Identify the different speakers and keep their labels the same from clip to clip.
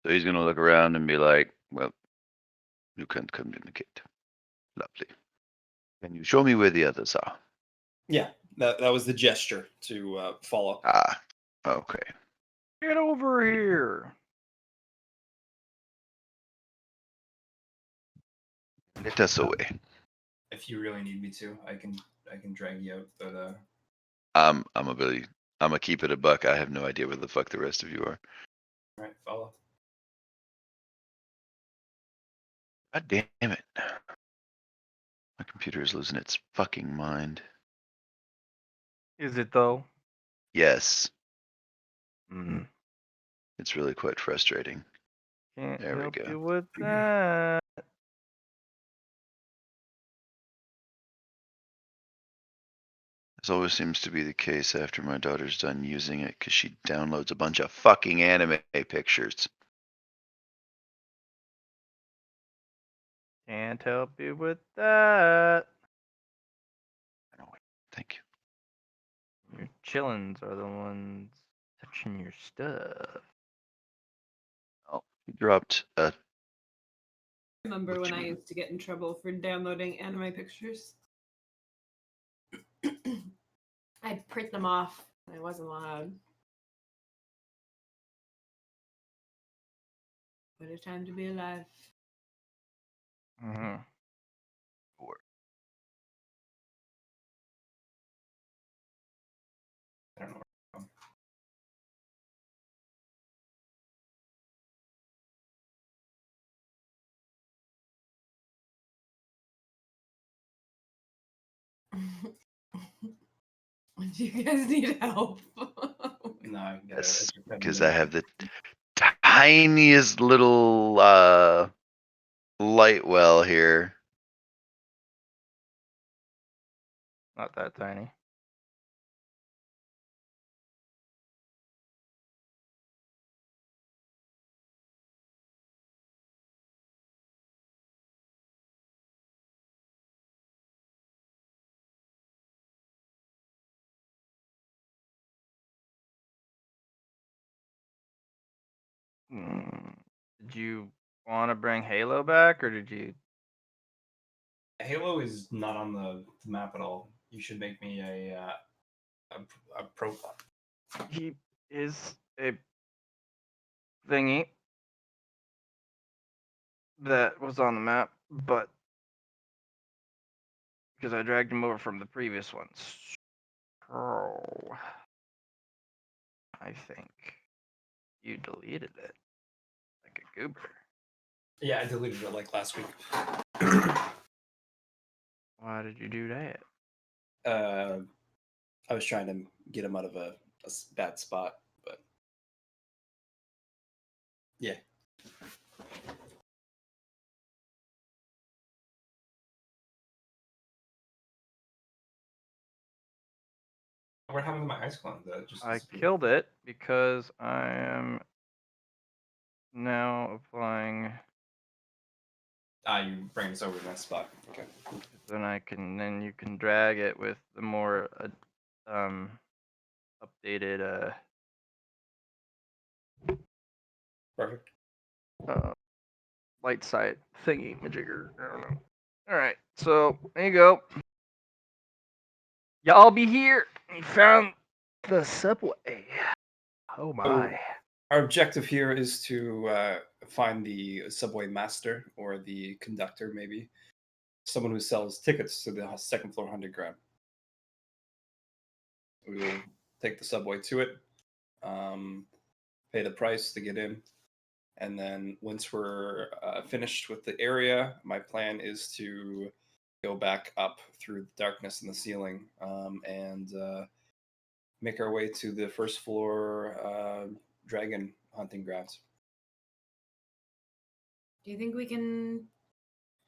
Speaker 1: So he's gonna look around and be like, "Well, you can't communicate. Lovely. Can you show me where the others are?"
Speaker 2: Yeah, that was the gesture to follow.
Speaker 1: Ah, okay.
Speaker 3: Get over here.
Speaker 1: Let us away.
Speaker 2: If you really need me to, I can drag you out, but
Speaker 1: I'm gonna keep it a buck. I have no idea where the fuck the rest of you are.
Speaker 2: all right, follow.
Speaker 1: God damn it. My computer is losing its fucking mind.
Speaker 3: Is it though?
Speaker 1: Yes,
Speaker 3: Mm.
Speaker 1: it's really quite frustrating.
Speaker 3: Can't
Speaker 1: There we
Speaker 3: help
Speaker 1: go.
Speaker 3: you with that.
Speaker 1: This always seems to be the case after my daughter's done using it because she downloads a bunch of fucking anime pictures.
Speaker 3: Can't help you with that.
Speaker 1: Thank you.
Speaker 3: Your chillins are the ones touching your stuff.
Speaker 1: Oh, he dropped a.
Speaker 4: Remember
Speaker 1: What
Speaker 4: when
Speaker 1: you
Speaker 4: I
Speaker 1: mean?
Speaker 4: used to get in trouble for downloading anime pictures? I'd print them off. I wasn't allowed. What a time to be alive.
Speaker 3: Mm-hmm.
Speaker 2: I don't know.
Speaker 4: Do you guys need help?
Speaker 2: No, I can get
Speaker 1: Yes,
Speaker 2: it.
Speaker 1: because I have the tiniest little light well here.
Speaker 3: Not that tiny. Mm. Did you want to bring Halo back, or did you?
Speaker 2: Halo is not on the map at all. You should make me a profile.
Speaker 3: He is a thingy that was on the map, but because I dragged him over from the previous ones. Oh, I think you deleted it like a goober.
Speaker 2: Yeah, I deleted it like last week.
Speaker 3: Why did you do that?
Speaker 2: I was trying to get him out of a bad spot, but yeah. What happened to my ice clone?
Speaker 3: I killed it because I am now applying.
Speaker 2: You bring us over to that spot. Okay.
Speaker 3: Then you can drag it with the more updated
Speaker 2: Perfect.
Speaker 3: light side thingy majigger. I don't know. All right, so there you go. Y'all be here. You found the subway. Oh my.
Speaker 2: Our objective here is to find the subway master or the conductor, maybe someone who sells tickets to the second floor underground. We will take the subway to it, pay the price to get in, and then once we're finished with the area, my plan is to go back up through the darkness in the ceiling and make our way to the first floor dragon hunting grounds.
Speaker 4: Do you think we can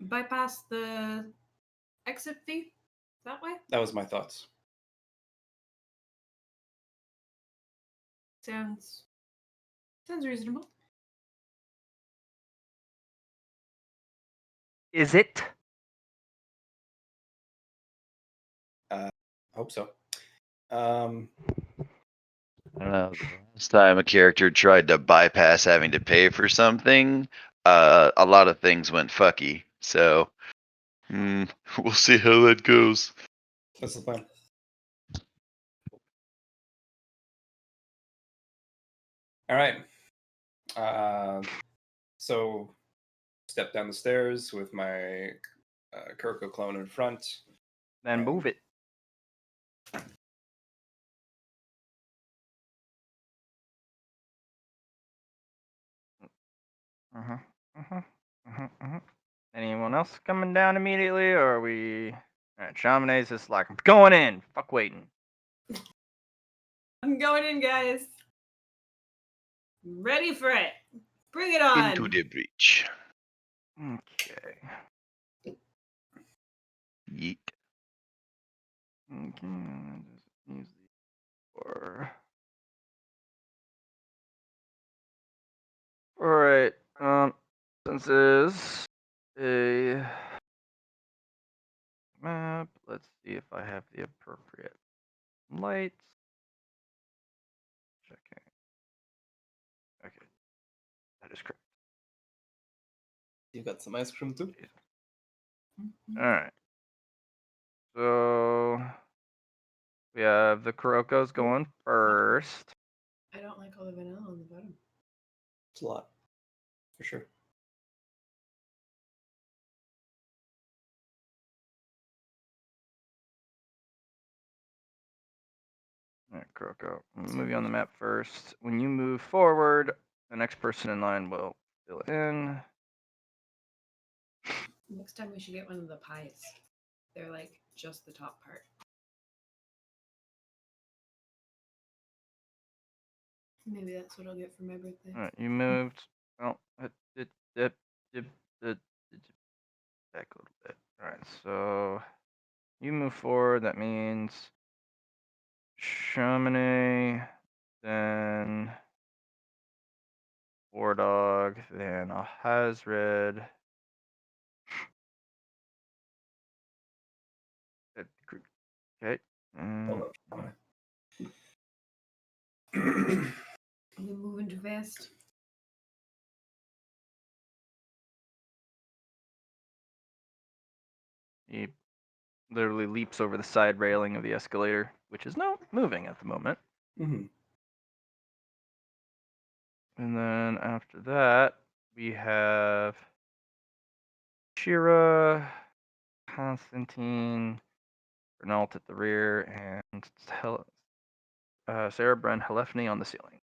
Speaker 4: bypass the exit fee that way?
Speaker 2: That was my thoughts.
Speaker 4: Sounds reasonable.
Speaker 3: Is it?
Speaker 2: Hope so. Um,
Speaker 1: I don't know. The last time a character tried to bypass having to pay for something, a lot of things went fucky. So, we'll see how that goes.
Speaker 2: That's the plan. All right. So step down the stairs with my Kurko clone in front.
Speaker 3: Then
Speaker 2: And
Speaker 3: move it. Uh-huh. Uh-huh. Uh-huh. Uh-huh. Anyone else coming down immediately, or are we? All right, Chamonix's just like, I'm going in. Fuck waiting.
Speaker 4: I'm going in, guys. Ready for it. Bring it on.
Speaker 1: Into the breach.
Speaker 3: Okay.
Speaker 1: Yeet.
Speaker 3: Okay. Just use the four. All right. Since this is a map, let's see if I have the appropriate lights. Checking. Okay, that is correct.
Speaker 2: you got some ice cream too?
Speaker 3: All right. So we have the Kurokos going first.
Speaker 4: I don't like all the vanilla on the bottom.
Speaker 2: It's a lot, for sure.
Speaker 3: All right, Kuroko, move you on the map first. When you move forward, the next person in line will fill it in.
Speaker 4: Next time we should get one of the pies. They're like just the top part. Maybe that's what I'll get for my birthday.
Speaker 3: All right, you moved. Oh, back a little bit. All right, so you move forward. That means Chamonix, then War Dog, then Alhazred. Okay.
Speaker 2: Hold up, Chamonix.
Speaker 4: Are we moving too fast?
Speaker 3: He literally leaps over the side railing of the escalator, which is not moving at the moment.
Speaker 2: Mhm.
Speaker 3: And then after that, we have Shira, Constantine, Renault at the rear, and Sarah Bren Halefny on the ceiling.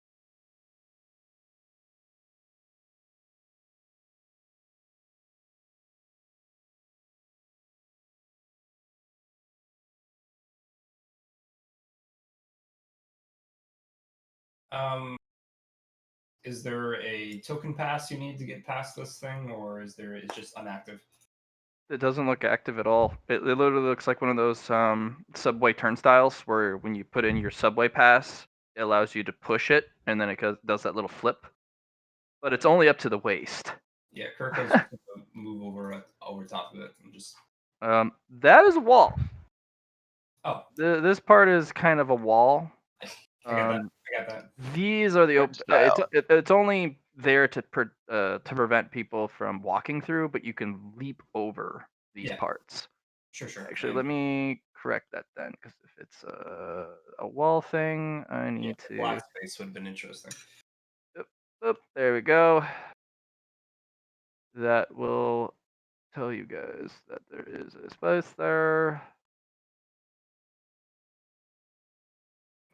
Speaker 2: Is there a token pass you need to get past this thing, or is there it's just inactive?
Speaker 3: It doesn't look active at all. It literally looks like one of those subway turnstiles where when you put in your subway pass, it allows you to push it, and then it does that little flip. But it's only up to the waist.
Speaker 2: Yeah, Kurko's just gonna move over top of it and just.
Speaker 3: That is a wall.
Speaker 2: Oh,
Speaker 3: This part is kind of a wall.
Speaker 2: I got that. I got that.
Speaker 3: These are the it's only there to prevent people from walking through, but you can leap over these
Speaker 2: Yeah.
Speaker 3: parts.
Speaker 2: Sure.
Speaker 3: Actually, let me correct that then, because if it's a wall thing, I need to.
Speaker 2: Black space would have been interesting.
Speaker 3: Oop, there we go. That will tell you guys that there is a space there.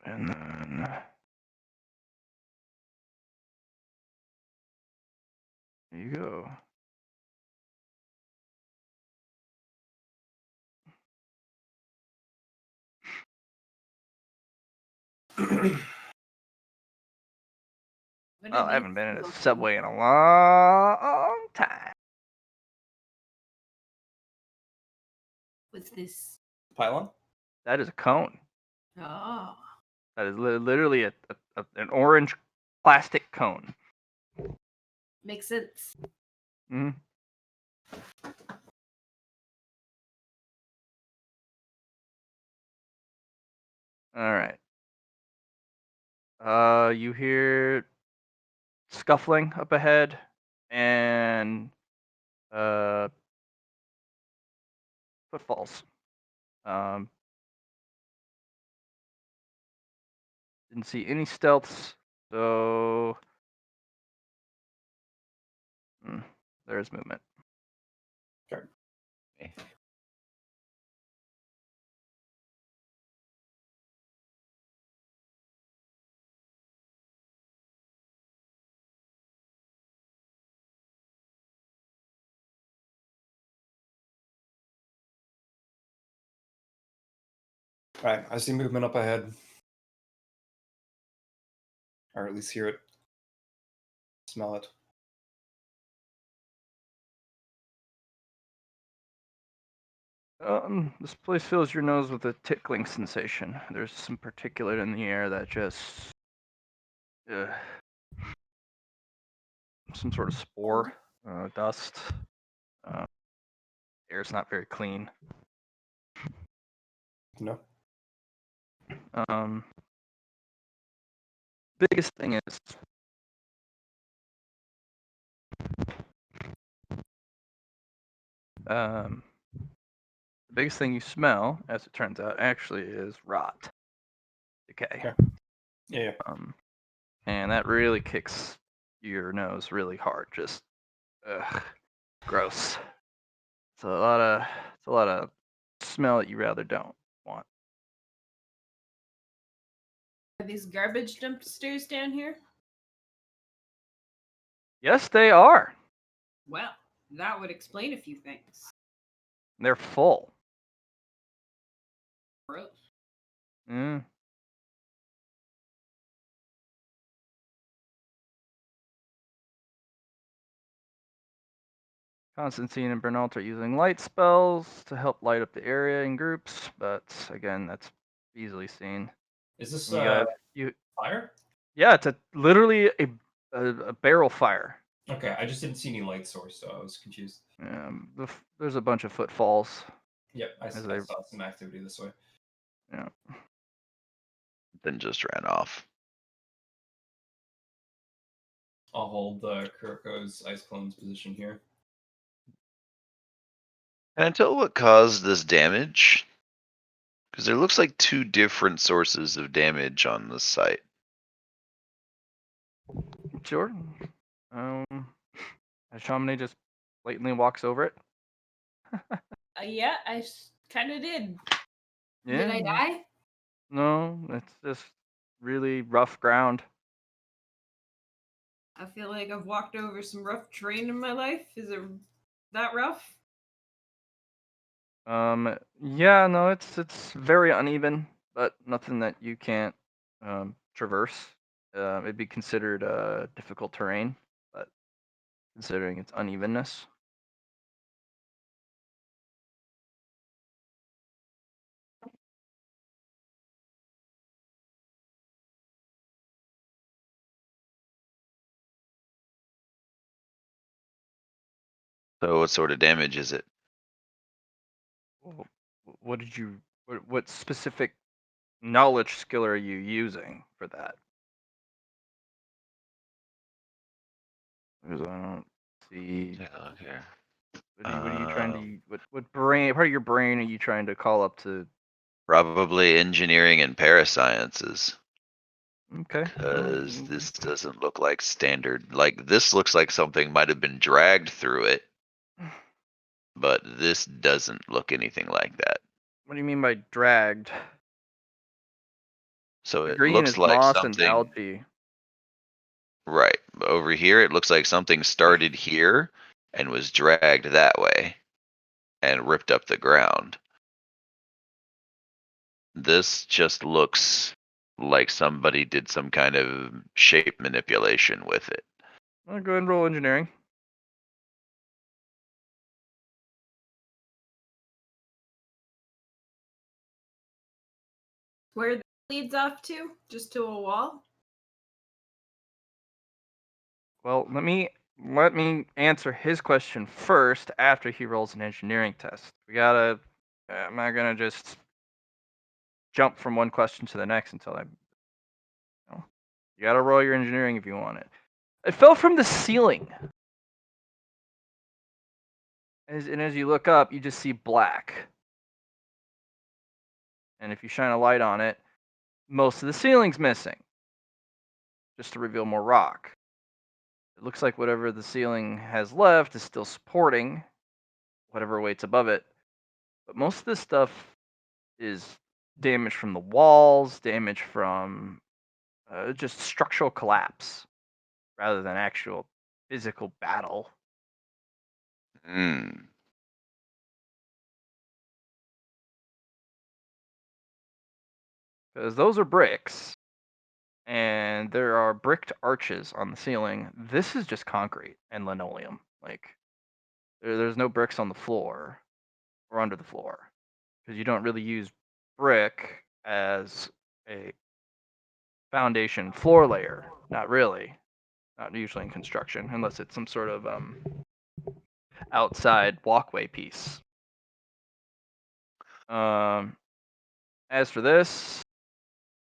Speaker 3: And then there you go.
Speaker 4: What
Speaker 3: Oh,
Speaker 4: did
Speaker 3: I haven't
Speaker 4: they
Speaker 3: been in a
Speaker 4: look
Speaker 3: subway in a long time.
Speaker 4: What's this?
Speaker 2: Pylon?
Speaker 3: That is a cone.
Speaker 4: Oh.
Speaker 3: That is literally an orange plastic cone.
Speaker 4: Makes sense.
Speaker 3: Hmm. All right. You hear scuffling up ahead, and footfalls. Didn't see any stealths, so there's movement.
Speaker 2: Okay. All right, I see movement up ahead, or at least hear it, smell it.
Speaker 3: This place fills your nose with a tickling sensation. There's some particulate in the air that just, some sort of spore, dust. Air's not very clean.
Speaker 2: No.
Speaker 3: Biggest thing is the biggest thing you smell, as it turns out, actually is rot, decay.
Speaker 2: Okay. Yeah.
Speaker 3: And that really kicks your nose really hard. Just gross. It's a lot of smell that you rather don't want.
Speaker 4: Are these garbage dumpsters down here?
Speaker 3: Yes, they are.
Speaker 4: Well, that would explain a few things.
Speaker 3: They're full.
Speaker 4: Gross.
Speaker 3: Constantine and Bernalt are using light spells to help light up the area in groups, but again, that's easily seen.
Speaker 2: Is this
Speaker 3: You
Speaker 2: fire?
Speaker 3: Yeah, it's literally a barrel fire.
Speaker 2: Okay, I just didn't see any light source, so I was confused.
Speaker 3: There's a bunch of footfalls.
Speaker 2: Yep, I
Speaker 3: As
Speaker 2: saw some activity this way.
Speaker 3: Yeah.
Speaker 1: Then just ran off.
Speaker 2: I'll hold Kuroko's ice clone's position here.
Speaker 1: Can I tell what caused this damage? Because there looks like two different sources of damage on the site.
Speaker 3: Sure. Chamonix just blatantly walks over it.
Speaker 4: Yeah, I kind of did.
Speaker 3: Yeah.
Speaker 4: Did I die?
Speaker 3: No, it's just really rough ground.
Speaker 4: I feel like I've walked over some rough terrain in my life. Is it that rough?
Speaker 3: Yeah, no, it's very uneven, but nothing that you can't traverse. It'd be considered difficult terrain, but considering its unevenness.
Speaker 1: So what sort of damage is it?
Speaker 3: What did you? What specific knowledge skill are you using for that? Because I don't see.
Speaker 1: Take a look here.
Speaker 3: What are you trying to? What brain? Part of your brain are you trying to call up to?
Speaker 1: Probably engineering and parasciences.
Speaker 3: Okay.
Speaker 1: Because this doesn't look like standard. Like, this looks like something might have been dragged through it. But this doesn't look anything like that.
Speaker 3: What do you mean by dragged?
Speaker 1: So
Speaker 3: The
Speaker 1: it
Speaker 3: green
Speaker 1: looks
Speaker 3: is
Speaker 1: like
Speaker 3: moss and
Speaker 1: something.
Speaker 3: algae.
Speaker 1: Right. Over here, it looks like something started here and was dragged that way and ripped up the ground. This just looks like somebody did some kind of shape manipulation with it.
Speaker 3: Well, go ahead and roll engineering.
Speaker 4: Where that leads off to? Just to a wall?
Speaker 3: Well, let me answer his question first after he rolls an engineering test. We gotta. I'm not gonna just jump from one question to the next until I. You gotta roll your engineering if you want it. It fell from the ceiling. As you look up, you just see black. And if you shine a light on it, most of the ceiling's missing. Just to reveal more rock. It looks like whatever the ceiling has left is still supporting whatever weight's above it. But most of this stuff is damage from the walls, damage from just structural collapse rather than actual physical battle.
Speaker 1: Hmm.
Speaker 3: Because those are bricks, and there are bricked arches on the ceiling. This is just concrete and linoleum. Like, there's no bricks on the floor or under the floor. Because you don't really use brick as a foundation floor layer. Not really. Not usually in construction, unless it's some sort of outside walkway piece. As for this,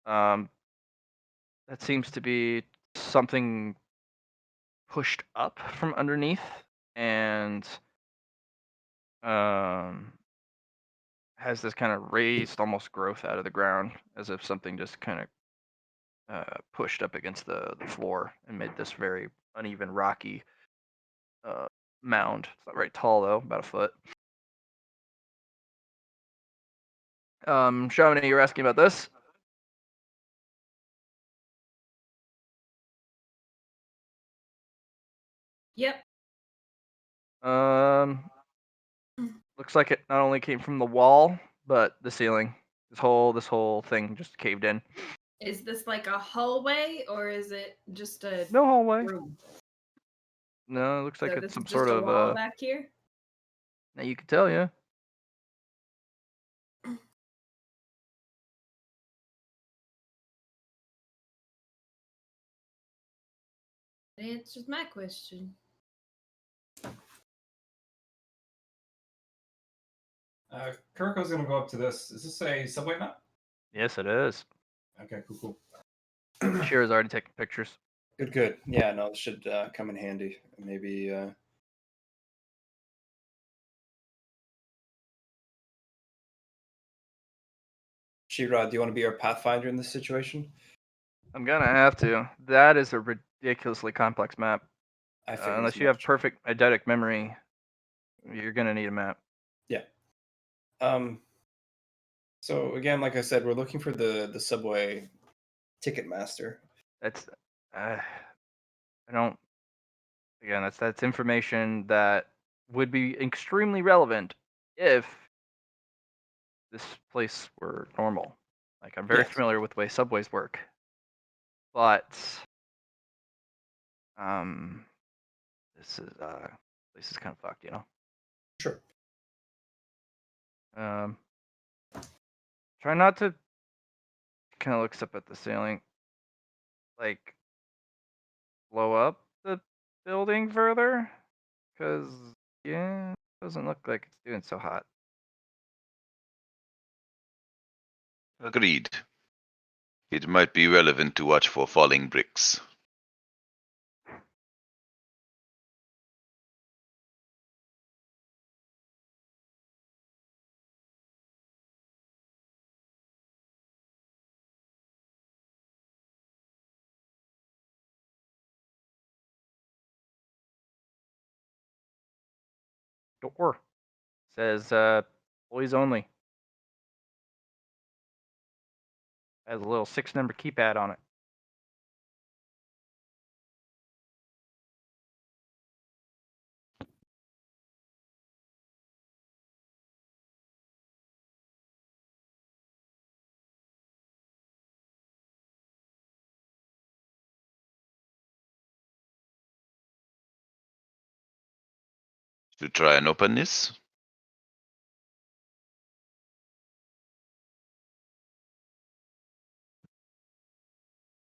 Speaker 3: that seems to be something pushed up from underneath and has this kind of raised almost growth out of the ground, as if something just kind of pushed up against the floor and made this very uneven, rocky mound. It's not very tall though, about a foot. Shamini, you're asking about this?
Speaker 4: Yep.
Speaker 3: Looks like it not only came from the wall, but the ceiling. This whole thing just caved in.
Speaker 4: Is this like a hallway or is it just a
Speaker 3: No hallway.
Speaker 4: room?
Speaker 3: No, it looks like
Speaker 4: So
Speaker 3: it's
Speaker 4: this
Speaker 3: some
Speaker 4: is
Speaker 3: sort
Speaker 4: just a
Speaker 3: of
Speaker 4: wall back here?
Speaker 3: Now you can tell, yeah.
Speaker 4: That answers my question.
Speaker 2: Kuriko's gonna go up to this. Is this a subway map?
Speaker 3: Yes, it is.
Speaker 2: Okay, cool.
Speaker 3: Shira's already taking pictures.
Speaker 2: Good. Yeah, no, this should come in handy. Maybe. Shira, do you want to be our pathfinder in this situation?
Speaker 3: I'm gonna have to. That is a ridiculously complex map.
Speaker 2: I figured
Speaker 3: Unless
Speaker 2: as
Speaker 3: you have
Speaker 2: much.
Speaker 3: perfect eidetic memory, you're gonna need a map.
Speaker 2: Yeah. So again, like I said, we're looking for the subway ticket master.
Speaker 3: That's I don't. Again, that's information that would be extremely relevant if this place were normal. Like, I'm very
Speaker 2: Yes.
Speaker 3: familiar with the way subways work, but this is kind of fucked, you know.
Speaker 2: Sure.
Speaker 3: Try not to. Kind of looks up at the ceiling, like blow up the building further, because yeah, it doesn't look like it's doing so hot.
Speaker 1: Agreed. It might be relevant to watch for falling bricks.
Speaker 3: Door says boys only. Has a little 6-number keypad on it.
Speaker 1: To try and open this?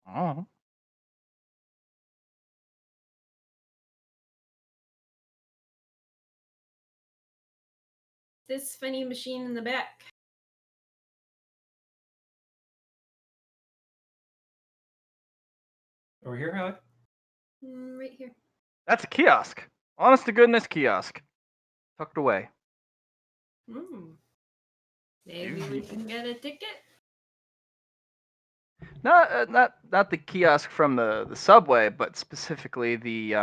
Speaker 3: Oh.
Speaker 4: This funny machine in the back.
Speaker 2: Over here, Hallie?
Speaker 4: Right here.
Speaker 3: That's a kiosk. Honest to goodness kiosk. Tucked away.
Speaker 4: Maybe we can get a ticket.
Speaker 3: Not the kiosk from the subway, but specifically the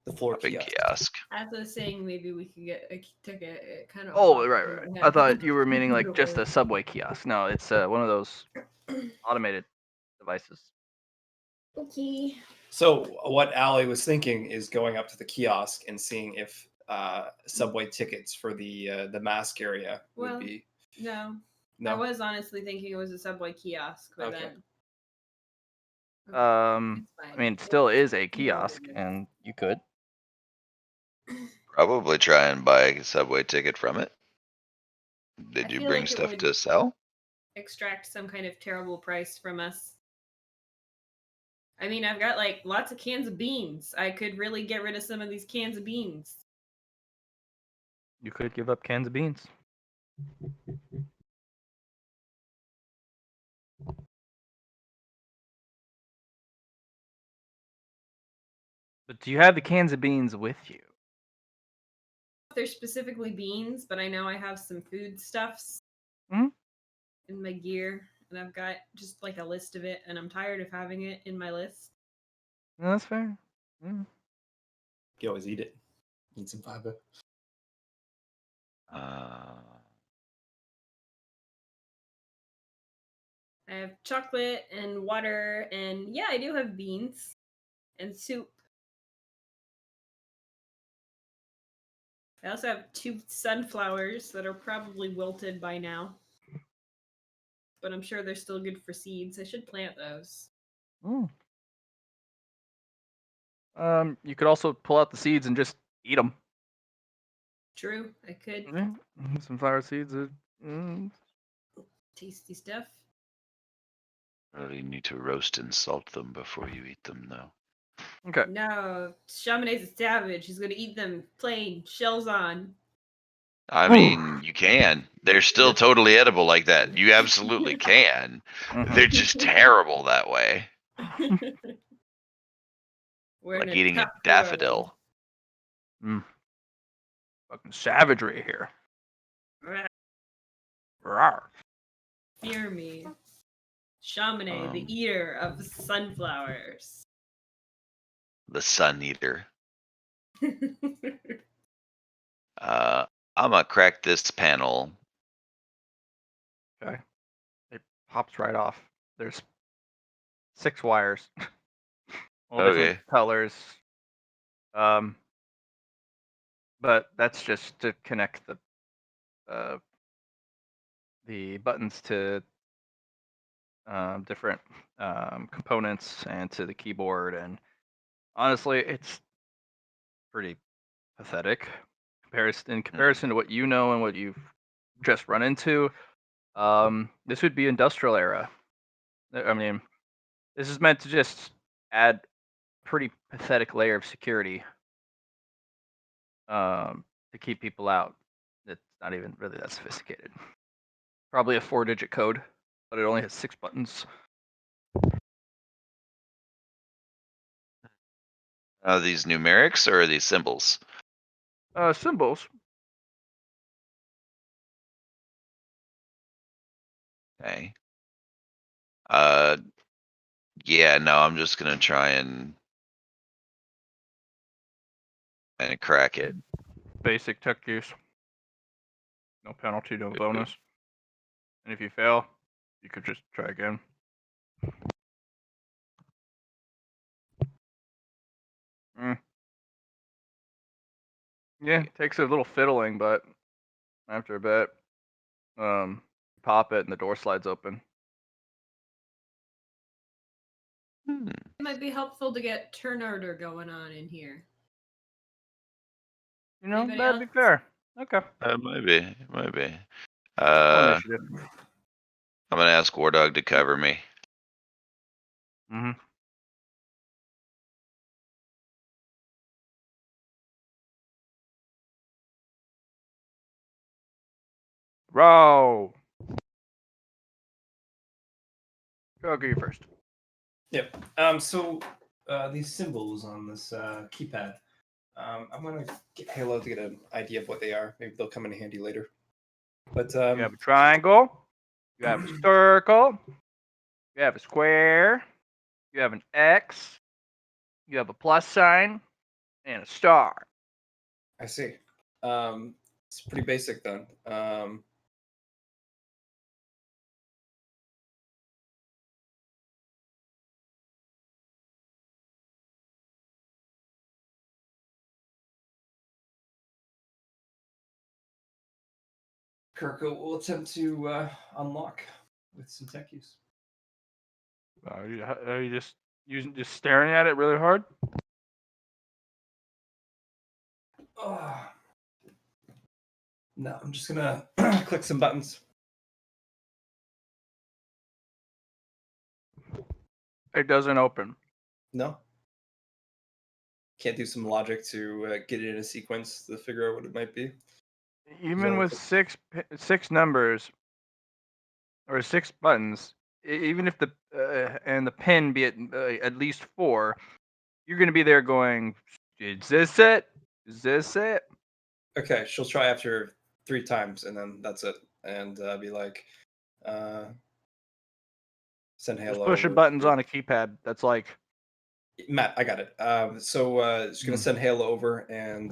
Speaker 2: The floor
Speaker 1: A big
Speaker 2: kiosk.
Speaker 1: kiosk.
Speaker 4: As I was saying, maybe we could get a ticket. It kind of.
Speaker 3: Oh, right. I thought you were meaning like just a subway kiosk. No, it's one of those automated devices.
Speaker 4: Okay.
Speaker 2: So what Allie was thinking is going up to the kiosk and seeing if subway tickets for the mask area would
Speaker 4: Well,
Speaker 2: be.
Speaker 4: No.
Speaker 2: No.
Speaker 4: I was honestly thinking it was a subway kiosk, but
Speaker 2: Okay.
Speaker 4: then.
Speaker 3: I
Speaker 4: It's
Speaker 3: mean, it
Speaker 4: fine.
Speaker 3: still is a kiosk, and you could.
Speaker 1: Probably try and buy a subway ticket from it. Did
Speaker 4: I
Speaker 1: you
Speaker 4: feel
Speaker 1: bring
Speaker 4: like it
Speaker 1: stuff
Speaker 4: would-
Speaker 1: to sell?
Speaker 4: Extract some kind of terrible price from us. I mean, I've got like lots of cans of beans. I could really get rid of some of these cans of beans.
Speaker 3: You could give up cans of beans. But do you have the cans of beans with you?
Speaker 4: They're specifically beans, but I know I have some foodstuffs
Speaker 3: Mhm.
Speaker 4: in my gear, and I've got just like a list of it, and I'm tired of having it in my list.
Speaker 3: No, that's fair. Mm.
Speaker 2: You always eat it. Eat some fiber.
Speaker 4: I have chocolate and water, and yeah, I do have beans and soup. I also have 2 sunflowers that are probably wilted by now. But I'm sure they're still good for seeds. I should plant those.
Speaker 3: Mm. You could also pull out the seeds and just eat them.
Speaker 4: True, I could.
Speaker 3: Some flower seeds. Mm.
Speaker 4: Tasty stuff.
Speaker 1: Really need to roast and salt them before you eat them, though.
Speaker 3: Okay.
Speaker 4: No, Chamonix's a savage. He's gonna eat them plain, shells on.
Speaker 1: I mean, you can. They're still totally edible like that. You absolutely can.
Speaker 3: Mhm.
Speaker 1: They're just terrible that way.
Speaker 4: We're
Speaker 1: Like
Speaker 4: in a
Speaker 1: eating a
Speaker 4: tough
Speaker 1: daffodil.
Speaker 3: Mm. Fucking savagery here.
Speaker 4: world.
Speaker 3: Rawr.
Speaker 4: Fear me. Chamonix, the
Speaker 1: Um,
Speaker 4: eater of sunflowers.
Speaker 1: The sun eater. I'm gonna crack this panel.
Speaker 3: Okay. It pops right off. There's 6 wires, all different
Speaker 1: Okay.
Speaker 3: colors. But that's just to connect the buttons to different components and to the keyboard. And honestly, it's pretty pathetic in comparison to what you know and what you've just run into. This would be industrial era. I mean, this is meant to just add pretty pathetic layer of security to keep people out. It's not even really that sophisticated. Probably a 4-digit code, but it only has 6 buttons.
Speaker 1: Are these numerics or are these symbols?
Speaker 3: Symbols.
Speaker 1: Okay. Yeah, no, I'm just gonna try and crack it.
Speaker 3: Basic tech use. No penalty, no bonus. And if you fail, you could just try again. Mm. Yeah, takes a little fiddling, but after a bit, pop it and the door slides open.
Speaker 4: It might be helpful to get turn order going on in here.
Speaker 3: You know,
Speaker 4: Anybody
Speaker 3: that'd be
Speaker 4: else?
Speaker 3: fair. Okay.
Speaker 1: Maybe, maybe.
Speaker 3: Roll
Speaker 1: I'm
Speaker 3: initiative.
Speaker 1: gonna ask War Dog to cover me.
Speaker 3: Mm-hmm. Row. I'll go you first.
Speaker 2: Yep. So these symbols on this keypad, I'm gonna get Halo to get an idea of what they are. Maybe they'll come in handy later. But
Speaker 3: You have a triangle. You have a circle. You have a square. You have an X. You have a plus sign and a star.
Speaker 2: I see. It's pretty basic then. Kirko will attempt to unlock with some tech use.
Speaker 3: Are you just staring at it really hard?
Speaker 2: No, I'm just gonna click some buttons.
Speaker 3: It doesn't open.
Speaker 2: No. Can't do some logic to get it in a sequence to figure out what it might be.
Speaker 3: Even
Speaker 2: only
Speaker 3: with six numbers or 6 buttons, even if the and the pin be at least 4, you're gonna be there going, "Is this it? Is this it?"
Speaker 2: Okay, she'll try after 3 times, and then that's it. And be like, send
Speaker 3: Just
Speaker 2: Halo.
Speaker 3: pushing buttons on a keypad. That's like
Speaker 2: Matt, I got it. So she's gonna send Halo over and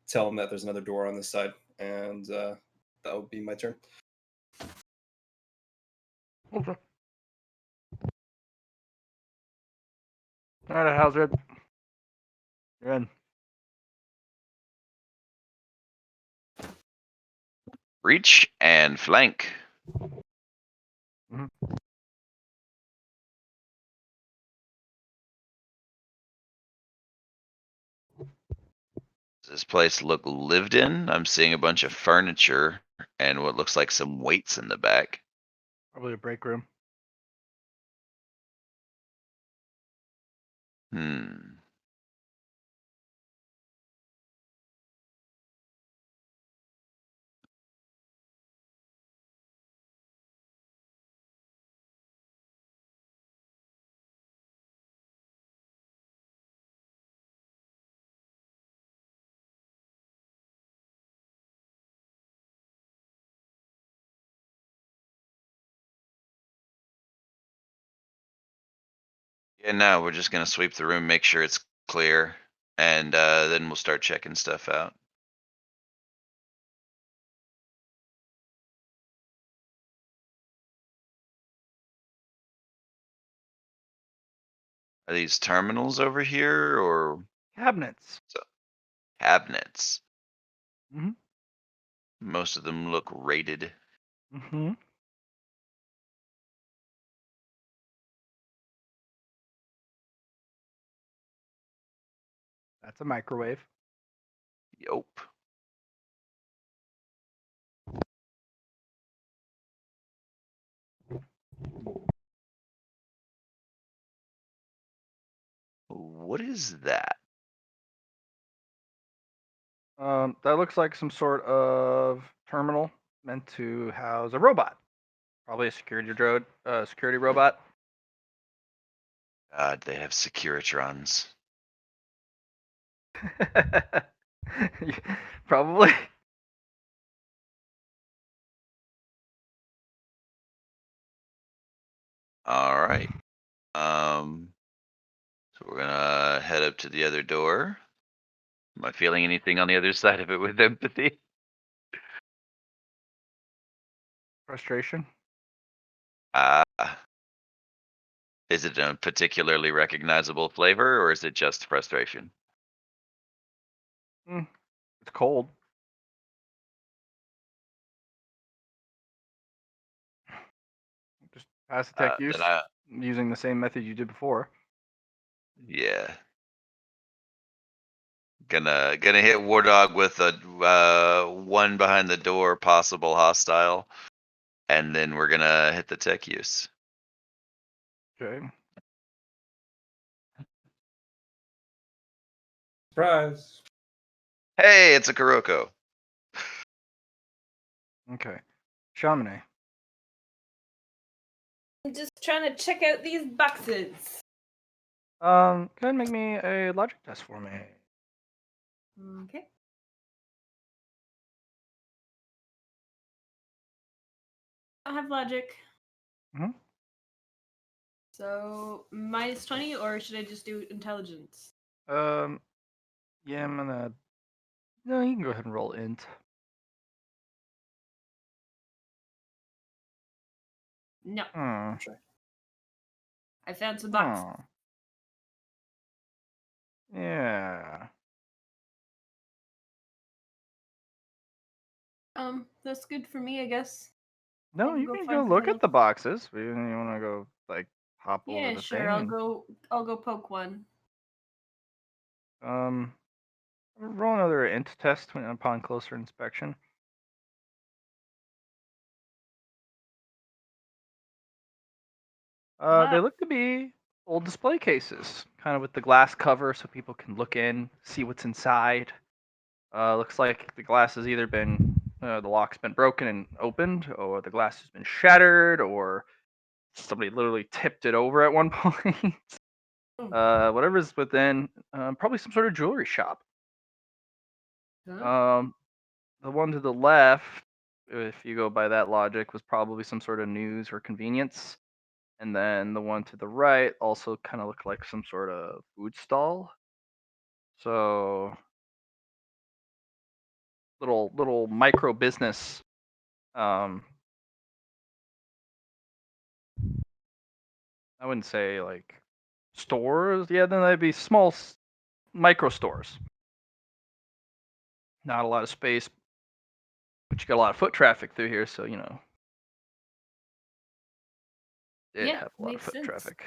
Speaker 2: tell him that there's another door on this side, and that would be my turn.
Speaker 3: okay. All right, how's it? You're in.
Speaker 1: Reach and flank.
Speaker 3: Mhm.
Speaker 1: Does this place look lived in? I'm seeing a bunch of furniture and what looks like some weights in the back.
Speaker 3: Probably a break room.
Speaker 1: Hmm. Yeah, no, we're just gonna sweep the room, make sure it's clear, and then we'll start checking stuff out. Are these terminals over here or
Speaker 3: Cabinets.
Speaker 1: cabinets?
Speaker 3: Mhm.
Speaker 1: Most of them look rated.
Speaker 3: Mhm. That's a microwave.
Speaker 1: Yup. What is that?
Speaker 3: That looks like some sort of terminal meant to house a robot. Probably a security robot.
Speaker 1: God, they have Securitrons.
Speaker 3: Probably.
Speaker 1: All right. So we're gonna head up to the other door. Am I feeling anything on the other side of it with empathy?
Speaker 3: Frustration.
Speaker 1: Ah, is it a particularly recognizable flavor or is it just frustration?
Speaker 3: It's cold. Just pass the tech use
Speaker 1: Then I,
Speaker 3: using the same method you did before.
Speaker 1: yeah, gonna hit War Dog with a one behind the door, possible hostile, and then we're gonna hit the tech use.
Speaker 3: Okay.
Speaker 2: Surprise!
Speaker 1: Hey, it's a Kuroko.
Speaker 3: Okay. Chaminade.
Speaker 4: I'm just trying to check out these boxes.
Speaker 3: Go ahead and make me a logic test for me.
Speaker 4: Okay. I have logic.
Speaker 3: Mhm.
Speaker 4: So -20, or should I just do intelligence?
Speaker 3: Yeah, I'm gonna. No, you can go ahead and roll int.
Speaker 4: No.
Speaker 3: Hmm.
Speaker 4: I found some boxes.
Speaker 3: Hmm. Yeah.
Speaker 4: That's good for me, I guess.
Speaker 3: No,
Speaker 4: I
Speaker 3: you
Speaker 4: go
Speaker 3: can go
Speaker 4: find
Speaker 3: look
Speaker 4: something
Speaker 3: at
Speaker 4: else.
Speaker 3: the boxes. You want to go like hop over
Speaker 4: Yeah,
Speaker 3: the
Speaker 4: sure.
Speaker 3: thing and
Speaker 4: I'll go poke one.
Speaker 3: roll another int test upon closer inspection. They look to be old display cases, kind of with the glass cover so people can look in, see what's inside. Looks like the glass has either been, the lock's been broken and opened, or the glass has been shattered, or somebody literally tipped it over at one point. Whatever's within, probably some sort of jewelry shop.
Speaker 4: Huh?
Speaker 3: The one to the left, if you go by that logic, was probably some sort of news or convenience. And then the one to the right also kind of looked like some sort of food stall. So little micro business. I wouldn't say like stores. Yeah, then that'd be small micro stores. Not a lot of space, but you got a lot of foot traffic through here, so did
Speaker 4: Yeah,
Speaker 3: have a lot of
Speaker 4: makes
Speaker 3: foot
Speaker 4: sense.
Speaker 3: traffic.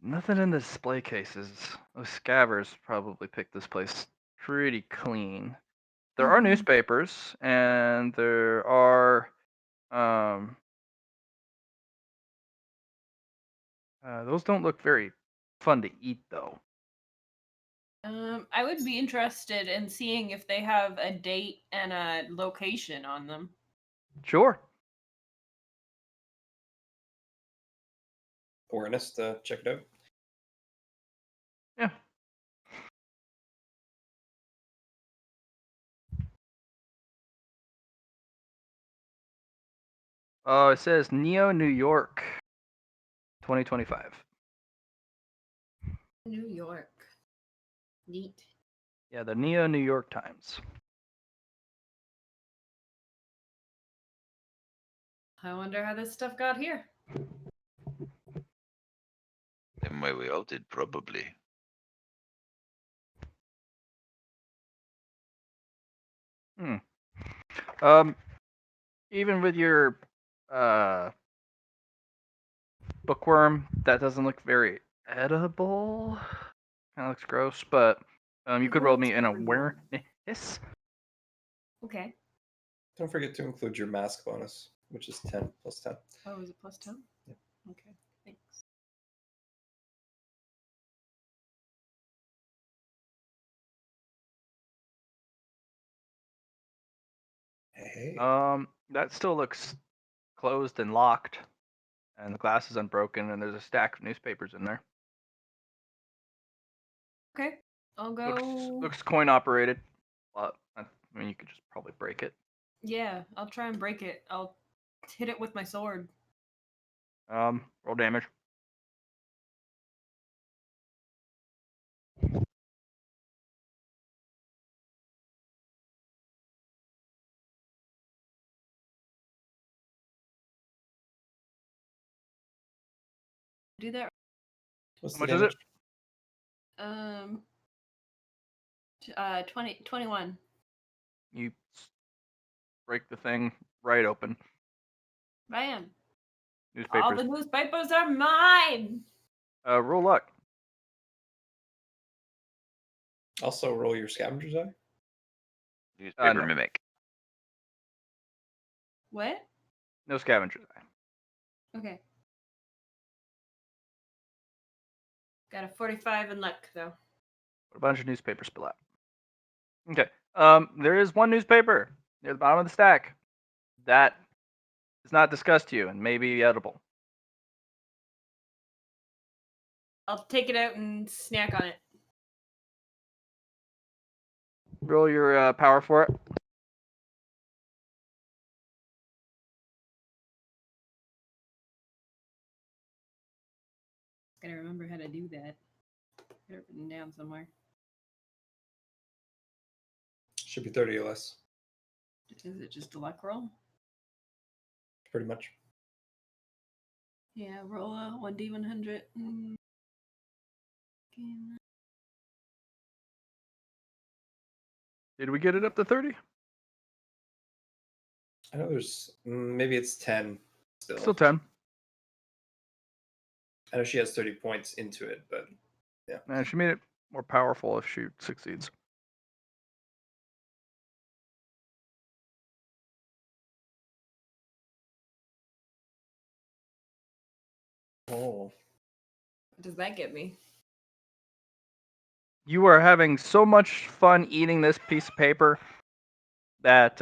Speaker 3: Nothing in the display cases. Those scabbers probably picked this place pretty clean. There are
Speaker 4: Mhm.
Speaker 3: newspapers, and there are those don't look very fun to eat though.
Speaker 4: I would be interested in seeing if they have a date and a location on them.
Speaker 3: Sure.
Speaker 2: Awareness to check it out.
Speaker 3: Yeah. Oh, it says Neo New York 2025.
Speaker 4: New York. Neat.
Speaker 3: Yeah, the Neo New York Times.
Speaker 4: I wonder how this stuff got here.
Speaker 1: Same way we all did, probably.
Speaker 3: Hmm. Um, even with your bookworm, that doesn't look very edible. Kind of looks gross, but you could roll me an awareness.
Speaker 4: Okay.
Speaker 2: Don't forget to include your mask bonus, which is 10 plus 10.
Speaker 4: Oh, is it +10?
Speaker 2: Yep.
Speaker 4: Okay. Thanks.
Speaker 2: Hey.
Speaker 3: That still looks closed and locked, and the glass is unbroken, and there's a stack of newspapers in there.
Speaker 4: Okay. I'll go.
Speaker 3: Looks coin operated, but I mean you could just probably break it.
Speaker 4: Yeah, I'll try and break it. I'll hit it with my sword.
Speaker 3: Roll damage.
Speaker 4: Do that.
Speaker 2: What's
Speaker 3: How
Speaker 2: the
Speaker 3: much is
Speaker 2: damage?
Speaker 3: it?
Speaker 4: 21.
Speaker 3: You break the thing right open.
Speaker 4: Bam. All
Speaker 3: Newspapers.
Speaker 4: the newspapers are mine.
Speaker 3: Roll luck.
Speaker 2: Also, roll your scavenger's eye.
Speaker 1: Newspaper
Speaker 3: No.
Speaker 1: mimic.
Speaker 4: What?
Speaker 3: No scavenger eye.
Speaker 4: Okay. Got a 45 in luck though.
Speaker 3: A bunch of newspapers spill out. Okay. There is one newspaper near the bottom of the stack that is not discussed to you and may be edible.
Speaker 4: I'll take it out and snack on it.
Speaker 3: Roll your power for it.
Speaker 4: Gotta remember how to do that. Got it written down somewhere.
Speaker 2: Should be 30 or less,
Speaker 4: Is it just a luck roll?
Speaker 2: pretty much.
Speaker 4: Yeah, roll a 1d100.
Speaker 3: Did we get it up to 30?
Speaker 2: I know there's maybe it's 10 still.
Speaker 3: Still 10.
Speaker 2: I know she has 30 points into it, but yeah.
Speaker 3: And she made it more powerful if she succeeds.
Speaker 2: Oh,
Speaker 4: What does that get me?
Speaker 3: You are having so much fun eating this piece of paper that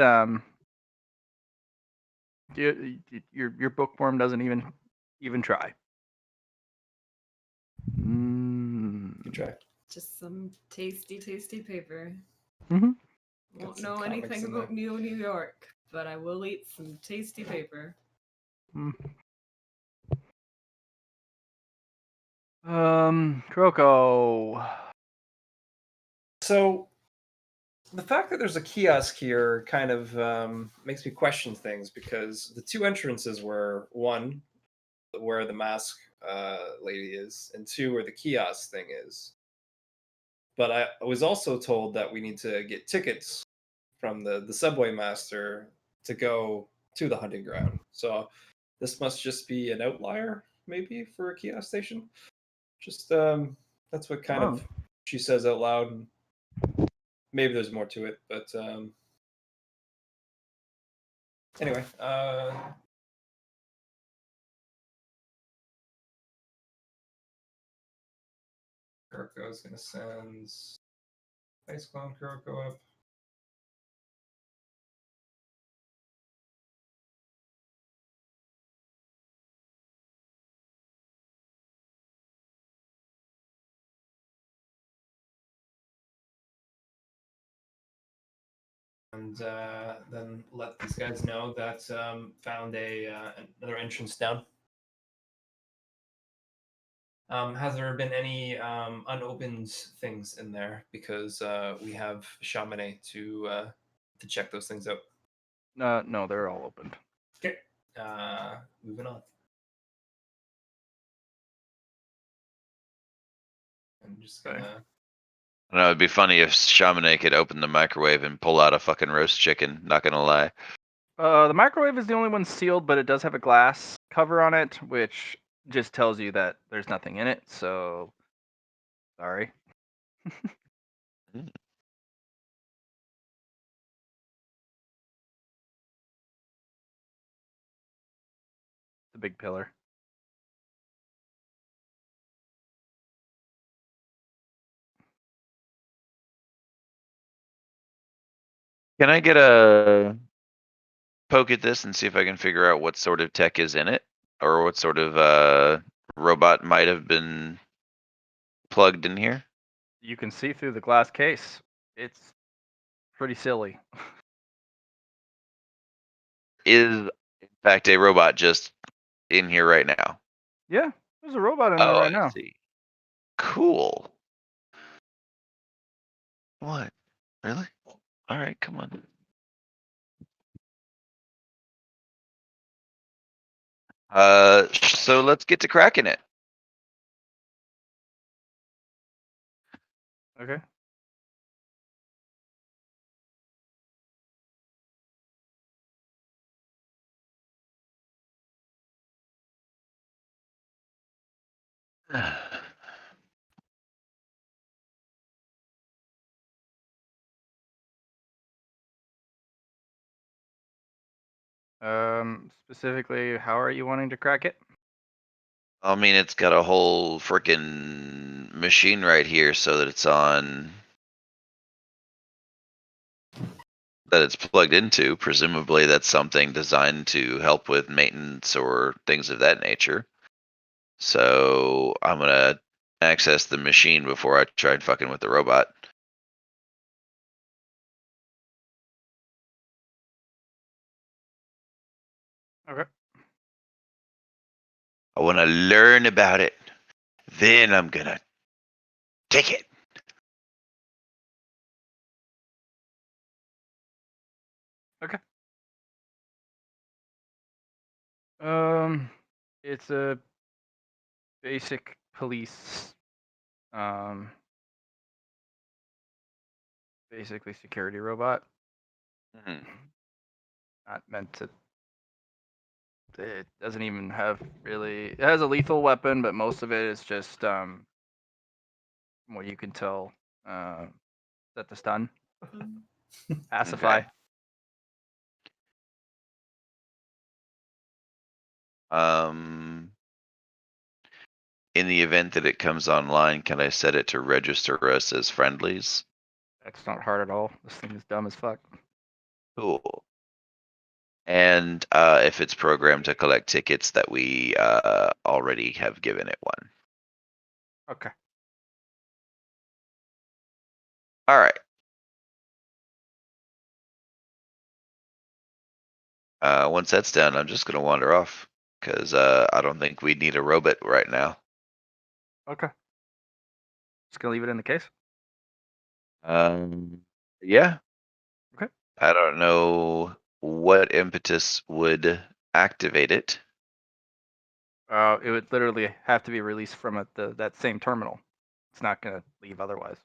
Speaker 3: your bookworm doesn't even try.
Speaker 2: good try.
Speaker 4: Just some tasty, tasty paper.
Speaker 3: Mhm.
Speaker 4: Won't
Speaker 2: Got some
Speaker 4: know
Speaker 2: comics
Speaker 4: anything
Speaker 2: in
Speaker 4: about
Speaker 2: there.
Speaker 4: New York, but I will eat some tasty paper.
Speaker 3: Kroko.
Speaker 2: So the fact that there's a kiosk here kind of makes me question things, because the two entrances were, one, where the mask lady is, and two, where the kiosk thing is. But I was also told that we need to get tickets from the subway master to go to the hunting ground. So this must just be an outlier, maybe, for a kiosk station. Just that's what kind of she says out loud. And maybe there's more to it, but anyway. Kuroko is gonna send Ice Clone Kuroko up. And then let these guys know that found another entrance down. Has there been any unopened things in there? Because we have Chamonix to check those things out.
Speaker 3: No, they're all opened.
Speaker 2: Okay. Moving on. I'm just
Speaker 3: Okay.
Speaker 2: gonna.
Speaker 1: I know it'd be funny if Chamonix could open the microwave and pull out a fucking roast chicken. Not gonna lie.
Speaker 3: The microwave is the only one sealed, but it does have a glass cover on it, which just tells you that there's nothing in it. So, sorry. The big pillar.
Speaker 1: Can I get a poke at this and see if I can figure out what sort of tech is in it, or what sort of robot might have been plugged in here?
Speaker 3: You can see through the glass case. It's pretty silly.
Speaker 1: Is in fact a robot just in here right now?
Speaker 3: Yeah, there's a robot in there
Speaker 1: Oh,
Speaker 3: right
Speaker 1: I
Speaker 3: now.
Speaker 1: see. Cool. What? Really? All right, come on. So let's get to cracking it.
Speaker 3: Okay. Specifically, how are you wanting to crack it?
Speaker 1: I mean, it's got a whole freaking machine right here, so that it's on, that it's plugged into. Presumably, that's something designed to help with maintenance or things of that nature. So I'm gonna access the machine before I tried fucking with the robot.
Speaker 3: Okay.
Speaker 1: I want to learn about it. Then I'm gonna take it.
Speaker 3: It's a basic police, basically security robot.
Speaker 1: Mhm.
Speaker 3: Not meant to. It doesn't even have really. It has a lethal weapon, but most of it is just from what you can tell, set to stun, pacify.
Speaker 1: Okay. In the event that it comes online, can I set it to register us as friendlies?
Speaker 3: That's not hard at all. This thing is dumb as fuck.
Speaker 1: Cool. And if it's programmed to collect tickets that we already have given it one.
Speaker 3: Okay.
Speaker 1: All right. Once that's done, I'm just gonna wander off because I don't think we need a robot right now.
Speaker 3: Okay. Just gonna leave it in the case.
Speaker 1: Yeah.
Speaker 3: Okay.
Speaker 1: I don't know what impetus would activate it.
Speaker 3: It would literally have to be released from that same terminal. It's not gonna leave otherwise.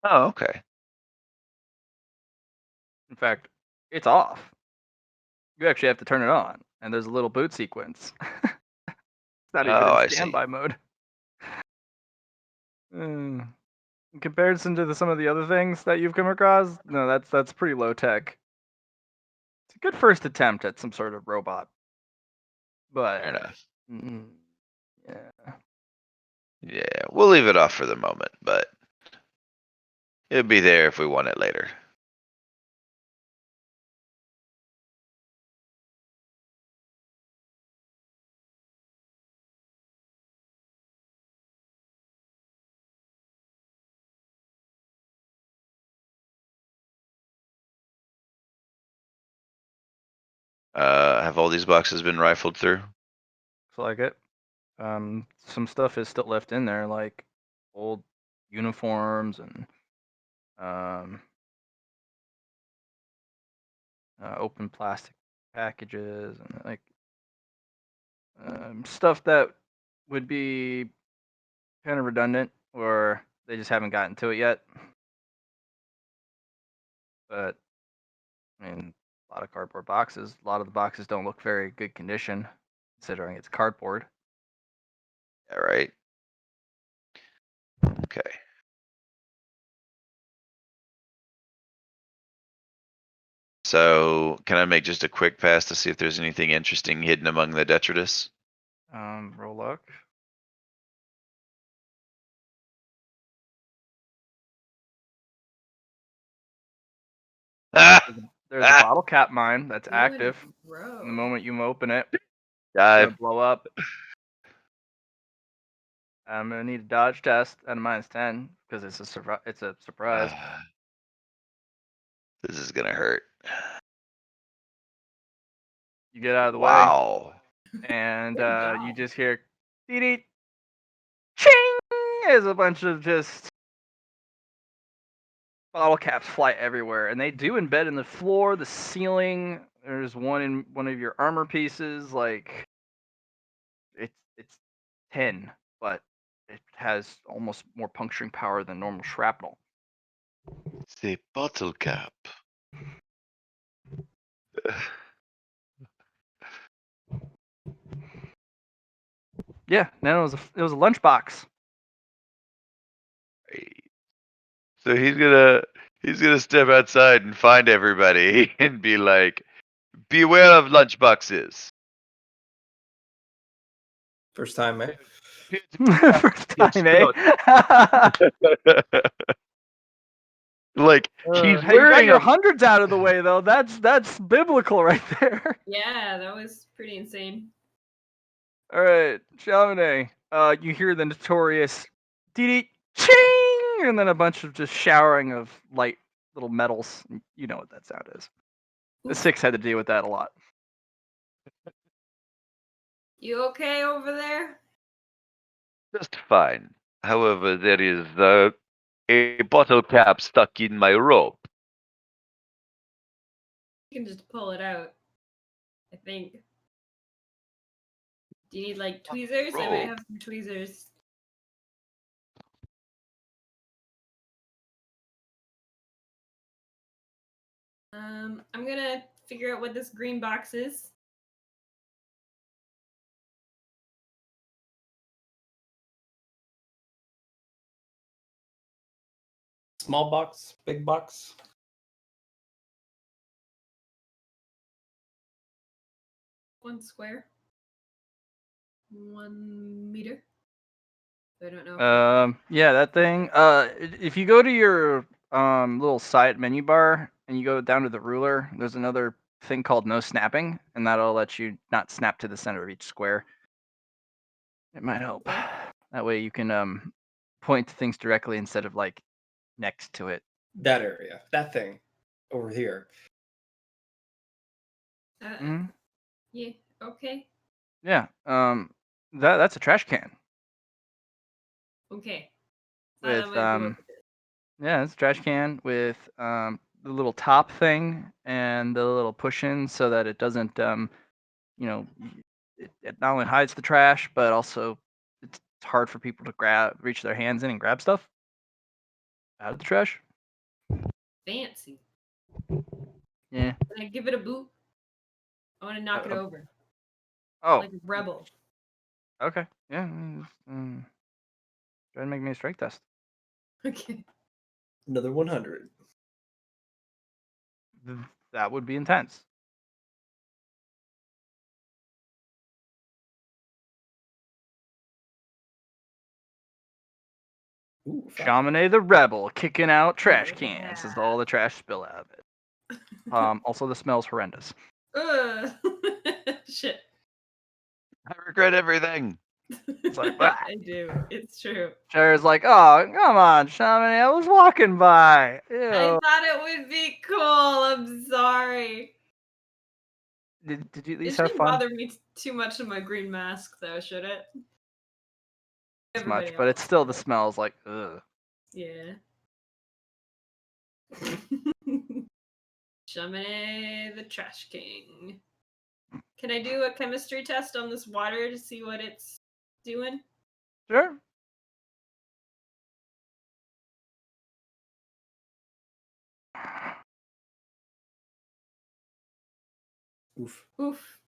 Speaker 1: Oh, okay.
Speaker 3: In fact, it's off. You actually have to turn it on, and there's a little boot sequence. It's not even
Speaker 1: Oh,
Speaker 3: in
Speaker 1: I see.
Speaker 3: standby mode. In comparison to some of the other things that you've come across, no, that's pretty low tech. It's a good first attempt at some sort of robot, but
Speaker 1: Fair enough.
Speaker 3: yeah.
Speaker 1: Yeah, we'll leave it off for the moment, but it'll be there if we want it later. Have all these boxes been rifled through?
Speaker 3: Looks like it. Some stuff is still left in there, like old uniforms and open plastic packages and like stuff that would be kind of redundant, or they just haven't gotten to it yet. But I mean, a lot of cardboard boxes. A lot of the boxes don't look very good condition, considering it's cardboard.
Speaker 1: Yeah, right. Okay. So, can I make just a quick pass to see if there's anything interesting hidden among the detritus?
Speaker 3: Roll luck.
Speaker 1: Ah!
Speaker 3: There's a
Speaker 1: Ah!
Speaker 3: bottle cap mine that's
Speaker 4: What a
Speaker 3: active.
Speaker 4: bro.
Speaker 3: The moment you open it, it's
Speaker 1: Dive.
Speaker 3: gonna blow up. I'm gonna need a dodge test at a -10 because it's a surprise.
Speaker 1: This is gonna hurt.
Speaker 3: You get out of the way,
Speaker 1: Wow.
Speaker 3: and
Speaker 4: Good
Speaker 3: you
Speaker 4: job.
Speaker 3: just hear dee ching as a bunch of just bottle caps fly everywhere, and they do embed in the floor, the ceiling. There's one in one of your armor pieces. Like it's 10, but it has almost more puncturing power than normal shrapnel.
Speaker 1: It's a bottle cap.
Speaker 3: Yeah, then it was a lunchbox.
Speaker 1: So he's gonna step outside and find everybody and be like, "Beware of lunchboxes."
Speaker 2: First time, eh?
Speaker 3: First time, eh?
Speaker 1: Like he's
Speaker 3: Hey, you got
Speaker 1: wearing
Speaker 3: your
Speaker 1: a
Speaker 3: hundreds out of the way though. That's biblical right there.
Speaker 4: Yeah, that was pretty insane.
Speaker 3: All right, Chaminade. you hear the notorious dee ching, and then a bunch of just showering of light little metals. You know what that sound is. The
Speaker 4: Oof.
Speaker 3: 6 had to deal with that a lot.
Speaker 4: You okay over there?
Speaker 1: Just fine. However, there is a bottle cap stuck in my rope.
Speaker 4: You can just pull it out. I think. Do you need like tweezers? I might
Speaker 1: Rope.
Speaker 4: have some tweezers. I'm gonna figure out what this green box is.
Speaker 2: Small box, big box.
Speaker 4: One square. 1 meter. I don't know.
Speaker 3: Yeah, that thing. If you go to your little side menu bar and you go down to the ruler, there's another thing called no snapping, and that'll let you not snap to the center of each square. It might help.
Speaker 4: Okay.
Speaker 3: That way you can point to things directly instead of like next to it.
Speaker 2: That area, that thing, over here.
Speaker 3: Mhm.
Speaker 4: Yeah. Okay.
Speaker 3: Yeah. That's a trash can
Speaker 4: Okay. Thought that
Speaker 3: with
Speaker 4: might be what it is.
Speaker 3: yeah, it's a trash can with the little top thing and the little push-in so that it doesn't you know, it not only hides the trash, but also it's hard for people to reach their hands in and grab stuff out of the trash.
Speaker 4: Fancy.
Speaker 3: Yeah.
Speaker 4: Can I give it a boot? I want to knock it over.
Speaker 3: Oh.
Speaker 4: Like a rebel.
Speaker 3: Okay. Yeah. Try to make me a strength test.
Speaker 4: Okay.
Speaker 2: Another 100.
Speaker 3: That would be intense.
Speaker 2: Ooh, 5.
Speaker 3: Chamonix the Rebel kicking out trash cans as
Speaker 4: Yeah.
Speaker 3: all the trash spill out of it. Also, the smell's horrendous.
Speaker 4: Ugh. Shit.
Speaker 1: I regret everything.
Speaker 3: It's like, "Ah."
Speaker 4: I do. It's true.
Speaker 3: Cher's like, oh, come on, Chamonix, I was walking by.
Speaker 4: I
Speaker 3: Ew.
Speaker 4: thought it would be cool. I'm sorry.
Speaker 3: Did you at
Speaker 4: It
Speaker 3: least have
Speaker 4: shouldn't
Speaker 3: fun?
Speaker 4: bother me too much in my green mask, though, should it?
Speaker 3: As much,
Speaker 4: Everybody
Speaker 3: but it's
Speaker 4: else.
Speaker 3: still the smells like, ugh.
Speaker 4: Yeah. Chamonix the Trash King. Can I do a chemistry test on this water to see what it's doing?
Speaker 3: Sure.
Speaker 2: Oof.
Speaker 4: Oof.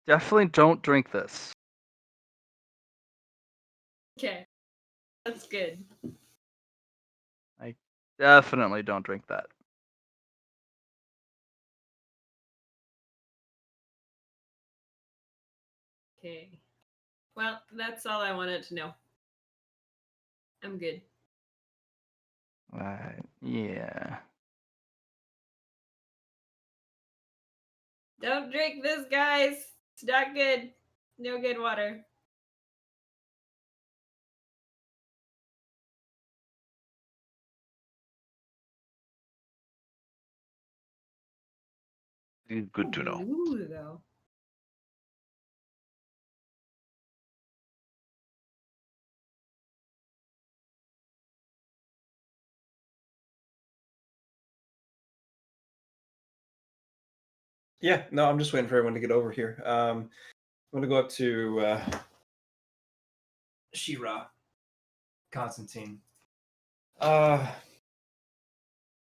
Speaker 3: Definitely don't drink this.
Speaker 4: Okay. That's good.
Speaker 3: Like, definitely don't drink that.
Speaker 4: Okay. Well, that's all I wanted to know. I'm good.
Speaker 3: Yeah.
Speaker 4: Don't drink this, guys. It's not good. No good water.
Speaker 1: Good to know.
Speaker 4: Blue, though.
Speaker 2: Yeah, no, I'm just waiting for everyone to get over here. I'm going to go up to Shira, Constantine.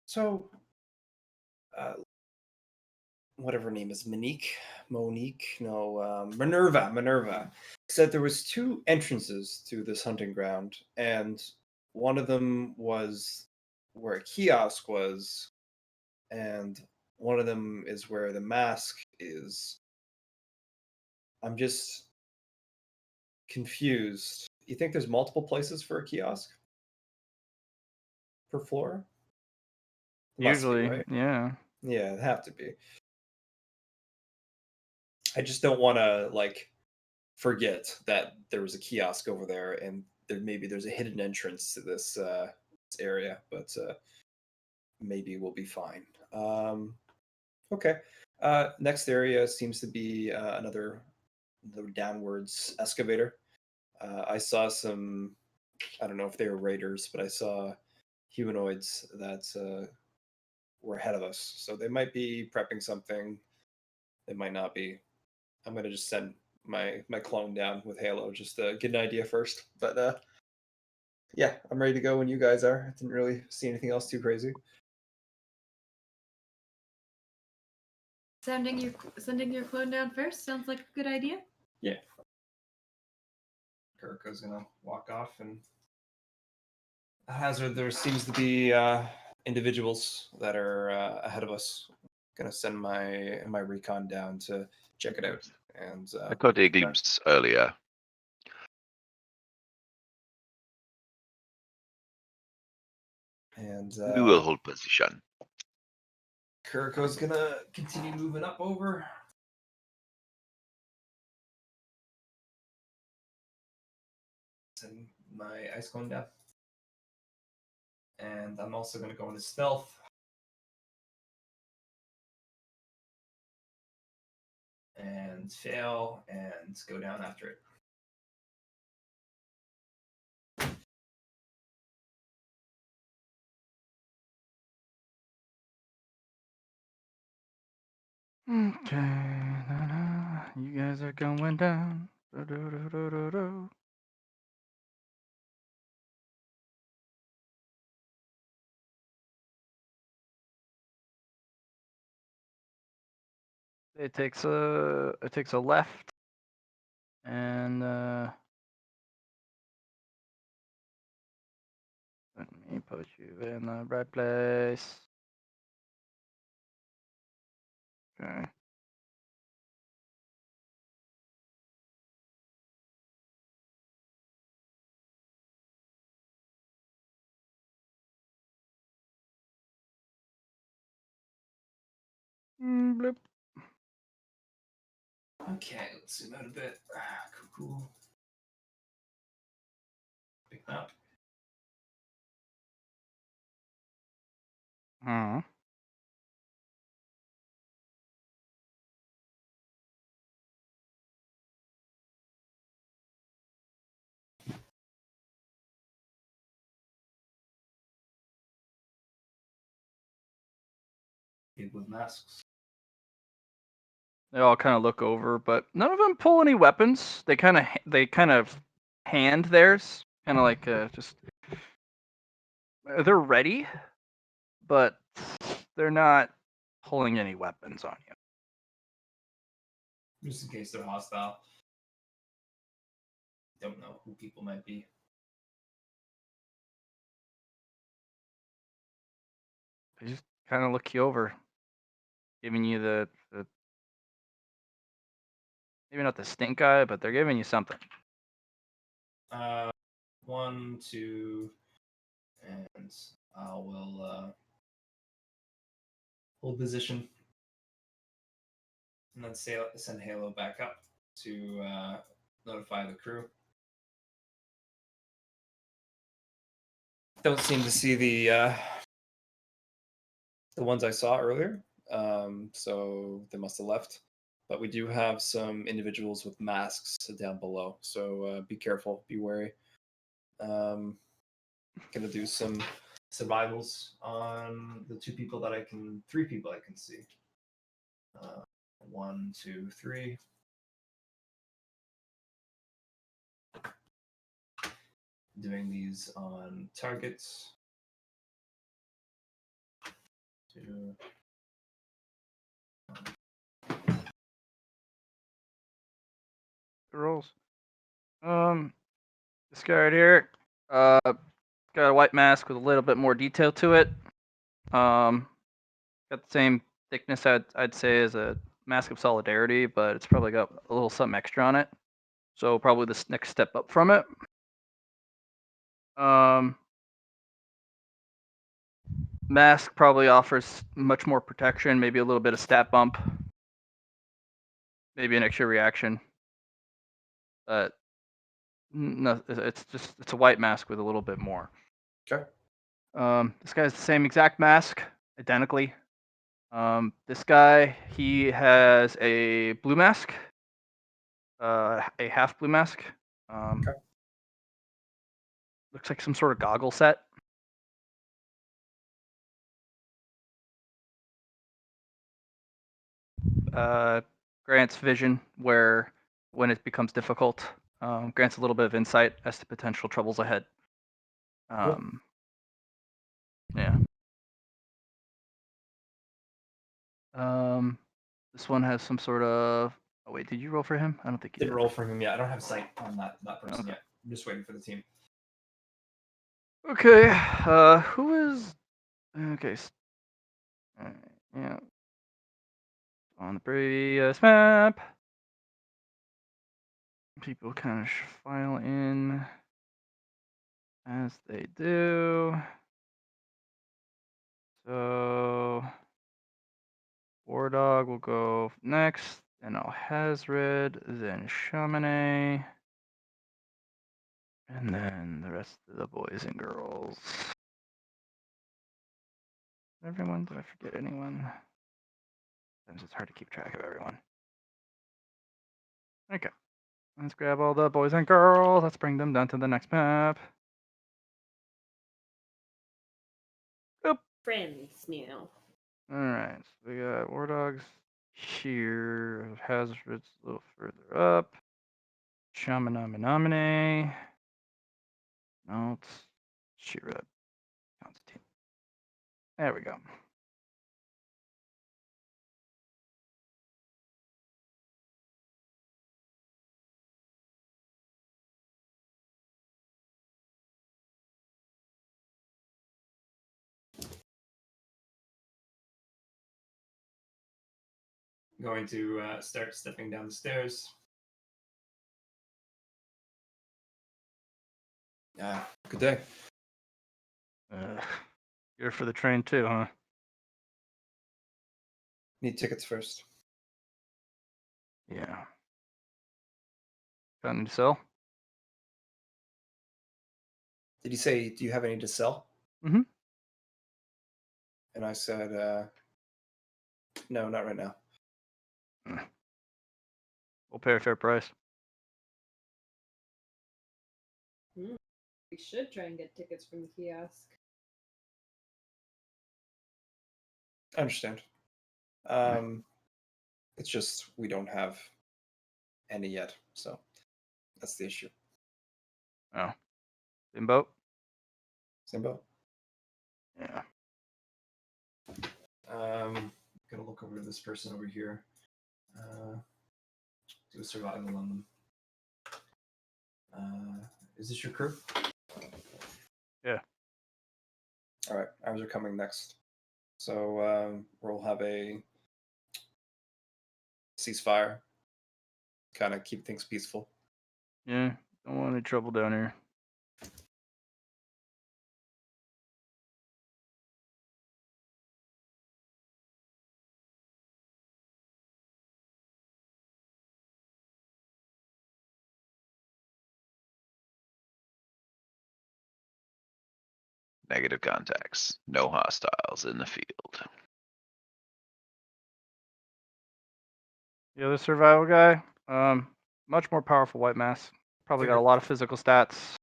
Speaker 2: So, whatever her name is, Monique, no, Minerva said there was 2 entrances to this hunting ground, and one of them was where a kiosk was, and one of them is where the mask is. I'm just confused. You think there's multiple places for a kiosk per floor? Must be,
Speaker 3: Usually,
Speaker 2: right?
Speaker 3: yeah.
Speaker 2: Yeah, it'd have to be. I just don't want to like forget that there was a kiosk over there, and there's a hidden entrance to this area, but maybe we'll be fine. Okay. Next area seems to be another downwards excavator. I saw some. I don't know if they were raiders, but I saw humanoids that were ahead of us. So they might be prepping something. They might not be. I'm gonna just send my clone down with Halo just to get an idea first. But yeah, I'm ready to go when you guys are. I didn't really see anything else too crazy.
Speaker 4: Sending your clone down first sounds like a good idea.
Speaker 2: Yeah. Kiriko's gonna walk off, and Hazard, there seems to be individuals that are ahead of us. Gonna send my recon down to check it out. And
Speaker 1: I caught a glimpse earlier. We will hold position.
Speaker 2: Kiriko's gonna continue moving up over. Send my ice cone down. And I'm also gonna go into stealth. And fail and go down after it.
Speaker 3: Okay, you guys are going down. Do-do-do-do-do-do. It takes a left, and let me put you in the right place. Okay. Bloop.
Speaker 2: Okay, let's zoom out a bit. Cool. Pick that up.
Speaker 3: Hmm.
Speaker 2: People with masks.
Speaker 3: They all kind of look over, but none of them pull any weapons. They kind of hand theirs, kind of like just they're ready, but they're not pulling any weapons on you.
Speaker 2: Just in case they're hostile. Don't know who people might be.
Speaker 3: They just kind of look you over, giving you the maybe not the stink eye, but they're giving you something.
Speaker 2: 1, 2, and I will hold position, and then send Halo back up to notify the crew. Don't seem to see the ones I saw earlier, so they must have left. But we do have some individuals with masks down below, so be careful, be wary. Gonna do some survivals on the 3 people I can see. 1, 2, 3. Doing these on targets. 2.
Speaker 3: Rolls. This guy right here, got a white mask with a little bit more detail to it. Got the same thickness I'd say as a Mask of Solidarity, but it's probably got a little something extra on it. So probably this next step up from it. Mask probably offers much more protection, maybe a little bit of stat bump. maybe an extra reaction. But no, it's a white mask with a little bit more.
Speaker 2: Okay.
Speaker 3: This guy has the same exact mask, identically. This guy, he has a blue mask, a half blue mask.
Speaker 2: Okay.
Speaker 3: Looks like some sort of goggle set. Grants vision, where when it becomes difficult, grants a little bit of insight as to potential troubles ahead. Yeah. This one has some sort of. Oh wait, did you roll for him? I don't think you
Speaker 2: Didn't
Speaker 3: did.
Speaker 2: roll for him yet. I don't have sight on that person
Speaker 3: Okay.
Speaker 2: yet. I'm just waiting for the team.
Speaker 3: Okay. Who is? Okay. Yeah. On the previous map, people kind of file in as they do. So War Dog will go next, then Alhazred, then Chaminade, and then the rest of the boys and girls. Everyone? Did I forget anyone? Sometimes it's hard to keep track of everyone. Okay. Let's grab all the boys and girls. Let's bring them down to the next map.
Speaker 4: Friends now.
Speaker 3: Alright, so we got War Dogs here. Hazard's a little further up. Shamanamine. Melt. Shira. Constantine. There we go.
Speaker 2: Going to start stepping down the stairs. Good day.
Speaker 3: You're for the train too, huh?
Speaker 2: Need tickets first.
Speaker 3: Yeah. Got any to sell?
Speaker 2: Did you say, do you have any to sell?
Speaker 3: Mm-hmm.
Speaker 2: And I said, no, not right now.
Speaker 3: We'll pay a fair price.
Speaker 4: We should try and get tickets from the kiosk.
Speaker 2: I understand. It's just we don't have any yet, so that's the issue.
Speaker 3: Oh. Bimbo?
Speaker 2: Simbo?
Speaker 3: Yeah.
Speaker 2: Gonna look over this person over here. Do a survival on them. Is this your crew?
Speaker 3: Yeah.
Speaker 2: All right, ours are coming next. So we'll have a ceasefire. Kind of keep things peaceful.
Speaker 3: Yeah. Don't want any trouble down here.
Speaker 1: Negative contacts. No hostiles in the field.
Speaker 3: The other survival guy, much more powerful white mass. Probably got a
Speaker 2: Figured.
Speaker 3: lot of physical stats,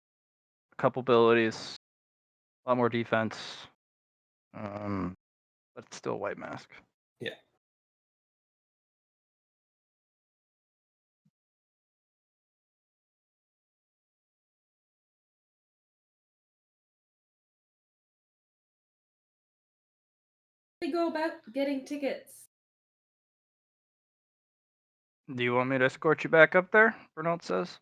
Speaker 3: a couple abilities, a lot more defense. But it's still a white mask.
Speaker 2: Yeah.
Speaker 4: They go about getting tickets.
Speaker 3: Do you want me to escort you back up there? Bernard says.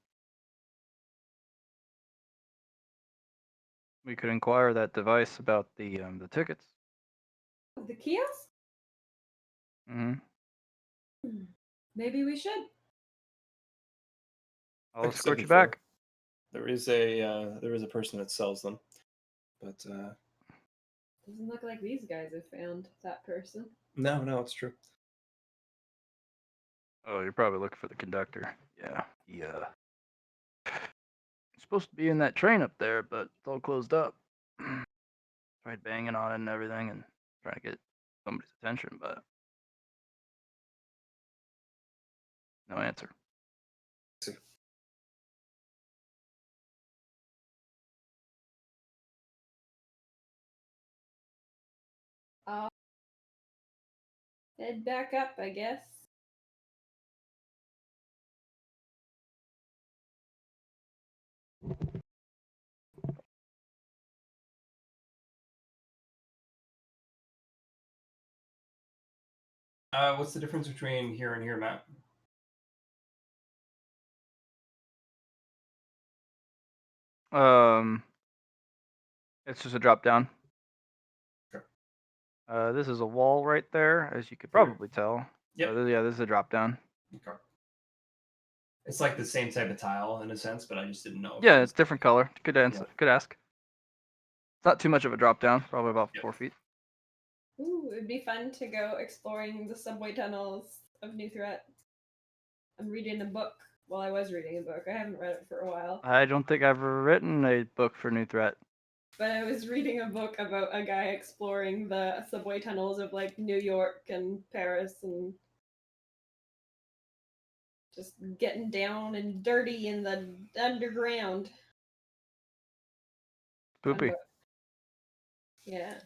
Speaker 3: We could inquire that device about the tickets.
Speaker 4: The kiosk?
Speaker 3: Mm-hmm.
Speaker 4: Maybe we should.
Speaker 3: I'll
Speaker 2: Like I said
Speaker 3: escort you
Speaker 2: before,
Speaker 3: back.
Speaker 2: there is a person that sells them, but
Speaker 4: Doesn't look like these guys have found that person.
Speaker 2: no, it's true.
Speaker 3: Oh, you're probably looking for the conductor. Yeah. Yeah. Supposed to be in that train up there, but it's all closed up. Tried banging on it and everything and trying to get somebody's attention, but no answer.
Speaker 4: Head back up, I guess.
Speaker 2: What's the difference between here and here, Matt?
Speaker 3: It's just a drop down.
Speaker 2: Sure.
Speaker 3: This is a wall right there, as you could
Speaker 2: Here.
Speaker 3: probably tell.
Speaker 2: Yep.
Speaker 3: Yeah, this is a drop down.
Speaker 2: Okay. It's like the same type of tile in a sense, but I just didn't know.
Speaker 3: Yeah, it's different color. Good answer.
Speaker 2: Yeah.
Speaker 3: Good ask. It's not too much of a drop down. Probably about 4 feet.
Speaker 4: Ooh, it'd be fun to go exploring the subway tunnels of New Threat. I'm reading a book. Well, I was reading a book. I haven't read it for a while.
Speaker 3: I don't think I've ever written a book for New Threat.
Speaker 4: But I was reading a book about a guy exploring the subway tunnels of like New York and Paris and just getting down and dirty in the underground. Fun
Speaker 3: Poopy.
Speaker 4: book. Yeah.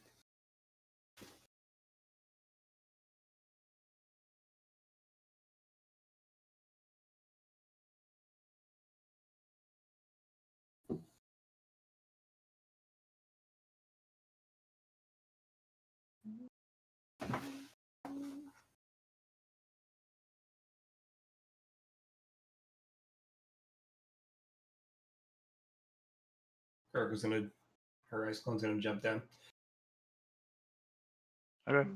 Speaker 2: Kirk was gonna, her ice clone's gonna jump down.
Speaker 3: Okay.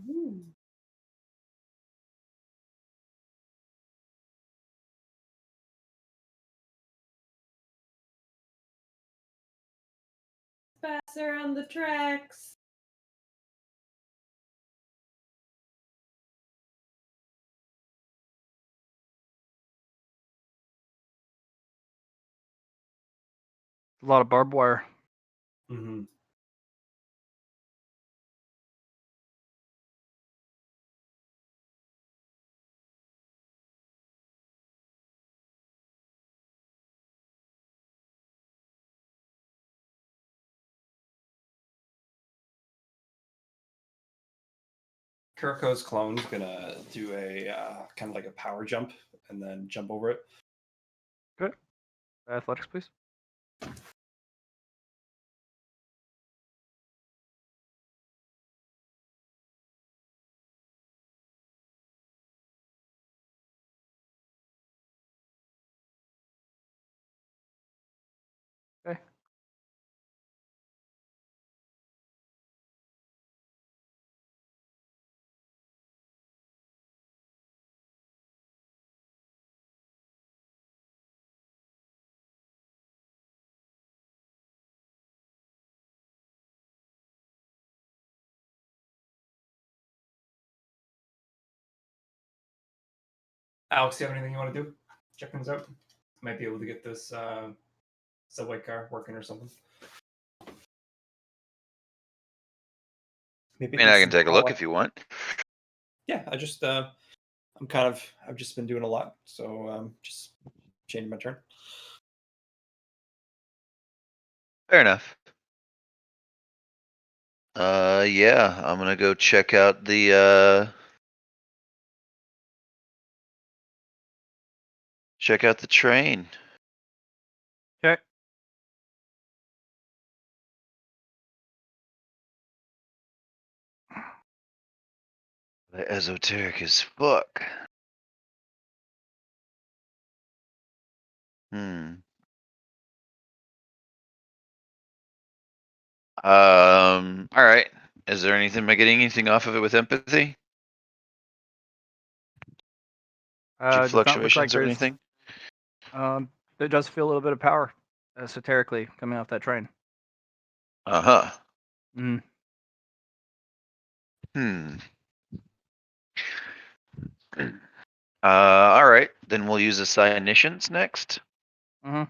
Speaker 4: Pass around the tracks.
Speaker 3: A lot of barbed wire.
Speaker 2: Mm-hmm. Kirko's clone's gonna do a kind of like a power jump and then jump over it.
Speaker 3: Good. Athletics, please. Okay.
Speaker 2: Alex, do you have anything you want to do? Check things out. Might be able to get this subway car working or something. Maybe
Speaker 1: I mean, I can take a look if you want.
Speaker 2: Yeah, I've just been doing a lot, so just changing my turn.
Speaker 1: Fair enough. Yeah, I'm gonna go check out the train.
Speaker 3: Okay.
Speaker 1: The esoteric as fuck. All right. Is there anything? Am I getting anything off of it with empathy?
Speaker 3: It does not look like
Speaker 1: Fluctuations or
Speaker 3: there's.
Speaker 1: anything?
Speaker 3: There does feel a little bit of power, esoterically, coming off that train.
Speaker 1: Uh-huh.
Speaker 3: Mm.
Speaker 1: Hmm. All right, then we'll use assignations next.
Speaker 3: Mm-hmm.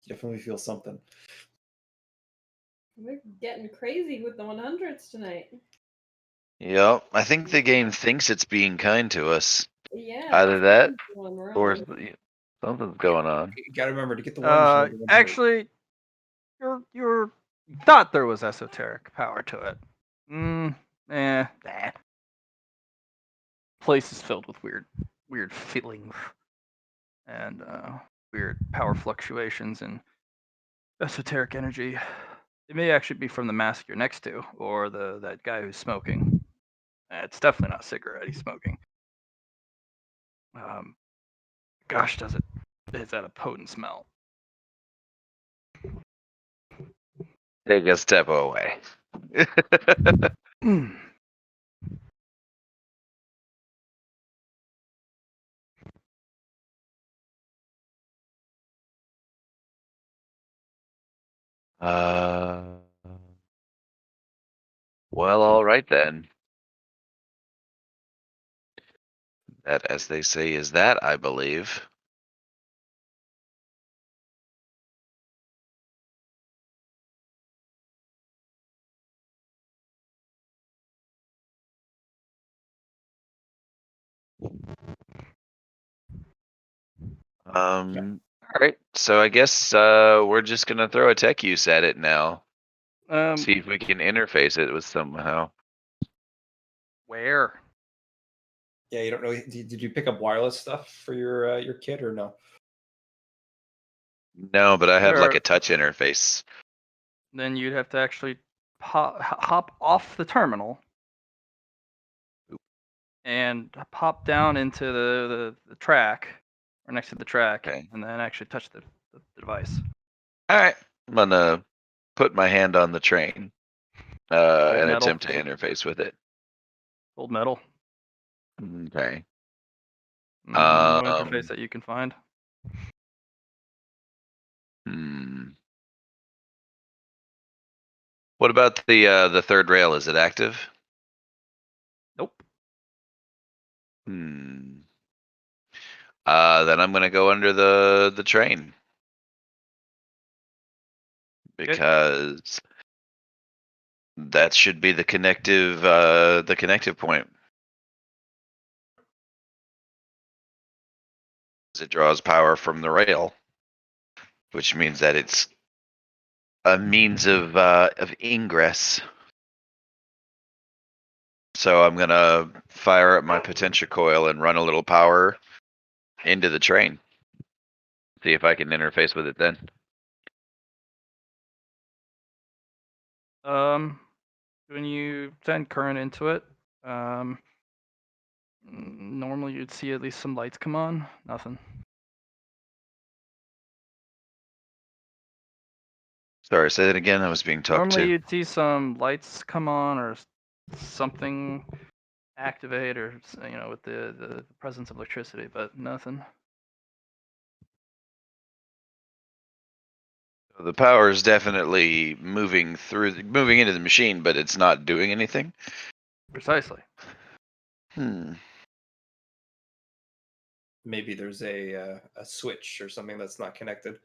Speaker 2: Definitely feel something.
Speaker 4: We're getting crazy with the 100s tonight.
Speaker 1: Yep, I think the game thinks it's being kind to us.
Speaker 4: Yeah.
Speaker 1: Either that
Speaker 4: something's going
Speaker 1: or
Speaker 4: wrong.
Speaker 1: something's going on.
Speaker 2: You gotta remember to get the ones.
Speaker 3: Actually, you thought there was esoteric power to it. Nah. Place is filled with weird feelings and weird power fluctuations and esoteric energy. It may actually be from the mask you're next to, or that guy who's smoking. It's definitely not a cigarette he's smoking. Gosh, is that a potent smell?
Speaker 1: Take a step away. Well, all right then. That, as they say, is that, I believe. All right. So I guess we're just gonna throw a tech use at it now. See if we can interface it with somehow.
Speaker 3: Where?
Speaker 2: Yeah, you don't know. Did you pick up wireless stuff for your kit or no?
Speaker 1: No, but I have like
Speaker 3: Sure.
Speaker 1: a touch interface.
Speaker 3: Then you'd have to actually hop off the terminal and pop down into the track or next to the track,
Speaker 1: Okay.
Speaker 3: and then actually touch the device.
Speaker 1: All right. I'm gonna put my hand on the train and
Speaker 3: metal.
Speaker 1: attempt to interface with it.
Speaker 3: Old metal.
Speaker 1: Okay.
Speaker 3: No interface that you can find.
Speaker 1: What about the third rail? Is it active?
Speaker 3: Nope.
Speaker 1: Then I'm gonna go under the train because that should be the connective point. It draws power from the rail, which means that it's a means of ingress. So I'm gonna fire up my potential coil and run a little power into the train. See if I can interface with it then.
Speaker 3: When you send current into it, normally you'd see at least some lights come on. Nothing.
Speaker 1: Sorry, say that again. I was being talked
Speaker 3: Normally
Speaker 1: to.
Speaker 3: you'd see some lights come on or something activate or with the presence of electricity, but nothing.
Speaker 1: The power is definitely moving into the machine, but it's not doing anything.
Speaker 3: Precisely.
Speaker 2: Maybe there's a switch or something that's not connected.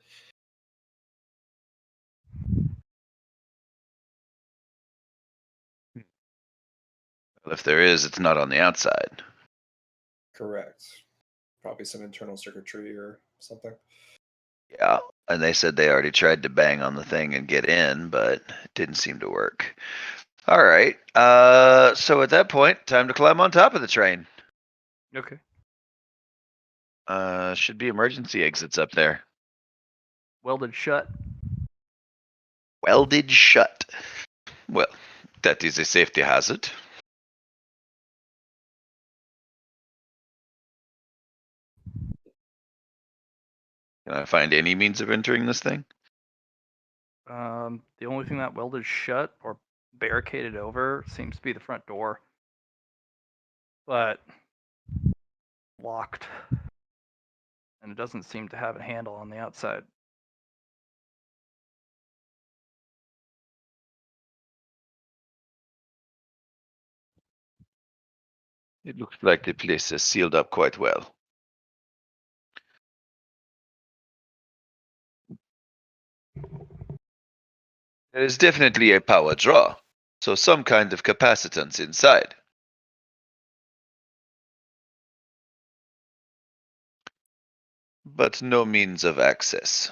Speaker 1: If there is, it's not on the outside.
Speaker 2: Correct. Probably some internal circuitry or something.
Speaker 1: Yeah, and they said they already tried to bang on the thing and get in, but it didn't seem to work. All right. So at that point, time to climb on top of the train.
Speaker 3: Okay.
Speaker 1: Should be emergency exits up there.
Speaker 3: Welded shut.
Speaker 1: Welded shut. Well, that is a safety hazard. Can I find any means of entering this thing?
Speaker 3: The only thing that welded shut or barricaded over seems to be the front door, but locked, and it doesn't seem to have a handle on the outside.
Speaker 1: It looks like the place is sealed up quite well. There is definitely a power draw, so some kind of capacitance inside. But no means of access.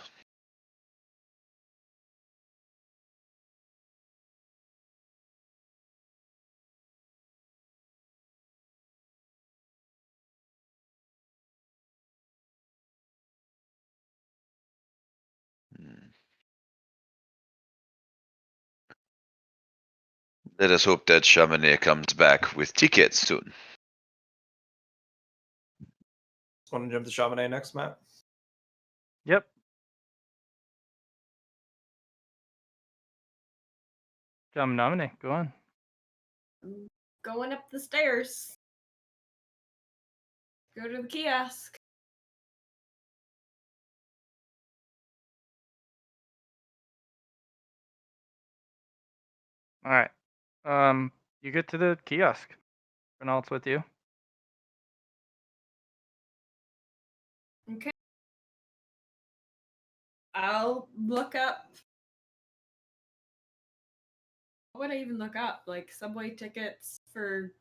Speaker 1: Let us hope that Chamonix comes back with tickets soon.
Speaker 2: Want to jump to Chamonix next, Matt?
Speaker 3: Yep. Nominate. Go on.
Speaker 4: I'm going up the stairs. Go to the kiosk.
Speaker 3: All right. You get to the kiosk. Renault's with you.
Speaker 4: Okay. I'll look up. What would I even look up? Like subway tickets for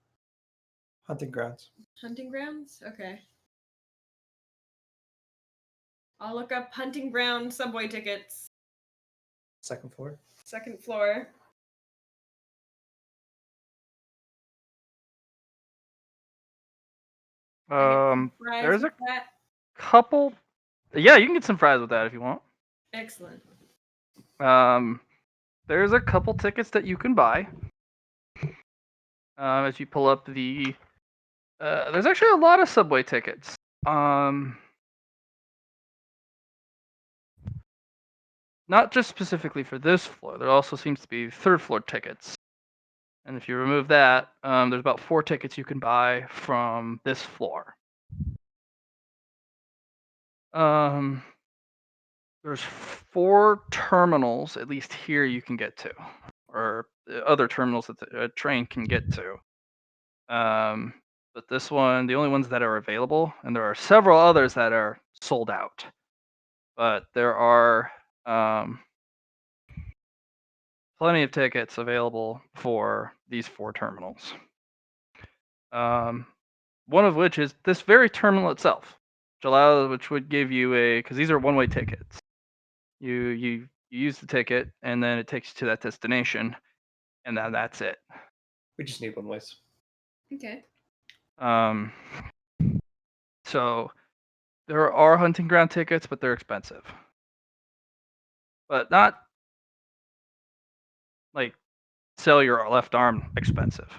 Speaker 2: Hunting grounds.
Speaker 4: hunting grounds? Okay. I'll look up hunting ground subway tickets.
Speaker 2: Second floor.
Speaker 4: Second floor. I get some fries
Speaker 3: There's a
Speaker 4: with that.
Speaker 3: couple. Yeah, you can get some fries with that if you want.
Speaker 4: Excellent.
Speaker 3: There's a couple tickets that you can buy. As you pull up the, there's actually a lot of subway tickets. Not just specifically for this floor. There also seems to be third floor tickets. And if you remove that, there's about 4 tickets you can buy from this floor. There's 4 terminals, at least here, you can get to, or other terminals that a train can get to. But this one, the only ones that are available, and there are several others that are sold out. But there are plenty of tickets available for these 4 terminals. One of which is this very terminal itself, which would give you because these are one-way tickets. You use the ticket, and then it takes you to that destination, and then that's it.
Speaker 2: We just need one ways.
Speaker 4: Okay.
Speaker 3: So there are hunting ground tickets, but they're expensive. But not like sell your left arm expensive.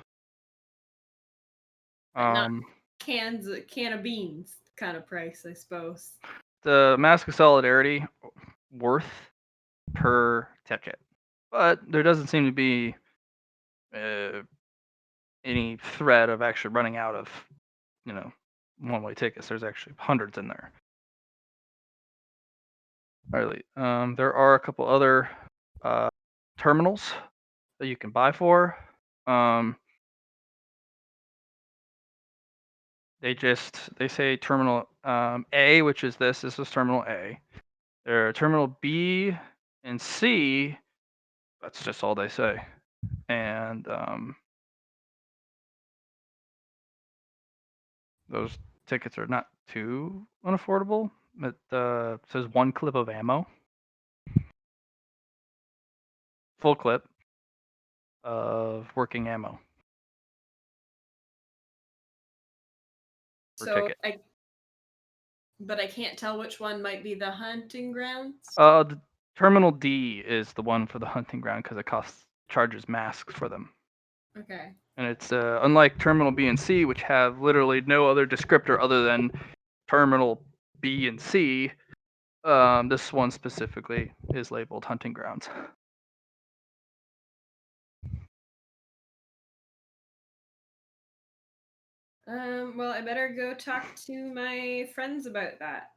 Speaker 4: But not can of beans kind of price, I suppose.
Speaker 3: The Mask of Solidarity worth per ticket, but there doesn't seem to be any threat of actually running out of, one-way tickets. There's actually hundreds in there. Alright, there are a couple other terminals that you can buy for. They say terminal A, which is this. This is terminal A. There are terminal B and C. That's just all they say. And those tickets are not too unaffordable. It says 1 clip of ammo, full clip of working ammo per
Speaker 4: So
Speaker 3: ticket.
Speaker 4: but I can't tell which one might be the hunting grounds.
Speaker 3: The terminal D is the one for the hunting ground because it charges masks for them.
Speaker 4: Okay.
Speaker 3: And it's unlike terminal B and C, which have literally no other descriptor other than terminal B and C. This one specifically is labeled hunting grounds.
Speaker 4: Well, I better go talk to my friends about that.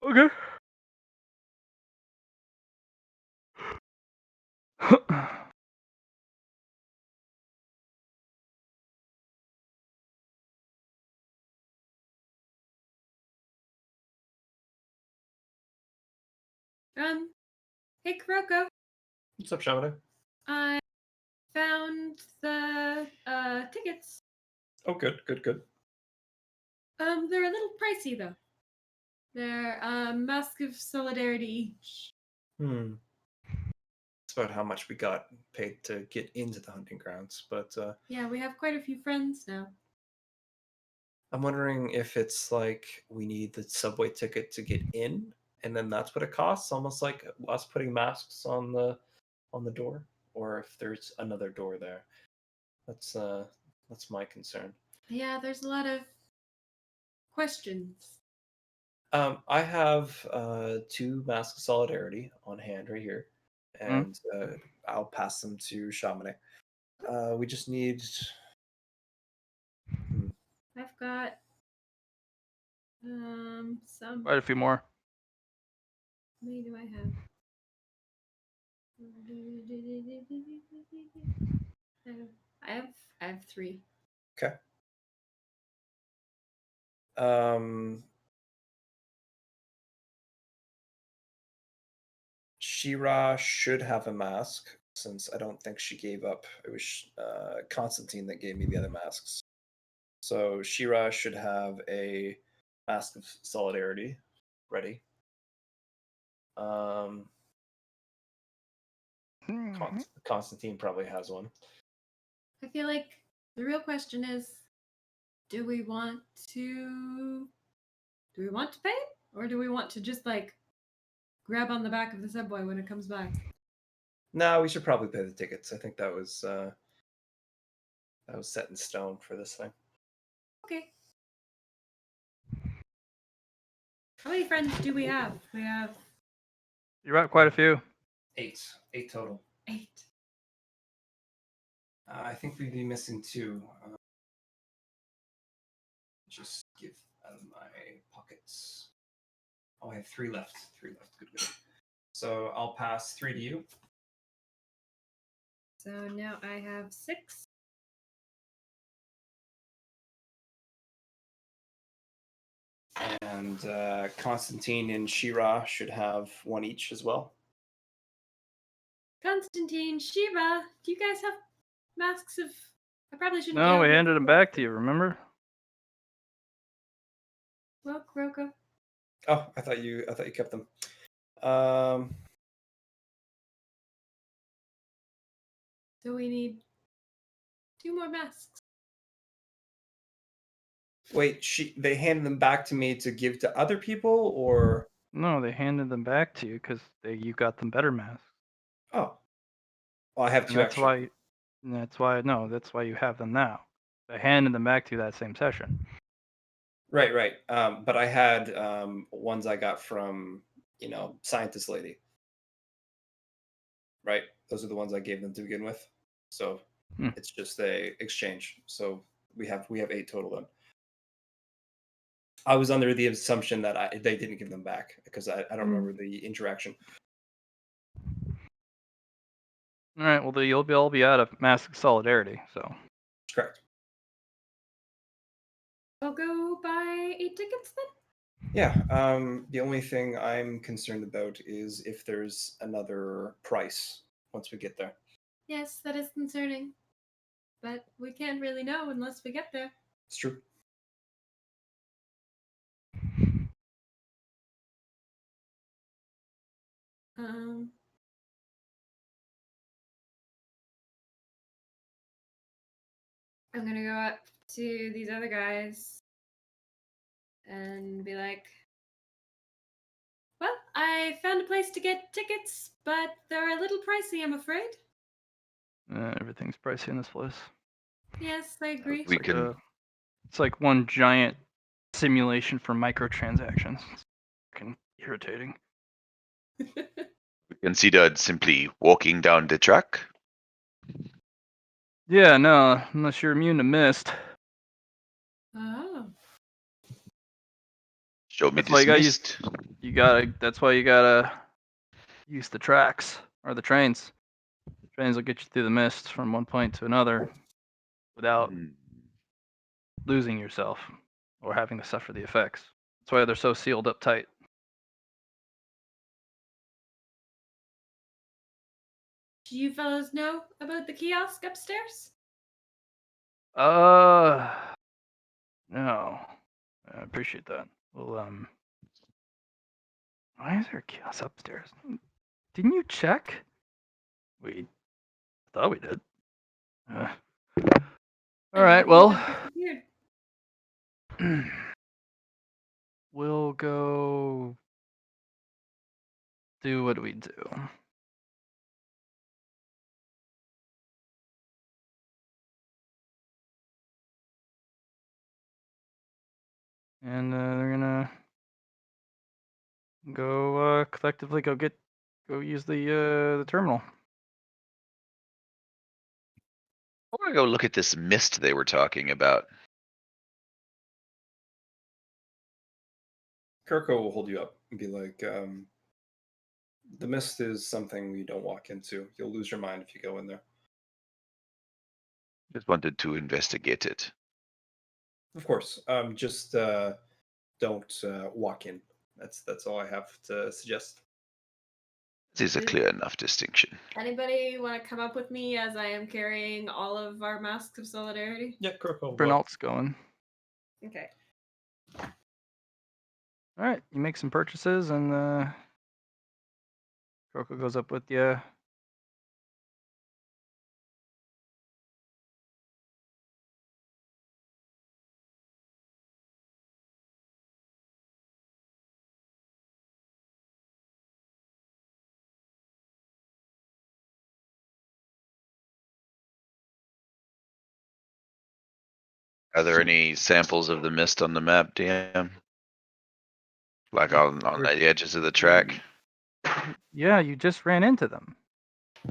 Speaker 3: Okay.
Speaker 4: Hey Kuroko,
Speaker 2: What's up, Shamana?
Speaker 4: I found the tickets.
Speaker 2: Oh, good.
Speaker 4: They're a little pricey though. They're Mask of Solidarity each.
Speaker 2: It's about how much we got paid to get into the hunting grounds, but
Speaker 4: Yeah, we have quite a few friends now.
Speaker 2: I'm wondering if it's like we need the subway ticket to get in, and then that's what it costs, almost like us putting masks on the door, or if there's another door there. That's my concern.
Speaker 4: Yeah, there's a lot of questions.
Speaker 2: I have 2 masks of solidarity on hand right here, and I'll pass them to Shamane. We just need.
Speaker 4: I've got some.
Speaker 3: Quite a few more.
Speaker 4: How many do I have? I have 3.
Speaker 2: Okay. Shira should have a mask since I don't think she gave up. It was Constantine that gave me the other masks. So Shira should have a mask of solidarity ready. Constantine probably has one.
Speaker 4: I feel like the real question is, do we want to pay it, or do we want to just like grab on the back of the subway when it comes by?
Speaker 2: No, we should probably pay the tickets. I think that was set in stone for this thing.
Speaker 4: Okay. How many friends do we have? We have
Speaker 3: You're right, quite a few.
Speaker 2: 8 total.
Speaker 4: 8.
Speaker 2: I think we'd be missing 2. Just give out of my pockets. Oh, I have 3 left. 3 left. Good. So I'll pass 3 to you.
Speaker 4: So now I have 6.
Speaker 2: And Constantine and Shira should have 1 each as well.
Speaker 4: Constantine, Shiva, do you guys have masks of? I probably shouldn't.
Speaker 3: No, we
Speaker 4: gather
Speaker 3: handed them back to you, remember?
Speaker 4: Well, Kuroko.
Speaker 2: Oh, I thought you kept them.
Speaker 4: So we need 2 more masks.
Speaker 2: Wait, they handed them back to me to give to other people, or?
Speaker 3: No, they handed them back to you because you got them better masks.
Speaker 2: Oh, well, I have
Speaker 3: And
Speaker 2: 2
Speaker 3: that's
Speaker 2: extra.
Speaker 3: why. That's why you have them now. They handed them back to you that same session.
Speaker 2: Right. But I had ones I got from scientist lady. Right, those are the ones I gave them to begin with. So it's just a exchange. So we have 8 total then. I was under the assumption that they didn't give them back because I don't remember the interaction.
Speaker 3: All right. Well, you'll all be out of mask of solidarity. So.
Speaker 2: Correct.
Speaker 4: I'll go buy 8 tickets then.
Speaker 2: Yeah. The only thing I'm concerned about is if there's another price once we get there.
Speaker 4: Yes, that is concerning, but we can't really know unless we get there.
Speaker 2: It's true.
Speaker 4: I'm gonna go up to these other guys and be like, well, I found a place to get tickets, but they're a little pricey, I'm afraid.
Speaker 3: Everything's pricey in this place.
Speaker 4: Yes, I agree.
Speaker 3: It's like one giant simulation for microtransactions. It's fucking irritating.
Speaker 1: We considered simply walking down the track.
Speaker 3: Yeah, no, unless you're immune to mist.
Speaker 4: Oh.
Speaker 1: Show me
Speaker 3: That's why
Speaker 1: this
Speaker 3: you
Speaker 1: mist.
Speaker 3: that's why you gotta use the tracks or the trains. Trains will get you through the mist from one point to another without losing yourself or having to suffer the effects. That's why they're so sealed up tight.
Speaker 4: you fellows know about the kiosk upstairs?
Speaker 3: No. I appreciate that. Well, why is there a kiosk upstairs? Didn't you check? We thought we did. All right,
Speaker 4: Maybe
Speaker 3: well,
Speaker 4: it disappeared.
Speaker 3: we'll go do what we do. And they're gonna go collectively go use the terminal.
Speaker 1: I want to go look at this mist they were talking about.
Speaker 2: Kirko will hold you up and be like, the mist is something you don't walk into. You'll lose your mind if you go in there.
Speaker 1: Just wanted to investigate it.
Speaker 2: Of course. Just don't walk in. That's all I have to suggest.
Speaker 1: This is a clear enough distinction.
Speaker 4: Anybody want to come up with me as I am carrying all of our masks of solidarity?
Speaker 2: Yeah, Kirko.
Speaker 3: Bernalt's going.
Speaker 4: Okay.
Speaker 3: All right, you make some purchases, and Kroko goes up with you.
Speaker 1: Are there any samples of the mist on the map, DM? Like on the edges of the track?
Speaker 3: Yeah, you just ran into them.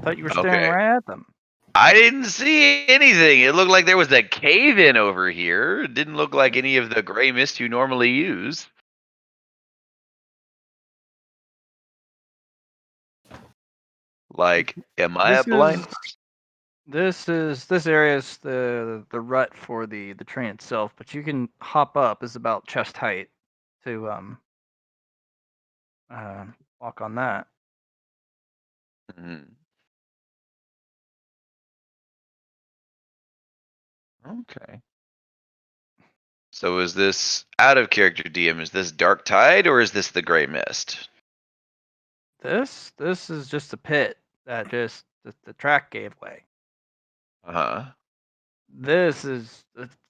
Speaker 3: Thought you were staring
Speaker 1: Okay.
Speaker 3: right at them.
Speaker 1: I didn't see anything. It looked like there was a cave in over here. It didn't look like any of the gray mist you normally use. Like, am I a blind?
Speaker 3: This area is the rut for the train itself, but you can hop up. Is about chest height to walk on that.
Speaker 1: Mhm. Okay. So is this out of character, DM? Is this Dark Tide or is this the Gray Mist?
Speaker 3: This is just a pit that just the track gave way.
Speaker 1: Uh huh.
Speaker 3: This is.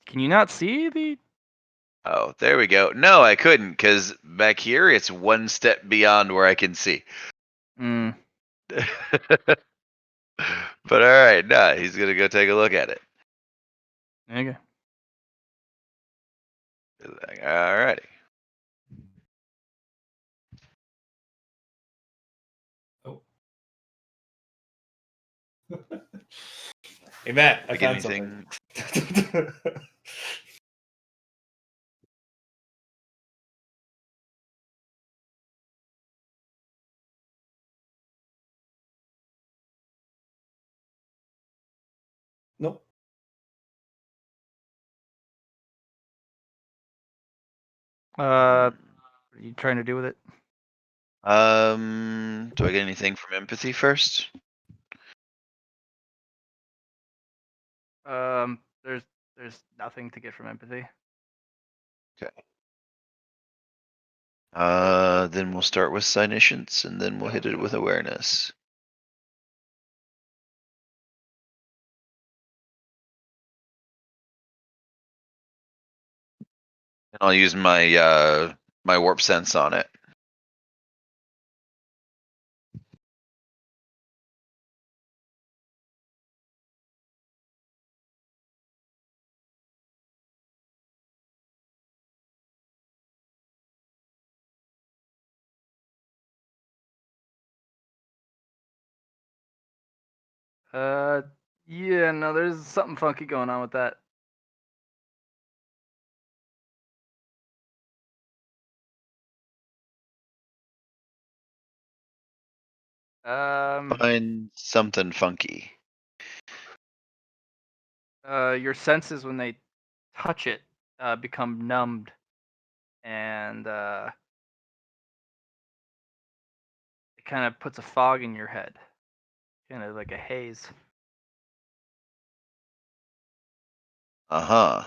Speaker 3: Can you not see the?
Speaker 1: Oh, there we go. No, I couldn't because back here it's one step beyond where I can see.
Speaker 3: Mm,
Speaker 1: But all right, nah, he's gonna go take a look at it.
Speaker 3: okay.
Speaker 1: Like, all righty.
Speaker 2: Oh. Hey Matt, I
Speaker 1: Like
Speaker 2: found
Speaker 1: anything?
Speaker 2: something. Nope.
Speaker 3: What are you trying to do with it?
Speaker 1: Do I get anything from empathy first?
Speaker 3: There's nothing to get from empathy.
Speaker 1: Okay. Then we'll start with Cynicians, and then we'll hit it with awareness. And I'll use my my warp sense on it.
Speaker 3: Yeah, no, there's something funky going on with that.
Speaker 1: Find something funky.
Speaker 3: Your senses when they touch it become numbed, and it kind of puts a fog in your head. kind of like a haze.
Speaker 1: Uh-huh.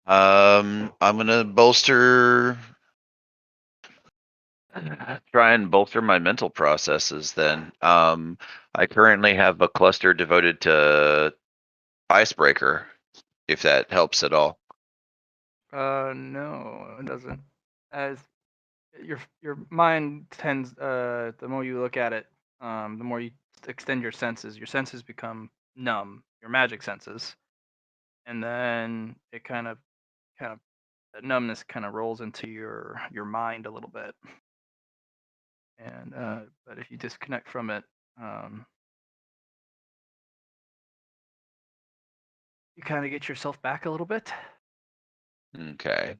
Speaker 1: I'm gonna try and bolster my mental processes then. I currently have a cluster devoted to icebreaker, if that helps at all.
Speaker 3: No, it doesn't. As your mind tends, the more you look at it, the more you extend your senses. Your senses become numb. Your magic senses, and then it kind of that numbness kind of rolls into your mind a little bit. And but if you disconnect from it, you kind of get yourself back a little bit.
Speaker 1: Okay.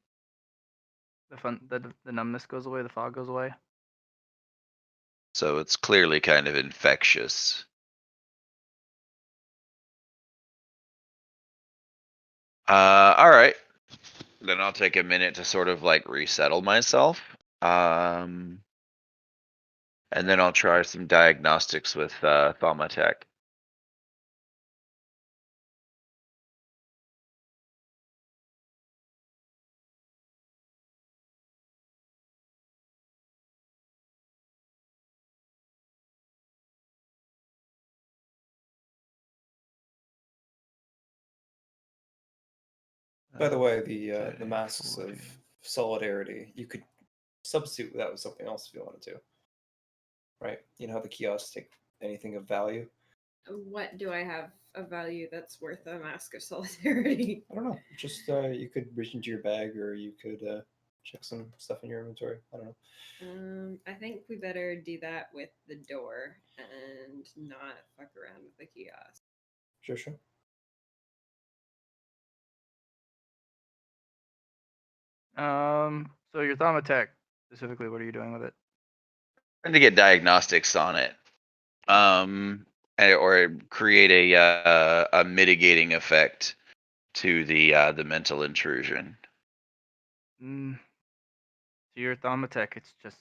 Speaker 3: The numbness goes away. The fog goes away.
Speaker 1: So it's clearly kind of infectious. All right. Then I'll take a minute to sort of like resettle myself. And then I'll try some diagnostics with Thaumatech.
Speaker 2: By the way, the masks of solidarity, you could substitute that with something else if you wanted to. Right? You know how the kiosks take anything of value?
Speaker 4: What do I have of value that's worth a mask of solidarity?
Speaker 2: I don't know. Just you could reach into your bag, or you could check some stuff in your inventory. I don't know.
Speaker 4: I think we better do that with the door and not fuck around with the kiosk.
Speaker 2: Sure, sure.
Speaker 3: So your Thaumatech, specifically, what are you doing with it?
Speaker 1: Trying to get diagnostics on it. Or create a mitigating effect to the mental intrusion.
Speaker 3: To your Thaumatech, it's just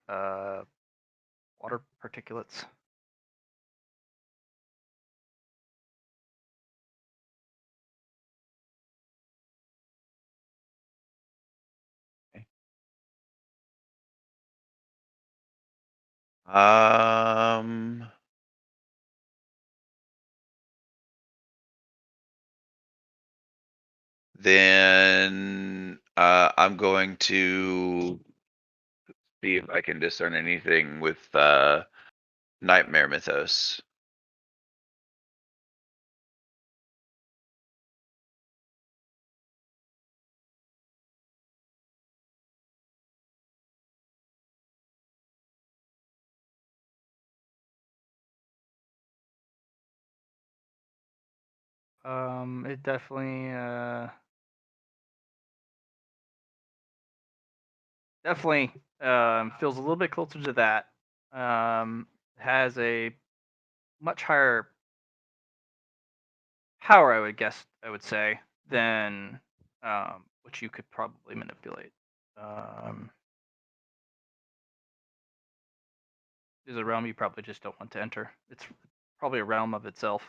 Speaker 3: water particulates.
Speaker 1: Um, then I'm going to see if I can discern anything with Nightmare Mythos.
Speaker 3: It definitely feels a little bit closer to that. Has a much higher power, I would say, than which you could probably manipulate. Is a realm you probably just don't want to enter. It's probably a realm of itself.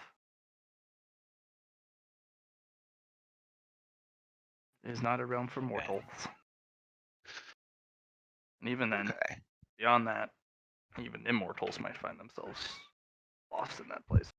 Speaker 3: It is not a realm for mortals. And even then,
Speaker 1: Okay.
Speaker 3: beyond that, even immortals might find themselves lost in that place.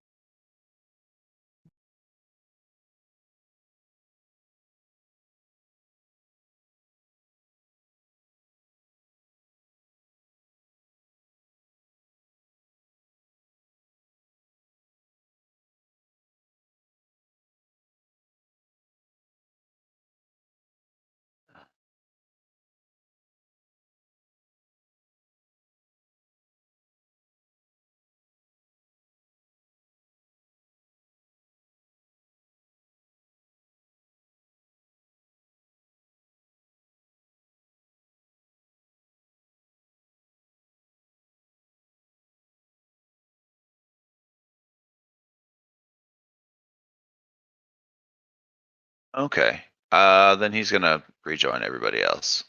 Speaker 1: Okay. Then he's gonna rejoin everybody else.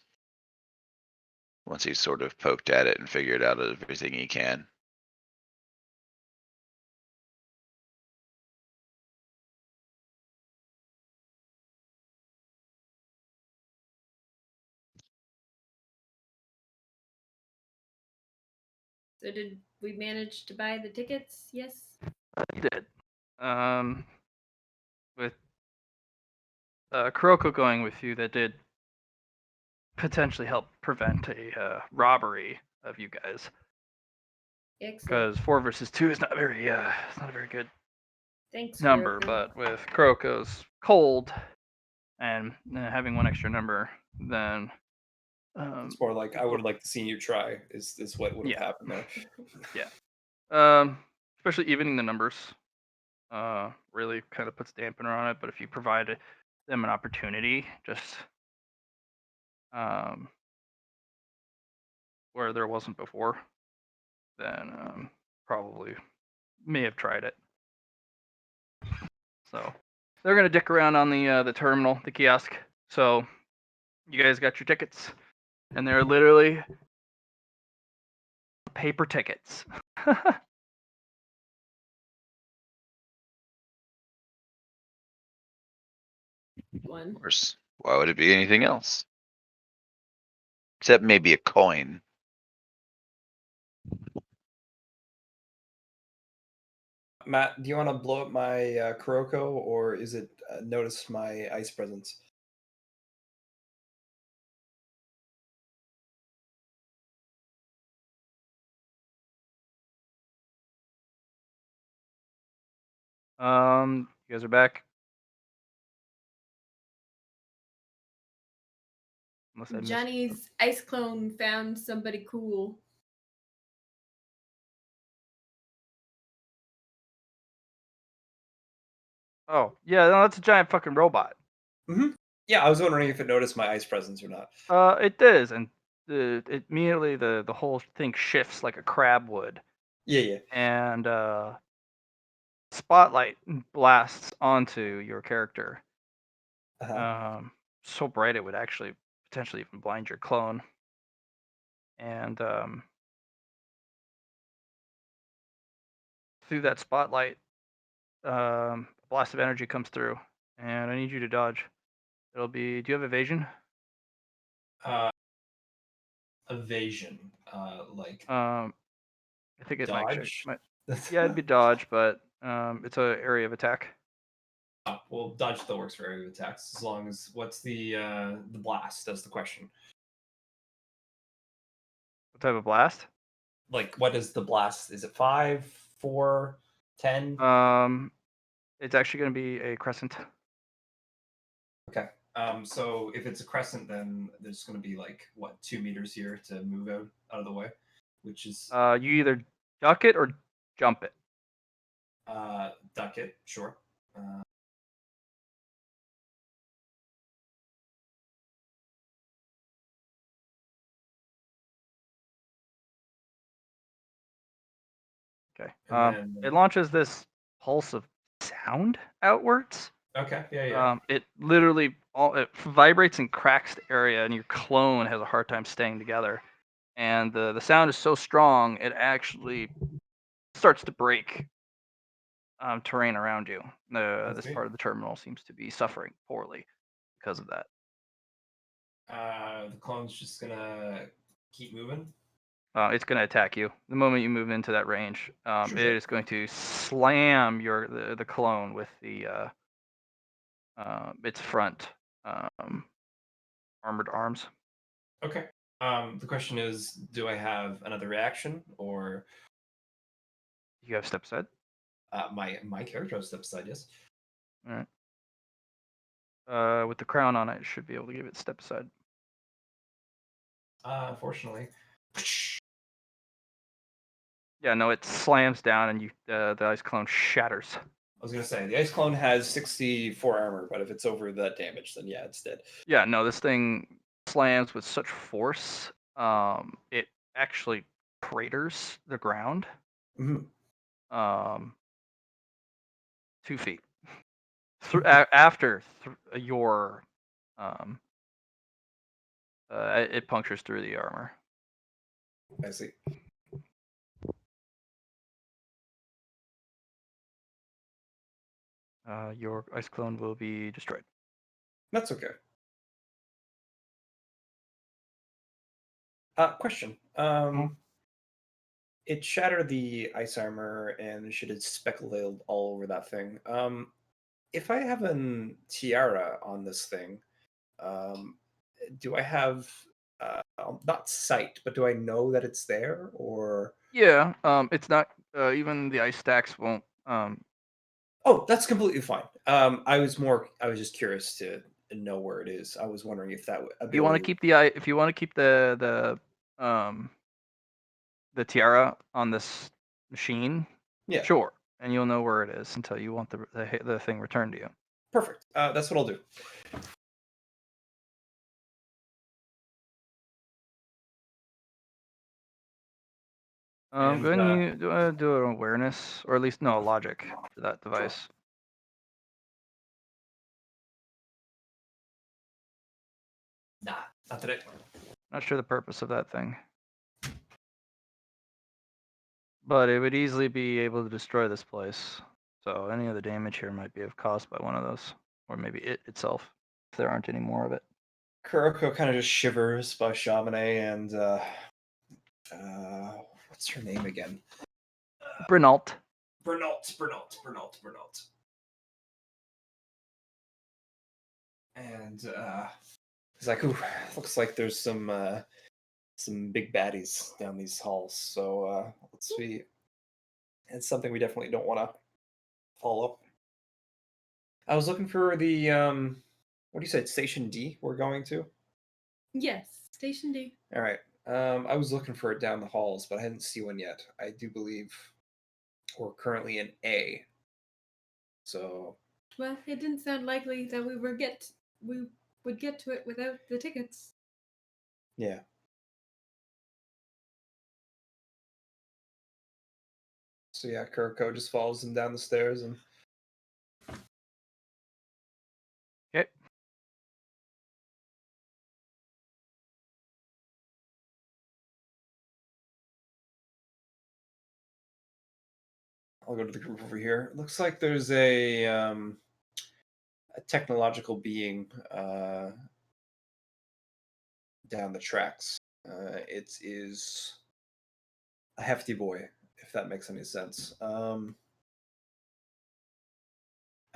Speaker 1: Once he's sort of poked at it and figured out everything he can.
Speaker 4: So did we manage to buy the tickets? Yes.
Speaker 3: You did. With Kuroko going with you, that did potentially help prevent a robbery of you guys.
Speaker 4: Excellent.
Speaker 3: Because 4 versus 2 is not very it's not a very good
Speaker 4: Thanks,
Speaker 3: number.
Speaker 4: Kuroko.
Speaker 3: But with Kuroko's cold and having one extra number, then
Speaker 2: It's more like I would like to see you try. Is what would have happened there.
Speaker 3: Especially evening the numbers really kind of puts dampener on it. But if you provide them an opportunity, just where there wasn't before, then probably may have tried it. So they're gonna dick around on the terminal, the kiosk. So you guys got your tickets, and they're literally paper tickets.
Speaker 4: One.
Speaker 1: Of course. Why would it be anything else? Except maybe a coin.
Speaker 2: Matt, do you want to blow up my Kuroko, or is it notice my ice presence?
Speaker 3: You guys are back. Unless I missed.
Speaker 4: Johnny's ice clone found somebody cool.
Speaker 3: Oh yeah, no, that's a giant fucking robot.
Speaker 2: Mm-hmm. Yeah, I was wondering if it noticed my ice presence or not.
Speaker 3: It does, and immediately the whole thing shifts like a crab would.
Speaker 2: Yeah.
Speaker 3: And spotlight blasts onto your character. So bright it would actually potentially even blind your clone. And through that spotlight, a blast of energy comes through, and I need you to dodge. It'll be. Do you have evasion?
Speaker 2: Evasion, like
Speaker 3: I think it
Speaker 2: dodge.
Speaker 3: yeah, it'd be dodge, but it's an area of attack.
Speaker 2: Well, dodge still works for area of attacks as long as what's the blast? That's the question.
Speaker 3: What type of blast?
Speaker 2: Like, what is the blast? Is it 5, 4, 10?
Speaker 3: It's actually going to be a crescent.
Speaker 2: Okay. So if it's a crescent, then there's going to be like what 2 meters here to move out of the way, which is
Speaker 3: You either duck it or jump it.
Speaker 2: duck it. Sure.
Speaker 3: Okay.
Speaker 2: And
Speaker 3: It launches this pulse of sound outwards.
Speaker 2: Okay. Yeah.
Speaker 3: It literally it vibrates and cracks the area, and your clone has a hard time staying together. And the sound is so strong, it actually starts to break terrain around you. This
Speaker 2: see.
Speaker 3: part of the terminal seems to be suffering poorly because of that.
Speaker 2: The clone's just gonna keep moving.
Speaker 3: It's going to attack you the moment you move into that range.
Speaker 2: Sure.
Speaker 3: It is going to slam the clone with its front armored arms.
Speaker 2: Okay. The question is, do I have another reaction, or
Speaker 3: You have step aside.
Speaker 2: my character has step aside? Yes.
Speaker 3: All right. With the crown on it, should be able to give it step aside.
Speaker 2: Unfortunately.
Speaker 3: Yeah, no, it slams down, and the ice clone shatters.
Speaker 2: I was gonna say the ice clone has 64 armor, but if it's over that damage, then yeah, it's dead.
Speaker 3: Yeah, no, this thing slams with such force. It actually craters the ground. 2 feet. After your it punctures through the armor.
Speaker 2: I see.
Speaker 3: Your ice clone will be destroyed.
Speaker 2: That's okay. Question. It shattered the ice armor and should have speculated all over that thing. If I have a tiara on this thing, do I have not sight, but do I know that it's there, or?
Speaker 3: Yeah. It's not. Even the ice stacks won't.
Speaker 2: Oh, that's completely fine. I was just curious to know where it is. I was wondering if that
Speaker 3: If you want to keep the tiara on this machine,
Speaker 2: Yeah,
Speaker 3: sure, and you'll know where it is until you want the thing returned to you.
Speaker 2: perfect. That's what I'll do. And,
Speaker 3: Go ahead and do an awareness, or at least no logic to that device.
Speaker 2: Nah, not today.
Speaker 3: Not sure the purpose of that thing, but it would easily be able to destroy this place. So any of the damage here might be caused by one of those, or maybe it itself, if there aren't any more of it.
Speaker 2: Kuroko kind of just shivers by Chamonix and what's her name again?
Speaker 3: Brinault.
Speaker 2: Bernault. And he's like, "Ooh, looks like there's some big baddies down these halls. So let's see. It's something we definitely don't want to follow." I was looking for the what do you say, Station D? We're going to.
Speaker 4: Yes, Station D.
Speaker 2: All right. I was looking for it down the halls, but I didn't see one yet. I do believe we're currently in A. So
Speaker 4: Well, it didn't sound likely that we would get to it without the tickets.
Speaker 2: yeah. So yeah, Kuroko just follows him down the stairs and
Speaker 3: Okay.
Speaker 2: I'll go to the group over here. It looks like there's a technological being down the tracks. It is a hefty boy, if that makes any sense. I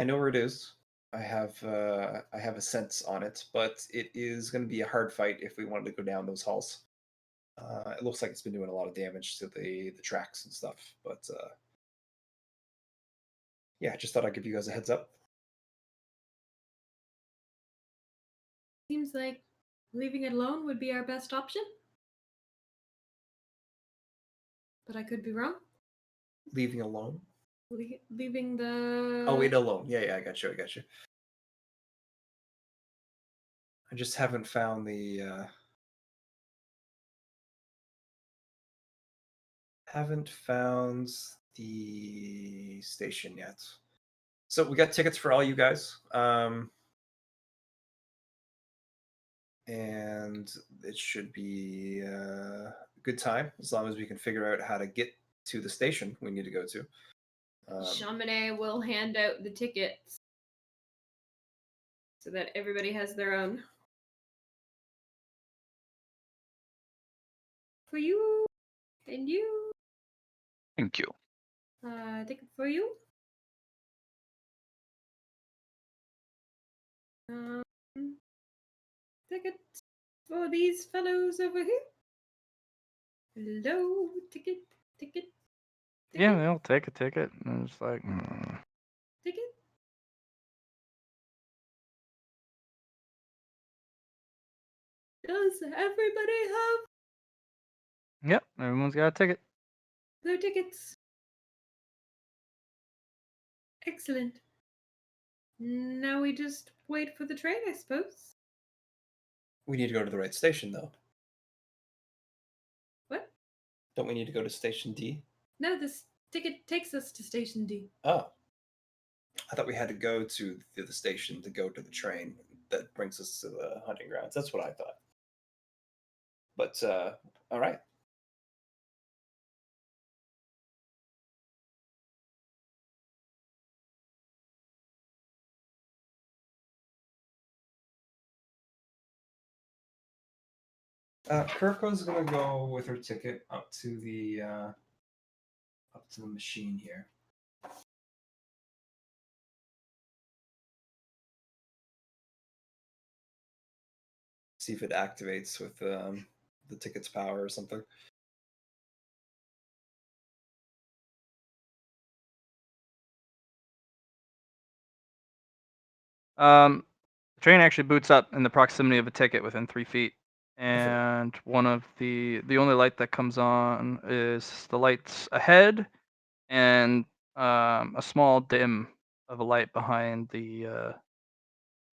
Speaker 2: know where it is. I have a sense on it, but it is going to be a hard fight if we wanted to go down those halls. It looks like it's been doing a lot of damage to the tracks and stuff, but yeah, just thought I'd give you guys a heads up.
Speaker 4: Seems like leaving it alone would be our best option. But I could be wrong.
Speaker 2: Leaving alone?
Speaker 4: Leaving the.
Speaker 2: Oh, wait, alone. Yeah, I got you. I just haven't found the station yet. So we got tickets for all you guys. And it should be a good time as long as we can figure out how to get to the station we need to go to.
Speaker 4: Chamonix will hand out the tickets so that everybody has their own. For you and you.
Speaker 1: Thank you.
Speaker 4: Ticket for you. Ticket for these fellows over here. Hello, ticket.
Speaker 3: Yeah, they'll take a ticket, and it's like,
Speaker 4: Ticket. Does everybody have
Speaker 3: Yep, everyone's got a ticket.
Speaker 4: their tickets? Excellent. Now we just wait for the train, I suppose.
Speaker 2: We need to go to the right station, though.
Speaker 4: What?
Speaker 2: Don't we need to go to Station D?
Speaker 4: No, this ticket takes us to Station D.
Speaker 2: Oh. I thought we had to go to the station to go to the train. that brings us to the hunting grounds. That's what I thought. But all right. Kirko's gonna go with her ticket up to the machine here. See if it activates with the ticket's power or something.
Speaker 3: The train actually boots up in the proximity of a ticket within 3 feet, and one of the only light that comes on is the lights ahead, and a small dim of a light behind the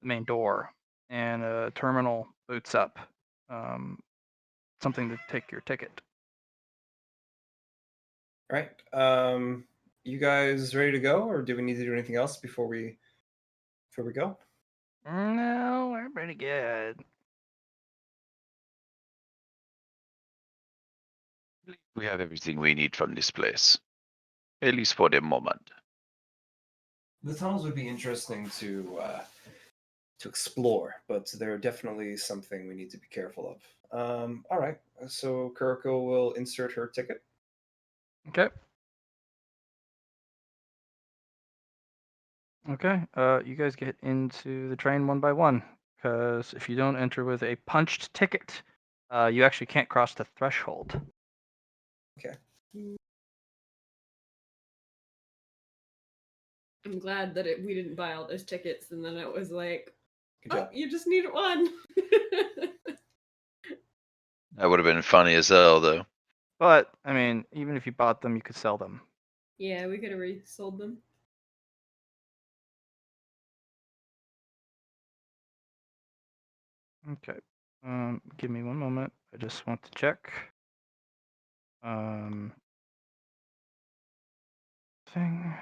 Speaker 3: main door, and a terminal boots up. Something to take your ticket.
Speaker 2: All right. You guys ready to go, or do we need to do anything else before we go?
Speaker 3: No, we're pretty good.
Speaker 1: We have everything we need from this place, at least for the moment.
Speaker 2: The tunnels would be interesting to explore, but they're definitely something we need to be careful of. All right. So Kuroko will insert her ticket.
Speaker 3: Okay. Okay. You guys get into the train one by one, because if you don't enter with a punched ticket, you actually can't cross the threshold.
Speaker 2: Okay.
Speaker 4: I'm glad that we didn't buy all those tickets, and then it was like,
Speaker 2: Good
Speaker 4: oh,
Speaker 2: job.
Speaker 4: you just need one.
Speaker 1: That would have been funny as hell, though.
Speaker 3: But I mean, even if you bought them, you could sell them.
Speaker 4: Yeah, we could have resold them.
Speaker 3: Okay. Give me one moment. I just want to check. Thing.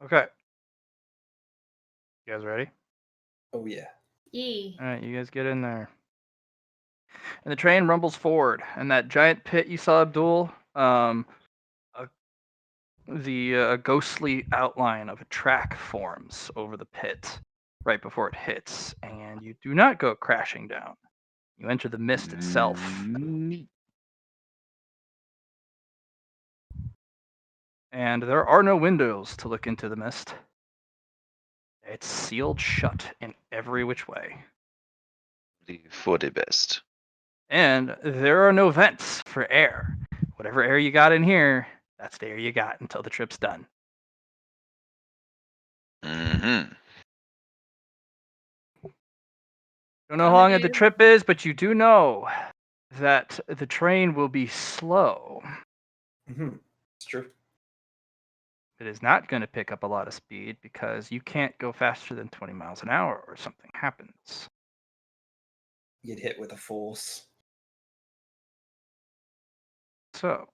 Speaker 3: Okay. You guys ready?
Speaker 2: Oh yeah.
Speaker 4: Yee.
Speaker 3: All right, you guys get in there. And the train rumbles forward, and that giant pit you saw, Abdul, the ghostly outline of a track forms over the pit right before it hits, and you do not go crashing down. You enter the mist itself. And there are no windows to look into the mist. It's sealed shut in every which way.
Speaker 1: For the best.
Speaker 3: And there are no vents for air. Whatever air you got in here, that's the air you got until the trip's done.
Speaker 1: Mm-hmm.
Speaker 3: Don't know how long the trip is, but you do know that the train will be slow.
Speaker 2: Mm-hmm. It's true.
Speaker 3: It is not going to pick up a lot of speed because you can't go faster than 20 miles an hour or something happens.
Speaker 2: Get hit with a force.
Speaker 3: So,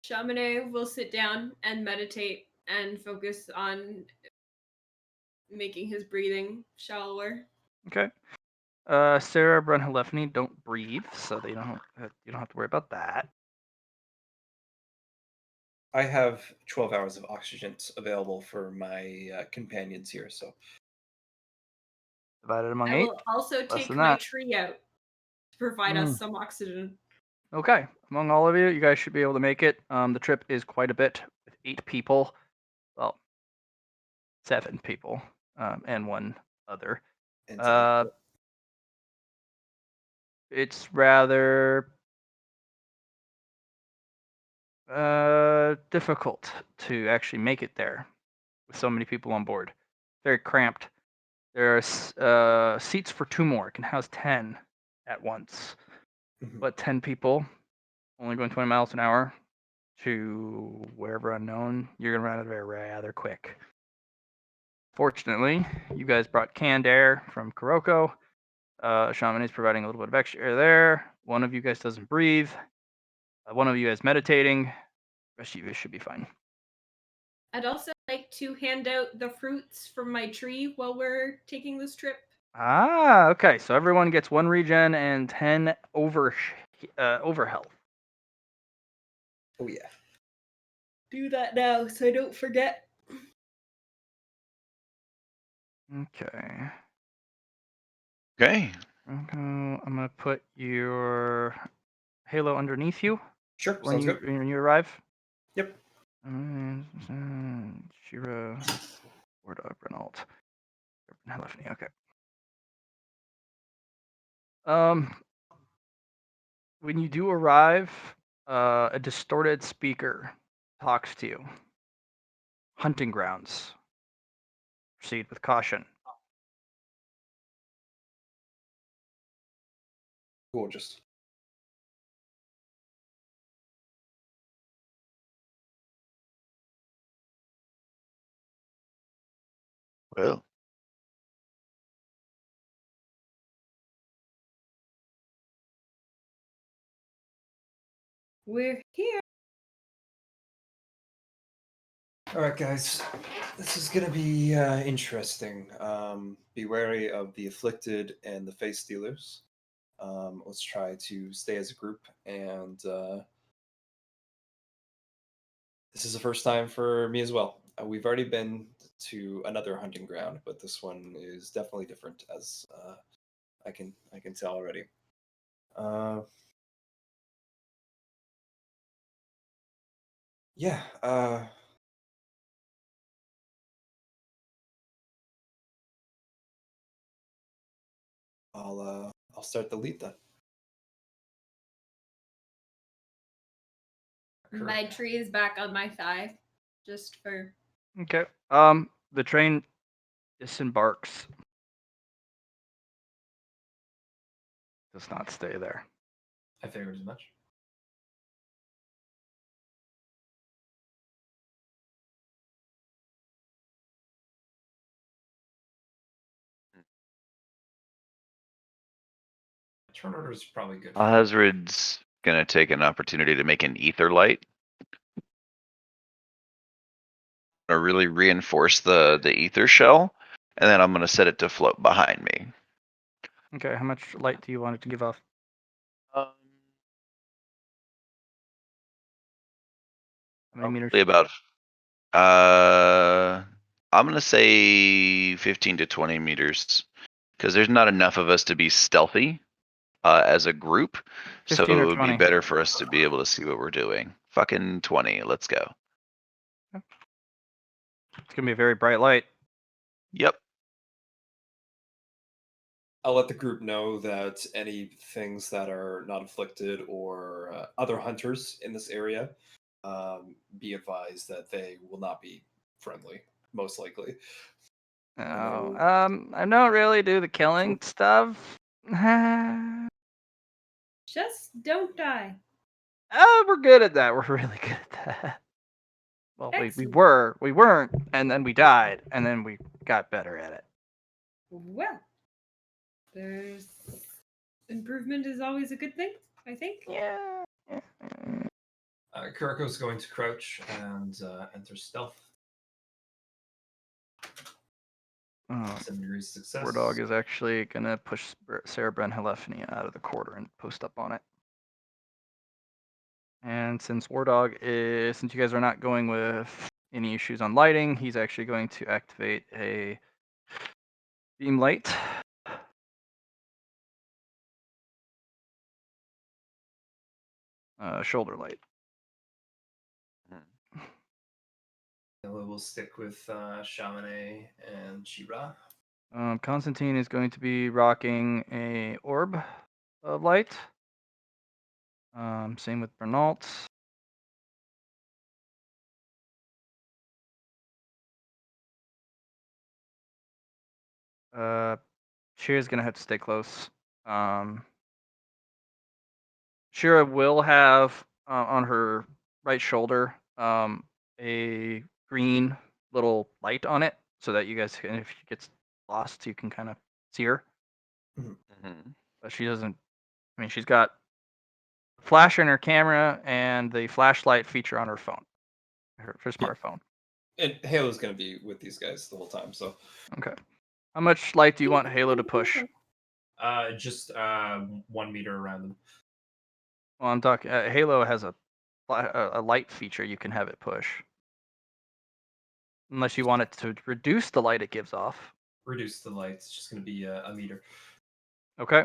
Speaker 4: Chaminade will sit down and meditate and focus on making his breathing shallower.
Speaker 3: okay. Sarah, Brunhilefni don't breathe, so you don't have to worry about that.
Speaker 2: I have 12 hours of oxygen available for my companions here, so
Speaker 3: Divided among
Speaker 4: I
Speaker 3: 8.
Speaker 4: will also
Speaker 3: Less
Speaker 4: take
Speaker 3: than
Speaker 4: my
Speaker 3: that.
Speaker 4: tree out to provide us some oxygen.
Speaker 3: Okay. Among all of you, you guys should be able to make it. The trip is quite a bit with 8 people. Well, 7 people, and one other.
Speaker 2: and
Speaker 3: It's rather difficult to actually make it there with so many people on board. Very cramped. There are seats for 2 more. It can house 10 at once.
Speaker 2: Mhm.
Speaker 3: But 10 people, only going 20 miles an hour, to wherever unknown, you're gonna run out of air rather quick. Fortunately, you guys brought canned air from Kuroko. Shaman is providing a little bit of extra air there. One of you guys doesn't breathe. One of you is meditating. The rest of you should be fine.
Speaker 4: I'd also like to hand out the fruits from my tree while we're taking this trip.
Speaker 3: Ah, okay. So everyone gets 1 regen and 10 over health.
Speaker 2: Oh yeah.
Speaker 4: Do that now so I don't forget.
Speaker 3: Okay.
Speaker 1: Okay.
Speaker 3: I'm gonna put your halo underneath you
Speaker 2: Sure.
Speaker 3: when
Speaker 2: Sounds good.
Speaker 3: you arrive.
Speaker 2: Yep.
Speaker 3: Shira, Ward Dog, Renault, Helephany. Okay. When you do arrive, a distorted speaker talks to you. Hunting grounds. Proceed with caution.
Speaker 2: Gorgeous.
Speaker 1: Well,
Speaker 4: We're here.
Speaker 2: All right, guys. This is gonna be interesting. Be wary of the afflicted and the face stealers. Let's try to stay as a group, and this is the first time for me as well. We've already been to another hunting ground, but this one is definitely different, as I can tell already. Yeah. I'll start the lead then.
Speaker 4: My tree is back on my thigh. Just for
Speaker 3: Okay. The train disembarks. Does not stay there.
Speaker 2: I figured as much. Turn order is probably good.
Speaker 1: Alhazred's gonna take an opportunity to make an ether light. Or really reinforce the ether shell, and then I'm gonna set it to float behind me.
Speaker 3: Okay. How much light do you want it to give off?
Speaker 1: Um,
Speaker 3: How many meters?
Speaker 1: Probably about I'm gonna say 15 to 20 meters, because there's not enough of us to be stealthy as a group. So
Speaker 3: 15
Speaker 1: it
Speaker 3: or
Speaker 1: would be
Speaker 3: 20?
Speaker 1: better for us to be able to see what we're doing. Fucking 20. Let's go.
Speaker 3: It's gonna be a very bright light.
Speaker 1: Yep.
Speaker 2: I'll let the group know that any things that are not afflicted or other hunters in this area be advised that they will not be friendly, most likely.
Speaker 3: Oh, I don't really do the killing stuff.
Speaker 4: just don't die.
Speaker 3: We're good at that. We're really good at that. Well, we
Speaker 4: Excellent.
Speaker 3: weren't, and then we died, and then we got better at it.
Speaker 4: Well, there's improvement is always a good thing, I think.
Speaker 3: Yeah.
Speaker 2: Kuroko's going to crouch and enter stealth.
Speaker 3: Oh,
Speaker 2: 7 degrees success.
Speaker 3: War Dog is actually gonna push Cerebren Helephany out of the quarter and post up on it. And since War Dog is, since you guys are not going with any issues on lighting, he's actually going to activate a beam light. Shoulder light.
Speaker 2: We'll stick with Shamane and Shira.
Speaker 3: Constantine is going to be rocking a orb of light. Same with Bernault. Shira's gonna have to stay close. Shira will have on her right shoulder a green little light on it, so that you guys can, if she gets lost, you can kind of see her.
Speaker 1: Mm-hmm.
Speaker 3: But she doesn't. I mean, she's got flash in her camera and the flashlight feature on her phone, her smartphone.
Speaker 2: And Halo's gonna be with these guys the whole time, so
Speaker 3: Okay. How much light do you want Halo to push?
Speaker 5: Just 1 meter around them.
Speaker 3: Well, I'm talking. Halo has a light feature you can have it push, unless you want it to reduce the light it gives off.
Speaker 5: Reduce the light. It's just gonna be a meter.
Speaker 3: Okay.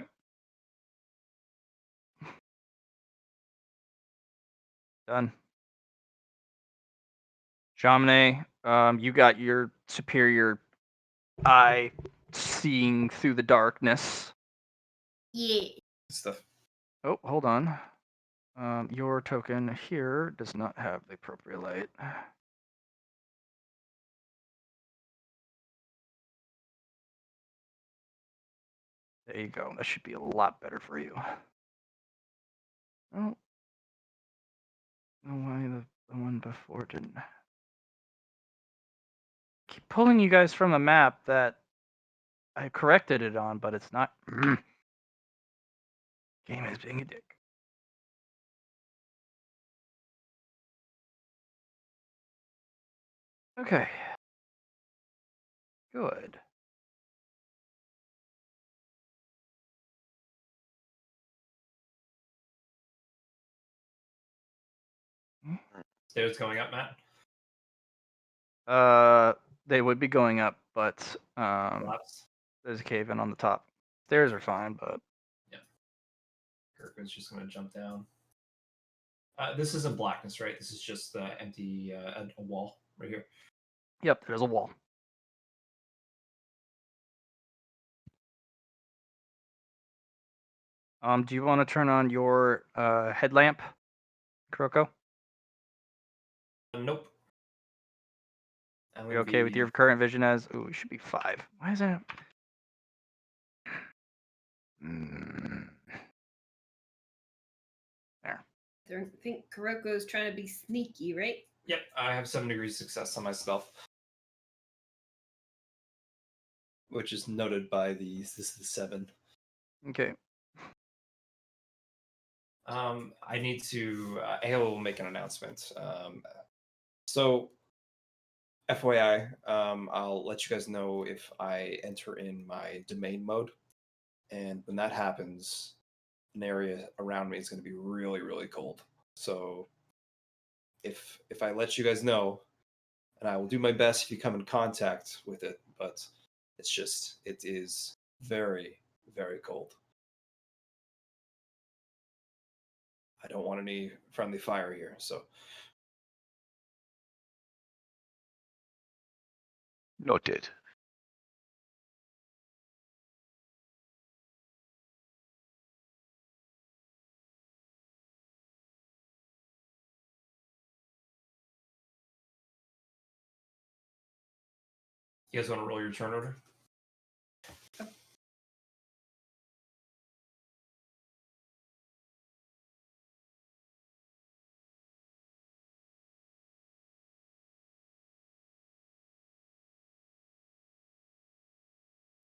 Speaker 3: Done. Jamne, you got your superior eye seeing through the darkness.
Speaker 4: Yeah.
Speaker 2: stuff.
Speaker 3: Oh, hold on. Your token here does not have the appropriate light. There you go. That should be a lot better for you. Oh. No, why the one before didn't. Keep pulling you guys from a map that I corrected it on, but it's not. Game is being a dick. Okay. Good.
Speaker 5: Stairs going up, Matt.
Speaker 3: They would be going up, but
Speaker 5: Collapse.
Speaker 3: there's a cave in on the top. Stairs are fine, but
Speaker 5: Kirkman's just gonna jump down. This isn't blackness, right? This is just empty a wall right here.
Speaker 3: yep, there's a wall. Do you want to turn on your headlamp, Kuroko?
Speaker 5: Nope. I'm
Speaker 3: You
Speaker 5: gonna
Speaker 3: okay with
Speaker 5: be-
Speaker 3: your current vision as? Ooh, it should be 5. Why is that? There.
Speaker 4: I think Kuroko's trying to be sneaky, right?
Speaker 5: Yep, I have 7 degrees success on my stealth.
Speaker 2: Which is noted by this is the 7.
Speaker 3: Okay.
Speaker 2: I need to. Halo will make an announcement. So, FYI, I'll let you guys know if I enter in my domain mode, and when that happens, an area around me is going to be really, really cold. So, if I let you guys know, and I will do my best if you come in contact with it, but it is very, very cold. I don't want any friendly fire here, so.
Speaker 1: Noted.
Speaker 5: You guys want to roll your turn order?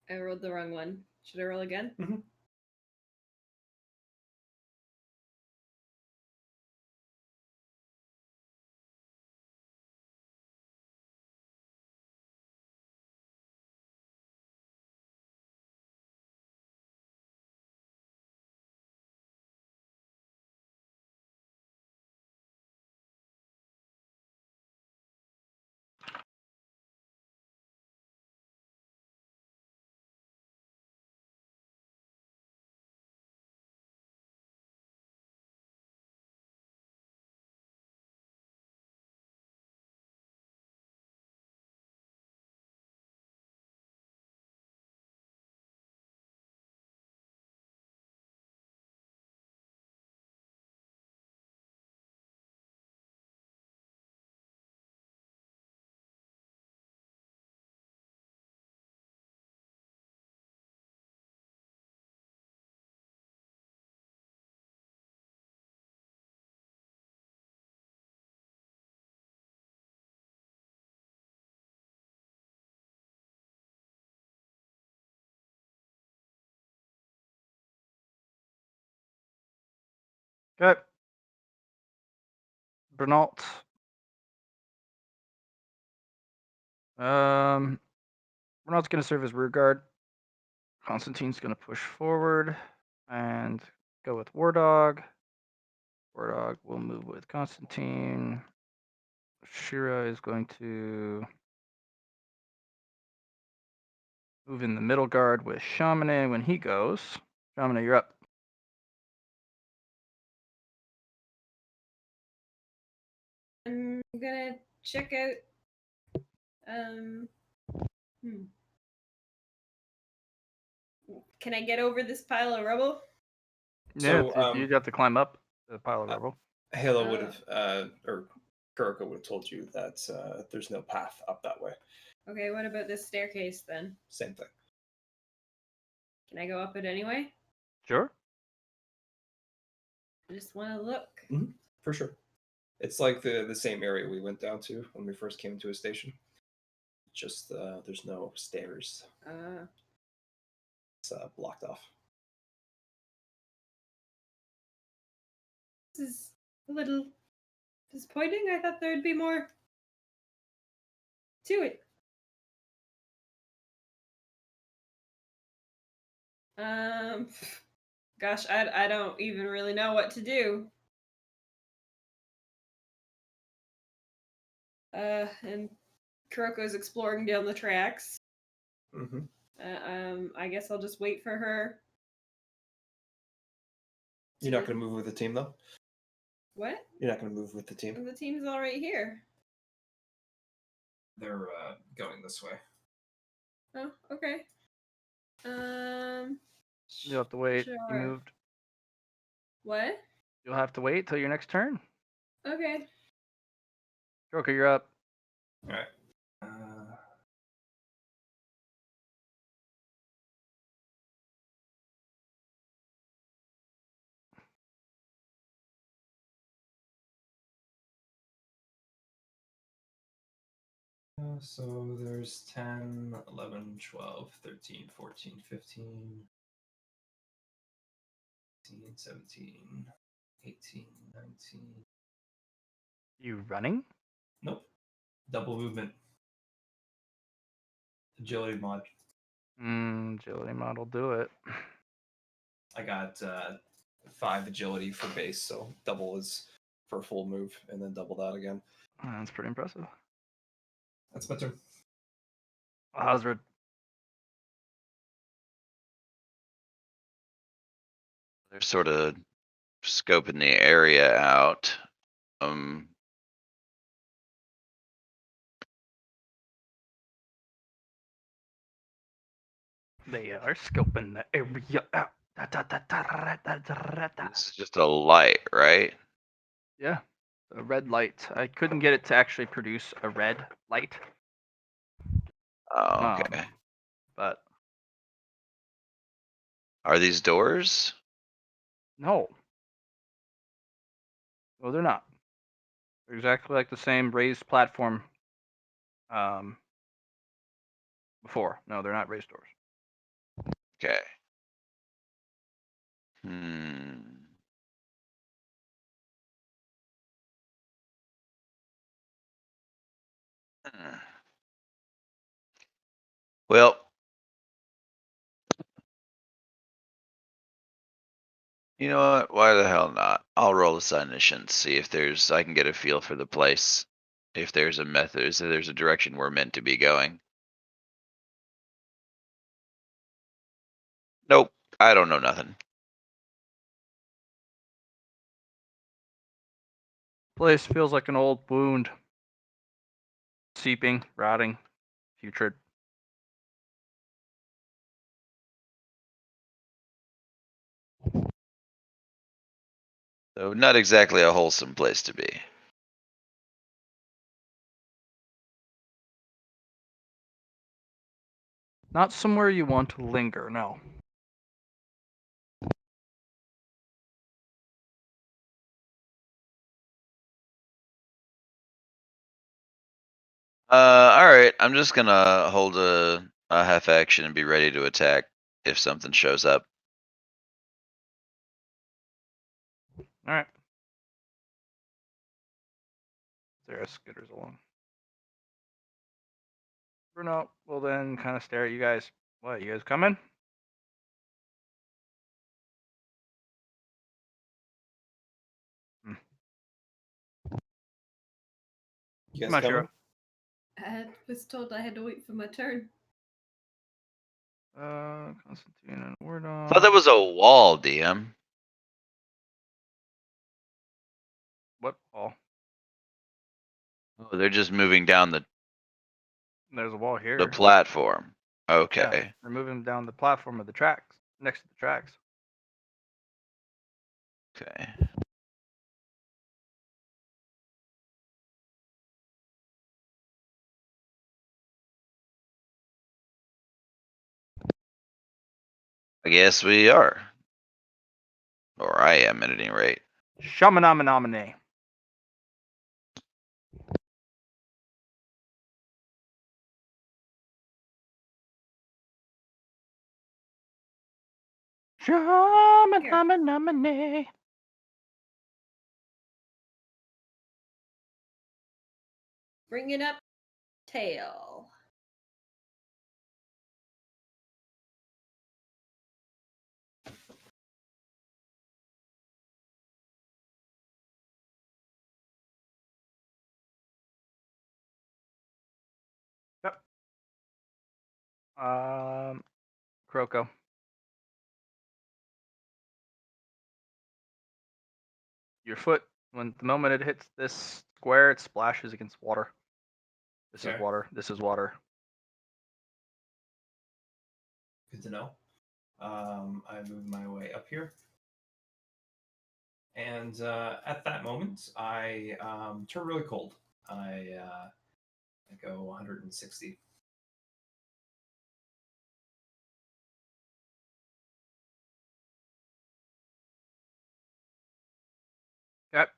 Speaker 4: I rolled the wrong one. Should I roll again?
Speaker 2: Mhm.
Speaker 3: Okay. Bernalt. Bernalt's gonna serve as rear guard. Constantine's gonna push forward and go with War Dog. War Dog will move with Constantine. Shira is going to move in the middle guard with Shamane when he goes. Shamane, you're up.
Speaker 4: I'm gonna check out. Can I get over this pile of rubble?
Speaker 3: Yeah,
Speaker 2: So,
Speaker 3: you'd have to climb up the pile of rubble.
Speaker 2: Halo would have, or Kuroko would have told you that there's no path up that way.
Speaker 4: Okay, what about this staircase then?
Speaker 2: Same thing.
Speaker 4: Can I go up it anyway?
Speaker 3: Sure.
Speaker 4: I just want to look.
Speaker 2: For sure. It's like the same area we went down to when we first came to a station. Just there's no stairs. It's blocked off.
Speaker 4: This is a little disappointing. I thought there'd be more to it. Gosh, I don't even really know what to do. And Kuroko's exploring down the tracks. I guess I'll just wait for her.
Speaker 2: You're not going to move with the team, though?
Speaker 4: What?
Speaker 2: You're not going to move with the team?
Speaker 4: The team's all right here.
Speaker 5: They're going this way.
Speaker 4: Oh, okay.
Speaker 3: You'll have to wait.
Speaker 4: Sure.
Speaker 3: You moved.
Speaker 4: What?
Speaker 3: You'll have to wait till your next turn.
Speaker 4: Okay.
Speaker 3: Kuroko, you're up.
Speaker 5: All right. So there's 10, 11, 12, 13, 14, 15, 16, 17, 18, 19.
Speaker 3: You running?
Speaker 5: Nope. Double movement. Agility mod.
Speaker 3: Agility mod will do it.
Speaker 2: I got 5 agility for base, so double is for a full move, and then double that again.
Speaker 3: That's pretty impressive.
Speaker 5: That's my turn.
Speaker 3: Hazard.
Speaker 1: They're sort of scoping the area out.
Speaker 3: They are scoping the area out.
Speaker 1: This is just a light, right?
Speaker 3: Yeah, a red light. I couldn't get it to actually produce a red light.
Speaker 1: Oh, okay.
Speaker 3: But
Speaker 1: Are these doors?
Speaker 3: no. No, they're not. They're exactly like the same raised platform before. No, they're not raised doors.
Speaker 1: Okay. Hmm. Well, you know what? Why the hell not? I'll roll a signition, see if I can get a feel for the place. If there's a method, if there's a direction we're meant to be going. Nope, I don't know nothing.
Speaker 3: Place feels like an old wound. Seeping, rotting, putrid.
Speaker 1: So not exactly a wholesome place to be.
Speaker 3: Not somewhere you want to linger, no.
Speaker 1: All right. I'm just gonna hold a half action and be ready to attack if something shows up.
Speaker 3: All right. Sarah skitters along. Bruno will then kind of stare at you guys. What, you guys coming?
Speaker 2: You guys
Speaker 3: Come on,
Speaker 2: coming?
Speaker 3: Shiro.
Speaker 4: I was told I had to wait for my turn.
Speaker 3: Constantine and
Speaker 1: I
Speaker 3: Wardon.
Speaker 1: thought that was a wall, DM.
Speaker 3: What wall?
Speaker 1: Oh, they're just moving down
Speaker 3: There's a wall
Speaker 1: the
Speaker 3: here.
Speaker 1: platform.
Speaker 3: Yeah,
Speaker 1: Okay.
Speaker 3: they're moving down the platform of the tracks, next to the tracks.
Speaker 1: Okay. I guess we are. Or I am at any rate.
Speaker 3: Shamanamanamanay. Shamanamanamanay.
Speaker 4: Bringing up tail.
Speaker 3: Yep. Kroko. Your foot, when the moment it hits this square, it splashes against water. This
Speaker 5: Fair.
Speaker 3: is water. This is water.
Speaker 5: Good to know. I move my way up here. And at that moment, I turn really cold. I go 160.
Speaker 3: Yep.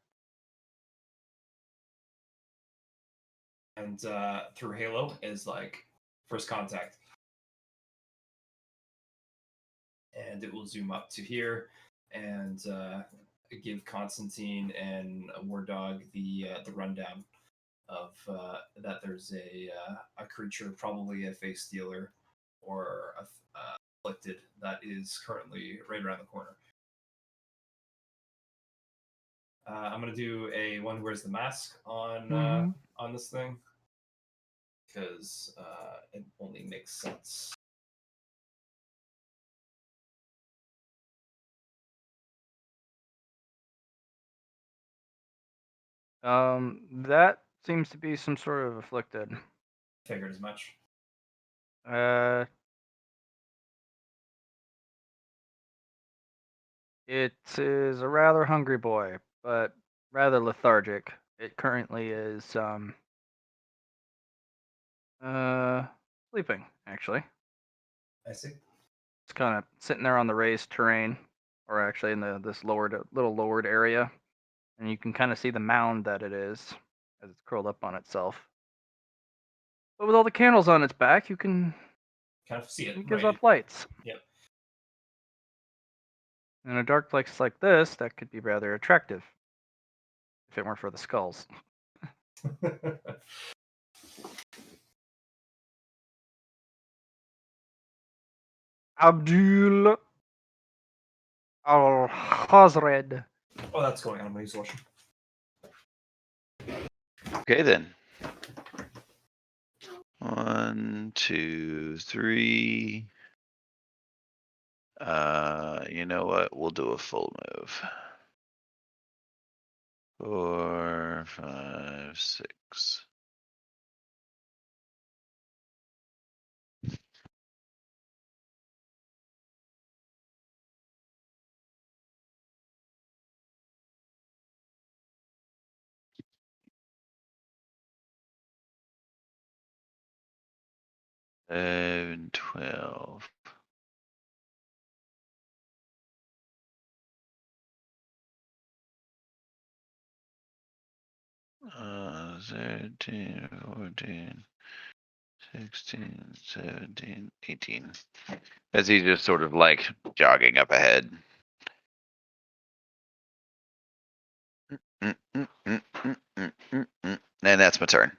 Speaker 5: And through Halo is like first contact. And it will zoom up to here and give Constantine and War Dog the rundown of that there's a creature, probably a face stealer or afflicted, that is currently right around the corner. I'm gonna do a one who wears the mask on this thing because it only makes sense.
Speaker 3: That seems to be some sort of afflicted.
Speaker 5: Figured as much.
Speaker 3: It is a rather hungry boy, but rather lethargic. It currently is sleeping, actually.
Speaker 5: I see.
Speaker 3: It's kind of sitting there on the raised terrain, or actually in this little lowered area, and you can kind of see the mound that it is as it's curled up on itself. But with all the candles on its back, you can
Speaker 5: Kind of see it.
Speaker 3: it gives
Speaker 5: Right.
Speaker 3: off lights.
Speaker 5: Yep.
Speaker 3: In a dark place like this, that could be rather attractive, if it weren't for the skulls. Abdul Al-Hazred.
Speaker 5: Oh, that's going on. I'm gonna use lotion.
Speaker 1: Okay then. 1, 2, 3. You know what? We'll do a full move. 4, 5, 6. And 12. 13, 14, 16, 17, 18. As he's just sort of like jogging up ahead. And that's my turn.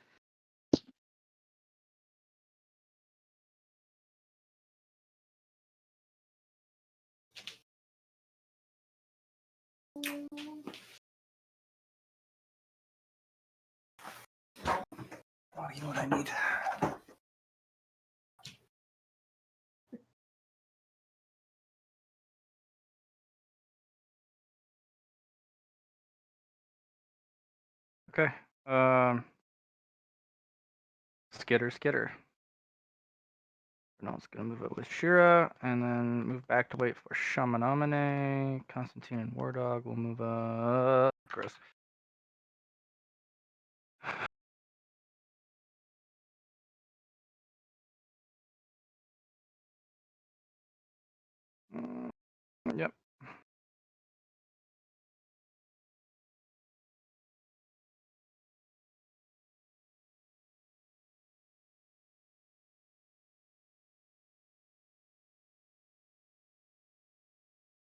Speaker 3: Oh, you know what I need? Okay. Skitter. Renault's gonna move it with Shira, and then move back to wait for Shamanamane. Constantine and War Dog will move up. Gross. Yep.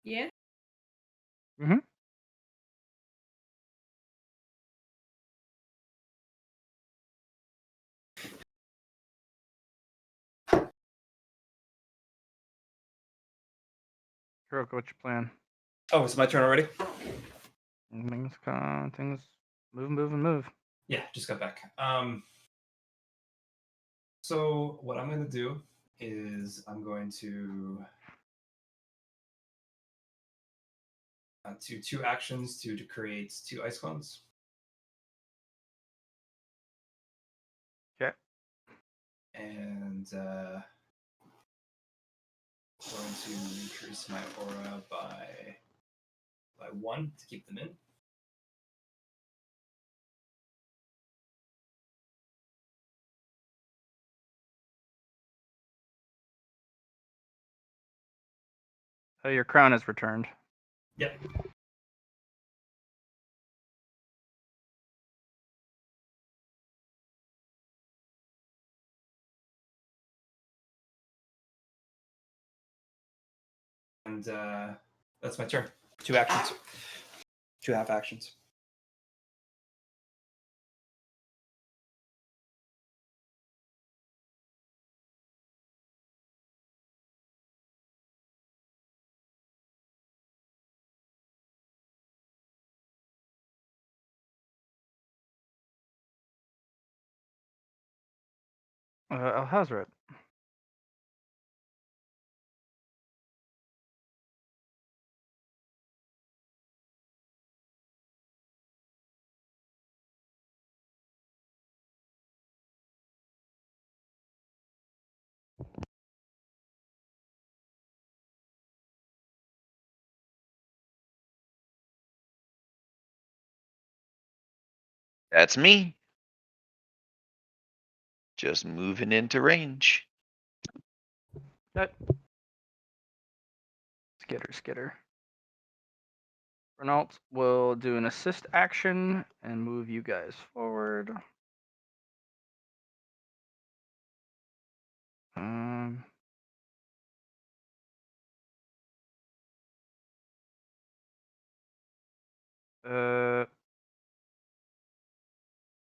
Speaker 4: Yeah.
Speaker 3: Mm-hmm. Kuroko, what's your plan?
Speaker 2: Oh, it's my turn already?
Speaker 3: Things move.
Speaker 5: Yeah, just got back. So what I'm gonna do is I'm going to do 2 actions to create 2 ice clones.
Speaker 3: Okay.
Speaker 5: And going to increase my aura by 1 to keep them in.
Speaker 3: Your crown is returned.
Speaker 5: Yep. And that's my turn.
Speaker 2: 2 actions. 2 half actions.
Speaker 3: Alhazred.
Speaker 1: That's me. Just moving into range.
Speaker 3: That. Skitter. Renault will do an assist action and move you guys forward.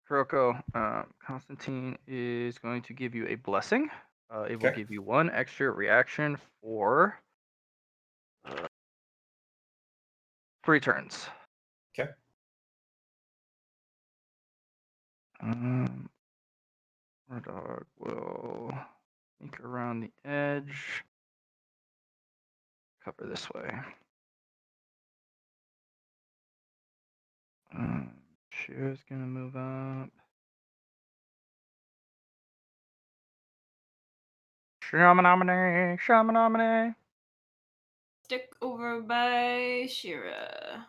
Speaker 3: Kuroko, Constantine is going to give you a blessing. It will
Speaker 2: Okay.
Speaker 3: give you 1 extra reaction for 3 turns.
Speaker 2: Okay.
Speaker 3: Our dog will sneak around the edge. Cover this way. Shira's gonna move up. Shamanamane.
Speaker 4: Stick over by Shira.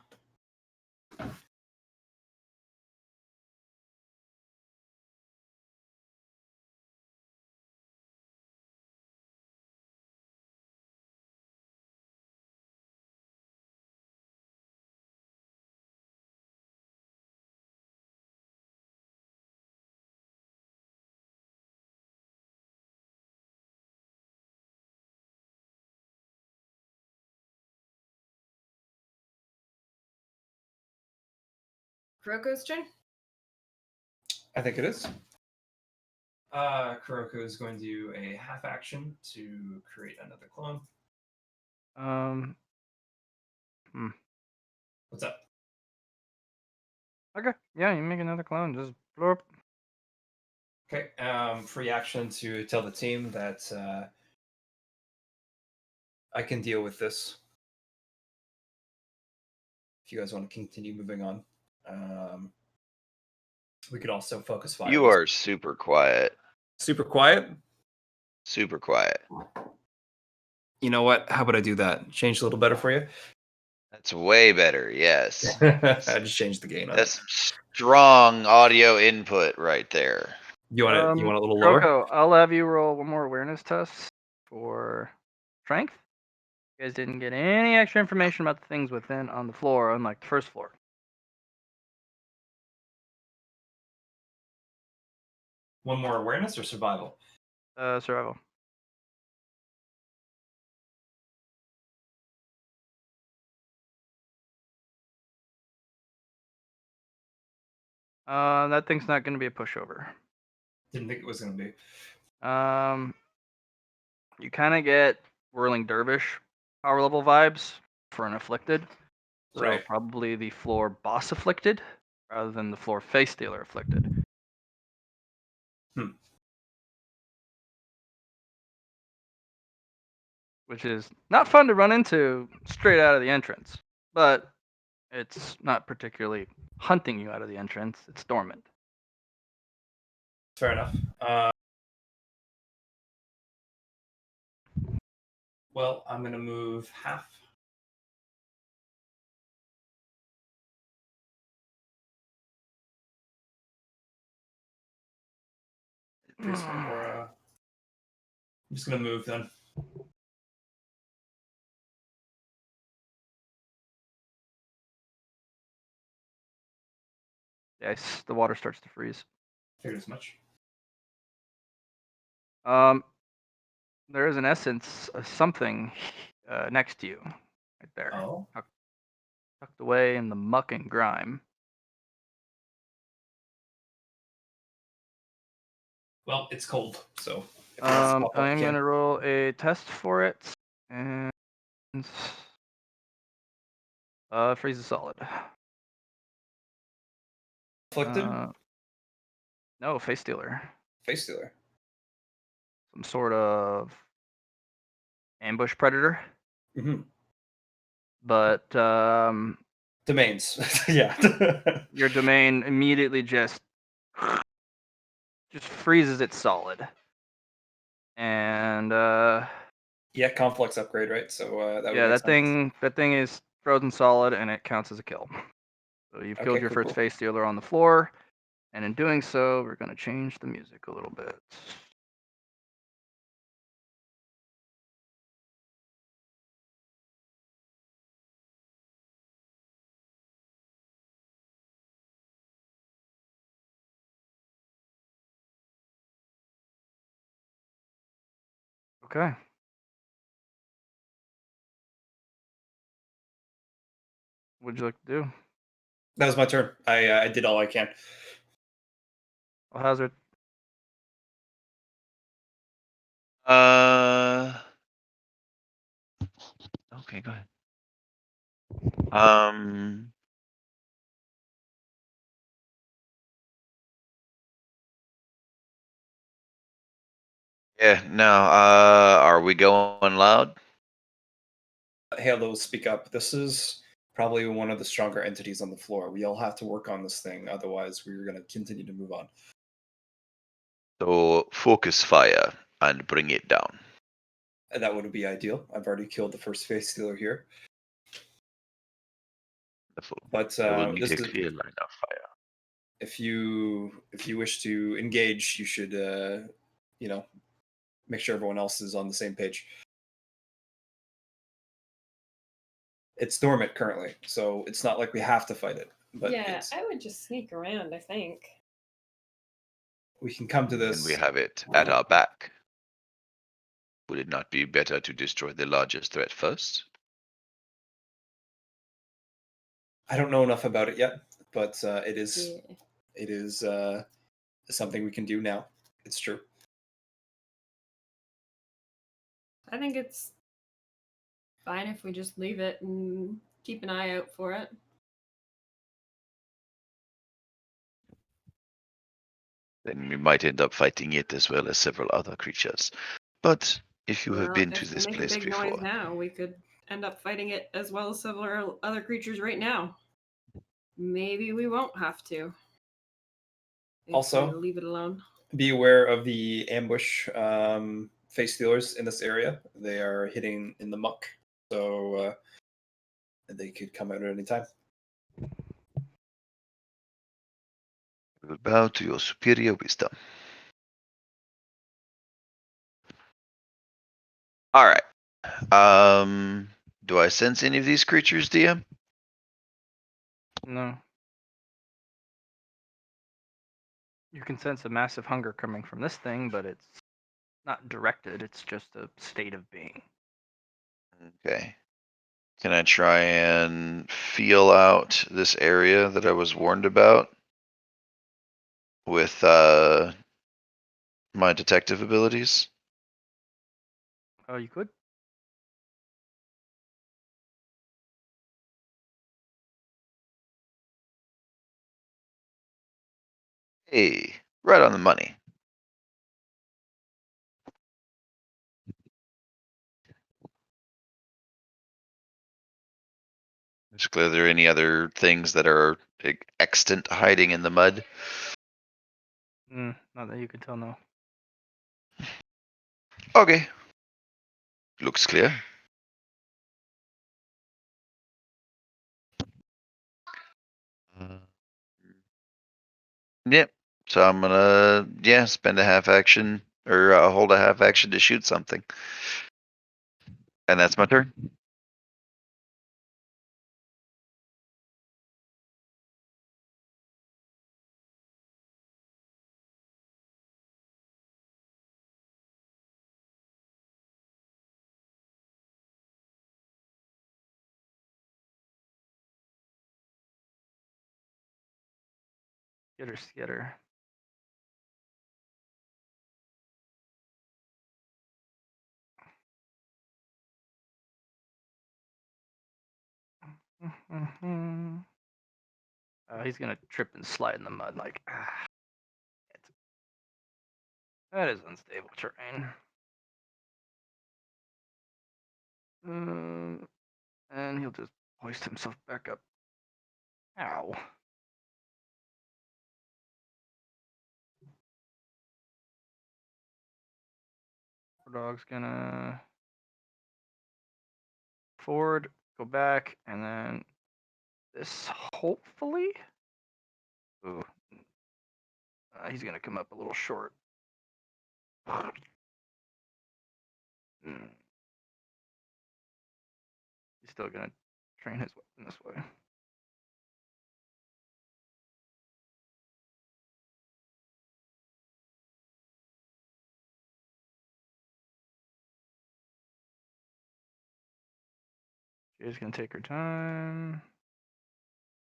Speaker 4: Kuroko's turn?
Speaker 2: I think it is.
Speaker 5: Kuroko is going to do a half action to create another clone. What's up?
Speaker 3: Okay. Yeah, you make another clone. Just blurp.
Speaker 2: Okay. Free action to tell the team that I can deal with this. If you guys want to continue moving on, we could also focus fire.
Speaker 1: You are super quiet.
Speaker 2: super quiet.
Speaker 1: Super quiet.
Speaker 2: You know what? How about I do that? Change a little better for you.
Speaker 1: That's way better. Yes.
Speaker 2: I just changed the gain on
Speaker 1: That's
Speaker 2: it.
Speaker 1: some strong audio input right there.
Speaker 2: You want it? You want it a little lower?
Speaker 3: Kuroko, I'll have you roll one more awareness test for strength. You guys didn't get any extra information about the things within on the floor, unlike the first floor.
Speaker 5: One more awareness or survival?
Speaker 3: Survival. That thing's not going to be a pushover.
Speaker 5: Didn't think it was going to be.
Speaker 3: You kind of get Whirling Dervish power level vibes for an afflicted. So
Speaker 2: Right.
Speaker 3: probably the floor boss afflicted rather than the floor face dealer afflicted. Which is not fun to run into straight out of the entrance, but it's not particularly hunting you out of the entrance. It's dormant.
Speaker 5: Fair enough. Well, I'm going to move half. Increase my aura. I'm just going to move then.
Speaker 3: Yes, the water starts to freeze.
Speaker 5: Figured as much.
Speaker 3: There is an essence of something next to you, right there,
Speaker 5: Oh.
Speaker 3: tucked away in the muck and grime.
Speaker 5: Well, it's cold, so.
Speaker 3: I'm going to roll a test for it, and freeze solid.
Speaker 2: Afflicted?
Speaker 3: No, face dealer.
Speaker 2: Face dealer.
Speaker 3: Some sort of ambush predator.
Speaker 2: Mm-hmm.
Speaker 3: But
Speaker 2: Domains. Yeah.
Speaker 3: your domain immediately just freezes it solid. And
Speaker 2: yeah, complex upgrade, right? So that would
Speaker 3: yeah,
Speaker 2: make
Speaker 3: that thing is frozen solid, and it counts as a kill. So you've killed
Speaker 2: Okay,
Speaker 3: your
Speaker 2: cool,
Speaker 3: first
Speaker 2: cool.
Speaker 3: face dealer on the floor, and in doing so, we're going to change the music a little bit. Okay. What'd you like to do?
Speaker 2: That was my turn. I did all I can.
Speaker 3: Well, hazard.
Speaker 1: Okay, go ahead. Yeah, no, are we going loud?
Speaker 2: Halo, speak up. This is probably one of the stronger entities on the floor. We all have to work on this thing, otherwise we're going to continue to move on.
Speaker 1: So focus fire and bring it down.
Speaker 2: And that would be ideal. I've already killed the first face stealer here.
Speaker 1: Wonderful.
Speaker 2: But
Speaker 1: I will make
Speaker 2: this
Speaker 1: a
Speaker 2: is,
Speaker 1: clear line of fire.
Speaker 2: if you wish to engage, you should make sure everyone else is on the same page. It's dormant currently, so it's not like we have to fight it. But
Speaker 4: Yeah, I would just sneak around, I think.
Speaker 2: we can come to this.
Speaker 1: And we have it at our back. Would it not be better to destroy the largest threat first?
Speaker 2: I don't know enough about it yet. but it is
Speaker 4: Yeah.
Speaker 2: it is something we can do now. It's true.
Speaker 4: I think it's fine if we just leave it and keep an eye out for it.
Speaker 1: Then we might end up fighting it as well as several other creatures. But if you have
Speaker 4: Well,
Speaker 1: been to
Speaker 4: if we
Speaker 1: this
Speaker 4: make
Speaker 1: place
Speaker 4: a big
Speaker 1: before,
Speaker 4: noise now, we could end up fighting it as well as several other creatures right now. Maybe we won't have to. If
Speaker 2: Also-
Speaker 4: we leave it alone.
Speaker 2: Be aware of the ambush face stealers in this area. They are hitting in the muck, so they could come out at any time.
Speaker 1: we will bow to your superior wisdom. All right. Do I sense any of these creatures, DM?
Speaker 3: No. You can sense a massive hunger coming from this thing, but it's not directed. It's just a state of being.
Speaker 1: Okay. Can I try and feel out this area that I was warned about with my detective abilities?
Speaker 3: Oh, you could?
Speaker 1: Hey, right on the money. Basically, are there any other things that are extant hiding in the mud?
Speaker 3: Not that you can tell, no.
Speaker 1: Okay. Looks clear. Yep. So I'm gonna, spend a half action or hold a half action to shoot something. And that's my turn.
Speaker 3: Skitter, skitter. He's gonna trip and slide in the mud like, that is unstable terrain. And he'll just hoist himself back up. Ow. Dog's gonna forward, go back, and then this hopefully. Ooh. He's gonna come up a little short. He's still gonna train his weapon this way. She's gonna take her time.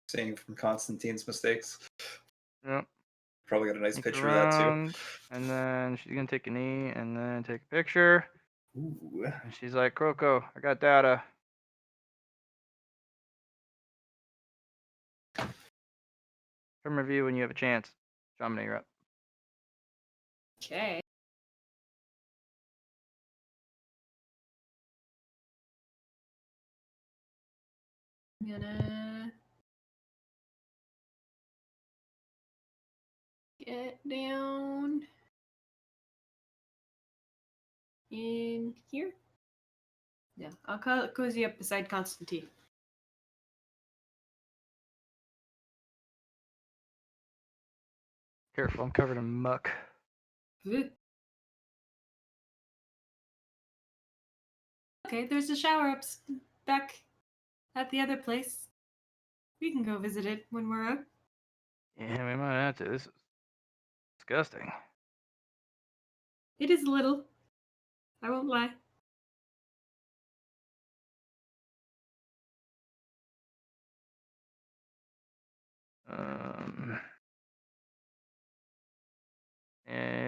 Speaker 2: Saying from Constantine's mistakes.
Speaker 3: Yep.
Speaker 2: Probably got a nice
Speaker 3: Sneak
Speaker 2: picture of that too.
Speaker 3: around, and then she's gonna take a knee and then take a picture.
Speaker 2: Ooh.
Speaker 3: And she's like, Croco, I got data. Come review when you have a chance. Dominic, you're up.
Speaker 4: Okay. I'm gonna get down in here. Yeah, I'll cozy up beside Constantine.
Speaker 3: Careful, I'm covered in muck.
Speaker 4: Okay, there's a shower up back at the other place. We can go visit it when we're out.
Speaker 3: Yeah, we might have to. This is disgusting.
Speaker 4: It is a little. I won't lie.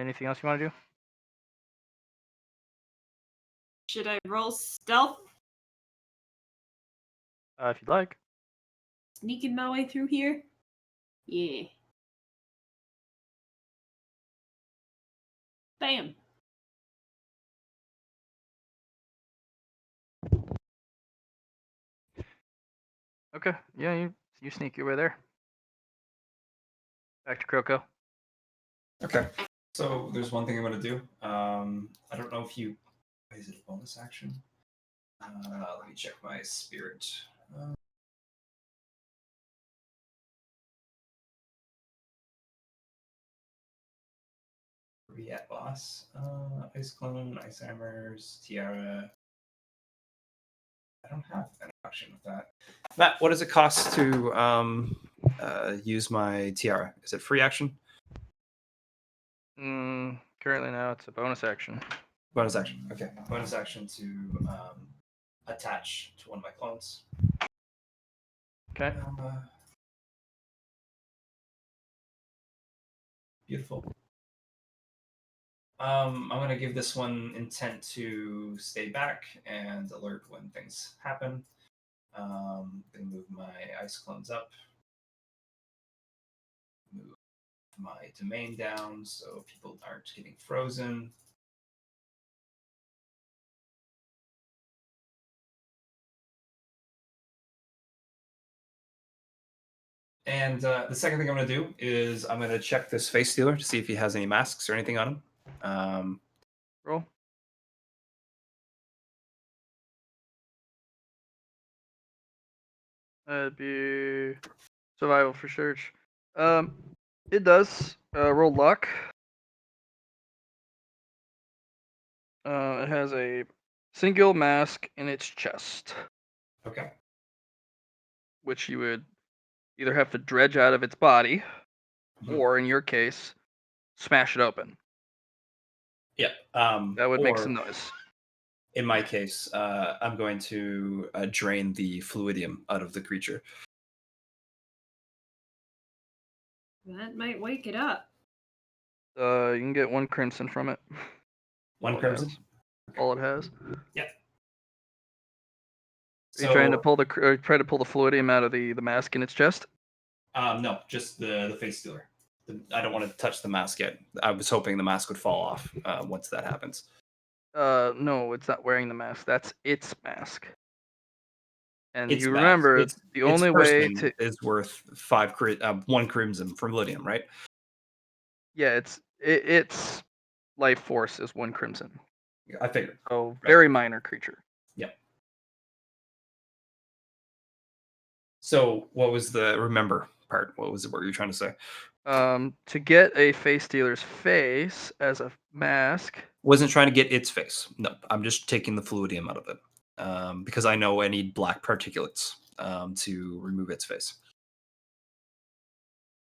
Speaker 3: Anything else you want to do?
Speaker 4: Should I roll stealth?
Speaker 3: If you'd like.
Speaker 4: Sneaking my way through here? Yeah. Bam.
Speaker 3: Okay. Yeah, you sneak your way there. Back to Kroko.
Speaker 2: Okay. So there's one thing I'm gonna do. I don't know if you. Is it a bonus action? Let me check my spirit. Where we at, boss? Ice clone, ice hammers, tiara. I don't have an action with that. Matt, what does it cost to use my tiara? Is it free action?
Speaker 3: Currently now it's a bonus action.
Speaker 2: Bonus action. Okay. Bonus action to attach to one of my clones.
Speaker 3: Okay.
Speaker 2: Beautiful. I'm gonna give this one intent to stay back and alert when things happen. Gonna move my ice clones up. Move my domain down so people aren't getting frozen. And the second thing I'm going to do is I'm going to check this face stealer to see if he has any masks or anything on him.
Speaker 3: Roll. That'd be survival for search. It does. Roll luck. It has a single mask in its chest,
Speaker 2: Okay.
Speaker 3: which you would either have to dredge out of its body,
Speaker 2: Mhm.
Speaker 3: or in your case, smash it open.
Speaker 2: Yeah.
Speaker 3: That would make
Speaker 2: or
Speaker 3: some noise.
Speaker 2: in my case, I'm going to drain the fluidium out of the creature.
Speaker 4: That might wake it up.
Speaker 3: You can get 1 crimson from it.
Speaker 2: One
Speaker 3: All it
Speaker 2: crimson.
Speaker 3: has. All it has.
Speaker 2: Yeah.
Speaker 3: Are you trying to pull the fluidium out of the mask in its chest?
Speaker 2: No, just the face stealer. I don't want to touch the mask yet. I was hoping the mask would fall off once that happens.
Speaker 3: No, it's not wearing the mask. That's its mask. And
Speaker 2: Its
Speaker 3: you
Speaker 2: mask.
Speaker 3: remember
Speaker 2: Its
Speaker 3: the only way
Speaker 2: person
Speaker 3: to
Speaker 2: is worth 1 crimson from Lydium, right?
Speaker 3: yeah, its life force is 1 crimson.
Speaker 2: I figured.
Speaker 3: So
Speaker 2: Right.
Speaker 3: very minor creature.
Speaker 2: Yep. So what was the remember part? What was it? What were you trying to say?
Speaker 3: To get a face stealer's face as a mask.
Speaker 2: Wasn't trying to get its face. No, I'm just taking the fluidium out of it because I know I need black particulates to remove its face.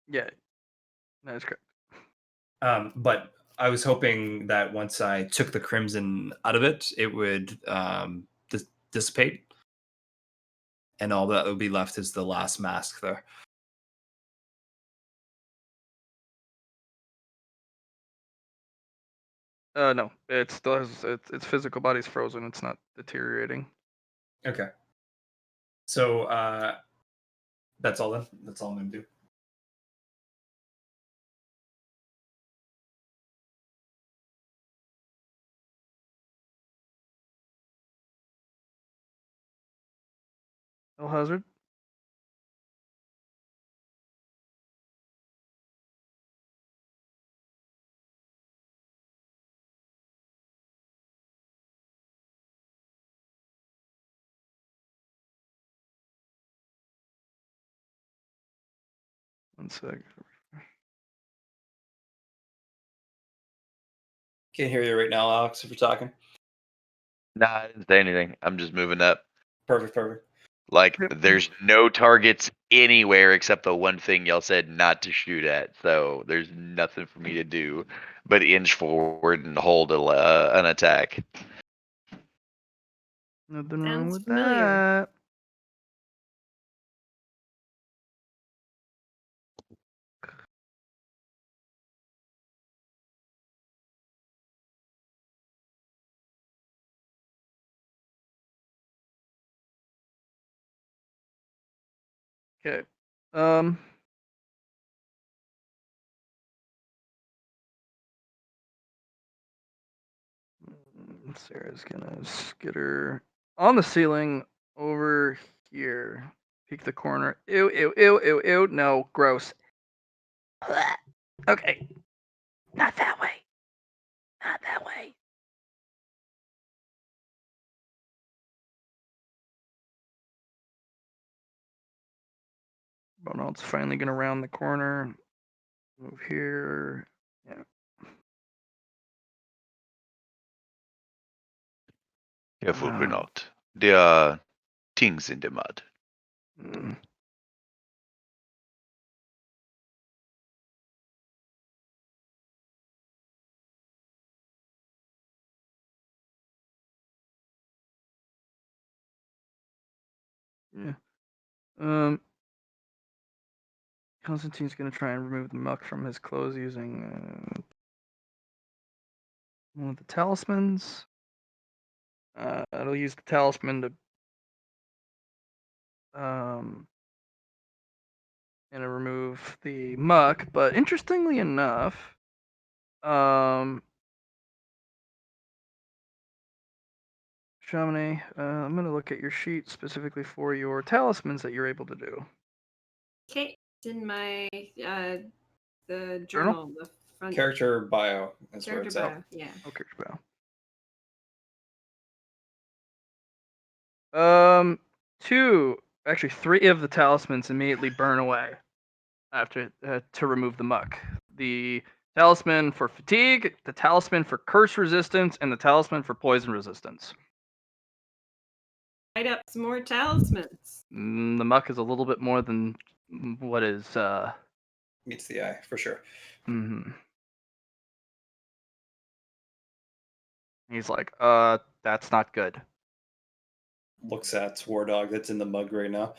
Speaker 3: Yeah, that is correct.
Speaker 2: But I was hoping that once I took the crimson out of it, it would dissipate, and all that would be left is the last mask there.
Speaker 3: No, it still has its physical body's frozen. It's not deteriorating.
Speaker 2: Okay. So that's all then. That's all I'm gonna do.
Speaker 3: No hazard. One sec.
Speaker 2: Can't hear you right now, Alex. If you're talking.
Speaker 1: Nah, I didn't say anything. I'm just moving up.
Speaker 2: Perfect.
Speaker 1: Like,
Speaker 3: Yep.
Speaker 1: there's no targets anywhere except the one thing y'all said not to shoot at. So there's nothing for me to do but inch forward and hold an attack.
Speaker 3: Nothing wrong
Speaker 4: Sounds
Speaker 3: with
Speaker 4: familiar.
Speaker 3: that. Okay. Sarah's gonna skitter on the ceiling over here. Peek the corner. Ew, ew, ew, ew, ew. No, gross. Okay. Not that way. Not that way. Ronald's finally gonna round the corner. Move here. Yeah.
Speaker 1: Careful,
Speaker 3: No.
Speaker 1: Renault. There are things in the mud.
Speaker 3: Mm. Yeah. Constantine's gonna try and remove the muck from his clothes using one of the talismans. It'll use the talisman to and remove the muck. But interestingly enough, Chamonix, I'm gonna look at your sheet specifically for your talismans that you're able to do.
Speaker 4: Okay, it's in my the
Speaker 3: Journal?
Speaker 4: journal, the front
Speaker 2: Character bio is where
Speaker 4: character
Speaker 2: it's at.
Speaker 4: bio. Yeah.
Speaker 3: Okay, well. Actually, 3 of the talismans immediately burn away after to remove the muck. The talisman for fatigue, the talisman for curse resistance, and the talisman for poison resistance.
Speaker 4: Light up some more talismans.
Speaker 3: The muck is a little bit more than what is.
Speaker 2: Meets the eye for sure.
Speaker 3: Mm-hmm. He's like, that's not good.
Speaker 2: Looks at War Dog that's in the mug right now.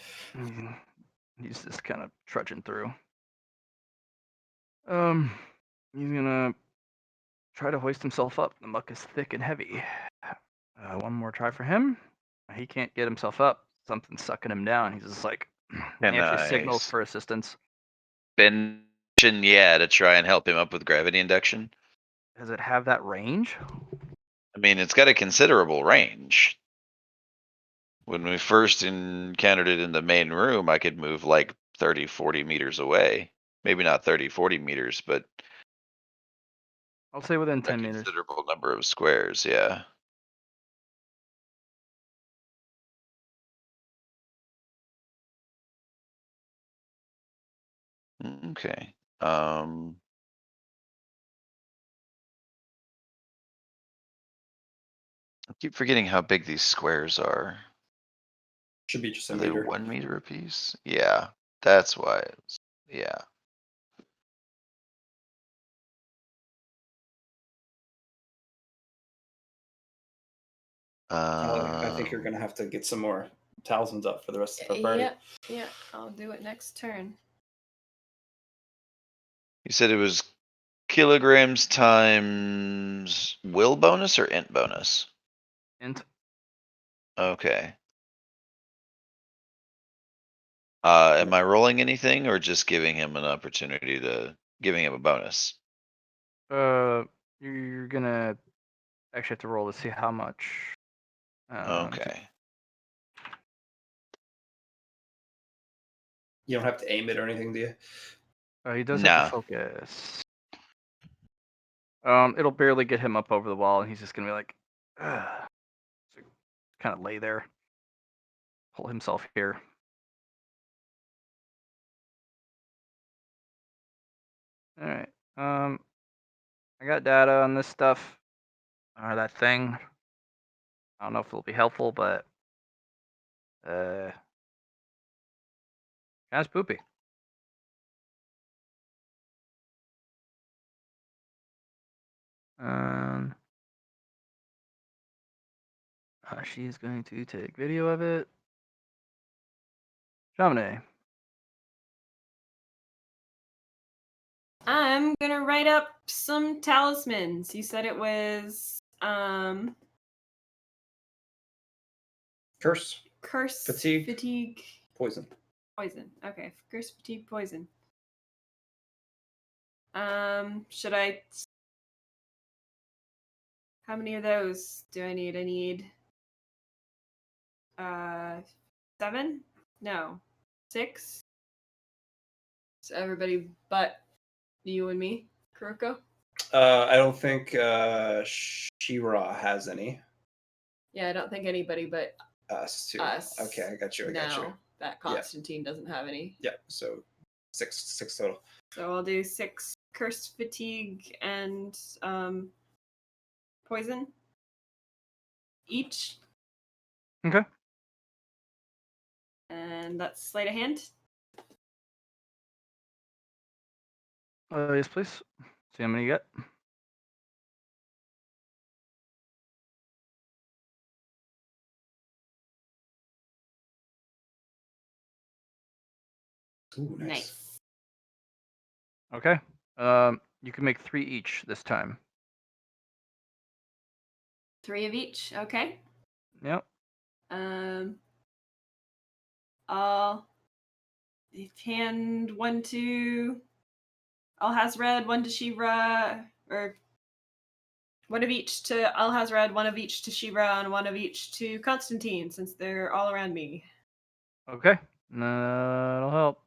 Speaker 3: He's just kind of trudging through. He's gonna try to hoist himself up. The muck is thick and heavy. One more try for him. He can't get himself up. Something's sucking him down. He's just like,
Speaker 1: Can
Speaker 3: he actually
Speaker 1: I
Speaker 3: signals for assistance.
Speaker 1: spend to try and help him up with gravity induction?
Speaker 3: Does it have that range?
Speaker 1: I mean, it's got a considerable range. When we first encountered it in the main room, I could move like 30, 40 meters away. Maybe not 30, 40 meters, but
Speaker 3: I'll say within
Speaker 1: a
Speaker 3: 10 meters.
Speaker 1: considerable number of squares, yeah. Okay. I keep forgetting how big these squares are.
Speaker 2: Should be just a
Speaker 1: Are they
Speaker 2: meter.
Speaker 1: 1 meter apiece? Yeah, that's why. Yeah.
Speaker 2: I think you're gonna have to get some more talismans up for the rest of our party.
Speaker 4: Yeah, I'll do it next turn.
Speaker 1: You said it was kilograms times will bonus or int bonus?
Speaker 3: Int.
Speaker 1: Okay. Am I rolling anything or just giving him an opportunity giving him a bonus?
Speaker 3: You're gonna actually have to roll to see how much.
Speaker 1: Okay.
Speaker 2: You don't have to aim it or anything, do you?
Speaker 3: He does
Speaker 1: Nah.
Speaker 3: have to focus. It'll barely get him up over the wall, and he's just gonna be like, kind of lay there, pull himself here. All right. I got data on this stuff, or that thing. I don't know if it'll be helpful, but kind of spoopy. She's going to take video of it. Chamonix.
Speaker 4: I'm gonna write up some talismans. You said it was
Speaker 2: Curse,
Speaker 4: curse,
Speaker 2: Fatigue.
Speaker 4: fatigue,
Speaker 2: poison.
Speaker 4: Poison. Okay, curse, fatigue, poison. Should I? How many of those do I need? I need 7? No. 6? So everybody but you and me, Kuroko?
Speaker 2: I don't think Shira has any.
Speaker 4: Yeah, I don't think anybody but
Speaker 2: Us too.
Speaker 4: us.
Speaker 2: Okay, I got you. I got you.
Speaker 4: No, that Constantine doesn't have any.
Speaker 2: Yeah. So six total.
Speaker 4: So I'll do 6 cursed fatigue and poison each.
Speaker 3: Okay.
Speaker 4: And that's sleight of hand.
Speaker 3: Yes, please. See how many you get.
Speaker 2: Ooh,
Speaker 4: Nice.
Speaker 3: Okay. You can make 3 each this time.
Speaker 4: 3 of each. Okay.
Speaker 3: Yep.
Speaker 4: I'll hand 1 to Alhazred, 1 to Shira, or 1 of each to Alhazred, 1 of each to Shira, and 1 of each to Constantine, since they're all around me.
Speaker 3: Okay. That'll help.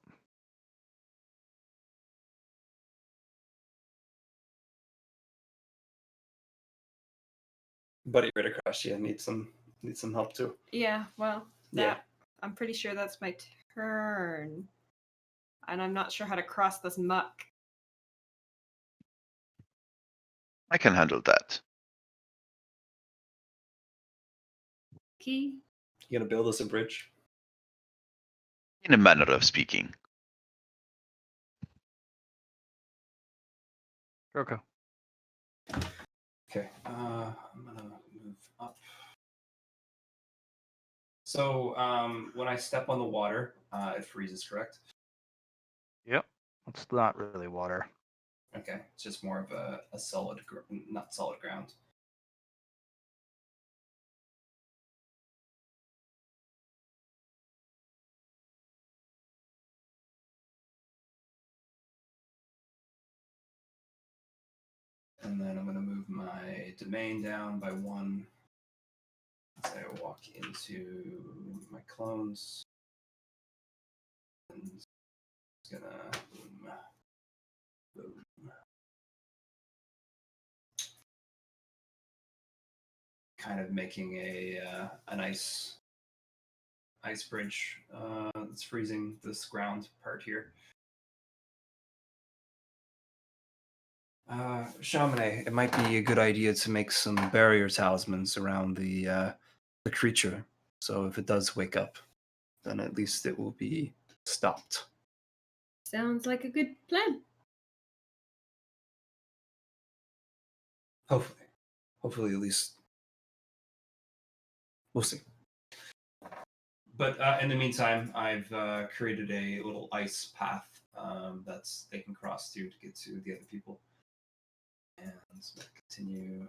Speaker 2: Buddy right across you needs some help too.
Speaker 4: Yeah, well,
Speaker 2: Yeah.
Speaker 4: I'm pretty sure that's my turn. And I'm not sure how to cross this muck.
Speaker 1: I can handle that.
Speaker 4: Key?
Speaker 2: You gonna build us a bridge?
Speaker 1: In a manner of speaking.
Speaker 3: Kuroko.
Speaker 5: Okay, I'm gonna move up. So when I step on the water, it freezes, correct?
Speaker 3: Yep. It's not really water.
Speaker 5: Okay, it's just more of a solid, not solid ground. And then I'm going to move my domain down by 1 as I walk into my clones. And it's going to boom. Kind of making an ice bridge that's freezing this ground part here. Shamane, it might be a good idea to make some barrier talismans around the creature. So if it does wake up, then at least it will be stopped.
Speaker 4: Sounds like a good plan.
Speaker 5: Hopefully, at least we'll see. But in the meantime, I've created a little ice path that's they can cross to get to the other people. And let's continue.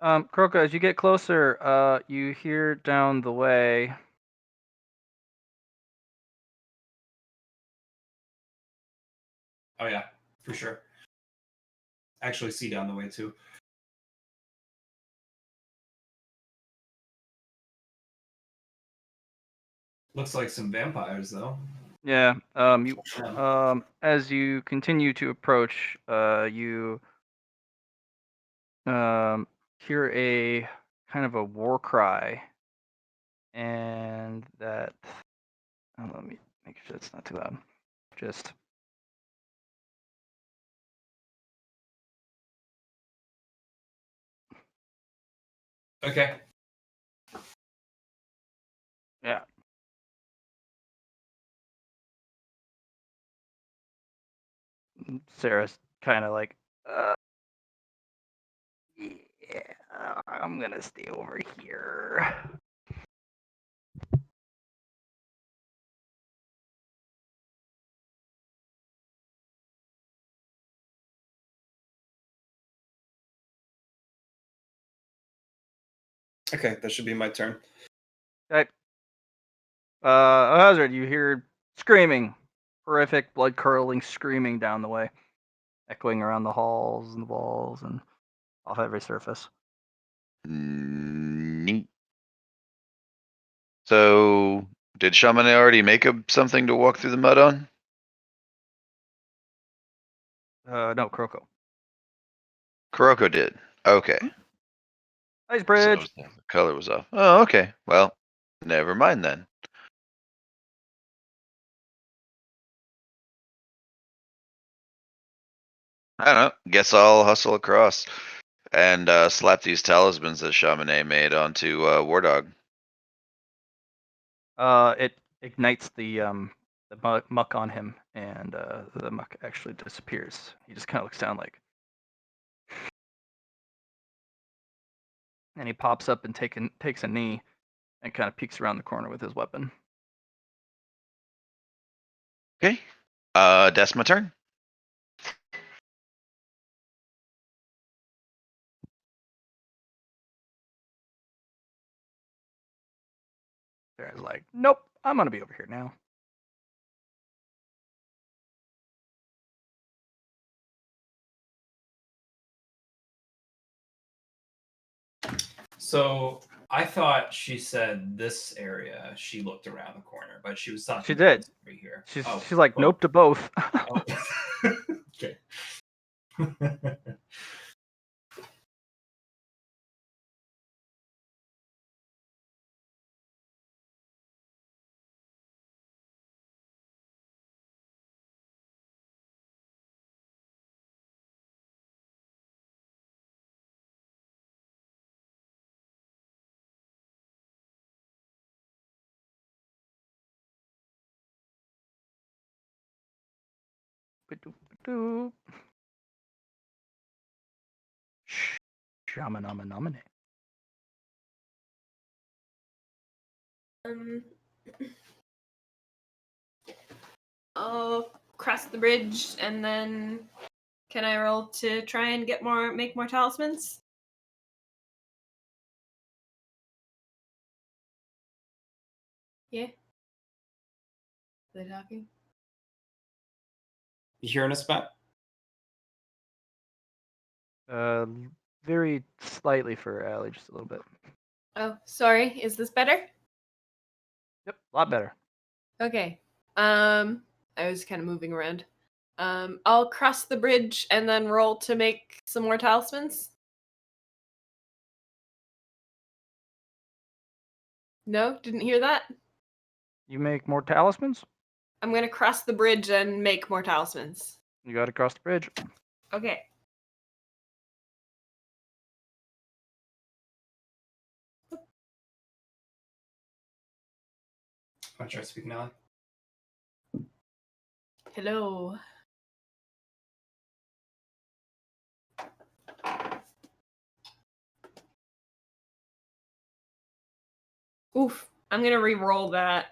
Speaker 3: Kuroko, as you get closer, you hear down the way.
Speaker 5: Oh yeah, for sure. Actually, see down the way too. Looks like some vampires though.
Speaker 3: Yeah. You
Speaker 5: Yeah.
Speaker 3: as you continue to approach, you hear a kind of a war cry, and that. Let me make sure it's not too loud. Just.
Speaker 5: Okay.
Speaker 3: Yeah. Sarah's kind of like, yeah, I'm gonna stay over here.
Speaker 2: Okay, that should be my turn.
Speaker 3: Okay. Hazard, you hear screaming, horrific, blood-curdling screaming down the way, echoing around the halls and the walls and off every surface.
Speaker 1: Neat. So, did Chamonix already make something to walk through the mud on?
Speaker 3: No, Kroko.
Speaker 1: Kuroko did. Okay.
Speaker 3: Ice
Speaker 1: So
Speaker 3: bridge.
Speaker 1: the color was off. Oh, okay. Well, never mind then. I don't know. Guess I'll hustle across and slap these talismans that Chamonix made onto War Dog.
Speaker 3: It ignites the muck on him, and the muck actually disappears. He just kind of looks down like, and he pops up and takes a knee, and kind of peeks around the corner with his weapon.
Speaker 1: Okay. That's my turn.
Speaker 3: There's like, nope, I'm gonna be over here now.
Speaker 5: So I thought she said this area. She looked around the corner, but she was talking.
Speaker 3: She did.
Speaker 5: Over here.
Speaker 3: She's like,
Speaker 5: well,
Speaker 3: nope to both.
Speaker 5: Oh. Okay.
Speaker 3: Ba-doop-ba-doop. Shamanama-namane.
Speaker 4: I'll cross the bridge and then can I roll to try and make more talismans? Yeah. Are they talking?
Speaker 2: You hearing us, Matt?
Speaker 3: Very slightly for Allie, just a little bit.
Speaker 4: Oh, sorry. Is this better?
Speaker 3: Yep, a lot better.
Speaker 4: Okay. I was kind of moving around. I'll cross the bridge and then roll to make some more talismans. No, didn't hear that.
Speaker 3: You make more talismans?
Speaker 4: I'm gonna cross the bridge and make more talismans.
Speaker 3: You gotta cross the bridge.
Speaker 4: Okay.
Speaker 5: Want to try speaking now?
Speaker 4: Hello. Oof. I'm gonna re-roll that.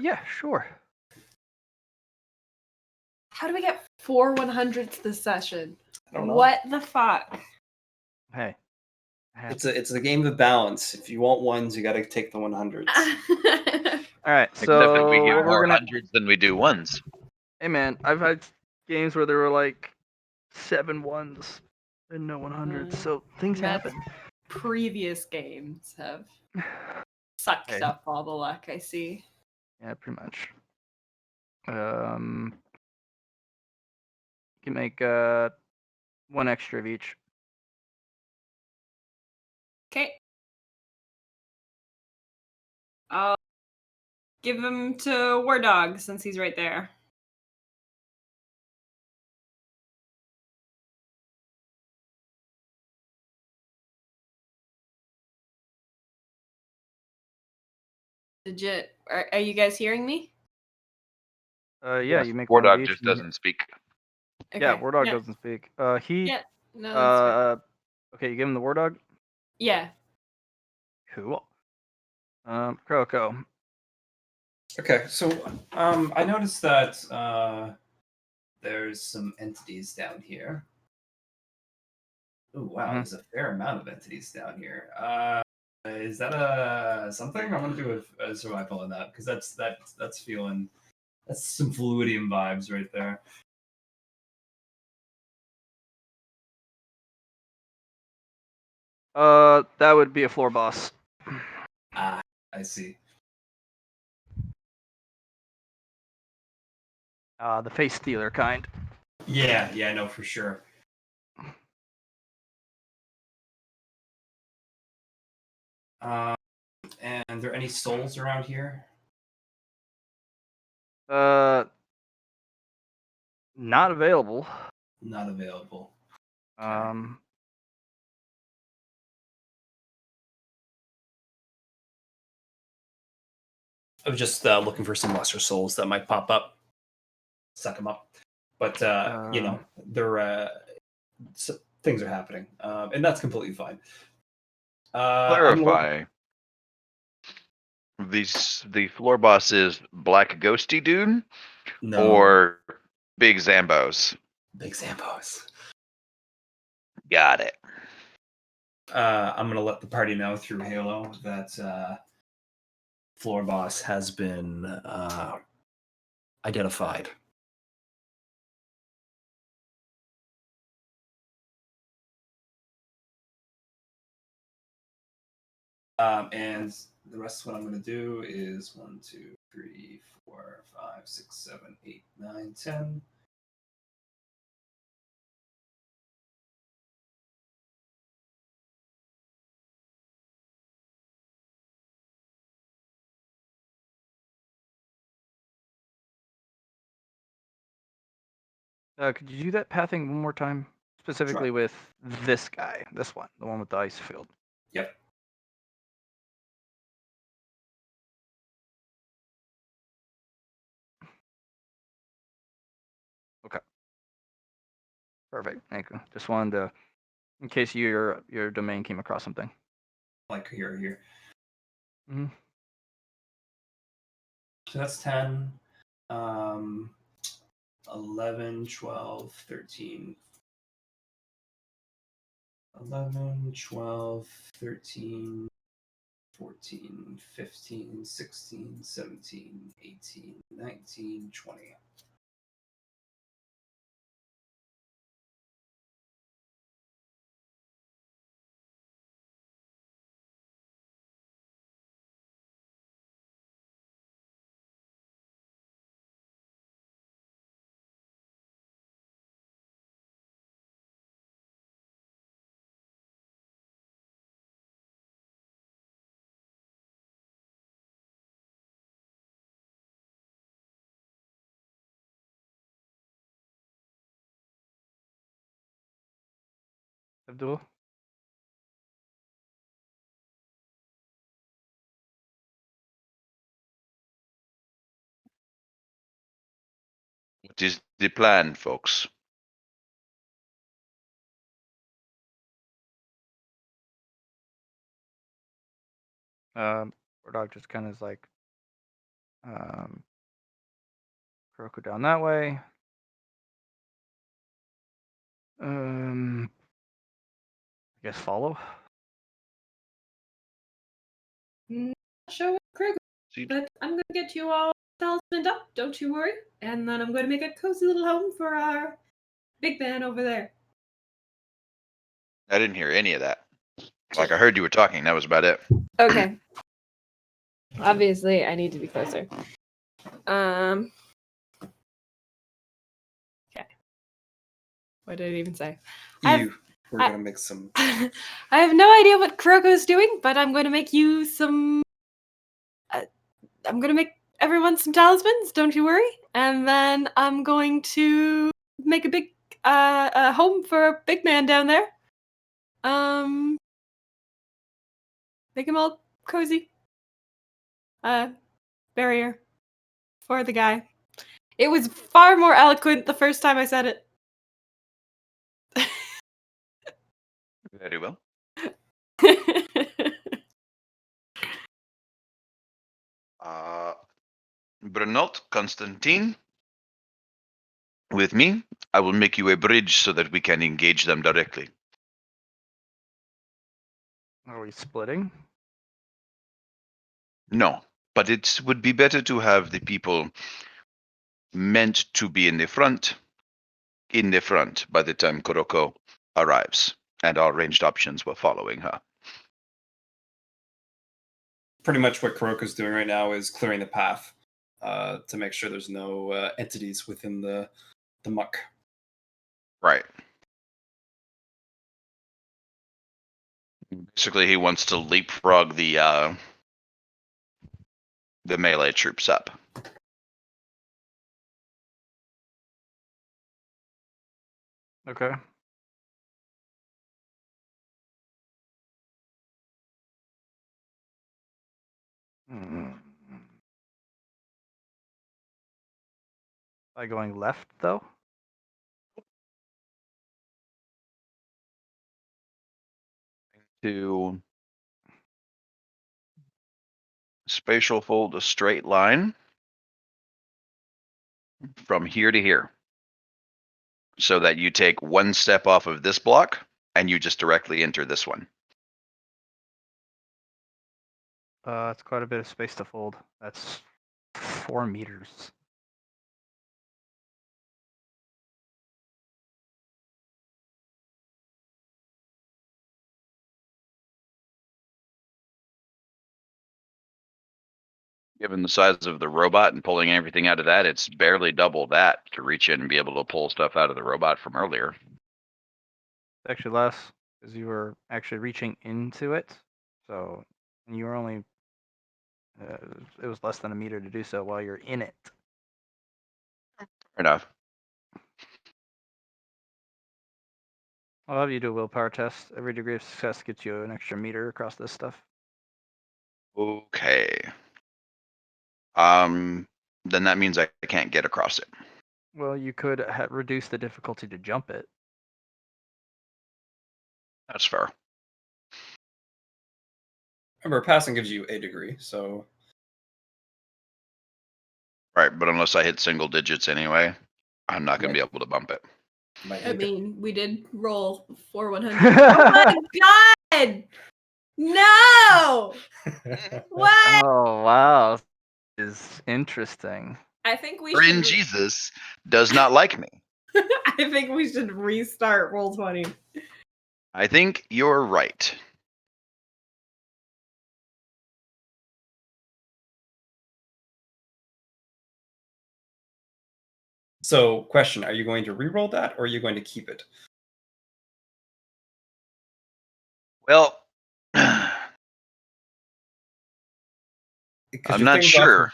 Speaker 3: Yeah, sure.
Speaker 4: How do we get 4 100s this session?
Speaker 2: I don't know.
Speaker 4: What the fuck?
Speaker 3: Hey.
Speaker 2: It's a game of balance. If you want ones, you got to take the 100s.
Speaker 3: All right,
Speaker 1: Except
Speaker 3: so
Speaker 1: that we get
Speaker 3: we're
Speaker 1: more
Speaker 3: gonna.
Speaker 1: hundreds than we do ones.
Speaker 3: Hey man, I've had games where there were like 7 1s and no 100s, so things
Speaker 4: Matt's
Speaker 3: happen.
Speaker 4: Previous games have sucked
Speaker 3: Hey.
Speaker 4: up all the luck, I see.
Speaker 3: Yeah, pretty much. You can make 1 extra of each.
Speaker 4: Okay. I'll give him to War Dog since he's right there. Legit. Are you guys hearing me?
Speaker 3: Yeah,
Speaker 1: Yes,
Speaker 3: you make
Speaker 1: War
Speaker 3: 1 of
Speaker 1: Dog
Speaker 3: each.
Speaker 1: just
Speaker 3: and you-
Speaker 1: doesn't speak.
Speaker 3: Yeah,
Speaker 4: Okay.
Speaker 3: War Dog
Speaker 4: Yeah.
Speaker 3: doesn't speak. He.
Speaker 4: Yeah. No, that's fine.
Speaker 3: Okay, you give him the War Dog.
Speaker 4: Yeah.
Speaker 3: Cool. Kroko.
Speaker 2: Okay, so
Speaker 5: I noticed that there's some entities down here. Oh wow,
Speaker 3: Mhm.
Speaker 5: there's a fair amount of entities down here. Is that a something? I'm gonna do a survival on that because that's feeling that's some fluidium vibes right there.
Speaker 3: That would be a floor boss.
Speaker 5: Ah, I see.
Speaker 3: The face stealer kind.
Speaker 5: Yeah, I know for sure. And are there any souls around here?
Speaker 3: Not available.
Speaker 5: Not available.
Speaker 3: Um,
Speaker 2: I was just looking for some lesser souls that might pop up, suck them up. But you know, they're things are happening, and that's completely fine.
Speaker 1: Clarify. The floor boss is Black Ghosty Dude
Speaker 2: No,
Speaker 1: or Big Zambos?
Speaker 2: big Zampos.
Speaker 1: Got it.
Speaker 2: I'm gonna let the party know through Halo that floor boss has been identified. And the rest of what I'm going to do is 1, 2, 3, 4, 5, 6, 7, 8, 9, 10.
Speaker 3: could you do that pathing one more time? Specifically
Speaker 2: Sure.
Speaker 3: with this guy, this one, the one with the ice field.
Speaker 2: Yep.
Speaker 3: Perfect. Thank you. Just wanted to, in case your domain came across something.
Speaker 2: Like here.
Speaker 3: Mm-hmm.
Speaker 2: So that's 10, 11, 12, 13. 11, 12, 13, 14, 15, 16, 17, 18, 19, 20.
Speaker 3: Abdul?
Speaker 1: What is the plan, folks?
Speaker 3: Dog just kind of is like, Kuroko down that way. I guess follow.
Speaker 4: Not sure what Craig, but I'm gonna get you all talismaned up. Don't you worry. And then I'm gonna make a cozy little home for our big man over there.
Speaker 1: I didn't hear any of that. Like I heard you were talking. That was about it.
Speaker 4: Okay. Obviously, I need to be closer. Okay. What did I even say?
Speaker 2: We're going to make some.
Speaker 4: I have no idea what Kuroko's doing, but I'm going to make you some. I'm going to make everyone some talismans. Don't you worry. And then I'm going to make a big home for a big man down there. Make him all cozy. Barrier for the guy. It was far more eloquent the first time I said it.
Speaker 1: Very well. Brunolt, Constantine, with me, I will make you a bridge so that we can engage them directly.
Speaker 3: Are we splitting?
Speaker 1: No, but it would be better to have the people meant to be in the front by the time Kuroko arrives, and our ranged options were following her.
Speaker 2: Pretty much what Kuroko's doing right now is clearing the path to make sure there's no entities within the muck.
Speaker 1: Right. Basically, he wants to leapfrog the melee troops up.
Speaker 3: Okay. By going left, though?
Speaker 1: To spatial fold a straight line from here to here, so that you take one step off of this block and you just directly enter this one.
Speaker 3: It's quite a bit of space to fold. That's 4 meters.
Speaker 1: Given the size of the robot and pulling everything out of that, it's barely double that to reach in and be able to pull stuff out of the robot from earlier.
Speaker 3: Actually less, because you were actually reaching into it. So, and you were only, it was less than a meter to do so while you're in it.
Speaker 1: Fair enough.
Speaker 3: I'll have you do a willpower test. Every degree of success gets you an extra meter across this stuff.
Speaker 1: Okay. Then that means I can't get across it.
Speaker 3: Well, you could reduce the difficulty to jump it.
Speaker 1: That's fair.
Speaker 2: Remember, passing gives you a degree, so
Speaker 1: Right, but unless I hit single digits anyway, I'm not going to be able to bump it.
Speaker 2: you might
Speaker 4: I
Speaker 2: make it.
Speaker 4: mean, we did roll 4 100. Oh my god! No! What?
Speaker 3: Oh, wow. This is interesting.
Speaker 4: I think we
Speaker 1: Friend
Speaker 4: should.
Speaker 1: Jesus does not like me.
Speaker 4: I think we should restart roll 20.
Speaker 1: I think you're right.
Speaker 2: So, question: are you going to re-roll that, or are you going to keep it?
Speaker 1: Well,
Speaker 2: Because
Speaker 1: I'm
Speaker 2: your
Speaker 1: not
Speaker 2: thing's off-
Speaker 1: sure.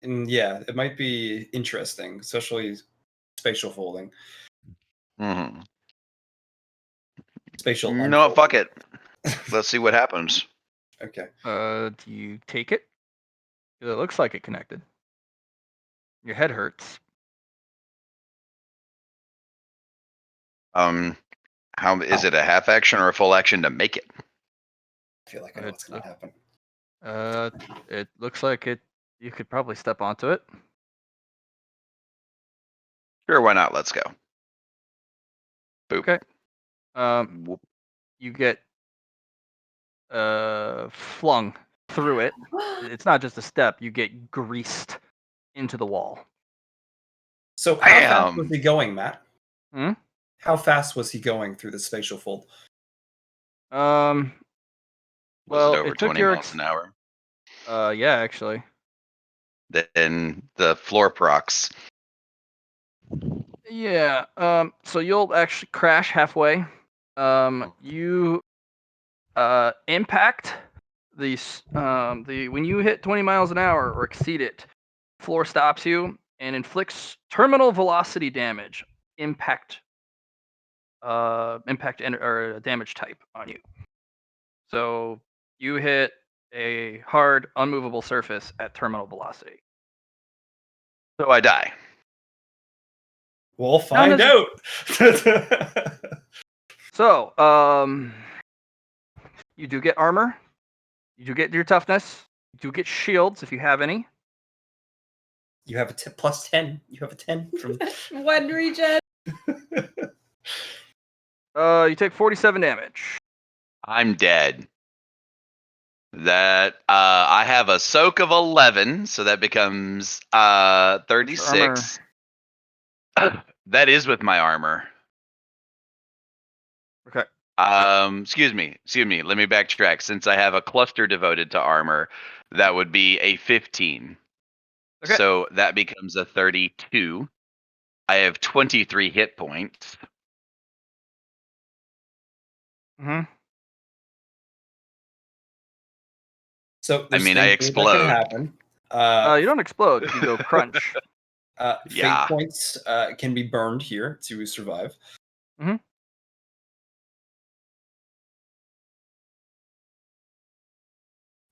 Speaker 2: And yeah, it might be interesting, especially spatial folding,
Speaker 1: Mm-hmm.
Speaker 2: spatial.
Speaker 1: No, fuck
Speaker 2: unfolding.
Speaker 1: it. Let's see what happens.
Speaker 2: Okay.
Speaker 3: Do you take it? It looks like it connected. Your head hurts.
Speaker 1: How is it a half action or a full action to make it?
Speaker 2: I feel like I know what's going to happen.
Speaker 3: It looks like it. You could probably step onto it.
Speaker 1: Sure, why not? Let's go. Boop.
Speaker 3: Okay.
Speaker 1: Whoop.
Speaker 3: You get flung through it. It's not just a step. You get greased into the wall.
Speaker 2: So, how fast
Speaker 1: Bam!
Speaker 2: was he going, Matt?
Speaker 3: Hmm?
Speaker 2: How fast was he going through the spatial fold?
Speaker 1: Was
Speaker 3: Well,
Speaker 1: it over
Speaker 3: it took
Speaker 1: 20
Speaker 3: your
Speaker 1: miles an hour?
Speaker 3: yeah, actually.
Speaker 1: Then the floor procs.
Speaker 3: Yeah. So you'll actually crash halfway. You impact the when you hit 20 miles an hour or exceed it, floor stops you and inflicts terminal velocity damage. Impact or damage type on you. So you hit a hard, unmovable surface at terminal velocity.
Speaker 1: So I die.
Speaker 2: We'll find out.
Speaker 3: So, you do get armor. You do get your toughness. You do get shields if you have any.
Speaker 2: You have a plus 10. You have a 10 from.
Speaker 4: One regen.
Speaker 3: You take 47 damage.
Speaker 1: I'm dead. That I have a soak of 11, so that becomes
Speaker 3: What's your
Speaker 1: 36. That is with my armor.
Speaker 3: Okay.
Speaker 1: Excuse me. Let me backtrack. Since I have a cluster devoted to armor, that would be a 15.
Speaker 3: Okay.
Speaker 1: So that becomes a 32. I have 23 hit points.
Speaker 3: Mm-hmm.
Speaker 2: So there's
Speaker 1: mean, I
Speaker 2: things that can
Speaker 1: explode.
Speaker 2: happen.
Speaker 3: You don't explode. You go crunch.
Speaker 2: Fate
Speaker 1: Yeah.
Speaker 2: points can be burned here to survive.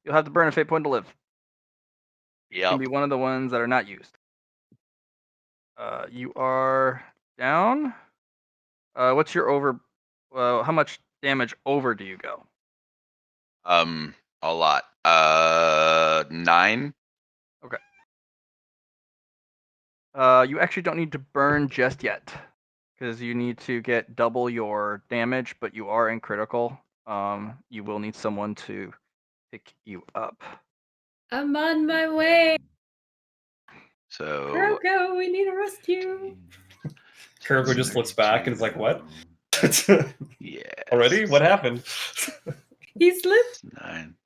Speaker 3: You'll have to burn a fate point to live. It can
Speaker 1: Yep.
Speaker 3: be one of the ones that are not used. You are down. What's your over? How much damage over do you go?
Speaker 1: A lot. 9.
Speaker 3: Okay. You actually don't need to burn just yet, because you need to get double your damage, but you are in critical. You will need someone to pick you up.
Speaker 4: I'm on my way.
Speaker 1: So
Speaker 4: Kuroko, we need a rescue.
Speaker 2: Kuroko just looks back and is like, "What?
Speaker 1: Yeah.
Speaker 2: Already? What happened?"
Speaker 4: He slipped.
Speaker 1: 9.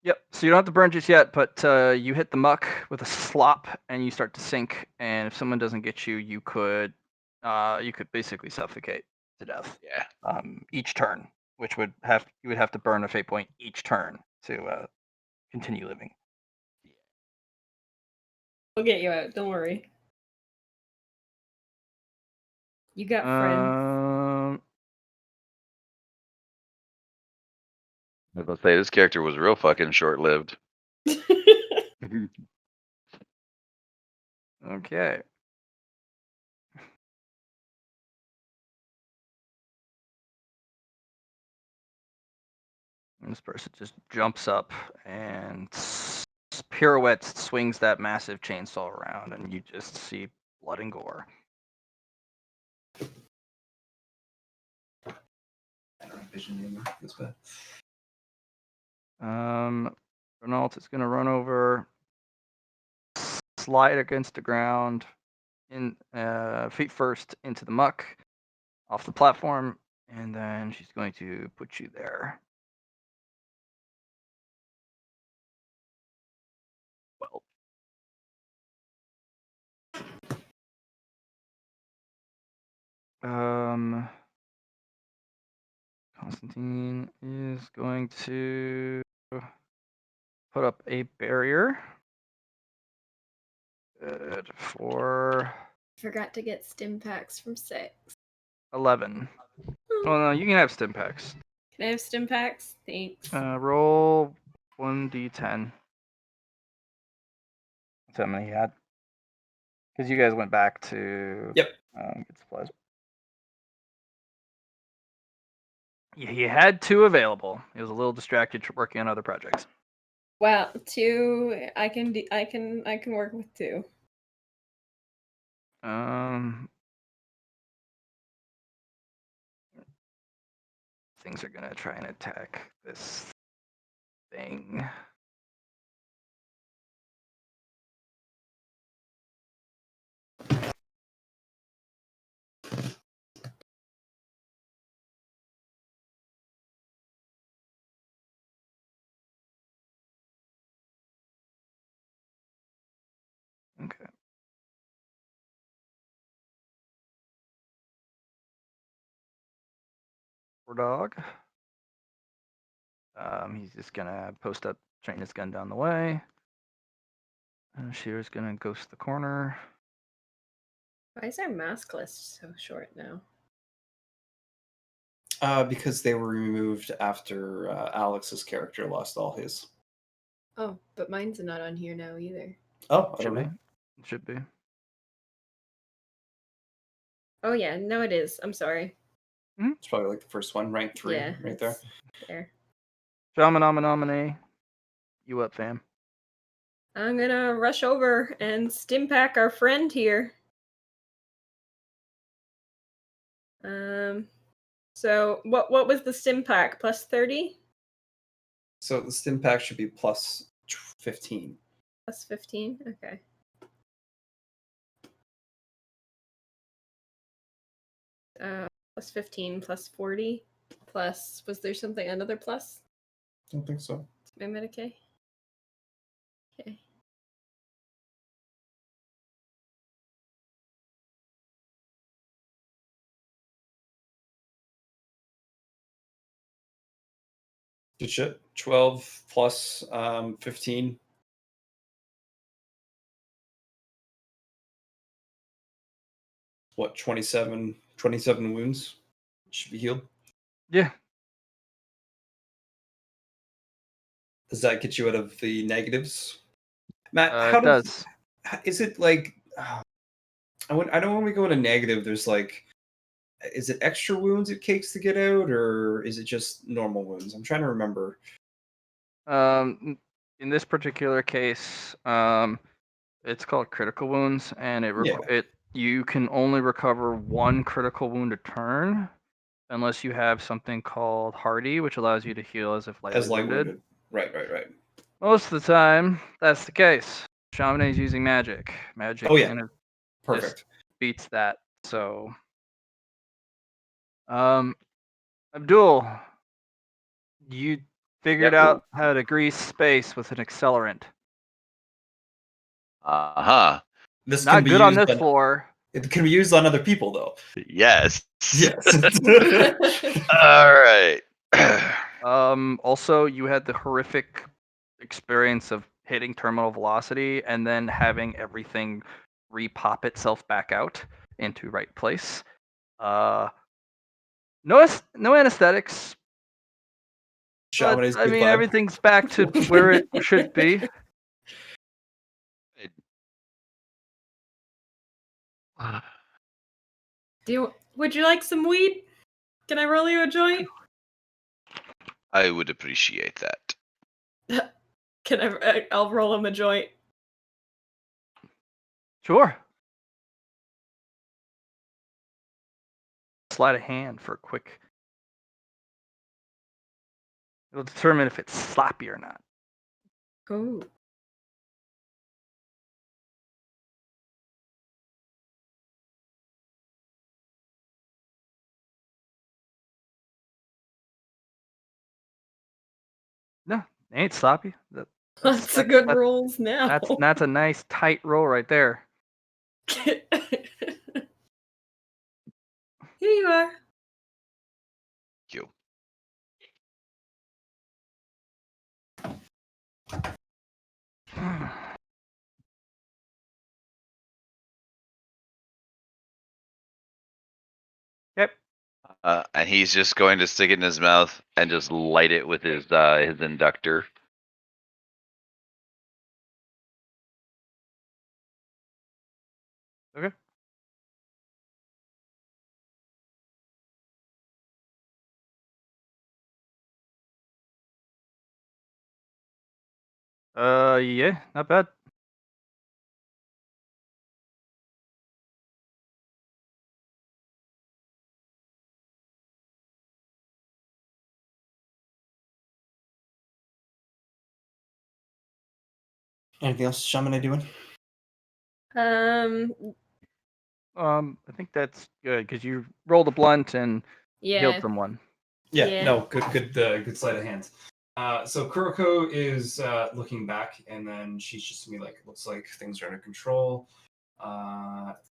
Speaker 3: Yep. So you don't have to burn just yet, but you hit the muck with a slop, and you start to sink. And if someone doesn't get you, you could basically suffocate to death.
Speaker 1: Yeah.
Speaker 3: Each turn, which would you would have to burn a fate point each turn to continue living.
Speaker 4: We'll get you out. Don't worry. You got friends.
Speaker 1: I was gonna say this character was real fucking short-lived.
Speaker 3: Okay. And this person just jumps up and pirouettes, swings that massive chainsaw around, and you just see blood and gore.
Speaker 5: I don't have vision anymore. Feels bad.
Speaker 3: Renault is going to run over, slide against the ground, in feet first into the muck, off the platform, and then she's going to put you there. Well, Constantine is going to put up a barrier. Good for
Speaker 4: Forgot to get stim packs from 6.
Speaker 3: 11. Well, no, you can have stim packs.
Speaker 4: Can I have stim packs? Thanks.
Speaker 3: Roll 1d10. That's how many you had. Because you guys went back to
Speaker 2: Yep.
Speaker 3: get supplies. He had 2 available. He was a little distracted working on other projects.
Speaker 4: Well, 2. I can work with 2.
Speaker 3: Things are gonna try and attack this thing. Okay. War dog. He's just gonna post up, train his gun down the way. Shear's gonna ghost the corner.
Speaker 4: Why is our mask list so short now?
Speaker 2: Because they were removed after Alex's character lost all his.
Speaker 4: Oh, but mine's not on here now either.
Speaker 2: Oh, I
Speaker 3: Should
Speaker 2: don't
Speaker 3: be.
Speaker 2: know.
Speaker 3: Should be.
Speaker 4: Oh yeah, no it is. I'm sorry.
Speaker 2: It's probably like the first one, rank 3,
Speaker 4: Yeah,
Speaker 2: right there.
Speaker 4: it's there.
Speaker 3: Shaman. You up, fam?
Speaker 4: I'm gonna rush over and stim pack our friend here. So what was the stim pack? Plus 30?
Speaker 2: So the stim pack should be plus 15.
Speaker 6: Plus 15? Okay. Plus 15 plus 40 plus, was there something, another plus?
Speaker 2: Don't think so.
Speaker 6: My Medicaid? Okay.
Speaker 2: Good shit. 12 plus 15. What, 27 wounds should be healed?
Speaker 3: Yeah.
Speaker 2: Does that get you out of the negatives? Matt,
Speaker 3: It does.
Speaker 2: Is it like I know when we go to negative, there's like, is it extra wounds it takes to get out, or is it just normal wounds? I'm trying to remember.
Speaker 3: In this particular case, it's called critical wounds, and you can only recover 1 critical wound a turn, unless you have something called Hardy, which allows you to heal as if lightly wounded.
Speaker 2: Right.
Speaker 3: Most of the time, that's the case. Shaman is using magic. Magic
Speaker 2: Oh, yeah.
Speaker 3: kind of
Speaker 2: Perfect.
Speaker 3: beats that. So, Abdul, you figured out how to grease space with an accelerant.
Speaker 2: This
Speaker 3: Not
Speaker 2: can be
Speaker 3: good on
Speaker 2: used
Speaker 3: this floor.
Speaker 2: It can be used on other people, though.
Speaker 1: Yes.
Speaker 2: Yes.
Speaker 1: All right.
Speaker 3: Also, you had the horrific experience of hitting terminal velocity and then having everything repop itself back out into right place. No anesthetics. But, I mean, everything's back to where it should be.
Speaker 4: Would you like some weed? Can I roll you a joint?
Speaker 1: I would appreciate that.
Speaker 4: I'll roll him a joint.
Speaker 3: Sure. Slide a hand for a quick. It'll determine if it's sloppy or not.
Speaker 4: Oh.
Speaker 3: No, it ain't sloppy.
Speaker 4: That's a good rolls now.
Speaker 3: That's a nice tight roll right there.
Speaker 4: Here you are.
Speaker 1: Thank you.
Speaker 3: Yep.
Speaker 1: And he's just going to stick it in his mouth and just light it with his inductor.
Speaker 3: Okay. Yeah, not bad.
Speaker 2: Anything else Shaman doing?
Speaker 6: Um,
Speaker 3: I think that's good because you rolled a blunt and healed
Speaker 6: yeah.
Speaker 3: someone.
Speaker 6: Yeah.
Speaker 2: No, good sleight of hand. So Kuroko is looking back, and then she's just gonna be like, looks like things are under control.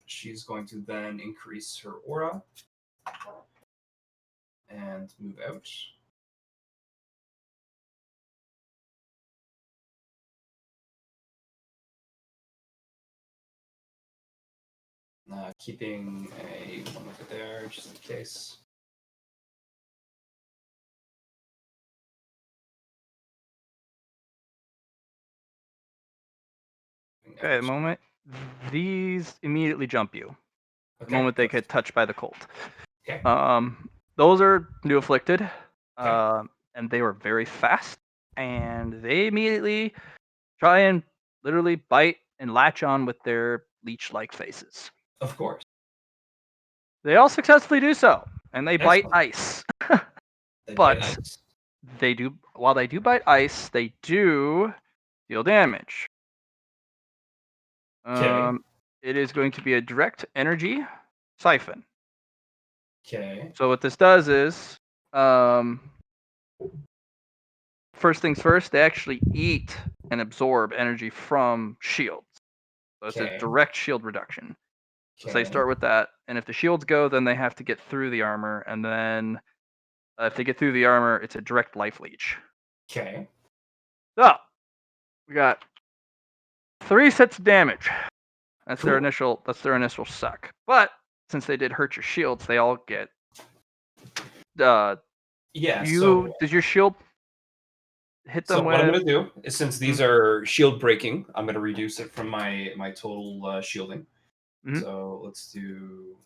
Speaker 2: She's going to then increase her aura and move out. Keeping a one over there just in case.
Speaker 3: Okay, the moment these immediately jump you.
Speaker 2: Okay.
Speaker 3: The moment they get touched by the cold.
Speaker 2: Okay.
Speaker 3: Those are new afflicted.
Speaker 2: Okay.
Speaker 3: And they were very fast, and they immediately try and literally bite and latch on with their leech-like faces.
Speaker 2: Of course.
Speaker 3: They all successfully do so, and they bite
Speaker 2: Excellent.
Speaker 3: ice.
Speaker 2: They
Speaker 3: But
Speaker 2: bite ice.
Speaker 3: while they do bite ice, they do deal damage.
Speaker 5: Okay.
Speaker 3: It is going to be a direct energy siphon.
Speaker 5: Okay.
Speaker 3: So what this does is, first things first, they actually eat and absorb energy from shields. So it's a
Speaker 5: Okay.
Speaker 3: direct shield reduction. So they
Speaker 5: Okay.
Speaker 3: start with that, and if the shields go, then they have to get through the armor, and then if they get through the armor, it's a direct life leech.
Speaker 5: Okay.
Speaker 3: So we got 3 sets of damage. That's their
Speaker 5: Cool.
Speaker 3: initial suck. But since they did hurt your shields, they all get. Does
Speaker 5: Yeah. So
Speaker 3: your shield hit them
Speaker 2: what I'm
Speaker 3: with?
Speaker 2: going to do is, since these are shield breaking, I'm going to reduce it from my total shielding.
Speaker 3: Mhm.
Speaker 2: So let's do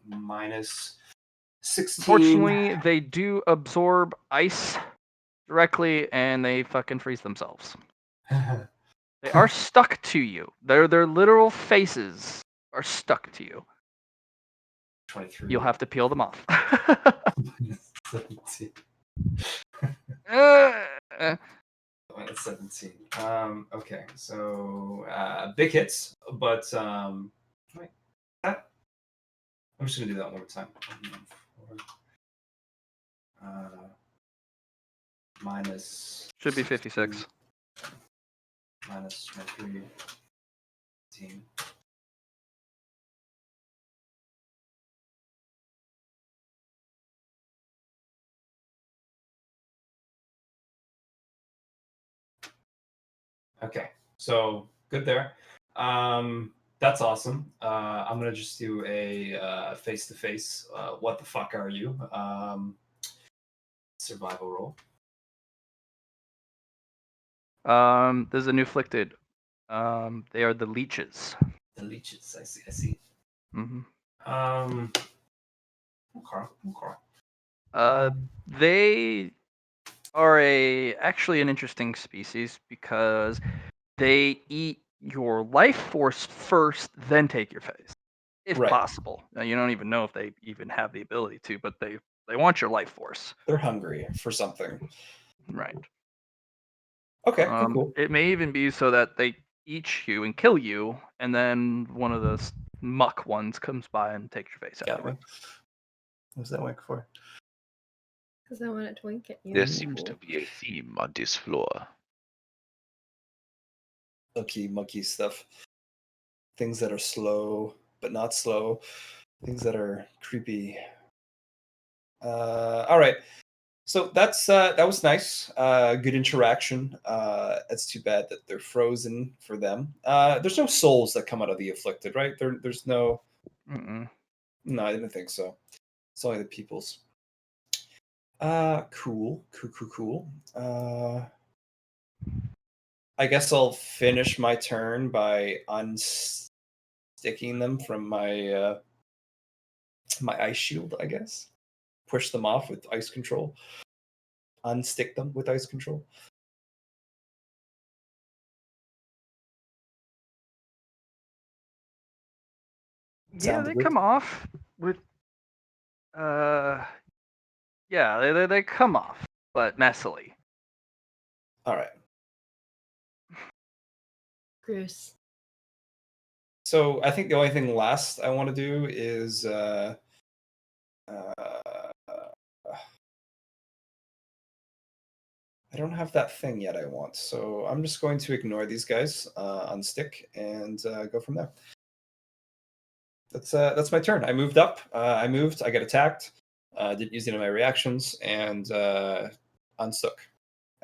Speaker 2: minus 16.
Speaker 3: Unfortunately, they do absorb ice directly, and they fucking freeze themselves. They are stuck to you. Their literal faces are stuck to you.
Speaker 5: 23.
Speaker 3: You'll have to peel them off.
Speaker 5: 17.
Speaker 3: Uh,
Speaker 5: Minus 17. Okay. So big hits, but wait. That I'm just gonna do that one more time. Minus
Speaker 3: Should be
Speaker 5: 16,
Speaker 3: 56.
Speaker 5: minus 23. 18. Okay, so good there. That's awesome. I'm gonna just do a face to face. What the fuck are you? Survival roll.
Speaker 3: There's a new afflicted. They are the leeches.
Speaker 5: The leeches. I see. I see.
Speaker 3: Mm-hmm.
Speaker 5: Okay.
Speaker 3: They are actually an interesting species because they eat your life force first, then take your face, if
Speaker 2: Right.
Speaker 3: possible. Now, you don't even know if they even have the ability to, but they want your life force.
Speaker 2: They're hungry for something.
Speaker 3: Right.
Speaker 2: Okay, cool.
Speaker 3: It may even be so that they eat you and kill you, and then one of those muck ones comes by and takes your face
Speaker 2: Got
Speaker 3: afterwards.
Speaker 2: me. What was that wink for?
Speaker 6: Because I wanted to wink at you.
Speaker 1: There seems to be a theme on this floor.
Speaker 2: Mucky stuff. Things that are slow, but not slow. Things that are creepy. All right. So that was nice. Good interaction. It's too bad that they're frozen for them. There's no souls that come out of the afflicted, right? There's no.
Speaker 3: Mm-mm.
Speaker 2: No, I didn't think so. It's only the people's. Cool. I guess I'll finish my turn by unsticking them from my my ice shield, I guess. Push them off with ice control. Unstick them with ice control.
Speaker 3: Yeah,
Speaker 2: Sound
Speaker 3: they
Speaker 2: good?
Speaker 3: come off with. Yeah, they come off, but messily.
Speaker 2: All right.
Speaker 6: Gross.
Speaker 2: So I think the only thing last I want to do is I don't have that thing yet I want, so I'm just going to ignore these guys, unstick, and go from there. That's my turn. I moved up. I got attacked. Didn't use any of my reactions, and unstuck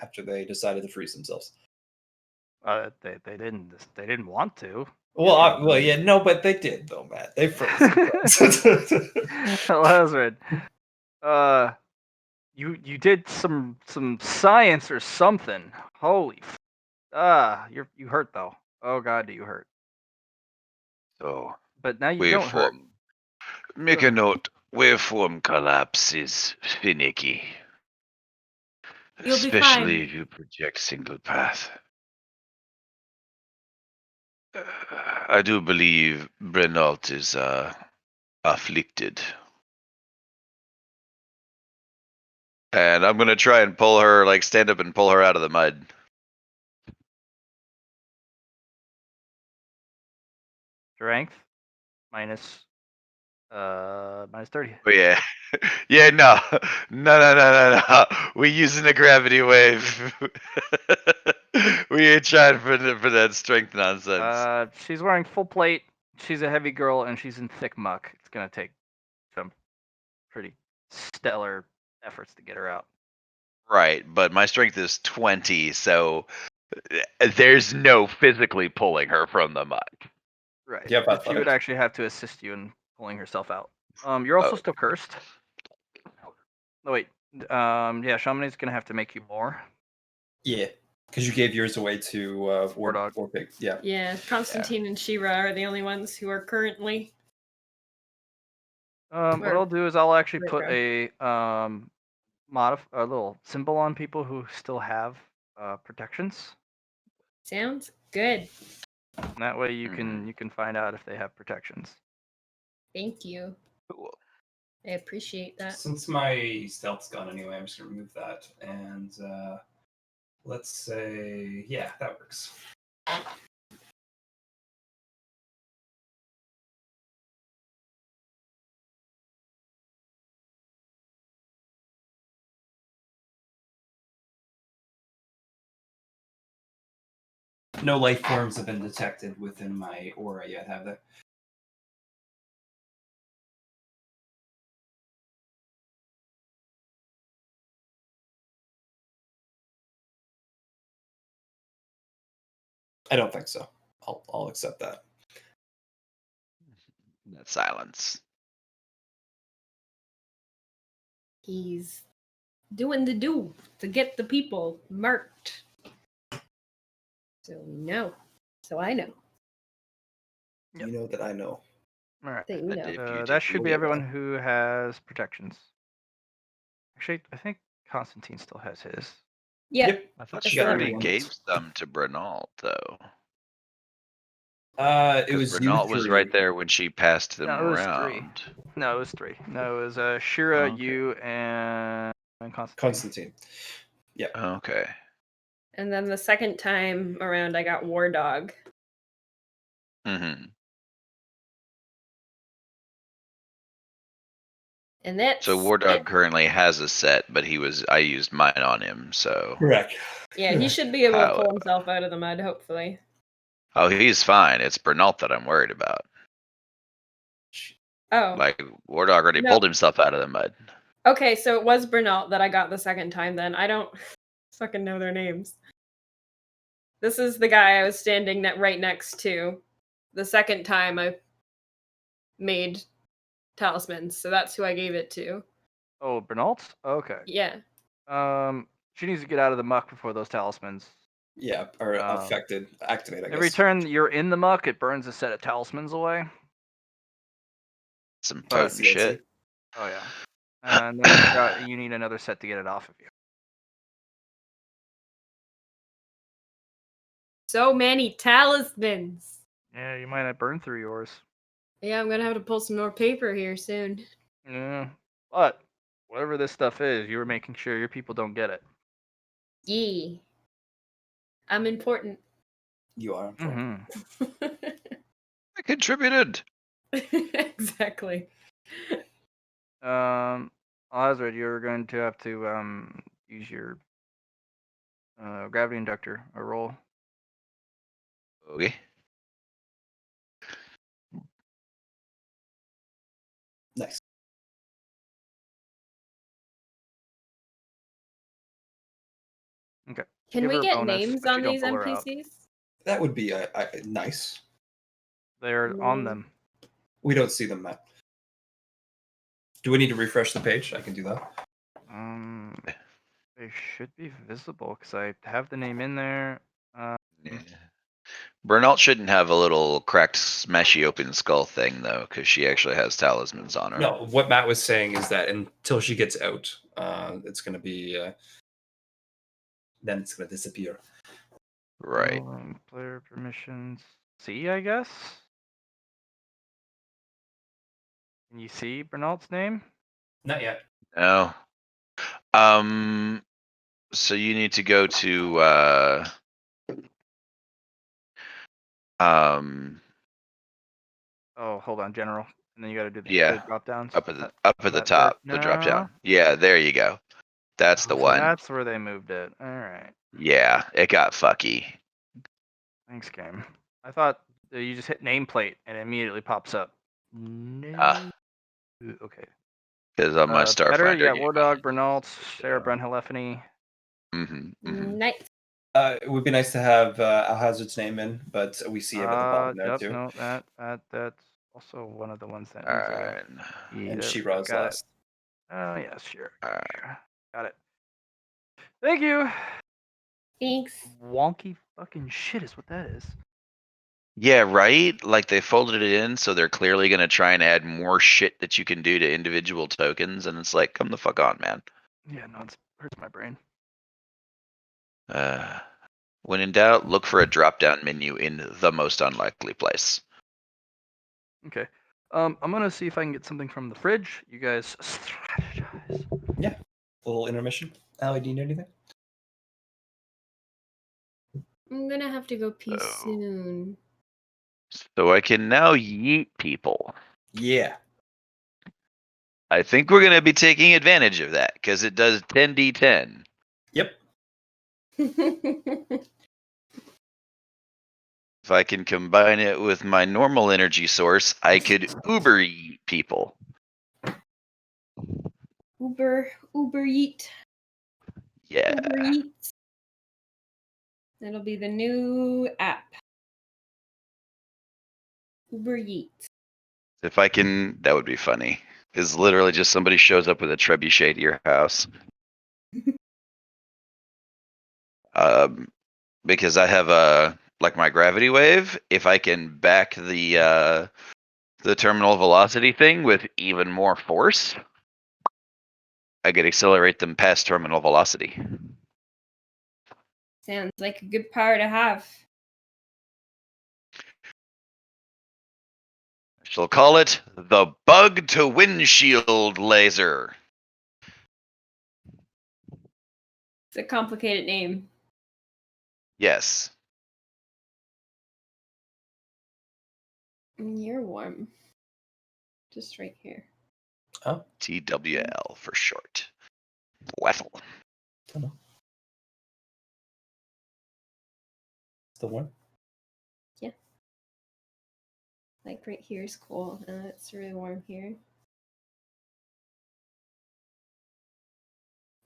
Speaker 2: after they decided to freeze themselves.
Speaker 3: They didn't want to.
Speaker 2: Well, yeah, no, but they did though, Matt. They froze themselves.
Speaker 3: Lazard, you did some science or something. Holy, you hurt though. Oh God, do you hurt?
Speaker 1: So,
Speaker 3: But now you don't hurt.
Speaker 1: waveform. Make a note. Waveform collapse is finicky.
Speaker 4: You'll be
Speaker 1: Especially
Speaker 4: fine.
Speaker 1: if you project single path. I do believe Brenalt is afflicted. And I'm gonna try and pull her, like stand up and pull her out of the mud.
Speaker 3: Strength minus minus 30.
Speaker 1: But yeah, yeah, no, no. We using the gravity wave. We ain't trying for that strength nonsense.
Speaker 3: She's wearing full plate. She's a heavy girl, and she's in thick muck. It's gonna take some pretty stellar efforts to get her out.
Speaker 1: Right, but my strength is 20, so there's no physically pulling her from the mud.
Speaker 3: Right.
Speaker 2: Do you have
Speaker 3: But she would
Speaker 2: athletics?
Speaker 3: actually have to assist you in pulling herself out. You're also
Speaker 1: Oh.
Speaker 3: still cursed. No wait. Yeah, Shamani's gonna have to make you more.
Speaker 2: Yeah, because you gave yours away to
Speaker 3: War Dog.
Speaker 2: War Pig. Yeah.
Speaker 6: Yeah, Constantine and Shira are the only ones who are currently.
Speaker 3: What
Speaker 6: Or-
Speaker 3: I'll do is I'll actually
Speaker 6: Right,
Speaker 3: put a a little symbol on people who still have protections.
Speaker 6: Sounds good.
Speaker 3: And that way you
Speaker 1: Mhm.
Speaker 3: can find out if they have protections.
Speaker 6: Thank you.
Speaker 1: Cool.
Speaker 6: I appreciate that.
Speaker 5: Since my stealth's gone anyway, I'm just gonna remove that. And let's say, yeah, that works. No life forms have been detected within my aura yet, have they?
Speaker 2: I don't think so. I'll accept that.
Speaker 1: That silence.
Speaker 6: He's doing the do to get the people marked. So we know. So I know
Speaker 3: Yep.
Speaker 2: You know that I know.
Speaker 3: All right.
Speaker 6: that you
Speaker 1: I
Speaker 6: know.
Speaker 1: did.
Speaker 3: That should be
Speaker 2: Yeah.
Speaker 3: everyone who has protections. Actually, I think Constantine still has his.
Speaker 6: Yeah.
Speaker 2: Yep.
Speaker 1: I thought
Speaker 6: That's
Speaker 1: she
Speaker 6: the
Speaker 1: already
Speaker 6: everyone.
Speaker 1: gave some to Bernal, though.
Speaker 2: It
Speaker 1: Because
Speaker 2: was
Speaker 1: Bernal
Speaker 2: you
Speaker 1: was
Speaker 2: three.
Speaker 1: right there when she passed them
Speaker 3: No, it was 3.
Speaker 1: around.
Speaker 3: No, it was 3. No, it was Shira,
Speaker 1: Okay.
Speaker 3: you, and Constantine.
Speaker 2: Constantine.
Speaker 1: Okay.
Speaker 6: And then the second time around, I got War Dog.
Speaker 1: Mm-hmm.
Speaker 6: And that's
Speaker 1: So War Dog
Speaker 6: it.
Speaker 1: currently has a set, but I used mine on him, so.
Speaker 2: Correct.
Speaker 6: Yeah, he should be able to
Speaker 1: How-
Speaker 6: pull himself out of the mud, hopefully.
Speaker 1: Oh, he's fine. It's Bernal that I'm worried about.
Speaker 6: Oh.
Speaker 1: Like, War Dog already
Speaker 6: No.
Speaker 1: pulled himself out of the mud.
Speaker 6: Okay, so it was Bernal that I got the second time then. I don't fucking know their names. This is the guy I was standing right next to the second time I made talismans, so that's who I gave it to.
Speaker 3: Oh, Bernalt? Okay.
Speaker 6: Yeah.
Speaker 3: She needs to get out of the muck before those talismans.
Speaker 2: Yeah, or affected. Activate, I guess.
Speaker 3: Every turn you're in the muck, it burns a set of talismans away.
Speaker 1: Some
Speaker 2: Oh, I
Speaker 1: potent
Speaker 2: see, I see.
Speaker 1: shit.
Speaker 3: Oh yeah. And then you need another set to get it off of you.
Speaker 6: So many talismans.
Speaker 3: Yeah, you might have burned through yours.
Speaker 6: Yeah, I'm gonna have to pull some more paper here soon.
Speaker 3: Yeah. But whatever this stuff is, you were making sure your people don't get it.
Speaker 6: Yeah. I'm important.
Speaker 2: You are important.
Speaker 3: Mm-hmm.
Speaker 1: I contributed.
Speaker 6: Exactly.
Speaker 3: Ozred, you're going to have to use your gravity inductor or roll.
Speaker 1: Okay.
Speaker 2: Nice.
Speaker 3: Okay.
Speaker 6: Can
Speaker 3: Give
Speaker 6: we
Speaker 3: her a
Speaker 6: get
Speaker 3: bonus,
Speaker 6: names
Speaker 3: but you
Speaker 6: on
Speaker 3: don't
Speaker 6: these
Speaker 3: pull her out.
Speaker 6: NPCs?
Speaker 2: That would be nice.
Speaker 3: They're on them.
Speaker 2: We don't see them, Matt. Do we need to refresh the page? I can do that.
Speaker 3: They should be visible because I have the name in there.
Speaker 1: Yeah. Bernal shouldn't have a little cracked, smashy open skull thing, though, because she actually has talismans on her.
Speaker 2: No, what Matt was saying is that until she gets out, it's going to be. Then it's going to disappear.
Speaker 1: Right.
Speaker 3: Player permissions. See, I guess. Can you see Bernald's name?
Speaker 5: Not yet.
Speaker 1: No. So you need to go to
Speaker 3: Oh, hold on, general, and then you got to do
Speaker 1: Yeah,
Speaker 3: the drop downs.
Speaker 1: up at the
Speaker 3: that where?
Speaker 1: top, the drop
Speaker 3: No.
Speaker 1: down. Yeah, there you go. That's the
Speaker 3: So
Speaker 1: one.
Speaker 3: that's where they moved it. All right.
Speaker 1: Yeah, it got fucky.
Speaker 3: Thanks, game. I thought you just hit nameplate and it immediately pops up.
Speaker 1: Ah.
Speaker 3: No. Okay.
Speaker 1: Because on my Starfinder
Speaker 3: Better, yeah.
Speaker 1: game.
Speaker 3: War Dog, Bernalt, Sarah Brunhelephany.
Speaker 6: Nice.
Speaker 2: It would be nice to have Alhazard's name in, but we see him at the bottom there
Speaker 3: Yep,
Speaker 2: too.
Speaker 3: no, that's also one of the ones that
Speaker 1: All
Speaker 3: needs
Speaker 1: right.
Speaker 2: And
Speaker 3: Yep,
Speaker 2: She-Ra's
Speaker 3: got
Speaker 2: last.
Speaker 3: it. Oh yeah, sure.
Speaker 1: Alright.
Speaker 3: Sure. Got it. Thank you.
Speaker 6: Thanks.
Speaker 3: Wonky fucking shit is what that is.
Speaker 1: Yeah, right? Like they folded it in, so they're clearly going to try and add more shit that you can do to individual tokens. And it's like, come the fuck on, man.
Speaker 3: Yeah, no, it hurts my brain.
Speaker 1: When in doubt, look for a drop down menu in the most unlikely place.
Speaker 3: Okay. I'm gonna see if I can get something from the fridge. You guys strategize.
Speaker 2: Yeah. Little intermission. Allie, do you need anything?
Speaker 6: I'm gonna have to go pee
Speaker 1: Oh.
Speaker 6: soon.
Speaker 1: So I can now yeet people.
Speaker 2: Yeah.
Speaker 1: I think we're going to be taking advantage of that because it does 10d10.
Speaker 2: Yep.
Speaker 1: If I can combine it with my normal energy source, I could Uber yeet people.
Speaker 6: Uber Eat.
Speaker 1: Yeah.
Speaker 6: Uber Eats. That'll be the new app. Uber Eats.
Speaker 1: If I can, that would be funny. Is literally just somebody shows up with a trebuchet to your house. Because I have like my gravity wave. If I can back the terminal velocity thing with even more force, I could accelerate them past terminal velocity.
Speaker 6: Sounds like a good power to have.
Speaker 1: She'll call it the bug to windshield laser.
Speaker 6: It's a complicated name.
Speaker 1: Yes.
Speaker 6: You're warm. Just right here.
Speaker 2: Oh.
Speaker 1: TWL for short. Waffle.
Speaker 2: Hello. Still warm?
Speaker 6: Yeah. Like right here is cool. It's really warm here.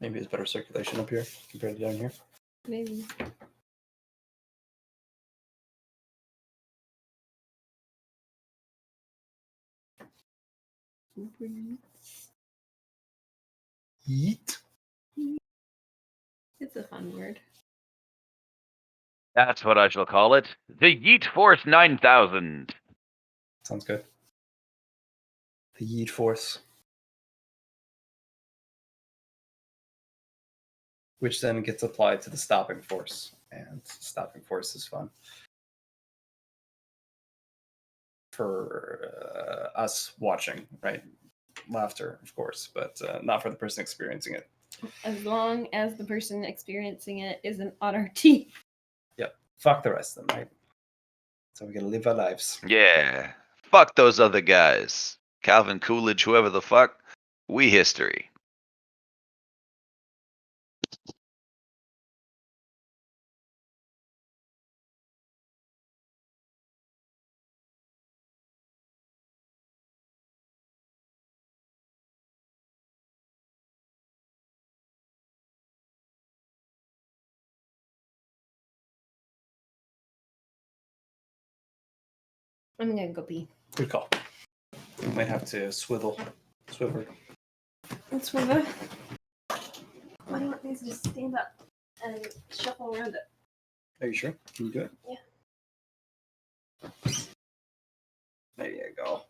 Speaker 2: Maybe it's better circulation up here compared to down here.
Speaker 6: Maybe. Uber Eats.
Speaker 2: Yeet.
Speaker 6: It's a fun word.
Speaker 1: That's what I shall call it. The Yeet Force 9000.
Speaker 2: Sounds good. The Yeet Force. Which then gets applied to the stopping force. And stopping force is fun. For us watching, right? Laughter, of course, but not for the person experiencing it.
Speaker 6: As long as the person experiencing it isn't on our team.
Speaker 2: Yep. Fuck the rest of them, right? So we gotta live our lives.
Speaker 1: Yeah. Fuck those other guys. Calvin Coolidge, whoever the fuck. We history.
Speaker 6: I'm gonna go pee.
Speaker 2: Good call. We might have to swivel.
Speaker 6: That's one of Why don't these just stand up and shuffle around it?
Speaker 2: Are you sure? Can you do it?
Speaker 6: Yeah.
Speaker 2: There you go.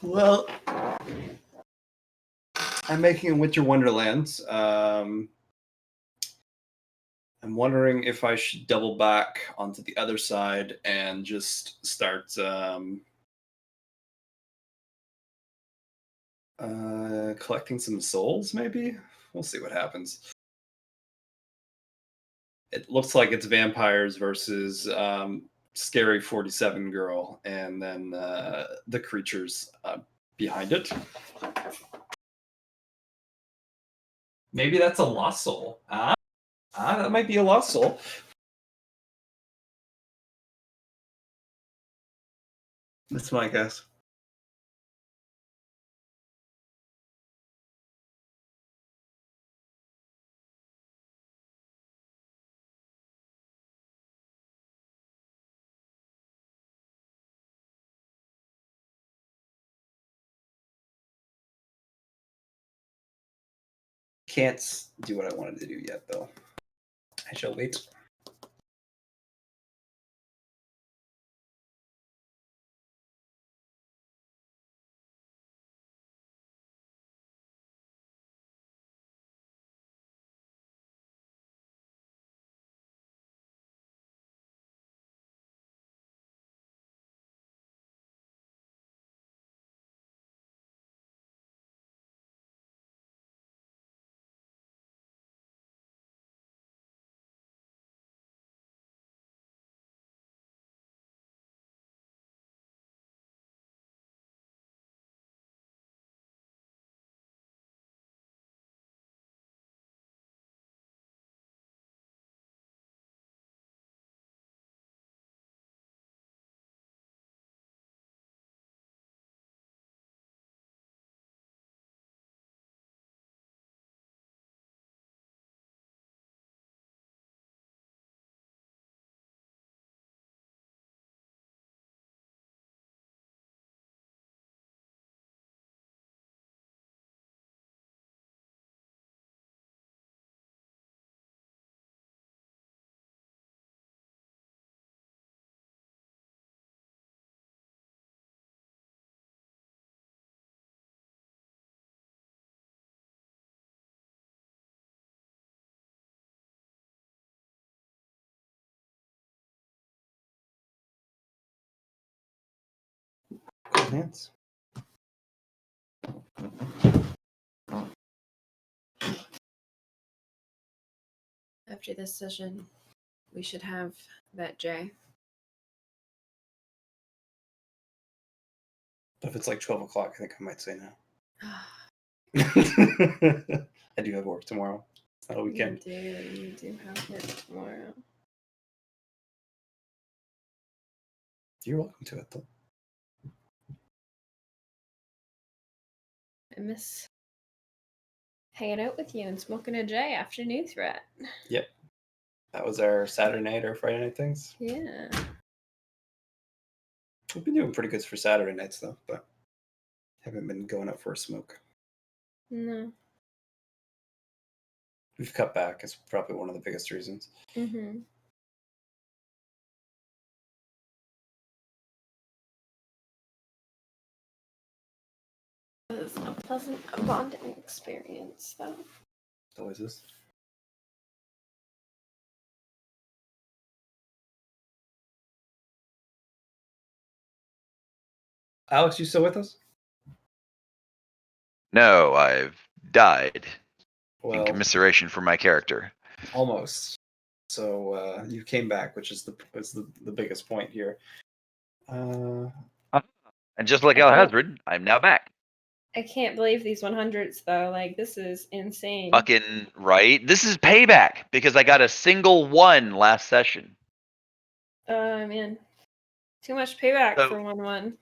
Speaker 2: Well, I'm making a Winter Wonderland. I'm wondering if I should double back onto the other side and just start collecting some souls, maybe? We'll see what happens. It looks like it's vampires versus Scary 47 Girl, and then the creatures behind it.
Speaker 5: Maybe that's a lost soul.
Speaker 2: That might be a lost soul. That's my guess. Can't do what I wanted to do yet, though. I shall wait. Hands.
Speaker 6: After this session, we should have that J.
Speaker 2: But if it's like 12 o'clock, I think I might say no. I do have work tomorrow. It's not a weekend.
Speaker 6: You do have work tomorrow.
Speaker 2: You're welcome to it, though.
Speaker 6: I miss hanging out with you and smoking a J after New Threat.
Speaker 2: Yep. That was our Saturday night or Friday night things.
Speaker 6: Yeah.
Speaker 2: We've been doing pretty good for Saturday nights, though, but haven't been going out for a smoke.
Speaker 6: No.
Speaker 2: We've cut back. It's probably one of the biggest reasons.
Speaker 6: Mm-hmm. It was a pleasant bonding experience, though.
Speaker 2: It always is. Alex, you still with us?
Speaker 1: No, I've died in
Speaker 2: Well,
Speaker 1: commiseration for my character.
Speaker 2: almost. So you came back, which is the biggest point here.
Speaker 1: And just like Alhazred, I'm now back.
Speaker 6: I can't believe these 100s, though. Like, this is insane.
Speaker 1: Fucking right. This is payback because I got a single one last session.
Speaker 6: Man. Too much payback
Speaker 1: So-
Speaker 6: for 1-1.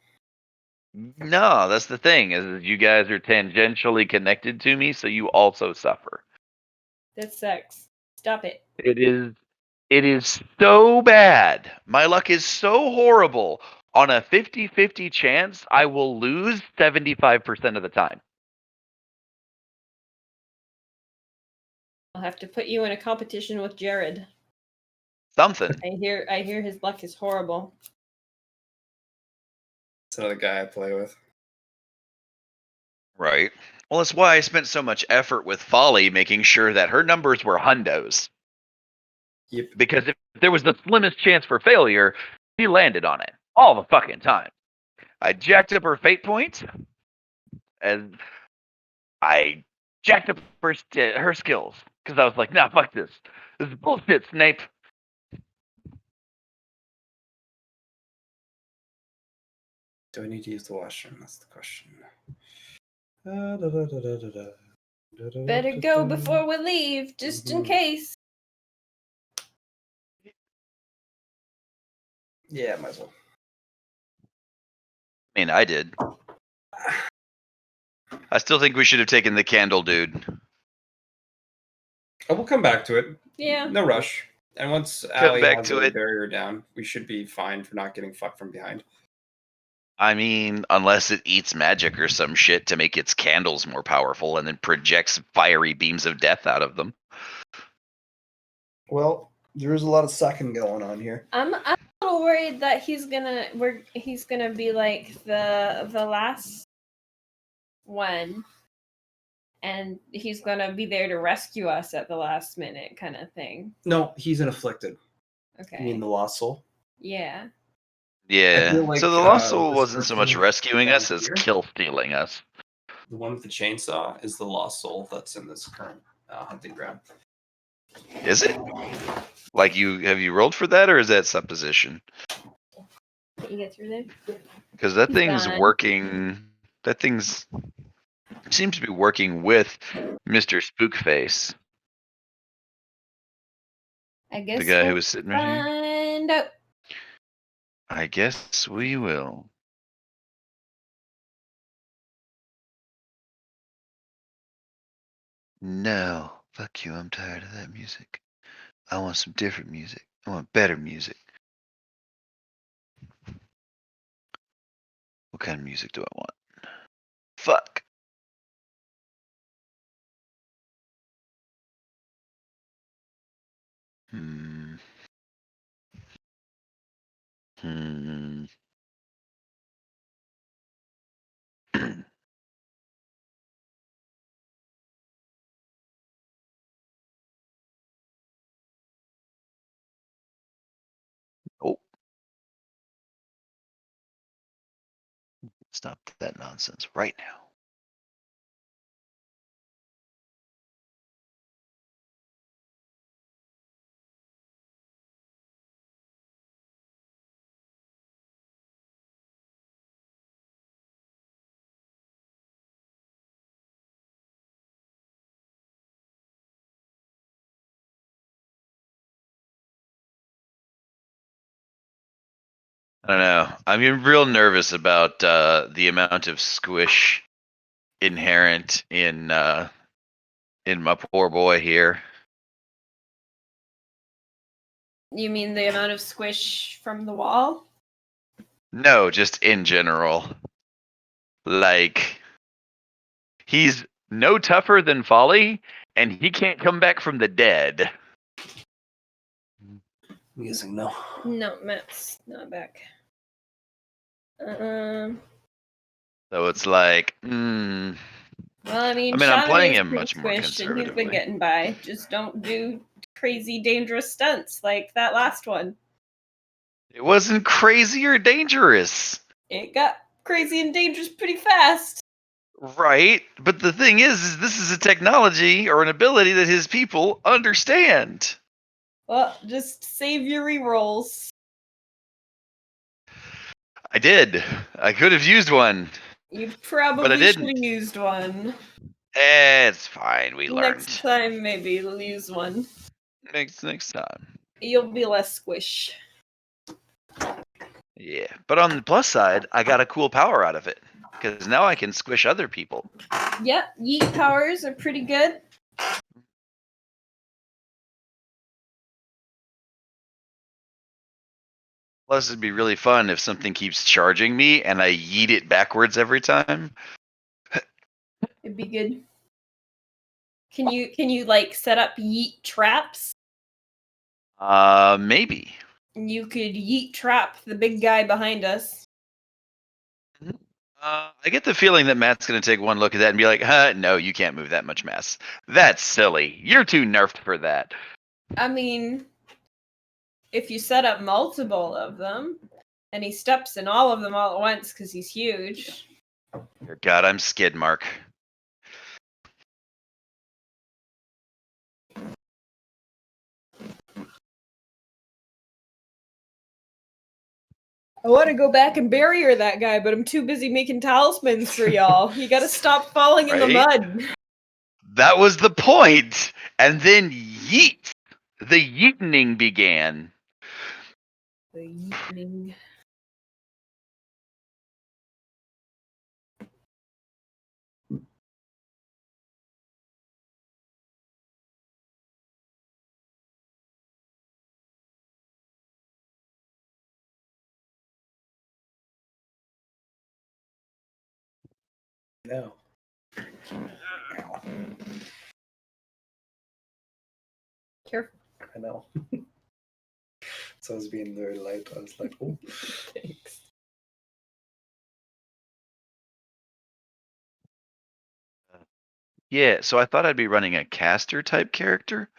Speaker 1: No, that's the thing is you guys are tangentially connected to me, so you also suffer.
Speaker 6: That sucks. Stop it.
Speaker 1: It is so bad. My luck is so horrible. On a 50-50 chance, I will lose 75% of the time.
Speaker 6: I'll have to put you in a competition with Jared.
Speaker 1: Something.
Speaker 6: I hear his luck is horrible.
Speaker 2: It's another guy I play with.
Speaker 1: Right. Well, that's why I spent so much effort with Folly making sure that her numbers were hundos.
Speaker 2: Yep.
Speaker 1: Because if there was the slimmest chance for failure, she landed on it all the fucking time. I jacked up her fate points, and I jacked up her skills because I was like, nah, fuck this. This is bullshit, Snape.
Speaker 2: Do I need to use the washroom? That's the question.
Speaker 6: Better go before we leave, just in case.
Speaker 2: Yeah, might as well.
Speaker 1: I mean, I did. I still think we should have taken the candle, dude.
Speaker 2: Oh, we'll come back to it.
Speaker 6: Yeah.
Speaker 2: No rush. And once
Speaker 1: Come
Speaker 2: Allie
Speaker 1: back
Speaker 2: has
Speaker 1: to
Speaker 2: a
Speaker 1: it.
Speaker 2: barrier down, we should be fine for not getting fucked from behind.
Speaker 1: I mean, unless it eats magic or some shit to make its candles more powerful and then projects fiery beams of death out of them.
Speaker 2: Well, there is a lot of sucking going on here.
Speaker 6: I'm a little worried that he's gonna be like the last one, and he's gonna be there to rescue us at the last minute, kind of thing.
Speaker 2: No, he's an afflicted.
Speaker 6: Okay.
Speaker 2: You mean the lost soul?
Speaker 6: Yeah.
Speaker 1: Yeah.
Speaker 2: feel like,
Speaker 1: So the Lost Soul
Speaker 2: this
Speaker 1: wasn't so much
Speaker 2: person
Speaker 1: rescuing
Speaker 2: down
Speaker 1: us as
Speaker 2: here-
Speaker 1: kill stealing us.
Speaker 2: The one with the chainsaw is the lost soul that's in this current hunting ground.
Speaker 1: Is it? Like have you rolled for that, or is that supposition?
Speaker 6: Can you get through there?
Speaker 1: Because that
Speaker 6: He's
Speaker 1: thing's
Speaker 6: gone.
Speaker 1: working. That thing's seems to be working with Mr. Spookface,
Speaker 6: I guess
Speaker 1: the guy who
Speaker 6: we'll
Speaker 1: was sitting right here.
Speaker 6: find out.
Speaker 1: I guess we will. No, fuck you. I'm tired of that music. I want some different music. I want better music. What kind of music do I want? Fuck. Hmm. Hmm. Oh. Stop that nonsense right now. I don't know. I'm getting real nervous about the amount of squish inherent in my poor boy here.
Speaker 6: You mean the amount of squish from the wall?
Speaker 1: No, just in general. Like, he's no tougher than Folly, and he can't come back from the dead.
Speaker 2: I'm guessing no.
Speaker 6: No, Matt's not back.
Speaker 1: So it's like,
Speaker 6: Well, I mean,
Speaker 1: I'm
Speaker 6: Shaman
Speaker 1: playing
Speaker 6: is
Speaker 1: him
Speaker 6: pretty
Speaker 1: much more
Speaker 6: squished, and he's
Speaker 1: conservatively.
Speaker 6: been getting by. Just don't do crazy, dangerous stunts like that last one.
Speaker 1: It wasn't crazy or dangerous.
Speaker 6: It got crazy and dangerous pretty fast.
Speaker 1: Right, but the thing is this is a technology or an ability that his people understand.
Speaker 6: Well, just save your rerolls.
Speaker 1: I did. I could have used one.
Speaker 6: You
Speaker 1: But I
Speaker 6: probably should
Speaker 1: didn't.
Speaker 6: have used one.
Speaker 1: It's fine. We learned.
Speaker 6: Next time, maybe you'll use one.
Speaker 1: Next time.
Speaker 6: You'll be less squish.
Speaker 1: Yeah, but on the plus side, I got a cool power out of it because now I can squish other people.
Speaker 6: Yep, yeet powers are pretty good.
Speaker 1: Plus, it'd be really fun if something keeps charging me and I yeet it backwards every time.
Speaker 6: It'd be good. Can you like set up yeet traps?
Speaker 1: Maybe.
Speaker 6: You could yeet trap the big guy behind us.
Speaker 1: I get the feeling that Matt's going to take one look at that and be like, no, you can't move that much mass. That's silly. You're too nerfed for that.
Speaker 6: I mean, if you set up multiple of them, and he steps in all of them all at once because he's huge.
Speaker 1: Dear God, I'm skid mark.
Speaker 6: I want to go back and barrier that guy, but I'm too busy making talismans for y'all. You gotta stop falling in the
Speaker 1: Right?
Speaker 6: mud.
Speaker 1: That was the point. And then yeet. The yeetening began.
Speaker 6: The yeetening.
Speaker 2: No.
Speaker 6: Careful.
Speaker 2: I know. So I was being very light. I was like, oh.
Speaker 6: Thanks.
Speaker 1: Yeah, so I thought I'd be running a caster type character.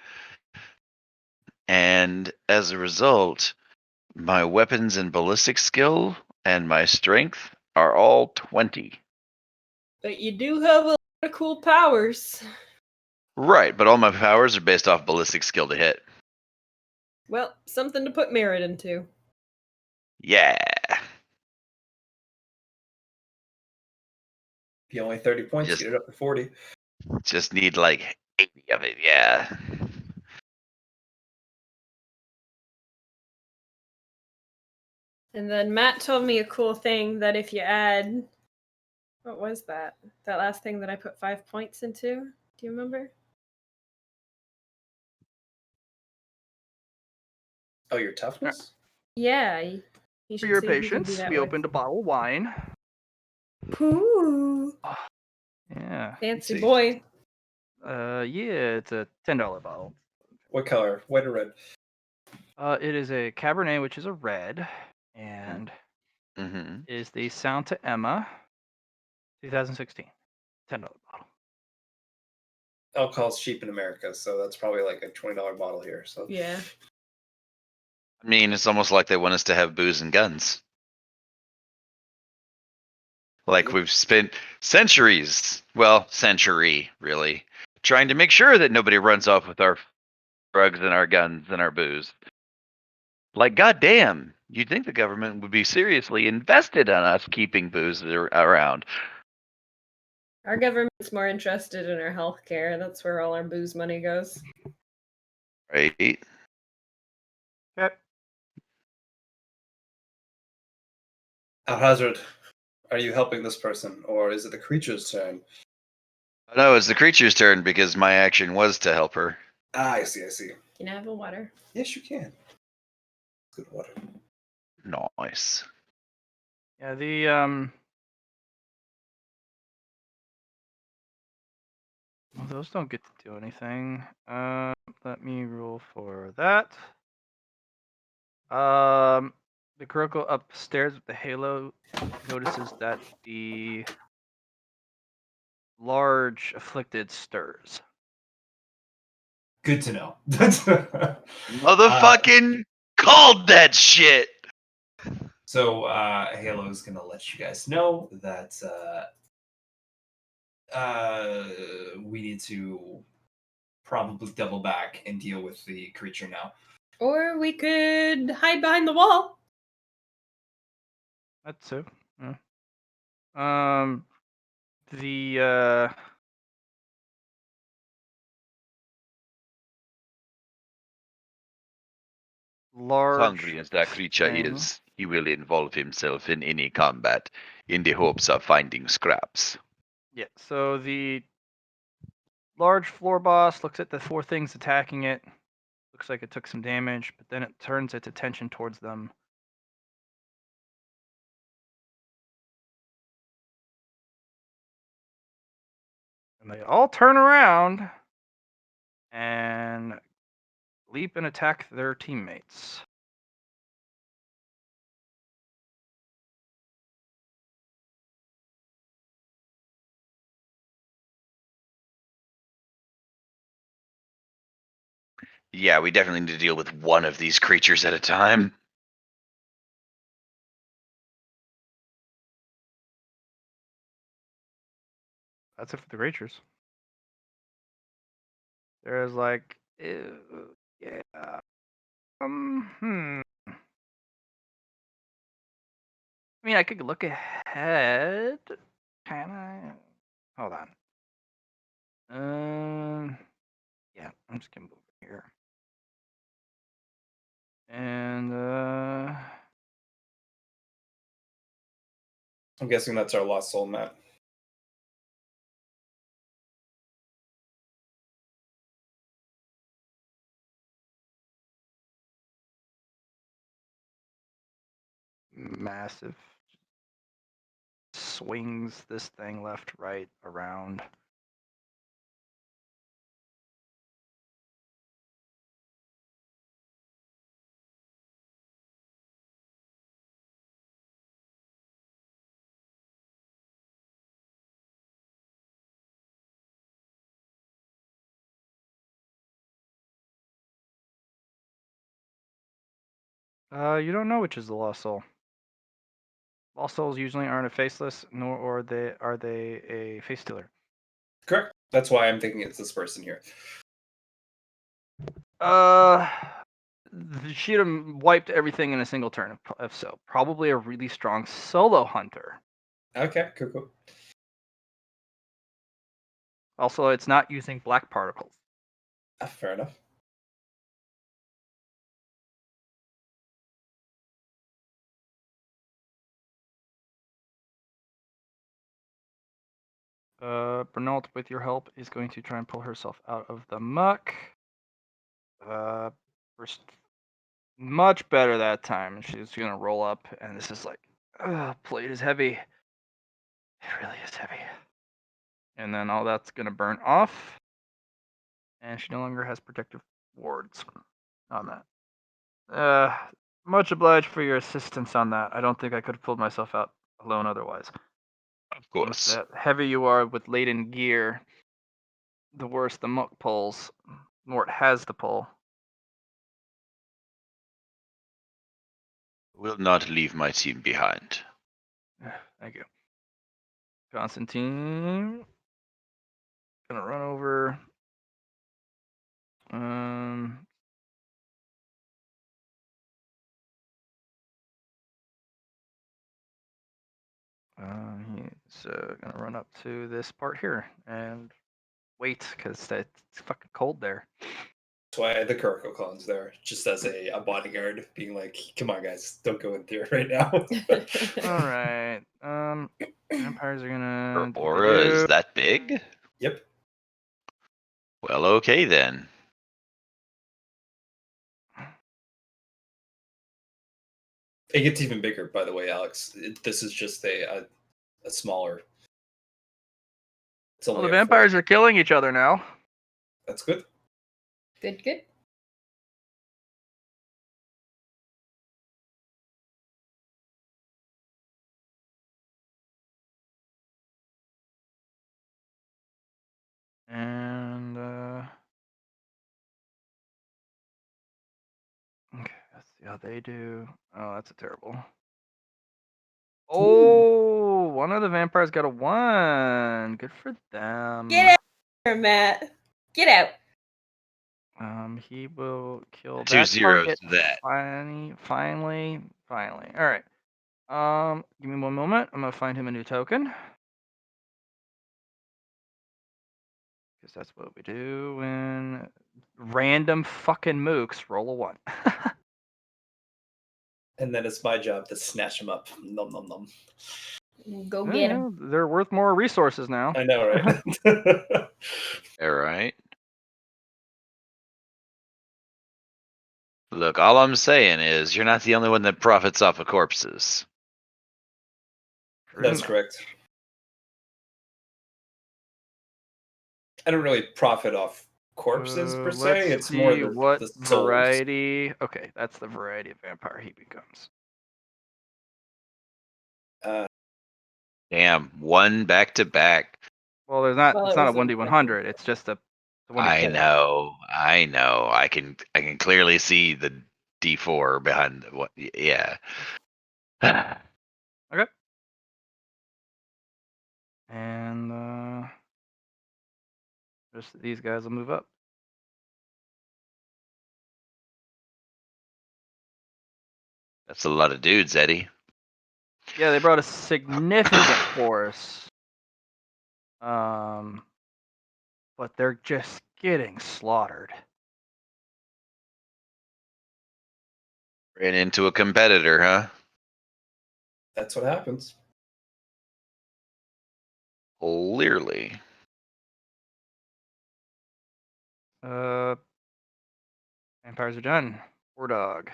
Speaker 1: And as a result, my weapons and ballistic skill and my strength are all 20.
Speaker 6: But you do have a lot of cool powers.
Speaker 1: Right, but all my powers are based off ballistic skill to hit.
Speaker 6: Well, something to put merit into.
Speaker 1: Yeah.
Speaker 2: You only 30 points,
Speaker 1: Just-
Speaker 2: get it up to 40.
Speaker 1: Just need like 80 of it, yeah.
Speaker 6: And then Matt told me a cool thing that if you add, what was that? That last thing that I put 5 points into? Do you remember?
Speaker 2: Oh, your toughness?
Speaker 6: Yeah. You
Speaker 3: For
Speaker 6: should
Speaker 3: your
Speaker 6: see if you can do
Speaker 3: patience,
Speaker 6: that
Speaker 3: we
Speaker 6: with.
Speaker 3: opened a bottle of wine.
Speaker 6: Ooh,
Speaker 3: Yeah.
Speaker 6: fancy
Speaker 2: see.
Speaker 6: boy.
Speaker 3: Yeah, it's a $10 bottle.
Speaker 2: What color? White or red?
Speaker 3: It is a Cabernet, which is a red, and
Speaker 1: Mm-hmm.
Speaker 3: is the Sound to Emma, 2016, $10 bottle.
Speaker 2: Alcohol's cheap in America, so that's probably like a $20 bottle here. So
Speaker 6: Yeah.
Speaker 1: I mean, it's almost like they want us to have booze and guns. Like we've spent centuries, century really, trying to make sure that nobody runs off with our drugs and our guns and our booze. Like, goddamn, you'd think the government would be seriously invested on us keeping booze around.
Speaker 6: Our government's more interested in our healthcare. That's where all our booze money goes.
Speaker 1: Right?
Speaker 3: Okay.
Speaker 2: Alhazard, are you helping this person, or is it the creature's turn?
Speaker 1: No, it's the creature's turn because my action was to help her.
Speaker 2: Ah, I see, I see.
Speaker 6: Can I have a water?
Speaker 2: Yes, you can. Good water.
Speaker 1: Nice.
Speaker 3: Yeah, the well, those don't get to do anything. Let me roll for that. The Kuroko upstairs with the halo notices that the large afflicted stirs.
Speaker 5: Good to know.
Speaker 1: Motherfucking called that shit.
Speaker 5: So Halo's gonna let you guys know that we need to probably double back and deal with the creature now.
Speaker 6: Or we could hide behind the wall.
Speaker 3: That's so. Yeah. The large
Speaker 1: Hungry as that creature
Speaker 3: thing.
Speaker 1: is, he will involve himself in any combat in the hopes of finding scraps.
Speaker 3: Yeah. So the large floor boss looks at the 4 things attacking it. Looks like it took some damage, but then it turns its attention towards them. And they all turn around and leap and attack their teammates.
Speaker 1: Yeah, we definitely need to deal with one of these creatures at a time.
Speaker 3: That's it for the creatures. There's like, yeah. I mean, I could look ahead. Can I? Hold on. Yeah, I'm just gonna move it here. And
Speaker 2: I'm guessing that's our lost soul map.
Speaker 3: massive swings this thing left, right, around. You don't know which is the lost soul. Lost souls usually aren't a faceless, nor are they a face stealer.
Speaker 2: Correct. That's why I'm thinking it's this person here.
Speaker 3: She'd have wiped everything in a single turn, if so. Probably a really strong solo hunter.
Speaker 2: Okay, cool.
Speaker 3: Also, it's not using black particles.
Speaker 2: Fair enough.
Speaker 3: Bernalt, with your help, is going to try and pull herself out of the muck. First, much better that time. She's gonna roll up, and this is like, plate is heavy. It really is heavy. And then all that's gonna burn off, and she no longer has protective wards on that. Much obliged for your assistance on that. I don't think I could have pulled myself out alone otherwise.
Speaker 1: Of course.
Speaker 3: The heavier you are with laden gear, the worse the muck pulls, the more it has to pull.
Speaker 1: Will not leave my team behind.
Speaker 3: Thank you. Constantine. Gonna run over. He's gonna run up to this part here and wait, because it's fucking cold there.
Speaker 2: That's why the Kurokoclon's there, just as a bodyguard, being like, come on guys, don't go in there right now.
Speaker 3: Alright. Vampires are
Speaker 1: Her
Speaker 3: gonna
Speaker 1: aura is that big?
Speaker 2: Yep.
Speaker 1: Well, okay then.
Speaker 2: It gets even bigger, by the way, Alex. This is just a smaller. It's
Speaker 3: Well,
Speaker 2: only
Speaker 3: the
Speaker 2: a
Speaker 3: vampires are killing each other now.
Speaker 2: That's good.
Speaker 6: Good.
Speaker 3: And okay, let's see how they do. Oh, that's a terrible. Oh, one of the vampires got a 1. Good for them.
Speaker 6: Get out here, Matt. Get out.
Speaker 3: He will kill
Speaker 1: 2
Speaker 3: that
Speaker 1: zeros
Speaker 3: target.
Speaker 1: to that.
Speaker 3: Finally. All right. Give me one moment. I'm gonna find him a new token. Because that's what we do when random fucking mooks roll a 1.
Speaker 2: And then it's my job to snatch them up. Nom nom nom.
Speaker 6: Go get him.
Speaker 3: They're worth more resources now.
Speaker 2: I know, right?
Speaker 1: All right. Look, all I'm saying is you're not the only one that profits off of corpses.
Speaker 2: That's correct. I don't really profit off corpses per se.
Speaker 3: Let's
Speaker 2: It's
Speaker 3: see
Speaker 2: more
Speaker 3: what
Speaker 2: the souls.
Speaker 3: variety. Okay, that's the variety of vampire he becomes.
Speaker 1: Damn, 1 back to back.
Speaker 3: Well, there's not.
Speaker 6: Well,
Speaker 3: it's
Speaker 6: it
Speaker 3: not a
Speaker 6: was a
Speaker 3: 1d100. It's just a The one to
Speaker 1: I
Speaker 3: kill.
Speaker 1: know. I can clearly see the D4 behind what. Yeah.
Speaker 3: Okay. And just these guys will move up.
Speaker 1: That's a lot of dudes, Eddie.
Speaker 3: Yeah, they brought a significant force. But they're just getting slaughtered.
Speaker 1: Ran into a competitor, huh?
Speaker 2: That's what happens.
Speaker 1: Clearly.
Speaker 3: Vampires are done. War Dog.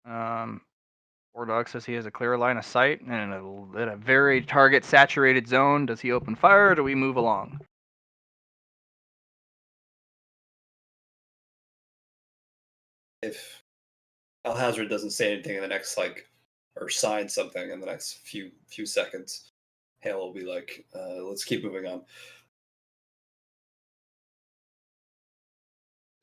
Speaker 3: War Dog says he has a clear line of sight and in a very target saturated zone. Does he open fire or do we move along?
Speaker 2: If Alhazard doesn't say anything in the next or sign something in the next few seconds, Hale will be like, "Let's keep moving on."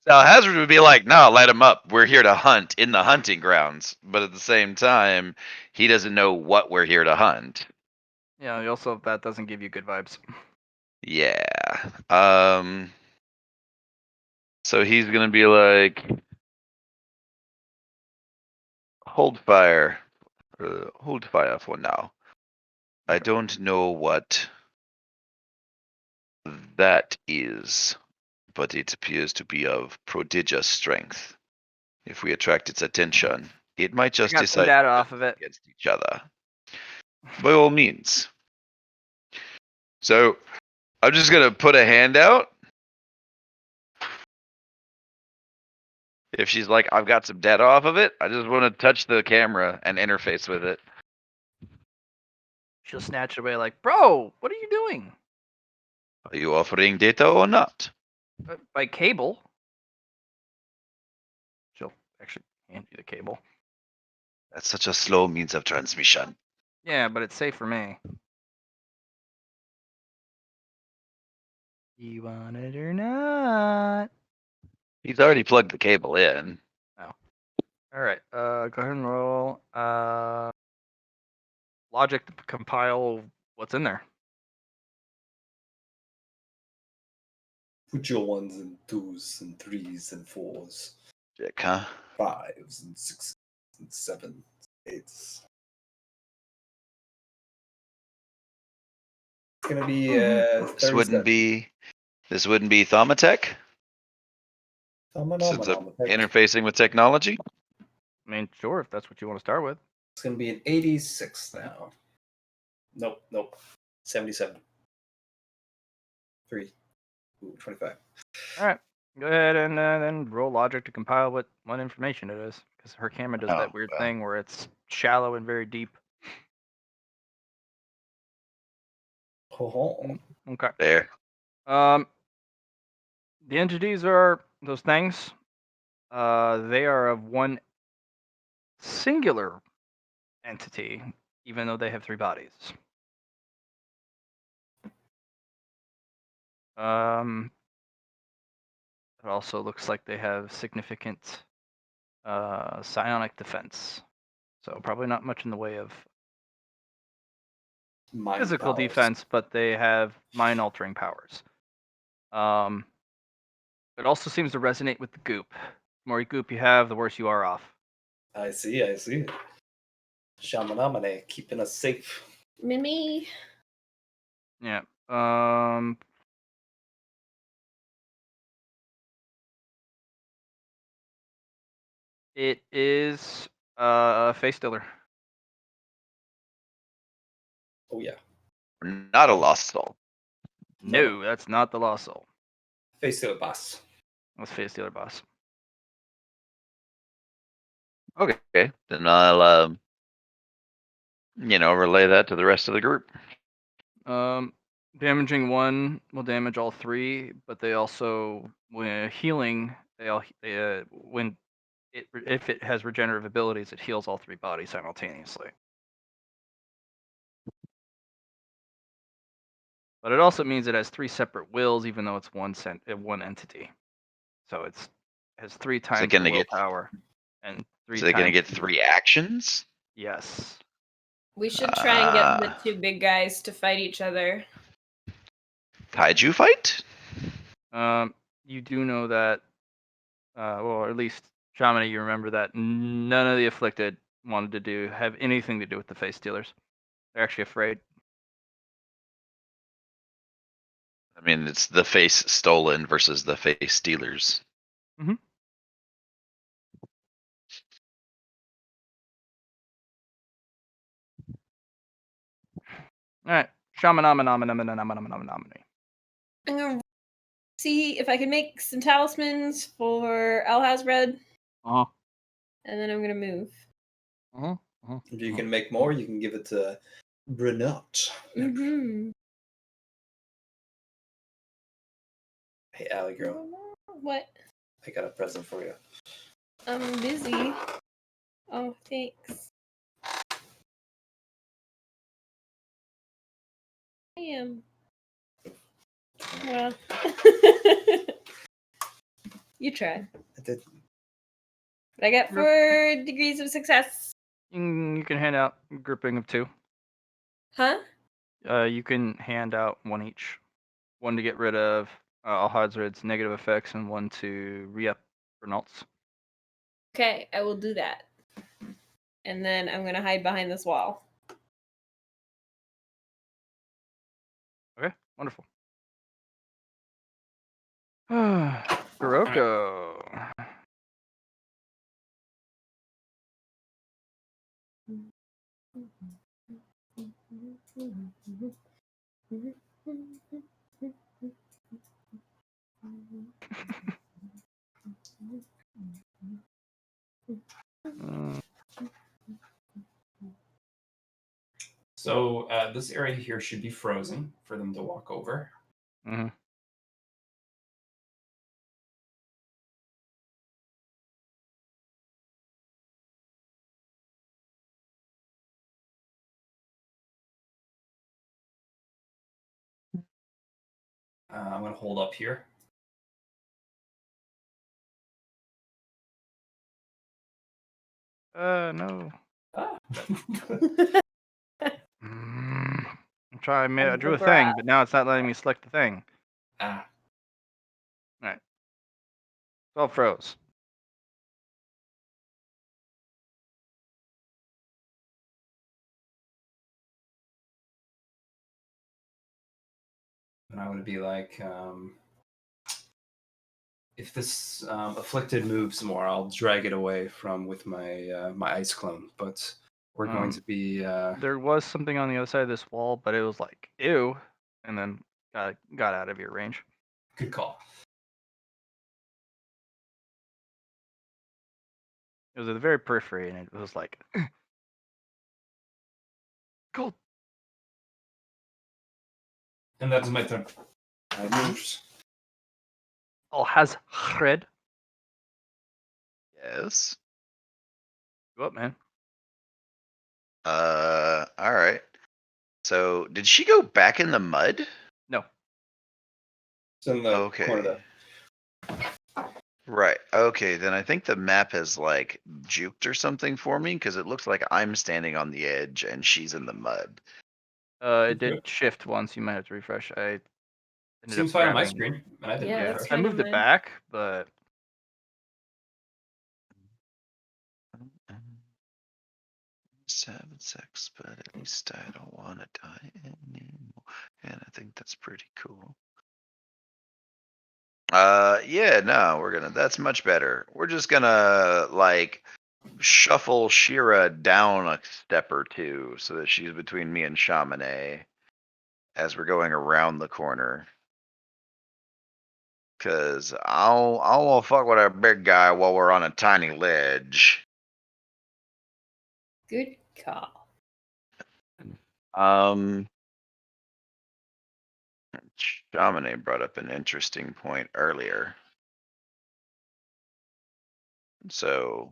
Speaker 1: So Hazard would be like, no, light him up. We're here to hunt in the hunting grounds. But at the same time, he doesn't know what we're here to hunt.
Speaker 3: Yeah, also that doesn't give you good vibes.
Speaker 1: Yeah. So he's gonna be like, hold fire. Hold fire for now. I don't know what that is, but it appears to be of prodigious strength. If we attract its attention, it might just
Speaker 3: got some
Speaker 1: decide
Speaker 3: data
Speaker 1: to
Speaker 3: off
Speaker 1: turn
Speaker 3: of it.
Speaker 1: against each other. By all means. So I'm just gonna put a hand out. If she's like, I've got some data off of it, I just want to touch the camera and interface with it.
Speaker 3: She'll snatch it away like, bro, what are you doing?
Speaker 1: Are you offering data or not?
Speaker 3: By cable. She'll actually hand you the cable.
Speaker 1: That's such a slow means of transmission.
Speaker 3: Yeah, but it's safe for me. You want it or not?
Speaker 1: He's already plugged the cable in.
Speaker 3: All right. Go ahead and roll. Logic to compile what's in there.
Speaker 2: Put your ones and twos and threes and fours,
Speaker 1: Check, huh?
Speaker 2: fives and sixes and sevens, eights. It's gonna be
Speaker 1: This wouldn't
Speaker 2: 37.
Speaker 1: be Thaumatech, since I'm
Speaker 2: Phenomenal.
Speaker 1: interfacing with technology.
Speaker 3: I mean, sure, if that's what you want to start with.
Speaker 2: It's gonna be an 86 now. Nope. 77. 3. Ooh, 25.
Speaker 3: All right. Go ahead and then roll logic to compile what information it is, because her camera does
Speaker 1: Oh,
Speaker 3: that weird
Speaker 1: well.
Speaker 3: thing where it's shallow and very deep.
Speaker 2: Oh,
Speaker 3: Okay.
Speaker 1: There.
Speaker 3: The entities are those things. They are of one singular entity, even though they have 3 bodies. It also looks like they have significant psionic defense. So probably not much in the way of
Speaker 2: mind
Speaker 3: physical
Speaker 2: powers.
Speaker 3: defense, but they have mind-altering powers. It also seems to resonate with the goop. The more goop you have, the worse you are off.
Speaker 2: I see. Shamanamane keeping us safe.
Speaker 6: Mimi.
Speaker 3: Yeah. It is face stealer.
Speaker 2: Oh yeah.
Speaker 1: Not a lost soul.
Speaker 3: No, that's not the lost soul.
Speaker 2: Face to the boss.
Speaker 3: That's face stealer boss.
Speaker 1: Okay. Then I'll relay that to the rest of the group.
Speaker 3: Damaging 1 will damage all 3, but they also, when healing, when if it has regenerative abilities, it heals all 3 bodies simultaneously. But it also means it has 3 separate wills, even though it's one entity. So it has 3 times the
Speaker 1: gonna get-
Speaker 3: willpower and 3
Speaker 1: Is it going to
Speaker 3: times.
Speaker 1: get 3 actions?
Speaker 3: Yes.
Speaker 6: We should try and get the
Speaker 1: Ah.
Speaker 6: 2 big guys to fight each other.
Speaker 1: Kaiju fight?
Speaker 3: You do know that, well, at least Shamini, you remember that none of the afflicted wanted to have anything to do with the face stealers. They're actually afraid.
Speaker 1: I mean, it's the face stolen versus the face stealers.
Speaker 3: Mhm. All right, Shamanamanamanamanamanamanamanamani.
Speaker 6: I'm gonna see if I can make some talismans for Alhazred,
Speaker 3: Uh-huh.
Speaker 6: and then I'm gonna move.
Speaker 3: Uh-huh. Uh-huh.
Speaker 2: If you can make more, you can give it to Brenot.
Speaker 6: Mm-hmm.
Speaker 2: Hey, Allie girl,
Speaker 6: What?
Speaker 2: I got a present for you.
Speaker 6: I'm busy. Oh, thanks. I am. Well, you try.
Speaker 2: I did.
Speaker 6: But I got 4 degrees of success.
Speaker 3: You can hand out a grouping of 2.
Speaker 6: Huh?
Speaker 3: You can hand out 1 each. 1 to get rid of Alhazred's negative effects, and 1 to re-up Renault's.
Speaker 6: Okay, I will do that. And then I'm gonna hide behind this wall.
Speaker 3: Okay, wonderful. Kuroko.
Speaker 5: So this area here should be frozen for them to walk over.
Speaker 3: Mm-hmm.
Speaker 5: I'm going to hold up here.
Speaker 3: No.
Speaker 5: Ah.
Speaker 3: I'm trying. I
Speaker 6: I'm
Speaker 3: drew a
Speaker 6: the
Speaker 3: thing,
Speaker 6: brat.
Speaker 3: but now it's not letting me select the thing.
Speaker 5: Ah.
Speaker 3: All right. It's all froze.
Speaker 5: And I would be like, if this afflicted moves more, I'll drag it away from with my my ice clone. But we're going to be.
Speaker 3: There was something on the other side of this wall, but it was like ew, and then got out of your range.
Speaker 5: Good call.
Speaker 3: It was at the very periphery, and it was like cold.
Speaker 5: And that is my turn.
Speaker 2: I moves.
Speaker 3: Alhazred.
Speaker 1: Yes.
Speaker 3: Go up, man.
Speaker 1: All right. So, did she go back in the mud?
Speaker 3: No.
Speaker 2: It's in the
Speaker 1: Okay.
Speaker 2: corner there.
Speaker 1: Right. Okay, then I think the map has like juked or something for me because it looks like I'm standing on the edge and she's in the mud.
Speaker 3: It did
Speaker 5: Okay.
Speaker 3: shift once. You might have to refresh. I ended
Speaker 5: Seems
Speaker 3: up
Speaker 5: fine on my
Speaker 3: grabbing.
Speaker 5: screen. And I didn't
Speaker 6: Yeah,
Speaker 3: Yeah,
Speaker 6: that's
Speaker 3: I
Speaker 6: fine
Speaker 3: moved
Speaker 6: on
Speaker 3: it
Speaker 6: mine.
Speaker 3: back, but
Speaker 1: 7-6, but at least I don't want to die anymore, and I think that's pretty cool. Yeah, no, that's much better. We're just gonna like shuffle Shira down a step or 2 so that she's between me and Shamane as we're going around the corner. Cause I don't want to fuck with a big guy while we're on a tiny ledge.
Speaker 6: Good call.
Speaker 1: Shamane brought up an interesting point earlier. So,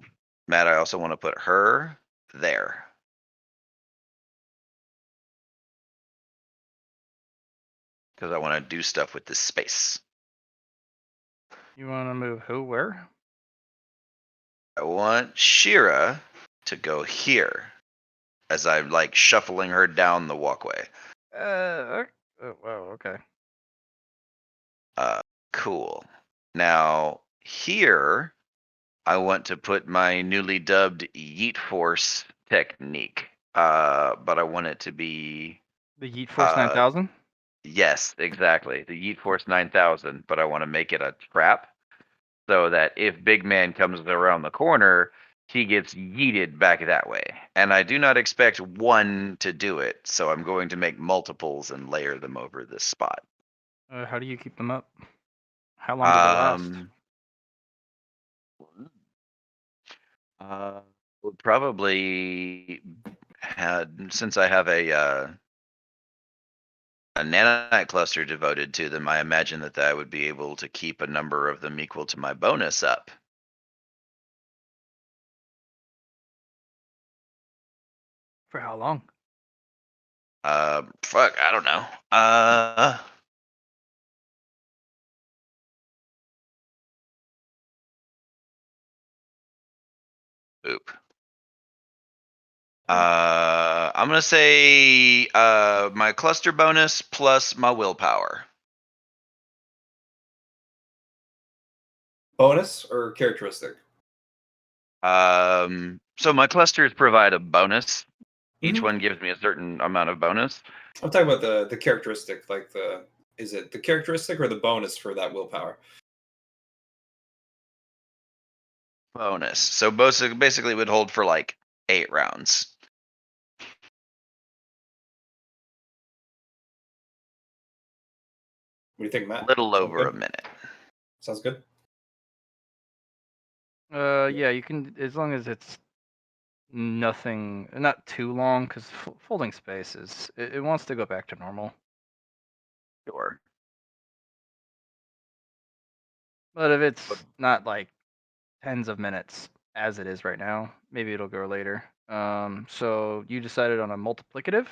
Speaker 1: Matt, I also want to put her there. because I want to do stuff with this space.
Speaker 3: You want to move who? Where?
Speaker 1: I want Shira to go here as I'm like shuffling her down the walkway.
Speaker 3: Oh, wow. Okay.
Speaker 1: Cool. Now here, I want to put my newly dubbed Yeet Force technique. But I want it to be
Speaker 3: The Yeet Force 9000.
Speaker 1: yes, exactly, the Yeet Force 9000. But I want to make it a trap so that if Big Man comes around the corner, he gets yeeted back that way. And I do not expect one to do it, so I'm going to make multiples and layer them over this spot.
Speaker 3: How do you keep them up? How long do they last?
Speaker 1: Would probably had since I have a nanite cluster devoted to them, I imagine that I would be able to keep a number of them equal to my bonus up.
Speaker 3: For how long?
Speaker 1: Fuck, I don't know. Oop. I'm gonna say my cluster bonus plus my willpower.
Speaker 2: Bonus or characteristic?
Speaker 1: So my clusters provide a bonus. Each
Speaker 2: Mhm.
Speaker 1: one gives me a certain amount of bonus.
Speaker 2: I'm talking about the characteristic, like is it the characteristic or the bonus for that willpower?
Speaker 1: Bonus. So basically it would hold for like 8 rounds.
Speaker 2: What do you think, Matt?
Speaker 1: Little
Speaker 2: Sound
Speaker 1: over
Speaker 2: good?
Speaker 1: a minute.
Speaker 2: Sounds good.
Speaker 3: Yeah, you can, as long as it's nothing, not too long, because folding space is, it wants to go back to normal.
Speaker 1: Sure.
Speaker 3: But if it's not like tens of minutes as it is right now, maybe it'll go later. So you decided on a multiplicative,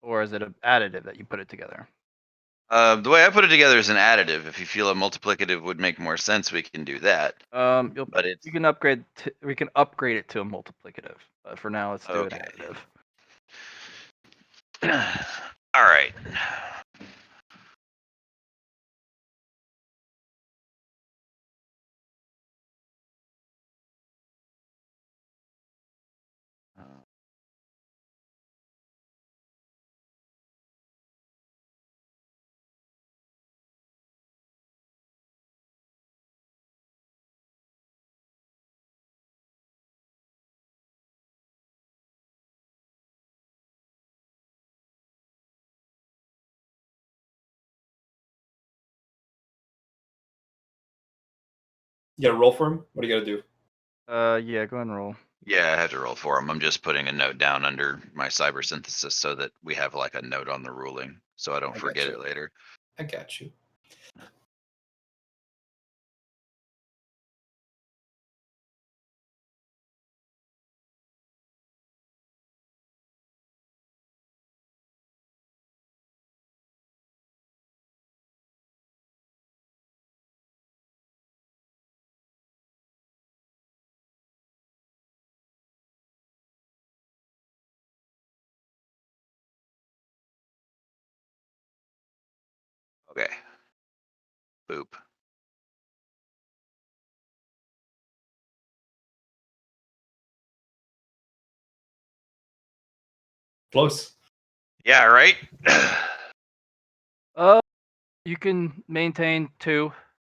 Speaker 3: or is it an additive that you put it together?
Speaker 1: The way I put it together is an additive. If you feel a multiplicative would make more sense, we can do that. But it's
Speaker 3: You can upgrade. We can upgrade it to a multiplicative. But for now, let's do an
Speaker 1: okay.
Speaker 3: additive.
Speaker 1: All right.
Speaker 2: You got to roll for him. What do you got to do?
Speaker 3: Yeah, go ahead and roll.
Speaker 1: Yeah, I had to roll for them. I'm just putting a note down under my cyber synthesis so that we have like a note on the ruling, so I don't
Speaker 2: I
Speaker 1: forget
Speaker 2: gotcha.
Speaker 1: it later.
Speaker 2: I got you.
Speaker 1: Okay. Boop.
Speaker 2: Close.
Speaker 1: Yeah, right.
Speaker 3: You can maintain 2.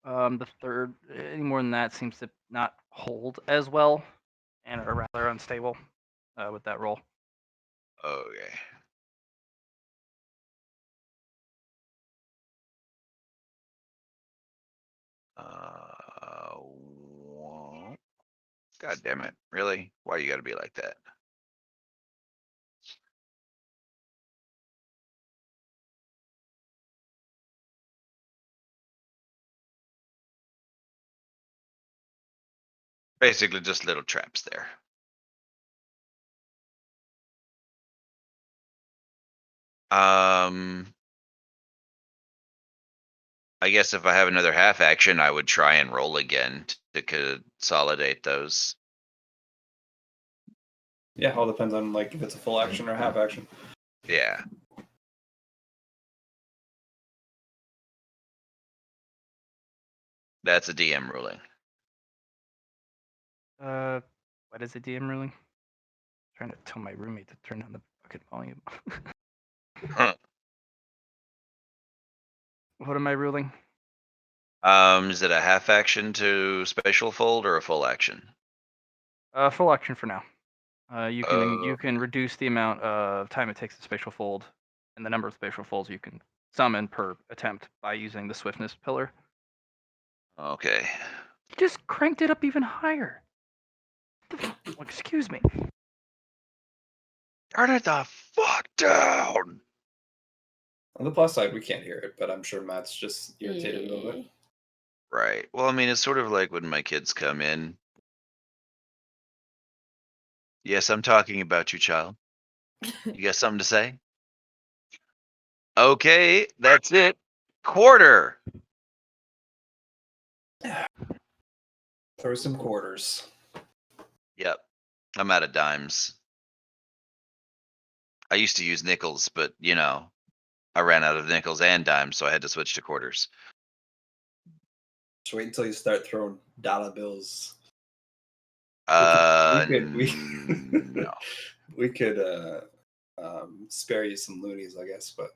Speaker 3: The third, any more than that seems to not hold as well, and are rather unstable with that roll.
Speaker 1: Okay. God damn it! Really? Why you got to be like that? Basically, just little traps there. I guess if I have another half action, I would try and roll again to consolidate those.
Speaker 2: Yeah, all depends on like if it's a full action or a half action.
Speaker 1: Yeah. That's a DM ruling.
Speaker 3: What is the DM ruling? Trying to tell my roommate to turn down the fucking volume.
Speaker 1: Huh.
Speaker 3: What am I ruling?
Speaker 1: Is it a half action to spatial fold or a full action?
Speaker 3: Full action for now. You
Speaker 1: Oh.
Speaker 3: can reduce the amount of time it takes to spatial fold, and the number of spatial folds you can summon per attempt by using the swiftness pillar.
Speaker 1: Okay.
Speaker 3: Just cranked it up even higher. Excuse me.
Speaker 1: Turn it the fuck down.
Speaker 2: On the plus side, we can't hear it, but I'm sure Matt's just irritated a little bit.
Speaker 1: Right. Well, I mean, it's sort of like when my kids come in. Yes, I'm talking about you, child. You got something to say? Okay, that's it. Quarter.
Speaker 2: Throw some quarters.
Speaker 1: Yep. I'm out of dimes. I used to use nickels, but you know, I ran out of nickels and dimes, so I had to switch to quarters.
Speaker 2: Just wait until you start throwing dollar bills.
Speaker 1: No.
Speaker 2: We could spare you some loonies, I guess, but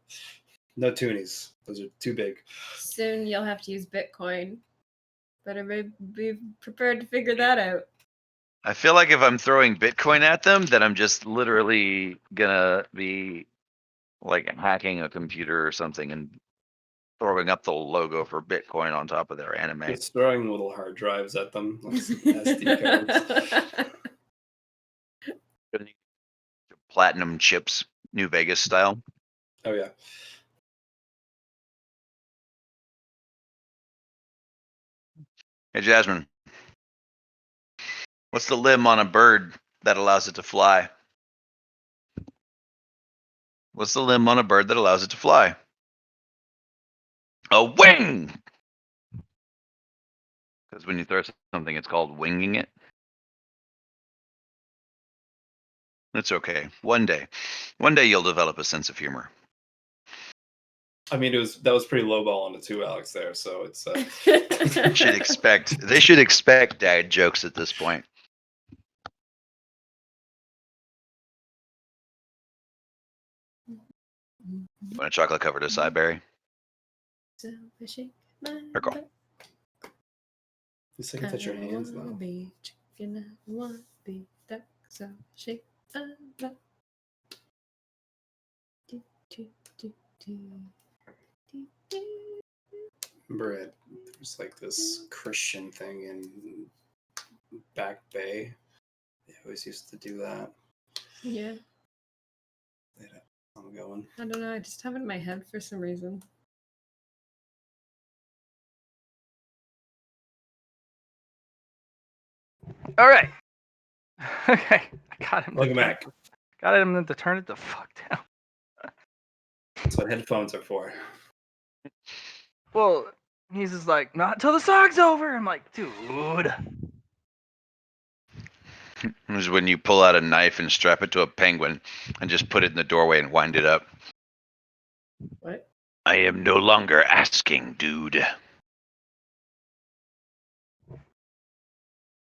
Speaker 2: no toonies. Those are too big.
Speaker 6: Soon you'll have to use Bitcoin. Better be prepared to figure that out.
Speaker 1: I feel like if I'm throwing Bitcoin at them, then I'm just literally gonna be like hacking a computer or something and throwing up the logo for Bitcoin on top of their anime.
Speaker 2: Just throwing little hard drives at them, like some SD cards.
Speaker 1: Platinum chips, New Vegas style.
Speaker 2: Oh yeah.
Speaker 1: Hey Jasmine, what's the limb on a bird that allows it to fly? What's the limb on a bird that allows it to fly? A wing! Because when you throw something, it's called winging it. It's okay. One day you'll develop a sense of humor.
Speaker 2: I mean, that was pretty low ball on the two, Alex. There, so it's.
Speaker 1: They should expect dad jokes at this point. You want a chocolate covered acai berry? Or go.
Speaker 2: At least I can touch your hands now. Remember, there's like this Christian thing in Back Bay. They always used to do that.
Speaker 6: Yeah.
Speaker 2: I'm going.
Speaker 6: I don't know. I just have it in my head for some reason.
Speaker 3: All right. Okay, I got him.
Speaker 2: Welcome back.
Speaker 3: Got him to turn it the fuck down.
Speaker 2: That's what headphones are for.
Speaker 3: Well, he's just like, not till the song's over. I'm like, dude.
Speaker 1: It was when you pull out a knife and strap it to a penguin and just put it in the doorway and wind it up.
Speaker 6: What?
Speaker 1: I am no longer asking, dude.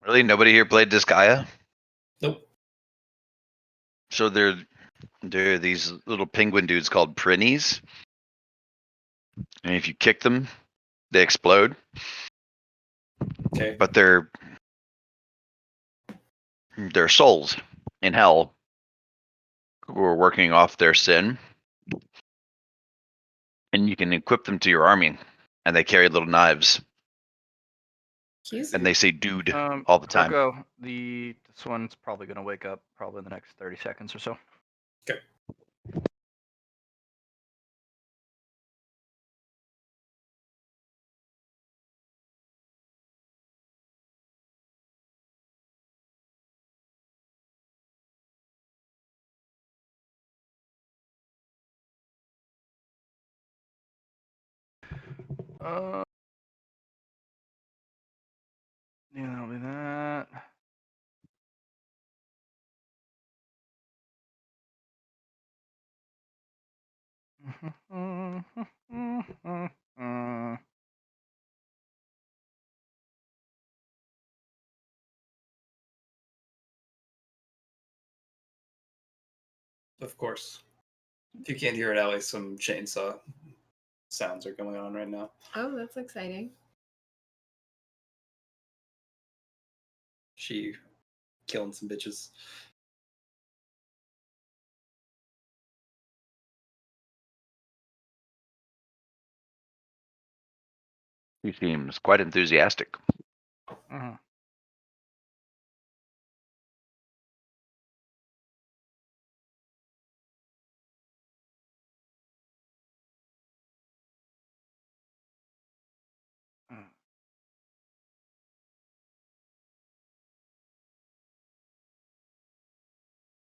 Speaker 1: Really? Nobody here played Disgaea?
Speaker 2: Nope.
Speaker 1: So there are these little penguin dudes called prinnies. And if you kick them, they explode.
Speaker 2: Okay.
Speaker 1: But they're souls in hell who are working off their sin. And you can equip them to your army. And they carry little knives. And they say dude all the time.
Speaker 3: Coco, this one's probably gonna wake up probably in the next 30 seconds or so.
Speaker 2: Okay.
Speaker 3: Yeah, that'll be that.
Speaker 2: Of course. If you can't hear it, Allie, some chainsaw sounds are going on right now.
Speaker 6: Oh, that's exciting.
Speaker 2: She killing some bitches.
Speaker 1: He seems quite enthusiastic.
Speaker 3: Mhm.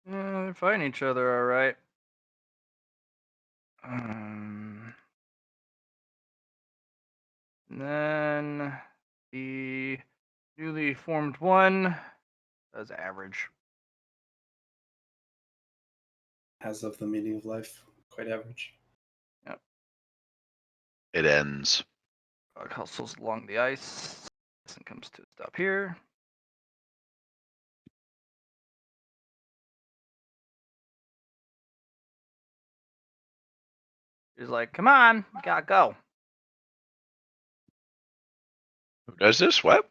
Speaker 3: Yeah, they're fighting each other, all right. Then the newly formed one does average.
Speaker 2: As of the meaning of life, quite average.
Speaker 1: It ends.
Speaker 3: Hustles along the ice and comes to a stop here. He's like, come on, we gotta go.
Speaker 1: Who does this? What?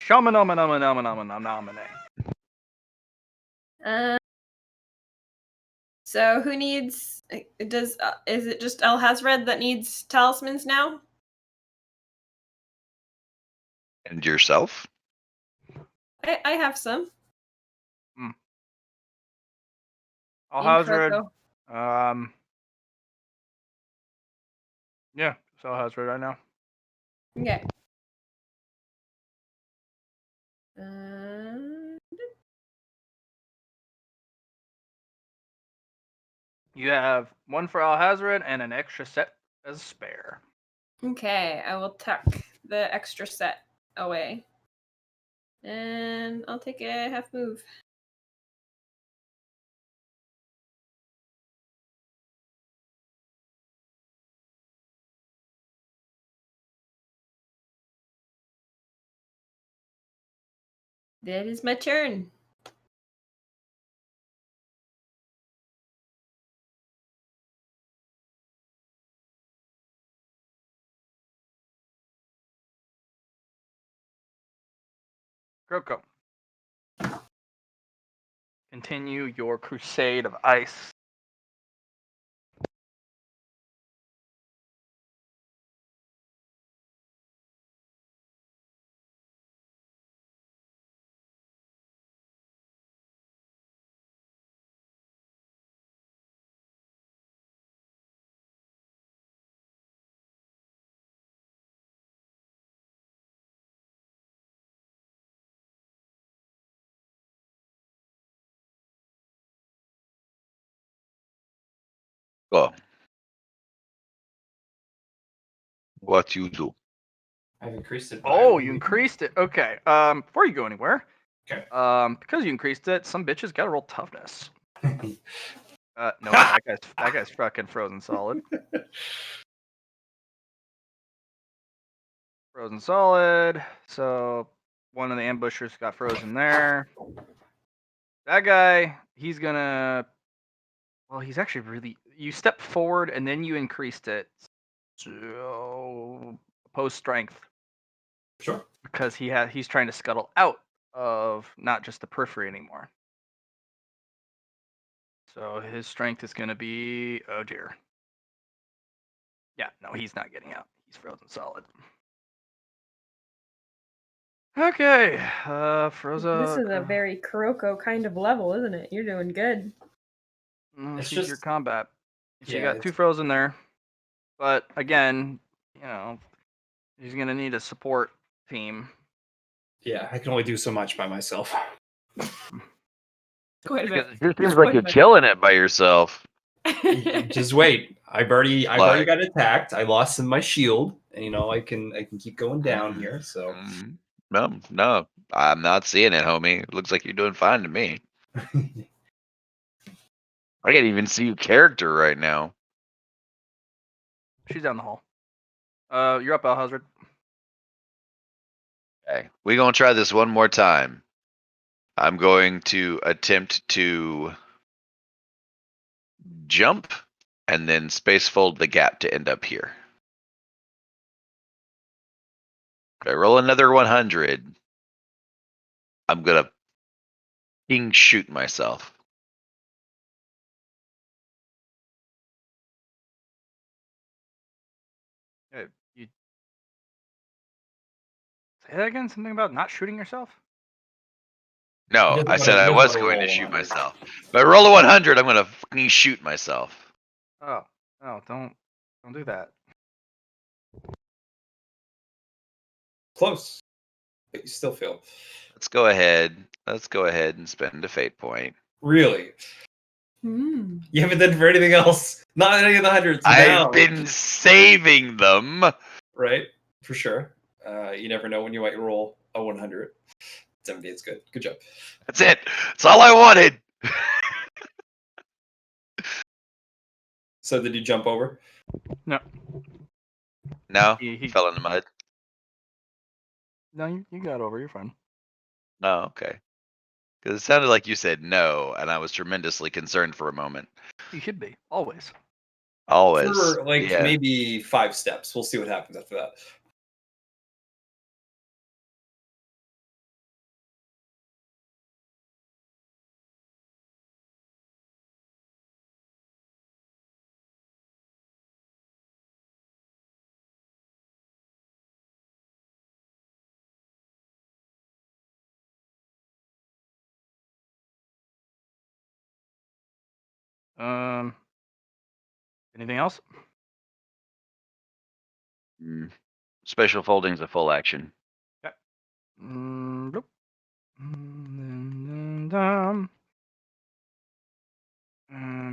Speaker 3: Shamanamanamanamanamanamane.
Speaker 6: So who needs? Does is it just El Hazred that needs talismans now?
Speaker 1: And yourself?
Speaker 6: I have some.
Speaker 3: Al
Speaker 6: In
Speaker 3: Hazred.
Speaker 6: Kroko.
Speaker 3: Yeah, it's Al Hazred right now.
Speaker 6: Okay.
Speaker 3: You have one for Al Hazred and an extra set as spare.
Speaker 6: Okay, I will tuck the extra set away. And I'll take a half move. That is my turn.
Speaker 3: Kroko. Continue your crusade of ice.
Speaker 1: Go. What you do?
Speaker 5: I've increased it by
Speaker 3: Oh,
Speaker 5: one
Speaker 3: you
Speaker 5: week.
Speaker 3: increased it. Okay. Before you go anywhere,
Speaker 5: Okay.
Speaker 3: because you increased it, some bitches gotta roll toughness. No, that guy's fucking frozen solid. Frozen solid. So one of the ambushers got frozen there. That guy, he's gonna. Well, he's actually really. You step forward and then you increased it. So opposed strength
Speaker 5: Sure.
Speaker 3: because he's trying to scuttle out of not just the periphery anymore. So his strength is gonna be, oh dear. Yeah, no, he's not getting out. He's frozen solid. Okay, Froza.
Speaker 6: This is a very Kuroko kind of level, isn't it? You're doing good.
Speaker 5: It's
Speaker 3: Easier
Speaker 5: just-
Speaker 3: combat. So you
Speaker 5: Yeah,
Speaker 3: got two frozen there, but again, you know, he's gonna need a support team.
Speaker 2: Yeah, I can only do so much by myself.
Speaker 6: Quite a bit.
Speaker 1: It just seems like you're killing it by yourself.
Speaker 2: Just wait. I've already
Speaker 1: Like-
Speaker 2: got attacked. I lost my shield, and I can keep going down here. So
Speaker 1: No, I'm not seeing it, homie. It looks like you're doing fine to me. I can't even see your character right now.
Speaker 3: She's down the hall. You're up, Alhazard.
Speaker 1: Okay, we're gonna try this one more time. I'm going to attempt to jump and then space fold the gap to end up here. If I roll another 100, I'm gonna king shoot myself.
Speaker 3: You say that again? Something about not shooting yourself?
Speaker 1: No,
Speaker 2: doesn't
Speaker 1: I said
Speaker 2: wanna-
Speaker 1: I
Speaker 2: doesn't
Speaker 1: was
Speaker 2: wanna
Speaker 1: going
Speaker 2: roll
Speaker 1: to shoot
Speaker 2: 100.
Speaker 1: myself. If I roll a 100, I'm gonna fucking shoot myself.
Speaker 3: Oh, no, don't do that.
Speaker 2: close, but you still failed.
Speaker 1: Let's go ahead. Let's go ahead and spend a fate point.
Speaker 2: Really,
Speaker 4: Hmm.
Speaker 2: you haven't done for anything else. Not any of the hundreds. Now,
Speaker 1: I've been saving them.
Speaker 2: right for sure. You never know when you might roll a 100. 78's good. Good job.
Speaker 1: That's it. That's all I wanted.
Speaker 2: So did you jump over?
Speaker 3: No,
Speaker 1: No,
Speaker 3: he
Speaker 1: fell in the mud.
Speaker 3: no, you got over. You're fine.
Speaker 1: No, okay. Because it sounded like you said no, and I was tremendously concerned for a moment.
Speaker 3: You should be always.
Speaker 1: Always.
Speaker 2: For
Speaker 1: Yeah.
Speaker 2: maybe 5 steps. We'll see what happens after that.
Speaker 3: Anything else?
Speaker 1: Special folding's a full action.
Speaker 3: Nope.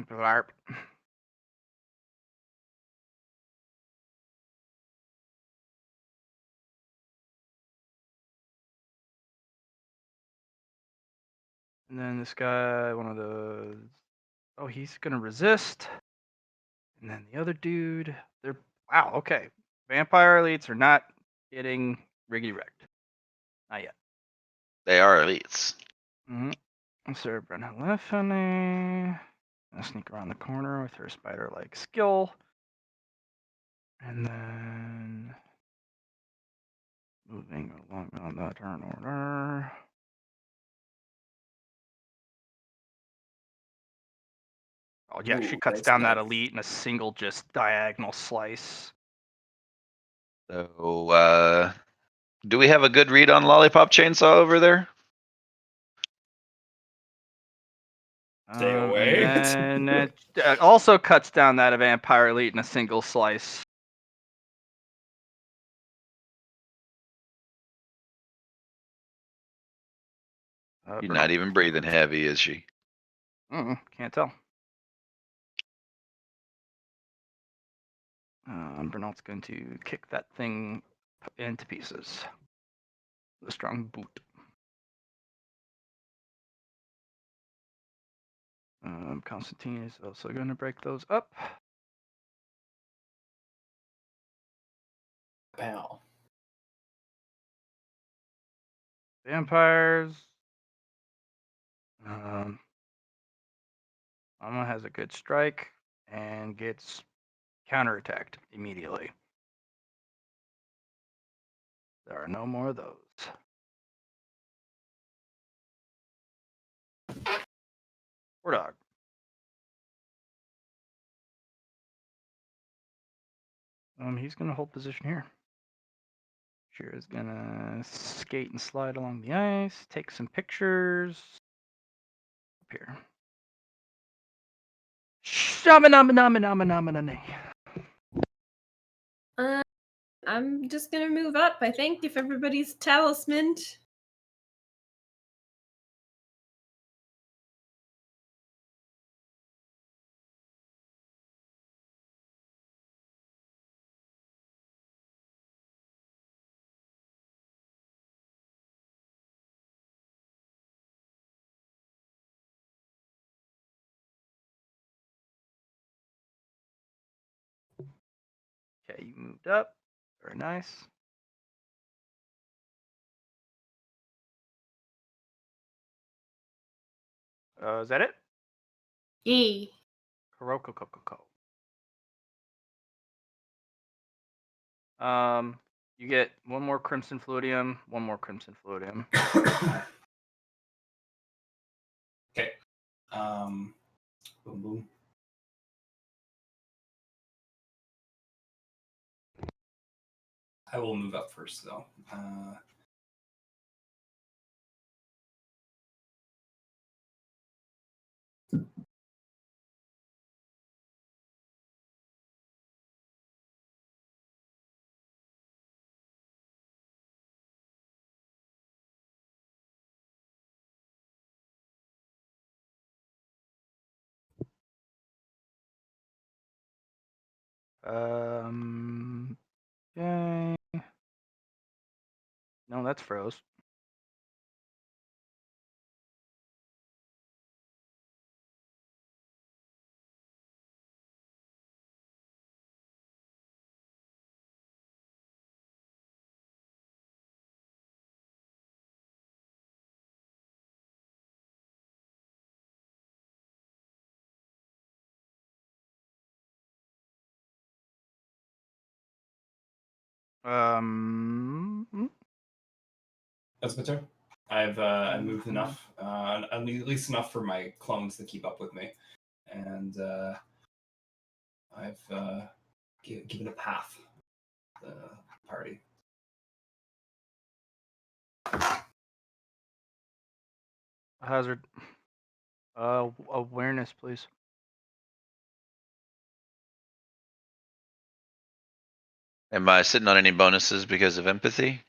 Speaker 3: Blarp. And then this guy, one of those. Oh, he's gonna resist. And then the other dude, they're wow. Okay, vampire elites are not getting Riggy wrecked. Not yet.
Speaker 1: They are elites.
Speaker 3: Sarah Brennan I'll sneak around the corner with her spider-like skill. And then moving along on the turn order. Oh yeah, she
Speaker 2: Ooh,
Speaker 3: cuts
Speaker 2: nice,
Speaker 3: down that
Speaker 2: nice.
Speaker 3: elite in a single just diagonal slice.
Speaker 1: So, do we have a good read on Lollipop Chainsaw over there?
Speaker 2: Stay away.
Speaker 3: And then it also cuts down that vampire elite in a single slice.
Speaker 1: She's not even breathing heavy, is she?
Speaker 3: Can't tell. Bernard's going to kick that thing into pieces. The strong boot. Constantine is also going to break those up.
Speaker 2: Pow.
Speaker 3: Vampires. Mama has a good strike and gets counterattacked immediately. There are no more of those. War dog. He's gonna hold position here. Shira's gonna skate and slide along the ice, take some pictures. Up here.
Speaker 6: I'm just gonna move up, I think, if everybody's talismaned.
Speaker 3: Okay, you moved up. Very nice. Is that it?
Speaker 6: E.
Speaker 3: Kurokokokoko. You get one more crimson fluidium, one more crimson fluidium.
Speaker 2: Okay. Boom, boom. I will move up first, though.
Speaker 3: Okay. No, that's froze. Mm,
Speaker 2: That's my turn. I've moved enough, at least enough for my clones to keep up with me, and I've given a path to the party.
Speaker 3: hazard. Awareness, please.
Speaker 1: Am I sitting on any bonuses because of empathy?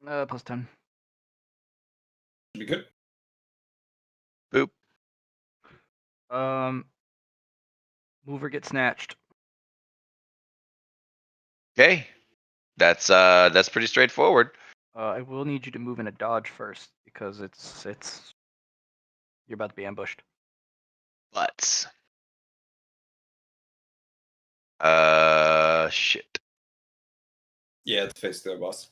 Speaker 3: +10.
Speaker 2: Should be good.
Speaker 1: Boop.
Speaker 3: Mover gets snatched.
Speaker 1: Okay. That's pretty straightforward.
Speaker 3: I will need you to move in a dodge first because it's you're about to be ambushed.
Speaker 1: But shit.
Speaker 2: Yeah, it's face the boss.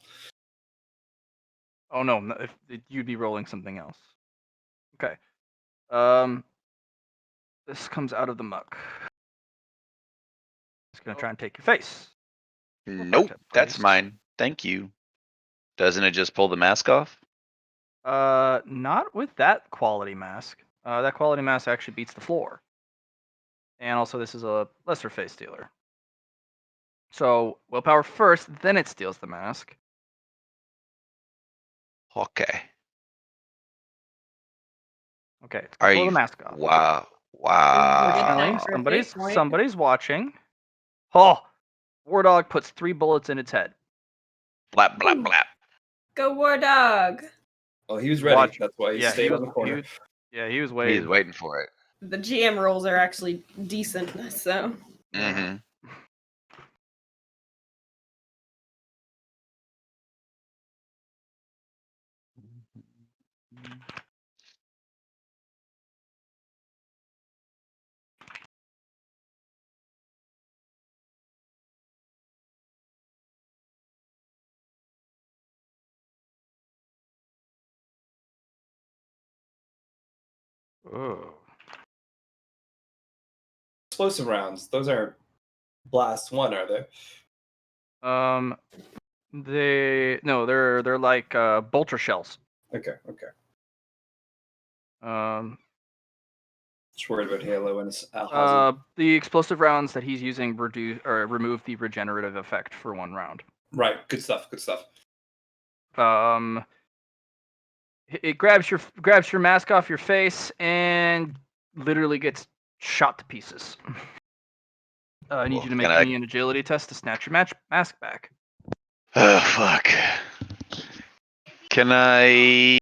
Speaker 3: Oh no, if you'd be rolling something else. Okay. This comes out of the muck. It's gonna try and take your face.
Speaker 1: Nope, that's
Speaker 3: Priest.
Speaker 1: mine. Thank you. Doesn't it just pull the mask off?
Speaker 3: Not with that quality mask. That quality mask actually beats the floor. And also, this is a lesser face stealer. So willpower first, then it steals the mask.
Speaker 1: Okay.
Speaker 3: Okay, it's
Speaker 1: Are
Speaker 3: gonna pull
Speaker 1: you?
Speaker 3: the mask off.
Speaker 1: Wow.
Speaker 4: Good time
Speaker 1: Wow.
Speaker 4: for a fate point.
Speaker 3: Somebody's watching. Oh, War Dog puts 3 bullets in its head.
Speaker 1: Blap blap blap.
Speaker 6: Go War Dog.
Speaker 2: Well, he was ready.
Speaker 3: Watch.
Speaker 2: That's why he
Speaker 3: Yeah,
Speaker 2: stayed on the corner.
Speaker 3: He was waiting.
Speaker 1: He's waiting for it.
Speaker 6: The GM rolls are actually decent, so.
Speaker 1: Mm-hmm.
Speaker 3: Oh.
Speaker 2: Explosive rounds. Those aren't blast one, are they?
Speaker 3: They're like bolter shells.
Speaker 2: Okay.
Speaker 3: Um,
Speaker 2: Just worried about Halo and his hazard.
Speaker 3: the explosive rounds that he's using remove the regenerative effect for 1 round.
Speaker 2: Right. Good stuff.
Speaker 3: It grabs your mask off your face and literally gets shot to pieces. I need you to make me an agility test to snatch your mask back.
Speaker 1: Oh fuck. Can I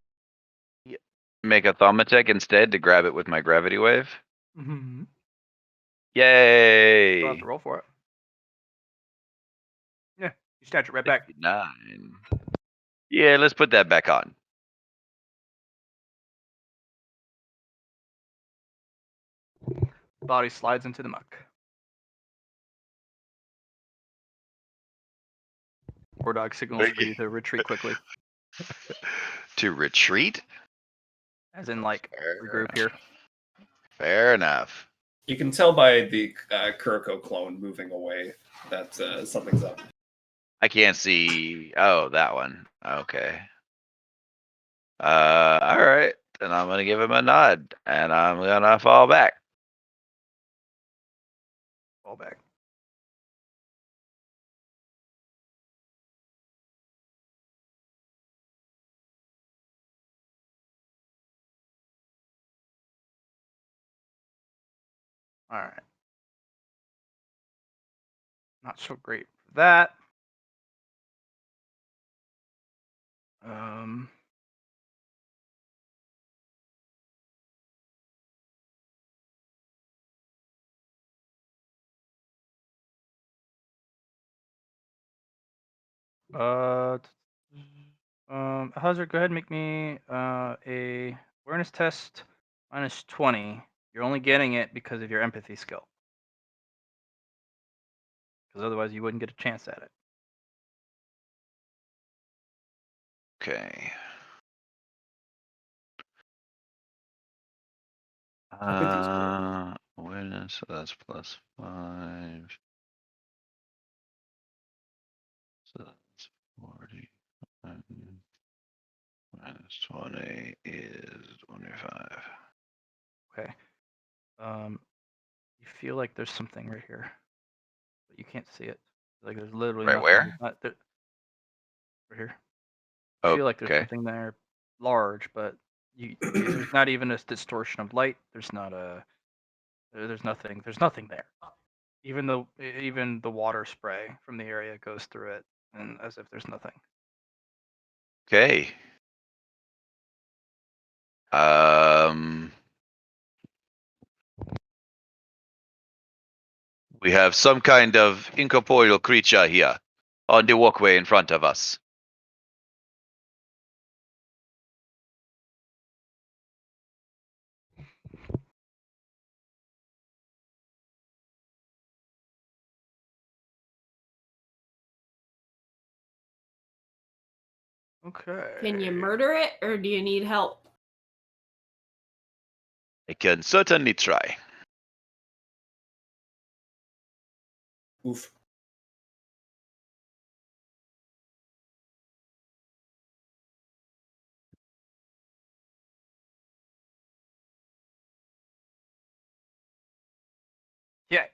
Speaker 1: make a thaumatic instead to grab it with my gravity wave?
Speaker 3: Mm-hmm.
Speaker 1: Yay!
Speaker 3: You'll have to roll for it. Yeah, you snatch it right back.
Speaker 1: 9. Yeah, let's put that back on.
Speaker 3: Body slides into the muck. War Dog signals for you to retreat quickly,
Speaker 1: To retreat?
Speaker 3: as in like regroup here.
Speaker 1: Fair enough.
Speaker 2: You can tell by the Kuroko clone moving away that something's up.
Speaker 1: I can't see. Oh, that one. Okay. All right. Then I'm gonna give him a nod, and I'm gonna fall back.
Speaker 3: Fall back. All right. Not so great for that. Hazard, go ahead and make me a awareness test minus 20. You're only getting it because of your empathy skill. Because otherwise you wouldn't get a chance at it.
Speaker 1: Okay.
Speaker 2: Empathy score.
Speaker 1: Awareness, so that's +5. So that's 40. Minus 20 is 25.
Speaker 3: Okay. You feel like there's something right here, but you can't see it. Like there's literally
Speaker 1: Right
Speaker 3: nothing.
Speaker 1: where?
Speaker 3: There's not there. Right here. You feel like there's
Speaker 1: Okay.
Speaker 3: something there large, but there's not even a distortion of light. There's not a. There's nothing. There's nothing there. Even the water spray from the area goes through it, and as if there's nothing.
Speaker 1: Okay. We have some kind of incorporeal creature here on the walkway in front of us.
Speaker 3: Okay.
Speaker 6: Can you murder it, or do you need help?
Speaker 1: I can certainly try.
Speaker 2: Oof.
Speaker 3: Yeah.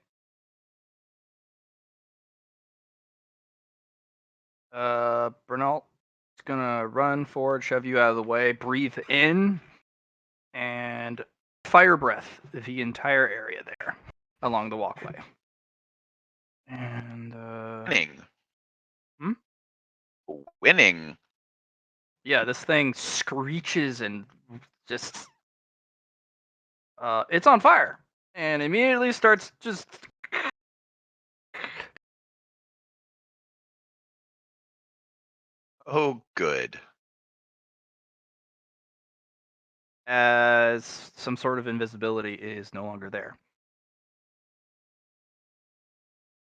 Speaker 3: Bernal is gonna run forward, shove you out of the way, breathe in, and fire breath the entire area there along the walkway. And
Speaker 1: Winning.
Speaker 3: Hmm?
Speaker 1: Winning.
Speaker 3: yeah, this thing screeches and just it's on fire and immediately starts just
Speaker 1: Oh, good.
Speaker 3: as some sort of invisibility is no longer there.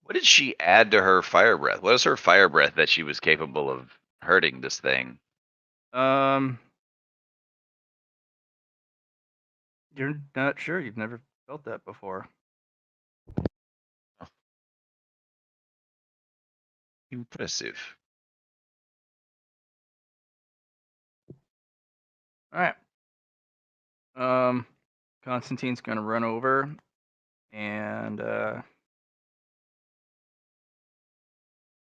Speaker 1: What did she add to her fire breath? What is her fire breath that she was capable of hurting this thing?
Speaker 3: You're not sure. You've never felt that before.
Speaker 1: Impressive.
Speaker 3: All right. Constantine's gonna run over and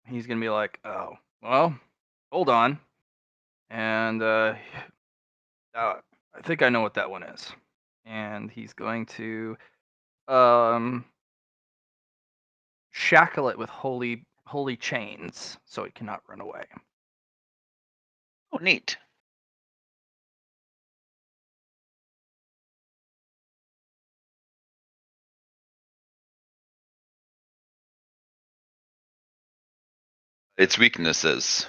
Speaker 3: he's gonna be like, "Oh, well, hold on," and I think I know what that one is. And he's going to shackle it with holy chains so it cannot run away.
Speaker 1: Oh, neat. Its weaknesses.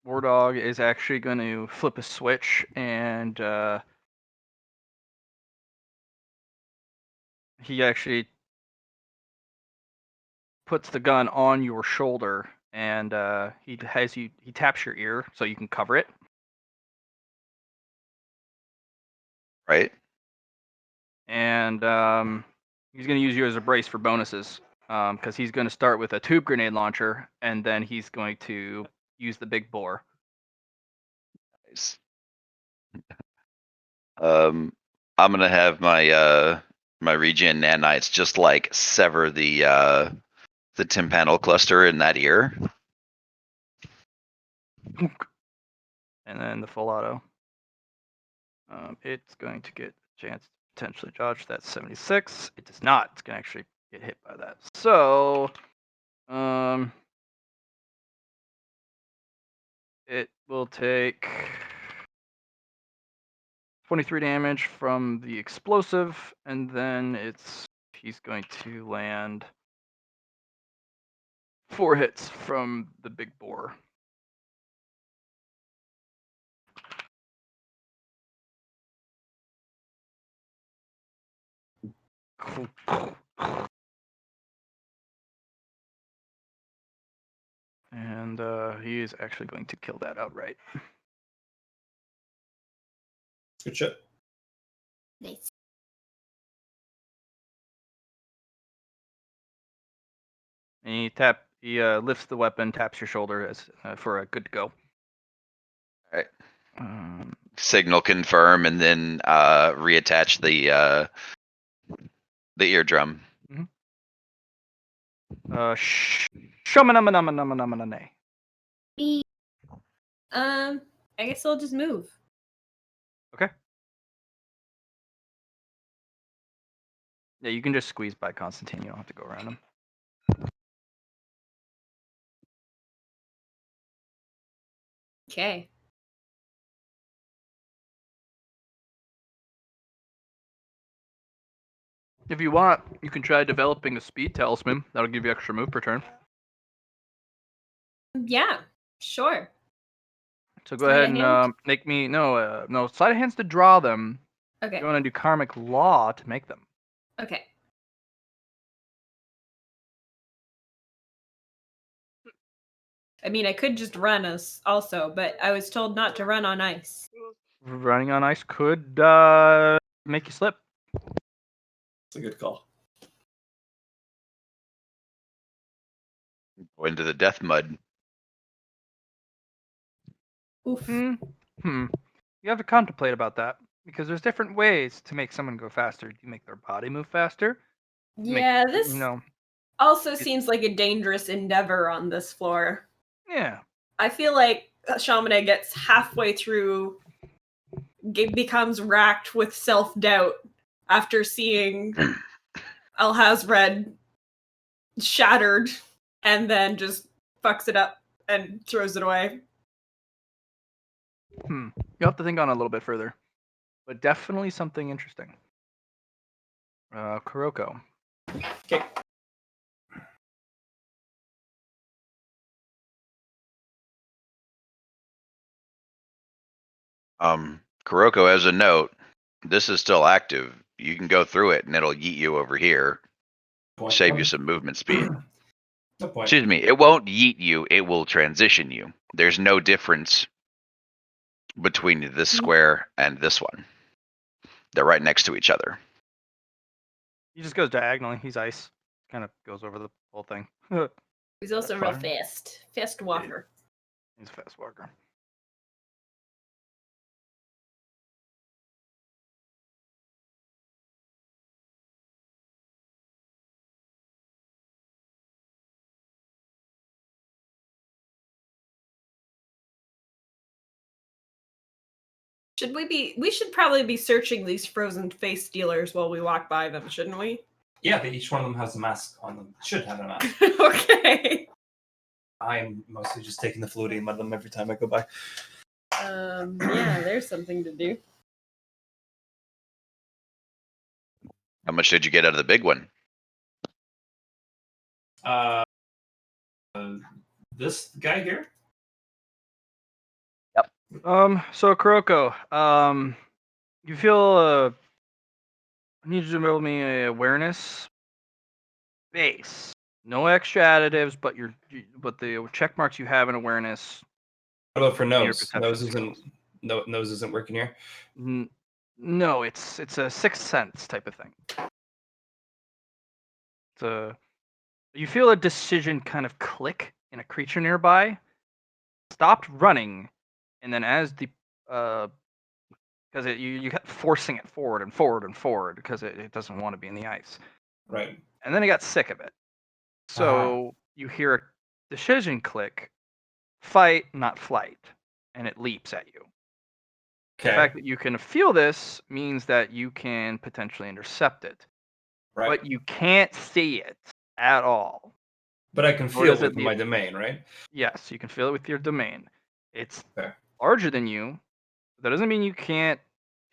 Speaker 3: War Dog is actually going to flip a switch and he actually puts the gun on your shoulder, and he taps your ear so you can cover it.
Speaker 1: Right.
Speaker 3: And he's going to use you as a brace for bonuses, because he's going to start with a tube grenade launcher, and then he's going to use the big bore.
Speaker 1: Nice. I'm gonna have my my regen nanites just like sever the tympanal cluster in that ear.
Speaker 3: And then the full auto. It's going to get a chance to potentially dodge. That's 76. It does not. It's going to actually get hit by that. So, it will take 23 damage from the explosive, and then he's going to land 4 hits from the big bore. And he is actually going to kill that outright.
Speaker 2: Good shit.
Speaker 4: Nice.
Speaker 3: And he lifts the weapon, taps your shoulder as for a good to go.
Speaker 1: Right.
Speaker 3: Um,
Speaker 1: Signal confirm, and then reattach the eardrum.
Speaker 3: Shumanamanamanamanamanamane.
Speaker 4: Me. I guess I'll just move.
Speaker 3: Okay. Yeah, you can just squeeze by Constantine. You don't have to go around him.
Speaker 6: Okay.
Speaker 3: If you want, you can try developing a speed talisman. That'll give you extra move per turn.
Speaker 6: Yeah, sure.
Speaker 3: So go
Speaker 6: Sleight
Speaker 3: ahead
Speaker 6: of
Speaker 3: and
Speaker 6: hand?
Speaker 3: make me no sleight of hands to draw them.
Speaker 6: Okay.
Speaker 3: You want to do karmic law to make them.
Speaker 6: Okay. I mean, I could just run us also, but I was told not to run on ice.
Speaker 3: Running on ice could make you slip.
Speaker 2: It's a good call.
Speaker 1: Go into the death mud.
Speaker 6: Oof.
Speaker 3: You have to contemplate about that, because there's different ways to make someone go faster. You make their body move faster.
Speaker 6: Yeah, this
Speaker 3: You
Speaker 6: also seems like a dangerous endeavor on this floor.
Speaker 3: yeah.
Speaker 6: I feel like Shamane gets halfway through, becomes racked with self-doubt after seeing Alhazred shattered, and then just fucks it up and throws it away.
Speaker 3: You have to think on it a little bit further, but definitely something interesting. Kuroko.
Speaker 2: Okay.
Speaker 1: Kuroko, as a note, this is still active. You can go through it, and it'll yeet you over here.
Speaker 2: Point.
Speaker 1: Save you some movement speed.
Speaker 2: No point.
Speaker 1: Excuse me. It won't yeet you. It will transition you. There's no difference between this square and this one. They're right next to each other.
Speaker 3: He just goes diagonally. He's ice. Kind of goes over the whole thing.
Speaker 6: He's also real fast. Fast walker.
Speaker 3: He's a fast walker.
Speaker 6: We should probably be searching these frozen face dealers while we walk by them, shouldn't we?
Speaker 5: Yeah, each one of them has a mask on them. Should have a mask.
Speaker 6: Okay.
Speaker 2: I'm mostly just taking the fluidium out of them every time I go by.
Speaker 6: Yeah, there's something to do.
Speaker 1: How much did you get out of the big one?
Speaker 5: This guy here?
Speaker 3: So Kuroko, you feel I need you to roll me a awareness base. No extra additives, but the check marks you have in awareness.
Speaker 2: What about for
Speaker 3: Your
Speaker 2: nose?
Speaker 3: perception
Speaker 2: Nose
Speaker 3: skills.
Speaker 2: nose isn't working here.
Speaker 3: No, it's a sixth sense type of thing. You feel a decision kind of click in a creature nearby, stopped running, and then as the because you kept forcing it forward and forward and forward because it doesn't want to be in the ice,
Speaker 2: Right.
Speaker 3: and then it got sick of it. So you hear a decision click, fight, not flight, and it leaps at you. The
Speaker 2: Okay.
Speaker 3: fact that you can feel this means that you can potentially intercept it,
Speaker 2: Right.
Speaker 3: but you can't see it at all.
Speaker 2: But I can
Speaker 3: Nor
Speaker 2: feel
Speaker 3: does
Speaker 2: it
Speaker 3: it
Speaker 2: with
Speaker 3: leave-
Speaker 2: my domain, right?
Speaker 3: Yes, you can feel it with your domain. It's
Speaker 2: Okay.
Speaker 3: larger than you. That doesn't mean you can't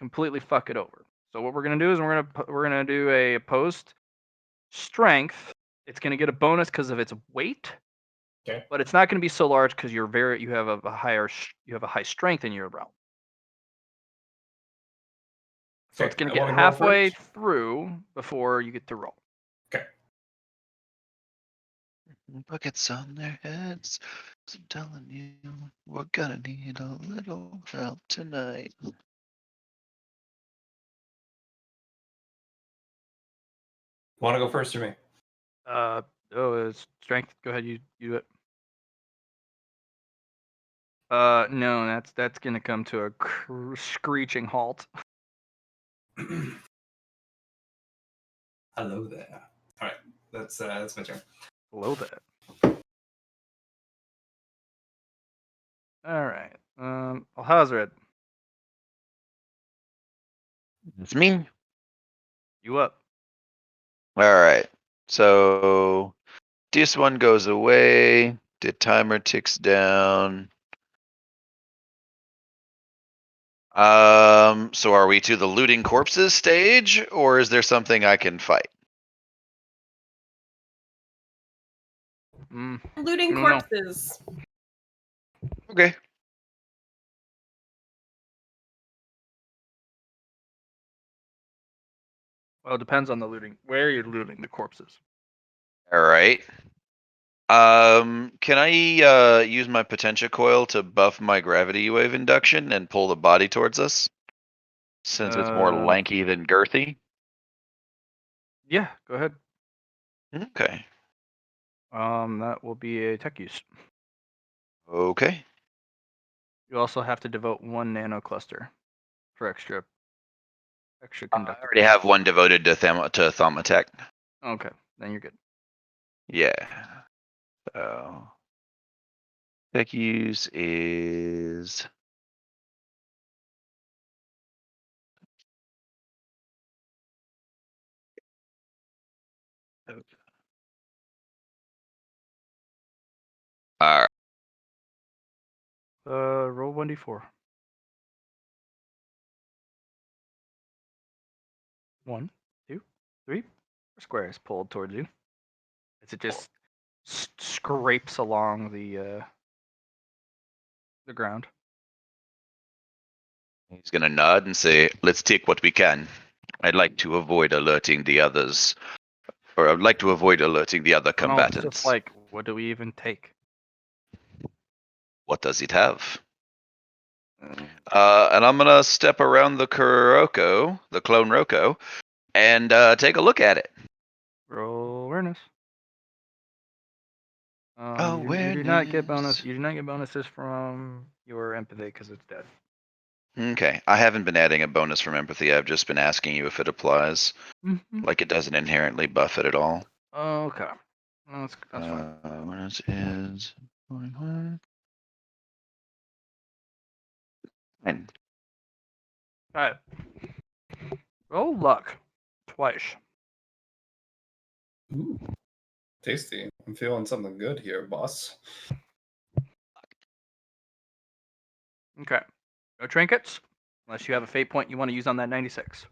Speaker 3: completely fuck it over. So what we're gonna do is we're gonna do a opposed strength. It's gonna get a bonus because of its weight,
Speaker 2: Okay.
Speaker 3: but it's not gonna be so large because you have a high strength in your realm. So it's
Speaker 2: Okay.
Speaker 3: gonna
Speaker 2: I
Speaker 3: get
Speaker 2: wanna roll
Speaker 3: halfway
Speaker 2: first.
Speaker 3: through before you get to roll.
Speaker 2: Okay.
Speaker 1: Buckets on their heads. I'm telling you, we're gonna need a little help tonight.
Speaker 2: Want to go first or me?
Speaker 3: It's strength. Go ahead, you do it. No, that's gonna come to a screeching halt.
Speaker 2: Hello there. All right. That's my turn.
Speaker 3: Below that. All right. Alhazred,
Speaker 1: It's me.
Speaker 3: you up?
Speaker 1: Alright. So this one goes away. The timer ticks down. So are we to the looting corpses stage, or is there something I can fight?
Speaker 6: Looting
Speaker 3: No, no.
Speaker 6: corpses.
Speaker 1: Okay.
Speaker 3: Well, it depends on the looting. Where you're looting the corpses.
Speaker 1: Alright. Can I use my potential coil to buff my gravity wave induction and pull the body towards us? Since it's more
Speaker 3: Uh,
Speaker 1: lanky than girthy?
Speaker 3: Yeah, go ahead.
Speaker 1: Okay.
Speaker 3: That will be a tech use.
Speaker 1: Okay.
Speaker 3: You also have to devote 1 nano cluster for extra
Speaker 1: I
Speaker 3: conductive.
Speaker 1: already have one devoted to Thaumatech.
Speaker 3: Okay, then you're good.
Speaker 1: Yeah. So tech use is alright.
Speaker 3: Roll 1d4. 1, 2, 3. Square is pulled towards you. As it just scrapes along the ground.
Speaker 1: He's gonna nod and say, "Let's take what we can. I'd like to avoid alerting the others, or I'd like to avoid alerting the other
Speaker 3: Oh, no, it's
Speaker 1: combatants."
Speaker 3: just like, what do we even take?
Speaker 1: What does it have?
Speaker 3: Uh,
Speaker 1: And I'm gonna step around the Kuroko, the clone Roko, and take a look at it.
Speaker 3: Roll awareness. You do not get bonus.
Speaker 1: Awareness.
Speaker 3: You do not get bonuses from your empathy because it's dead.
Speaker 1: Okay, I haven't been adding a bonus from empathy. I've just been asking you if it applies.
Speaker 3: Mm-hmm.
Speaker 1: Like it doesn't inherently buff it at all.
Speaker 3: Okay, no, that's fine.
Speaker 1: Awareness is 21. And
Speaker 3: All right. Roll luck twice.
Speaker 2: Ooh, tasty. I'm feeling something good here, boss.
Speaker 3: Okay. No trinkets, unless you have a fate point you want to use on that 96.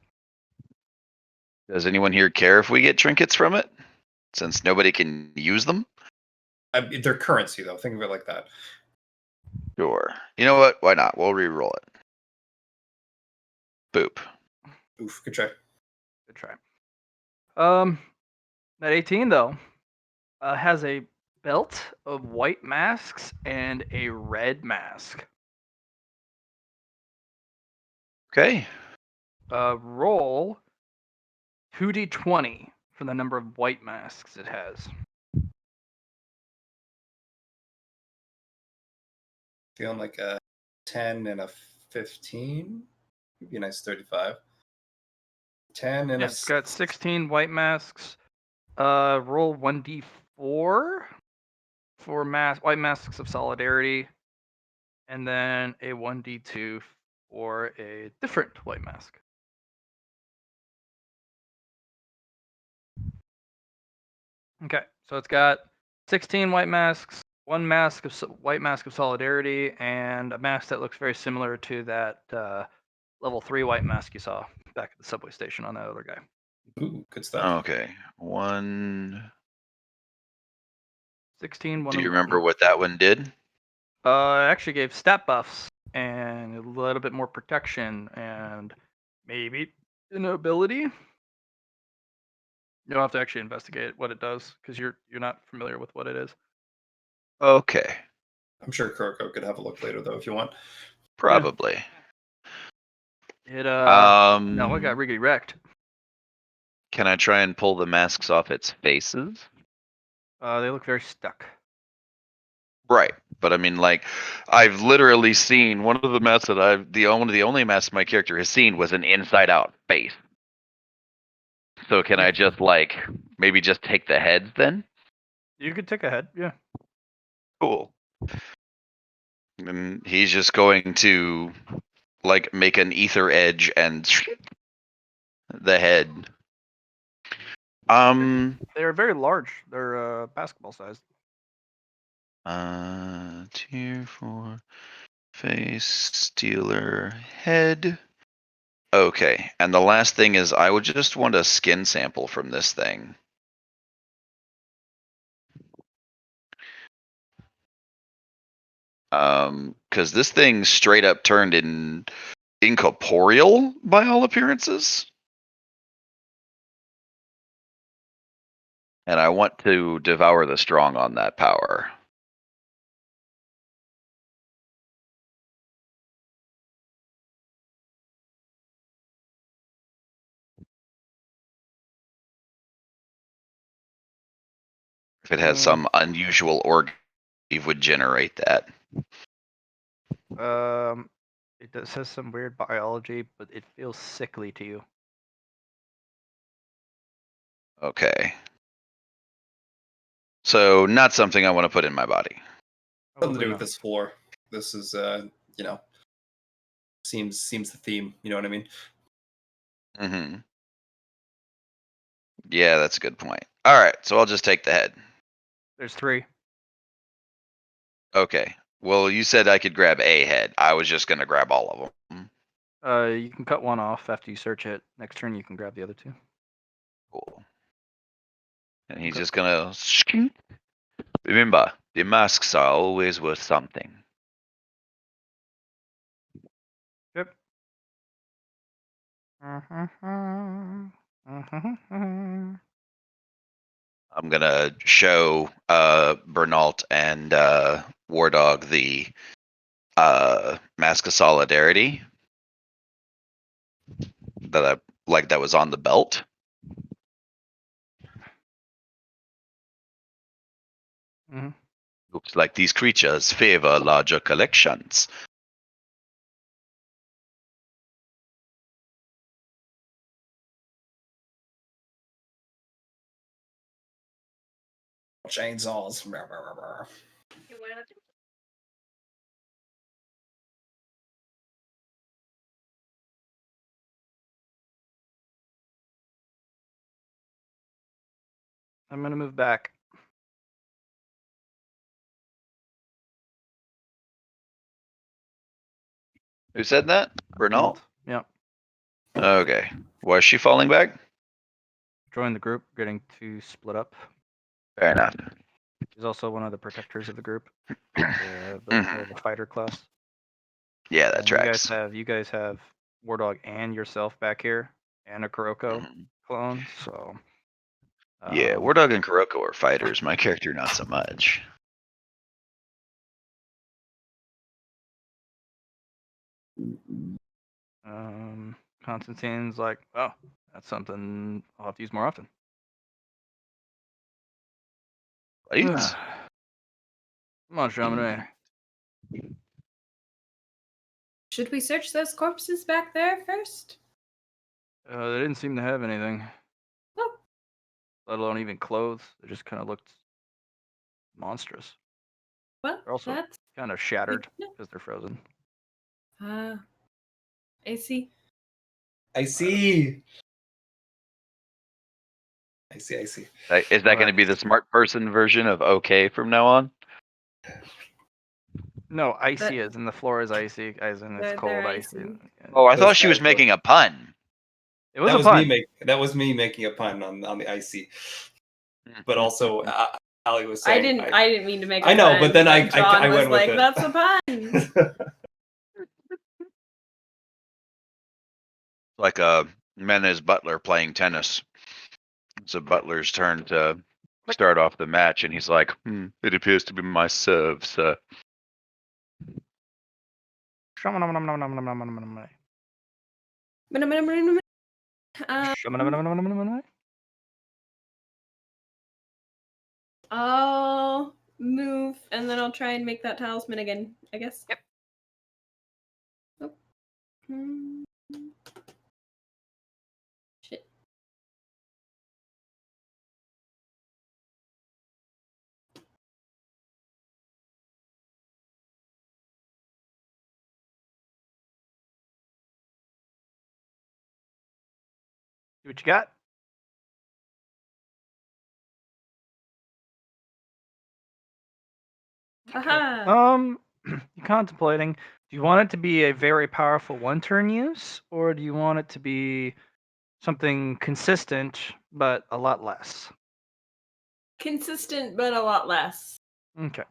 Speaker 1: does anyone here care if we get trinkets from it? Since nobody can use them?
Speaker 2: They're currency, though. Think of it like that.
Speaker 1: Sure. You know what? Why not? We'll re-roll it. Boop.
Speaker 2: Oof, good try.
Speaker 3: Good try. That 18 though. Has a belt of white masks and a red mask.
Speaker 1: Okay.
Speaker 3: Roll 2d20 for the number of white masks it has.
Speaker 2: Feeling like a 10 and a 15. Would be a nice 35. 10 and
Speaker 3: Yeah,
Speaker 2: a
Speaker 3: it's got 16 white masks. Roll 1d4 for white masks of solidarity, and then a 1d2 for a different white mask. Okay, so it's got 16 white masks, one white mask of solidarity, and a mask that looks very similar to that level 3 white mask you saw back at the subway station on that other guy.
Speaker 2: Ooh, good stuff.
Speaker 1: Okay.
Speaker 3: 16.
Speaker 1: Do you remember what that one did?
Speaker 3: It actually gave stat buffs and a little bit more protection and maybe an ability. You'll have to actually investigate what it does because you're not familiar with what it is.
Speaker 1: Okay.
Speaker 2: I'm sure Kuroko could have a look later, though, if you want.
Speaker 1: Probably.
Speaker 3: It no, it got riggedy wrecked.
Speaker 1: Can I try and pull the masks off its faces?
Speaker 3: They look very stuck.
Speaker 1: Right. But I mean, like, I've literally seen one of the masks that one of the only masks my character has seen was an inside out face. So can I just like maybe just take the heads then?
Speaker 3: You could take a head, yeah.
Speaker 1: Cool. And he's just going to like make an ether edge and the head.
Speaker 3: They're very large. They're basketball sized.
Speaker 1: Tier 4 face stealer head. Okay, and the last thing is I would just want a skin sample from this thing. Because this thing straight up turned incorporeal by all appearances. And I want to devour the strong on that power. If it has some unusual organ, it would generate that.
Speaker 3: It does has some weird biology, but it feels sickly to you.
Speaker 1: Okay. So not something I want to put in my body.
Speaker 2: Something to
Speaker 3: Probably
Speaker 2: do with
Speaker 3: not.
Speaker 2: this floor. This is, you know, seems the theme. You know what I mean?
Speaker 1: Mm-hmm. Yeah, that's a good point. All right, so I'll just take the head.
Speaker 3: There's 3.
Speaker 1: Okay. Well, you said I could grab a head. I was just gonna grab all of them.
Speaker 3: You can cut one off after you search it. Next turn, you can grab the other 2.
Speaker 1: Cool. And he's
Speaker 3: Okay.
Speaker 1: just gonna. Remember, the masks are always worth something.
Speaker 3: Yep.
Speaker 1: I'm gonna show Bernault and War Dog the Mask of Solidarity that was on the belt.
Speaker 3: Mm-hmm.
Speaker 1: Looks like these creatures favor larger collections.
Speaker 2: Chainsaws.
Speaker 3: I'm gonna move back.
Speaker 1: Who said that? Bernault?
Speaker 3: Yep.
Speaker 1: Okay. Why is she falling back?
Speaker 3: Join the group. Getting to split up.
Speaker 1: Fair enough.
Speaker 3: He's also one of the protectors of the group.
Speaker 1: Mhm.
Speaker 3: The fighter class.
Speaker 1: Yeah, that
Speaker 3: And
Speaker 1: tracks.
Speaker 3: you guys have War Dog and yourself back here, and a Kuroko
Speaker 1: Mhm.
Speaker 3: clone. So
Speaker 1: Yeah,
Speaker 3: Um,
Speaker 1: War Dog and Kuroko are fighters. My character, not so much.
Speaker 3: Constantine's like, oh, that's something I'll have to use more often.
Speaker 1: What?
Speaker 3: Come on, Shaman.
Speaker 6: Should we search those corpses back there first?
Speaker 3: They didn't seem to have anything.
Speaker 6: Oh.
Speaker 3: Let alone even clothes. They just kind of looked monstrous.
Speaker 6: Well,
Speaker 3: They're also
Speaker 6: that's
Speaker 3: kind of shattered
Speaker 6: good to know.
Speaker 3: because they're frozen.
Speaker 6: I see.
Speaker 2: I see. I see.
Speaker 1: Is that going to
Speaker 3: Alright.
Speaker 1: be the smart person version of okay from now on?
Speaker 3: No, icy
Speaker 6: That-
Speaker 3: as in the floor is icy, as in it's
Speaker 6: They're
Speaker 3: cold icy.
Speaker 6: icy.
Speaker 1: Oh, I
Speaker 2: Those
Speaker 1: thought she was
Speaker 2: guys were-
Speaker 1: making a pun.
Speaker 3: It was
Speaker 2: that
Speaker 3: a
Speaker 2: was
Speaker 3: pun.
Speaker 2: that was me making a pun on the icy. But also, Ali was
Speaker 6: I
Speaker 2: saying.
Speaker 6: didn't mean to make.
Speaker 2: I know,
Speaker 6: pun,
Speaker 2: but then
Speaker 6: John
Speaker 2: I
Speaker 6: was
Speaker 2: went with
Speaker 6: like,
Speaker 2: it.
Speaker 6: "That's a pun."
Speaker 1: Like a Menez Butler playing tennis. It's a Butler's turn to start off the match, and he's like, it appears to be my serve, sir.
Speaker 6: I'll move, and then I'll try and make that talisman again, I guess.
Speaker 3: Yep.
Speaker 6: Oh. Hmm. Shit.
Speaker 3: See what you got?
Speaker 6: Haha.
Speaker 3: You're contemplating. Do you want it to be a very powerful one-turn use, or do you want it to be something consistent but a lot less?
Speaker 6: Consistent, but a lot less.
Speaker 3: Okay.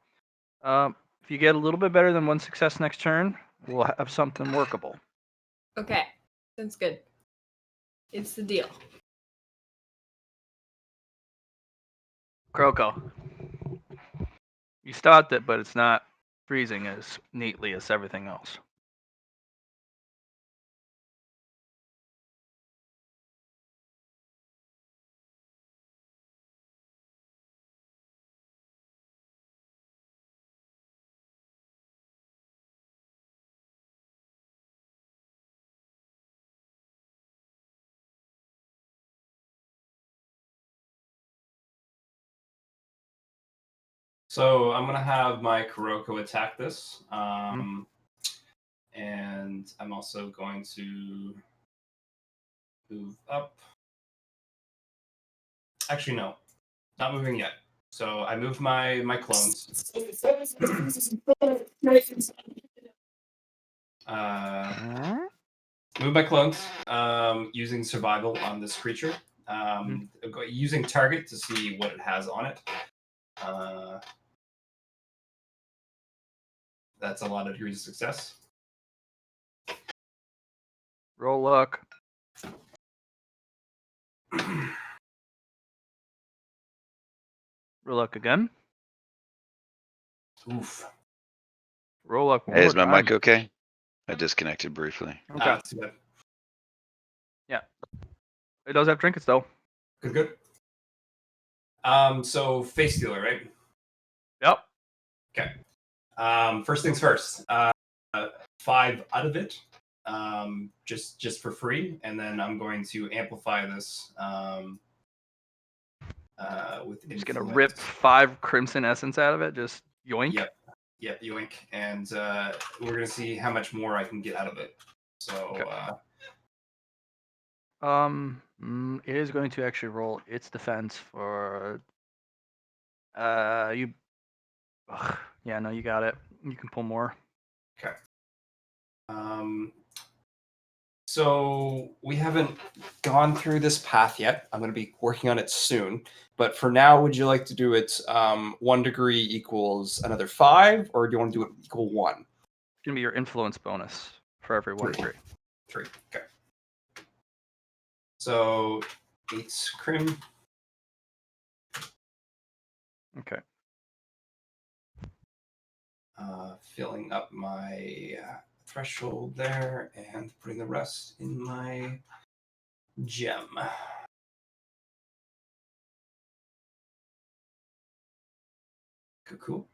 Speaker 3: If you get a little bit better than one success next turn, we'll have something workable.
Speaker 6: Okay. Sounds good. It's the deal.
Speaker 3: Kroko. You stopped it, but it's not freezing as neatly as everything else.
Speaker 5: So I'm gonna have my Kuroko attack this,
Speaker 3: Mm-hmm.
Speaker 5: and I'm also going to move up. Actually, no, not moving yet. So I move my clones. Move my clones using survival on this creature. Using target to see what it has on it. That's a lot of degrees of success.
Speaker 3: Roll luck. Roll luck again.
Speaker 5: Oof.
Speaker 3: Roll luck one
Speaker 1: Hey,
Speaker 3: more
Speaker 1: is my
Speaker 3: time.
Speaker 1: mic okay? I disconnected briefly.
Speaker 3: Okay.
Speaker 5: Too bad.
Speaker 3: Yeah. It does have trinkets though.
Speaker 5: Good. So face dealer, right?
Speaker 3: Yep.
Speaker 5: Okay. First things first. 5 out of it, just for free, and then I'm going to amplify this with.
Speaker 3: Just gonna
Speaker 5: influence.
Speaker 3: rip 5 crimson essence out of it. Just yoink.
Speaker 5: Yep, yoink, and we're gonna see how much more I can get out of it. So.
Speaker 3: Okay. It is going to actually roll its defense for you. Ugh. Yeah, no, you got it. You can pull more.
Speaker 5: Okay. So we haven't gone through this path yet. I'm going to be working on it soon. But for now, would you like to do it 1 degree equals another 5, or do you want to do it equal 1?
Speaker 3: It's gonna be your influence bonus for every 1 degree.
Speaker 5: 3. Okay. So 8 crim.
Speaker 3: Okay.
Speaker 2: Filling up my threshold there and putting the rest in my gem. Cool.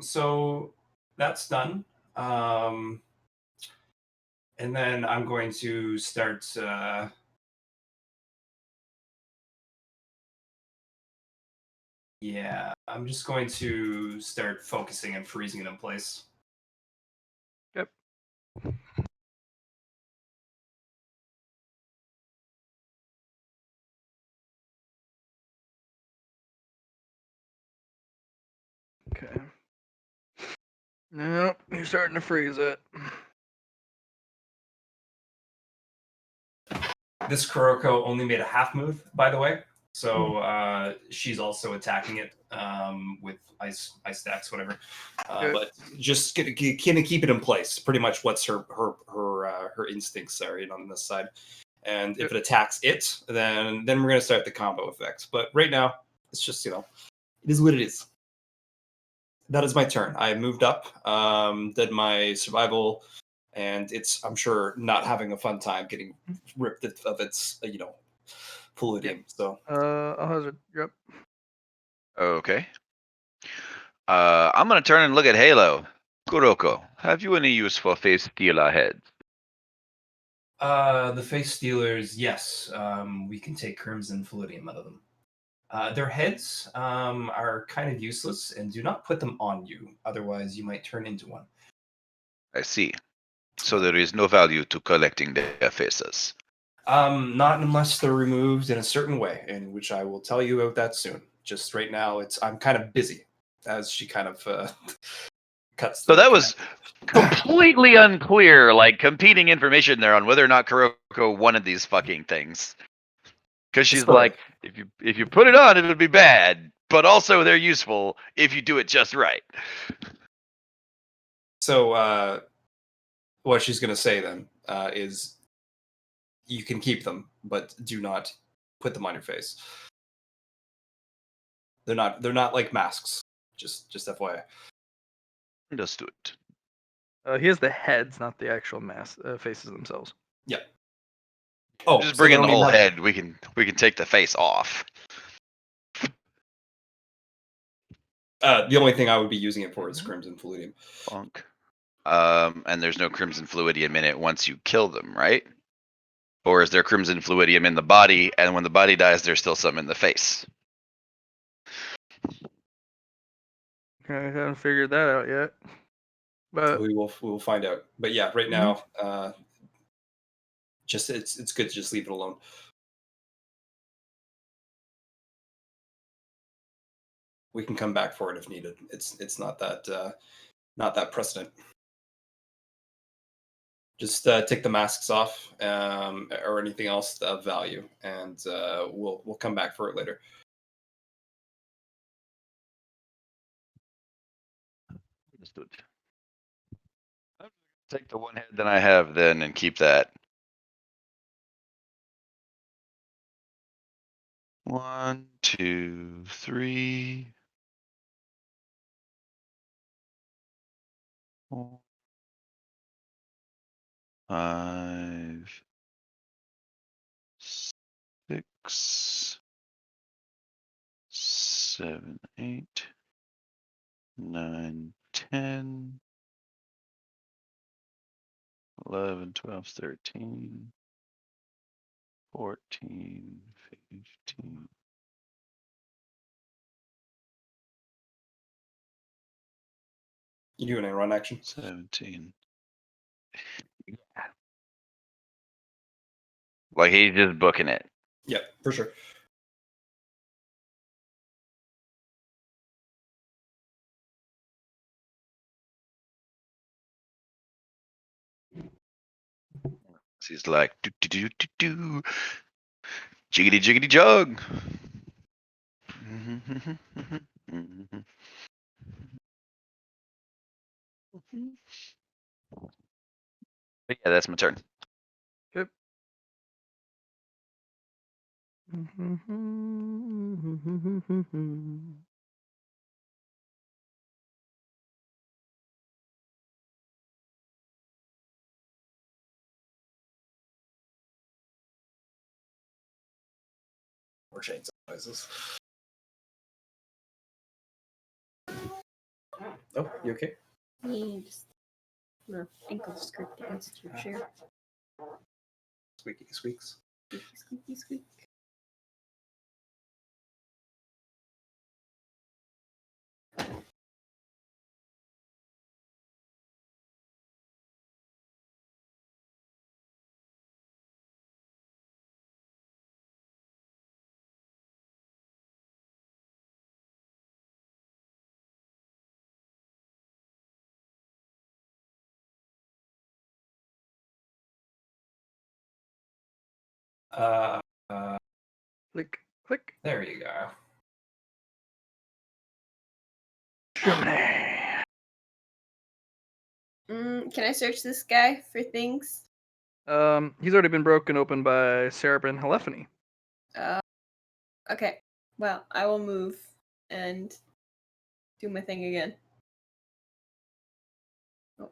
Speaker 2: So that's done. And then I'm going to start. Yeah, I'm just going to start focusing and freezing it in place.
Speaker 3: Yep. Okay. Nope, you're starting to freeze it.
Speaker 2: This Kuroko only made a half move, by the way. So she's also attacking it with ice stacks, whatever.
Speaker 3: Good.
Speaker 2: But just kind of keep it in place. Pretty much what's her instincts are on this side. And if it attacks it, then we're gonna start the combo effects. But right now, it's just it is what it is. That is my turn. I moved up, did my survival, and I'm sure not having a fun time getting ripped of its palladium.
Speaker 3: Yep.
Speaker 2: So
Speaker 3: I'll hazard. Yep.
Speaker 1: Okay. I'm gonna turn and look at Halo. Kuroko, have you any use for face stealer heads?
Speaker 5: The face stealers, yes. We can take crimson palladium out of them. Their heads are kind of useless, and do not put them on you. Otherwise, you might turn into one.
Speaker 1: I see. So there is no value to collecting their faces.
Speaker 2: Not unless they're removed in a certain way, in which I will tell you about that soon. Just right now, I'm kind of busy, as she kind of cuts.
Speaker 1: So that was completely unclear, like competing information there on whether or not Kuroko wanted these fucking things. Because she's like, if you put it on, it would be bad, but also they're useful if you do it just right.
Speaker 2: So what she's going to say then is, you can keep them, but do not put them on your face. They're not like masks. Just FYI.
Speaker 1: Understood.
Speaker 3: He has the heads, not the actual faces themselves.
Speaker 2: Yeah. Oh,
Speaker 1: Just
Speaker 2: so
Speaker 1: bring
Speaker 2: they
Speaker 1: in the
Speaker 2: don't even
Speaker 1: whole
Speaker 2: have-
Speaker 1: head. We can take the face off.
Speaker 2: The only thing I would be using it for is crimson palladium.
Speaker 1: Funk. And there's no crimson fluidium in it once you kill them, right? Or is there crimson fluidium in the body, and when the body dies, there's still some in the face?
Speaker 3: Okay, I haven't figured that out yet. But
Speaker 2: We will find out. But yeah, right now, just it's good to just leave it alone. We can come back for it if needed. It's not that precedent. Just take the masks off or anything else of value, and we'll come back for it later.
Speaker 1: Understood. Take the one head that I have then and keep that. 1, 2, 3. 4, 5, 6, 7, 8, 9, 10, 11, 12, 13, 14, 15.
Speaker 2: You doing a run action?
Speaker 1: 17. Like he's just booking it.
Speaker 2: Yeah, for sure.
Speaker 1: He's like, do do do do do, jiggity jiggity jug. But yeah, that's my turn.
Speaker 3: Yep.
Speaker 2: More chainsaw noises. Oh, you okay?
Speaker 6: Yeah, just my ankle scraped against your chair.
Speaker 2: Squeaky squeaks.
Speaker 6: Squeaky, squeaky, squeak.
Speaker 3: Click, click.
Speaker 5: There you go.
Speaker 3: Germany.
Speaker 6: Can I search this guy for things?
Speaker 3: He's already been broken open by Cerebrin Helephony.
Speaker 6: Okay. Well, I will move and do my thing again. Oh.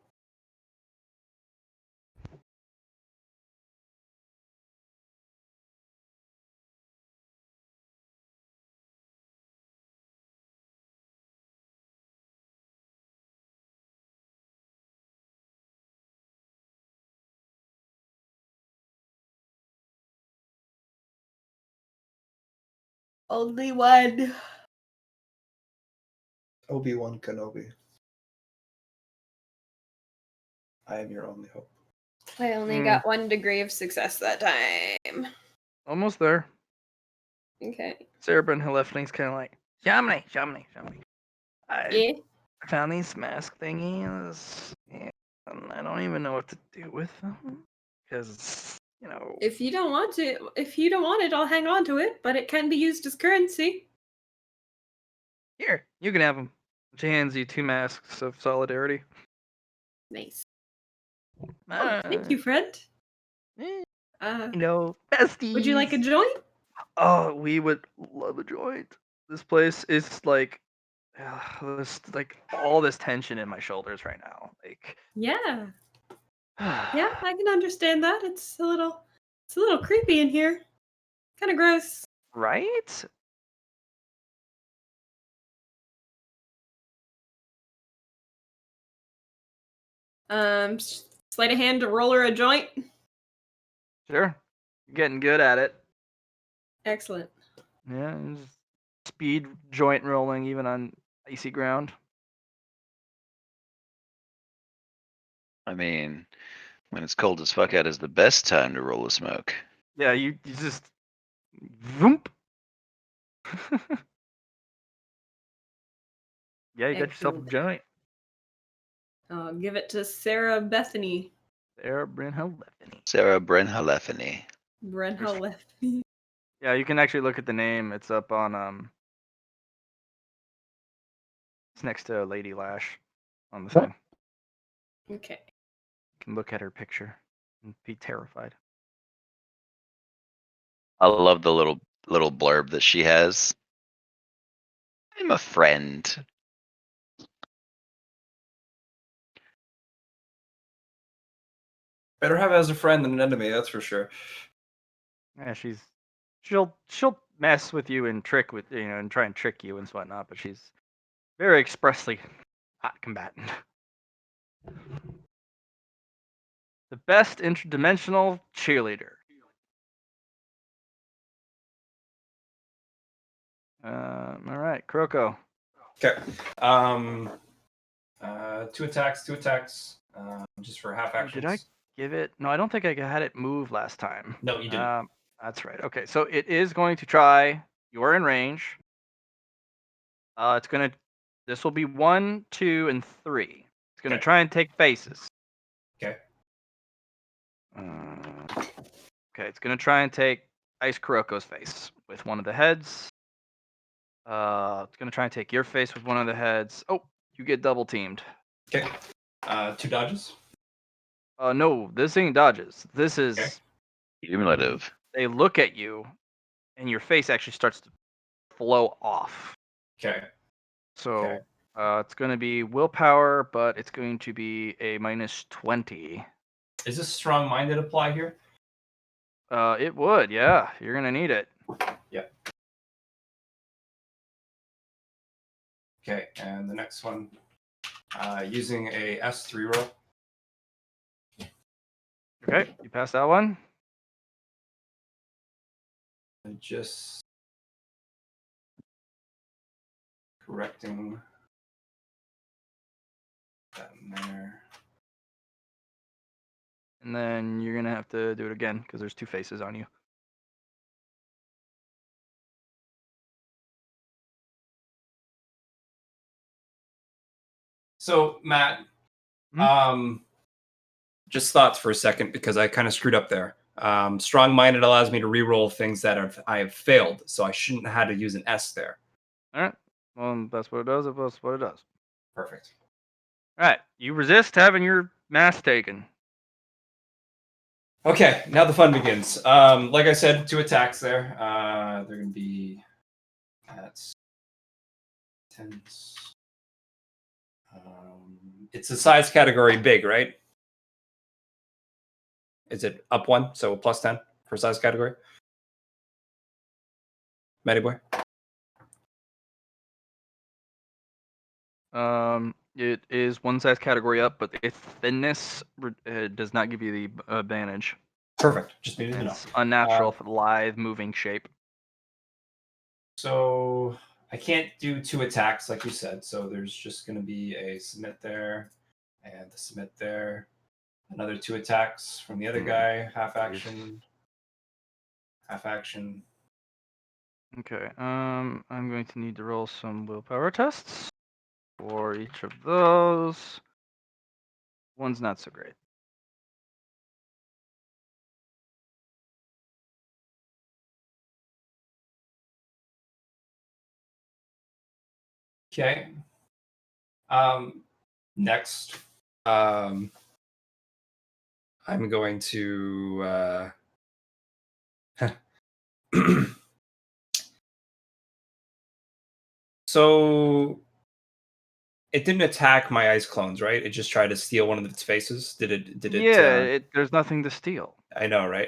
Speaker 6: Only one.
Speaker 2: Obi-Wan Kenobi. I am your only hope.
Speaker 6: I only got 1 degree of success that time.
Speaker 3: Almost there.
Speaker 6: Okay.
Speaker 3: Cerebrin Helephony's kind of like, Germany.
Speaker 6: Yeah.
Speaker 3: I found these mask thingies, and I don't even know what to do with them because
Speaker 6: If you don't want it, I'll hang on to it, but it can be used as currency.
Speaker 3: Here, you can have them. She hands you 2 masks of solidarity.
Speaker 6: Nice. Oh, thank you, friend.
Speaker 3: Besties.
Speaker 6: Would you like a joint?
Speaker 3: Oh, we would love a joint. This place is like, there's like all this tension in my shoulders right now. Like,
Speaker 6: Yeah. Yeah, I can understand that. It's a little creepy in here. Kind of gross.
Speaker 3: right?
Speaker 6: Sleight of hand to roll her a joint.
Speaker 3: Sure. You're getting good at it.
Speaker 6: Excellent.
Speaker 3: Yeah, just speed joint rolling even on icy ground.
Speaker 1: I mean, when it's cold as fuck out is the best time to roll a smoke.
Speaker 3: Yeah, you just voomp. Yeah, you got yourself a
Speaker 6: Excellent.
Speaker 3: joint.
Speaker 6: I'll give it to Sarah Bethany.
Speaker 3: There, Bryn Helephony.
Speaker 1: Sarah Brenhalephany.
Speaker 6: Brenha Lefty.
Speaker 3: Yeah, you can actually look at the name. It's up on it's next to Lady Lash on the thing.
Speaker 6: Okay.
Speaker 3: You can look at her picture and be terrified.
Speaker 1: I love the little blurb that she has. I'm a friend.
Speaker 2: Better have as a friend than an enemy, that's for sure.
Speaker 3: Yeah, she'll mess with you and trick with and try and trick you and whatnot, but she's very expressly hot combatant. The best interdimensional cheerleader. All right, Kroko.
Speaker 2: Okay.
Speaker 5: 2 attacks, 2 attacks. Just for half actions.
Speaker 3: Did I give it? No, I don't think I had it move last time.
Speaker 5: No, you didn't.
Speaker 3: That's right. Okay, so it is going to try. You're in range. It's gonna. This will be 1, 2, and 3. It's gonna
Speaker 5: Okay.
Speaker 3: try and take faces.
Speaker 5: Okay.
Speaker 3: Okay, it's gonna try and take Ice Kuroko's face with one of the heads. It's gonna try and take your face with one of the heads. Oh, you get double teamed.
Speaker 5: Okay. 2 dodges.
Speaker 3: No, this ain't dodges. This is
Speaker 5: Okay.
Speaker 1: Cumulative.
Speaker 3: they look at you and your face actually starts to flow off.
Speaker 5: Okay.
Speaker 3: So it's going to be willpower, but it's going to be a -20.
Speaker 5: Is this strong minded apply here?
Speaker 3: It would, yeah. You're going to need it.
Speaker 5: Okay, and the next one, using a S3 roll.
Speaker 3: Okay, you pass that one.
Speaker 5: And just correcting that in there.
Speaker 3: And then you're going to have to do it again because there's 2 faces on you.
Speaker 5: So, Matt,
Speaker 3: Hmm?
Speaker 5: just thoughts for a second because I kind of screwed up there. Strong-minded allows me to re-roll things that I have failed, so I shouldn't have had to use an S there.
Speaker 3: All right. Well, that's what it does. That's what it does.
Speaker 5: Perfect.
Speaker 3: All right. You resist having your mask taken.
Speaker 5: Okay, now the fun begins. Like I said, 2 attacks there. They're going to be at 10. It's a size category big, right? Is it up 1, so +10 for size category? Matty boy?
Speaker 3: It is 1 size category up, but its thinness does not give you the advantage.
Speaker 5: Perfect. Just needed to know.
Speaker 3: It's unnatural for the lithe, moving shape.
Speaker 5: So I can't do 2 attacks like you said. So there's just going to be a submit there and the submit there. Another 2 attacks from the other guy. Half action. Half action.
Speaker 3: Okay. I'm going to need to roll some willpower tests for each of those. One's not so great.
Speaker 5: Okay. Next, I'm going to. So it didn't attack my ice clones, right? It just tried to steal one of its faces. Did it? Did it?
Speaker 3: Yeah, there's nothing to steal.
Speaker 5: I know, right?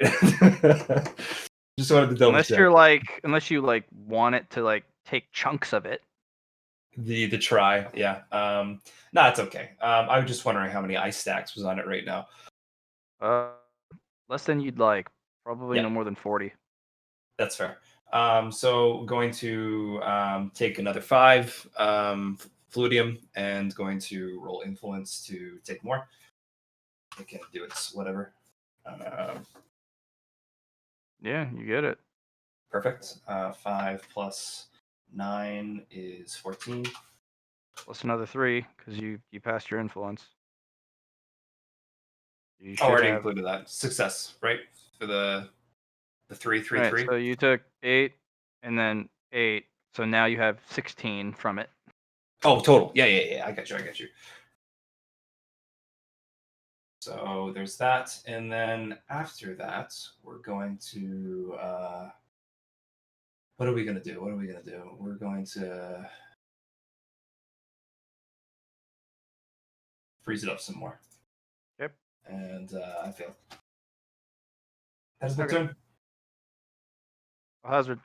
Speaker 5: Just wanted to double check.
Speaker 3: Unless you like want it to like take chunks of it.
Speaker 5: The try, yeah. No, it's okay. I was just wondering how many ice stacks was on it right now.
Speaker 3: Less than you'd like. Probably
Speaker 5: Yeah.
Speaker 3: no more than 40.
Speaker 5: That's fair. So going to take another 5 fluidium and going to roll influence to take more. I can do it, whatever.
Speaker 3: Yeah, you get it.
Speaker 5: Perfect. 5 plus 9 is 14.
Speaker 3: Plus another 3 because you passed your influence. You
Speaker 5: Oh, I already
Speaker 3: have.
Speaker 5: included that. Success, right? For the 3, 3,
Speaker 3: Right,
Speaker 5: 3.
Speaker 3: so you took 8 and then 8. So now you have 16 from it.
Speaker 5: Oh, total. Yeah. I got you. So there's that. And then after that, we're going to. What are we going to do? We're going to freeze it up some more.
Speaker 3: Yep.
Speaker 5: And I failed. That's my
Speaker 3: Okay.
Speaker 5: turn.
Speaker 3: Hazard.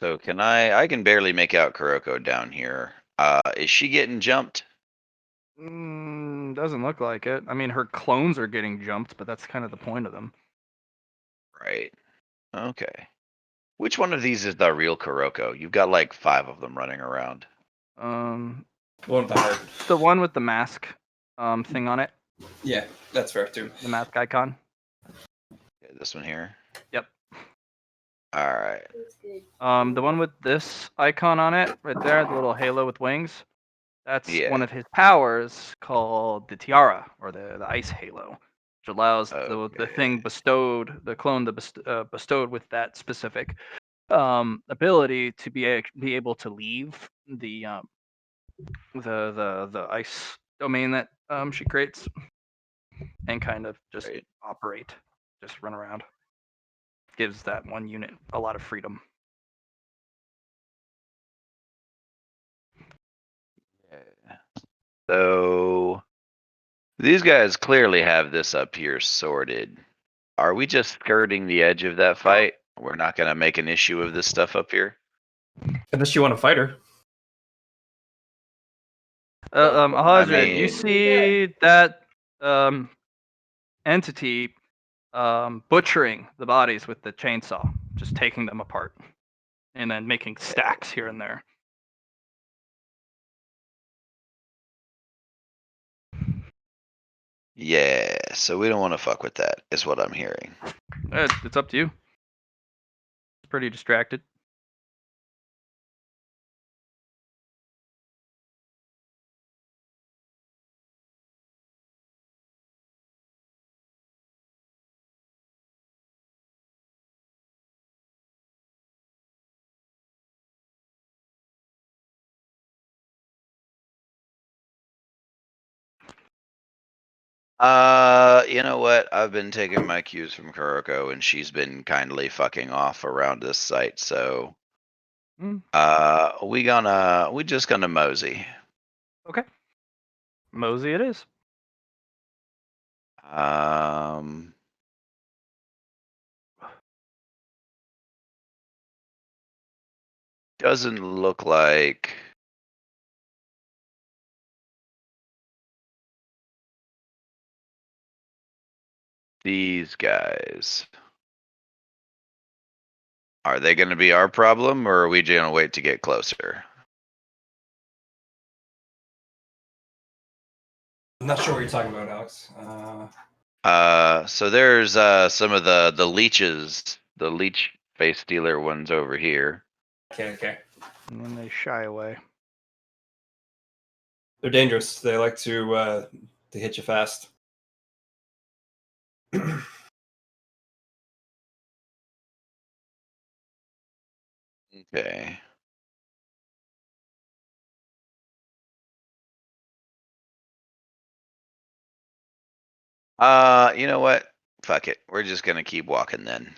Speaker 1: So I can barely make out Kuroko down here. Is she getting jumped?
Speaker 3: Doesn't look like it. I mean, her clones are getting jumped, but that's kind of the point of them.
Speaker 1: Right. Okay. Which one of these is the real Kuroko? You've got like 5 of them running around.
Speaker 3: Um,
Speaker 5: One with the heart.
Speaker 3: the one with the mask thing on it,
Speaker 5: Yeah, that's fair too.
Speaker 3: the mask icon.
Speaker 1: Okay, this one here.
Speaker 3: Yep.
Speaker 1: All right.
Speaker 3: The one with this icon on it, right there, the little halo with wings. That's
Speaker 1: Yeah.
Speaker 3: one of his powers called the tiara, or the ice halo, which allows the thing bestowed, the clone bestowed with that specific ability to be able to leave the ice domain that she creates and kind of just
Speaker 1: Right.
Speaker 3: operate just run around. Gives that one unit a lot of freedom.
Speaker 1: Yeah. So these guys clearly have this up here sorted. Are we just skirting the edge of that fight? We're not going to make an issue of this stuff up here?
Speaker 2: Unless you want to fight her.
Speaker 3: Alhaja, you
Speaker 1: mean-
Speaker 3: see that entity butchering the bodies with the chainsaw, just taking them apart, and then making stacks here and there.
Speaker 1: Yeah, so we don't want to fuck with that, is what I'm hearing.
Speaker 3: It's up to you. It's pretty distracted.
Speaker 1: You know what? I've been taking my cues from Kuroko, and she's been kindly fucking off around this site, so
Speaker 3: Mm.
Speaker 1: we just gonna mosey.
Speaker 3: Okay. Mosey it is.
Speaker 1: Doesn't look like these guys. Are they gonna be our problem, or are we gonna wait to get closer?
Speaker 2: I'm not sure what you're talking about, Alex.
Speaker 1: So there's some of the leeches, the leech face stealer ones over here.
Speaker 2: Okay.
Speaker 3: And then they shy away.
Speaker 2: They're dangerous. They like to hit you fast.
Speaker 1: Okay. You know what? Fuck it. We're just gonna keep walking then.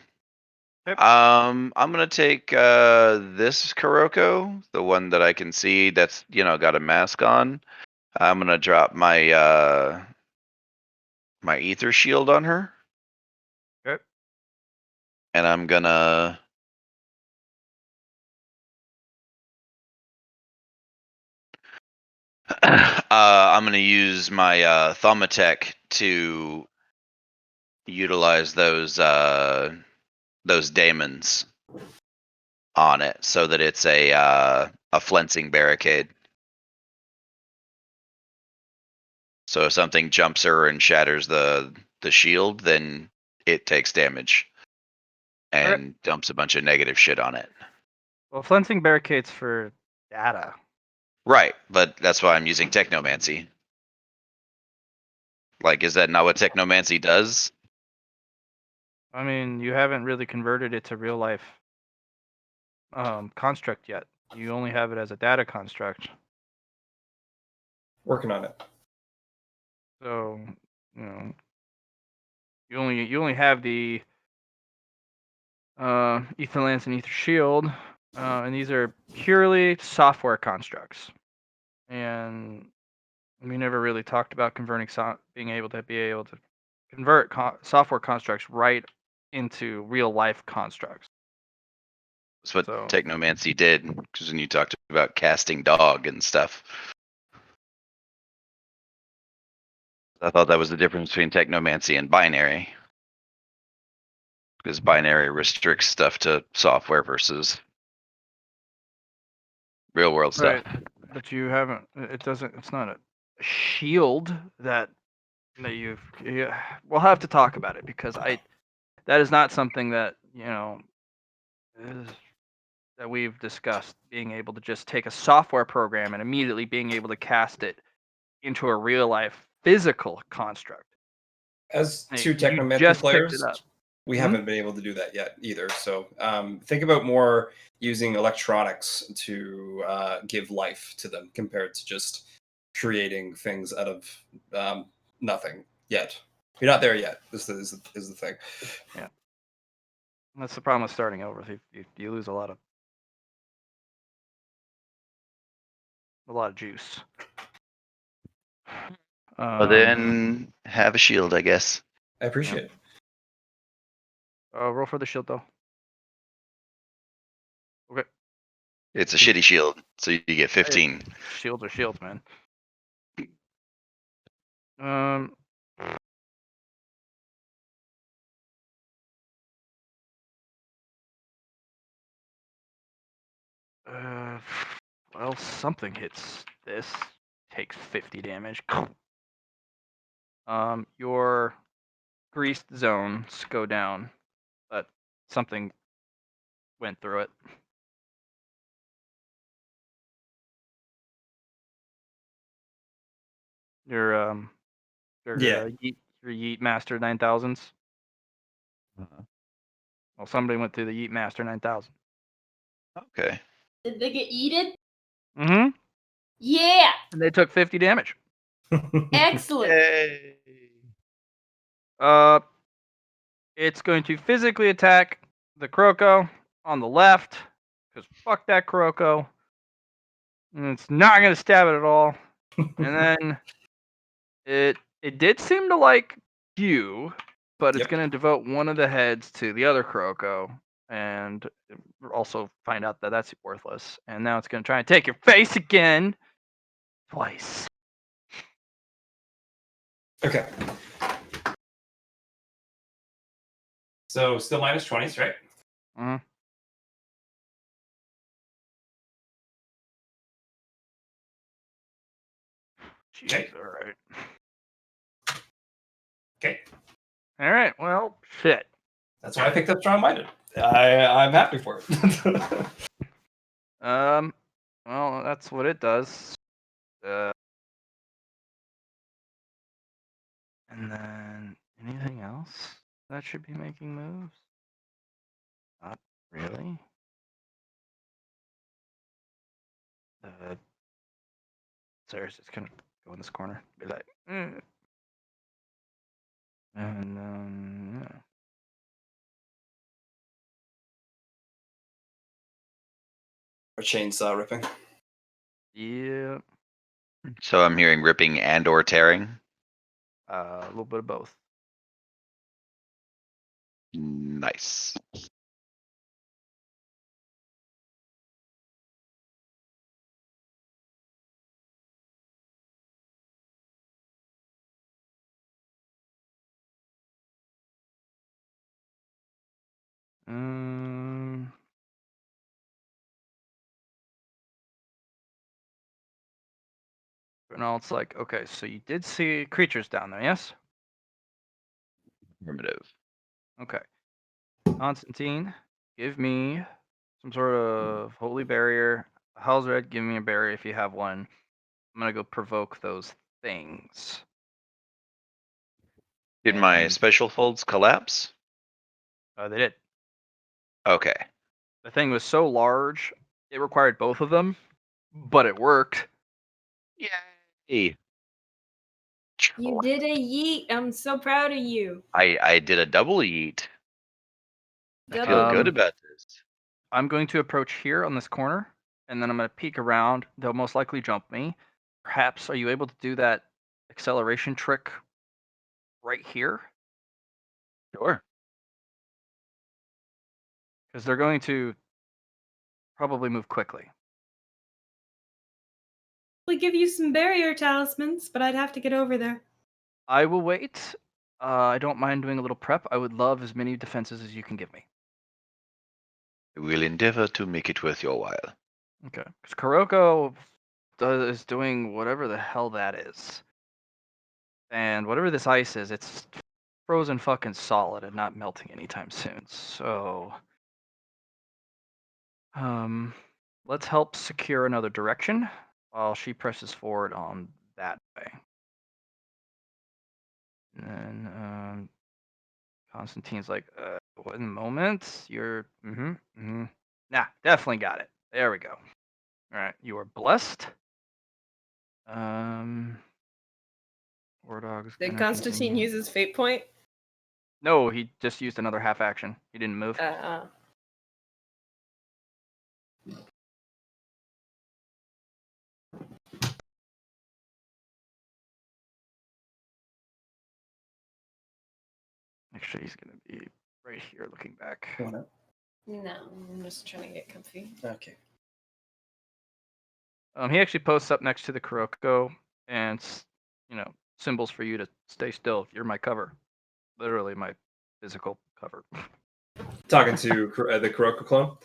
Speaker 3: Yep.
Speaker 1: I'm gonna take this Kuroko, the one that I can see that's got a mask on. I'm gonna drop my my ether shield on her.
Speaker 3: Okay.
Speaker 1: And I'm gonna I'm gonna use my Thaumatech to utilize those daemons on it so that it's a flensing barricade. So if something jumps her and shatters the shield, then it takes damage and dumps a bunch of negative shit on it.
Speaker 3: Well, flensing barricades for data.
Speaker 1: Right, but that's why I'm using technomancy. Like, is that not what technomancy does?
Speaker 3: I mean, you haven't really converted it to real life construct yet. You only have it as a data construct.
Speaker 2: Working on it.
Speaker 3: So, you only have the Ether Lance and Ether Shield, and these are purely software constructs. And we never really talked about converting being able to convert software constructs right into real life constructs.
Speaker 1: That's what
Speaker 3: So-
Speaker 1: technomancy did, because when you talked about casting dog and stuff. I thought that was the difference between technomancy and binary. Because binary restricts stuff to software versus real world stuff.
Speaker 3: Right. But you haven't. It doesn't. It's not a shield that you've. Yeah, we'll have to talk about it because that is not something that that we've discussed. Being able to just take a software program and immediately being able to cast it into a real life physical construct.
Speaker 2: As
Speaker 3: Hey,
Speaker 2: two
Speaker 3: you
Speaker 2: technomancy
Speaker 3: just picked
Speaker 2: players,
Speaker 3: it up.
Speaker 2: we
Speaker 3: Hmm?
Speaker 2: haven't been able to do that yet either. So think about more using electronics to give life to them compared to just creating things out of nothing yet. You're not there yet. This is the thing.
Speaker 3: That's the problem with starting over. You lose a lot of juice.
Speaker 1: Well, then have a shield, I guess.
Speaker 2: I appreciate it.
Speaker 3: Roll for the shield though. Okay.
Speaker 1: It's a shitty shield, so you get 15.
Speaker 3: Shields are shields, man. Well, something hits this. Takes 50 damage. Your greased zones go down, but something went through it. Your
Speaker 2: Yeah.
Speaker 3: your Yeet Master 9000s.
Speaker 1: Uh-huh.
Speaker 3: Well, somebody went through the Yeet Master 9000.
Speaker 1: Okay.
Speaker 4: Did they get yeeted?
Speaker 3: Mm-hmm.
Speaker 4: Yeah.
Speaker 3: And they took 50 damage.
Speaker 4: Excellent.
Speaker 1: Yay.
Speaker 3: It's going to physically attack the Kroko on the left, because fuck that Kroko. And it's not going to stab it at all. And then it did seem to like you, but it's
Speaker 2: Yep.
Speaker 3: going to devote one of the heads to the other Kroko, and also find out that that's worthless. And now it's going to try and take your face again, twice.
Speaker 2: Okay.
Speaker 5: So still minus 20s, right?
Speaker 3: Mhm.
Speaker 5: Okay.
Speaker 3: Jeez, all right.
Speaker 5: Okay.
Speaker 3: All right. Well, shit.
Speaker 5: That's why I picked up strong-minded.
Speaker 2: I'm happy for it.
Speaker 3: Well, that's what it does. And then anything else that should be making moves? Not really. Sarah's just gonna go in this corner, be like, and yeah.
Speaker 2: Or chainsaw ripping.
Speaker 3: Yeah,
Speaker 1: So I'm hearing ripping and or tearing.
Speaker 3: a little bit of both.
Speaker 1: Nice.
Speaker 3: Bernald's like, okay, so you did see creatures down there, yes?
Speaker 1: Primitive.
Speaker 3: Okay. Constantine, give me some sort of holy barrier. Halsred, give me a barrier if you have one. I'm gonna go provoke those things.
Speaker 1: Did my
Speaker 3: And
Speaker 1: special folds collapse?
Speaker 3: they did.
Speaker 1: Okay.
Speaker 3: The thing was so large, it required both of them, but it worked.
Speaker 1: Yay.
Speaker 6: You did a yeet. I'm so proud of you.
Speaker 1: I did a double yeet. I feel
Speaker 6: Double
Speaker 1: good
Speaker 3: Um,
Speaker 1: about this.
Speaker 3: I'm going to approach here on this corner, and then I'm going to peek around. They'll most likely jump me. Perhaps, are you able to do that acceleration trick right here?
Speaker 1: Sure.
Speaker 3: Because they're going to probably move quickly.
Speaker 4: We give you some barrier talismans, but I'd have to get over there.
Speaker 3: I will wait. I don't mind doing a little prep. I would love as many defenses as you can give me.
Speaker 1: I will endeavor to make it worth your while.
Speaker 3: Okay. Because Kuroko is doing whatever the hell that is. And whatever this ice is, it's frozen fucking solid and not melting anytime soon. So, let's help secure another direction while she presses forward on that way. And then Constantine's like, one moment, you're, nah, definitely got it. There we go. All right, you are blessed. War dogs.
Speaker 6: Did
Speaker 3: gonna
Speaker 6: Constantine
Speaker 3: continue.
Speaker 6: use his fate point?
Speaker 3: No, he just used another half action. He didn't move. Actually, he's gonna be right here, looking back.
Speaker 2: You want
Speaker 6: No, I'm just trying to get comfy.
Speaker 2: to? Okay.
Speaker 3: He actually posts up next to the Kuroko, and symbols for you to stay still. You're my cover, literally my physical cover.
Speaker 2: Talking to the Kuroko clone.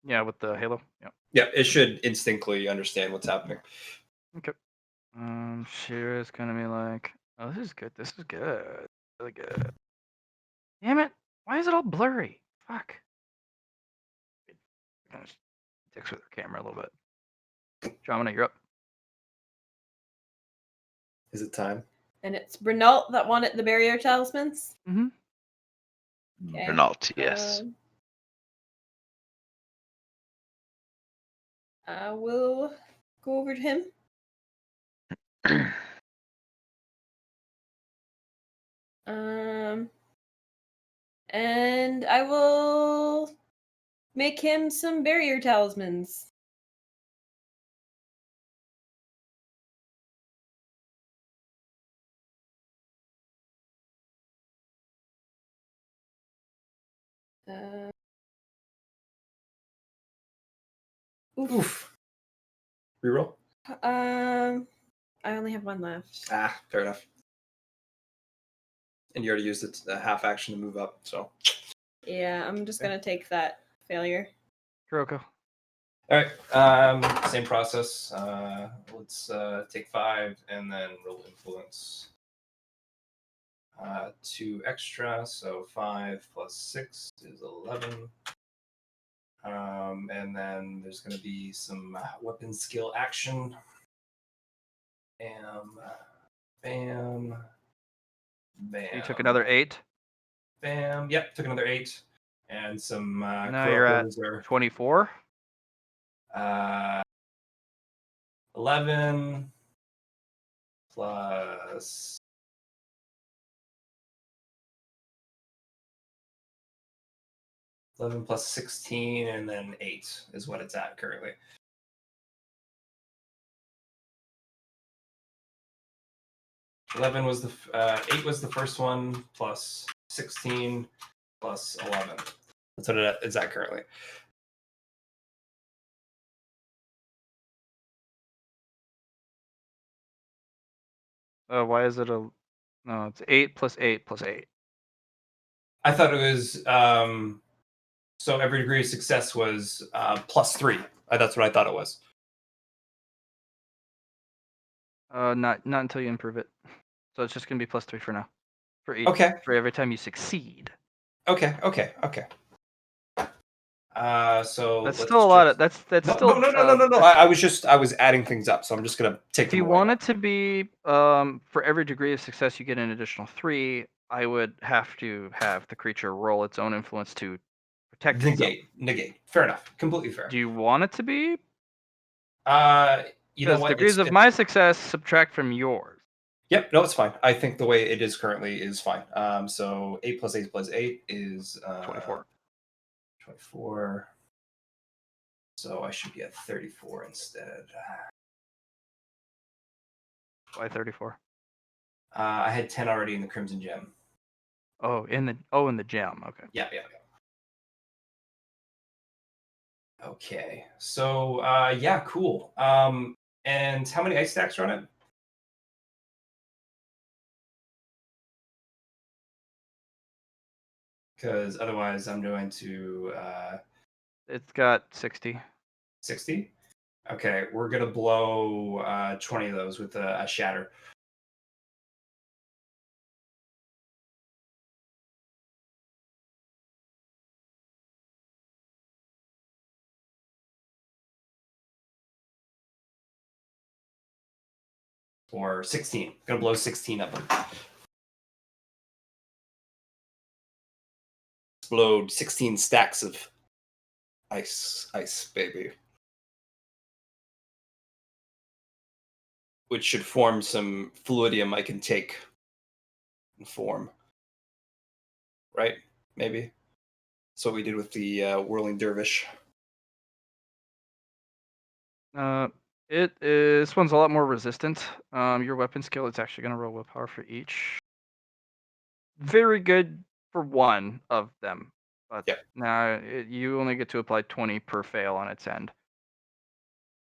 Speaker 3: Yeah, with the halo. Yeah.
Speaker 2: Yeah, it should instinctively understand what's happening.
Speaker 3: Okay. Shira's gonna be like, "Oh, this is good. This is good. Really good." Damn it! Why is it all blurry? Fuck. Kind of dicks with her camera a little bit. Dramina, you're up.
Speaker 2: Is it time?
Speaker 6: And it's Renault that wanted the barrier talismans.
Speaker 3: Mm-hmm.
Speaker 6: Okay.
Speaker 1: Renault, yes.
Speaker 6: I will go over to him. And I will make him some barrier talismans.
Speaker 2: Oof. Reroll.
Speaker 6: I only have one left.
Speaker 2: Ah, fair enough. And you already used it a half action to move up, so.
Speaker 6: Yeah, I'm just gonna take that failure.
Speaker 3: Kuroko.
Speaker 2: All right. Same process. Let's take 5 and then roll influence. 2 extra, so 5 plus 6 is 11. And then there's going to be some weapon skill action. Bam, bam, bam.
Speaker 3: You took another 8.
Speaker 2: Bam. Yep, took another 8. And some
Speaker 3: Now you're at 24.
Speaker 2: 11 plus 11 plus 16, and then 8 is what it's at currently. $11 was the 8 was the first one, plus 16 plus 11. That's what it's at currently.
Speaker 3: Why is it a? No, it's 8 plus 8 plus 8.
Speaker 2: I thought it was so every degree of success was plus 3. That's what I thought it was.
Speaker 3: Not until you improve it. So it's just gonna be plus 3 for now. For each.
Speaker 2: Okay.
Speaker 3: For every time you succeed.
Speaker 2: Okay. So
Speaker 3: That's still a lot of. That's
Speaker 2: no,
Speaker 3: still.
Speaker 2: No. I was adding things up, so I'm just gonna take
Speaker 3: If
Speaker 2: them
Speaker 3: you
Speaker 2: away.
Speaker 3: want it to be for every degree of success, you get an additional 3. I would have to have the creature roll its own influence to protect itself.
Speaker 2: Negate. Fair enough. Completely fair.
Speaker 3: Do you want it to be?
Speaker 2: You know
Speaker 3: Because
Speaker 2: what?
Speaker 3: degrees of my success subtract from yours.
Speaker 2: Yep, no, it's fine. I think the way it is currently is fine. So 8 plus 8 plus 8 is
Speaker 3: 24.
Speaker 2: 24. So I should be at 34 instead.
Speaker 3: Why 34?
Speaker 2: I had 10 already in the Crimson Gem.
Speaker 3: Oh, in the gem. Okay.
Speaker 2: Yeah. Okay. So yeah, cool. And how many ice stacks are on it? Because otherwise I'm going to
Speaker 3: It's got 60.
Speaker 2: 60. Okay, we're gonna blow 20 of those with a shatter. Or 16. Gonna blow 16 of them. Explode 16 stacks of ice, baby. which should form some fluidium I can take and form. Right? Maybe. That's what we did with the whirling dervish.
Speaker 3: This one's a lot more resistant. Your weapon skill is actually going to roll willpower for each. Very good for one of them, but
Speaker 2: Yep.
Speaker 3: now you only get to apply 20 per fail on its end.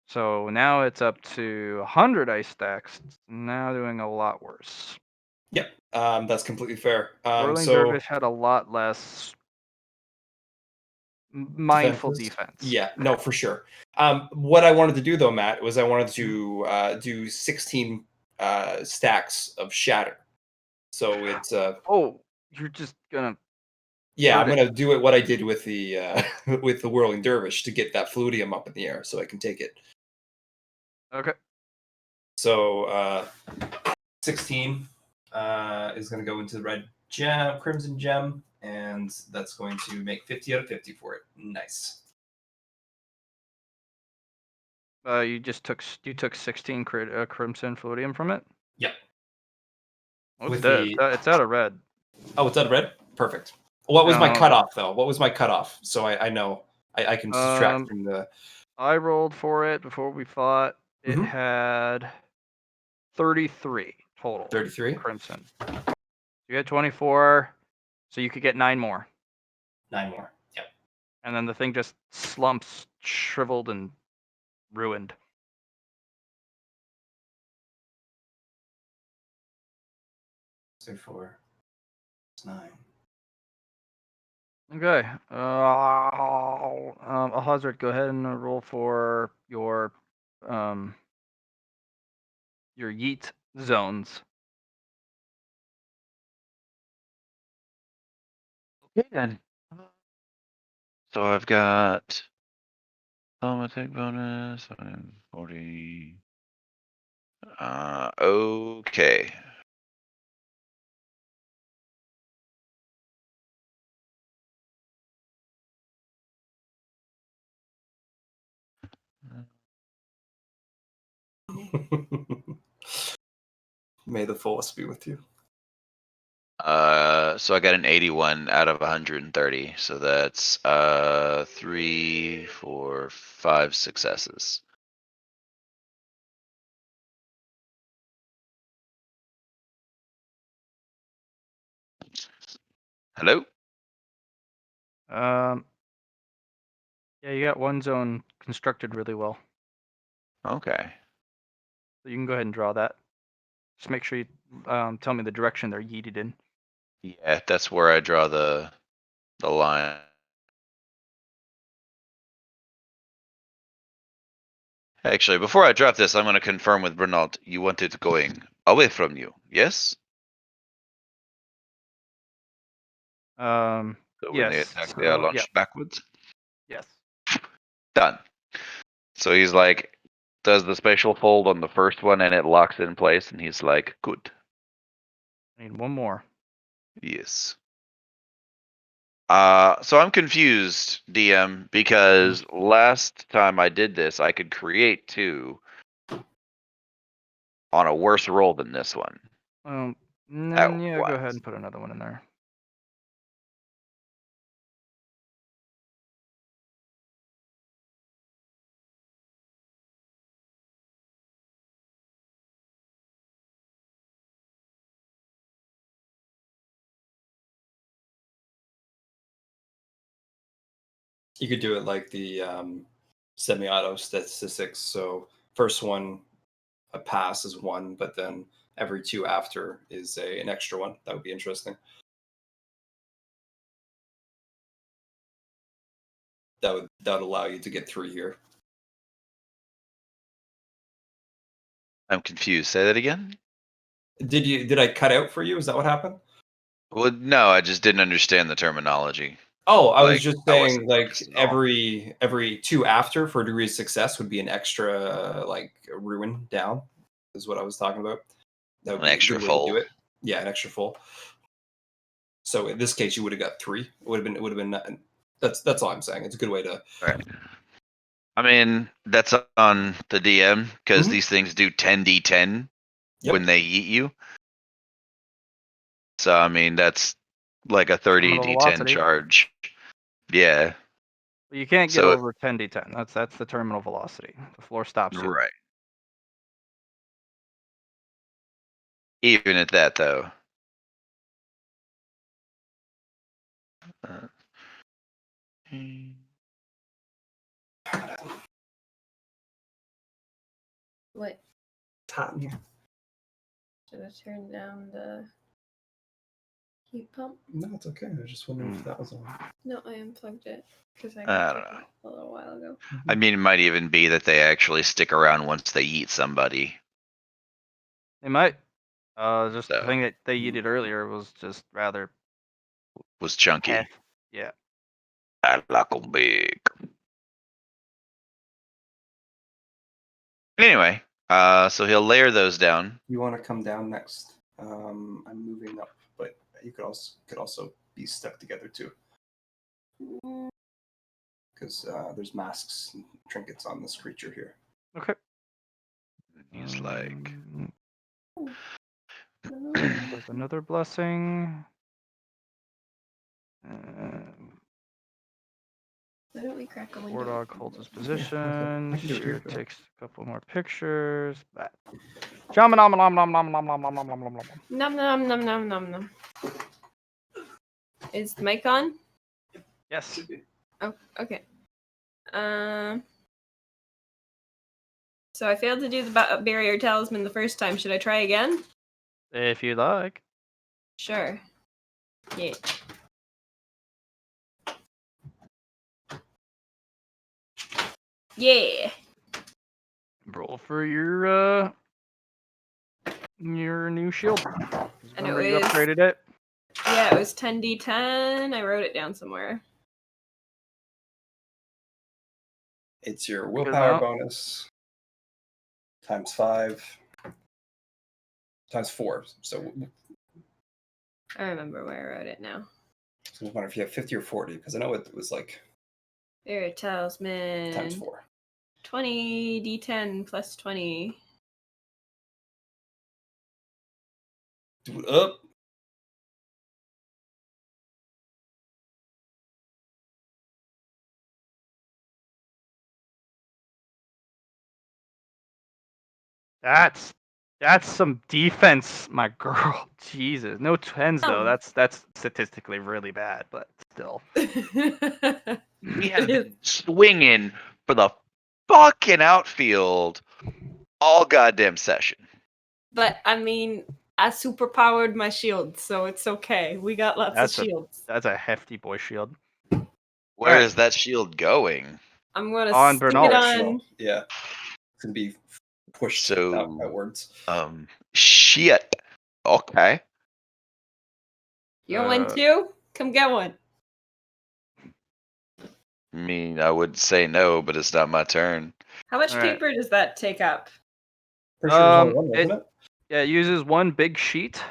Speaker 3: So now it's up to 100 ice stacks. It's now doing a lot worse.
Speaker 2: Yep, that's completely fair.
Speaker 3: Whirling
Speaker 2: So
Speaker 3: Dervish had a lot less mindful
Speaker 2: defenses?
Speaker 3: defense.
Speaker 2: Yeah, no, for sure. What I wanted to do though, Matt, was I wanted to do 16 stacks of shatter. So it's
Speaker 3: Oh, you're just gonna.
Speaker 2: yeah, I'm
Speaker 3: Got it.
Speaker 2: gonna do it what I did with the with the whirling dervish to get that fluidium up in the air, so I can take it.
Speaker 3: Okay.
Speaker 2: So 16 is going to go into the red gem, crimson gem, and that's going to make 50 out of 50 for it. Nice.
Speaker 3: You took 16 crimson fluidium from it.
Speaker 2: Yep.
Speaker 3: Oh,
Speaker 2: With
Speaker 3: it's dead. It's out of red.
Speaker 2: Oh, it's out of red? Perfect. What was my
Speaker 3: No.
Speaker 2: cutoff, though? What was my cutoff? So I know. I can subtract from the...
Speaker 3: I rolled for it before we fought. It had 33 total.
Speaker 2: 33?
Speaker 3: Crimson. You had 24, so you could get 9 more.
Speaker 2: 9 more. Yep.
Speaker 3: And then the thing just slumps, shriveled, and ruined.
Speaker 2: So 4. It's 9.
Speaker 3: Okay. Alhazard, go ahead and roll for your yeet zones.
Speaker 1: Okay then. So I've got attack bonus. I'm 40. Okay.
Speaker 2: May the force be with you.
Speaker 1: So I got an 81 out of 130. So that's 3, 4, 5 successes. Hello?
Speaker 3: Yeah, you got one zone constructed really well.
Speaker 1: Okay.
Speaker 3: So you can go ahead and draw that. Just make sure you tell me the direction they're yeeted in.
Speaker 1: Yeah, that's where I draw the line. Actually, before I drop this, I'm going to confirm with Bernard. You want it going away from you, yes? So when they
Speaker 3: Yes.
Speaker 1: attack, they are launched
Speaker 3: Yeah.
Speaker 1: backwards.
Speaker 3: Yes.
Speaker 1: Done. So he's like, does the spatial fold on the first one, and it locks in place, and he's like, good.
Speaker 3: I need one more.
Speaker 1: Yes. So I'm confused, DM, because last time I did this, I could create 2 on a worse roll than this one.
Speaker 3: Yeah, go ahead
Speaker 1: once.
Speaker 3: and put another one in there.
Speaker 2: You could do it like the semi-auto statistics. So first one, a pass is 1, but then every 2 after is an extra 1. That would be interesting. That would allow you to get 3 here.
Speaker 1: I'm confused. Say that again?
Speaker 2: Did I cut out for you? Is that what happened?
Speaker 1: Well, no, I just didn't understand the terminology.
Speaker 2: Oh, I was
Speaker 1: Like,
Speaker 2: just
Speaker 1: I wasn't
Speaker 2: saying, like
Speaker 1: focused at all.
Speaker 2: every 2 after for a degree of success would be an extra like ruin down, is what I was talking about. That would
Speaker 1: An
Speaker 2: be
Speaker 1: extra
Speaker 2: a good way to do
Speaker 1: fold.
Speaker 2: it. Yeah, an extra full. So in this case, you would have got 3. It would have been. That's all I'm saying. It's a good way to.
Speaker 1: Right. I mean, that's on the DM because
Speaker 2: Mhm.
Speaker 1: these things do 10d10
Speaker 2: Yep.
Speaker 1: when they eat you. So I mean, that's like a
Speaker 3: Terminal
Speaker 1: 30d10
Speaker 3: velocity.
Speaker 1: charge. Yeah.
Speaker 3: You can't get
Speaker 1: So
Speaker 3: over 10d10. That's the terminal velocity. The floor stops you.
Speaker 1: right. Even at that though. Uh,
Speaker 6: What?
Speaker 2: It's hot in here.
Speaker 6: Should I turn down the heat pump?
Speaker 2: No, it's okay. I was just wondering if that was on.
Speaker 6: No, I unplugged it because I
Speaker 1: I
Speaker 6: got
Speaker 1: don't
Speaker 6: taken
Speaker 1: know.
Speaker 6: off a little while ago.
Speaker 1: I mean, it might even be that they actually stick around once they eat somebody.
Speaker 3: They might. Just the
Speaker 1: So
Speaker 3: thing that they eated earlier was just rather
Speaker 1: was chunky.
Speaker 3: hef. Yeah.
Speaker 1: I like 'em big. Anyway, so he'll layer those down.
Speaker 2: You want to come down next? I'm moving up, but you could also be stuck together too, because there's masks and trinkets on this creature here.
Speaker 3: Okay.
Speaker 1: He's like,
Speaker 3: There's another blessing.
Speaker 6: Why don't we crack a window?
Speaker 3: War dog holds his
Speaker 2: I can
Speaker 3: position.
Speaker 2: do it here.
Speaker 3: Sheer takes a couple more pictures. That. Nom nom nom nom nom nom nom nom nom nom nom nom.
Speaker 6: Num num num num num num. Is the mic on?
Speaker 3: Yes.
Speaker 6: Oh, okay. So I failed to do the barrier talisman the first time. Should I try again?
Speaker 3: If you like.
Speaker 6: Sure. Yeah. Yeah.
Speaker 3: Roll for your new shield.
Speaker 6: And it
Speaker 3: Remember you
Speaker 6: was
Speaker 3: upgraded it?
Speaker 6: Yeah, it was 10d10. I wrote it down somewhere.
Speaker 2: It's your
Speaker 3: Good
Speaker 2: willpower
Speaker 3: amount.
Speaker 2: bonus times 5 times 4. So
Speaker 6: I remember where I wrote it now.
Speaker 2: I was wondering if you have 50 or 40, because I know it was like
Speaker 6: Barrier talisman.
Speaker 2: times 4.
Speaker 6: 20d10 plus 20.
Speaker 2: Do it up.
Speaker 3: That's some defense, my girl. Jesus. No 10s though.
Speaker 6: Oh.
Speaker 3: That's statistically really bad, but still.
Speaker 1: we have been swinging for the fucking outfield all goddamn session.
Speaker 6: But I mean, I superpowered my shield, so it's okay. We got lots
Speaker 3: That's
Speaker 6: of shields.
Speaker 3: That's a hefty boy shield.
Speaker 1: Where
Speaker 3: Alright.
Speaker 1: is that shield going?
Speaker 6: I'm gonna
Speaker 3: On
Speaker 6: stick
Speaker 3: Bernal.
Speaker 6: it
Speaker 2: Directional.
Speaker 6: on.
Speaker 2: Yeah. It's going to be pushed
Speaker 1: So,
Speaker 2: outwards.
Speaker 1: Shit. Okay.
Speaker 6: You want one too? Come get one.
Speaker 1: I mean, I would say no, but it's not my turn.
Speaker 6: How much
Speaker 3: All right.
Speaker 6: paper does that take up?
Speaker 2: Pretty sure there's only one, wasn't it?
Speaker 3: Yeah, it uses one big sheet.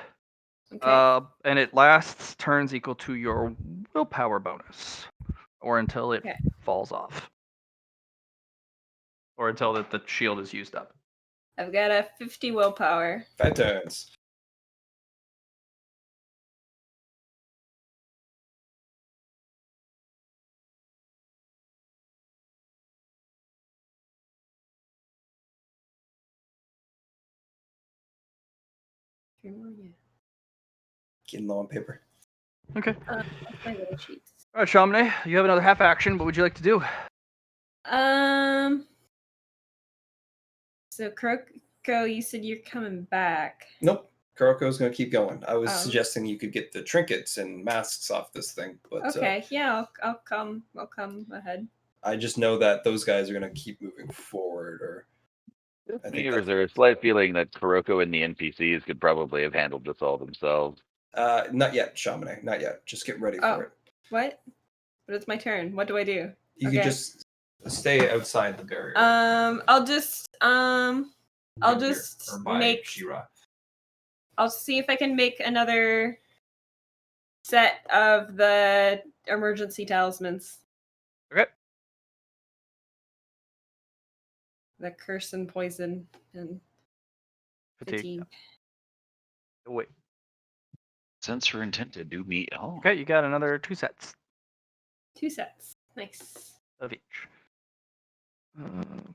Speaker 6: Okay.
Speaker 3: And it lasts turns equal to your willpower bonus, or until it
Speaker 6: Okay.
Speaker 3: falls off, or until the shield is used up.
Speaker 6: I've got a 50 willpower.
Speaker 2: 5 turns.
Speaker 6: Three more, yeah.
Speaker 2: Getting low on paper.
Speaker 3: Okay.
Speaker 6: My little sheets.
Speaker 3: All right, Shamane, you have another half action. What would you like to do?
Speaker 6: So Kuroko, you said you're coming back.
Speaker 2: Nope. Kuroko's going to keep going. I was
Speaker 6: Oh.
Speaker 2: suggesting you could get the trinkets and masks off this thing, but
Speaker 6: Okay, yeah, I'll come ahead.
Speaker 2: I just know that those guys are going to keep moving forward. Or I think
Speaker 1: Or is there a slight feeling that Kuroko and the NPCs could probably have handled this all themselves?
Speaker 2: not yet, Shamane. Not yet. Just get ready for it.
Speaker 6: What? But it's my turn. What do I do?
Speaker 2: You
Speaker 6: Okay.
Speaker 2: can just stay outside the barrier.
Speaker 6: I'll just
Speaker 5: Or by
Speaker 6: make.
Speaker 5: Shira.
Speaker 6: I'll see if I can make another set of the emergency talismans.
Speaker 3: Okay.
Speaker 6: the curse and poison and fatigue.
Speaker 3: Wait.
Speaker 1: Since her intent to do me. Oh.
Speaker 3: Okay, you got another 2 sets
Speaker 6: 2 sets. Nice.
Speaker 3: of each.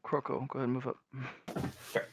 Speaker 3: Croco, go ahead and move up.
Speaker 2: Fair.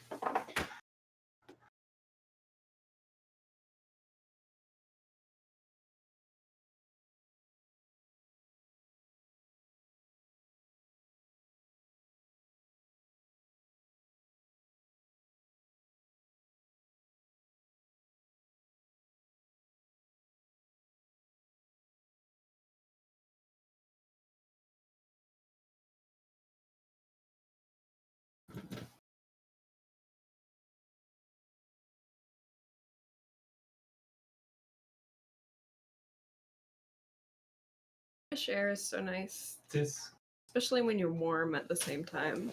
Speaker 6: Fresh air is so nice,
Speaker 5: It is.
Speaker 6: especially when you're warm at the same time.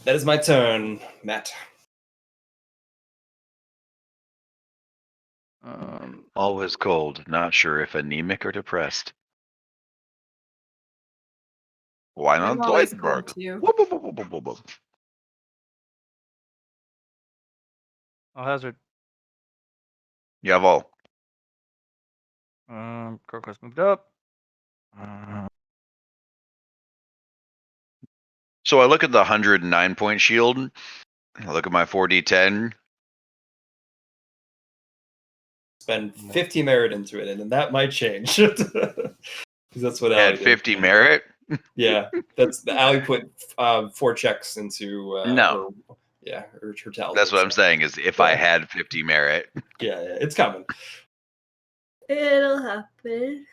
Speaker 2: That is my turn, Matt.
Speaker 1: Always cold. Not sure if anemic or depressed. Why not
Speaker 6: I'm always cold
Speaker 1: Zoidberg?
Speaker 6: too.
Speaker 1: Whoop, whoop, whoop, whoop, whoop, whoop.
Speaker 3: Oh, hazard.
Speaker 1: Jawohl.
Speaker 3: Croco's moved up.
Speaker 1: So I look at the 109 point shield. I look at my 4d10.
Speaker 2: Spend 50 merit into it, and then that might change. Because that's what
Speaker 1: I
Speaker 2: Allie
Speaker 1: had
Speaker 2: did.
Speaker 1: 50 merit.
Speaker 2: Yeah, that's the Allie put 4 checks into
Speaker 1: No.
Speaker 2: her talent.
Speaker 1: That's what I'm saying is if I had 50 merit.
Speaker 2: Yeah, it's coming.
Speaker 6: It'll happen.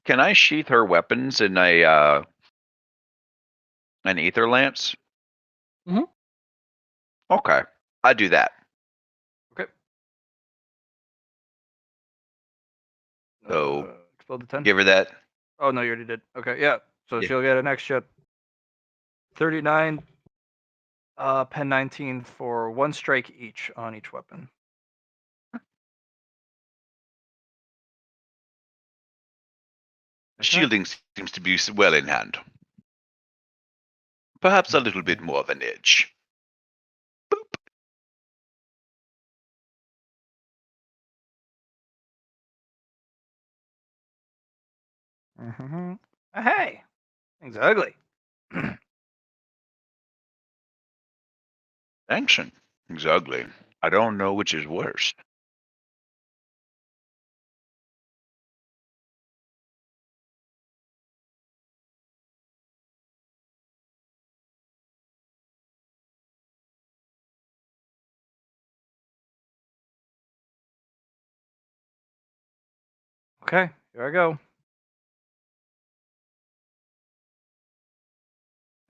Speaker 1: Can I sheath her weapons in an ether lance?
Speaker 3: Mhm.
Speaker 1: Okay, I do that.
Speaker 3: Okay.
Speaker 1: So
Speaker 3: Explode the 10.
Speaker 1: give her that.
Speaker 3: Oh no, you already did. Okay, yeah. So
Speaker 1: Yeah.
Speaker 3: she'll get an extra 39 pen 19 for 1 strike each on each weapon. Okay.
Speaker 1: Shielding seems to be well in hand. Perhaps a little bit more of an edge.
Speaker 3: Mm-hmm. Hey, things are ugly.
Speaker 1: Ancient. It's ugly. I don't know which is worse.
Speaker 3: Okay, here I go.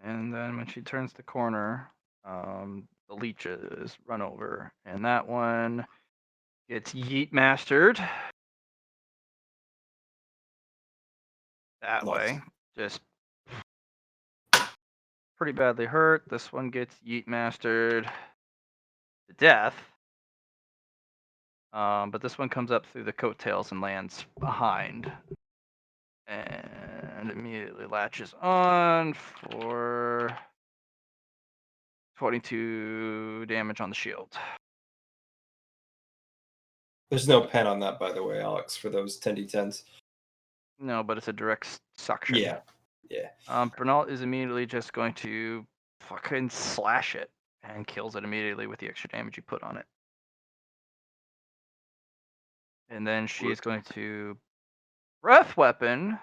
Speaker 3: And then when she turns the corner, the leeches run over, and that one gets yeet mastered that
Speaker 2: Nice.
Speaker 3: way. Just pretty badly hurt. This one gets yeet mastered to death. But this one comes up through the coattails and lands behind. And immediately latches on for 22 damage on the shield.
Speaker 2: There's no pen on that, by the way, Alex, for those 10d10s.
Speaker 3: No, but it's a direct suction.
Speaker 2: Yeah.
Speaker 3: Bernal is immediately just going to fucking slash it and kills it immediately with the extra damage you put on it. And then she is going to breath weapon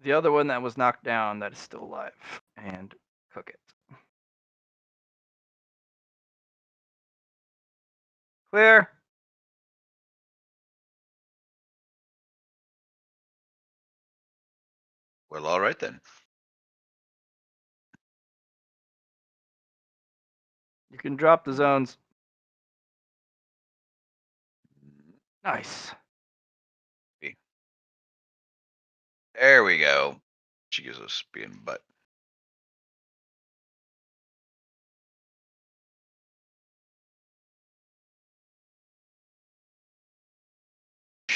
Speaker 3: the other one that was knocked down that is still alive and cook it. Clear.
Speaker 1: Well, all right then.
Speaker 3: You can drop the zones. Nice.
Speaker 1: There we go. She gives us being butt.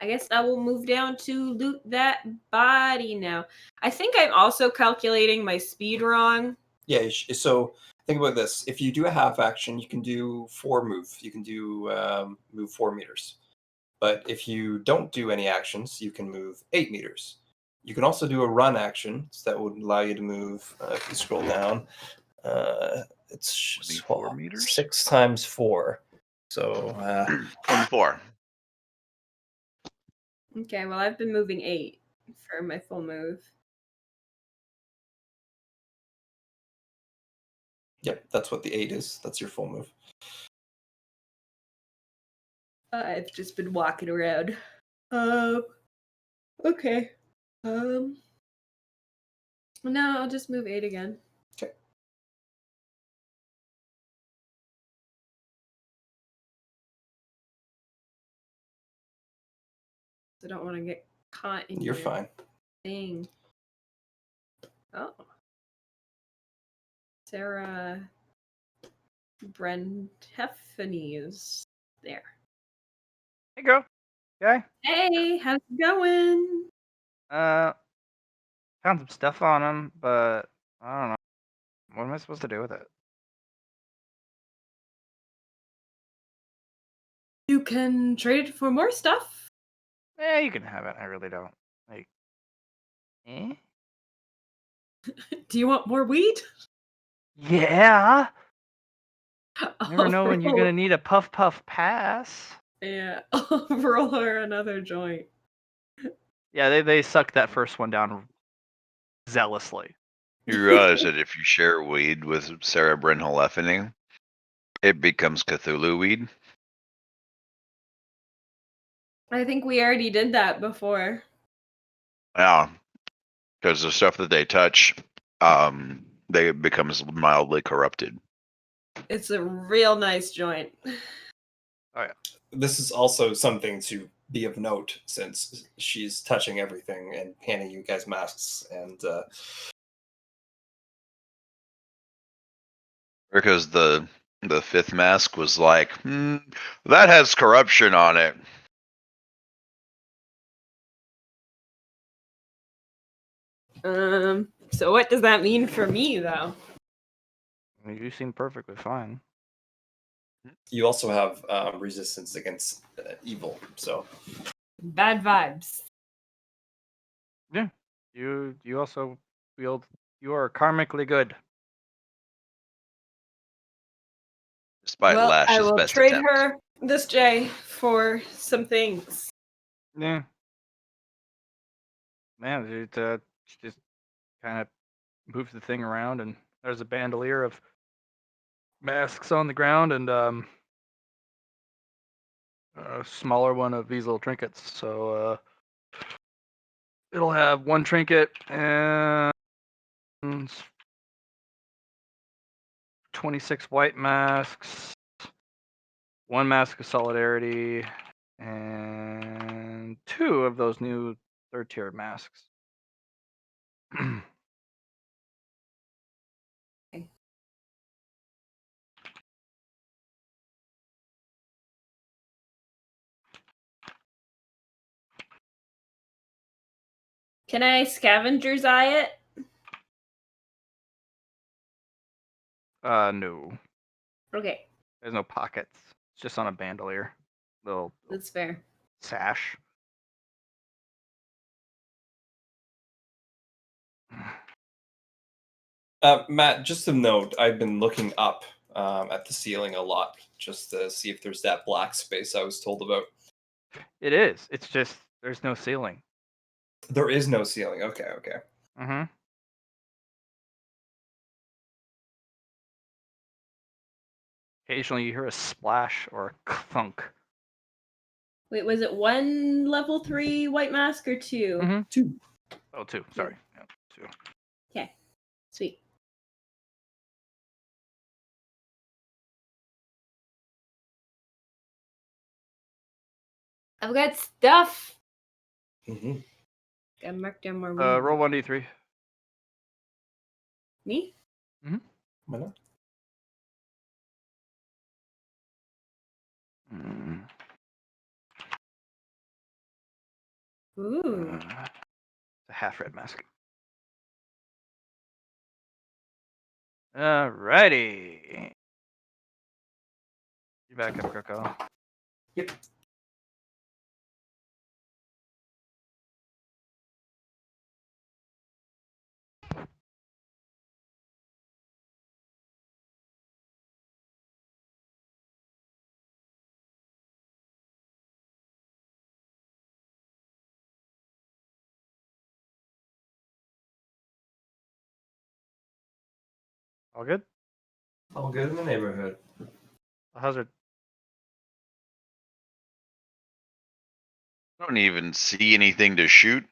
Speaker 6: I guess I will move down to loot that body now. I think I'm also calculating my speed wrong.
Speaker 2: Yeah. So think about this: if you do a half action, you can do 4 move. You can do move 4 meters. But if you don't do any actions, you can move 8 meters. You can also do a run action, so that would allow you to move. If you scroll down, it's
Speaker 1: 24 meters?
Speaker 2: 6 times 4. So
Speaker 1: 24.
Speaker 6: Okay, well, I've been moving 8 for my full move.
Speaker 2: yep, that's what the 8 is. That's your full move.
Speaker 6: I've just been walking around. Okay. No, I'll just move 8 again.
Speaker 2: Okay.
Speaker 6: I don't want to get caught in
Speaker 2: You're
Speaker 6: your
Speaker 2: fine.
Speaker 6: thing. Oh. Sarah Brentefany is there.
Speaker 3: Hey, girl. Okay.
Speaker 6: Hey, how's it going?
Speaker 3: Found some stuff on him, but I don't know. What am I supposed to do with it?
Speaker 6: You can trade it for more stuff.
Speaker 3: Yeah, you can have it. I really don't. Like, eh?
Speaker 6: Do you want more weed?
Speaker 3: Yeah. Never
Speaker 6: I'll
Speaker 3: know when you're
Speaker 6: roll-
Speaker 3: gonna need a puff pass.
Speaker 6: Yeah, I'll roll her another joint.
Speaker 3: Yeah, they sucked that first one down zealously.
Speaker 1: You realize that if you share weed with Sarah Bryn-Holefening, it becomes Cthulhu weed?
Speaker 6: I think we already did that before.
Speaker 1: Yeah, because the stuff that they touch, they becomes mildly corrupted.
Speaker 6: It's a real nice joint.
Speaker 2: This is also something to be of note, since she's touching everything and handing you guys masks. And
Speaker 1: Because the fifth mask was like, that has corruption on it.
Speaker 6: So what does that mean for me, though?
Speaker 3: You seem perfectly fine.
Speaker 2: you also have resistance against evil. So
Speaker 6: Bad vibes.
Speaker 3: Yeah. You also wield. You are karmically good.
Speaker 1: Despite
Speaker 6: Well, I
Speaker 1: Lash's
Speaker 6: will
Speaker 1: best
Speaker 6: trade
Speaker 1: attempt.
Speaker 6: her this J for some things.
Speaker 3: Yeah. Man, just kind of moves the thing around, and there's a bandolier of masks on the ground, and a smaller one of these little trinkets. So it'll have one trinket and 26 white masks, one mask of solidarity, and 2 of those new 3rd tier masks.
Speaker 6: Can I scavenger's eye it?
Speaker 3: No.
Speaker 6: Okay,
Speaker 3: There's no pockets. It's just on a bandolier. Little
Speaker 6: that's fair.
Speaker 3: sash.
Speaker 2: Matt, just a note, I've been looking up at the ceiling a lot just to see if there's that black space I was told about.
Speaker 3: It is. It's just there's no ceiling.
Speaker 2: There is no ceiling. Okay.
Speaker 3: Mm-hmm. Occasionally you hear a splash or a thunk.
Speaker 6: Wait, was it 1 level 3 white mask or 2?
Speaker 3: Mm-hmm.
Speaker 2: 2.
Speaker 3: Oh, 2. Sorry. Yeah, 2.
Speaker 6: Okay, sweet. I've got stuff.
Speaker 2: Mm-hmm.
Speaker 6: Gotta mark down more weed.
Speaker 3: Roll 1d3.
Speaker 6: Me?
Speaker 2: Why not?
Speaker 3: Mm,
Speaker 6: Ooh.
Speaker 3: it's a half red mask. Alrighty. You back up, Croco.
Speaker 5: Yep.
Speaker 3: All good?
Speaker 5: All good in the neighborhood.
Speaker 3: Hazard.
Speaker 1: I don't even see anything to shoot.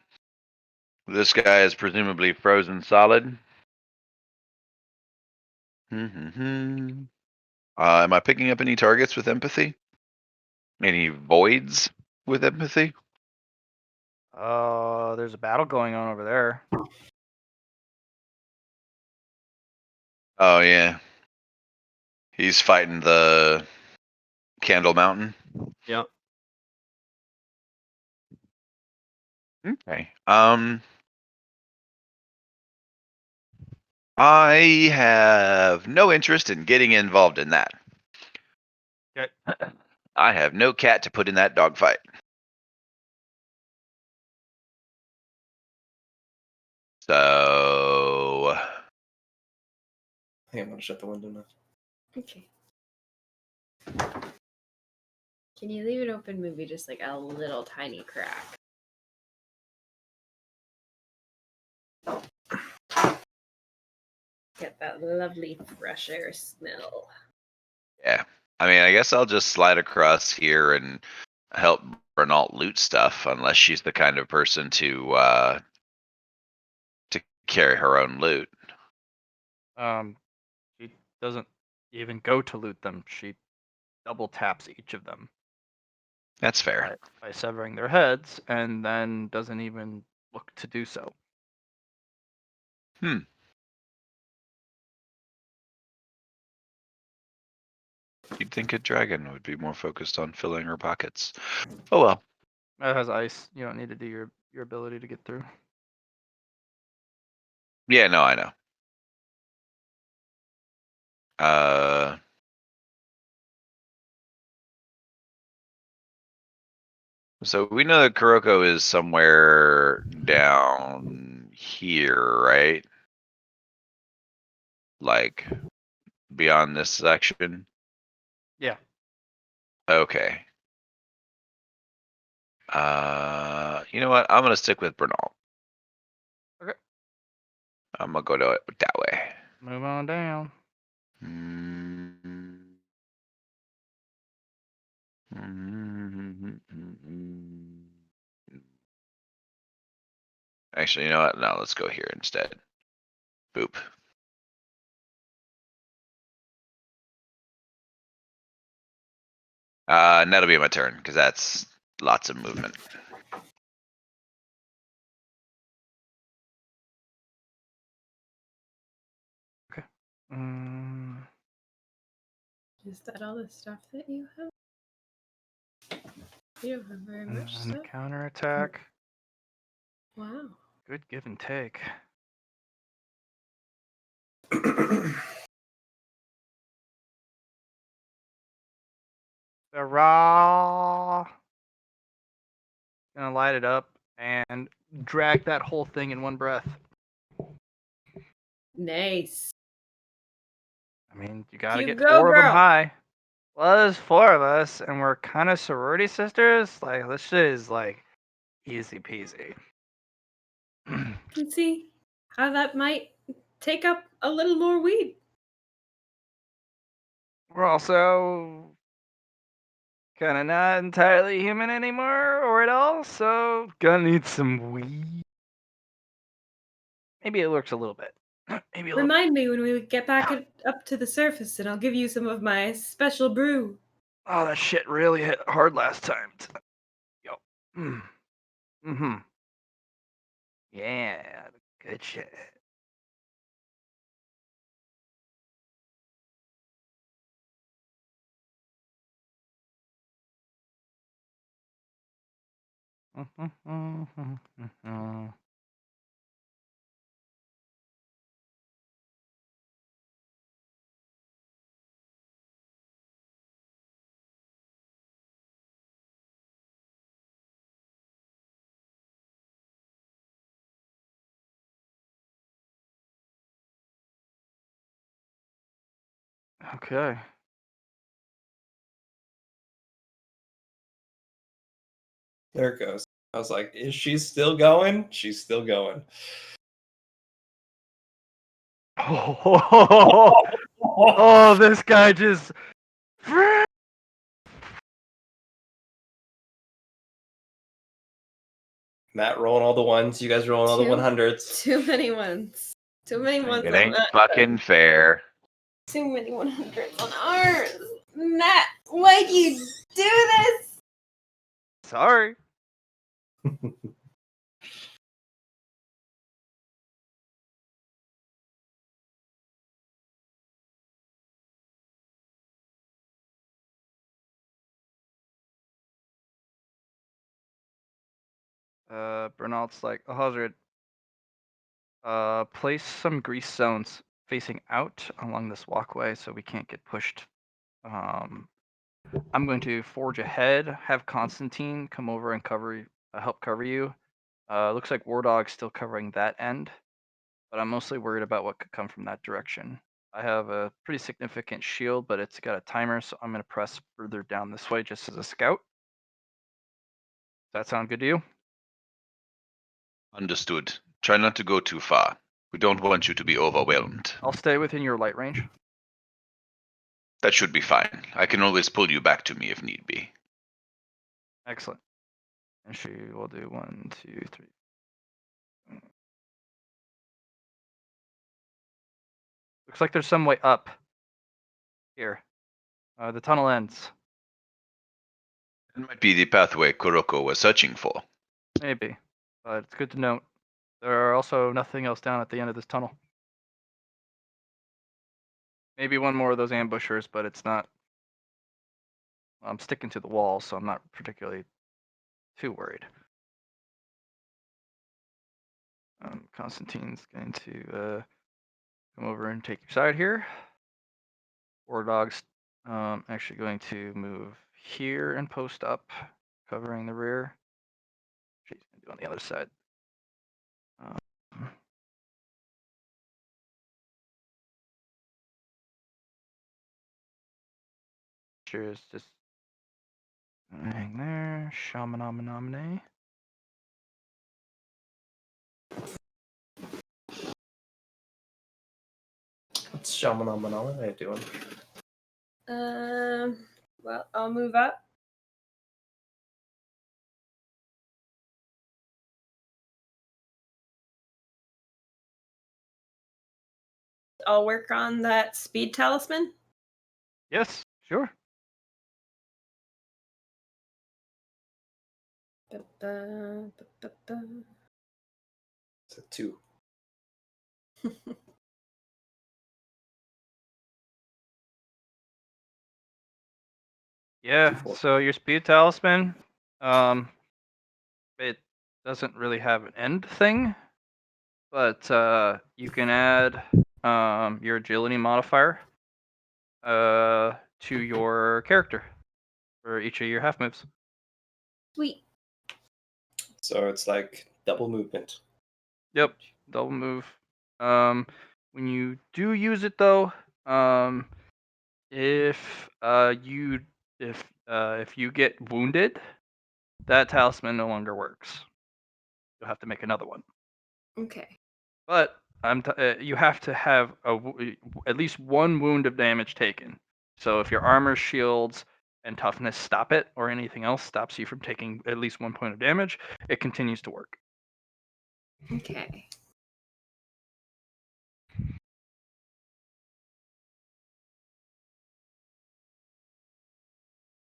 Speaker 1: This guy is presumably frozen solid. Am I picking up any targets with empathy? Any voids with empathy?
Speaker 3: There's a battle going on over there.
Speaker 1: Oh yeah. He's fighting the Candle Mountain.
Speaker 3: Yep.
Speaker 1: Okay. I have no interest in getting involved in that.
Speaker 3: Okay.
Speaker 1: I have no cat to put in that dogfight. So
Speaker 2: I think I'm gonna shut the window now.
Speaker 6: Okay. Can you leave it open maybe just like a little tiny crack? Get that lovely fresh air smell.
Speaker 1: yeah. I mean, I guess I'll just slide across here and help Renault loot stuff, unless she's the kind of person to carry her own loot.
Speaker 3: She doesn't even go to loot them. She double taps each of them
Speaker 1: That's fair.
Speaker 3: by severing their heads, and then doesn't even look to do so.
Speaker 1: You'd think a dragon would be more focused on filling her pockets. Oh well.
Speaker 3: It has ice. You don't need to do your ability to get through.
Speaker 1: Yeah, no, I know. So we know that Kuroko is somewhere down here, right? Like beyond this section.
Speaker 3: Yeah.
Speaker 1: Okay. You know what? I'm gonna stick with Bernal.
Speaker 3: Okay.
Speaker 1: I'm gonna go to it that way.
Speaker 3: Move on down.
Speaker 1: Actually, you know what? No, let's go here instead. Boop. And that'll be my turn because that's lots of movement.
Speaker 3: Okay.
Speaker 6: Is that all the stuff that you have? You don't have very
Speaker 3: And
Speaker 6: much
Speaker 3: then
Speaker 6: stuff.
Speaker 3: counterattack.
Speaker 6: Wow.
Speaker 3: Good give and take. The raw. Gonna light it up and drag that whole thing in one breath.
Speaker 6: Nice.
Speaker 3: I mean, you gotta
Speaker 6: You
Speaker 3: get
Speaker 6: go,
Speaker 3: 4 of them
Speaker 6: girl.
Speaker 3: high. Well, there's 4 of us, and we're kind of sorority sisters. Like, this shit is like easy peasy.
Speaker 6: Can see how that might take up a little more weed.
Speaker 3: We're also kind of not entirely human anymore, or at all, so gonna need some weed. Maybe it works a little bit. Maybe a little bit.
Speaker 6: Remind me when we get back up to the surface, and I'll give you some of my special brew.
Speaker 3: Oh, that shit really hit hard last time. Yo. Mm-hmm. Yeah, good shit. Okay.
Speaker 2: There it goes. I was like, is she still going? She's still going.
Speaker 3: Oh, this guy just.
Speaker 2: Matt rolling all the ones. You guys rolling all the
Speaker 6: Two.
Speaker 2: 100s.
Speaker 6: Too many ones. Too many ones.
Speaker 1: It
Speaker 6: on
Speaker 1: ain't
Speaker 6: that.
Speaker 1: fucking fair.
Speaker 6: Too many 100s on ours. Matt, why'd you do this?
Speaker 3: Sorry. Bernald's like, Hazard, place some grease zones facing out along this walkway so we can't get pushed. I'm going to forge ahead, have Constantine come over and help cover you. Looks like War Dog's still covering that end, but I'm mostly worried about what could come from that direction. I have a pretty significant shield, but it's got a timer, so I'm going to press further down this way just as a scout. Does that sound good to you?
Speaker 1: Understood. Try not to go too far. We don't want you to be overwhelmed.
Speaker 3: I'll stay within your light range.
Speaker 1: That should be fine. I can always pull you back to me if need be.
Speaker 3: Excellent. And she will do 1, 2, 3. Looks like there's some way up here. The tunnel ends.
Speaker 1: It might be the pathway Kuroko was searching for.
Speaker 3: Maybe. But it's good to note. There are also nothing else down at the end of this tunnel. Maybe one more of those ambushers, but it's not. I'm sticking to the wall, so I'm not particularly too worried. Constantine's going to come over and take your side here. War Dog's actually going to move here and post up, covering the rear. She's going to do on the other side. Cheers, just hang there. Shamanamane.
Speaker 2: What's Shamanamana doing?
Speaker 6: Well, I'll move up. I'll work on that speed talisman.
Speaker 3: Yes, sure.
Speaker 2: It's a 2.
Speaker 3: Yeah,
Speaker 2: 2-4.
Speaker 3: so your speed talisman, it doesn't really have an end thing, but you can add your agility modifier to your character for each of your half moves.
Speaker 6: Sweet.
Speaker 2: So it's like double movement.
Speaker 3: Yep, double move. When you do use it though, if you get wounded, that talisman no longer works. You'll have to make another one.
Speaker 6: Okay.
Speaker 3: But you have to have at least one wound of damage taken. So if your armor, shields, and toughness stop it, or anything else stops you from taking at least 1 point of damage, it continues to work.
Speaker 6: Okay.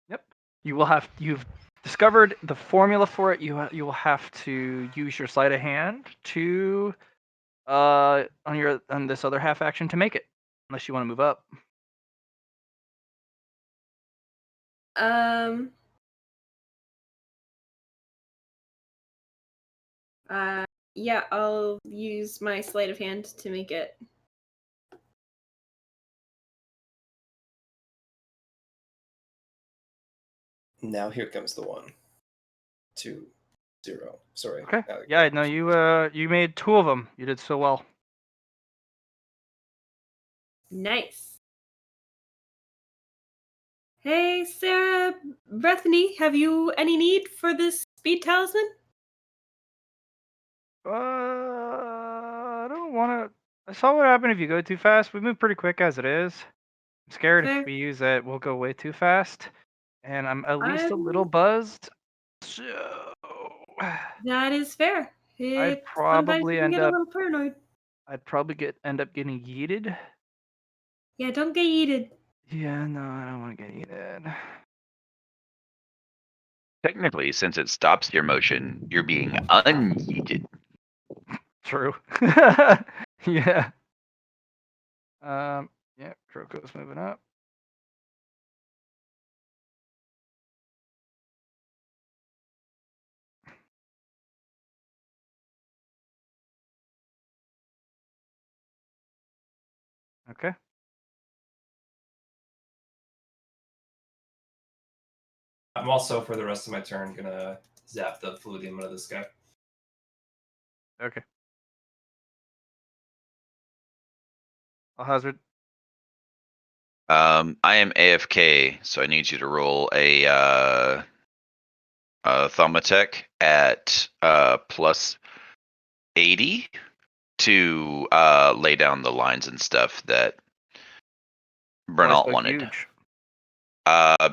Speaker 3: Yep. You've discovered the formula for it. You will have to use your sleight of hand to on this other half action to make it, unless you want to move up.
Speaker 6: Yeah, I'll use my sleight of hand to make it.
Speaker 2: Now here comes the 1, 2, 0. Sorry.
Speaker 3: Okay.
Speaker 2: Alec.
Speaker 3: Yeah, no, you made 2 of them. You did so well.
Speaker 6: Nice. Hey, Sarah, Bethany, have you any need for this speed talisman?
Speaker 3: I don't want to. I saw what happened if you go too fast. We move pretty quick as it is. I'm scared
Speaker 6: Fair.
Speaker 3: if we use it, we'll go way too fast. And I'm at least a little
Speaker 6: I'm-
Speaker 3: buzzed. So
Speaker 6: That is fair.
Speaker 3: I'd
Speaker 6: Sometimes
Speaker 3: probably
Speaker 6: you can
Speaker 3: end
Speaker 6: get a
Speaker 3: up.
Speaker 6: little paranoid.
Speaker 3: I'd probably end up getting yeeted.
Speaker 6: Yeah, don't get yeeted.
Speaker 3: Yeah, no, I don't want to get yeeted.
Speaker 1: Technically, since it stops your motion, you're being unyeeted.
Speaker 3: True. Yeah. Yeah, Croco's moving up. Okay.
Speaker 5: I'm also, for the rest of my turn, gonna zap the fluidium out of this guy.
Speaker 3: Okay. I'll hazard.
Speaker 1: I am AFK, so I need you to roll a Thaumatech at plus 80 to lay down the lines and stuff that
Speaker 3: Why
Speaker 1: Bernalt
Speaker 3: so
Speaker 1: wanted.
Speaker 3: huge?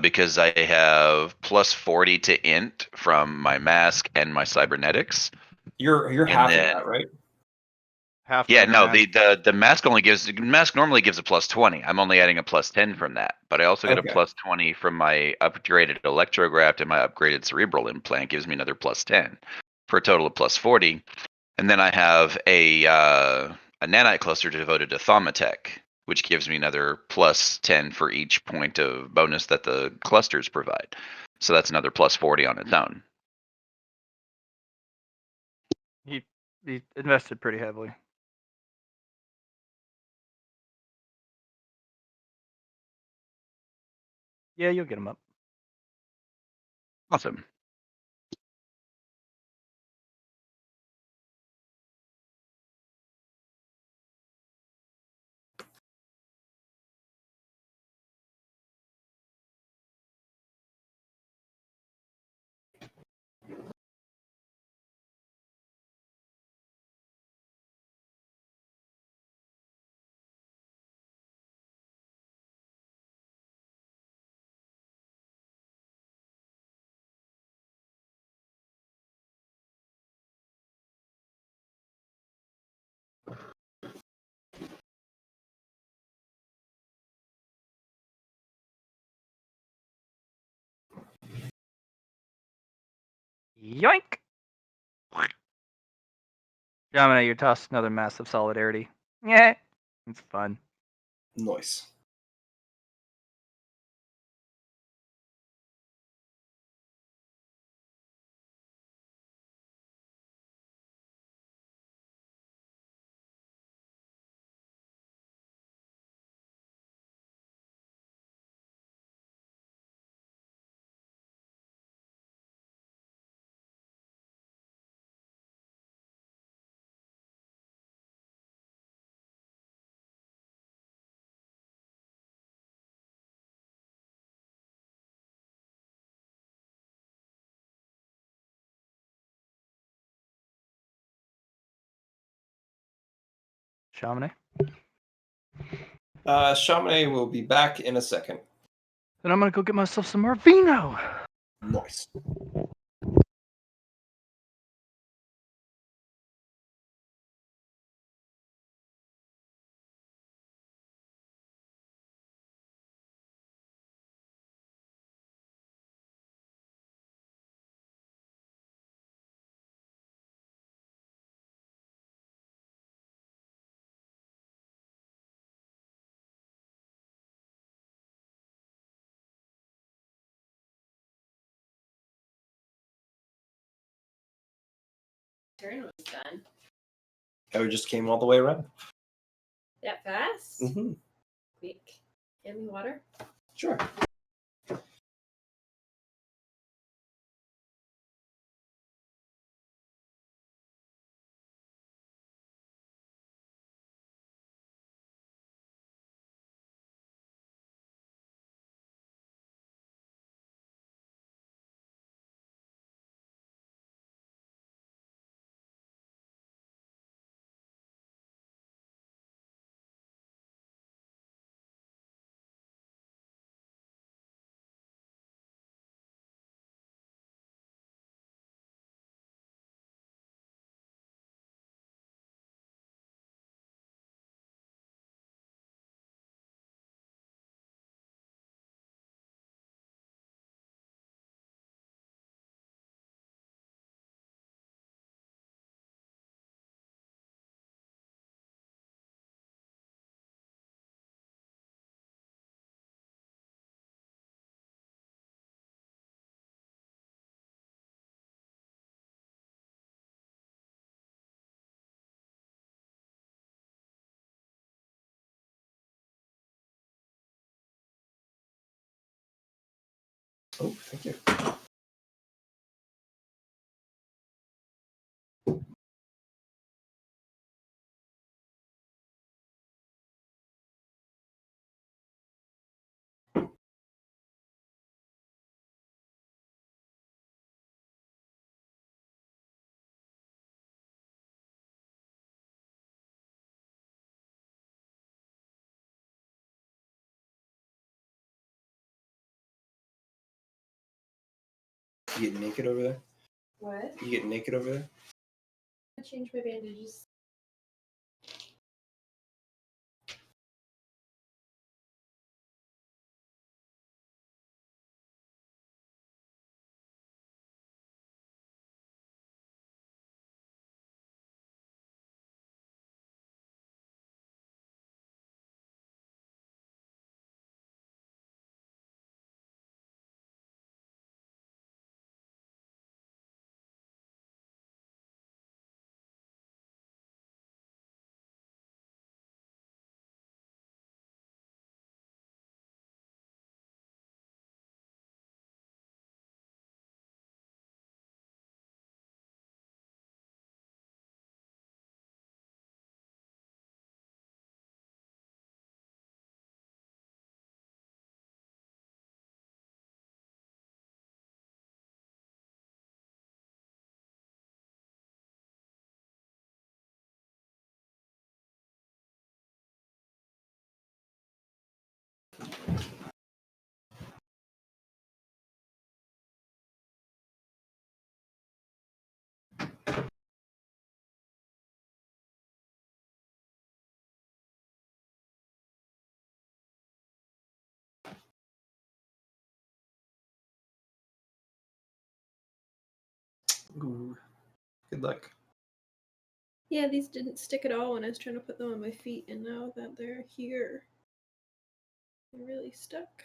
Speaker 1: Because I have plus 40 to int from my mask and my cybernetics.
Speaker 2: You're
Speaker 1: And
Speaker 2: halving
Speaker 1: then-
Speaker 2: that, right?
Speaker 3: Half.
Speaker 1: Yeah,
Speaker 3: my
Speaker 1: no,
Speaker 3: math.
Speaker 1: the mask normally gives a plus 20. I'm only adding a plus 10 from that. But I also get a
Speaker 2: Okay.
Speaker 1: plus 20 from my upgraded electrograft, and my upgraded cerebral implant gives me another plus 10 for a total of plus 40. And then I have a nanite cluster devoted to Thaumatech, which gives me another plus 10 for each point of bonus that the clusters provide. So that's another plus 40 on its own.
Speaker 3: He invested pretty heavily. Yeah, you'll get him up.
Speaker 1: Awesome.
Speaker 3: Yoink! Domino, you tossed another massive solidarity. Yeah, it's fun.
Speaker 2: Nice.
Speaker 3: Chamonix.
Speaker 2: Chamonix will be back in a second.
Speaker 3: Then I'm gonna go get myself some more vino.
Speaker 2: Nice.
Speaker 6: turn was done.
Speaker 2: I just came all the way around.
Speaker 6: That fast?
Speaker 2: Mm-hmm.
Speaker 6: Quick. Give me water.
Speaker 2: Sure. Oh, thank you. You getting naked over there?
Speaker 6: What?
Speaker 2: You getting naked over there?
Speaker 6: I changed my bandages.
Speaker 2: Ooh. Good luck.
Speaker 6: Yeah, these didn't stick at all when I was trying to put them on my feet, and now that they're here, they're really stuck.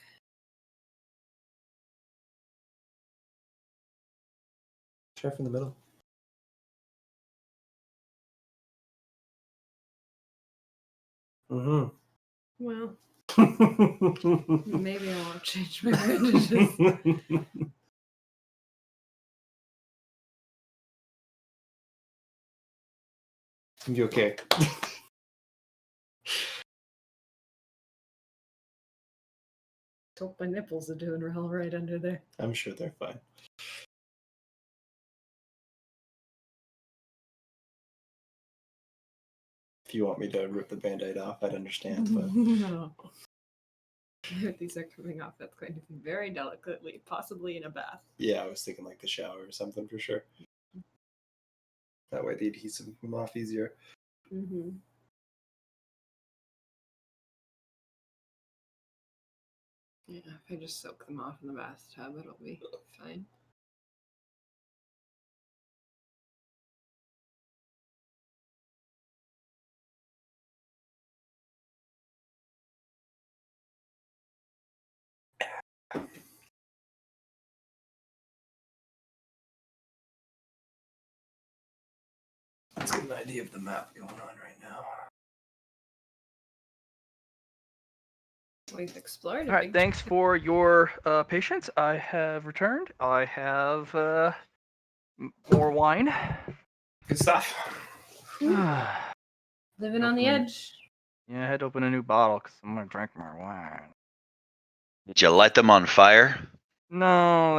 Speaker 2: Try from the middle. Mm-hmm.
Speaker 4: Well, maybe I won't change my bandages.
Speaker 2: You okay?
Speaker 4: Hope my nipples are doing all right under there.
Speaker 2: I'm sure they're fine. If you want me to rip the band-aid off, I'd understand, but
Speaker 4: No. If these are coming off, that's going to be very delicately, possibly in a bath.
Speaker 2: yeah, I was thinking like the shower or something for sure. That way the adhesive will come off easier.
Speaker 4: Mm-hmm. Yeah, if I just soak them off in the bathtub, it'll be fine.
Speaker 5: an idea of the map going on right now.
Speaker 6: We've explored.
Speaker 3: All right, thanks for your patience. I have returned. I have more wine.
Speaker 5: Good stuff.
Speaker 3: Yeah,
Speaker 6: Living on the edge.
Speaker 3: I had to open a new bottle because I'm gonna drink more wine.
Speaker 1: Did you light them on fire?
Speaker 3: No,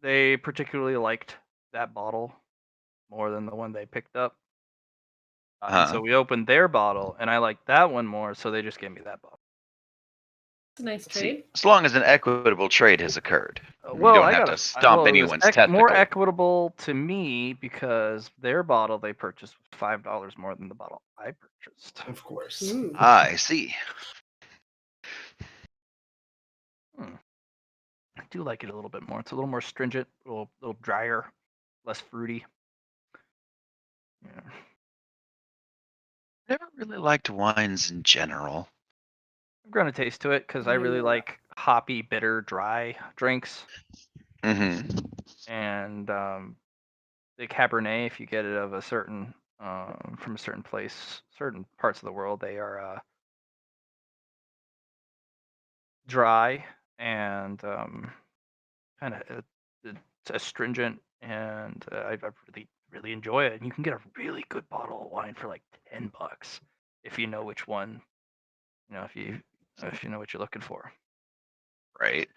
Speaker 3: they particularly liked that bottle more than the one they picked up. And so we opened their bottle, and I liked that one more, so they just gave me that bottle.
Speaker 6: It's a nice
Speaker 1: See,
Speaker 6: trade.
Speaker 1: as long as an equitable trade has occurred, you
Speaker 3: Well,
Speaker 1: don't
Speaker 3: I
Speaker 1: have
Speaker 3: got
Speaker 1: to stomp
Speaker 3: it was
Speaker 1: anyone's testicle.
Speaker 3: more equitable to me because their bottle they purchased was $5 more than the bottle I purchased.
Speaker 5: Of course.
Speaker 6: Ooh.
Speaker 1: I see.
Speaker 3: I do like it a little bit more. It's a little more stringent, a little drier, less fruity. Yeah.
Speaker 1: Never really liked wines in general.
Speaker 3: I've grown a taste to it because I really like hoppy, bitter, dry drinks.
Speaker 1: Mm-hmm.
Speaker 3: And the Cabernet, if you get it of a certain from a certain place, certain parts of the world, they are dry and kind of astringent, and I really enjoy it. And you can get a really good bottle of wine for like $10 if you know which one. If you know what you're looking for.
Speaker 1: Right.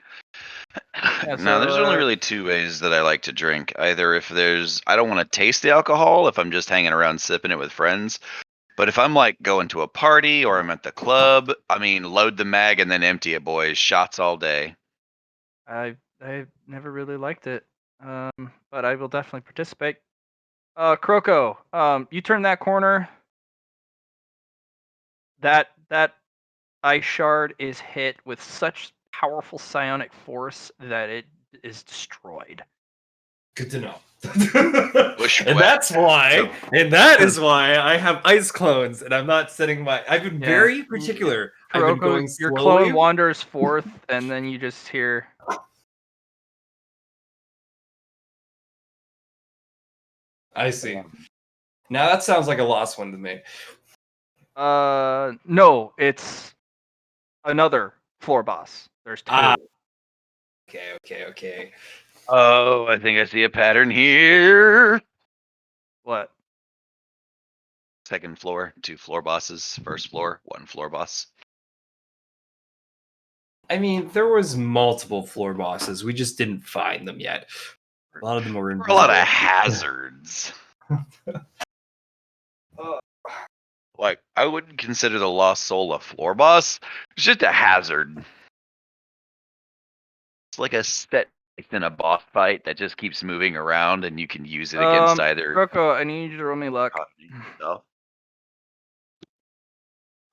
Speaker 3: Yeah,
Speaker 1: Now, there's only really two ways that I like to drink. Either if I don't want to taste the alcohol, if I'm just hanging around sipping it with friends. But if I'm like going to a party or I'm at the club, I mean, load the mag and then empty it, boys. Shots all day.
Speaker 3: I never really liked it, but I will definitely participate. Croco, you turn that corner. That ice shard is hit with such powerful psionic force that it is destroyed.
Speaker 5: Good to know.
Speaker 1: Bushwhack.
Speaker 5: And that's why, and that is why I have ice clones, and I'm not setting my. I've been very particular. I've been going
Speaker 3: Your
Speaker 5: slowly.
Speaker 3: clone wanders forth, and then you just hear.
Speaker 5: I see. Now that sounds like a lost one to me.
Speaker 3: No, it's another floor boss. There's two.
Speaker 5: Okay.
Speaker 1: Oh, I think I see a pattern here.
Speaker 3: What?
Speaker 1: Second floor, 2 floor bosses. First floor, 1 floor boss.
Speaker 5: I mean, there was multiple floor bosses. We just didn't find them yet. A lot of them were
Speaker 1: There
Speaker 5: invisible.
Speaker 1: were a lot of hazards. Like, I wouldn't consider the Lost Soul a floor boss. It's just a hazard. It's like a set in a boss fight that just keeps moving around, and you can use it against either.
Speaker 3: Croco, I need you to roll me luck.
Speaker 1: Stuff.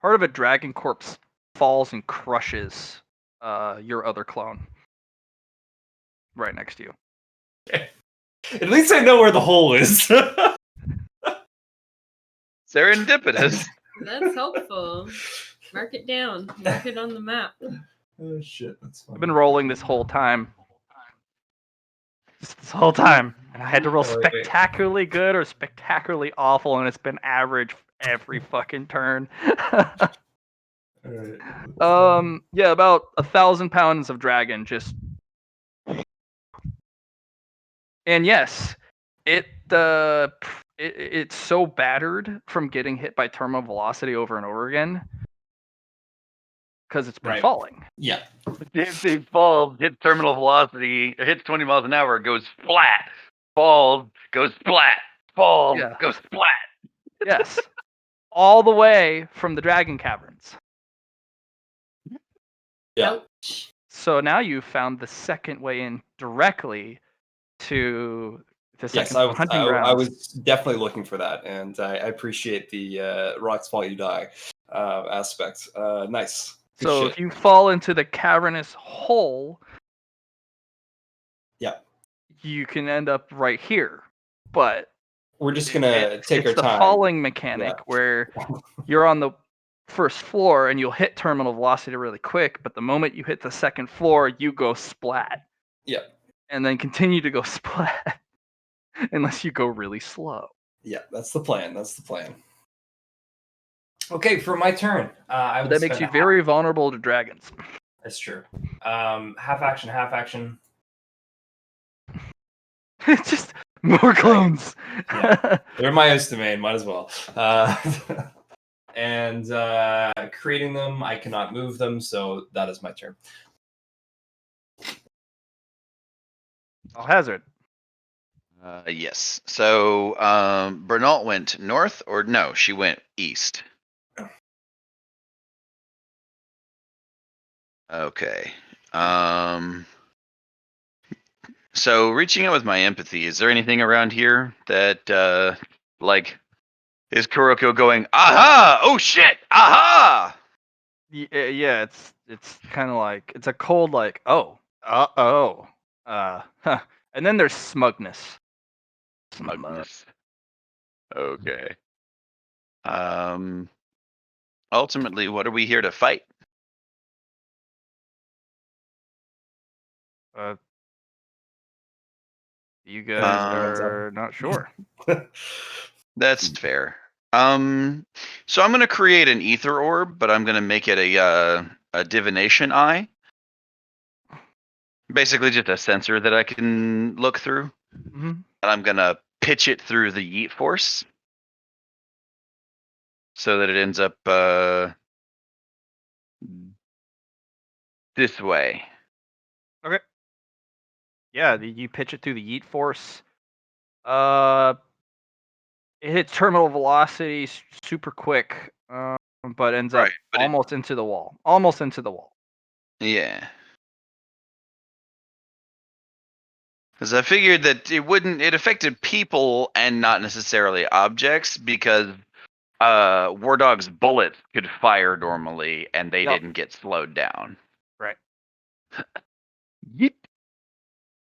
Speaker 3: Part of a dragon corpse falls and crushes your other clone right next to you.
Speaker 5: At least I know where the hole is.
Speaker 1: Serendipitous.
Speaker 6: That's helpful. Mark it down. Mark it on the map.
Speaker 5: Oh shit, that's funny.
Speaker 3: I've been rolling this whole time. This whole time. And I had to roll
Speaker 5: Oh, wait.
Speaker 3: spectacularly good or spectacularly awful, and it's been average every fucking turn.
Speaker 5: Alright.
Speaker 3: Yeah, about 1,000 pounds of dragon just. And yes, it's so battered from getting hit by terminal velocity over and over again because it's been
Speaker 5: Right.
Speaker 3: falling.
Speaker 5: Yeah.
Speaker 1: If they fall, hits terminal velocity, hits 20 miles an hour, goes flat. Falls, goes flat. Falls,
Speaker 3: Yeah.
Speaker 1: goes flat.
Speaker 3: Yes. All the way from the dragon caverns.
Speaker 5: Yeah.
Speaker 3: So now you've found the second way in directly to the second
Speaker 5: Yes,
Speaker 3: hunting grounds.
Speaker 5: I was definitely looking for that, and I appreciate the rocks fall you die aspect. Nice. Good
Speaker 3: So
Speaker 5: shit.
Speaker 3: if you fall into the cavernous hole,
Speaker 5: Yeah.
Speaker 3: you can end up right here. But
Speaker 5: We're just gonna take our
Speaker 3: it's the
Speaker 5: time.
Speaker 3: falling mechanic where you're on the first floor and you'll hit terminal velocity really quick, but the moment you hit the second floor, you go splat.
Speaker 5: Yeah.
Speaker 3: And then continue to go splat. Unless you go really slow.
Speaker 2: Yeah, that's the plan. That's the plan.
Speaker 5: Okay, for my turn, I
Speaker 3: But
Speaker 5: will
Speaker 3: that makes
Speaker 5: spend
Speaker 3: you
Speaker 5: a half-
Speaker 3: very vulnerable to dragons.
Speaker 5: That's true. Half action, half action.
Speaker 3: Just more clones.
Speaker 5: Yeah. They're my domain, might as well. And creating them, I cannot move them, so that is my turn.
Speaker 3: I'll hazard.
Speaker 1: Yes. So Bernal went north, or no? She went east. Okay. So reaching out with my empathy, is there anything around here that like is Kuroko going, aha! Oh shit! Aha!
Speaker 3: Yeah, it's kind of like it's a cold like oh huh. And then there's smugness.
Speaker 1: Smugness. Okay. Ultimately, what are we here to fight?
Speaker 3: Uh, you guys
Speaker 2: Depends on-
Speaker 3: are not sure.
Speaker 1: That's fair. So I'm gonna create an ether orb, but I'm gonna make it a divination eye. Basically, just a sensor that I can look through,
Speaker 3: Hmm.
Speaker 1: and I'm gonna pitch it through the yeet force, so that it ends up this way.
Speaker 3: Okay. Yeah, you pitch it through the yeet force. It hits terminal velocity super quick, but ends up
Speaker 1: Right, but
Speaker 3: almost into the wall. Almost into the wall.
Speaker 1: yeah. Because I figured that it affected people and not necessarily objects, because War Dog's bullets could fire normally and they
Speaker 3: Yep.
Speaker 1: didn't get slowed down.
Speaker 3: Right.
Speaker 1: Yeet.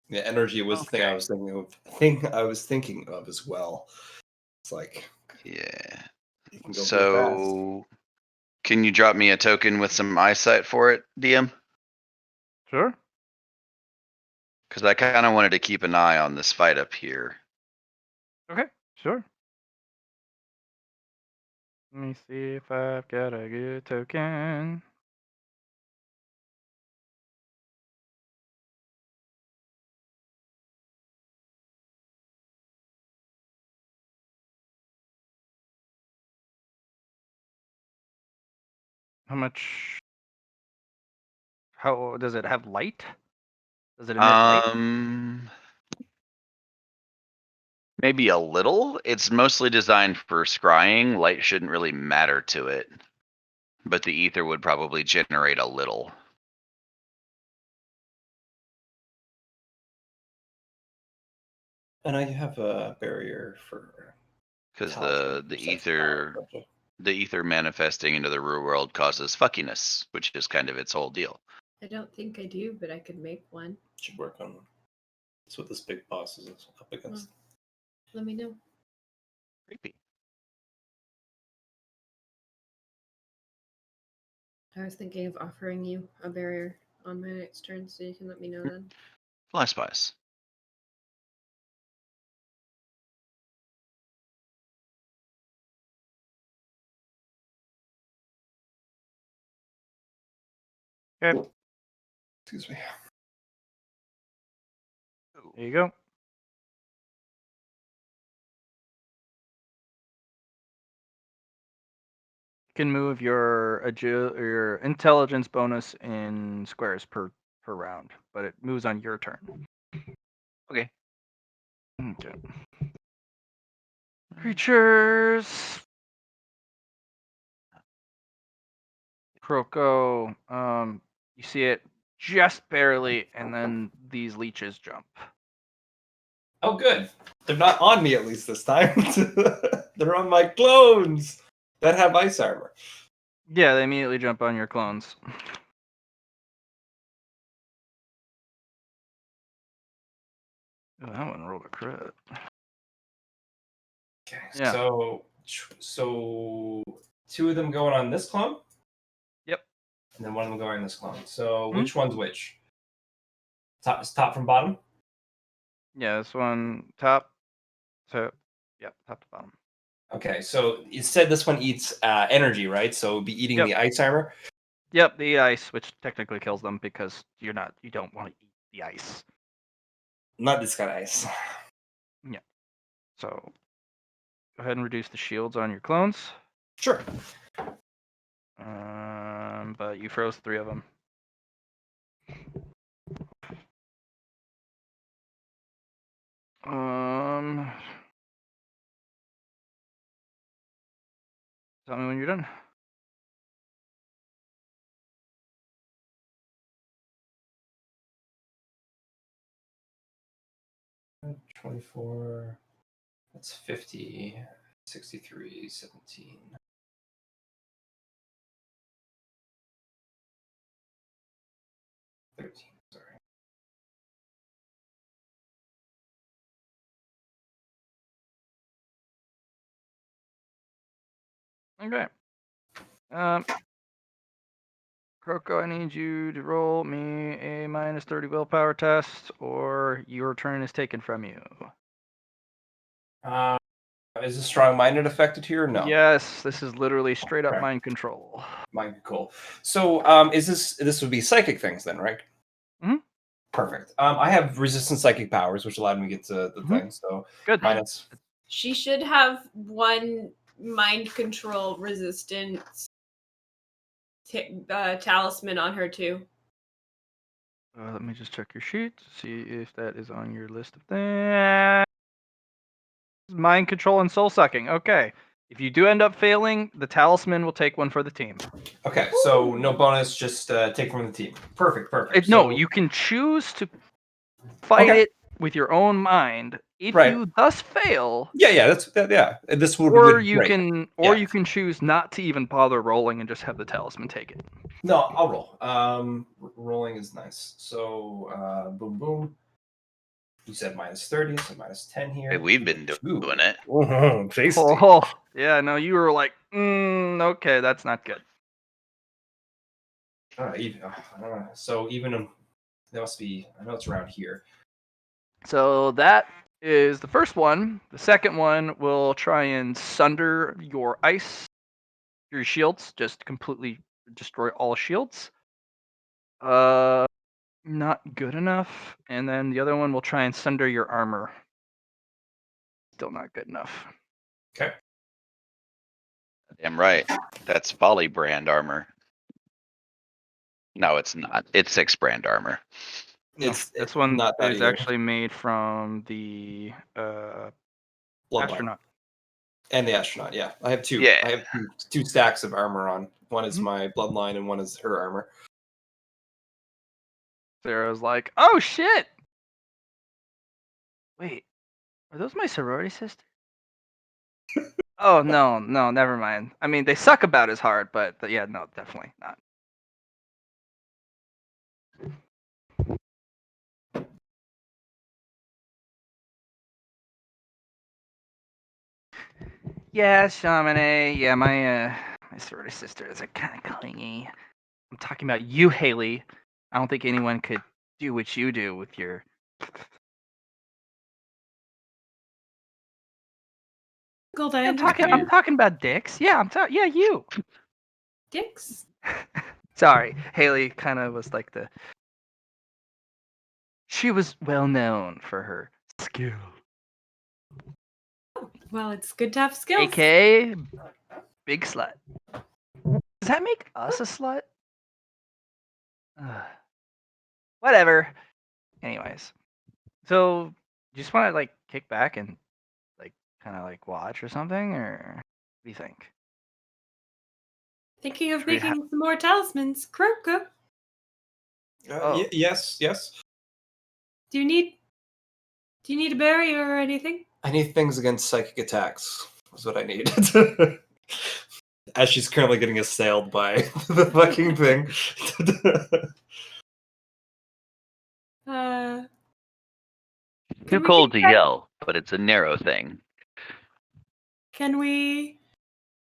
Speaker 2: Yeah, energy was the thing I
Speaker 1: Okay.
Speaker 2: was thinking of as well. It's like
Speaker 1: Yeah.
Speaker 2: you can go real fast.
Speaker 1: So, can you drop me a token with some eyesight for it, DM?
Speaker 3: Sure.
Speaker 1: Because I kind of wanted to keep an eye on this fight up here.
Speaker 3: Okay. Sure. Let me see if I've got a good token. How much? How does it have light? Does it emit light?
Speaker 1: Maybe a little. It's mostly designed for scrying. Light shouldn't really matter to it, but the ether would probably generate a little.
Speaker 2: And I have a barrier for
Speaker 1: Because
Speaker 2: talisman
Speaker 1: the
Speaker 2: sense of power,
Speaker 1: ether
Speaker 2: don't you?
Speaker 1: the ether manifesting into the real world causes fuckiness, which is kind of its whole deal.
Speaker 4: I don't think I do, but I could make one.
Speaker 2: Should work on one. That's what this big boss is up against.
Speaker 4: Let me know.
Speaker 1: Creepy.
Speaker 4: I was thinking of offering you a barrier on my next turn, so you can let me know then.
Speaker 1: Fly spies.
Speaker 3: Okay.
Speaker 2: Excuse me.
Speaker 3: There you go. You can move your your intelligence bonus in squares per round, but it moves on your turn.
Speaker 1: Okay.
Speaker 3: Okay. Creatures. Croco. You see it just barely, and then these leeches jump.
Speaker 5: Oh, good.
Speaker 2: They're not on me at least this time. They're on my clones that have ice armor.
Speaker 3: Yeah, they immediately jump on your clones. Oh, that one rolled a crit.
Speaker 5: Okay.
Speaker 3: Yeah.
Speaker 5: So two of them going on this clone.
Speaker 3: Yep.
Speaker 5: And then one of them going on this clone. So
Speaker 3: Hmm?
Speaker 5: which one's which? Top from bottom.
Speaker 3: Yeah, this one top. So, yeah, top to bottom.
Speaker 2: Okay, so you said this one eats energy, right? So it would be eating
Speaker 3: Yep.
Speaker 2: the ice armor.
Speaker 3: Yep, the ice, which technically kills them because you don't want to eat the ice.
Speaker 2: Not this kind of ice.
Speaker 3: Yeah. So, go ahead and reduce the shields on your clones.
Speaker 2: Sure.
Speaker 3: But you froze 3 of them. Tell me when you're done.
Speaker 5: $24. 24. That's 50. 63. 17. Sorry.
Speaker 3: Okay. Kroko, I need you to roll me a -30 willpower test, or your turn is taken from you.
Speaker 2: Is the strong-minded affected here? Or no.
Speaker 3: Yes, this is literally straight up
Speaker 2: Okay.
Speaker 3: mind control.
Speaker 2: Mind cool. So, is this would be psychic things then, right?
Speaker 3: Mhm.
Speaker 2: Perfect. I have resistant psychic powers, which allowed me to get to the thing. So
Speaker 3: Good.
Speaker 2: minus.
Speaker 6: She should have 1 mind control resistance talisman on her too.
Speaker 3: Let me just check your sheet to see if that is on your list of things. Mind control and soul sucking. Okay. If you do end up failing, the talisman will take 1 for the team.
Speaker 2: Okay, so no bonus, just take from the team. Perfect.
Speaker 3: No,
Speaker 2: So,
Speaker 3: you can choose to fight
Speaker 2: Okay.
Speaker 3: it with your own mind. If
Speaker 2: Right.
Speaker 3: you thus fail,
Speaker 2: yeah. This would
Speaker 3: or
Speaker 2: be
Speaker 3: you
Speaker 2: great.
Speaker 3: can
Speaker 2: Yeah.
Speaker 3: you can choose not to even bother rolling and just have the talisman take it.
Speaker 2: No, I'll roll. Rolling is nice. So, boom, boom. You said -30, so -10 here.
Speaker 1: Hey, we've been doing it.
Speaker 2: Oh, tasty.
Speaker 3: Oh, yeah, no, you were like, okay, that's not good.
Speaker 2: So even that must be. I know it's around here.
Speaker 3: So that is the first one. The second one will try and sunder your ice, your shields, just completely destroy all shields. Not good enough. And then the other one will try and sunder your armor. Still not good enough.
Speaker 2: Okay.
Speaker 1: Damn right. That's Folly brand armor. No, it's not. It's 6 brand armor.
Speaker 3: No,
Speaker 2: It's
Speaker 3: this one
Speaker 2: not that
Speaker 3: is
Speaker 2: either.
Speaker 3: actually made from the
Speaker 2: Bloodline.
Speaker 3: astronaut.
Speaker 2: And the astronaut, yeah. I have 2.
Speaker 1: Yeah.
Speaker 2: I have two stacks of armor on. One is
Speaker 3: Mhm.
Speaker 2: my bloodline and one is her armor.
Speaker 3: Sarah's like, oh shit! Wait, are those my sorority sisters? Oh no, never mind. I mean, they suck about as hard, but yeah, no, definitely not. Yeah, Shamane. Yeah, my sorority sisters are kind of clingy. I'm talking about you, Haley. I don't think anyone could do what you do with your.
Speaker 4: Gold, I
Speaker 3: I'm talking. I'm
Speaker 4: understand.
Speaker 3: talking about dicks. Yeah, yeah, you.
Speaker 4: Dicks.
Speaker 3: Sorry, Haley kind of was like the. She was well known for her skill.
Speaker 4: Well, it's good to have skills.
Speaker 3: AKA big slut. Does that make us a slut? Whatever. Anyways, so you just want to like kick back and like kind of like watch or something, or what do you think?
Speaker 4: Thinking of
Speaker 3: Should we
Speaker 4: making some more talismans. Kroko,
Speaker 3: Oh.
Speaker 2: Yes.
Speaker 4: do you need a barrier or anything?
Speaker 2: I need things against psychic attacks. Is what I need. As she's currently getting assailed by the fucking thing.
Speaker 1: Too
Speaker 4: we
Speaker 1: cold to
Speaker 4: kick back-
Speaker 1: yell, but it's a narrow thing.
Speaker 4: Can we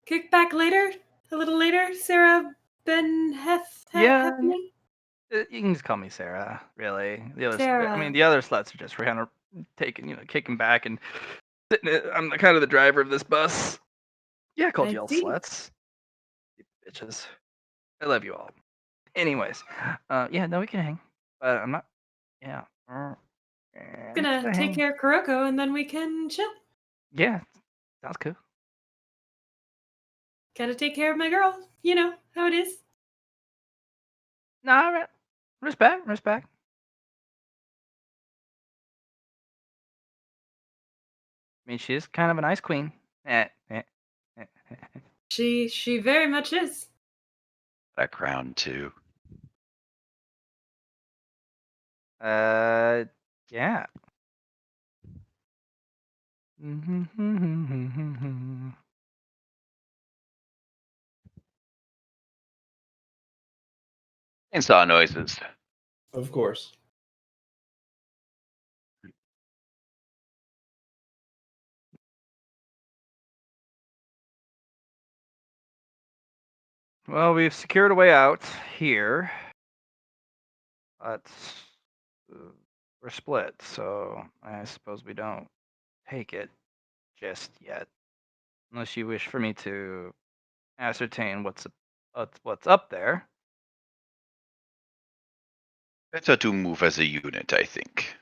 Speaker 4: kick back later? A little later, Sarah Ben
Speaker 3: Yeah,
Speaker 4: Heffney?
Speaker 3: you can just call me Sarah. Really, the other. I
Speaker 4: Sarah.
Speaker 3: mean, the other sluts are just kind of taking, kicking back and I'm kind of the driver of this bus. Yeah, I called
Speaker 4: I
Speaker 3: you all
Speaker 4: see.
Speaker 3: sluts. You bitches. I love you all. Anyways, yeah, no, we can hang. But I'm not. Yeah. I'm
Speaker 4: Gonna take care of Kuroko and then we can chill.
Speaker 3: Yeah, sounds cool.
Speaker 4: Gotta take care of my girl. You know how it is.
Speaker 3: Nah, respect. I mean, she is kind of a nice queen.
Speaker 4: She very much is.
Speaker 1: That crown too.
Speaker 3: Yeah.
Speaker 1: Chainsaw noises.
Speaker 2: Of course.
Speaker 3: Well, we've secured a way out here. But we're split, so I suppose we don't take it just yet. Unless you wish for me to ascertain what's up there.
Speaker 1: Better to move as a unit, I think.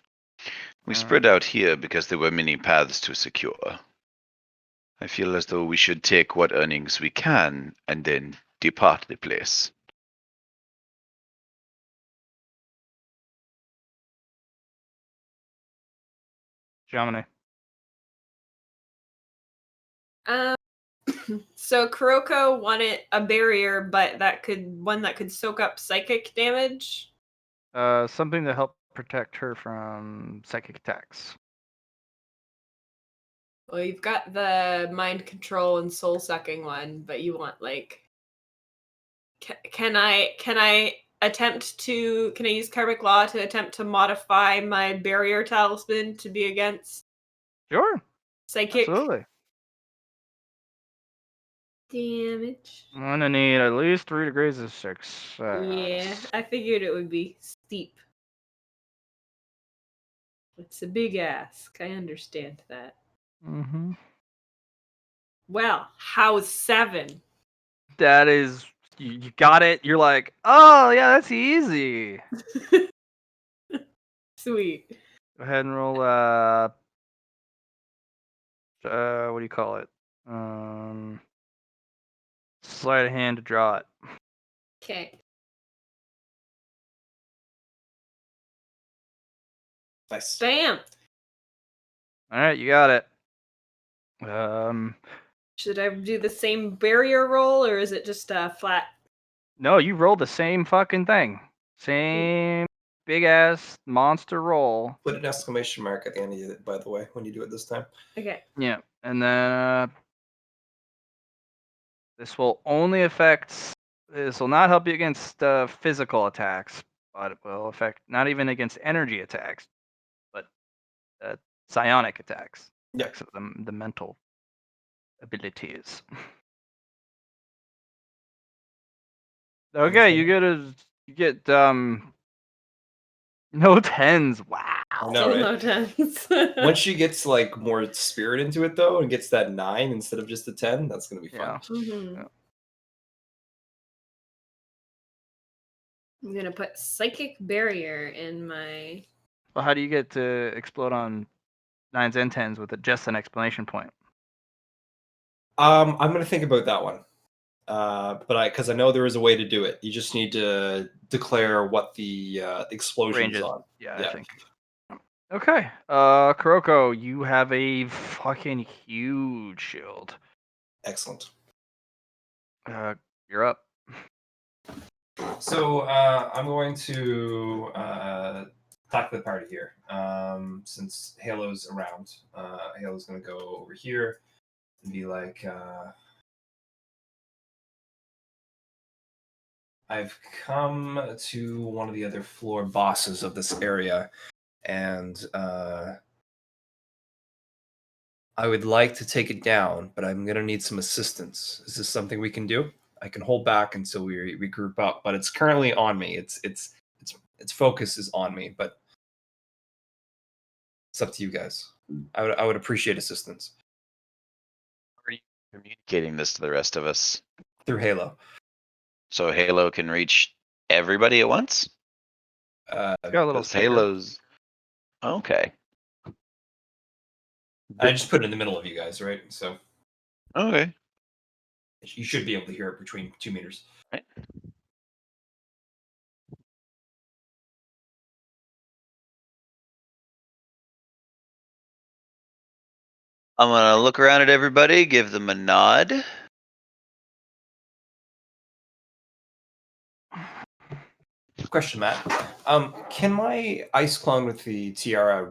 Speaker 1: We
Speaker 3: All
Speaker 1: spread
Speaker 3: right.
Speaker 1: out here because there were many paths to secure. I feel as though we should take what earnings we can and then depart the place.
Speaker 3: Germany.
Speaker 6: So Kuroko wanted a barrier, but that could soak up psychic damage.
Speaker 3: Something to help protect her from psychic attacks.
Speaker 6: Well, you've got the mind control and soul sucking one, but you want like, can I attempt to? Can I use karmic law to attempt to modify my barrier talisman to be against
Speaker 3: Sure,
Speaker 6: psychic
Speaker 3: absolutely.
Speaker 6: damage?
Speaker 3: I'm gonna need at least 3 degrees of success.
Speaker 6: Yeah, I figured it would be steep. It's a big ask. I understand that.
Speaker 3: Mm-hmm.
Speaker 6: Well, how's 7?
Speaker 3: That is, you got it. You're like, oh yeah, that's easy.
Speaker 6: Sweet.
Speaker 3: Go ahead and roll. What do you call it? Sleight of hand to draw it.
Speaker 6: Okay.
Speaker 2: Nice.
Speaker 6: Bam.
Speaker 3: All right, you got it.
Speaker 6: Should I do the same barrier roll, or is it just a flat?
Speaker 3: No, you rolled the same fucking thing. Same big ass monster roll.
Speaker 2: Put an exclamation mark at the end of it, by the way, when you do it this time.
Speaker 6: Okay.
Speaker 3: Yeah, and then this will only affect. This will not help you against physical attacks, but it will affect not even against energy attacks, but psionic attacks.
Speaker 2: Yeah.
Speaker 3: Attacks of the mental abilities. Okay, you get no 10s. Wow.
Speaker 2: I know,
Speaker 6: Still
Speaker 2: right?
Speaker 6: no tens.
Speaker 2: Once she gets like more spirit into it though, and gets that 9 instead of just a 10, that's gonna be fun.
Speaker 3: Yeah.
Speaker 6: Mhm.
Speaker 3: Yeah.
Speaker 6: I'm gonna put psychic barrier in my.
Speaker 3: Well, how do you get to explode on 9s and 10s with just an exclamation point?
Speaker 2: I'm gonna think about that one. Because I know there is a way to do it. You just need to declare what the explosion's
Speaker 3: Ranges.
Speaker 2: on.
Speaker 3: Yeah,
Speaker 2: Yeah.
Speaker 3: I think. Okay. Kuroko, you have a fucking huge shield.
Speaker 2: Excellent.
Speaker 3: You're up.
Speaker 5: So I'm going to talk to the party here. Since Halo's around, Halo's going to go over here and be like, I've come to one of the other floor bosses of this area, and I would like to take it down, but I'm going to need some assistance. Is this something we can do? I can hold back until we group up, but it's currently on me. Its focus is on me, but
Speaker 2: It's up to you guys. I would appreciate assistance
Speaker 1: How are you communicating this to the rest of us?
Speaker 2: through Halo.
Speaker 1: So Halo can reach everybody at once?
Speaker 2: Uh,
Speaker 3: It's got a little
Speaker 1: Because
Speaker 3: speaker.
Speaker 1: Halo's okay.
Speaker 2: I just put it in the middle of you guys, right? So
Speaker 1: Okay.
Speaker 2: you should be able to hear it between 2 meters.
Speaker 1: Right. I'm gonna look around at everybody, give them a nod.
Speaker 2: Question, Matt. Can my ice clone with the tiara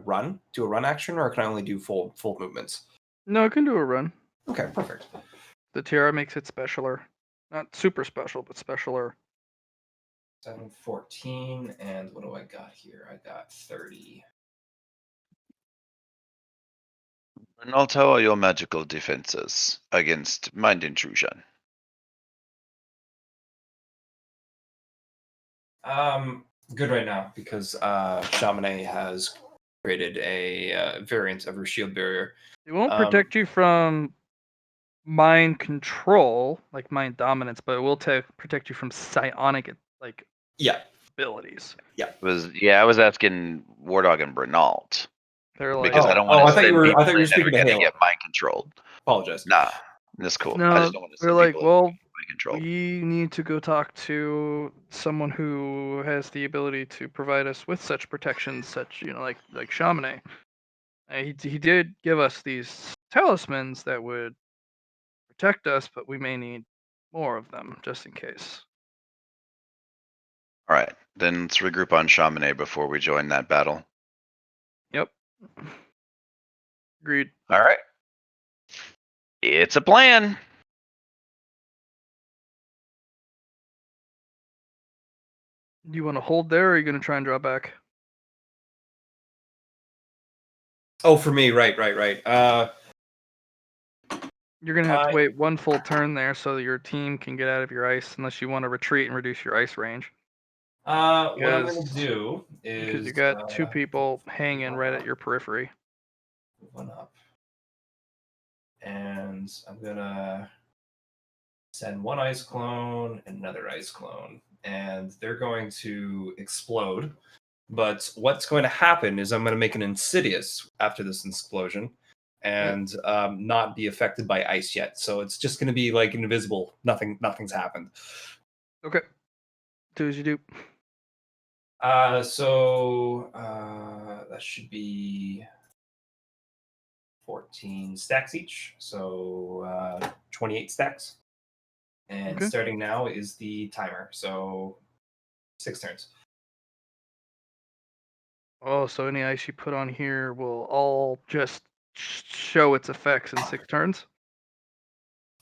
Speaker 2: do a run action, or can I only do full movements?
Speaker 3: No, it can do a run.
Speaker 2: Okay, perfect.
Speaker 3: The tiara makes it specialer. Not super special, but specialer.
Speaker 5: 7, 14, and what do I got here? I got 30.
Speaker 1: And alter all your magical defenses against mind intrusion.
Speaker 5: Good right now.
Speaker 2: Because Chamonix has created a variant of her shield barrier.
Speaker 3: It won't protect you from mind control, like mind dominance, but it will protect you from psionic
Speaker 2: Yeah,
Speaker 3: abilities.
Speaker 1: I was asking Wardog and Bernalt.
Speaker 3: They're like,
Speaker 1: Because I don't want to
Speaker 2: I thought you
Speaker 1: send
Speaker 2: were- I
Speaker 1: people
Speaker 2: thought you were
Speaker 1: in that are
Speaker 2: speaking to
Speaker 1: gonna
Speaker 2: Halo.
Speaker 1: get mind controlled.
Speaker 2: apologize.
Speaker 1: Nah, that's cool. I
Speaker 3: no,
Speaker 1: just don't want to
Speaker 3: they're
Speaker 1: send
Speaker 3: like,
Speaker 1: people in
Speaker 3: well,
Speaker 1: mind controlled.
Speaker 3: we need to go talk to someone who has the ability to provide us with such protections, such like Chamonix. He did give us these talismans that would protect us, but we may need more of them just in case.
Speaker 1: All right, then let's regroup on Chamonix before we join that battle.
Speaker 3: Yep. Agreed.
Speaker 1: All right. It's a plan.
Speaker 3: Do you want to hold there, or are you going to try and draw back?
Speaker 2: Oh, for me, right.
Speaker 3: You're going to have to
Speaker 2: I-
Speaker 3: wait one full turn there so that your team can get out of your ice, unless you want to retreat and reduce your ice range.
Speaker 5: What I'm going
Speaker 3: Because-
Speaker 5: to do is.
Speaker 3: Because you got two people hanging right at your periphery.
Speaker 5: Move one up. And I'm going to send one ice clone and another ice clone. And they're going to explode. But what's going to happen is I'm going to make an Insidious after this explosion and not be affected by ice yet. So it's just going to be like invisible. Nothing's happened.
Speaker 3: Okay. Do as you do.
Speaker 5: So that should be 14 stacks each. So 28 stacks. And
Speaker 3: Okay.
Speaker 5: starting now is the timer. So 6 turns.
Speaker 3: Oh, so any ice you put on here will all just show its effects in 6 turns?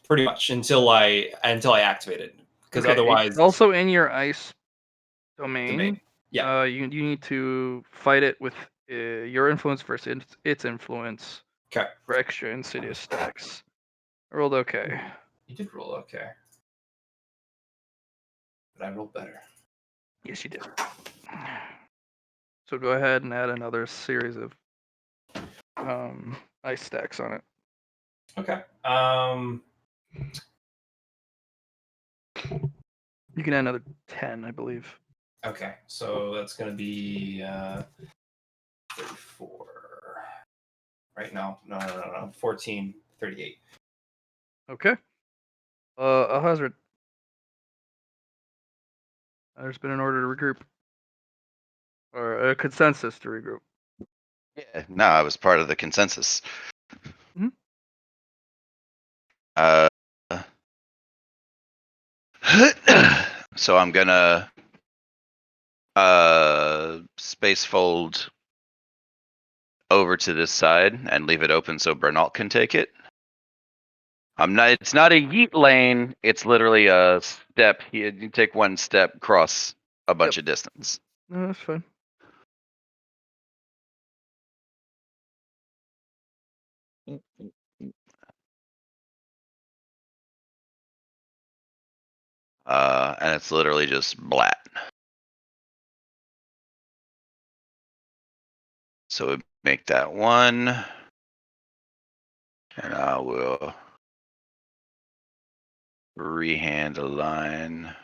Speaker 2: Pretty much until I activate it. Because
Speaker 3: Okay,
Speaker 2: otherwise,
Speaker 3: also in your ice domain,
Speaker 2: domain. Yeah.
Speaker 3: you need to fight it with your influence versus its influence
Speaker 2: Okay.
Speaker 3: for extra insidious stacks. I rolled okay.
Speaker 5: You did roll okay. But I rolled better.
Speaker 3: Yes, you did. So go ahead and add another series of ice stacks on it.
Speaker 5: Okay.
Speaker 3: You can add another 10, I believe.
Speaker 5: Okay. So that's going to be 34. Right? No. 14, 38.
Speaker 3: Okay. A hazard. There's been an order to regroup. Or a consensus to regroup.
Speaker 1: Yeah, no, I was part of the consensus.
Speaker 3: Mhm.
Speaker 1: So I'm gonna space fold over to this side and leave it open so Bernalt can take it. It's not a yeet lane, it's literally a step. You take one step, cross a bunch of distance.
Speaker 3: No, that's fine.
Speaker 1: And it's literally just blat. So we make that 1. And I will rehand a line.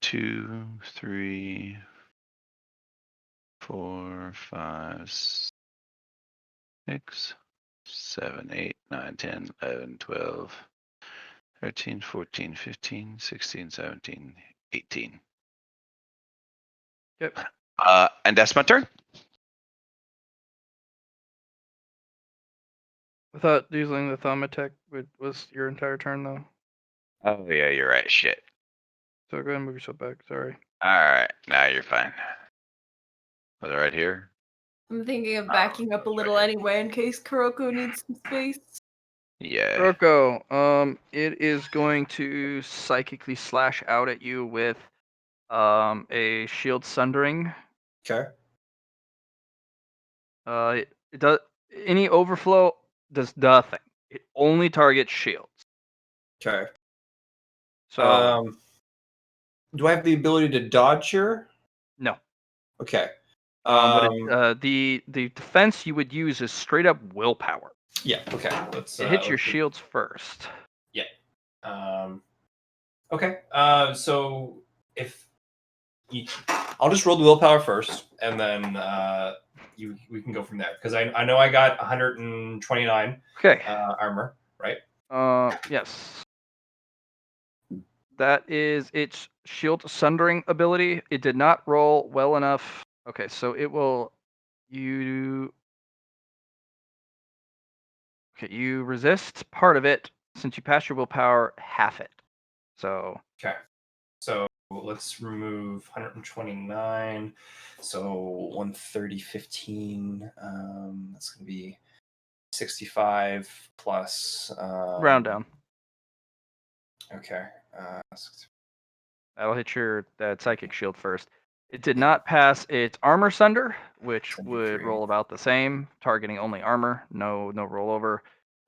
Speaker 1: Two, 3, 4, 5, 6, 7, 8, 9, 10, 11, 12, 13, 14, 15, 16, 17, 18.
Speaker 3: Yep.
Speaker 1: And that's my turn.
Speaker 3: I thought using the thumb attack was your entire turn though.
Speaker 1: Oh yeah, you're right. Shit.
Speaker 3: So go ahead and move yourself back. Sorry.
Speaker 1: All right, now you're fine. Was it right here?
Speaker 6: I'm thinking of
Speaker 1: Oh,
Speaker 6: backing up a
Speaker 1: that's
Speaker 6: little
Speaker 1: right here.
Speaker 6: anyway in case Kuroko needs some space.
Speaker 1: Yeah.
Speaker 3: Kuroko, it is going to psychically slash out at you with a shield sundering.
Speaker 2: Okay.
Speaker 3: It does any overflow does nothing. It only targets shields.
Speaker 2: Okay.
Speaker 3: So
Speaker 2: Do I have the ability to dodge here?
Speaker 3: no.
Speaker 2: Okay.
Speaker 3: The defense you would use is straight up willpower.
Speaker 2: Yeah. Okay. Let's.
Speaker 3: It hits your
Speaker 2: let's do-
Speaker 3: shields first.
Speaker 2: Okay. So if you, I'll just roll the willpower first, and then we can go from there because I know I got 129
Speaker 3: Okay.
Speaker 2: armor, right?
Speaker 3: Yes. That is its shield sundering ability. It did not roll well enough. Okay, so it will you okay, you resist part of it. Since you passed your willpower, half it. So
Speaker 2: Okay. So let's remove 129. So 130, 15. That's going to be 65 plus.
Speaker 3: round down.
Speaker 2: Okay.
Speaker 3: That'll hit your that psychic shield first. It did not pass its armor sunder, which would
Speaker 2: 73.
Speaker 3: roll about the same, targeting only armor, no rollover.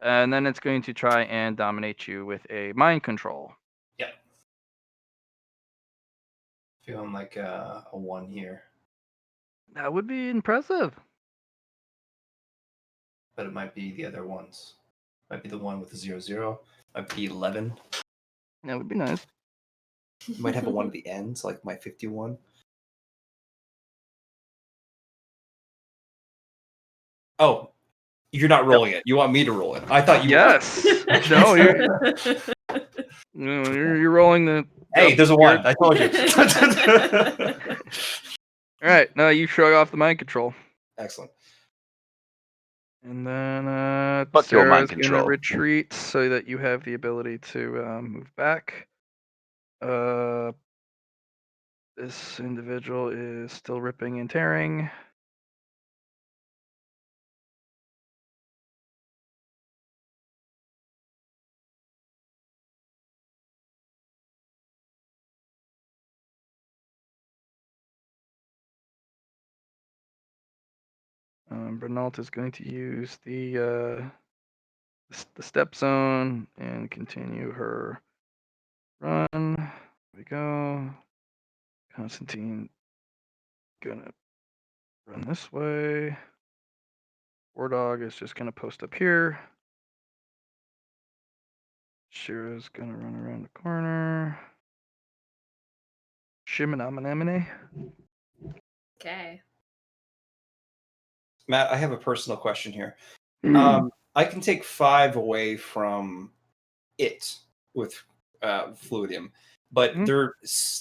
Speaker 3: And then it's going to try and dominate you with a mind control.
Speaker 2: Yeah. Feeling like a 1 here,
Speaker 3: That would be impressive.
Speaker 2: but it might be the other ones. Might be the one with the 0, might be 11.
Speaker 3: That would be nice.
Speaker 2: Might have a 1 at the end, so like my 51. Oh, you're not rolling it. You want me to roll it. I thought you
Speaker 3: Yes. No, you're rolling the.
Speaker 2: Hey, there's a 1. I told you.
Speaker 3: All right, now you shrug off the mind control.
Speaker 2: Excellent.
Speaker 3: And then
Speaker 1: Fuck your mind
Speaker 3: Sarah's going to
Speaker 1: control.
Speaker 3: retreat so that you have the ability to move back. This individual is still ripping and tearing. Bernalt is going to use the step zone and continue her run. Here we go. Constantine gonna run this way. War Dog is just gonna post up here. Shira's gonna run around the corner. Shimanamanamane.
Speaker 6: Okay.
Speaker 2: Matt, I have a personal question here.
Speaker 3: Mm.
Speaker 2: I can take 5 away from it with Fluidium, but
Speaker 3: Mhm.
Speaker 2: they're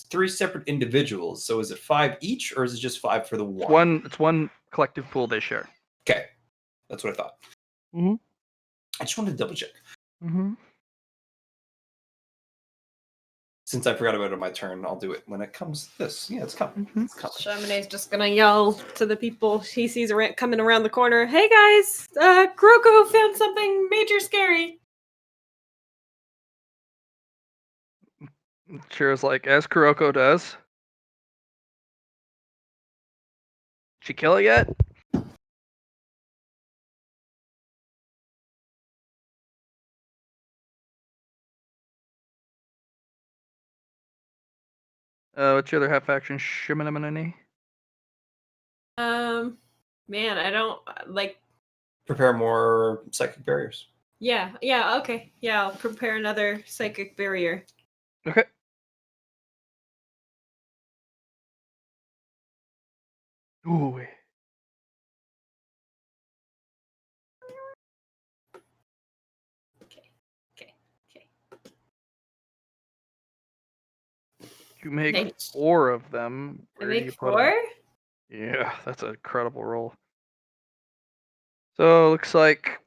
Speaker 2: 3 separate individuals. So is it 5 each, or is it just 5 for the one?
Speaker 3: It's one collective pool they share.
Speaker 2: Okay, that's what I thought.
Speaker 3: Mhm.
Speaker 2: I just wanted to double check.
Speaker 3: Mm-hmm.
Speaker 2: Since I forgot about it on my turn, I'll do it when it comes to this. Yeah, it's coming.
Speaker 3: Mhm.
Speaker 2: It's coming.
Speaker 6: Chaminet's just gonna yell to the people he sees coming around the corner. Hey guys, Kuroko found something major scary.
Speaker 3: Shira's like, as Kuroko does. She kill it yet? What's your other half action? Shimanamanani?
Speaker 6: Man, I don't like.
Speaker 2: Prepare more psychic barriers.
Speaker 6: Yeah, okay. Yeah, I'll prepare another psychic barrier.
Speaker 3: Okay. Ooh.
Speaker 6: Okay.
Speaker 3: You make
Speaker 6: Thanks.
Speaker 3: 4 of them.
Speaker 6: I
Speaker 3: Where do you
Speaker 6: make
Speaker 3: put 'em?
Speaker 6: 4?
Speaker 3: Yeah, that's an incredible roll. So looks like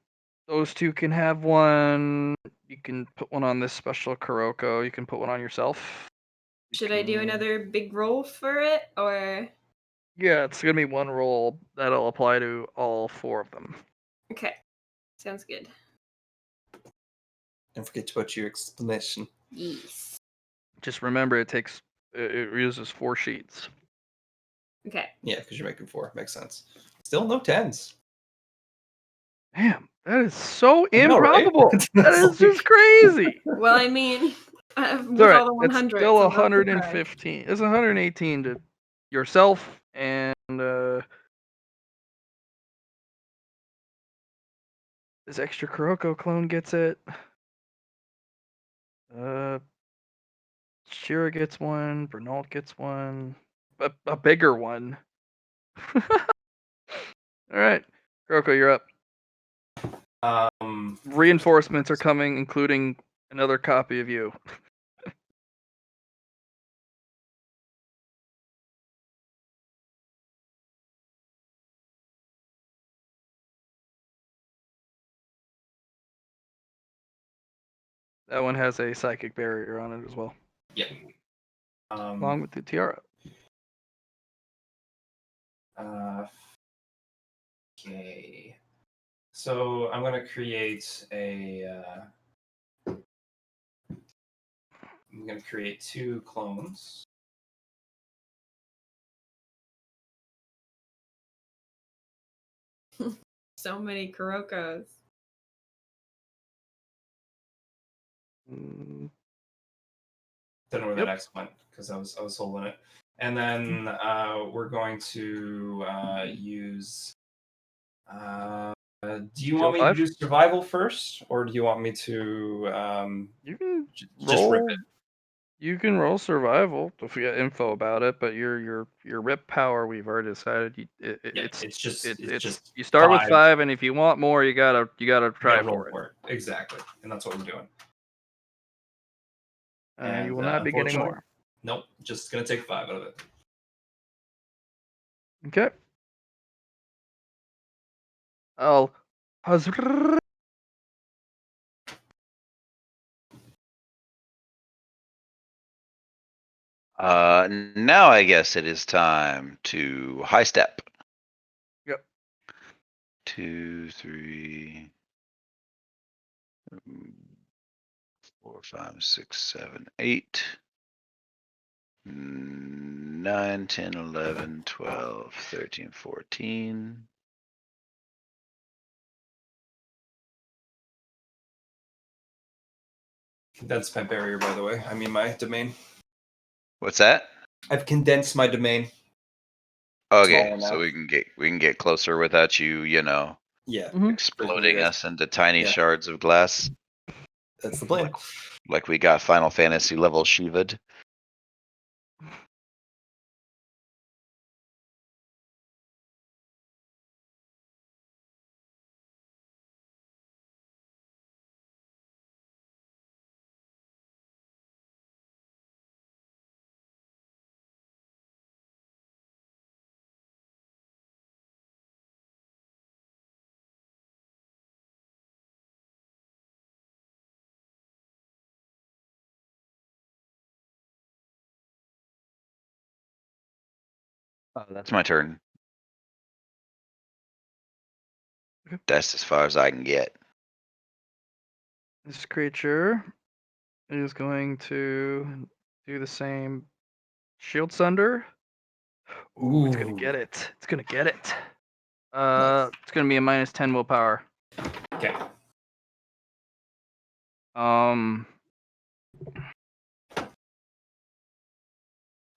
Speaker 3: those 2 can have one. You can put one on this special Kuroko. You can put one on yourself. You
Speaker 6: Should I do
Speaker 3: can-
Speaker 6: another big roll for it, or?
Speaker 3: Yeah, it's gonna be one roll that'll apply to all 4 of them.
Speaker 6: Okay, sounds good.
Speaker 2: Don't forget to put your explanation.
Speaker 6: Yes.
Speaker 3: Just remember, it uses 4 sheets.
Speaker 6: Okay.
Speaker 2: Yeah, because you're making 4. Makes sense. Still no 10s.
Speaker 3: Damn, that is so
Speaker 2: I know, right?
Speaker 3: improbable. That
Speaker 2: That's
Speaker 3: is just
Speaker 2: like-
Speaker 3: crazy.
Speaker 6: Well, I mean, with
Speaker 3: It's all right.
Speaker 6: all the
Speaker 3: It's
Speaker 6: 100s,
Speaker 3: still
Speaker 6: I'm not surprised.
Speaker 3: 115. It's 118 to yourself and this extra Kuroko clone gets it. Shira gets one. Bernald gets one. A bigger one. All right, Kuroko, you're up. Reinforcements are coming, including another copy of you. That one has a psychic barrier on it as well,
Speaker 5: Yeah.
Speaker 3: along with the tiara.
Speaker 5: Okay. So I'm gonna create I'm gonna create 2 clones.
Speaker 6: So many Kurokos.
Speaker 3: Mm,
Speaker 5: Don't know where
Speaker 3: Yep.
Speaker 5: the next went because I was holding it. And then we're going to use. Do you want me to
Speaker 3: 5?
Speaker 5: do survival first, or do you want me to
Speaker 3: You can
Speaker 5: just rip
Speaker 3: roll.
Speaker 5: it?
Speaker 3: You can roll survival if we get info about it, but your rip power, we've already decided.
Speaker 5: It's just
Speaker 3: you start with
Speaker 5: 5.
Speaker 3: 5, and if you want more, you gotta
Speaker 5: You
Speaker 3: try
Speaker 5: gotta roll
Speaker 3: for it.
Speaker 5: for it. Exactly, and that's what we're doing.
Speaker 3: You
Speaker 5: And
Speaker 3: will not be getting
Speaker 5: unfortunately,
Speaker 3: more.
Speaker 5: nope, just gonna take 5 out of it.
Speaker 3: Okay. I'll.
Speaker 1: Now I guess it is time to high step.
Speaker 3: Yep.
Speaker 1: 2, 3, 4, 5, 6, 7, 8, 9, 10, 11, 12, 13, 14.
Speaker 2: That's my barrier, by the way. I mean my domain.
Speaker 1: What's that?
Speaker 2: I've condensed my domain.
Speaker 1: Okay,
Speaker 2: Smaller
Speaker 1: so
Speaker 2: now.
Speaker 1: we can get closer without you,
Speaker 2: Yeah,
Speaker 1: exploding
Speaker 2: guys-
Speaker 1: us into tiny
Speaker 2: yeah.
Speaker 1: shards of glass,
Speaker 2: that's the plan.
Speaker 1: like we got Final Fantasy level Shiva'd. That's my turn.
Speaker 3: Okay.
Speaker 1: That's as far as I can get.
Speaker 3: This creature is going to do the same. Shield Sunder. Ooh, it's gonna
Speaker 2: Ooh.
Speaker 3: get it. It's gonna get it.
Speaker 2: Nice.
Speaker 3: It's gonna be a -10 willpower.
Speaker 5: Okay.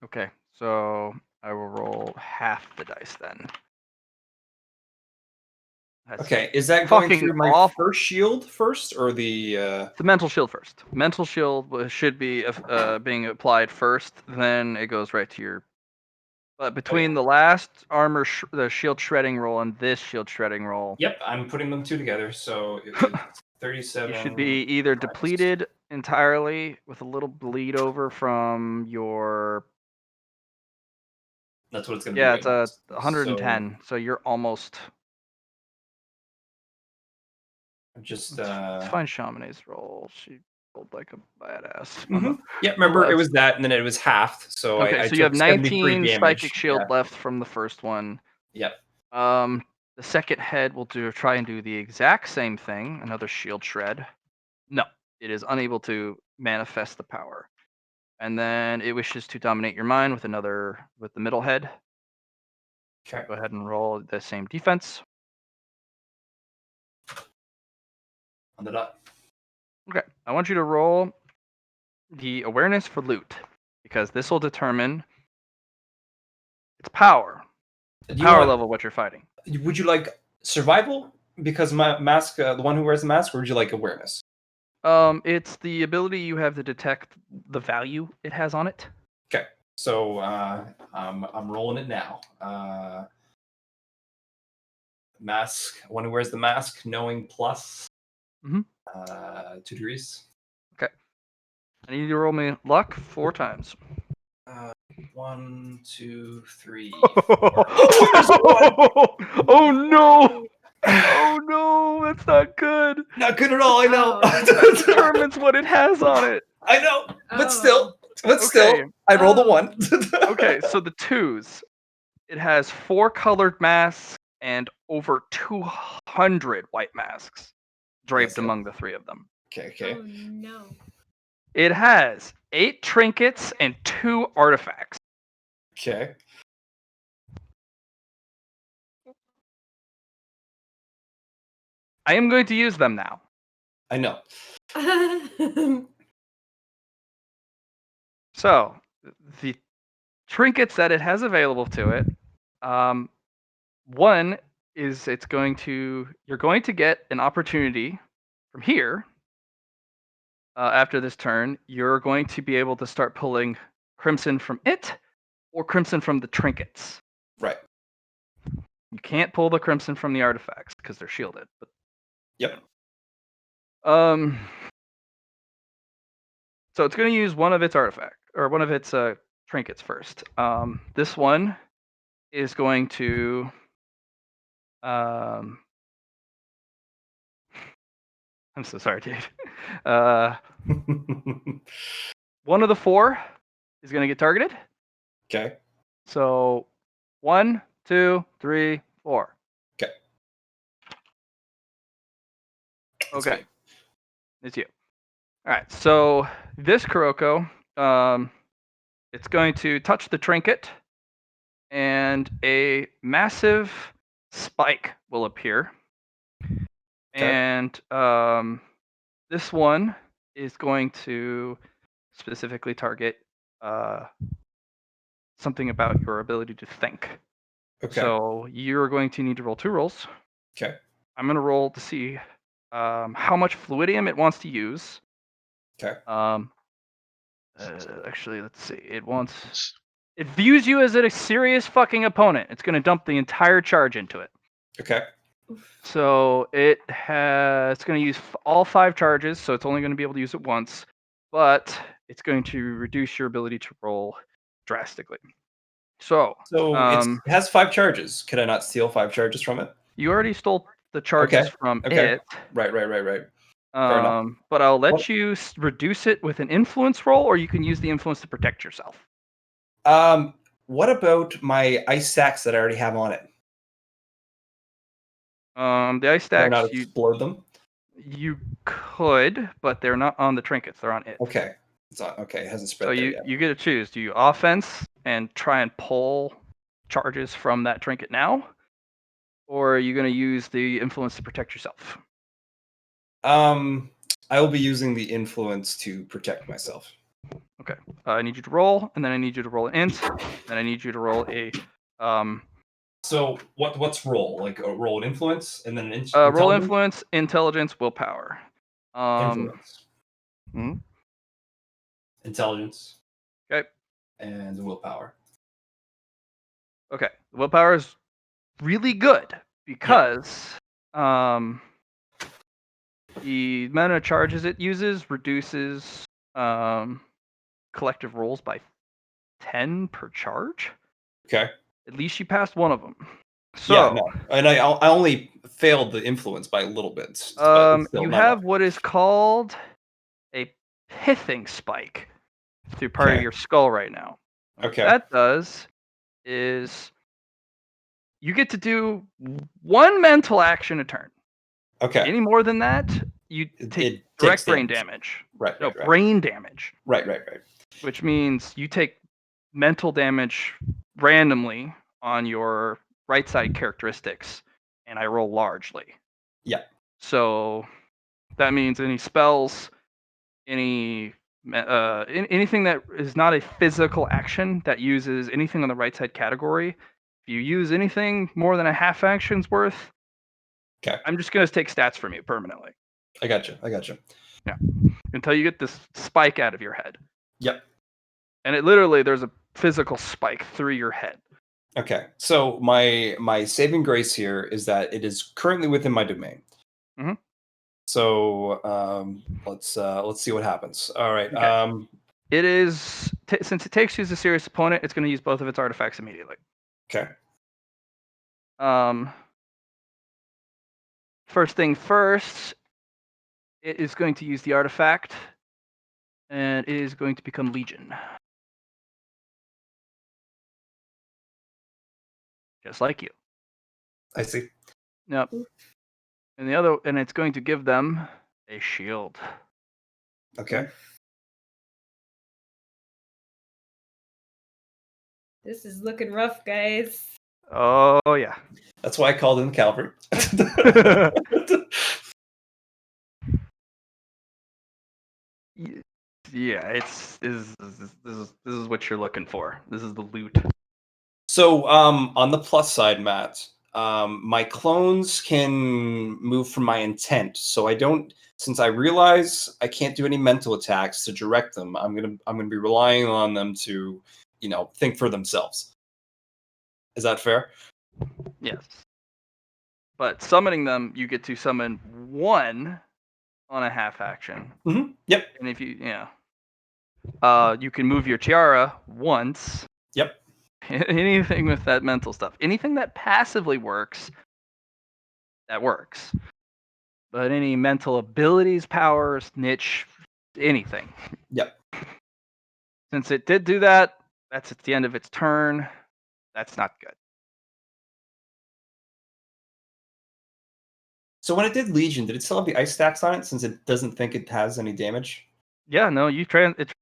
Speaker 3: Okay, so I will roll half the dice then. That's
Speaker 2: Okay, is that going
Speaker 3: fucking
Speaker 2: through my
Speaker 3: awful.
Speaker 2: first shield first, or the?
Speaker 3: The mental shield first. Mental shield should be being applied first, then it goes right to your. But between the last armor, the shield shredding roll, and this shield shredding roll,
Speaker 2: Yep, I'm putting them two together. So it's 37.
Speaker 3: you should be either
Speaker 2: minus-
Speaker 3: depleted entirely with a little bleed over from your.
Speaker 2: That's what it's going to
Speaker 3: Yeah,
Speaker 2: be.
Speaker 3: it's
Speaker 2: Right
Speaker 3: a
Speaker 2: now.
Speaker 3: 110. So you're almost.
Speaker 2: So just.
Speaker 3: Let's find Chamonix's roll. She rolled like a badass.
Speaker 2: Yeah, remember it
Speaker 3: Let's-
Speaker 2: was that, and then it was halved. So
Speaker 3: Okay,
Speaker 2: I
Speaker 3: so you have
Speaker 2: took 73
Speaker 3: 19
Speaker 2: damage.
Speaker 3: psychic shield
Speaker 2: Yeah.
Speaker 3: left from the first one.
Speaker 2: Yep.
Speaker 3: The second head will try and do the exact same thing. Another shield shred. No, it is unable to manifest the power. And then it wishes to dominate your mind with the middle head.
Speaker 2: Okay.
Speaker 3: Go ahead and roll the same defense.
Speaker 2: On the dot.
Speaker 3: Okay, I want you to roll the awareness for loot because this will determine its power,
Speaker 2: Do you
Speaker 3: power
Speaker 2: want-
Speaker 3: level, what you're fighting.
Speaker 2: Would you like survival? Because my mask, the one who wears the mask, or would you like awareness?
Speaker 3: It's the ability you have to detect the value it has on it.
Speaker 2: Okay. So I'm rolling it now. Mask. One who wears the mask, knowing plus.
Speaker 3: Mhm.
Speaker 2: 2 degrees.
Speaker 3: I need you to roll me luck 4 times.
Speaker 2: 1, 2, 3.
Speaker 3: Oh no! Oh no, that's not good.
Speaker 2: Not good at all. I know.
Speaker 3: That determines what it has on it.
Speaker 2: I know. But
Speaker 4: Oh.
Speaker 2: still,
Speaker 3: Okay.
Speaker 2: I rolled a
Speaker 4: Oh.
Speaker 2: 1.
Speaker 3: Okay, so the 2s. It has 4 colored masks and over 200 white masks draped
Speaker 2: Yes, yeah.
Speaker 3: among the 3 of them.
Speaker 2: Okay.
Speaker 4: Oh no.
Speaker 3: It has 8 trinkets and 2 artifacts.
Speaker 2: Okay.
Speaker 3: I am going to use them now.
Speaker 2: I know.
Speaker 3: So, the trinkets that it has available to it, one is you're going to get an opportunity from here. After this turn, you're going to be able to start pulling crimson from it or crimson from the trinkets.
Speaker 2: Right.
Speaker 3: You can't pull the crimson from the artifacts because they're shielded. But,
Speaker 2: Yep.
Speaker 3: So it's going to use one of its trinkets first. This one is going to. I'm so sorry, Dave. One of the 4 is going to get targeted.
Speaker 2: Okay.
Speaker 3: So 1, 2, 3, 4.
Speaker 2: Okay. That's
Speaker 3: Okay.
Speaker 2: me.
Speaker 3: It's you. All right. So this Kuroko, it's going to touch the trinket, and a massive spike will appear.
Speaker 2: Okay.
Speaker 3: And this one is going to specifically target something about your ability to think.
Speaker 2: Okay.
Speaker 3: So you're going to need to roll 2 rolls.
Speaker 2: Okay.
Speaker 3: I'm going to roll to see how much fluidium it wants to use.
Speaker 2: Okay.
Speaker 3: Actually, let's see. It views you as a serious fucking opponent. It's going to dump the entire charge into it.
Speaker 2: Okay.
Speaker 3: So it's going to use all 5 charges, so it's only going to be able to use it once, but it's going to reduce your ability to roll drastically. So
Speaker 2: it has 5 charges. Could I not steal 5 charges from it?
Speaker 3: you already stole the charges from it.
Speaker 2: Right.
Speaker 3: But I'll let you reduce it with an influence roll, or you can use the influence to protect yourself.
Speaker 2: What about my ice stacks that I already have on it?
Speaker 3: The ice
Speaker 2: Can I
Speaker 3: stacks,
Speaker 2: not explode them?
Speaker 3: you could, but they're not on the trinkets. They're on it.
Speaker 2: Okay. It's on. Okay. It hasn't spread
Speaker 3: So
Speaker 2: there
Speaker 3: you
Speaker 2: yet.
Speaker 3: get to choose. Do you offense and try and pull charges from that trinket now, or are you going to use the influence to protect yourself?
Speaker 2: I will be using the influence to protect myself.
Speaker 3: Okay. I need you to roll, and then I need you to roll an int, then I need you to roll a
Speaker 2: So what's roll? Like a roll an influence and then an
Speaker 3: roll
Speaker 2: intelligence?
Speaker 3: influence, intelligence, willpower.
Speaker 2: Influence.
Speaker 3: Mhm.
Speaker 2: Intelligence.
Speaker 3: Okay.
Speaker 2: And willpower.
Speaker 3: Okay. Willpower is really good because the amount of charges it uses reduces collective rolls by 10 per charge.
Speaker 2: Okay.
Speaker 3: At least you passed one of them. So,
Speaker 2: Yeah, no. And I only failed the influence by a little bit. But it's still
Speaker 3: you
Speaker 2: not
Speaker 3: have
Speaker 2: enough.
Speaker 3: what is called a pithing spike through part of
Speaker 2: Okay.
Speaker 3: your skull right now.
Speaker 2: Okay.
Speaker 3: What that does is you get to do one mental action a turn.
Speaker 2: Okay.
Speaker 3: Any more than that, you
Speaker 2: It
Speaker 3: take
Speaker 2: takes
Speaker 3: direct brain
Speaker 2: damage.
Speaker 3: damage.
Speaker 2: Right,
Speaker 3: No,
Speaker 2: right, right.
Speaker 3: brain damage,
Speaker 2: Right.
Speaker 3: which means you take mental damage randomly on your right side characteristics, and I roll largely.
Speaker 2: Yeah.
Speaker 3: So that means any spells, anything that is not a physical action that uses anything on the right side category. If you use anything more than a half action's worth,
Speaker 2: Okay.
Speaker 3: I'm just gonna take stats from you permanently.
Speaker 2: I got you.
Speaker 3: Yeah, until you get this spike out of your head.
Speaker 2: Yep.
Speaker 3: And it literally, there's a physical spike through your head.
Speaker 2: Okay. So my saving grace here is that it is currently within my domain.
Speaker 3: Mhm.
Speaker 2: So let's see what happens. All right.
Speaker 3: Okay. It is since it takes you as a serious opponent, it's going to use both of its artifacts immediately.
Speaker 2: Okay.
Speaker 3: First thing first, it is going to use the artifact, and it is going to become Legion, just like you.
Speaker 2: I see.
Speaker 3: Yep. And it's going to give them a shield.
Speaker 2: Okay.
Speaker 6: This is looking rough, guys.
Speaker 3: Oh yeah.
Speaker 2: That's why I called in the cavalry.
Speaker 3: Yeah, this is what you're looking for. This is the loot.
Speaker 2: So on the plus side, Matt, my clones can move from my intent. So I don't, since I realize I can't do any mental attacks to direct them, I'm gonna be relying on them to, think for themselves. Is that fair?
Speaker 3: Yes. But summoning them, you get to summon one on a half action.
Speaker 2: Mm-hmm. Yep.
Speaker 3: And if you you can move your tiara once.
Speaker 2: Yep.
Speaker 3: Anything with that mental stuff. Anything that passively works, that works. But any mental abilities, powers, niche, anything.
Speaker 2: Yep.
Speaker 3: Since it did do that, that's at the end of its turn. That's not good.
Speaker 2: So when it did Legion, did it still have the ice stacks on it since it doesn't think it has any damage?
Speaker 3: Yeah, no, it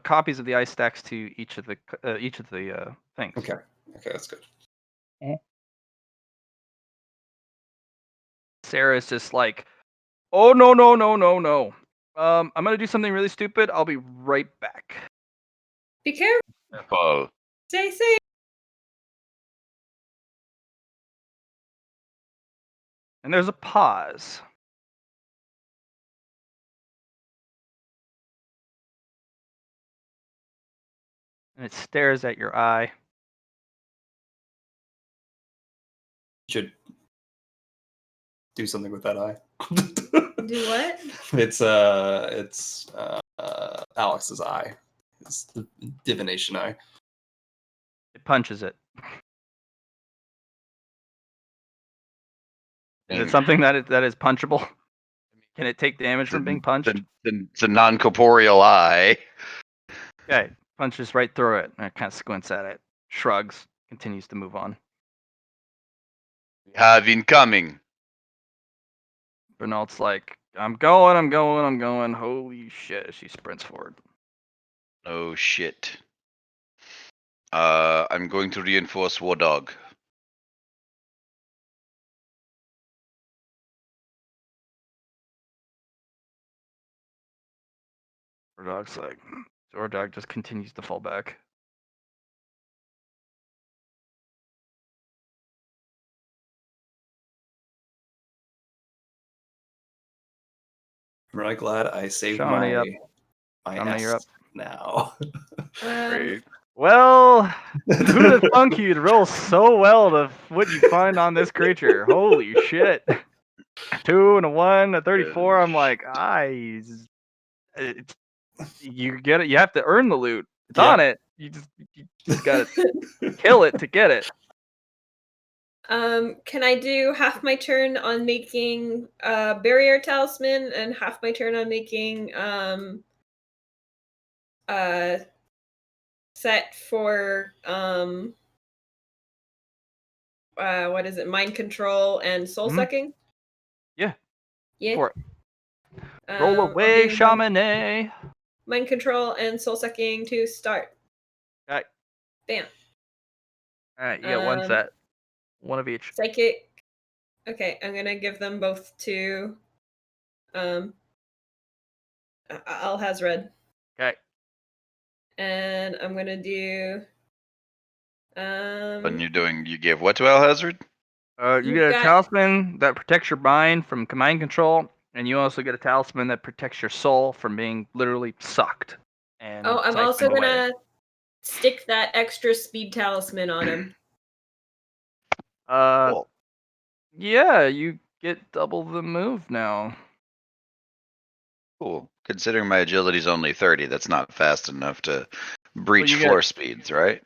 Speaker 3: copies of the ice stacks to each of the things.
Speaker 2: Okay, that's good.
Speaker 3: Sarah's just like, oh no. I'm gonna do something really stupid. I'll be right back.
Speaker 6: Be careful.
Speaker 1: Whoa.
Speaker 6: Stay safe.
Speaker 3: And there's a pause. And it stares at your eye.
Speaker 2: Should do something with that eye.
Speaker 6: Do what?
Speaker 2: It's Alex's eye. It's the divination eye.
Speaker 3: It punches it. Is it something that is punchable? Can it take damage from being punched?
Speaker 1: It's a non-corporeal eye.
Speaker 3: Okay, punches right through it, and it kind of squints at it, shrugs, continues to move on.
Speaker 1: We have incoming.
Speaker 3: Bernald's like, I'm going. Holy shit, she sprints forward.
Speaker 1: Oh shit. I'm going to reinforce War Dog.
Speaker 3: Bernald's like, Zordog just continues to fall back.
Speaker 2: I'm really glad I saved
Speaker 3: Shamini up.
Speaker 2: my
Speaker 3: Shamini, you're
Speaker 2: S now.
Speaker 6: Um,
Speaker 3: Well, who'd have thunk you'd roll so well to what you find on this creature? Holy shit. 2 and a 1, a 34. I'm like, you get it. You have to earn the loot. It's on it. You just gotta kill it to get it.
Speaker 6: can I do half my turn on making barrier talisman and half my turn on making set for what is it? Mind control and soul
Speaker 3: Mhm.
Speaker 6: sucking?
Speaker 3: Yeah.
Speaker 6: Yeah.
Speaker 3: For it. Roll
Speaker 6: I'll
Speaker 3: away,
Speaker 6: do
Speaker 3: Shamane.
Speaker 6: mind control and soul sucking to start.
Speaker 3: Alright.
Speaker 6: Bam.
Speaker 3: Alright, you got one
Speaker 6: Um,
Speaker 3: set. One of each.
Speaker 6: Psychic. Okay, I'm gonna give them both to Alhazred.
Speaker 3: Okay.
Speaker 6: And I'm gonna do
Speaker 1: And you gave what to Alhazard?
Speaker 3: You
Speaker 6: You've
Speaker 3: get a
Speaker 6: got-
Speaker 3: talisman that protects your mind from mind control, and you also get a talisman that protects your soul from being literally sucked. And
Speaker 6: I'm
Speaker 3: siphoned
Speaker 6: also
Speaker 3: away.
Speaker 6: gonna stick that extra speed talisman on him.
Speaker 1: Cool.
Speaker 3: Yeah, you get double the move now.
Speaker 1: Cool. Considering my agility's only 30, that's not fast enough to breach
Speaker 3: you get-
Speaker 1: floor speeds, right?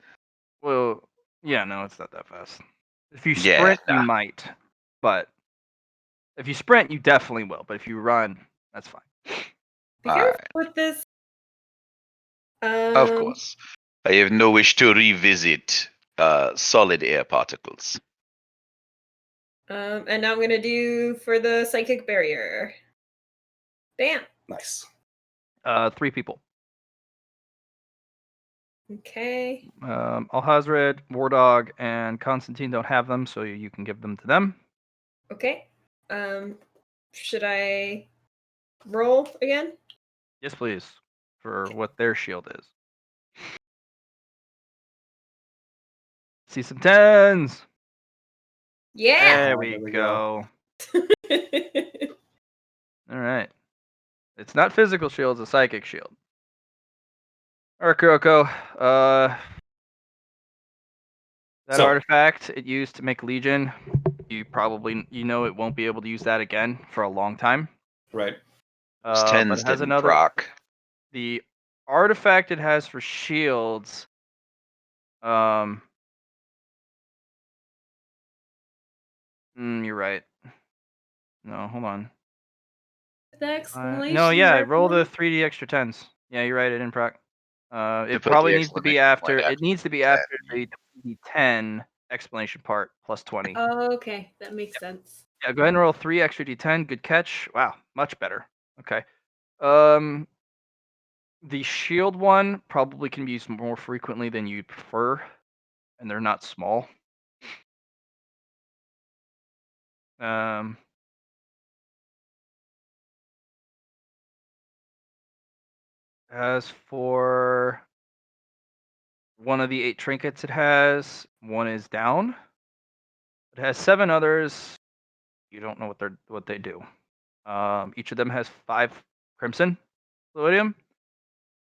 Speaker 3: Well, yeah, no, it's not that fast. If you
Speaker 1: Yeah,
Speaker 3: sprint, you
Speaker 1: nah.
Speaker 3: might, but if you sprint, you definitely will. But if you run, that's fine.
Speaker 6: Be careful
Speaker 1: Alright.
Speaker 6: with this.
Speaker 1: Of course. I have no wish to revisit solid air particles.
Speaker 6: And now I'm gonna do for the psychic barrier. Bam.
Speaker 2: Nice.
Speaker 3: 3 people.
Speaker 6: Okay.
Speaker 3: Alhazred, Wardog, and Constantine don't have them, so you can give them to them.
Speaker 6: Okay. Should I roll again?
Speaker 3: Yes, please. For what their shield is. See some 10s.
Speaker 6: Yeah.
Speaker 3: There
Speaker 2: Oh,
Speaker 3: we
Speaker 2: there we
Speaker 3: go. All right. It's not physical shield, it's a psychic shield. Kuroko, that
Speaker 2: So-
Speaker 3: artifact it used to make Legion, you know it won't be able to use that again for a long time.
Speaker 2: Right.
Speaker 1: Those
Speaker 3: But
Speaker 1: 10s
Speaker 3: it has
Speaker 1: didn't
Speaker 3: another.
Speaker 1: proc.
Speaker 3: The artifact it has for shields. You're right. No, hold on.
Speaker 4: The exclamation
Speaker 3: No, yeah,
Speaker 4: mark
Speaker 3: roll the
Speaker 4: one?
Speaker 3: 3D extra 10s. Yeah, you're right. It didn't proc. It
Speaker 1: put
Speaker 3: probably
Speaker 1: the
Speaker 3: needs to be
Speaker 1: exclamation point
Speaker 3: after. It needs to be after
Speaker 1: that.
Speaker 3: the 10 explanation part plus 20.
Speaker 4: Oh, okay. That makes sense.
Speaker 3: Yeah, go ahead and roll 3 extra d10. Good catch. Wow, much better. Okay. The shield one probably can be used more frequently than you'd prefer, and they're not small. As for one of the 8 trinkets it has, one is down. It has 7 others. You don't know what they do. Each of them has 5 crimson fluidium,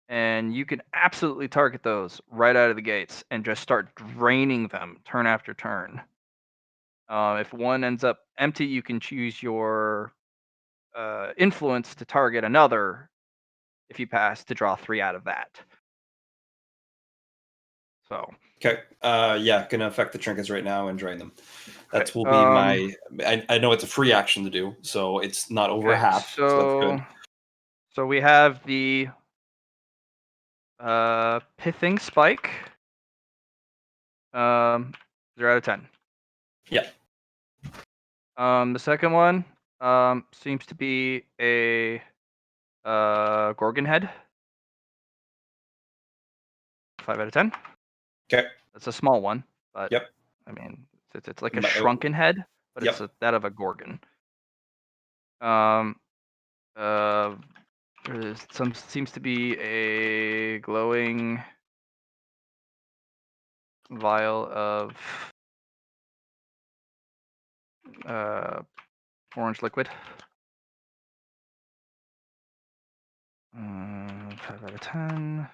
Speaker 3: and you can absolutely target those right out of the gates and just start draining them turn after turn. If one ends up empty, you can choose your influence to target another. If you pass, to draw 3 out of that. So.
Speaker 2: Okay. Yeah, gonna affect the trinkets right now and drain them. That
Speaker 3: Okay,
Speaker 2: will be my. I know it's a free action to do, so it's not over
Speaker 3: okay,
Speaker 2: half. So that's good.
Speaker 3: So we have the pithing spike. 0 out of 10.
Speaker 2: Yeah.
Speaker 3: The second one seems to be a Gorgon head. 5 out of 10.
Speaker 2: Okay.
Speaker 3: That's a small one, but
Speaker 2: Yep.
Speaker 3: I mean it's like a
Speaker 2: My-
Speaker 3: shrunken head, but
Speaker 2: Yep.
Speaker 3: it's that of a Gorgon. There's seems to be a glowing vial of orange liquid. 5 out of 10.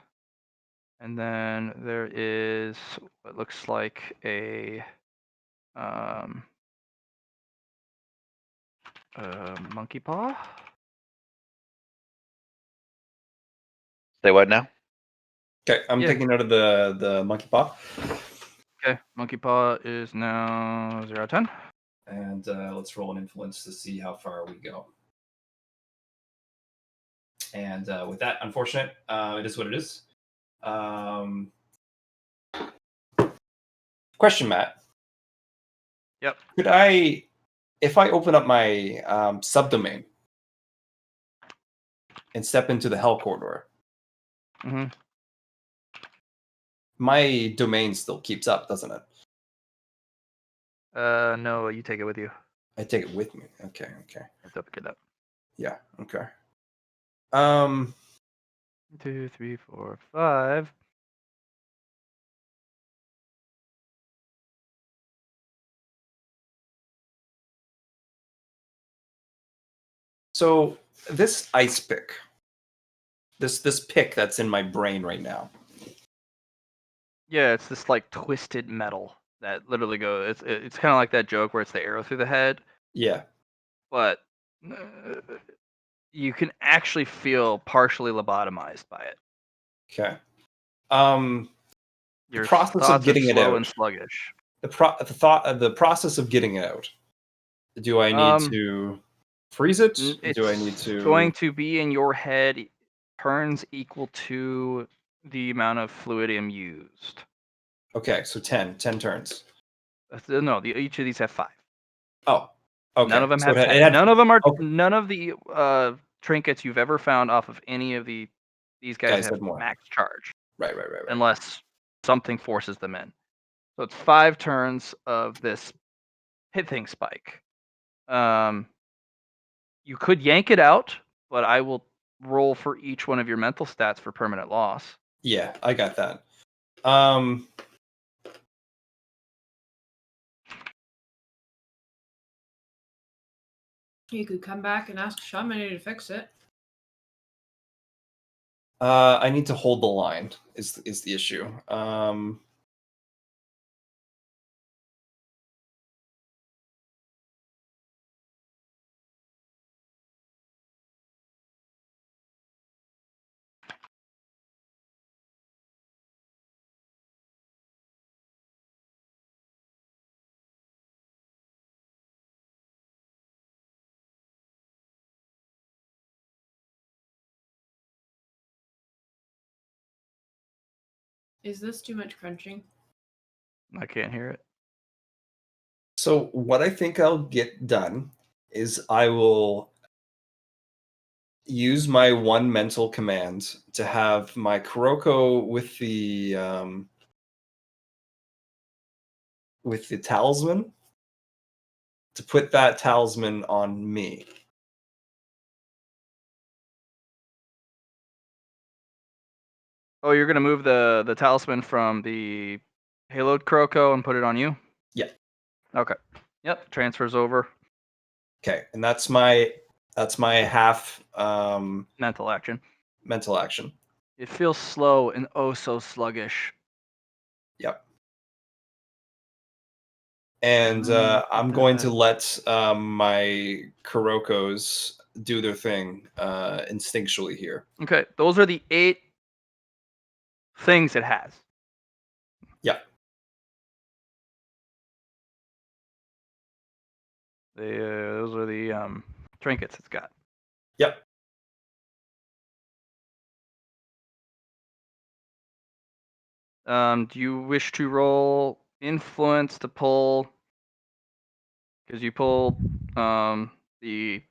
Speaker 3: And then there is what looks like a monkey paw.
Speaker 1: Say what now?
Speaker 2: Okay, I'm
Speaker 3: Yeah.
Speaker 2: taking note of the monkey paw.
Speaker 3: Okay, monkey paw is now 0 out of 10.
Speaker 5: And let's roll an influence to see how far we go. And with that, unfortunate, it is what it is.
Speaker 2: Question, Matt.
Speaker 3: Yep.
Speaker 2: Could I, if I open up my subdomain and step into the Hell Corridor,
Speaker 3: Mm-hmm.
Speaker 2: my domain still keeps up, doesn't it?
Speaker 3: No, you take it with you.
Speaker 2: I take it with me. Okay.
Speaker 3: You have to pick it up.
Speaker 2: Yeah. Okay.
Speaker 3: 1, 2, 3, 4, 5.
Speaker 2: So this ice pick, this pick that's in my brain right now.
Speaker 3: Yeah, it's this like twisted metal that literally goes. It's kind of like that joke where it's the arrow through the head,
Speaker 2: Yeah.
Speaker 3: but you can actually feel partially lobotomized by it.
Speaker 2: Okay.
Speaker 3: Your
Speaker 2: process of
Speaker 3: thoughts
Speaker 2: getting
Speaker 3: are
Speaker 2: it
Speaker 3: slow
Speaker 2: out.
Speaker 3: and sluggish.
Speaker 2: The process of getting it out. Do I need to freeze it? Do I need
Speaker 3: It's
Speaker 2: to?
Speaker 3: going to be in your head. Turns equal to the amount of fluidium used.
Speaker 2: Okay, so 10 turns.
Speaker 3: No, each of these have 5.
Speaker 2: Oh, okay.
Speaker 3: None of them
Speaker 2: So
Speaker 3: have
Speaker 2: it
Speaker 3: 10.
Speaker 2: had-
Speaker 3: None of them are.
Speaker 2: okay.
Speaker 3: None of the trinkets you've ever found off of any of these guys
Speaker 2: Guys
Speaker 3: have
Speaker 2: had more.
Speaker 3: max charge,
Speaker 2: Right.
Speaker 3: unless something forces them in. So it's 5 turns of this hitting spike. You could yank it out, but I will roll for each one of your mental stats for permanent loss.
Speaker 2: Yeah, I got that.
Speaker 4: You could come back and ask Shamini to fix it.
Speaker 2: I need to hold the line. Is the issue?
Speaker 4: Is this too much crunching?
Speaker 3: I can't hear it.
Speaker 2: So what I think I'll get done is I will use my one mental command to have my Kuroko with the talisman, to put that talisman on me.
Speaker 3: Oh, you're gonna move the talisman from the haloed Kuroko and put it on you?
Speaker 2: Yeah.
Speaker 3: Okay. Yep. Transfers over.
Speaker 2: Okay, and that's my half
Speaker 3: Mental action.
Speaker 2: mental action.
Speaker 3: It feels slow and oh so sluggish.
Speaker 2: Yep. And I'm going to let my Kurokos do their thing instinctually here.
Speaker 3: Okay, those are the 8 things it has.
Speaker 2: Yep.
Speaker 3: Those are the trinkets it's got.
Speaker 2: Yep.
Speaker 3: Do you wish to roll influence to pull? Because you pulled the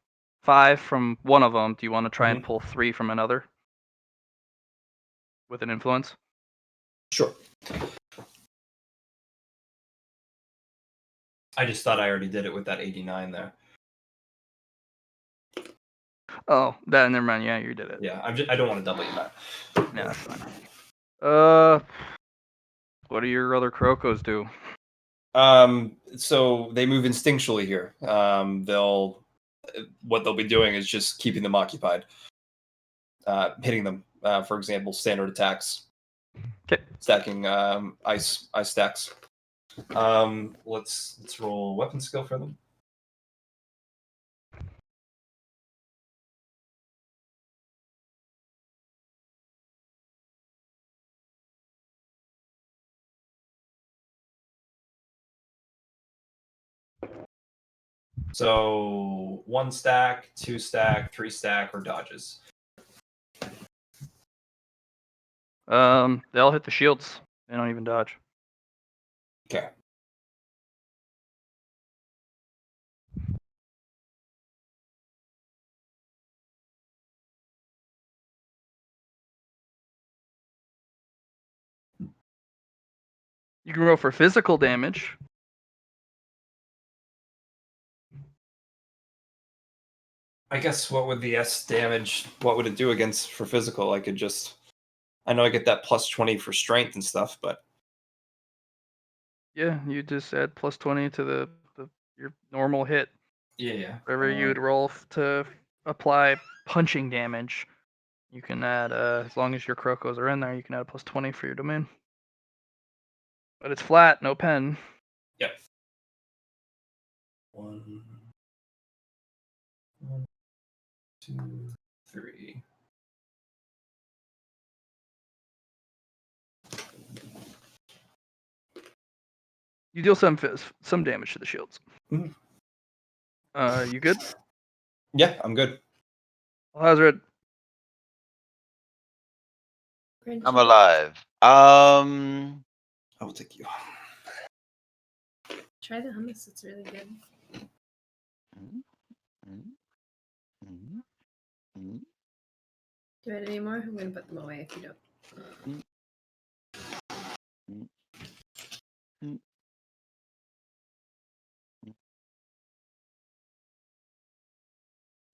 Speaker 3: 5 from one of them. Do you want to try and pull 3 from another with an influence?
Speaker 2: Sure.
Speaker 5: I just thought I already did it with that 89 there.
Speaker 3: Oh, that never mind. Yeah, you did it.
Speaker 2: Yeah, I don't want to double you, Matt.
Speaker 3: Yeah, that's fine. What do your other Krokos do?
Speaker 2: So they move instinctually here. What they'll be doing is just keeping them occupied. Hitting them, for example, standard attacks.
Speaker 3: Okay.
Speaker 2: Stacking ice stacks. Let's roll weapon skill for them. So 1 stack, 2 stack, 3 stack, or dodges.
Speaker 3: They'll hit the shields. They don't even dodge.
Speaker 2: Okay.
Speaker 3: You can roll for physical damage.
Speaker 2: I guess what would the S damage? What would it do against for physical? I know I get that plus 20 for strength and stuff, but
Speaker 3: Yeah, you just add plus 20 to your normal hit.
Speaker 5: Yeah.
Speaker 3: Whatever you'd roll to apply punching damage, you can add, as long as your Krokos are in there, you can add plus 20 for your domain. But it's flat, no pen.
Speaker 2: Yep. 1, 2, 3.
Speaker 3: You deal some damage to the shields.
Speaker 2: Mhm.
Speaker 3: You good?
Speaker 2: Yeah, I'm good.
Speaker 3: Hazard.
Speaker 1: I'm alive.
Speaker 2: I will take you.
Speaker 4: Try the hummus. It's really good. Do I add any more? I'm going to put them away if you don't.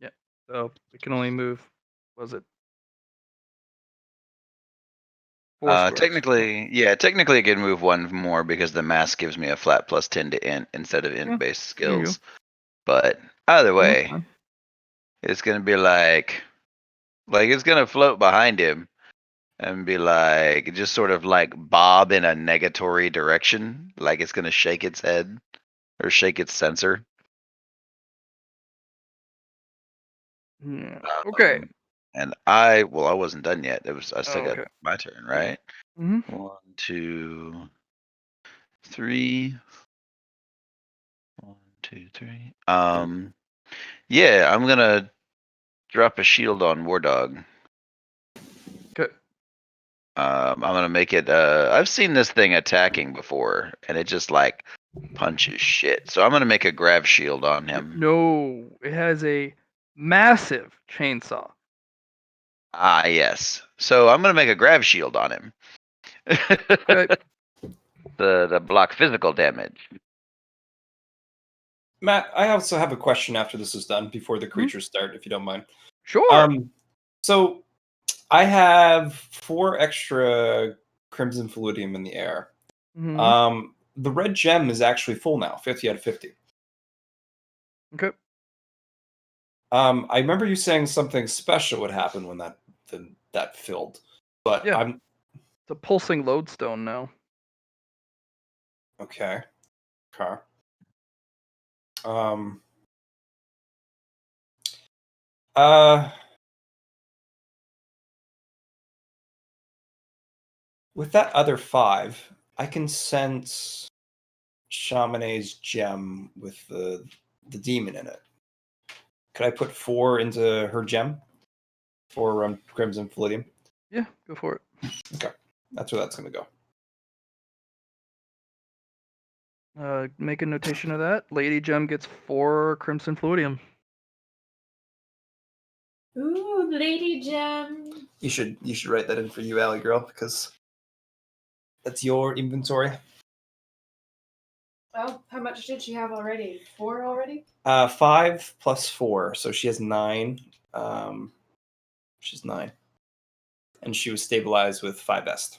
Speaker 3: Yeah. So we can only move. Was it 4 squares?
Speaker 1: Technically I can move 1 more because the mask gives me a flat plus 10 to int instead of int-based
Speaker 3: there you go.
Speaker 1: skills. But either
Speaker 3: Yeah, that's
Speaker 1: way,
Speaker 3: fine.
Speaker 1: it's gonna be like it's gonna float behind him and be like just sort of like bob in a negatory direction, like it's gonna shake its head or shake its sensor.
Speaker 3: Yeah. Okay.
Speaker 1: And I wasn't done yet. I still got
Speaker 3: Okay.
Speaker 1: my turn, right?
Speaker 3: Mm-hmm.
Speaker 1: 1, 2, 3. 1, 2, 3. Yeah, I'm gonna drop a shield on War Dog.
Speaker 3: Okay.
Speaker 1: I'm gonna make it. I've seen this thing attacking before, and it just like punches shit. So I'm gonna make a grav shield on him.
Speaker 3: No, it has a massive chainsaw.
Speaker 1: Ah, yes. So I'm gonna make a grav shield on him.
Speaker 3: Okay.
Speaker 1: The block physical damage.
Speaker 2: Matt, I also have a question after this is done, before the creatures start, if you don't mind.
Speaker 3: Sure.
Speaker 2: So I have 4 extra Crimson Fluidium in the air.
Speaker 3: Mhm.
Speaker 2: The red gem is actually full now, 50 out of 50.
Speaker 3: Okay.
Speaker 2: I remember you saying something special would happen when that filled, but
Speaker 3: Yeah.
Speaker 2: I'm
Speaker 3: It's a pulsing lodestone now.
Speaker 2: okay. Okay. Um. With that other 5, I can sense Chamonix's gem with the demon in it. Could I put 4 into her gem? 4 Crimson Fluidium.
Speaker 3: Yeah, go for it.
Speaker 2: Okay, that's where that's gonna go.
Speaker 3: Make a notation of that. Lady Gem gets 4 Crimson Fluidium.
Speaker 4: Ooh, Lady Gem.
Speaker 2: You should write that in for you, Alley Girl, because that's your inventory.
Speaker 6: Oh, how much did she have already? 4 already?
Speaker 2: 5 plus 4, so she has 9. She's 9. And she was stabilized with 5 est.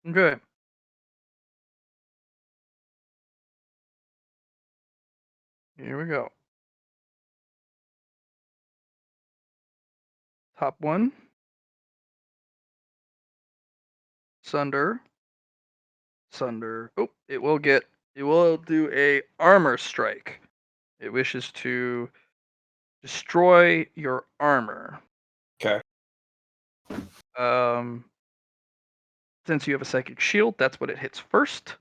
Speaker 3: Okay. Here we go. Top one. Sunder. Oh, it will do a armor strike. It wishes to destroy your armor.
Speaker 2: Okay.
Speaker 3: Since you have a psychic shield, that's what it hits first.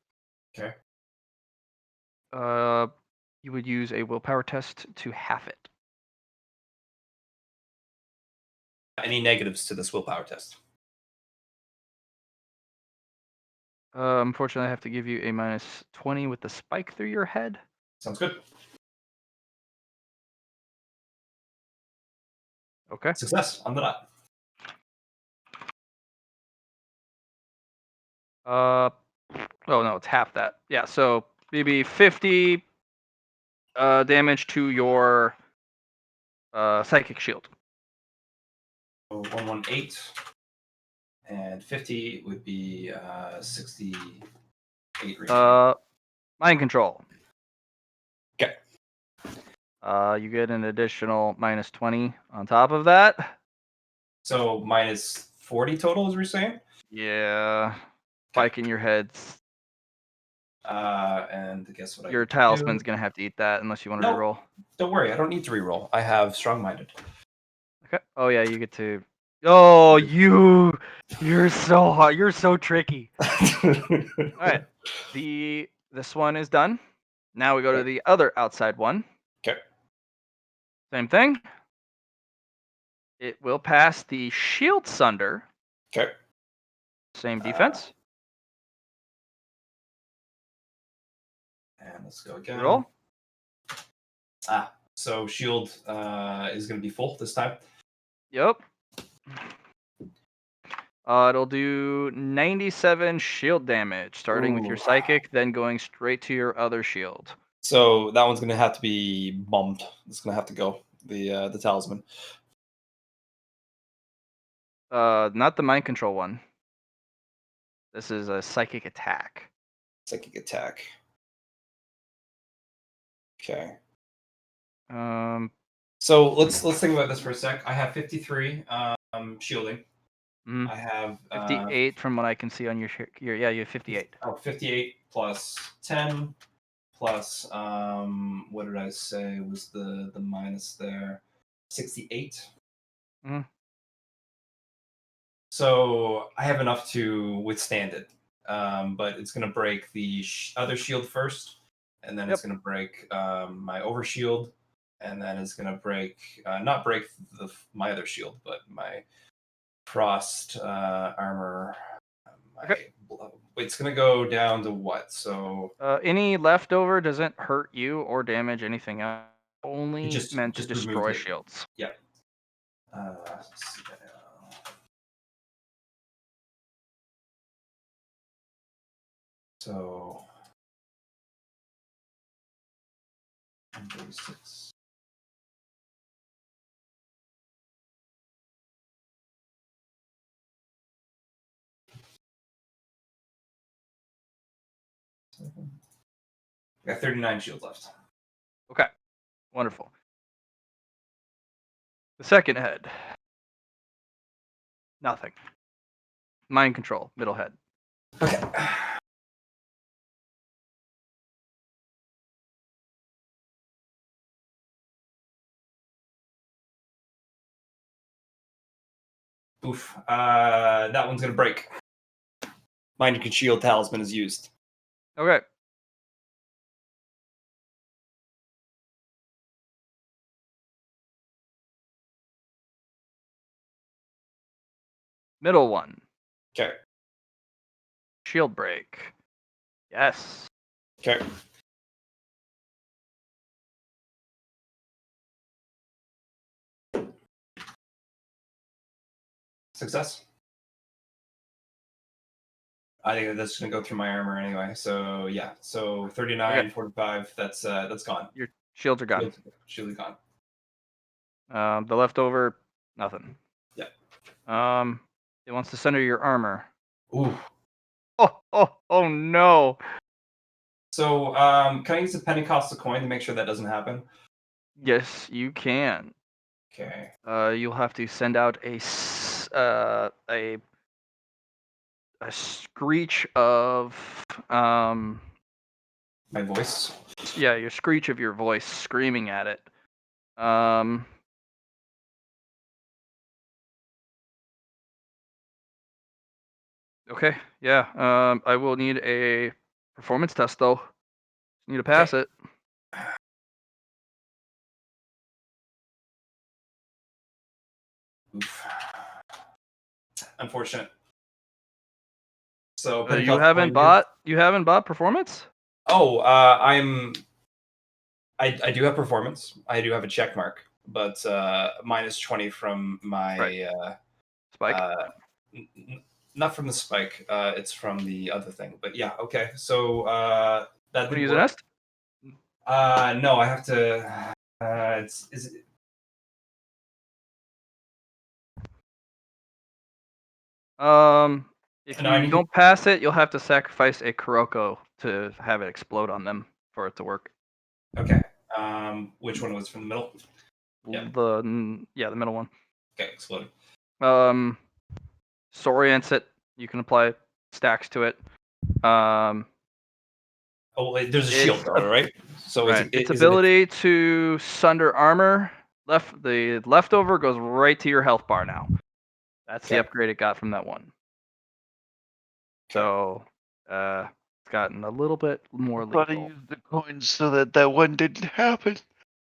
Speaker 5: Okay.
Speaker 3: You would use a willpower test to half it.
Speaker 2: Any negatives to this willpower test?
Speaker 3: Unfortunately, I have to give you a minus 20 with the spike through your head.
Speaker 2: Sounds good.
Speaker 3: Okay.
Speaker 2: Success on the dot.
Speaker 3: Oh no, it's half that. Yeah, so maybe 50 damage to your psychic shield.
Speaker 2: So 118 and 50 would be 68 remaining.
Speaker 3: Mind control.
Speaker 2: Okay.
Speaker 3: You get an additional minus 20 on top of that.
Speaker 2: So minus 40 total, as we're saying.
Speaker 3: Yeah. Spike in your heads.
Speaker 2: And guess what?
Speaker 3: Your talisman's gonna have to eat that unless you want to
Speaker 2: No.
Speaker 3: reroll.
Speaker 2: Don't worry, I don't need to reroll. I have strong-minded.
Speaker 3: Okay. Oh yeah, you get to. Oh, you're so hot. You're so tricky. All right. This one is done. Now we go to the other outside one.
Speaker 2: Okay.
Speaker 3: Same thing. It will pass the shield sunder.
Speaker 2: Okay.
Speaker 3: Same defense.
Speaker 2: And let's go again.
Speaker 3: Roll.
Speaker 2: So shield is going to be full this time.
Speaker 3: Yep. It'll do 97 shield damage, starting with your
Speaker 2: Ooh.
Speaker 3: psychic, then going straight to your other shield.
Speaker 2: So that one's going to have to be bombed. It's going to have to go. The talisman.
Speaker 3: Not the mind control one. This is a psychic attack.
Speaker 2: Psychic attack. Okay. So let's think about this for a sec. I have 53 shielding.
Speaker 3: Mhm.
Speaker 2: I have
Speaker 3: 58 from what I can see on your yeah, you have 58.
Speaker 2: 58 plus 10 plus what did I say was the minus there? 68.
Speaker 3: Mhm.
Speaker 2: So I have enough to withstand it. But it's going to break the other shield first, and then it's going to break my overshield, and then it's going to break not break my other shield, but my frost armor. It's going to go down to what? So
Speaker 3: Any leftover doesn't hurt you or damage anything else. Only meant to destroy shields.
Speaker 2: Yeah. So 36. I got 39 shields left.
Speaker 3: Okay. Wonderful. The second head. Nothing. Mind control, middle head.
Speaker 2: Okay. Oof. That one's gonna break. Mind can shield talisman is used.
Speaker 3: Okay. Middle one.
Speaker 2: Okay.
Speaker 3: Shield break. Yes.
Speaker 2: Okay.
Speaker 5: Success. I think that's going to go through my armor anyway. So yeah. So 39,
Speaker 3: Okay.
Speaker 5: 45. That's gone.
Speaker 3: Your shields are gone.
Speaker 5: Shield is gone.
Speaker 3: The leftover, nothing.
Speaker 5: Yeah.
Speaker 3: It wants to center your armor.
Speaker 5: Ooh.
Speaker 3: Oh no.
Speaker 5: So can I use a Pentecostal coin to make sure that doesn't happen?
Speaker 3: Yes, you can.
Speaker 5: Okay.
Speaker 3: You'll have to send out a screech of
Speaker 5: My voice.
Speaker 3: yeah, your screech of your voice screaming at it. Um, okay, yeah. I will need a performance test though. Need to pass it.
Speaker 5: Oof. Unfortunate. So
Speaker 3: You
Speaker 5: Pentecostal
Speaker 3: haven't
Speaker 5: coin
Speaker 3: bought performance?
Speaker 5: Oh, I do have performance. I do have a check mark, but minus 20 from my
Speaker 3: Right. Spike.
Speaker 5: not from the spike. It's from the other thing. But yeah, okay. So that
Speaker 3: Want to
Speaker 5: didn't
Speaker 3: use an
Speaker 5: work.
Speaker 3: est?
Speaker 5: No, I have to. Is it,
Speaker 3: If
Speaker 5: No, I
Speaker 3: you
Speaker 5: need-
Speaker 3: don't pass it, you'll have to sacrifice a Kuroko to have it explode on them for it to work.
Speaker 5: okay. Which one was from the middle? Yeah.
Speaker 3: The middle one.
Speaker 5: Okay, exploding.
Speaker 3: Disorients it. You can apply stacks to it.
Speaker 5: Oh, wait, there's a shield though, right? So
Speaker 3: Right. Its
Speaker 5: is it
Speaker 3: ability to sunder armor. The leftover goes right to your health bar now. That's the
Speaker 5: Okay.
Speaker 3: upgrade it got from that one. So it's gotten a little bit more
Speaker 1: I thought I
Speaker 3: lethal.
Speaker 1: used the coins so that that one didn't happen.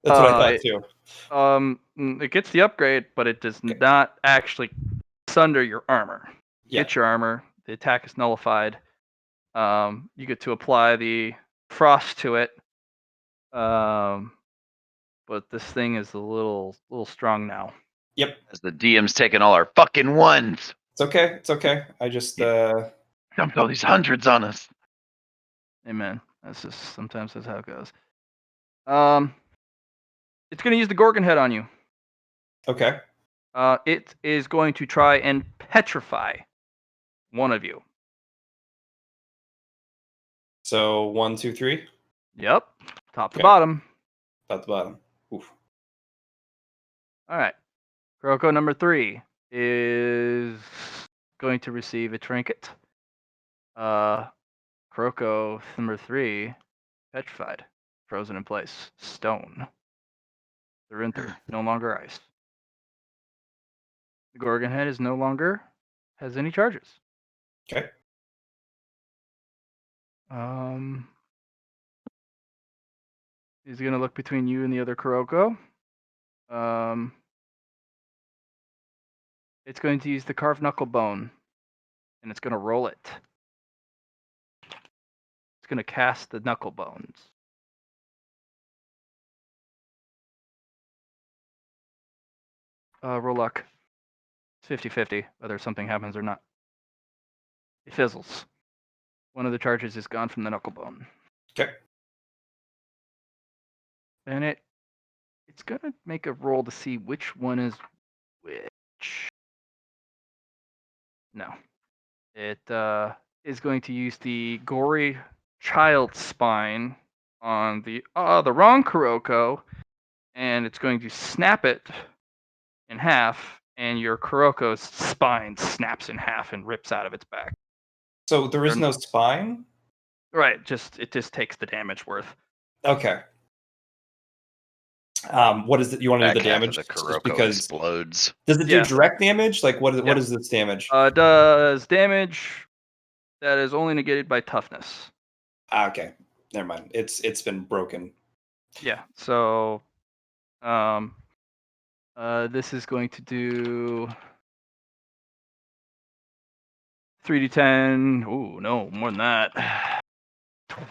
Speaker 5: That's what I thought too.
Speaker 3: It gets the upgrade, but it does
Speaker 5: Okay.
Speaker 3: not actually sunder your armor.
Speaker 5: Yeah.
Speaker 3: Get your armor. The attack is nullified. You get to apply the frost to it. But this thing is a little strong now.
Speaker 5: Yep.
Speaker 1: As the DM's taking all our fucking ones.
Speaker 5: It's okay. It's okay. I just
Speaker 1: Dumped all these hundreds on us.
Speaker 3: Amen. Sometimes that's how it goes. It's gonna use the Gorgon head on you.
Speaker 5: okay.
Speaker 3: It is going to try and petrify one of you.
Speaker 5: So 1, 2, 3.
Speaker 3: Yep. Top to
Speaker 5: Okay.
Speaker 3: bottom.
Speaker 5: Top to bottom. Oof.
Speaker 3: All right. Kuroko number 3 is going to receive a trinket. Kuroko number 3, petrified, frozen in place, stone. They're no longer ice. The Gorgon head is no longer has any charges.
Speaker 5: Okay.
Speaker 3: He's gonna look between you and the other Kuroko. It's going to use the carved knuckle bone, and it's gonna roll it. It's gonna cast the knuckle bones. Roll luck. It's 50-50 whether something happens or not. It fizzles. One of the charges is gone from the knuckle bone.
Speaker 5: Okay.
Speaker 3: And it's gonna make a roll to see which one is which. No. It is going to use the gory child spine on the wrong Kuroko, and it's going to snap it in half, and your Kuroko's spine snaps in half and rips out of its back.
Speaker 5: So there is no spine?
Speaker 3: Right, it just takes the damage worth.
Speaker 5: Okay. What is it? You want to do
Speaker 1: Back
Speaker 5: the
Speaker 1: half
Speaker 5: damage?
Speaker 1: of the
Speaker 5: Just
Speaker 1: Kuroko
Speaker 5: because
Speaker 1: explodes.
Speaker 5: does it do
Speaker 3: Yeah.
Speaker 5: direct damage? Like what
Speaker 3: Yeah.
Speaker 5: is this damage?
Speaker 3: Does damage that is only negated by toughness.
Speaker 5: Okay. Never mind. It's been broken.
Speaker 3: Yeah. So this is going to do 3d10. Ooh, no, more than that.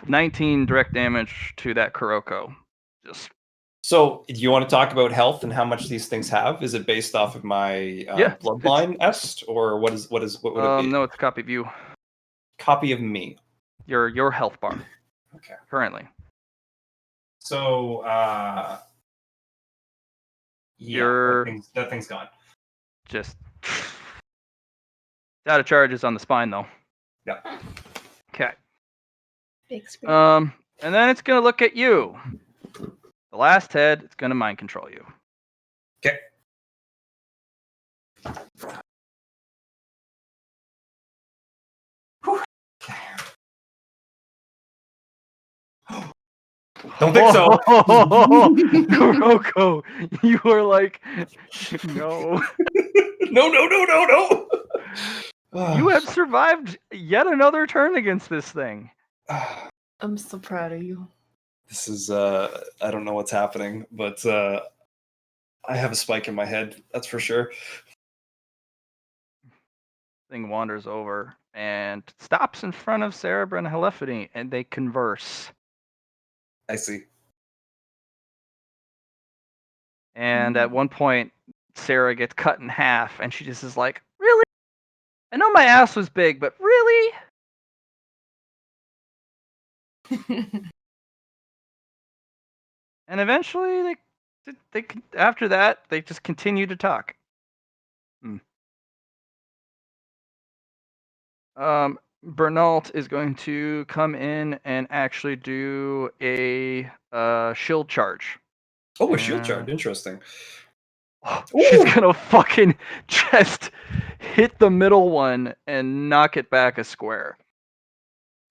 Speaker 3: 19 direct damage to that Kuroko. Just
Speaker 2: So, do you want to talk about health and how much these things have? Is it based off of my
Speaker 3: Yeah,
Speaker 2: bloodline est, or what would it be?
Speaker 3: No, it's a copy of you.
Speaker 2: Copy of me.
Speaker 3: Your health bar.
Speaker 2: Okay.
Speaker 3: Currently.
Speaker 5: So, yeah,
Speaker 3: You're
Speaker 5: that thing's gone.
Speaker 3: just out of charges on the spine though.
Speaker 2: Yeah.
Speaker 3: Okay.
Speaker 6: Big screen.
Speaker 3: And then it's gonna look at you. The last head, it's gonna mind control you.
Speaker 2: Okay. Don't think so.
Speaker 3: Kuroko, you are like, no.
Speaker 2: No.
Speaker 3: You have survived yet another turn against this thing.
Speaker 6: I'm so proud of you.
Speaker 2: This is I don't know what's happening, but I have a spike in my head, that's for sure.
Speaker 3: Thing wanders over and stops in front of Cerebra and Helephony, and they converse.
Speaker 2: I see.
Speaker 3: And at one point, Sarah gets cut in half, and she just is like, "Really? I know my ass was big, but really?" And eventually, they after that, they just continue to talk. Bernault is going to come in and actually do a shield charge.
Speaker 2: Oh, a shield charge. Interesting.
Speaker 3: She's
Speaker 2: Ooh!
Speaker 3: gonna fucking just hit the middle one and knock it back a square.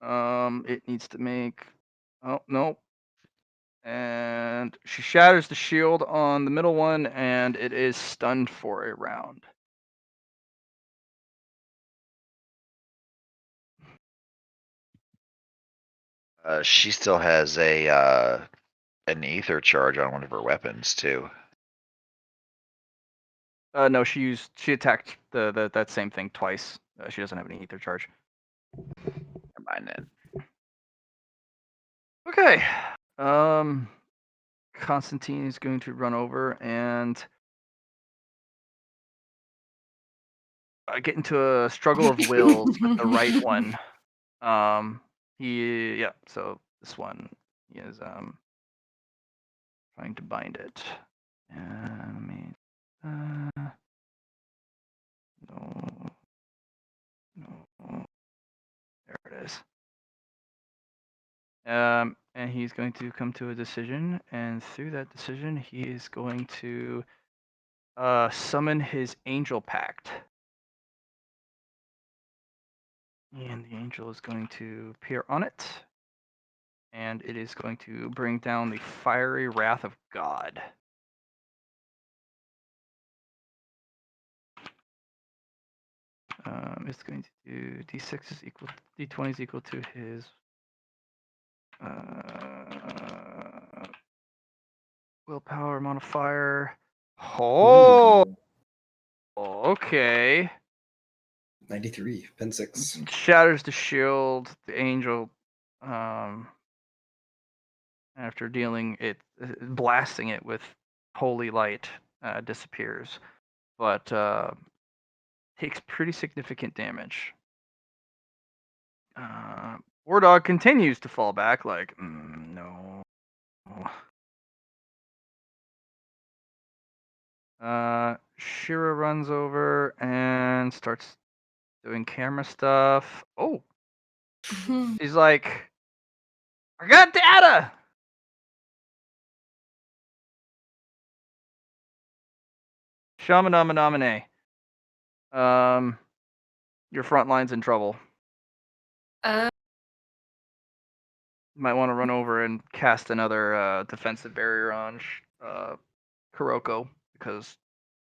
Speaker 3: It needs to make. Oh no. And she shatters the shield on the middle one, and it is stunned for a round.
Speaker 1: She still has a an ether charge on one of her weapons too.
Speaker 3: No, she attacked that same thing twice. She doesn't have any ether charge.
Speaker 1: Never mind then.
Speaker 3: Okay. Constantine is going to run over and get into a struggle of wills with the right one. So this one he is trying to bind it. And no. There it is. And he's going to come to a decision, and through that decision, he is going to summon his angel pact. And the angel is going to appear on it, and it is going to bring down the fiery wrath of God. It's going to do d6 is equal, d20 is equal to his willpower modifier. Oh, okay.
Speaker 2: 93, pen 6.
Speaker 3: Shatters the shield. The angel, after dealing it, blasting it with holy light, disappears, but takes pretty significant damage. War Dog continues to fall back, like, no. Shira runs over and starts doing camera stuff. Oh, he's like, I got data! Shamanamanamanee. Your front line's in trouble.
Speaker 6: Uh,
Speaker 3: You might want to run over and cast another defensive barrier on Kuroko, because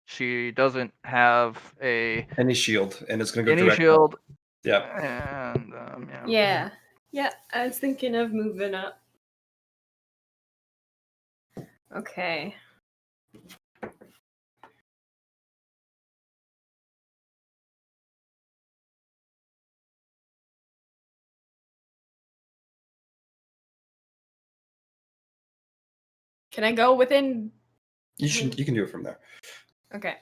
Speaker 3: she doesn't have
Speaker 2: Any shield, and it's gonna go
Speaker 3: any
Speaker 2: direct.
Speaker 3: shield.
Speaker 2: Yeah.
Speaker 3: And
Speaker 6: yeah, I was thinking of moving up. Okay. Can I go within?
Speaker 2: You can do it from there.
Speaker 6: Okay.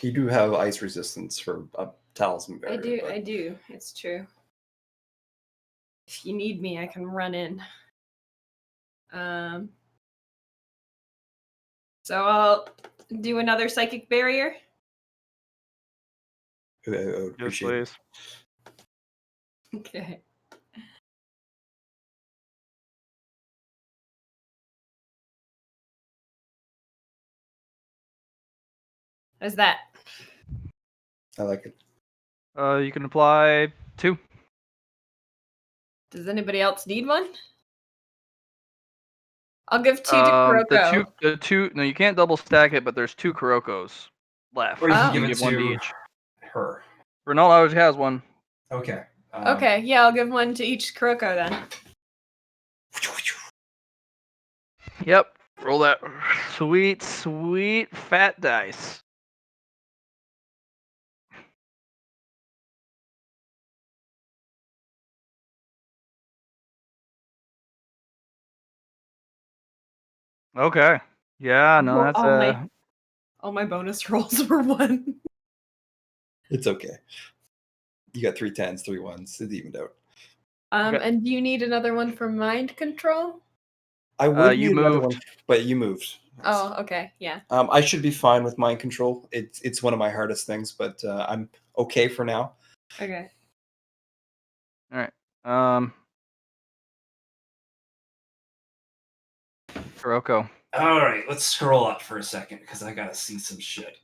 Speaker 2: You do have ice resistance for a talisman
Speaker 6: I
Speaker 2: barrier.
Speaker 6: do.
Speaker 2: but-
Speaker 6: I do. It's true. If you need me, I can run in. So I'll do another psychic barrier.
Speaker 2: I would
Speaker 3: Yes,
Speaker 2: appreciate it.
Speaker 3: please.
Speaker 6: Okay. How's that?
Speaker 2: I like it.
Speaker 3: You can apply 2.
Speaker 6: Does anybody else need one? I'll give 2 to
Speaker 3: The
Speaker 6: Kuroko.
Speaker 3: two. No, you can't double stack it, but there's 2 Kurokos left.
Speaker 5: Or you
Speaker 6: Oh.
Speaker 5: can give it
Speaker 3: give one to
Speaker 5: to
Speaker 3: each.
Speaker 5: her.
Speaker 3: Bernal always has one.
Speaker 5: Okay.
Speaker 6: Okay, yeah, I'll give one to each Kuroko then.
Speaker 3: Yep. Roll that sweet, sweet fat dice. Okay. Yeah, no, that's
Speaker 6: All my bonus rolls were 1.
Speaker 2: It's okay. You got 3 10s, 3 1s. It's evened out.
Speaker 3: Okay.
Speaker 6: And do you need another one for mind control?
Speaker 2: I would
Speaker 3: you
Speaker 2: need another
Speaker 3: moved.
Speaker 2: one, but you moved.
Speaker 6: Oh, okay, yeah.
Speaker 2: I should be fine with mind control. It's one of my hardest things, but I'm okay for now.
Speaker 6: Okay.
Speaker 3: All right. Kuroko.
Speaker 5: All right, let's scroll up for a second because I gotta see some shit.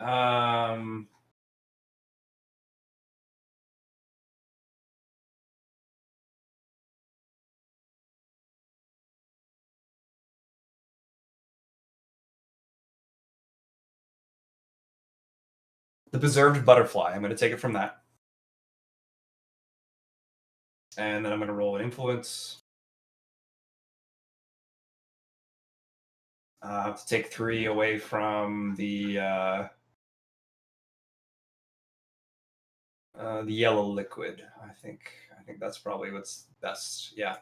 Speaker 5: The preserved butterfly. I'm going to take it from that. And then I'm going to roll an influence. I have to take 3 away from the yellow liquid. I think that's probably what's best. Yeah.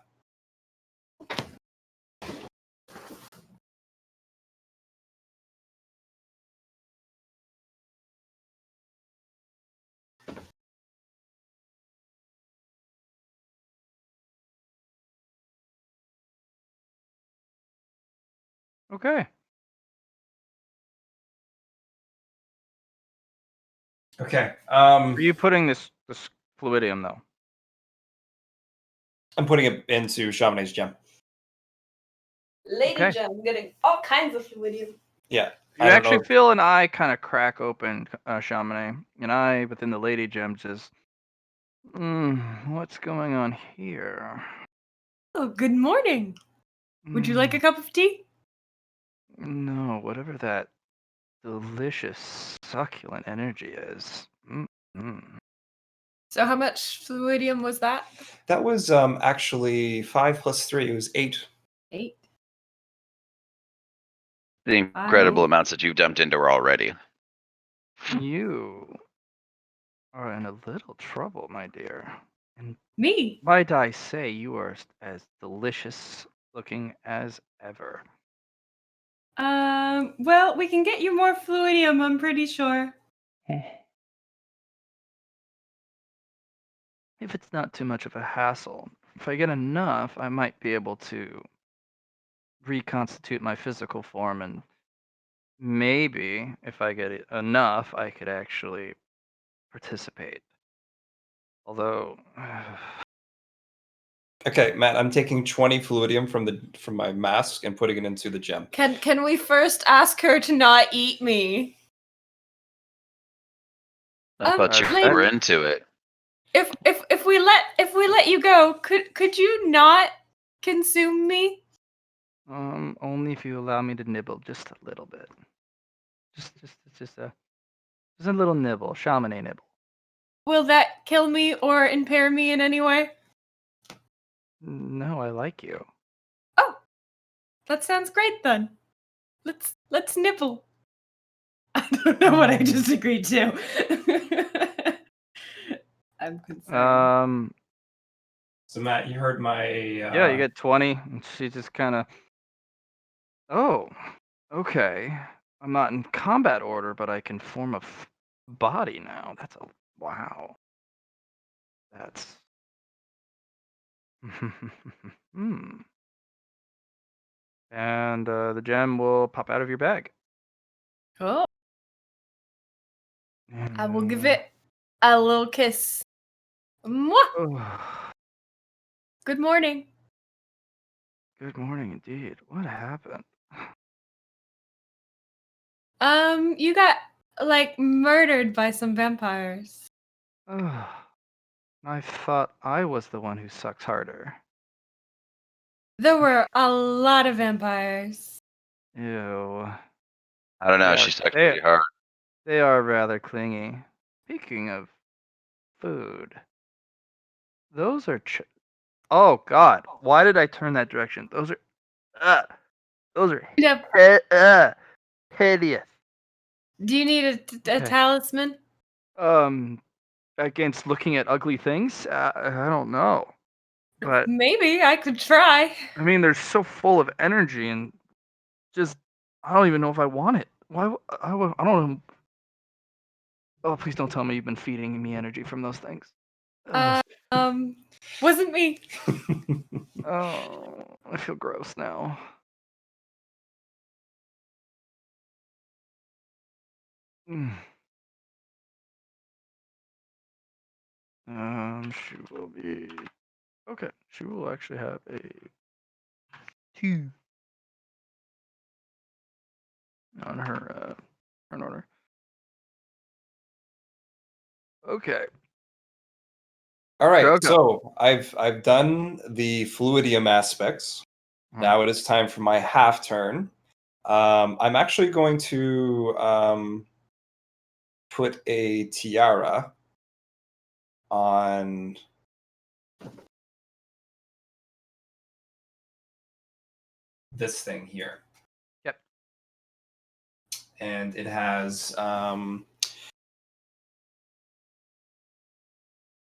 Speaker 3: Okay.
Speaker 5: Okay.
Speaker 3: Are you putting this fluidium though?
Speaker 2: I'm putting it into Chamonix's gem.
Speaker 6: Lady
Speaker 3: Okay.
Speaker 6: Gem getting all kinds of fluidium.
Speaker 2: Yeah.
Speaker 3: You
Speaker 2: I don't
Speaker 3: actually
Speaker 2: know.
Speaker 3: feel an eye kind of crack open, Chamonix. An eye within the lady gem just. What's going on here?
Speaker 6: Oh, good morning. Would you like a
Speaker 3: Mm,
Speaker 6: cup of tea?
Speaker 3: No, whatever that delicious, succulent energy is.
Speaker 6: So how much fluidium was that?
Speaker 2: That was actually 5 plus 3. It was 8.
Speaker 6: 8.
Speaker 1: The incredible
Speaker 6: I-
Speaker 1: amounts that you've dumped into her already.
Speaker 3: You are in a little trouble, my dear. And
Speaker 6: Me?
Speaker 3: might I say you are as delicious looking as ever.
Speaker 6: Well, we can get you more fluidium, I'm pretty sure.
Speaker 3: If it's not too much of a hassle, if I get enough, I might be able to reconstitute my physical form, and maybe if I get enough, I could actually participate. Although,
Speaker 2: Okay, Matt, I'm taking 20 fluidium from my mask and putting it into the gem.
Speaker 6: Can we first ask her to not eat me?
Speaker 1: I thought you
Speaker 6: Lady-
Speaker 1: were into it.
Speaker 6: If we let you go, could you not consume me?
Speaker 3: only if you allow me to nibble just a little bit. Just a little nibble, Chamonix nibble.
Speaker 6: Will that kill me or impair me in any way?
Speaker 3: No, I like you.
Speaker 6: Oh, that sounds great then. Let's nibble. I don't know what I just agreed to. I'm concerned.
Speaker 5: So Matt, you heard my
Speaker 3: Yeah, you get 20, and she just kind of. Oh, okay. I'm not in combat order, but I can form a body now. That's a wow. That's. Hmm. And the gem will pop out of your bag.
Speaker 6: Oh, I will give
Speaker 3: And,
Speaker 6: it a little kiss. Mwah!
Speaker 3: oh,
Speaker 6: Good morning.
Speaker 3: good morning, indeed. What happened?
Speaker 4: You got like murdered by some vampires.
Speaker 3: Oh, I thought I was the one who sucks harder.
Speaker 4: There were a lot of vampires.
Speaker 3: Ew.
Speaker 1: I don't know.
Speaker 3: They
Speaker 1: She
Speaker 3: are,
Speaker 1: sucked
Speaker 3: they,
Speaker 1: pretty hard.
Speaker 3: they are rather clingy. Speaking of food, those are. Oh God! Why did I turn that direction? Those are
Speaker 4: Yep.
Speaker 3: hideous.
Speaker 4: Do you need a
Speaker 3: Okay.
Speaker 4: talisman?
Speaker 3: Against looking at ugly things, I don't know, but
Speaker 4: Maybe I could try.
Speaker 3: I mean, they're so full of energy and just I don't even know if I want it. Why? I don't know. Oh, please don't tell me you've been feeding me energy from those things. Ugh.
Speaker 4: Wasn't me.
Speaker 3: Oh, I feel gross now. Mm. She will be okay. She will actually have a 2 on her turn order. Okay.
Speaker 2: All right,
Speaker 3: Drogo.
Speaker 2: so I've done the fluidium aspects. Now it is time for my half turn. I'm actually going to put a tiara on this thing here.
Speaker 3: Yep.
Speaker 2: And it has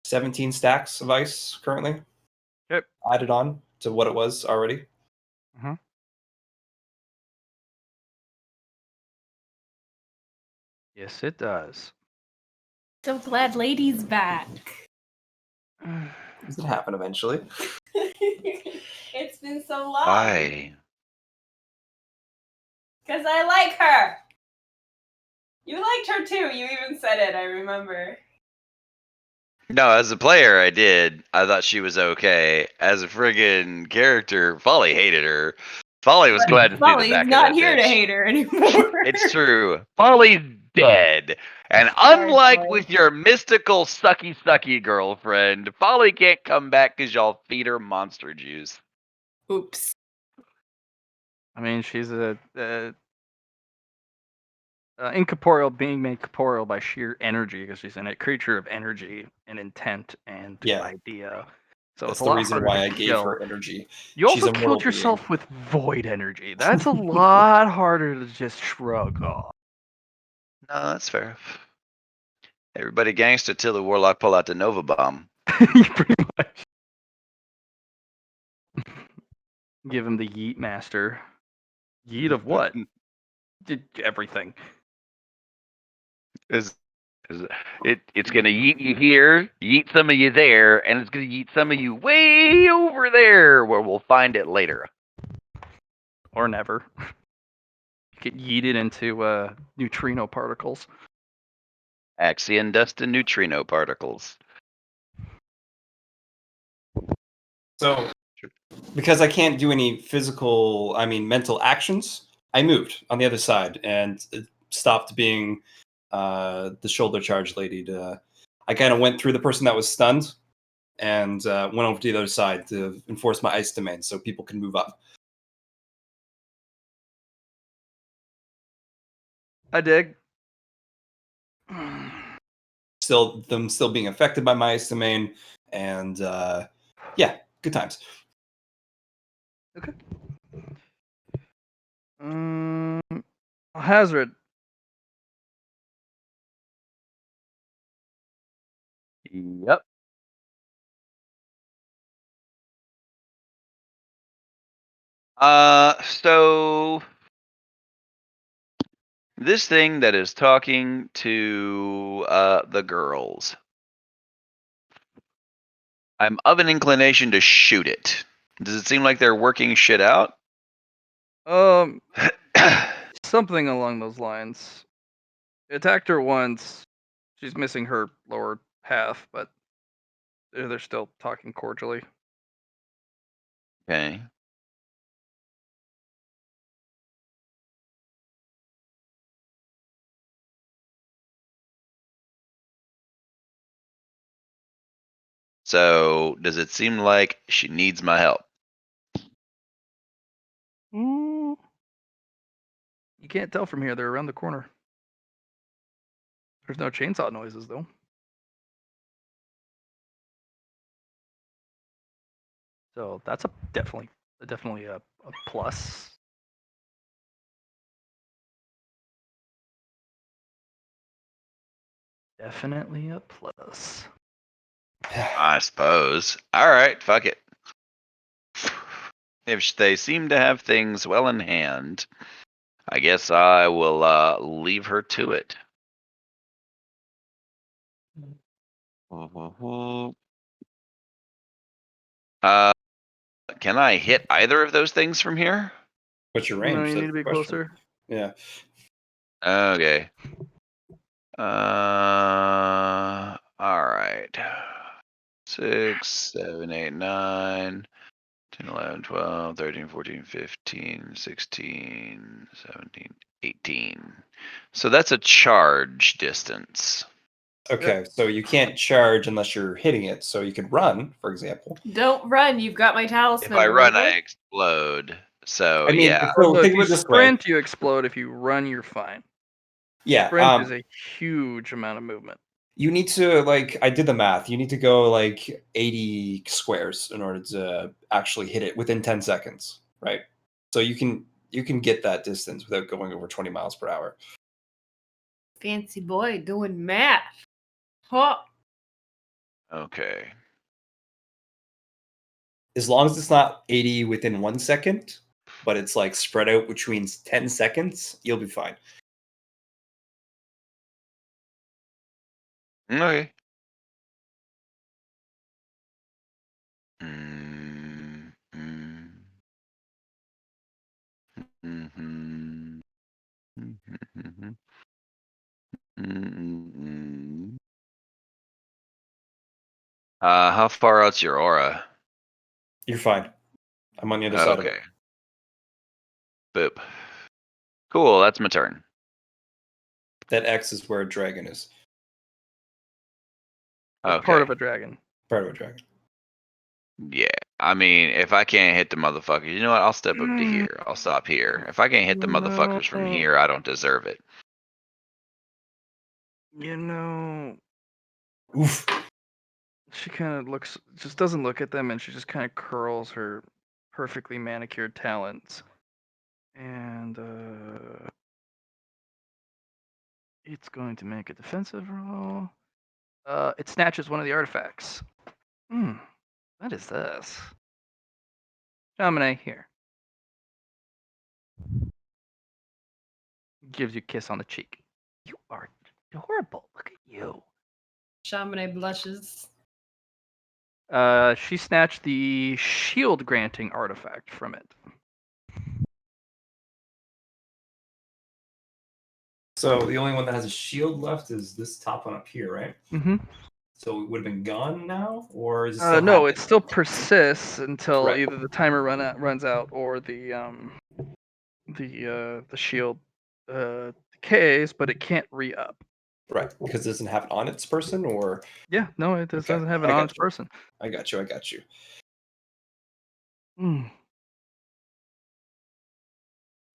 Speaker 2: 17 stacks of ice currently.
Speaker 3: Yep.
Speaker 2: Added on to what it was already.
Speaker 3: Mhm. Yes, it does.
Speaker 4: So glad Lady's back.
Speaker 2: Does it happen eventually?
Speaker 6: It's been so long.
Speaker 1: Why?
Speaker 6: Because I like her. You liked her too. You even said it. I remember.
Speaker 1: No, as a player, I did. I thought she was okay. As a friggin' character, Folly hated her. Folly was glad to see the
Speaker 6: Molly's
Speaker 1: back of
Speaker 6: not
Speaker 1: that
Speaker 6: here to
Speaker 1: bitch.
Speaker 6: hate her anymore.
Speaker 1: It's true. Folly's dead. And
Speaker 6: Sorry,
Speaker 1: unlike
Speaker 6: Folly.
Speaker 1: with your mystical sucky girlfriend, Folly can't come back because y'all feed her monster juice.
Speaker 6: Oops.
Speaker 3: I mean, she's a incorporeal being made corporeal by sheer energy because she's a creature of energy and intent and
Speaker 2: Yeah.
Speaker 3: idea. So
Speaker 2: That's
Speaker 3: it's a
Speaker 2: the
Speaker 3: lot
Speaker 2: reason
Speaker 3: harder
Speaker 2: why
Speaker 3: to
Speaker 2: I gave
Speaker 3: kill.
Speaker 2: her energy.
Speaker 3: You
Speaker 2: She's
Speaker 3: also
Speaker 2: a
Speaker 3: killed
Speaker 2: mortal being.
Speaker 3: yourself with void energy. That's a lot harder to just shrug off.
Speaker 1: No, that's fair. Everybody gangster till the warlock pull out the Nova Bomb.
Speaker 3: You pretty much give him the yeet master. Yeet of what? Did everything.
Speaker 1: It's gonna yeet you here, yeet some of you there, and it's gonna yeet some of you way over there where we'll find it later.
Speaker 3: Or never. Get yeeted into neutrino particles.
Speaker 1: Axion dust and neutrino particles.
Speaker 2: So, because I can't do any physical, mental actions, I moved on the other side and it stopped being the shoulder charge lady. I kind of went through the person that was stunned and went over to the other side to enforce my ice domain so people can move up.
Speaker 3: I dig.
Speaker 2: Still being affected by my ice domain, and yeah, good times.
Speaker 3: Okay. Hazard.
Speaker 1: Yep. So this thing that is talking to the girls, I'm of an inclination to shoot it. Does it seem like they're working shit out?
Speaker 3: Um, something along those lines. Attacked her once. She's missing her lower half, but they're still talking cordially.
Speaker 1: Okay. So, does it seem like she needs my help?
Speaker 3: Mm, you can't tell from here. They're around the corner. There's no chainsaw noises though. So that's definitely a plus. Definitely a plus.
Speaker 1: I suppose. All right, fuck it. If they seem to have things well in hand, I guess I will leave her to it. Can I hit either of those things from here?
Speaker 2: What's your
Speaker 3: No,
Speaker 2: range?
Speaker 3: you
Speaker 2: That's
Speaker 3: need to
Speaker 2: the
Speaker 3: be
Speaker 2: question.
Speaker 3: closer.
Speaker 2: Yeah.
Speaker 1: Okay. All right. 6, 7, 8, 9, 10, 11, 12, 13, 14, 15, 16, 17, 18. So that's a charge distance.
Speaker 2: Okay, so you can't charge unless you're hitting it. So you could run, for example.
Speaker 6: Don't run. You've got my talisman.
Speaker 1: If I run,
Speaker 6: remember?
Speaker 1: I explode. So
Speaker 2: I mean,
Speaker 1: yeah.
Speaker 2: so
Speaker 3: So if
Speaker 2: think of
Speaker 3: you
Speaker 2: it this way.
Speaker 3: sprint, you explode. If you run, you're fine.
Speaker 2: Yeah.
Speaker 3: Sprint is a huge amount of movement.
Speaker 2: You need to I did the math. You need to go like 80 squares in order to actually hit it within 10 seconds, right? So you can get that distance without going over 20 miles per hour.
Speaker 6: Fancy boy doing math. Huh.
Speaker 1: Okay.
Speaker 2: As long as it's not 80 within 1 second, but it's like spread out between 10 seconds, you'll be fine.
Speaker 1: Okay. Mm-hmm. Mm-hmm. How far out's your aura?
Speaker 2: You're fine. I'm on the other side of
Speaker 1: Okay.
Speaker 2: it.
Speaker 1: Boop. Cool, that's my turn.
Speaker 2: That X is where a dragon is.
Speaker 1: Okay.
Speaker 3: Part of a dragon.
Speaker 2: Part of a dragon.
Speaker 1: Yeah. I mean, if I can't hit the motherfuckers, you know what? I'll step up to here. I'll stop here. If I can't hit the motherfuckers from here, I don't deserve it.
Speaker 3: You know,
Speaker 2: Oof.
Speaker 3: she kind of just doesn't look at them, and she just kind of curls her perfectly manicured talons. And it's going to make a defensive roll. It snatches one of the artifacts. What is this? Domine, here. Gives you a kiss on the cheek. You are adorable. Look at you.
Speaker 6: Chamonix blushes.
Speaker 3: She snatched the shield granting artifact from it.
Speaker 2: So the only one that has a shield left is this top one up here, right?
Speaker 3: Mm-hmm.
Speaker 2: So it would have been gone now, or is it still
Speaker 3: No,
Speaker 2: have
Speaker 3: it still persists until
Speaker 2: Right.
Speaker 3: either the timer runs out or the shield decays, but it can't re-up.
Speaker 2: Right, because it doesn't have it on its person, or
Speaker 3: Yeah, no, it
Speaker 2: Okay,
Speaker 3: doesn't have it
Speaker 2: I
Speaker 3: on
Speaker 2: got
Speaker 3: its
Speaker 2: you.
Speaker 3: person.
Speaker 2: I got you.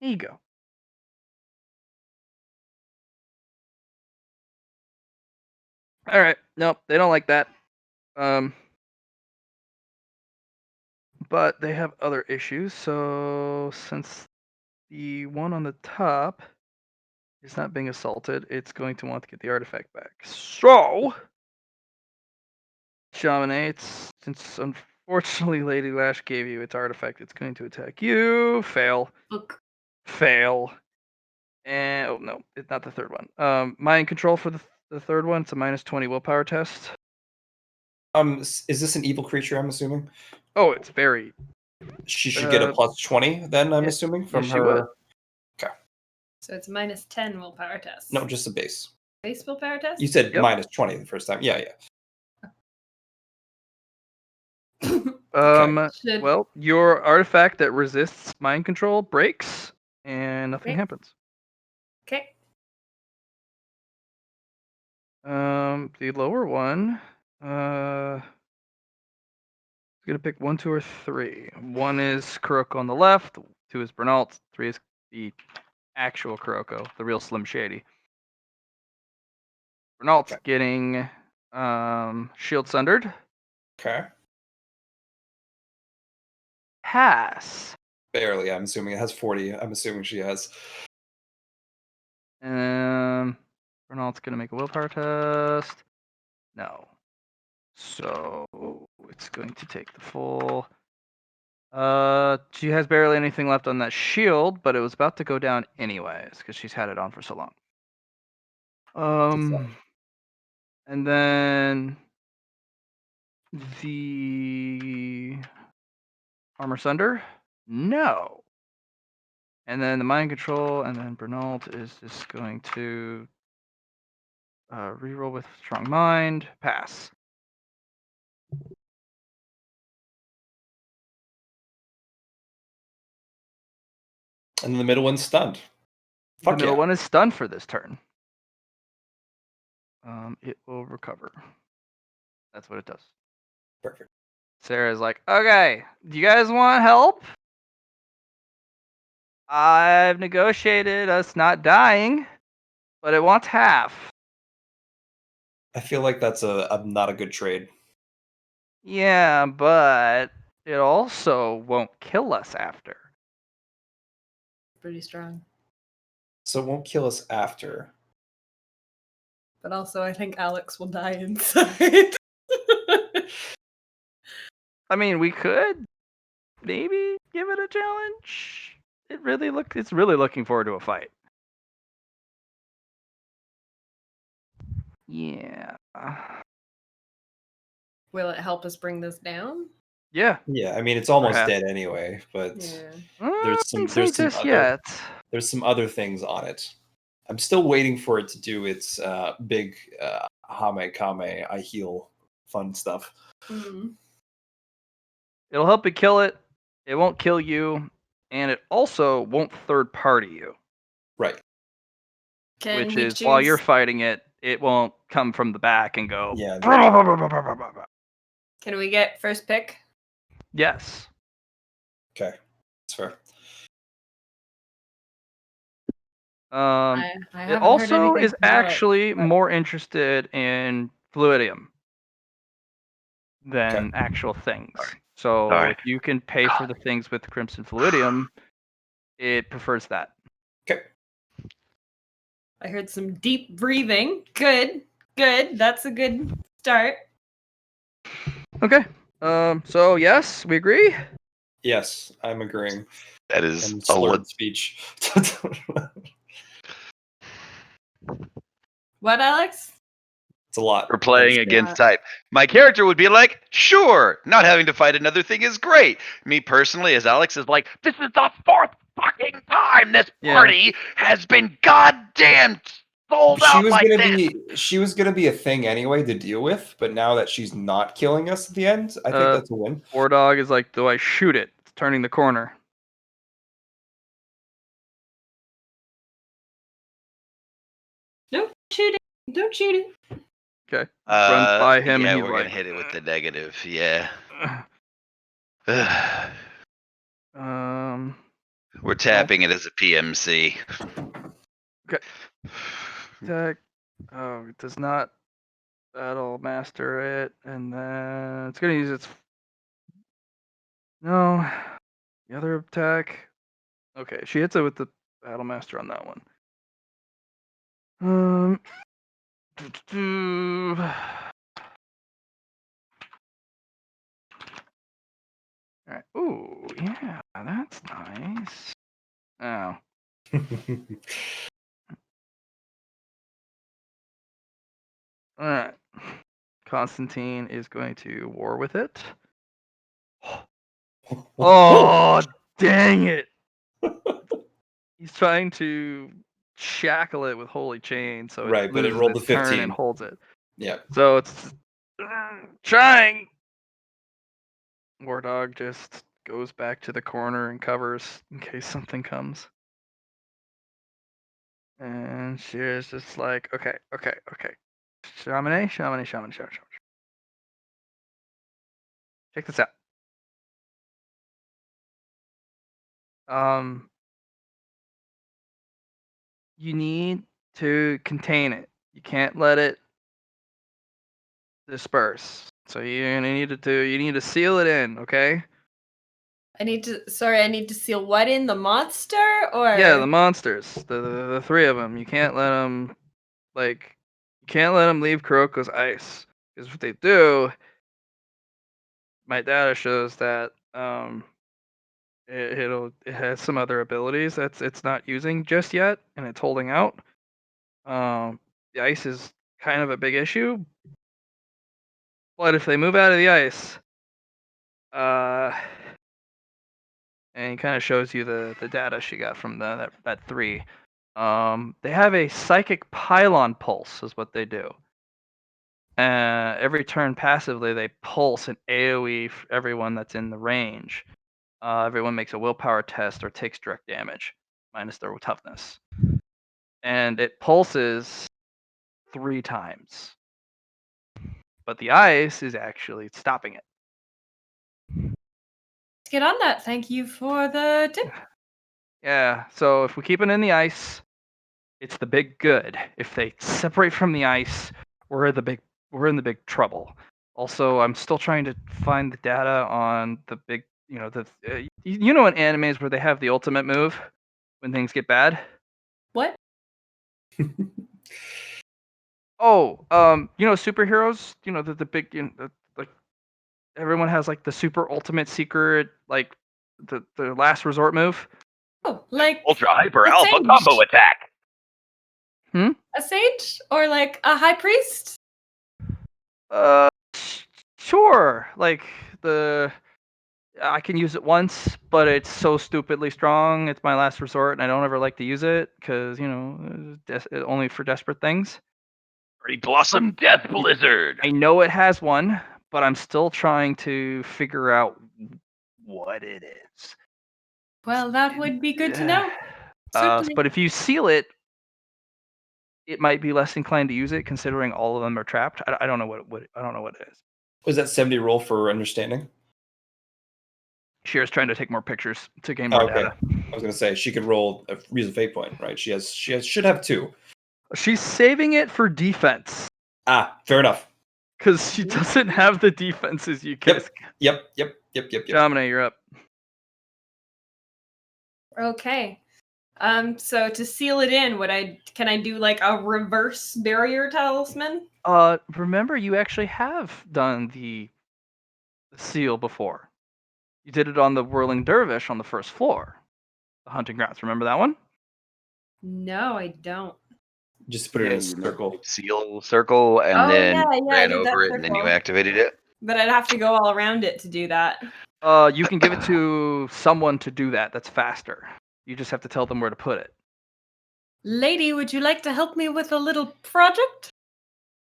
Speaker 3: Here you go. All right. Nope, they don't like that. But they have other issues. So since the one on the top is not being assaulted, it's going to want to get the artifact back. So, Chamonix, since Fortunately, Lady Lash gave you its artifact. It's going to attack you. Fail.
Speaker 4: Look.
Speaker 3: Fail. And oh no, it's not the third one. Mind control for the third one. It's a -20 willpower test.
Speaker 2: Is this an evil creature? I'm assuming
Speaker 3: Oh, it's very.
Speaker 2: she should get a +20. Then I'm assuming from
Speaker 3: yes, she would.
Speaker 2: her. Okay.
Speaker 6: So it's -10 willpower test.
Speaker 2: No, just a base.
Speaker 6: Base willpower test?
Speaker 2: You said
Speaker 3: Yep.
Speaker 2: -20 the first time. Yeah.
Speaker 4: Should-
Speaker 3: Well, your artifact that resists mind control breaks, and nothing
Speaker 6: Okay.
Speaker 3: happens.
Speaker 6: Okay.
Speaker 3: The lower one, is gonna pick 1, 2, or 3. 1 is Kuroko on the left, 2 is Bernalt, 3 is the actual Kuroko, the real Slim Shady. Bernalt's
Speaker 2: Okay.
Speaker 3: getting shield sundered.
Speaker 2: Okay.
Speaker 3: Pass.
Speaker 2: Barely. I'm assuming it has 40. I'm assuming she has.
Speaker 3: Bernalt's gonna make a willpower test. No. So it's going to take the full. She has barely anything left on that shield, but it was about to go down anyways because she's had it on for so long. And then the armor sunder, no. And then the mind control, and then Bernalt is just going to reroll with strong mind, pass.
Speaker 2: And the middle one's stunned.
Speaker 3: The
Speaker 2: Fuck
Speaker 3: middle
Speaker 2: yeah.
Speaker 3: one is stunned for this turn. It will recover. That's what it does.
Speaker 2: Perfect.
Speaker 3: Sarah's like, okay, do you guys want help? I've negotiated us not dying, but it wants half.
Speaker 2: I feel like that's a not a good trade.
Speaker 3: Yeah, but it also won't kill us after.
Speaker 6: Pretty strong.
Speaker 2: So it won't kill us after.
Speaker 6: But also, I think Alex will die inside.
Speaker 3: I mean, we could maybe give it a challenge. It's really looking forward to a fight. Yeah.
Speaker 6: Will it help us bring this down?
Speaker 3: Yeah.
Speaker 2: Yeah, I mean it's almost
Speaker 3: half.
Speaker 2: dead anyway, but
Speaker 6: Yeah.
Speaker 2: there's some other
Speaker 3: yet.
Speaker 2: there's some other things on it. I'm still waiting for it to do its big Hame Kame I heal fun stuff.
Speaker 6: Mm.
Speaker 3: It'll help it kill it. It won't kill you, and it also won't third party you.
Speaker 2: Right.
Speaker 6: Can
Speaker 3: which
Speaker 6: we
Speaker 3: is
Speaker 6: choose?
Speaker 3: while you're fighting it, it won't come from the back and go.
Speaker 2: Yeah.
Speaker 6: Can we get first pick?
Speaker 3: Yes.
Speaker 2: Okay. That's fair.
Speaker 6: I
Speaker 3: It
Speaker 6: haven't heard
Speaker 3: also
Speaker 6: anything
Speaker 3: is
Speaker 6: from Alex,
Speaker 3: actually
Speaker 6: but-
Speaker 3: more interested in fluidium than actual things. So
Speaker 1: Sorry.
Speaker 3: if you can pay for the things with crimson fluidium, it prefers that.
Speaker 2: Okay.
Speaker 6: I heard some deep breathing. Good. That's a good start.
Speaker 3: Okay. So yes, we agree.
Speaker 2: Yes, I'm agreeing.
Speaker 1: That is
Speaker 2: And
Speaker 1: a
Speaker 2: slurred speech.
Speaker 6: What, Alex?
Speaker 2: It's a lot.
Speaker 1: for playing
Speaker 2: Understand.
Speaker 1: against type. My character would be like, sure, not having to fight another thing is great. Me personally, as Alex, is like, this is the fourth fucking time this
Speaker 3: Yeah.
Speaker 1: party has been goddamn sold
Speaker 2: She
Speaker 1: out
Speaker 2: was
Speaker 1: like
Speaker 2: gonna
Speaker 1: this.
Speaker 2: she was gonna be a thing anyway to deal with, but now that she's not killing us at the end, I think that's a win.
Speaker 3: War Dog is like, do I shoot it? It's turning the corner.
Speaker 6: Don't shoot it. Don't shoot it.
Speaker 3: Okay. Runs by him
Speaker 1: yeah,
Speaker 3: and he's
Speaker 1: we're
Speaker 3: like,
Speaker 1: gonna hit it with the negative. Yeah. We're tapping it as a PMC.
Speaker 3: attack. Oh, it does not battle master it, and then it's gonna use its. No, the other attack. Okay, she hits it with the battle master on that one. Alright. Ooh, yeah, that's nice. Oh. Alright. Constantine is going to war with it. Oh, dang it! He's trying to shackle it with holy chain, so it
Speaker 2: Right, but it
Speaker 3: loses
Speaker 2: rolled
Speaker 3: its
Speaker 2: the
Speaker 3: turn and
Speaker 2: 15.
Speaker 3: holds it.
Speaker 2: Yeah.
Speaker 3: So it's trying. War Dog just goes back to the corner and covers in case something comes. And she is just like, okay. Shamane. Check this out. You need to contain it. You can't let it disperse. So you're gonna need you need to seal it in, okay?
Speaker 6: I need to seal what in the monster
Speaker 3: Yeah, the
Speaker 6: or
Speaker 3: monsters, the three of them. You can't let them leave Kuroko's ice, because if they do, my data shows that it has some other abilities that's it's not using just yet, and it's holding out. The ice is kind of a big issue, but if they move out of the ice, and he kind of shows you the data she got from that 3. They have a psychic pylon pulse, is what they do. Every turn passively, they pulse an AoE for everyone that's in the range. Everyone makes a willpower test or takes direct damage, minus their toughness. And it pulses 3 times. But the ice is actually stopping it.
Speaker 6: let's get on that. Thank you for the tip.
Speaker 3: Yeah, so if we keep it in the ice, it's the big good. If they separate from the ice, we're in the big trouble. Also, I'm still trying to find the data on the big, you know in animes where they have the ultimate move when things get bad?
Speaker 6: What?
Speaker 3: Oh, superheroes, the big, like everyone has like the super ultimate secret, like the last resort move.
Speaker 6: Oh, like
Speaker 1: Ultra hyper
Speaker 6: a
Speaker 1: alpha
Speaker 6: sage.
Speaker 1: combo attack.
Speaker 6: A sage or like a high priest?
Speaker 3: Sure. Like I can use it once, but it's so stupidly strong. It's my last resort, and I don't ever like to use it because only for desperate things.
Speaker 1: Pretty Blossom Death Blizzard.
Speaker 3: I know it has one, but I'm still trying to figure out what it is.
Speaker 6: Well, that would be good to know. Certainly.
Speaker 3: But if you seal it, it might be less inclined to use it, considering all of them are trapped. I don't know what I don't know what it is.
Speaker 2: Was that 70 roll for understanding?
Speaker 3: Shear's trying to take more pictures to gain
Speaker 2: Oh,
Speaker 3: more
Speaker 2: okay.
Speaker 3: data.
Speaker 2: I was gonna say she could roll a reason fate point, right? Should have 2.
Speaker 3: She's saving it for defense
Speaker 2: Ah, fair enough.
Speaker 3: because she doesn't have the defenses you guys.
Speaker 2: Yep.
Speaker 3: Jamine, you're up.
Speaker 6: Okay. So to seal it in, can I do like a reverse barrier talisman?
Speaker 3: Remember you actually have done the seal before. You did it on the whirling dervish on the first floor, the hunting grounds. Remember that one?
Speaker 6: No, I don't.
Speaker 2: Just put it in a
Speaker 1: you made
Speaker 2: circle.
Speaker 1: a seal circle and
Speaker 6: Oh,
Speaker 1: then
Speaker 6: yeah, I
Speaker 1: ran
Speaker 6: did that
Speaker 1: over it and then you
Speaker 6: circle.
Speaker 1: activated it.
Speaker 6: But I'd have to go all around it to do that.
Speaker 3: You can give it to someone to do that. That's faster. You just have to tell them where to put it.
Speaker 6: Lady, would you like to help me with a little project?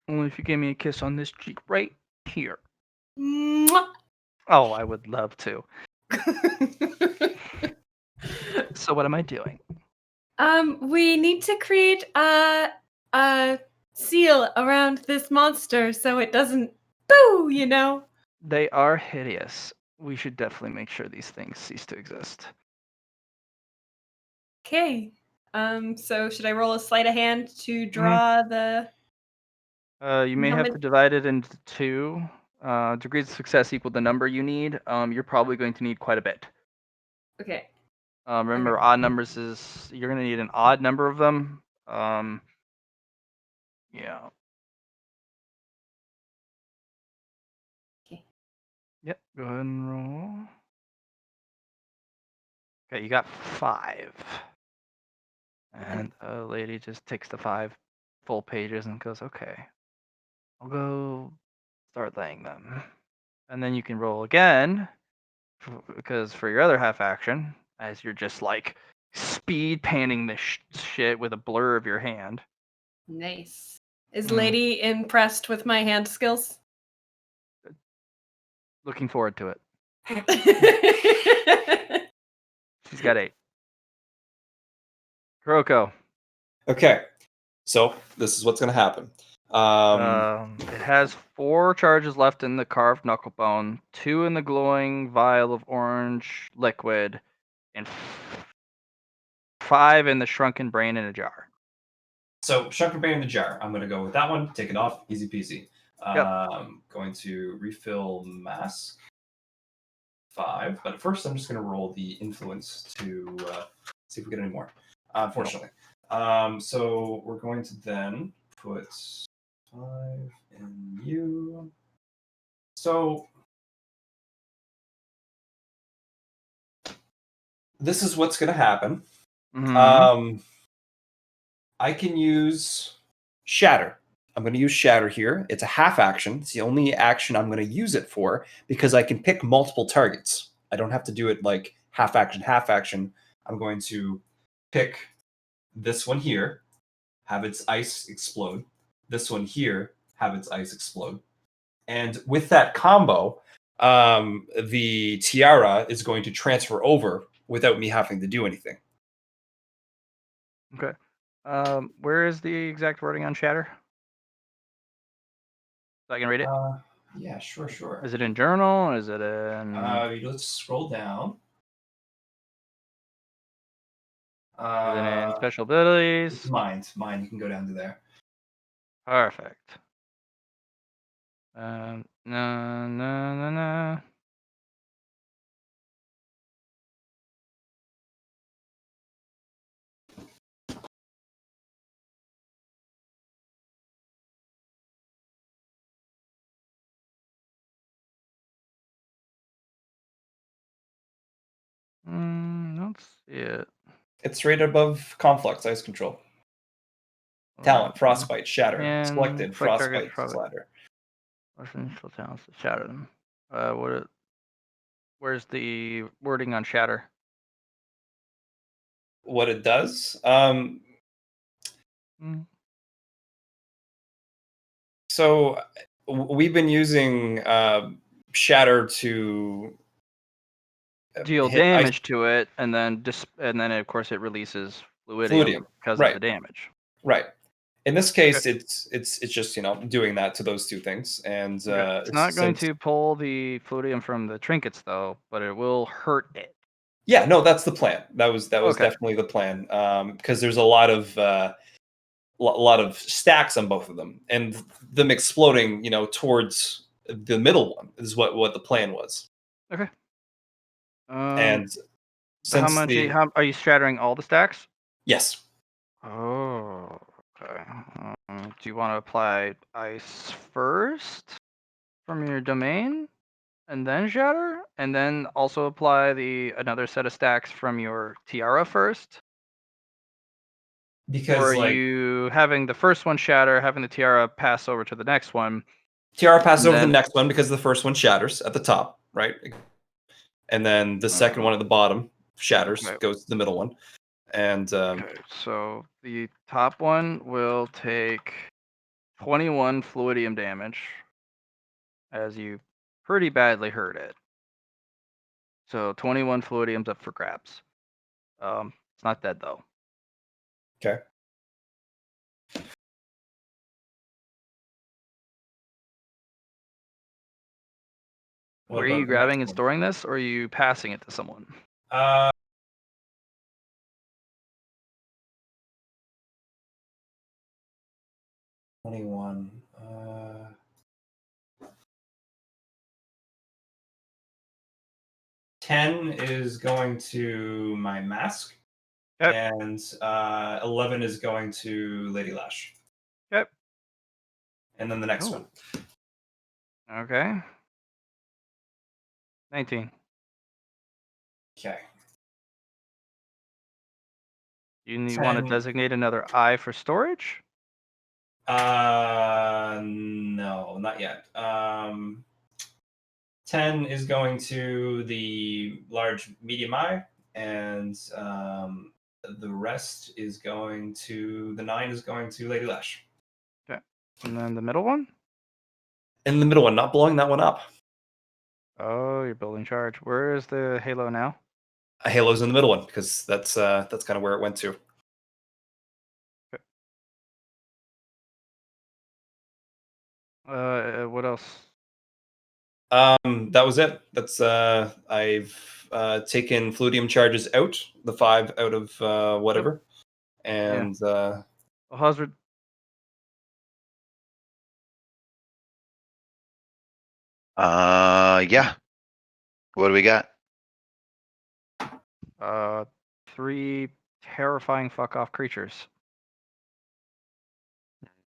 Speaker 3: Only if you give me a kiss on this cheek right here.
Speaker 6: Mwah.
Speaker 3: Oh, I would love to. So what am I doing?
Speaker 6: We need to create a seal around this monster so it doesn't boo.
Speaker 3: They are hideous. We should definitely make sure these things cease to exist.
Speaker 6: Okay. So should I roll a sleight of hand to draw the
Speaker 3: You may have to divide it into 2. Degrees of success equal the number you need. You're probably going to need quite a bit.
Speaker 6: Okay.
Speaker 3: Remember, odd numbers you're going to need an odd number of them. Yeah.
Speaker 6: Okay.
Speaker 3: Yep. Go ahead and roll. Okay, you got 5. And a lady just takes the 5 full pages and goes, okay, I'll go start laying them. And then you can roll again, because for your other half action, as you're just like speed panning this shit with a blur of your hand.
Speaker 6: Nice. Is
Speaker 3: Mm.
Speaker 6: Lady impressed with my hand skills?
Speaker 3: Looking forward to it. She's got 8. Kuroko.
Speaker 2: Okay, so this is what's going to happen.
Speaker 3: It has 4 charges left in the carved knuckle bone, 2 in the glowing vial of orange liquid, and 5 in the shrunken brain in a jar.
Speaker 5: So shrunken brain in the jar. I'm going to go with that one. Take it off. Easy peasy.
Speaker 3: Yep.
Speaker 5: Going to refill mask 5. But first, I'm just going to roll the influence to see if we get any more. Unfortunately. So we're going to then put 5 in you. So this is what's going to happen.
Speaker 3: Mhm.
Speaker 2: I can use Shatter. I'm going to use Shatter here. It's a half action. It's the only action I'm going to use it for because I can pick multiple targets. I don't have to do it like half action, half action. I'm going to pick this one here, have its ice explode. This one here, have its ice explode. And with that combo, the tiara is going to transfer over without me having to do anything.
Speaker 3: Okay. Where is the exact wording on Shatter? So I can read it.
Speaker 5: Yeah, sure.
Speaker 3: Is it in journal? Is it in?
Speaker 5: Let's scroll down.
Speaker 3: Is it in special abilities?
Speaker 5: Mind. You can go down to there.
Speaker 3: Perfect. No. Don't see it.
Speaker 2: It's right above Conflux, Ice Control. Talent, Frostbite, Shatter.
Speaker 3: And
Speaker 2: Selected,
Speaker 3: select target,
Speaker 2: Frostbite, Slatter.
Speaker 3: Initial talents to shatter them. Where's the wording on Shatter?
Speaker 2: What it does? So we've been using Shatter to
Speaker 3: Deal
Speaker 2: hit
Speaker 3: damage to it, and then of course it releases fluidium because of
Speaker 2: Right.
Speaker 3: the damage.
Speaker 2: Right. In this case, it's just doing that to those two things, and
Speaker 3: It's not going to pull the fluidium from the trinkets though, but it will hurt it.
Speaker 2: Yeah, no, that's the plan. That was
Speaker 3: Okay.
Speaker 2: definitely the plan, because there's a lot of stacks on both of them, and them exploding, towards the middle one is what the plan was.
Speaker 3: Okay.
Speaker 2: And
Speaker 3: how
Speaker 2: since
Speaker 3: much? How are you shattering all the stacks?
Speaker 2: Yes.
Speaker 3: Oh, okay. Do you want to apply ice first from your domain, and then shatter, and then also apply another set of stacks from your tiara first?
Speaker 2: Because
Speaker 3: or are you having the first one shatter, having the tiara pass over to the next one?
Speaker 2: Tiara passes over the next one because the first one shatters at the top, right? And then the second one at the bottom shatters, goes to the middle one. And
Speaker 3: okay, so the top one will take 21 fluidium damage as you pretty badly hurt it. So 21 fluidium's up for grabs. It's not dead though.
Speaker 2: Okay.
Speaker 3: Where are you grabbing and storing this, or are you passing it to someone?
Speaker 5: 21. 10 is going to my mask.
Speaker 3: Yep.
Speaker 5: And 11 is going to Lady Lash.
Speaker 3: Yep.
Speaker 5: And then the next one.
Speaker 3: Okay. 19.
Speaker 5: Okay.
Speaker 3: You want to
Speaker 5: 10.
Speaker 3: designate another eye for storage?
Speaker 5: No, not yet. 10 is going to the large medium eye, and the rest is going to the 9 is going to Lady Lash.
Speaker 3: Okay. And then the middle one?
Speaker 2: In the middle one, not blowing that one up.
Speaker 3: Oh, you're building charge. Where is the halo now?
Speaker 2: A halo's in the middle one because that's kind of where it went to.
Speaker 3: What else?
Speaker 2: That was it. That's I've taken fluidium charges out, the 5 out of whatever, and
Speaker 3: Hazard.
Speaker 1: Yeah. What do we got?
Speaker 3: 3 terrifying fuck off creatures.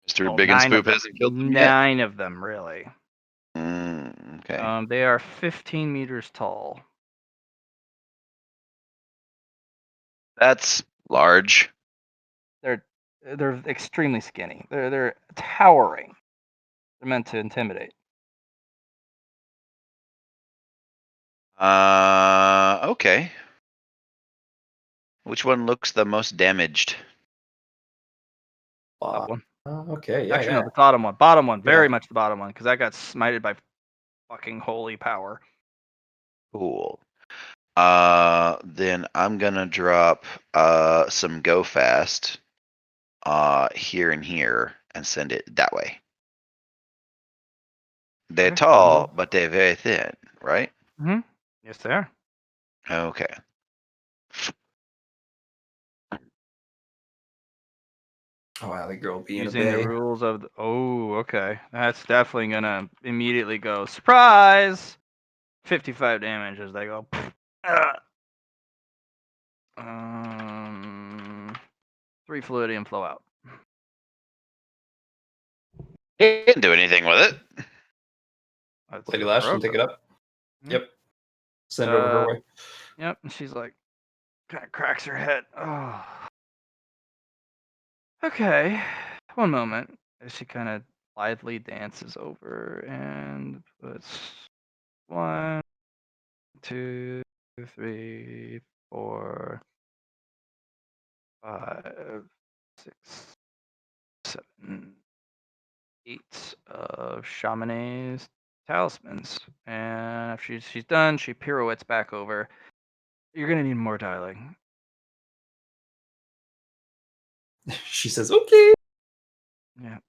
Speaker 1: Mr.
Speaker 3: Well,
Speaker 1: Big and
Speaker 3: 9 of
Speaker 1: Spoop
Speaker 3: them.
Speaker 1: hasn't killed them yet.
Speaker 3: 9 of them, really.
Speaker 1: Okay.
Speaker 3: They are 15 meters tall.
Speaker 1: That's large.
Speaker 3: They're extremely skinny. They're towering. They're meant to intimidate.
Speaker 1: Okay. Which one looks the most damaged?
Speaker 3: Top one.
Speaker 2: okay, yeah,
Speaker 3: Actually,
Speaker 2: yeah.
Speaker 3: no, the bottom one. Bottom one. Very
Speaker 2: Yeah.
Speaker 3: much the bottom one, because that got smited by fucking holy power.
Speaker 1: Cool. Then I'm gonna drop some go fast here and here and send it that way. They're
Speaker 3: Okay.
Speaker 1: tall, but they're very thin, right?
Speaker 3: Mm-hmm. Yes, they are.
Speaker 1: Okay.
Speaker 2: Oh, Alley Girl be in a
Speaker 3: Using the
Speaker 2: bay.
Speaker 3: rules of the, oh, okay. That's definitely gonna immediately go surprise. 55 damage as they go. 3 fluidium flow out.
Speaker 1: Didn't do anything with it.
Speaker 3: That's
Speaker 2: Lady Lash, can take it up.
Speaker 3: Mhm.
Speaker 2: Yep. Send it over her way.
Speaker 3: Yep, and she's like, kind of cracks her head. Oh. Okay, one moment. As she kind of blithely dances over and puts 1, 2, 3, 4, 5, 6, 7, 8 of Chamonix's talismans. And after she's done, she pirouettes back over. You're gonna need more dialing.
Speaker 2: She says, okay.
Speaker 3: Yeah.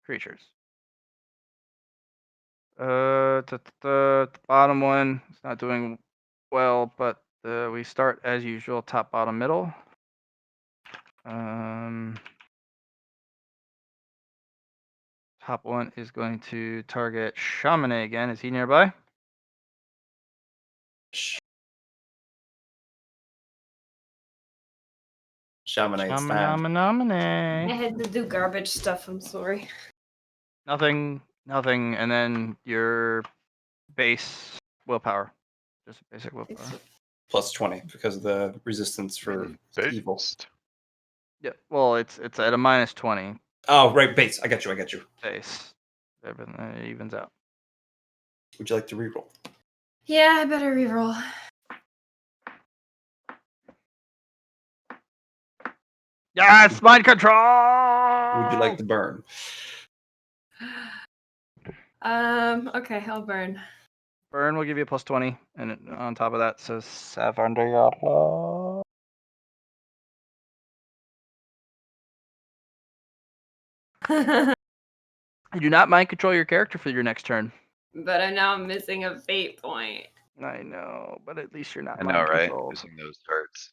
Speaker 3: Creatures. The bottom one is not doing well, but we start as usual, top, bottom, middle. Top one is going to target Chamonix again. Is he nearby?
Speaker 2: Chamonix stand.
Speaker 3: Chamonix.
Speaker 6: I had to do garbage stuff. I'm sorry.
Speaker 3: Nothing, and then your base willpower. Just basic willpower.
Speaker 2: Plus 20 because of the resistance for evil.
Speaker 3: Yeah, well, it's at a -20
Speaker 2: Oh, right, base. I got you.
Speaker 3: base. Everything evens out.
Speaker 2: Would you like to reroll?
Speaker 6: Yeah, I better reroll.
Speaker 3: Yes, mind control.
Speaker 2: Would you like to burn?
Speaker 6: Okay, I'll burn.
Speaker 3: Burn will give you a +20, and on top of that says 7 you do not mind control your character for your next turn.
Speaker 6: But I'm now missing a fate point.
Speaker 3: I know, but at least you're not
Speaker 1: I know,
Speaker 3: mind
Speaker 1: right?
Speaker 3: controlled.
Speaker 1: Missing those hurts.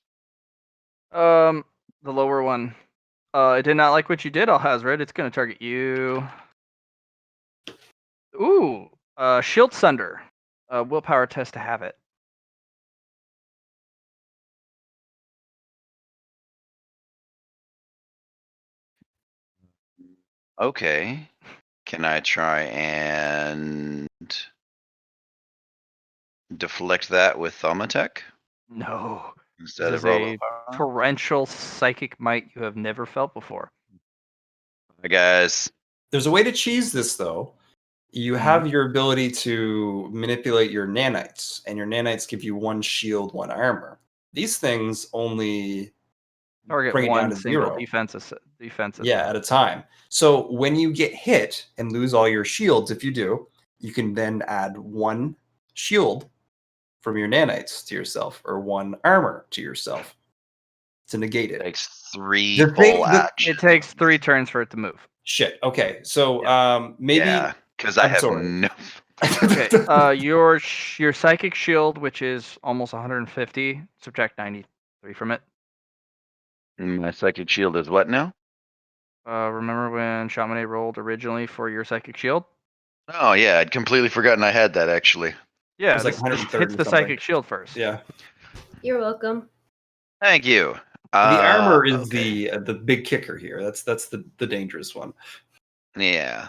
Speaker 3: The lower one. It did not like what you did, Alhazred. It's going to target you. Ooh, Shield Sunder. Willpower test to have it.
Speaker 1: Okay. Can I try and deflect that with Thaumatek?
Speaker 3: No.
Speaker 1: instead
Speaker 3: This
Speaker 1: of
Speaker 3: is
Speaker 1: raw
Speaker 3: a
Speaker 1: willpower.
Speaker 3: torrential psychic might you have never felt before.
Speaker 1: Hi guys.
Speaker 2: There's a way to cheese this though. You
Speaker 3: Mm-hmm.
Speaker 2: have your ability to manipulate your nanites, and your nanites give you 1 shield, 1 armor. These things only
Speaker 3: Target
Speaker 2: bring it down
Speaker 3: one
Speaker 2: to
Speaker 3: single
Speaker 2: 0.
Speaker 3: defensive.
Speaker 2: Yeah, at a time. So when you get hit and lose all your shields, if you do, you can then add 1 shield from your nanites to yourself, or 1 armor to yourself to negate it.
Speaker 1: Takes 3
Speaker 2: The thing-
Speaker 1: full
Speaker 2: the-
Speaker 1: actions.
Speaker 3: It takes 3 turns for it to move.
Speaker 2: Shit. Okay, so maybe
Speaker 1: Yeah, because I
Speaker 2: I'm
Speaker 1: have
Speaker 2: sorry.
Speaker 1: no.
Speaker 3: Okay, your psychic shield, which is almost 150, subtract 93 from it.
Speaker 1: My psychic shield is what now?
Speaker 3: Remember when Chamonix rolled originally for your psychic shield?
Speaker 1: Oh yeah, I'd completely forgotten I had that actually.
Speaker 3: Yeah,
Speaker 2: was like
Speaker 3: this
Speaker 2: 130
Speaker 3: hits the
Speaker 2: something.
Speaker 3: psychic shield first.
Speaker 2: Yeah.
Speaker 6: You're welcome.
Speaker 1: Thank you.
Speaker 2: The armor is
Speaker 1: Okay.
Speaker 2: the big kicker here. That's the dangerous one.
Speaker 1: Yeah.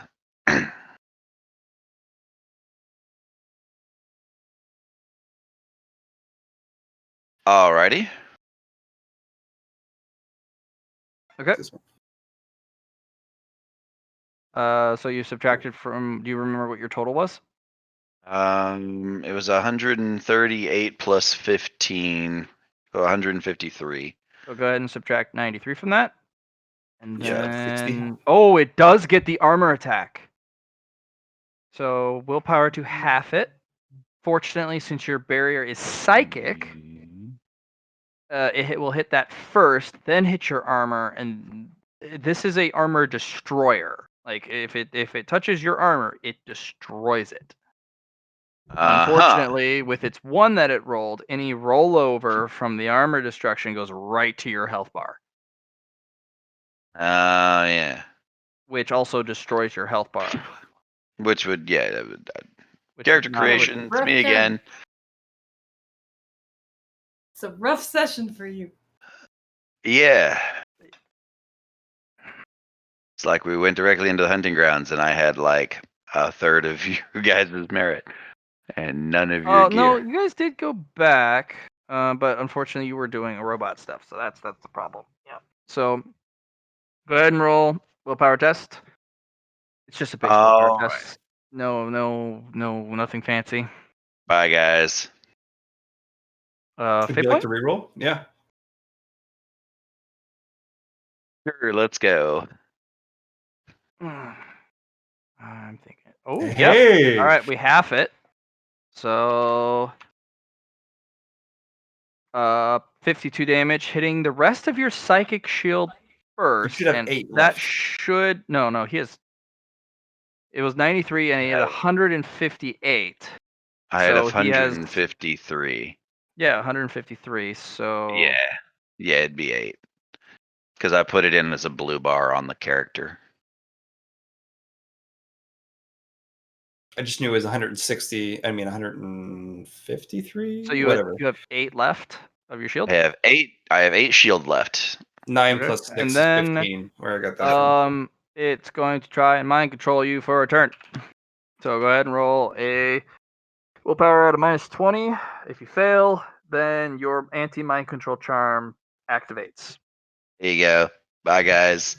Speaker 1: Alrighty.
Speaker 3: Okay.
Speaker 2: This one.
Speaker 3: So you subtracted from. Do you remember what your total was?
Speaker 1: It was 138 plus 15, so 153.
Speaker 3: So go ahead and subtract 93 from that. And
Speaker 2: Yeah, 60.
Speaker 3: then, oh, it does get the armor attack. So willpower to half it. Fortunately, since your barrier is psychic, it will hit that first, then hit your armor, and this is a armor destroyer. Like if it touches your armor, it destroys it. Unfortunately, with its 1 that it rolled, any rollover from the armor destruction goes right to your health bar,
Speaker 1: Yeah.
Speaker 3: which also destroys your health bar.
Speaker 1: Which would, yeah, that would,
Speaker 3: Which
Speaker 1: character
Speaker 3: is not what-
Speaker 1: creation. It's me again.
Speaker 4: It's a rough session for you.
Speaker 1: Yeah. It's like we went directly into the hunting grounds, and I had like a third of you guys' merit, and none of your
Speaker 3: Oh no,
Speaker 1: gear.
Speaker 3: you guys did go back, but unfortunately you were doing robot stuff, so that's the problem. Yeah. So go ahead and roll willpower test. It's just a base willpower
Speaker 1: All right.
Speaker 3: test. No, nothing fancy.
Speaker 1: Bye, guys.
Speaker 2: Would
Speaker 3: Fate
Speaker 2: you like
Speaker 3: point.
Speaker 2: to reroll? Yeah.
Speaker 1: Sure, let's go.
Speaker 3: I'm thinking. Oh, yep.
Speaker 2: Hey.
Speaker 3: All right, we half it. So, 52 damage, hitting the rest of your psychic shield first.
Speaker 2: should have
Speaker 3: and
Speaker 2: 8
Speaker 3: that
Speaker 2: left.
Speaker 3: should no. He has. It was 93, and he had 158.
Speaker 1: I had
Speaker 3: So he has
Speaker 1: 153.
Speaker 3: yeah 153. So
Speaker 1: Yeah, it'd be 8. Because I put it in as a blue bar on the character.
Speaker 2: I just knew it was 160. I mean 153.
Speaker 3: So you
Speaker 2: whatever.
Speaker 3: have 8 left of your shield.
Speaker 1: I have 8 shield left.
Speaker 2: 9
Speaker 3: Okay.
Speaker 2: plus 6
Speaker 3: And
Speaker 2: is
Speaker 3: then,
Speaker 2: 15. Where I got that from.
Speaker 3: It's going to try and mind control you for a turn. So go ahead and roll a willpower at a -20. If you fail, then your anti-mind control charm activates.
Speaker 1: There you go. Bye, guys.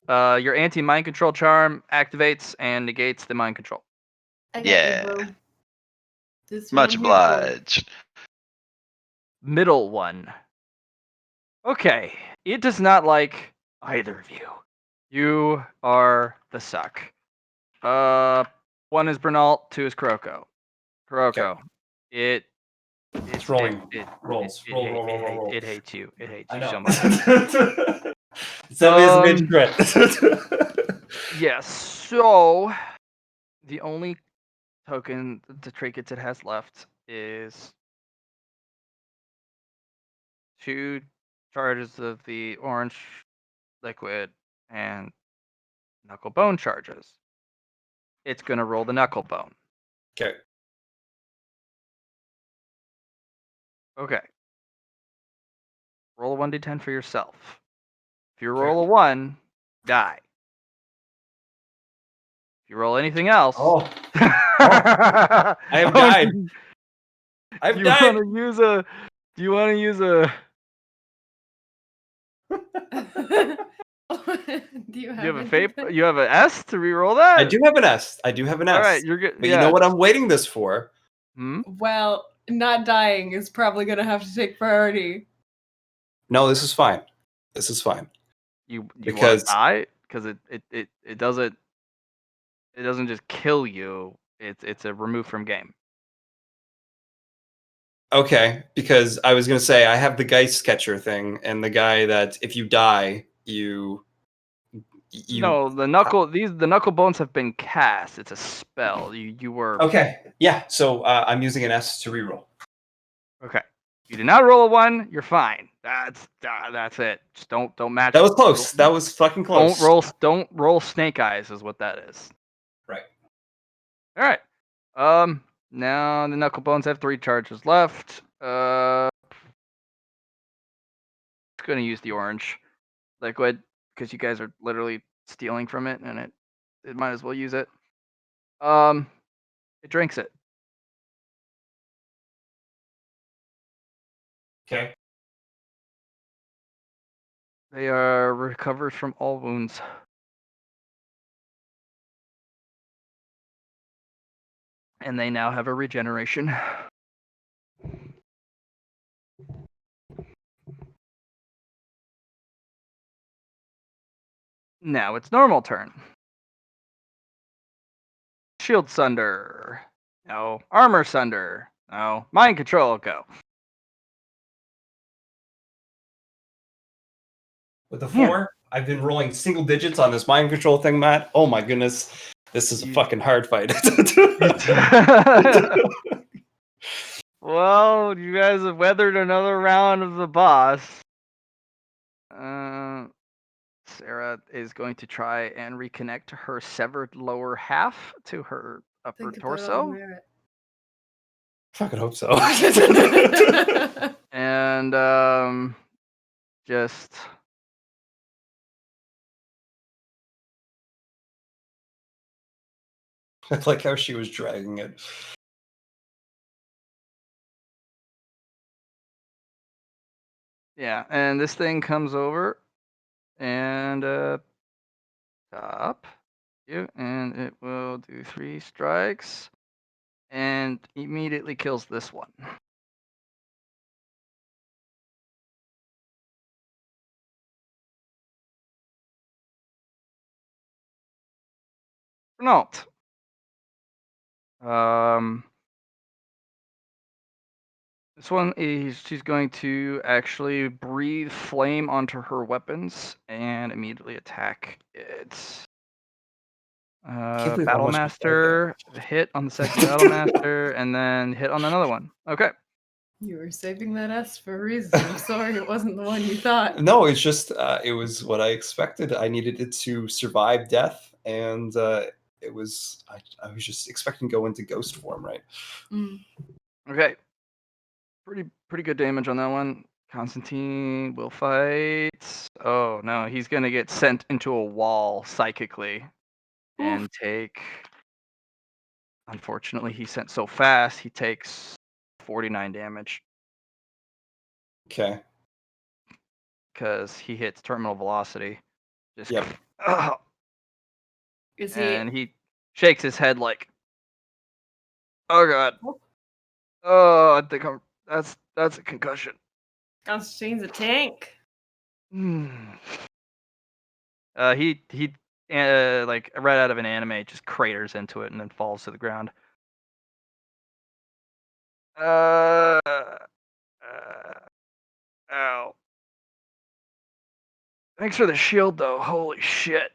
Speaker 3: Your anti-mind control charm activates and negates the mind control.
Speaker 4: I got
Speaker 1: Yeah.
Speaker 4: you, bro. This
Speaker 1: Much
Speaker 4: one I'm here for.
Speaker 1: obliged.
Speaker 3: Middle one. Okay, it does not like either of you. You are the suck. 1 is Bernal, 2 is Kuroko. Kuroko, it's
Speaker 2: rolling.
Speaker 3: Rolls.
Speaker 2: Roll.
Speaker 3: It hates you. It hates
Speaker 2: I
Speaker 3: you
Speaker 2: know.
Speaker 3: so much.
Speaker 2: So is a bitch crit.
Speaker 3: Yes. So the only token, the trinkets it has left is 2 charges of the orange liquid and knuckle bone charges. It's gonna roll the knuckle bone.
Speaker 2: Okay.
Speaker 3: Okay. Roll a 1d10 for yourself. If you
Speaker 2: Okay.
Speaker 3: roll a 1, die. If you roll anything else,
Speaker 2: Oh. I have died. I've
Speaker 3: Do you
Speaker 2: died.
Speaker 3: want to use a
Speaker 4: Do you
Speaker 3: You have a
Speaker 4: anything?
Speaker 3: fate. You have an S to reroll that.
Speaker 2: I do have an S. I do have an S.
Speaker 3: All right, you're good.
Speaker 2: But you know what I'm waiting this for?
Speaker 3: Hmm?
Speaker 4: Well, not dying is probably gonna have to take priority.
Speaker 2: No, this is fine. This is fine.
Speaker 3: You want
Speaker 2: Because-
Speaker 3: to die because it doesn't just kill you. It's a remove from game.
Speaker 2: Okay, because I was gonna say I have the Geist Catcher thing, and the guy that if you die, you
Speaker 3: No, the knuckle bones have been cast. It's a spell. You were
Speaker 2: Okay, yeah. So I'm using an S to reroll.
Speaker 3: okay. You did not roll a 1. You're fine. That's it. Just don't match.
Speaker 2: That was close. That was fucking close.
Speaker 3: Don't roll snake eyes is what that is.
Speaker 2: Right.
Speaker 3: All right. Now the knuckle bones have 3 charges left. Just gonna use the orange liquid because you guys are literally stealing from it, and it might as well use it. It drinks it.
Speaker 2: Okay.
Speaker 3: They are recovered from all wounds. And they now have a regeneration. Now it's normal turn. Shield Sunder. No. Armor Sunder. No. Mind Control, go.
Speaker 2: With the
Speaker 3: Man.
Speaker 2: 4, I've been rolling single digits on this mind control thing, Matt. Oh my goodness, this is a fucking hard fight.
Speaker 3: Well, you guys have weathered another round of the boss. Sarah is going to try and reconnect her severed lower half to her upper
Speaker 4: Think about
Speaker 3: torso.
Speaker 4: merit.
Speaker 2: Fucking hope so.
Speaker 3: And just
Speaker 2: I like how she was dragging it.
Speaker 3: yeah, and this thing comes over and stop you, and it will do 3 strikes and immediately kills this one. Renault. This one is she's going to actually breathe flame onto her weapons and immediately attack it.
Speaker 2: believe how
Speaker 3: Battle
Speaker 2: much I
Speaker 3: Master, hit on the second Battle Master, and then hit on another one. Okay.
Speaker 4: You were saving that S for a reason. I'm sorry it wasn't the one you thought.
Speaker 2: No, it's just it was what I expected. I needed it to survive death, and it was I was just expecting to go into ghost form, right?
Speaker 4: Mm.
Speaker 3: Okay. Pretty good damage on that one. Constantine will fight. Oh no, he's gonna get sent into a wall psychically and take. Unfortunately, he sent so fast. He takes 49 damage
Speaker 2: Okay.
Speaker 3: because he hits terminal velocity. Just
Speaker 2: Yep.
Speaker 4: Is he?
Speaker 3: and he shakes his head like, "Oh god, oh, I think that's a concussion."
Speaker 6: Constantine's a tank.
Speaker 3: Hmm. He like right out of an anime, just craters into it and then falls to the ground. Ow. Thanks for the shield though. Holy shit.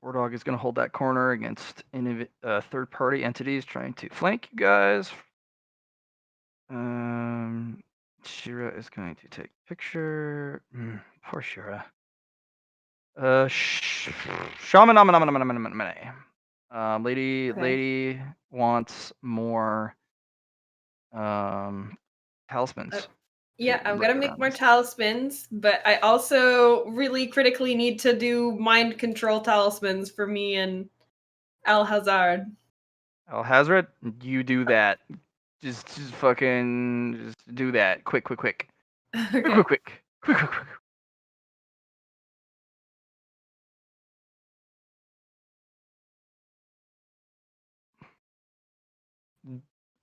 Speaker 3: War Dog is gonna hold that corner against third-party entities trying to flank you guys. Shira is going to take a picture. Poor Shira. Shaman. Lady wants more talismans.
Speaker 6: Yeah,
Speaker 3: to
Speaker 6: I'm
Speaker 3: look
Speaker 6: gonna make
Speaker 3: around
Speaker 6: more
Speaker 3: this.
Speaker 6: talismans, but I also really critically need to do mind control talismans for me and Al Hazard.
Speaker 3: Alhazred, you do that. Just fucking just do that. Quick. Quick.
Speaker 4: Okay.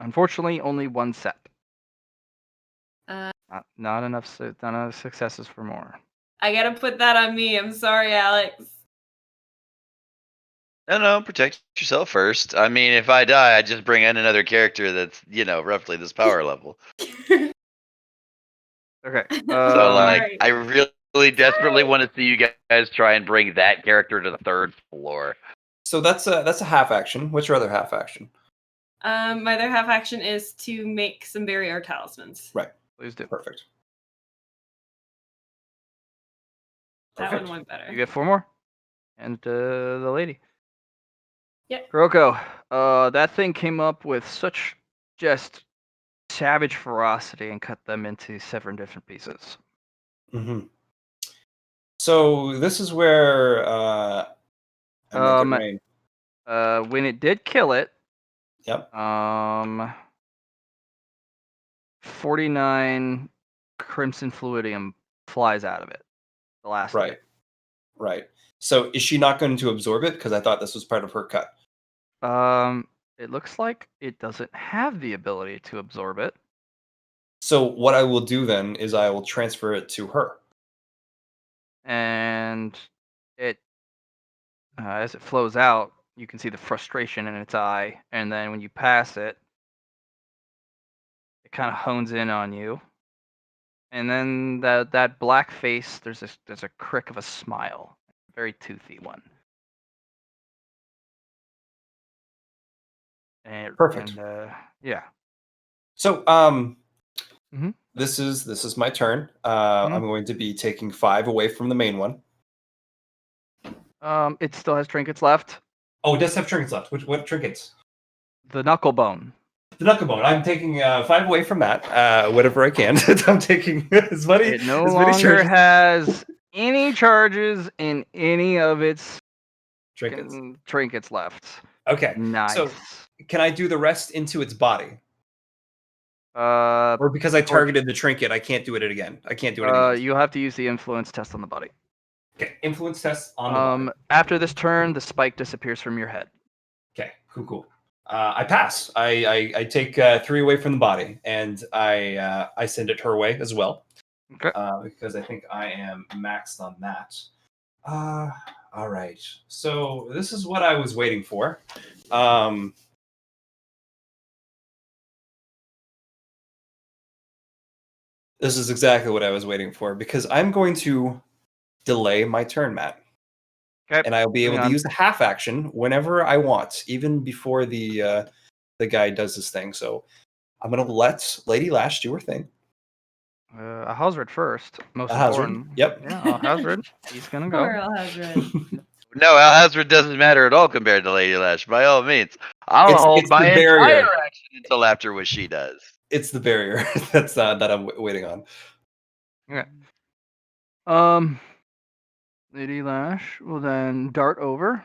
Speaker 3: Unfortunately, only one set.
Speaker 4: Uh,
Speaker 3: Not enough successes for more.
Speaker 6: I gotta put that on me. I'm sorry, Alex.
Speaker 1: No, protect yourself first. I mean, if I die, I just bring in another character that's, roughly this power level.
Speaker 3: Okay.
Speaker 1: So, like,
Speaker 6: Alright.
Speaker 1: I really desperately
Speaker 6: Sorry.
Speaker 1: want to see you guys try and bring that character to the 3rd floor.
Speaker 2: So that's a half action. What's your other half action?
Speaker 6: My other half action is to make some barrier talismans.
Speaker 2: Right.
Speaker 3: Please do.
Speaker 2: Perfect.
Speaker 6: That
Speaker 2: Perfect.
Speaker 6: one went better.
Speaker 3: You get 4 more. And the lady.
Speaker 6: Yep.
Speaker 3: Kuroko, that thing came up with such just savage ferocity and cut them into 7 different pieces.
Speaker 2: Mm-hmm. So this is where I make it rain.
Speaker 3: When it did kill it,
Speaker 2: Yep.
Speaker 3: 49 crimson fluidium flies out of it. The last of
Speaker 2: Right.
Speaker 3: it.
Speaker 2: Right. So is she not going to absorb it? Because I thought this was part of her cut.
Speaker 3: It looks like it doesn't have the ability to absorb it.
Speaker 2: So what I will do then is I will transfer it to her.
Speaker 3: And it, as it flows out, you can see the frustration in its eye. And then when you pass it, it kind of hones in on you. And then that black face, there's a crick of a smile, a very toothy one. And,
Speaker 2: Perfect.
Speaker 3: And yeah.
Speaker 2: So
Speaker 3: Mhm.
Speaker 2: this is my turn.
Speaker 3: Mhm.
Speaker 2: I'm going to be taking 5 away from the main one.
Speaker 3: It still has trinkets left.
Speaker 2: Oh, it does have trinkets left. What trinkets?
Speaker 3: The knuckle bone.
Speaker 2: The knuckle bone. I'm taking 5 away from that. Whatever I can. I'm taking as many
Speaker 3: It no
Speaker 2: as many
Speaker 3: longer
Speaker 2: charges.
Speaker 3: has any charges in any of its
Speaker 2: Trinkets.
Speaker 3: trinkets left.
Speaker 2: Okay.
Speaker 3: Nice.
Speaker 2: So can I do the rest into its body?
Speaker 3: Uh,
Speaker 2: Or because I targeted the trinket, I can't do it again. I can't do anything else.
Speaker 3: you'll have to use the influence test on the body.
Speaker 2: Okay. Influence test on the body.
Speaker 3: After this turn, the spike disappears from your head.
Speaker 2: Okay. Cool. I pass. I take 3 away from the body, and I send it her way as well.
Speaker 3: Okay.
Speaker 2: Because I think I am maxed on that. All right. So this is what I was waiting for. This is exactly what I was waiting for because I'm going to delay my turn, Matt.
Speaker 3: Okay.
Speaker 2: And I'll be able to use the half action whenever I want, even before the guy does his thing. So I'm gonna let Lady Lash do her thing.
Speaker 3: Alhazred first, most
Speaker 2: Alhazred,
Speaker 3: important.
Speaker 2: yep.
Speaker 3: Yeah, Alhazred. He's gonna go.
Speaker 6: Poor Alhazred.
Speaker 1: No, Alhazred doesn't matter at all compared to Lady Lash. By all means, I'll hold
Speaker 2: It's
Speaker 1: my
Speaker 2: the barrier.
Speaker 1: entire action until after what she does.
Speaker 2: It's the barrier that's that I'm waiting on.
Speaker 3: Okay. Lady Lash will then dart over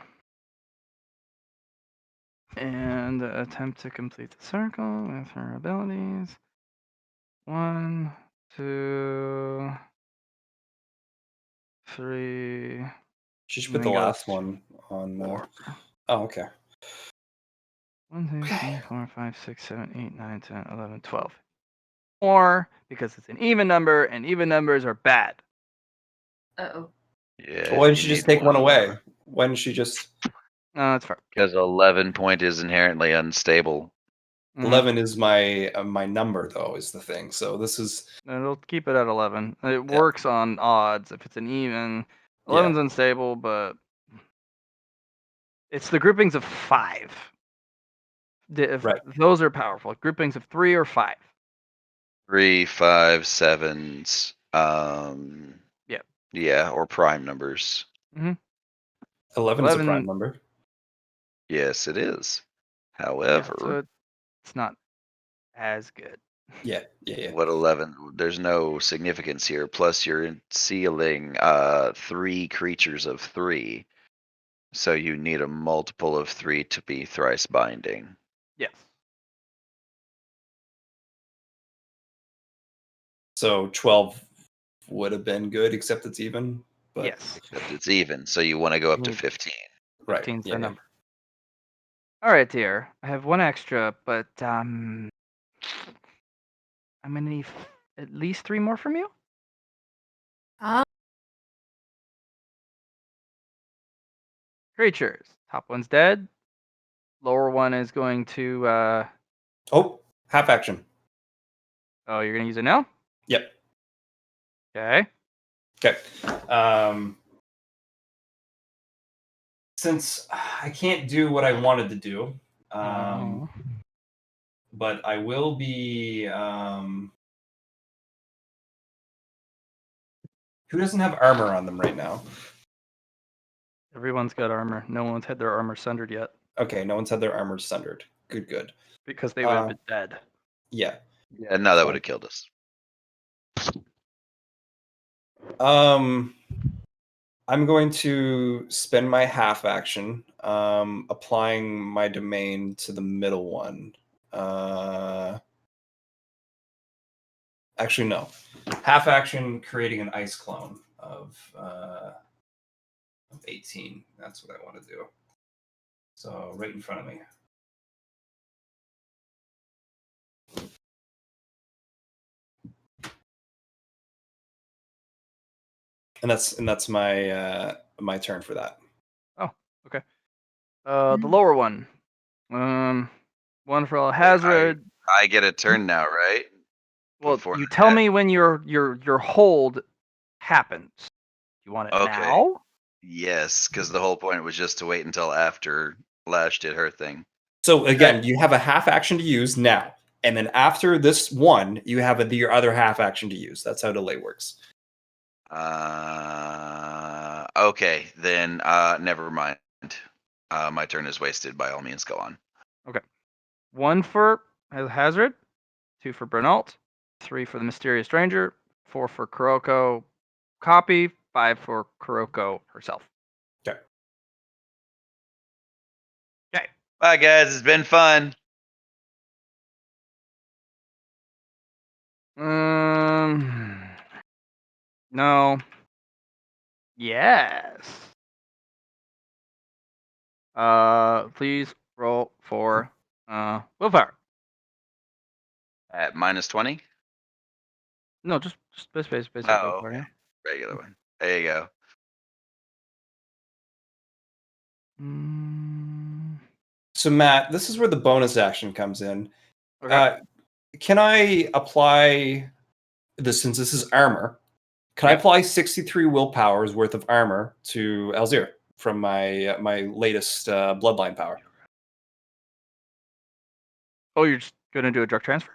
Speaker 3: and attempt to complete the circle with her abilities. 1, 2, 3.
Speaker 2: She should
Speaker 3: and
Speaker 2: put the
Speaker 3: then
Speaker 2: last
Speaker 3: goes
Speaker 2: one on.
Speaker 3: 4.
Speaker 2: Oh, okay.
Speaker 3: 1, 2, 3, 4, 5, 6, 7, 8, 9, 10, 11, 12. Or because it's an even number, and even numbers are bad.
Speaker 4: Uh-oh.
Speaker 1: Yeah.
Speaker 2: Why didn't she just take one away? Why didn't she just?
Speaker 3: No, that's fair.
Speaker 1: Because 11 point is inherently unstable.
Speaker 2: 11 is my my number though, is the thing. So this is
Speaker 3: It'll keep it at 11. It works on odds. If it's an even, 11's unstable, but it's the groupings of 5.
Speaker 2: Right.
Speaker 3: Those are powerful. Groupings of 3 or 5.
Speaker 1: 3, 5, 7s.
Speaker 3: Yep.
Speaker 1: Yeah, or prime numbers.
Speaker 2: 11 is a prime number.
Speaker 1: Yes, it is. However,
Speaker 3: so it's not as good.
Speaker 2: Yeah.
Speaker 1: what 11? There's no significance here. Plus, you're sealing 3 creatures of 3, so you need a multiple of 3 to be thrice binding.
Speaker 3: Yes.
Speaker 2: So 12 would have been good, except it's even. But
Speaker 3: Yes.
Speaker 1: Except it's even, so you want to go up to
Speaker 3: Need-
Speaker 1: 15.
Speaker 2: right.
Speaker 3: 15's
Speaker 2: Yeah,
Speaker 3: the
Speaker 2: yeah.
Speaker 3: number. All right, dear. I have one extra, but I'm gonna need at least 3 more from you. Creatures. Top one's dead. Lower one is going to.
Speaker 2: Oh, half action.
Speaker 3: Oh, you're gonna use it now.
Speaker 2: Yep.
Speaker 3: Okay.
Speaker 2: Okay. Since I can't do what I wanted to do,
Speaker 3: Oh.
Speaker 2: but I will be. Who doesn't have armor on them right now?
Speaker 3: Everyone's got armor. No one's had their armor sundered yet
Speaker 2: Okay, no one's had their armor sundered. Good, good.
Speaker 3: because they would have been dead.
Speaker 2: Yeah.
Speaker 1: Yeah, no, that would have killed us.
Speaker 2: I'm going to spend my half action applying my domain to the middle one. Actually, no. Half action creating an ice clone of 18. That's what I want to do. So right in front of me. And that's my my turn for that.
Speaker 3: Okay. The lower one. One for Hazard.
Speaker 1: I get a turn now, right?
Speaker 3: Well,
Speaker 1: Before
Speaker 3: you
Speaker 1: the
Speaker 3: tell
Speaker 1: death.
Speaker 3: me when your hold happens. You want it
Speaker 1: Okay.
Speaker 3: now?
Speaker 1: Yes, because the whole point was just to wait until after Lash did her thing.
Speaker 2: So again, you have a half action to use now, and then after this one, you have your other half action to use. That's how delay works.
Speaker 1: Okay, then never mind. My turn is wasted. By all means, go on.
Speaker 3: Okay. 1 for Hazard, 2 for Bernalt, 3 for the Mysterious Stranger, 4 for Kuroko copy, 5 for Kuroko herself.
Speaker 2: Okay.
Speaker 3: Okay.
Speaker 1: Bye, guys. It's been fun.
Speaker 3: No. Yes. Please roll for willpower.
Speaker 1: At minus 20?
Speaker 3: No, just basic
Speaker 1: Oh,
Speaker 3: willpower.
Speaker 1: okay.
Speaker 3: Yeah.
Speaker 1: Regular one. There you go.
Speaker 2: So Matt, this is where the bonus action comes in.
Speaker 3: Okay.
Speaker 2: Can I apply this, since this is armor? Can I apply 63 willpower's worth of armor to Alzir from my my latest bloodline power?
Speaker 3: Oh, you're just gonna do a drug transfer?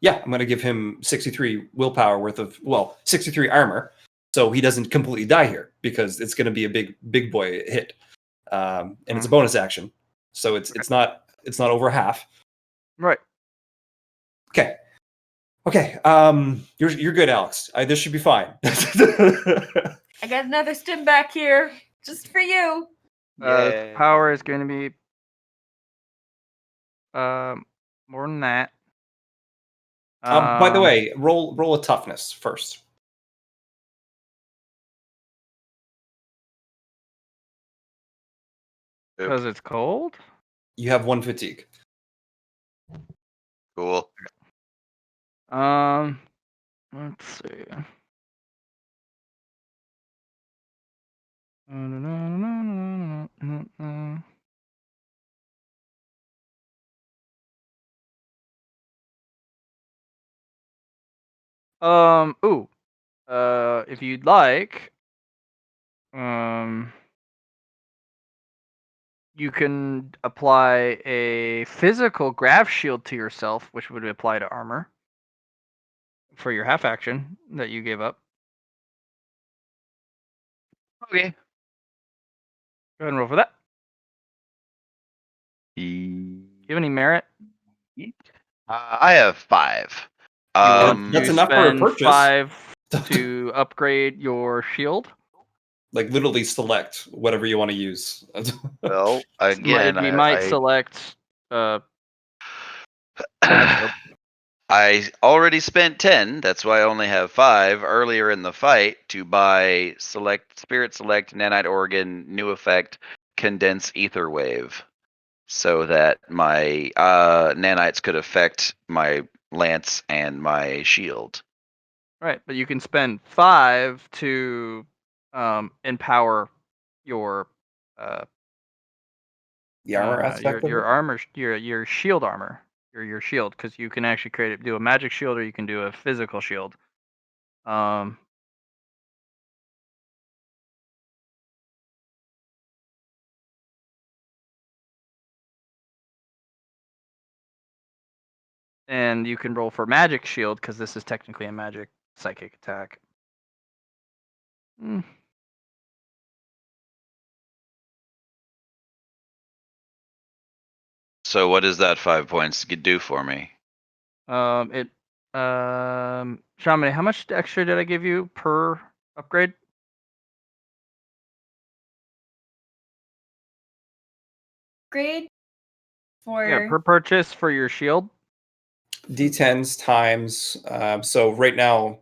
Speaker 2: Yeah, I'm going to give him 63 willpower worth of 63 armor, so he doesn't completely die here because it's going to be a big boy hit, and it's a bonus action, so it's not over half.
Speaker 3: Right.
Speaker 2: Okay. You're good, Alex. This should be fine.
Speaker 4: I got another stim back here just for you.
Speaker 3: Power is going to be more than that.
Speaker 2: By the way, roll a toughness first.
Speaker 3: Because it's cold.
Speaker 2: You have 1 fatigue.
Speaker 1: Cool.
Speaker 3: Let's see. If you'd like, you can apply a physical grav shield to yourself, which would apply to armor for your half action that you gave up.
Speaker 1: Okay.
Speaker 3: Go ahead and roll for that. Do you have any merit?
Speaker 1: I have 5.
Speaker 3: You want
Speaker 2: That's
Speaker 3: to
Speaker 2: enough for a
Speaker 3: spend
Speaker 2: purchase.
Speaker 3: 5 to upgrade your shield?
Speaker 2: Like literally select whatever you want to use.
Speaker 1: Well, again,
Speaker 3: You might select grav shield.
Speaker 1: I already spent 10. That's why I only have 5 earlier in the fight to buy Spirit Select, Nanite Organ, New Effect, Condense Ether Wave, so that my nanites could affect my lance and my shield.
Speaker 3: Right, but you can spend 5 to empower your
Speaker 2: The armor aspect of
Speaker 3: your
Speaker 2: it?
Speaker 3: armor, your shield armor, your shield, because you can actually do a magic shield or you can do a physical shield. And you can roll for magic shield because this is technically a magic psychic attack. Mm.
Speaker 1: So what does that 5 points do for me?
Speaker 3: Shaman, how much extra did I give you per upgrade?
Speaker 6: Grade for
Speaker 3: Yeah, per purchase for your shield.
Speaker 2: D10s times. So right now,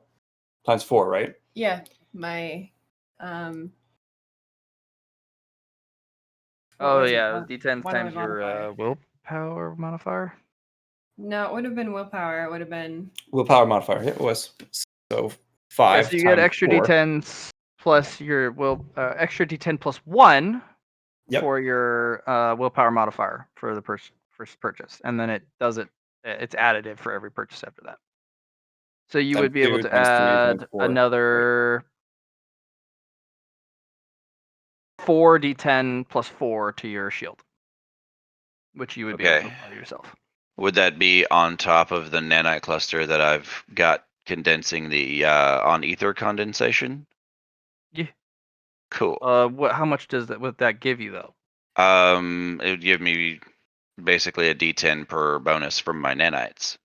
Speaker 2: times 4, right?
Speaker 6: yeah, my what
Speaker 3: Oh
Speaker 6: was it?
Speaker 3: yeah, D10
Speaker 6: What
Speaker 3: times
Speaker 6: modifier?
Speaker 3: your willpower modifier.
Speaker 6: No, it would have been willpower. It would have been
Speaker 2: Willpower modifier. Yeah, it was. So
Speaker 3: Yeah,
Speaker 2: 5
Speaker 3: so you get
Speaker 2: times
Speaker 3: extra
Speaker 2: 4.
Speaker 3: D10s plus your extra D10 plus 1
Speaker 2: Yep.
Speaker 3: for your willpower modifier for the first purchase, and then it does it. It's additive for every purchase after that. So you
Speaker 2: Times
Speaker 3: would be able
Speaker 2: 2,
Speaker 3: to
Speaker 2: times 3, times
Speaker 3: add
Speaker 2: 4.
Speaker 3: another 4 D10 plus 4 to your shield, which you would be able to
Speaker 1: Okay.
Speaker 3: apply yourself.
Speaker 1: Would that be on top of the nanite cluster that I've got condensing the on ether condensation?
Speaker 3: Yeah.
Speaker 1: Cool.
Speaker 3: How much would that give you though?
Speaker 1: It would give me basically a D10 per bonus from my nanites.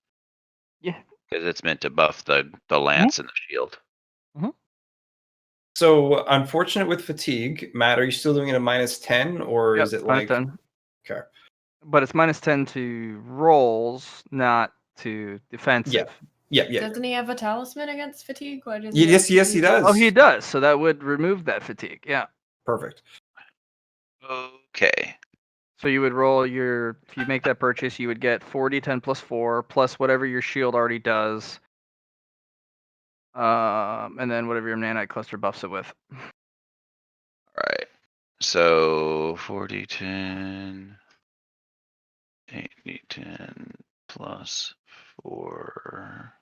Speaker 3: Yeah.
Speaker 1: Because it's meant to buff the lance and the shield.
Speaker 2: So unfortunate with fatigue. Matt, are you still doing it a -10, or
Speaker 3: Yep,
Speaker 2: is it
Speaker 3: minus
Speaker 2: like
Speaker 3: 10.
Speaker 2: Okay?
Speaker 3: But it's minus 10 to rolls, not to defensive.
Speaker 2: Yeah.
Speaker 4: Doesn't he have a talisman against fatigue? Why does
Speaker 2: Yes,
Speaker 4: he have
Speaker 2: he
Speaker 4: fatigue?
Speaker 2: does.
Speaker 3: Oh, he does. So that would remove that fatigue. Yeah.
Speaker 2: Perfect.
Speaker 1: Okay.
Speaker 3: So you would roll if you make that purchase, you would get 4d10 plus 4 plus whatever your shield already does. And then whatever your nanite cluster buffs it with.
Speaker 1: Alright. So 4d10, 8d10 plus 4.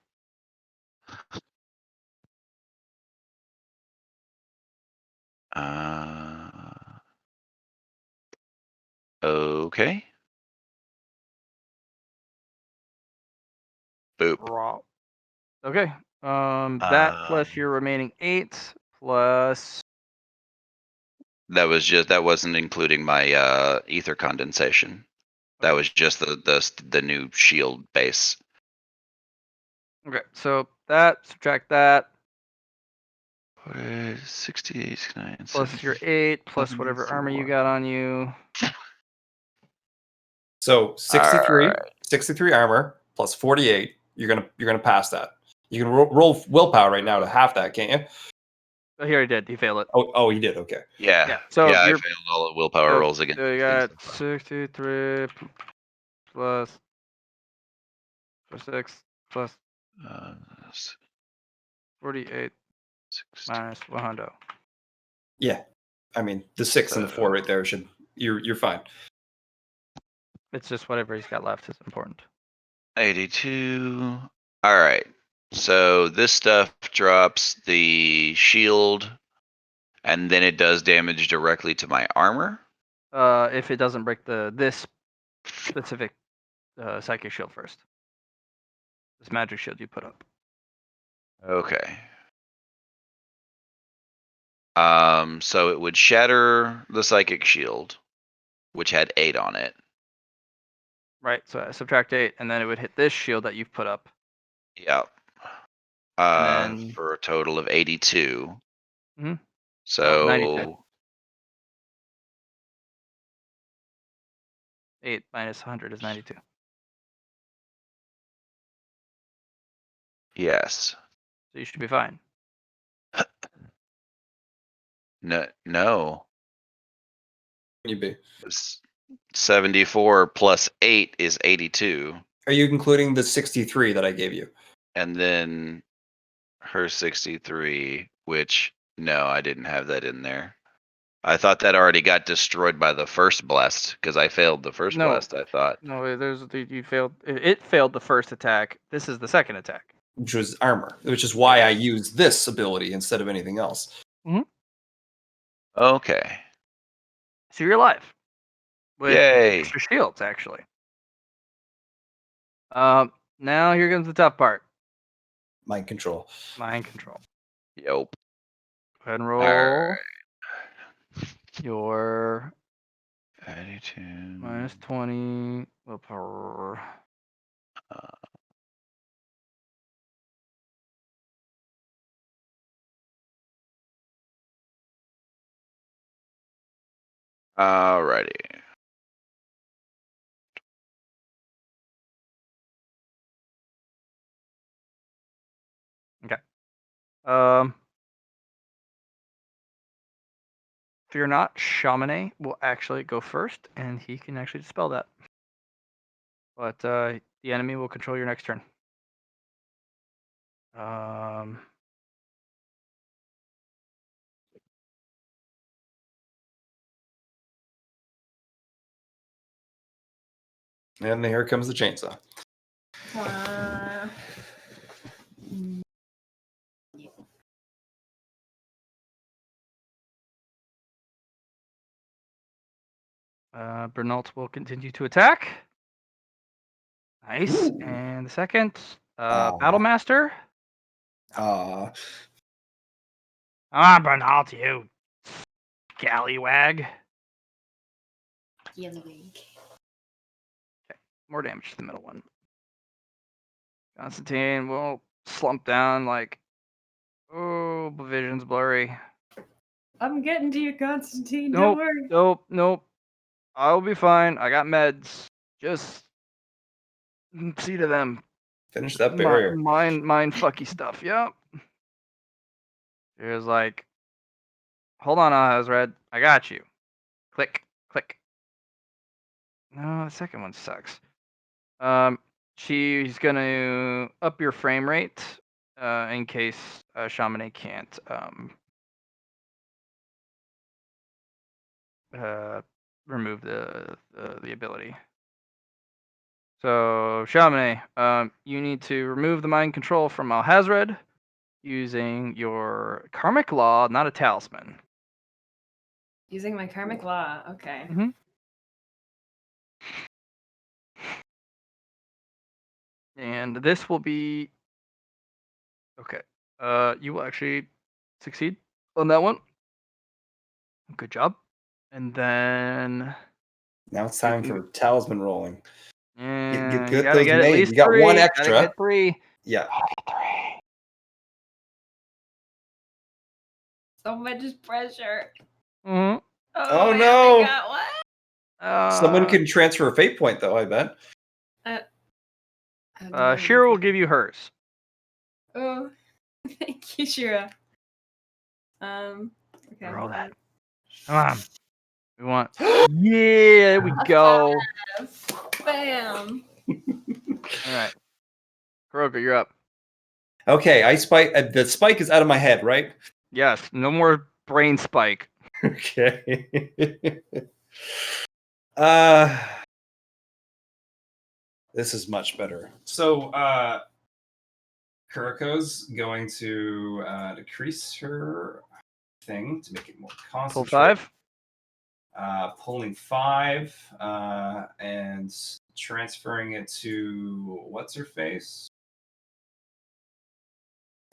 Speaker 1: Okay. Boop.
Speaker 3: Raw. Okay. That plus your remaining 8 plus.
Speaker 1: That wasn't including my ether condensation. That was just the new shield base.
Speaker 3: Okay. So subtract that.
Speaker 1: 68, 9,
Speaker 3: Plus your 8 plus whatever armor you
Speaker 1: 74.
Speaker 3: got on you.
Speaker 2: So 63,
Speaker 1: Alright.
Speaker 2: 63 armor plus 48. You're gonna pass that. You can roll willpower right now to half that, can't you?
Speaker 3: Oh, he already did. He failed it.
Speaker 2: Oh, you did. Okay.
Speaker 1: Yeah.
Speaker 3: So
Speaker 1: I
Speaker 3: you're
Speaker 1: failed all the willpower rolls again.
Speaker 3: So you got 63 plus 6 plus
Speaker 1: Uh,
Speaker 3: 48
Speaker 1: 60.
Speaker 3: minus 100.
Speaker 2: Yeah. I mean, the 6 and the 4 right there should you're fine.
Speaker 3: It's just whatever he's got left is important.
Speaker 1: 82. All right. So this stuff drops the shield, and then it does damage directly to my armor.
Speaker 3: If it doesn't break this specific psychic shield first, this magic shield you put up.
Speaker 1: Okay. So it would shatter the psychic shield, which had 8 on it.
Speaker 3: Right. So I subtract 8, and then it would hit this shield that you've put up.
Speaker 1: Yep.
Speaker 3: And then
Speaker 1: For a total of 82.
Speaker 3: Mhm.
Speaker 1: So
Speaker 3: 92. 8 minus 100 is 92.
Speaker 1: Yes.
Speaker 3: So you should be fine.
Speaker 1: No.
Speaker 2: You be.
Speaker 1: 74 plus 8 is 82.
Speaker 2: Are you including the 63 that I gave you?
Speaker 1: And then her 63, which, no, I didn't have that in there. I thought that already got destroyed by the first blast, because I failed the first
Speaker 3: No.
Speaker 1: blast, I thought.
Speaker 3: No, you failed. It failed the first attack. This is the second attack.
Speaker 2: Which was armor, which is why I used this ability instead of anything else.
Speaker 1: Okay.
Speaker 3: So you're alive. With
Speaker 1: Yay.
Speaker 3: extra shields, actually. Now here comes the tough part.
Speaker 2: Mind control.
Speaker 3: Mind control.
Speaker 1: Yep.
Speaker 3: Go ahead and roll
Speaker 1: Alright.
Speaker 3: your
Speaker 1: 82.
Speaker 3: minus 20 per.
Speaker 1: Alrighty.
Speaker 3: Okay. Fear not, Shamane will actually go first, and he can actually dispel that. But the enemy will control your next turn.
Speaker 2: And here comes the chainsaw.
Speaker 3: Bernault will continue to attack. Nice.
Speaker 2: Ooh.
Speaker 3: And the second, Battlemaster. Bernault, you scallywag.
Speaker 4: Yellowing.
Speaker 3: More damage to the middle one. Constantine will slump down like, oh, vision's blurry.
Speaker 4: I'm getting to you, Constantine. Don't worry.
Speaker 3: Nope. I'll be fine. I got meds. Just see to them.
Speaker 2: Finish that barrier.
Speaker 3: Mind fucky stuff. Yep. It was like, hold on, Ahazred. I got you. Click. No, the second one sucks. She's gonna up your frame rate in case Shamane can't remove the ability. So Shamane, you need to remove the mind control from Alhazred using your karmic law, not a talisman.
Speaker 6: Using my karmic law. Okay.
Speaker 3: Mm-hmm. And this will be okay. You will actually succeed on that one. Good job. And then
Speaker 2: Now it's time for talisman rolling.
Speaker 3: yeah,
Speaker 2: Get
Speaker 3: you gotta
Speaker 2: those
Speaker 3: get at
Speaker 2: made.
Speaker 3: least
Speaker 2: You got
Speaker 3: 3.
Speaker 2: one
Speaker 3: Gotta
Speaker 2: extra.
Speaker 3: get 3.
Speaker 2: Yeah.
Speaker 6: So much pressure.
Speaker 3: Mm-hmm.
Speaker 2: Oh,
Speaker 6: man,
Speaker 2: no.
Speaker 6: I got what?
Speaker 2: Someone can transfer a fate point, though, I bet.
Speaker 3: Shira will give you hers.
Speaker 6: Oh, thank you, Shira. Okay.
Speaker 3: Roll that. Come on. We want. Yeah, there we go.
Speaker 6: Bam.
Speaker 3: All right. Kuroka, you're up.
Speaker 2: Okay, I spike. The spike is out of my head, right?
Speaker 3: Yes. No more brain spike.
Speaker 2: Okay. This is much better. So, Kuriko's going to decrease her thing to make it more
Speaker 3: Pull
Speaker 2: concentrated.
Speaker 3: 5.
Speaker 2: Pulling 5 and transferring it to what's her face,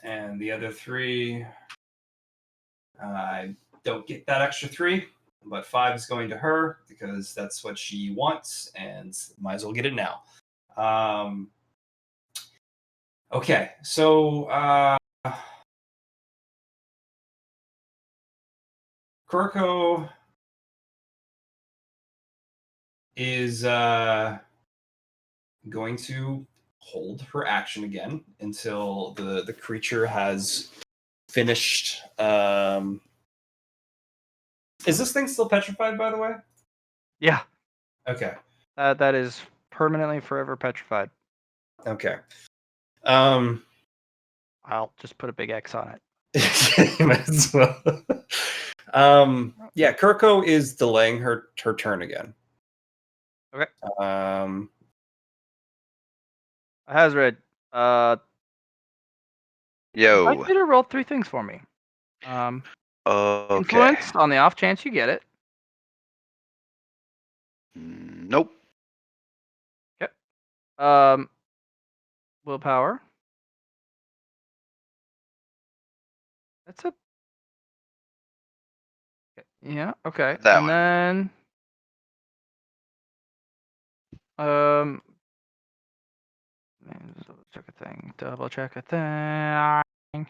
Speaker 2: and the other 3. I don't get that extra 3, but 5 is going to her because that's what she wants, and might as well get it now. Okay, so Kuriko is going to hold her action again until the creature has finished. Is this thing still petrified, by the way?
Speaker 3: Yeah,
Speaker 2: Okay.
Speaker 3: that is permanently forever petrified.
Speaker 2: Okay.
Speaker 3: I'll just put a big X on it.
Speaker 2: Might as well. Yeah, Kirko is delaying her turn again.
Speaker 3: Okay.
Speaker 2: Hazred,
Speaker 3: I'd
Speaker 1: Yo.
Speaker 3: like you to roll 3 things for me.
Speaker 1: Okay.
Speaker 3: Influence on the off chance you get it.
Speaker 1: Nope.
Speaker 3: Willpower. That's a. Yeah. Okay.
Speaker 1: That
Speaker 3: And
Speaker 1: one.
Speaker 3: then. Check a thing. Double check a thing.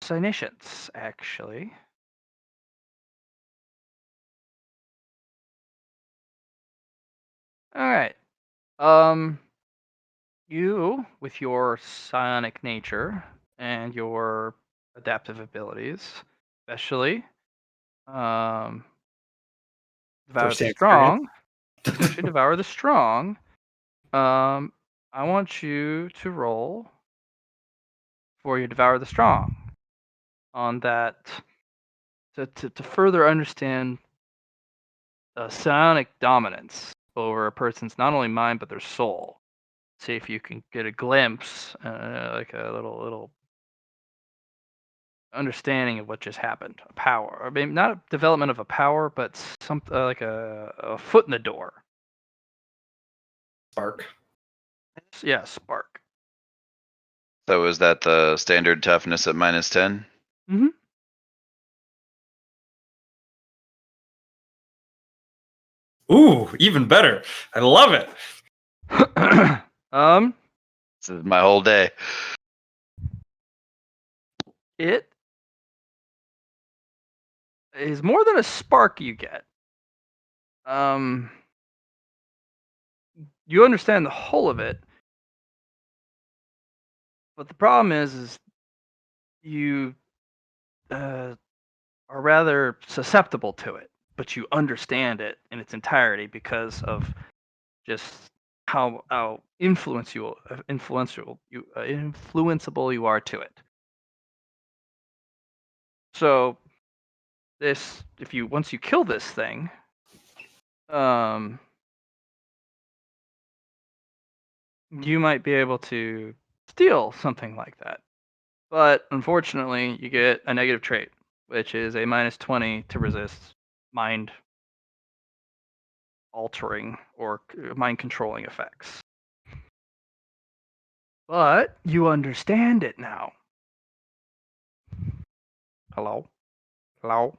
Speaker 3: Cynations, actually. All right. You, with your psionic nature and your adaptive abilities, especially, devour the
Speaker 2: First-hand
Speaker 3: strong. Especially devour the strong. I want you to roll for your devour the strong on that to further understand psionic dominance over a person's not only mind but their soul. See if you can get a glimpse, like a little understanding of what just happened. A power, or maybe not a development of a power, but something like a foot in the door.
Speaker 2: Spark.
Speaker 3: Yeah, spark.
Speaker 1: So is that the standard toughness at -10?
Speaker 3: Mm-hmm.
Speaker 2: Ooh, even better. I love it.
Speaker 1: This is my whole day.
Speaker 3: It is more than a spark you get. You understand the whole of it, but the problem is you are rather susceptible to it, but you understand it in its entirety because of just how influenceable you are to it. So this, if you once you kill this thing, you might be able to steal something like that. But unfortunately, you get a negative trait, which is a -20 to resist mind altering or mind controlling effects. But you understand it now. Hello? Hello?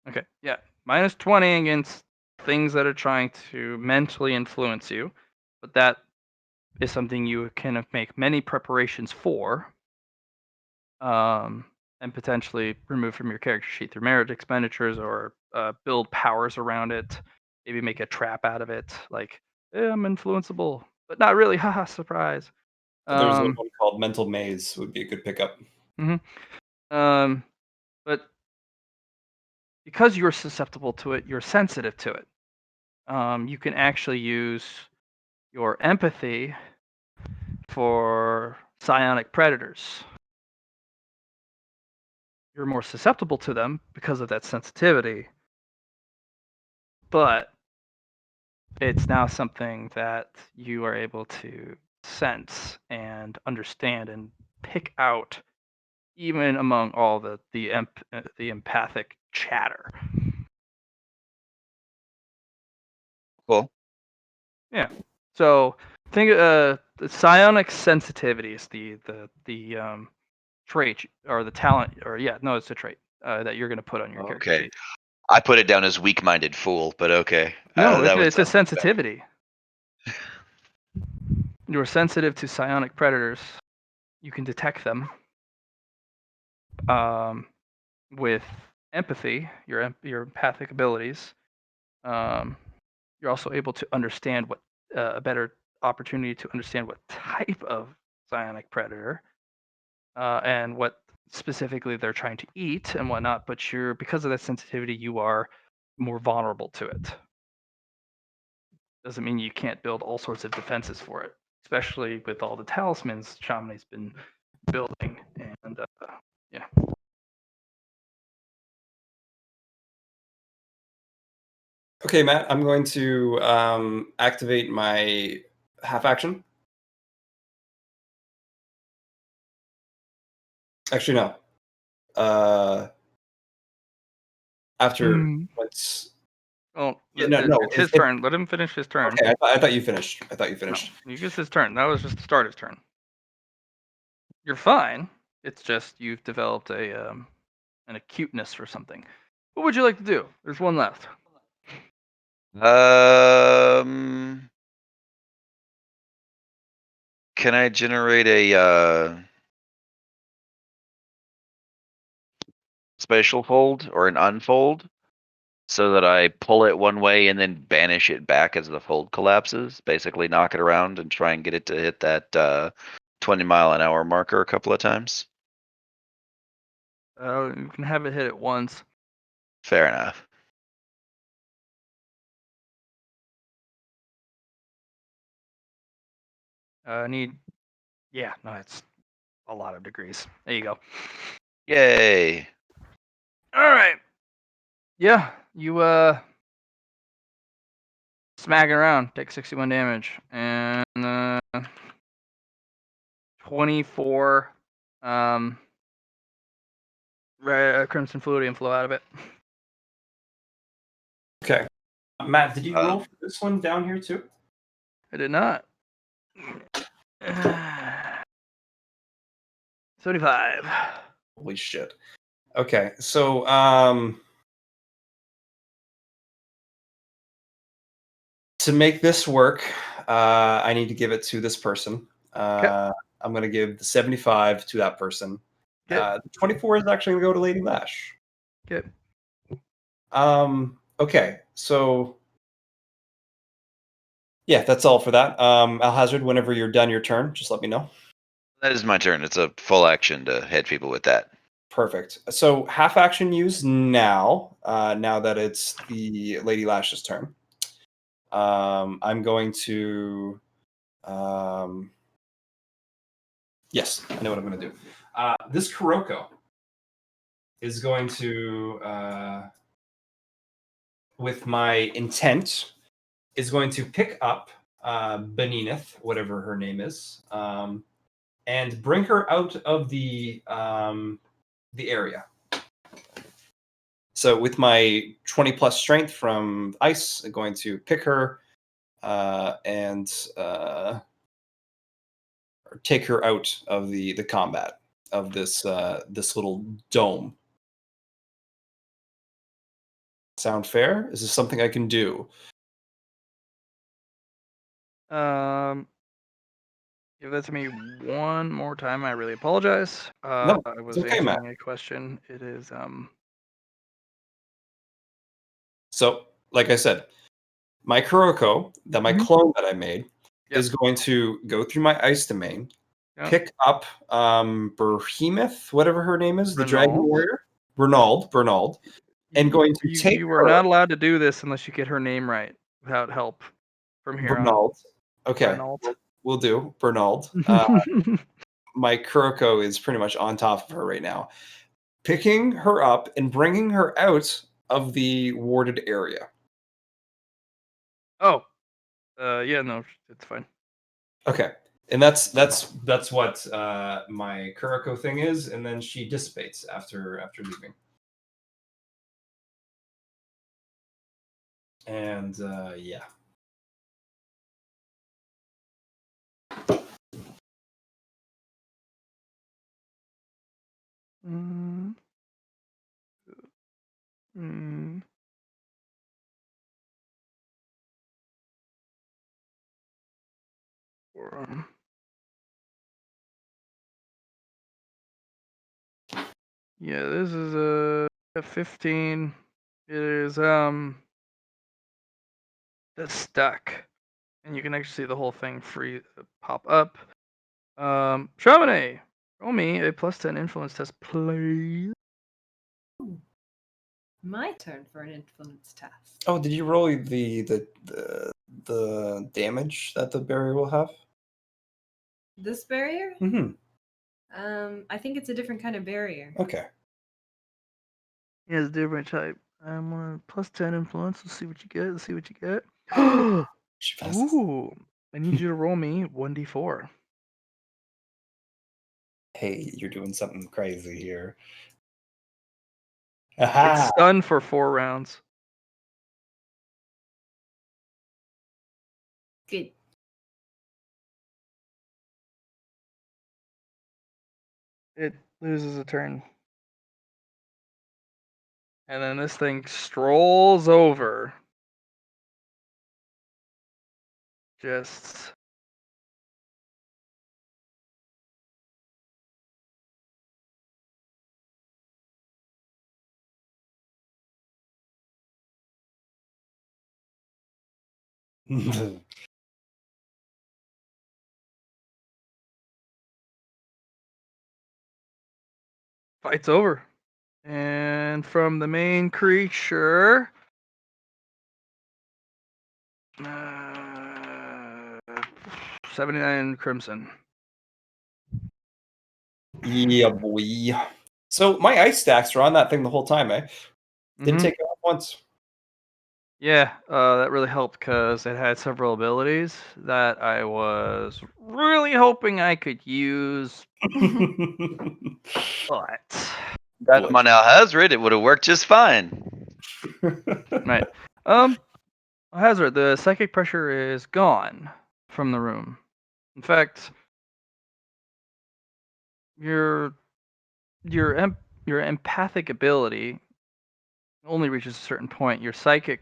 Speaker 3: Okay, yeah. -20 against things that are trying to mentally influence you. But that is something you can make many preparations for. And potentially remove from your character sheet through marriage expenditures or build powers around it. Maybe make a trap out of it, like I'm influenceable, but not really. Haha, surprise.
Speaker 2: There's one called Mental Maze. Would be a good pickup.
Speaker 3: But because you're susceptible to it, you're sensitive to it. You can actually use your empathy for psionic predators. You're more susceptible to them because of that sensitivity, but it's now something that you are able to sense and understand and pick out, even among all the empathic chatter.
Speaker 1: Cool.
Speaker 3: Yeah. So think the psionic sensitivity is the trait or the talent, or it's a trait that you're going to put on your character
Speaker 1: Okay.
Speaker 3: sheet.
Speaker 1: I put it down as weak-minded fool, but okay.
Speaker 3: No,
Speaker 1: that
Speaker 3: it's a
Speaker 1: sound better.
Speaker 3: sensitivity. You're sensitive to psionic predators. You can detect them with empathy, your empathic abilities. you're also able to understand what a better opportunity to understand what type of psionic predator and what specifically they're trying to eat and whatnot. But because of that sensitivity, you are more vulnerable to it. Doesn't mean you can't build all sorts of defenses for it, especially with all the talismans Chamonix's been building. And yeah.
Speaker 2: Okay, Matt, I'm going to activate my half action. Actually, no. After
Speaker 3: Mm.
Speaker 2: what's
Speaker 3: Oh,
Speaker 2: yeah, no.
Speaker 3: it's his turn. Let him finish his turn.
Speaker 2: Okay, I thought you finished.
Speaker 3: No, you get his turn. That was just the start of his turn. You're fine. It's just you've developed an acuteness for something. What would you like to do? There's one left.
Speaker 1: Can I generate a spatial fold or an unfold so that I pull it one way and then banish it back as the fold collapses? Basically, knock it around and try and get it to hit that 20-mile-an-hour marker a couple of times.
Speaker 3: You can have it hit it once.
Speaker 1: Fair enough.
Speaker 3: Yeah, no, it's a lot of degrees. There you go.
Speaker 1: Yay!
Speaker 3: All right. Yeah, you smacking around, take 61 damage, and 24 crimson fluidium flow out of it.
Speaker 2: Okay. Matt, did you roll for this one down here too?
Speaker 3: I did not. 75.
Speaker 2: Holy shit. Okay, so to make this work, I need to give it to this person. I'm going to give the 75 to that person. The 24 is actually going to go to Lady Lash.
Speaker 3: Okay.
Speaker 2: Okay, so yeah, that's all for that. Alhazard, whenever you're done your turn, just let me know.
Speaker 1: That is my turn. It's a full action to hit people with that.
Speaker 2: Perfect. So half action use now. Now that it's the Lady Lash's turn, I'm going to. Yes, I know what I'm going to do. This Kuroko is going to, with my intent, is going to pick up Benineth, whatever her name is, and bring her out of the area. So with my 20 plus strength from ice, I'm going to pick her and take her out of the combat of this this little dome. Sound fair? Is this something I can do?
Speaker 3: Give that to me one more time. I really apologize.
Speaker 2: No,
Speaker 3: I was
Speaker 2: it's okay, Matt.
Speaker 3: answering a question. It is
Speaker 2: So, like I said, my Kuroko, my clone that I made, is going to go through my ice domain, pick up Behemoth, whatever her name is, the dragon warrior, Bernald, and going to take
Speaker 3: you are not allowed to do this unless you get her name right without help from here
Speaker 2: Bernald. Okay,
Speaker 3: Bernald.
Speaker 2: we'll do Bernald. My Kuroko is pretty much on top of her right now, picking her up and bringing her out of the warded area.
Speaker 3: Oh, yeah, no, it's fine.
Speaker 2: Okay, and that's what my Kuroko thing is, and then she dissipates after leaving. And yeah.
Speaker 3: Mm. Yeah, this is a 15. It is that's stuck, and you can actually see the whole thing pop up. Chamonix, roll me a +10 influence test, please.
Speaker 4: My turn for an influence test.
Speaker 2: Oh, did you roll the damage that the barrier will have?
Speaker 4: This barrier?
Speaker 2: Mm-hmm.
Speaker 4: I think it's a different kind of barrier.
Speaker 2: Okay.
Speaker 3: Yeah, it's a different type. I'm on +10 influence. Let's see what you get. Let's see what you get.
Speaker 2: She passes.
Speaker 3: Ooh, I need you to roll me 1d4.
Speaker 2: Hey, you're doing something crazy here.
Speaker 3: It's
Speaker 2: Aha!
Speaker 3: stunned for 4 rounds.
Speaker 4: Good.
Speaker 3: It loses a turn. And then this thing strolls over. Just fight's over. And from the main creature, 79 crimson.
Speaker 2: Yeah, boy. So my ice stacks were on that thing the whole time, eh? Didn't
Speaker 3: Mhm.
Speaker 2: take it off once.
Speaker 3: Yeah, that really helped because it had several abilities that I was really hoping I could use, but
Speaker 1: Got him on Alhazred, it would have worked just fine.
Speaker 3: right. Hazard, the psychic pressure is gone from the room. In fact, your your empathic ability only reaches a certain point. Your psychic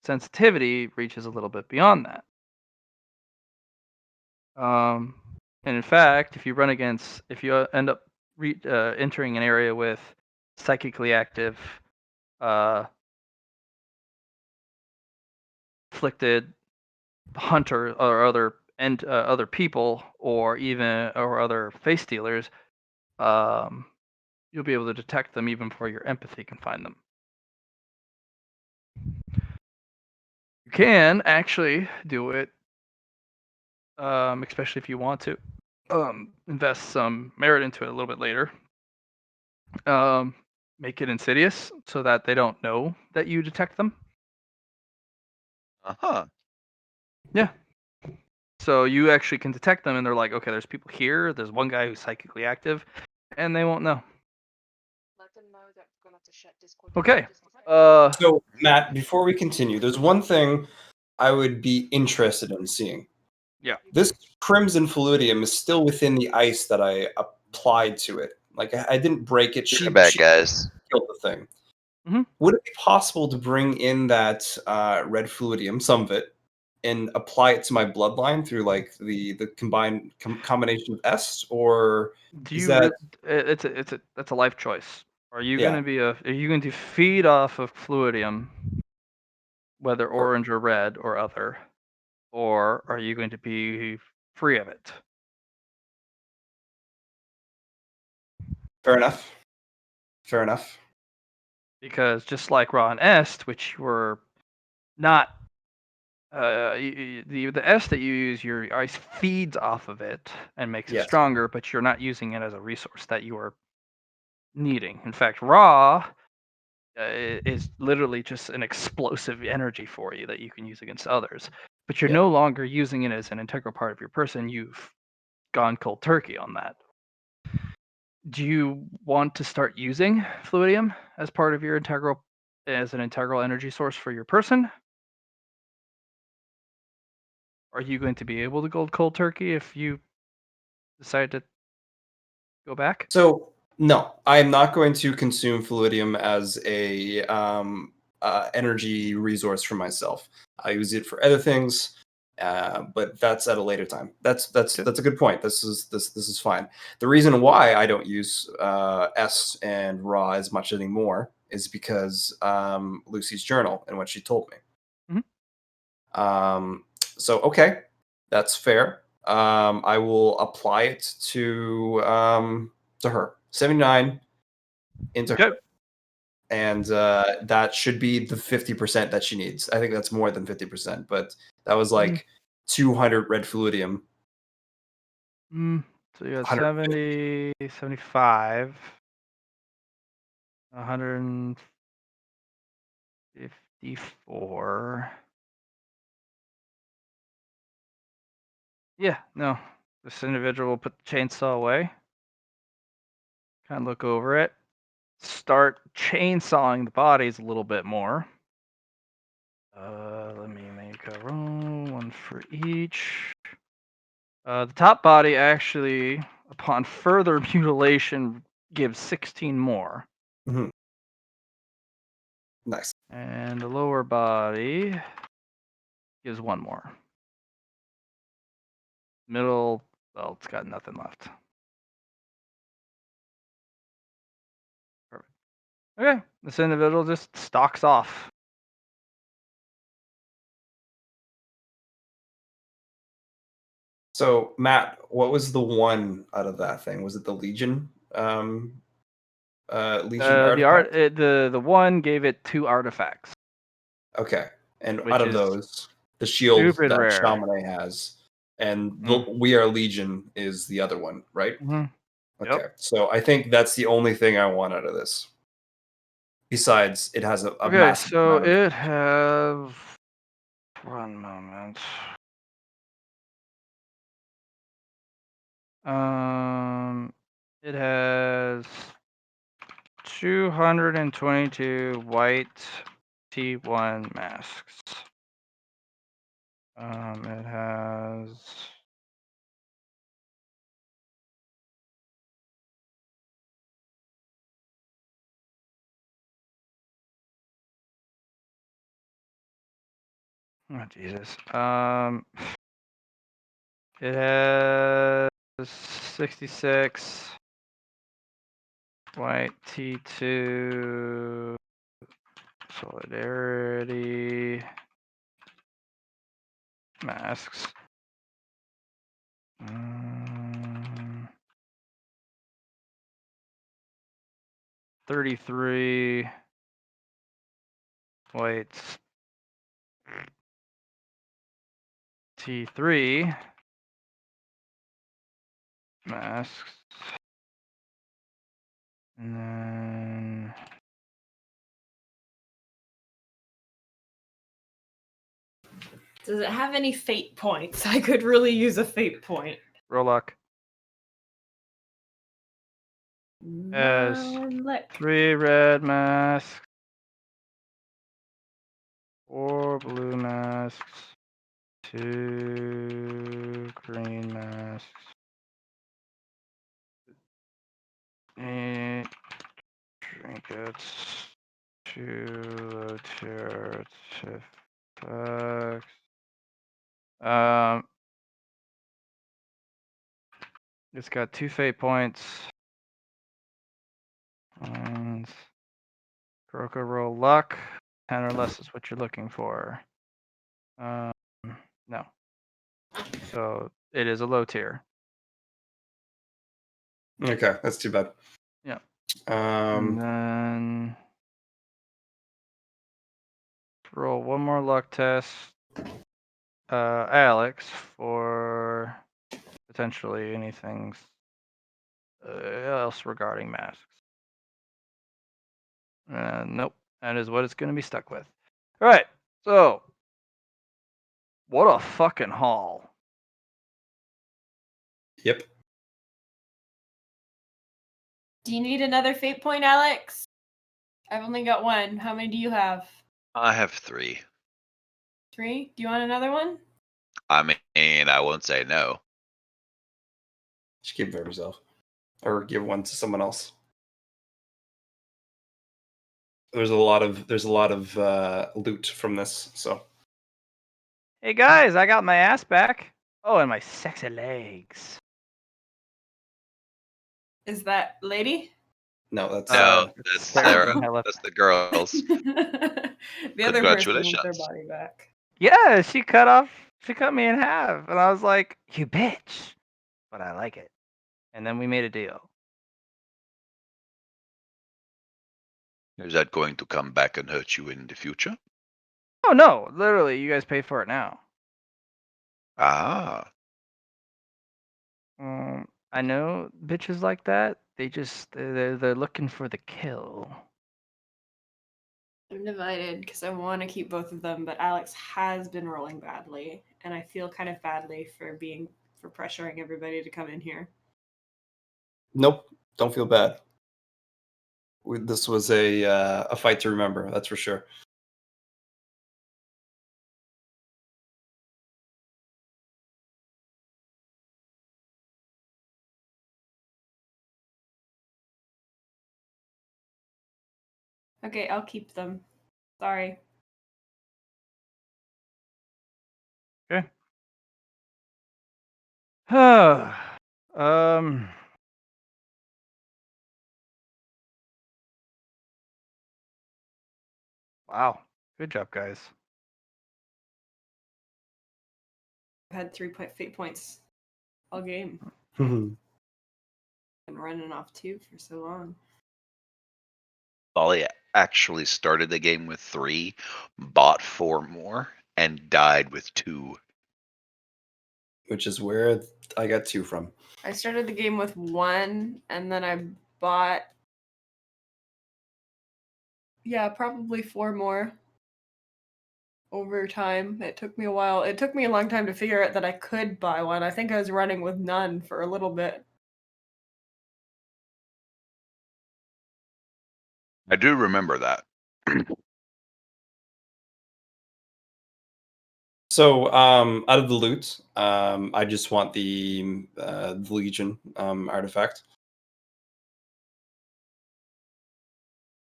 Speaker 3: sensitivity reaches a little bit beyond that. And in fact, if you end up entering an area with psychically active, afflicted hunter or other people, or other face stealers, you'll be able to detect them even before your empathy can find them. You can actually do it, especially if you want to invest some merit into it a little bit later. Make it insidious so that they don't know that you detect them.
Speaker 1: Uh-huh.
Speaker 3: Yeah. So you actually can detect them, and they're like, okay, there's people here. There's one guy who's psychically active, and they won't know. Okay.
Speaker 2: So, Matt, before we continue, there's one thing I would be interested in seeing.
Speaker 3: Yeah.
Speaker 2: This crimson fluidium is still within the ice that I applied to it. Like I didn't break it.
Speaker 1: You're bad guys.
Speaker 2: Killed the thing.
Speaker 3: Mhm.
Speaker 2: Would it be possible to bring in that red fluidium, some of it, and apply it to my bloodline through like the combination of S, or
Speaker 3: Do
Speaker 2: is
Speaker 3: you?
Speaker 2: that
Speaker 3: That's a life choice. Are you
Speaker 2: Yeah.
Speaker 3: going to feed off of fluidium, whether
Speaker 2: Or-
Speaker 3: orange or red or other, or are you going to be free of it?
Speaker 2: fair enough? Fair enough.
Speaker 3: Because just like Raw and Est, which were not the S that you use, your ice feeds off of it and makes it
Speaker 2: Yes.
Speaker 3: stronger, but you're not using it as a resource that you are needing. In fact, Raw is literally just an explosive energy for you that you can use against others. But you're
Speaker 2: Yeah.
Speaker 3: no longer using it as an integral part of your person. You've gone cold turkey on that. Do you want to start using fluidium as part of your as an integral energy source for your person? Are you going to be able to go cold turkey if you decide to go back?
Speaker 2: So no, I am not going to consume fluidium as a energy resource for myself. I use it for other things, but that's at a later time. That's
Speaker 3: Okay.
Speaker 2: a good point. This is fine. The reason why I don't use S and raw as much anymore is because Lucy's journal and what she told me. So okay, that's fair. I will apply it to her. 79 into
Speaker 3: Okay.
Speaker 2: her, and that should be the 50% that she needs. I think that's more than 50%, but that was like 200 red fluidium.
Speaker 3: So you got
Speaker 2: 150.
Speaker 3: 70, 75, 154. Yeah, no. This individual will put the chainsaw away. Kind of look over it. Start chainsawing the bodies a little bit more. Let me make a roll, one for each. The top body actually, upon further mutilation, gives 16 more.
Speaker 2: Nice.
Speaker 3: And the lower body gives 1 more. Middle, well, it's got nothing left. Perfect. Okay, this individual just stalks off.
Speaker 2: So Matt, what was the one out of that thing? Was it the Legion? Legion artifact?
Speaker 3: The one gave it 2 artifacts.
Speaker 2: Okay, and
Speaker 3: Which
Speaker 2: out of
Speaker 3: is
Speaker 2: those, the shield
Speaker 3: stupid
Speaker 2: that
Speaker 3: rare.
Speaker 2: Shamane has, and We Are Legion is the other one, right?
Speaker 3: Mm-hmm.
Speaker 2: Okay,
Speaker 3: Yep.
Speaker 2: so I think that's the only thing I want out of this. Besides, it has a
Speaker 3: Okay,
Speaker 2: massive
Speaker 3: so
Speaker 2: amount of-
Speaker 3: it has 1 moment. It has 222 white T1 masks. It has oh Jesus. It has 66 white T2 solidarity masks. 33 white T3 masks. And then
Speaker 6: Does it have any fate points? I could really use a fate point.
Speaker 3: roll luck. Has
Speaker 6: Look.
Speaker 3: 3 red masks, 4 blue masks, 2 green masks, 8 trinkets, 2 low tier artifacts. It's got 2 fate points. And Kuroko roll luck. 10 or less is what you're looking for. No. So it is a low tier.
Speaker 2: Okay, that's too bad.
Speaker 3: Yeah. And
Speaker 2: Um,
Speaker 3: then roll 1 more luck test. Alex, for potentially anything else regarding masks. Nope. That is what it's going to be stuck with. All right. So, what a fucking haul.
Speaker 2: yep.
Speaker 6: Do you need another fate point, Alex? I've only got 1. How many do you have?
Speaker 1: I have 3.
Speaker 6: 3? Do you want another one?
Speaker 1: I mean, I won't say no.
Speaker 2: Just keep it for yourself, or give one to someone else. There's a lot of loot from this, so.
Speaker 3: Hey guys, I got my ass back. Oh, and my sexy legs.
Speaker 6: Is that lady?
Speaker 2: No, that's
Speaker 1: No, that's
Speaker 3: Sarah
Speaker 1: Sarah.
Speaker 3: from Hella.
Speaker 1: That's the girls.
Speaker 6: The other person with their
Speaker 1: Congratulations.
Speaker 6: body back.
Speaker 3: Yeah, she cut me in half, and I was like, "You bitch," but I like it. And then we made a deal.
Speaker 1: Is that going to come back and hurt you in the future?
Speaker 3: Oh no, literally, you guys pay for it now.
Speaker 1: Ah,
Speaker 3: I know bitches like that. They're looking for the kill.
Speaker 6: I'm divided because I want to keep both of them, but Alex has been rolling badly, and I feel kind of badly for pressuring everybody to come in here.
Speaker 2: Nope, don't feel bad. This was a fight to remember. That's for sure.
Speaker 6: Okay, I'll keep them. Sorry.
Speaker 3: Okay. um. Wow. Good job, guys.
Speaker 6: I've had 3 fate points all game.
Speaker 2: Mhm.
Speaker 6: Been running off 2 for so long.
Speaker 1: Ollie actually started the game with 3, bought 4 more, and died with 2.
Speaker 2: Which is where I got 2 from.
Speaker 6: I started the game with 1, and then I bought, probably 4 more over time. It took me a while. It took me a long time to figure out that I could buy one. I think I was running with none for a little bit.
Speaker 1: I do remember that.
Speaker 2: So, out of the loot, I just want the Legion artifact.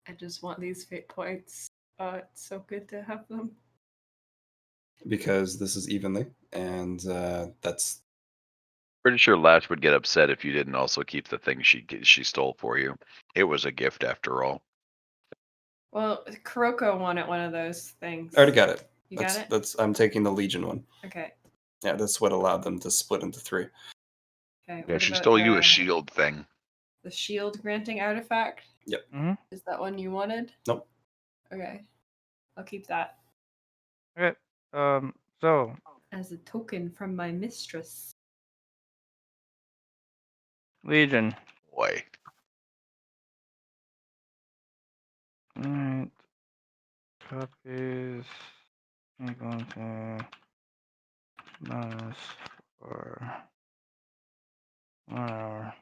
Speaker 6: I just want these fate points. It's so good to have them.
Speaker 2: Because this is evenly, and that's
Speaker 1: Pretty sure Lash would get upset if you didn't also keep the thing she stole for you. It was a gift after all.
Speaker 6: Well, Kuroko wanted one of those things.
Speaker 2: I already got it.
Speaker 6: You got it?
Speaker 2: That's I'm taking the Legion one.
Speaker 6: Okay.
Speaker 2: Yeah, that's what allowed them to split into 3.
Speaker 6: Okay.
Speaker 1: Yeah,
Speaker 6: What
Speaker 1: she
Speaker 6: about
Speaker 1: stole you a shield thing.
Speaker 6: the shield granting artifact?
Speaker 3: Mm-hmm.
Speaker 6: Is that one you wanted?
Speaker 2: Nope.
Speaker 6: Okay. I'll keep that.
Speaker 3: Okay. So
Speaker 6: As a token from my mistress.
Speaker 3: Legion.
Speaker 1: Boy.
Speaker 3: Alright. Copies. I'm going to minus for 1 hour.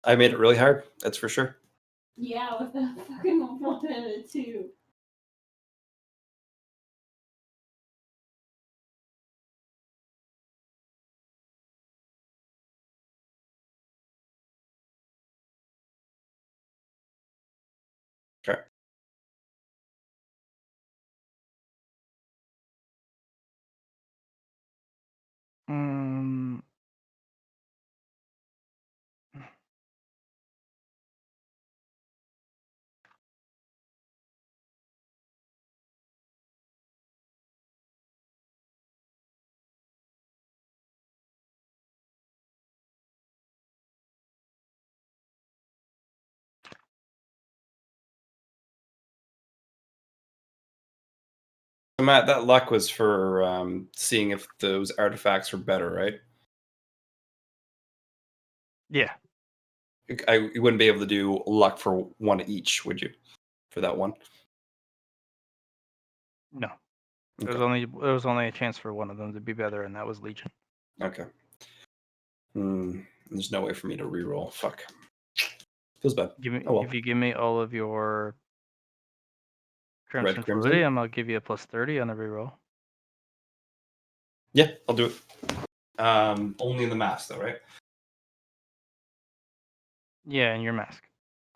Speaker 2: I made it really hard. That's for sure.
Speaker 6: Yeah, with that fucking 1 and a 2.
Speaker 2: Okay.
Speaker 3: Um.
Speaker 2: So Matt, that luck was for seeing if those artifacts were better, right?
Speaker 3: Yeah.
Speaker 2: You wouldn't be able to do luck for one each, would you? For that one?
Speaker 3: No.
Speaker 2: Okay.
Speaker 3: There was only a chance for one of them to be better, and that was Legion.
Speaker 2: Okay. There's no way for me to reroll. Fuck. Feels bad.
Speaker 3: Give me
Speaker 2: Oh well.
Speaker 3: if you give me all of your Crimson
Speaker 2: Crimson?
Speaker 3: Fluidium, I'll give you a plus 30 on the reroll.
Speaker 2: Yeah, I'll do it. Only in the mask though, right?
Speaker 3: Yeah, and your mask.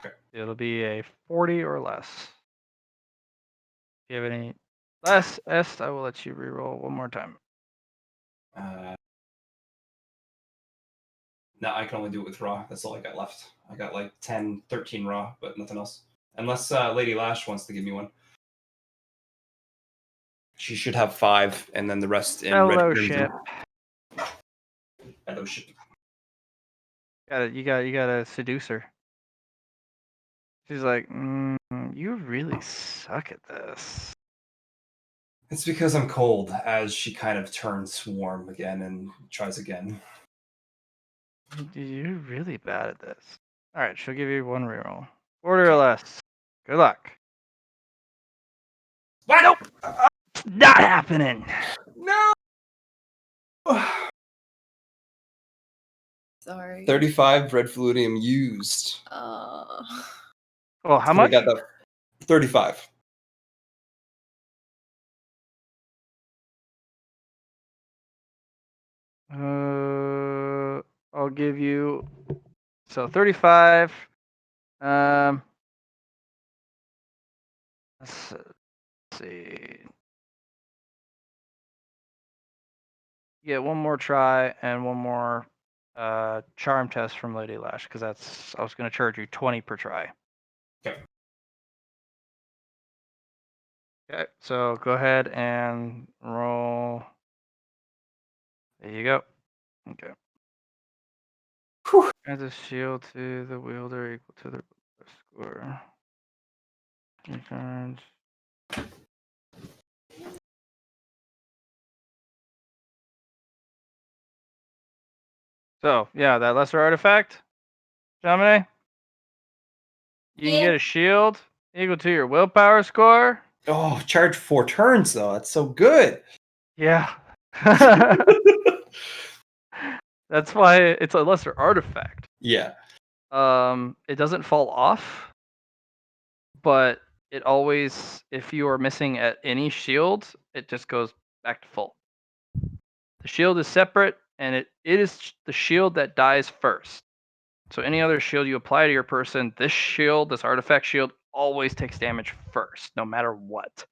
Speaker 2: Okay.
Speaker 3: It'll be a 40 or less. If you have any less est, I will let you reroll one more time.
Speaker 2: No, I can only do it with raw. That's all I got left. I got like 10, 13 raw, but nothing else. Unless Lady Lash wants to give me one. She should have 5, and then the rest in red
Speaker 3: Fellowship.
Speaker 2: crimson. Fellowship.
Speaker 3: You gotta seduce her. She's like, you really suck at this.
Speaker 2: It's because I'm cold, as she kind of turns warm again and tries again.
Speaker 3: You're really bad at this. All right, she'll give you one reroll. 40 or less. Good luck.
Speaker 2: What?
Speaker 3: Nope. It's not happening.
Speaker 2: No!
Speaker 4: Sorry.
Speaker 2: 35 red fluidium used.
Speaker 3: Well, how
Speaker 2: So
Speaker 3: much?
Speaker 2: I got that 35.
Speaker 3: I'll give you 35. Let's see. Yeah, one more try and one more charm test from Lady Lash, because I was gonna charge you 20 per try.
Speaker 2: Okay.
Speaker 3: Okay, so go ahead and roll. There you go. Okay.
Speaker 2: Whew.
Speaker 3: Add a shield to the wielder equal to the score. Returns. So yeah, that lesser artifact, Jamine. You can get a shield equal to your willpower score.
Speaker 2: Oh, charge 4 turns though. That's so good.
Speaker 3: Yeah. That's why it's a lesser artifact.
Speaker 2: Yeah.
Speaker 3: It doesn't fall off, but it always, if you are missing at any shield, it just goes back to full. The shield is separate, and it is the shield that dies first. So any other shield you apply to your person, this shield, this artifact shield, always takes damage first, no matter what.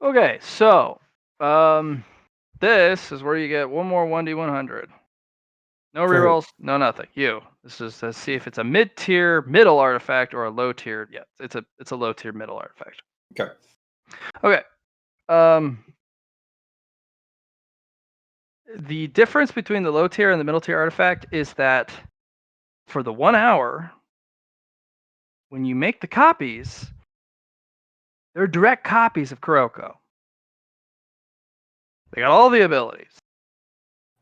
Speaker 3: Okay, so this is where you get one more 1d100. No rerolls, no nothing. This is to see if it's a mid-tier middle artifact or a low-tier. Yeah, it's a low-tier middle artifact.
Speaker 2: Okay.
Speaker 3: Okay. The difference between the low tier and the middle tier artifact is that for the 1 hour, when you make the copies, they're direct copies of Kuroko. They got all the abilities.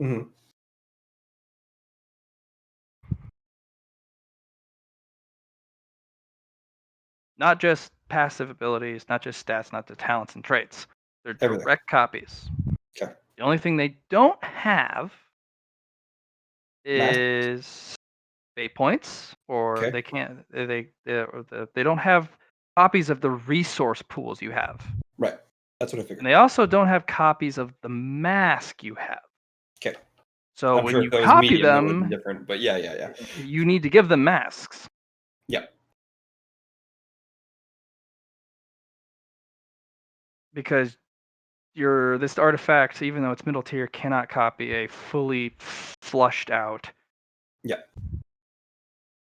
Speaker 2: Mm-hmm.
Speaker 3: Not just passive abilities, not just stats, not the talents and traits. They're
Speaker 2: Everything.
Speaker 3: direct copies.
Speaker 2: Okay.
Speaker 3: The only thing they don't have
Speaker 2: Mask.
Speaker 3: is fate points, or
Speaker 2: Okay.
Speaker 3: they can't. They don't have copies of the resource pools you have.
Speaker 2: Right. That's what I figured.
Speaker 3: And they also don't have copies of the mask you have.
Speaker 2: Okay.
Speaker 3: So
Speaker 2: I'm
Speaker 3: when
Speaker 2: sure
Speaker 3: you
Speaker 2: if that was
Speaker 3: copy
Speaker 2: medium, that would be
Speaker 3: them,
Speaker 2: different. But yeah.
Speaker 3: you need to give them masks.
Speaker 2: Yeah.
Speaker 3: Because this artifact, even though it's middle tier, cannot copy a fully flushed out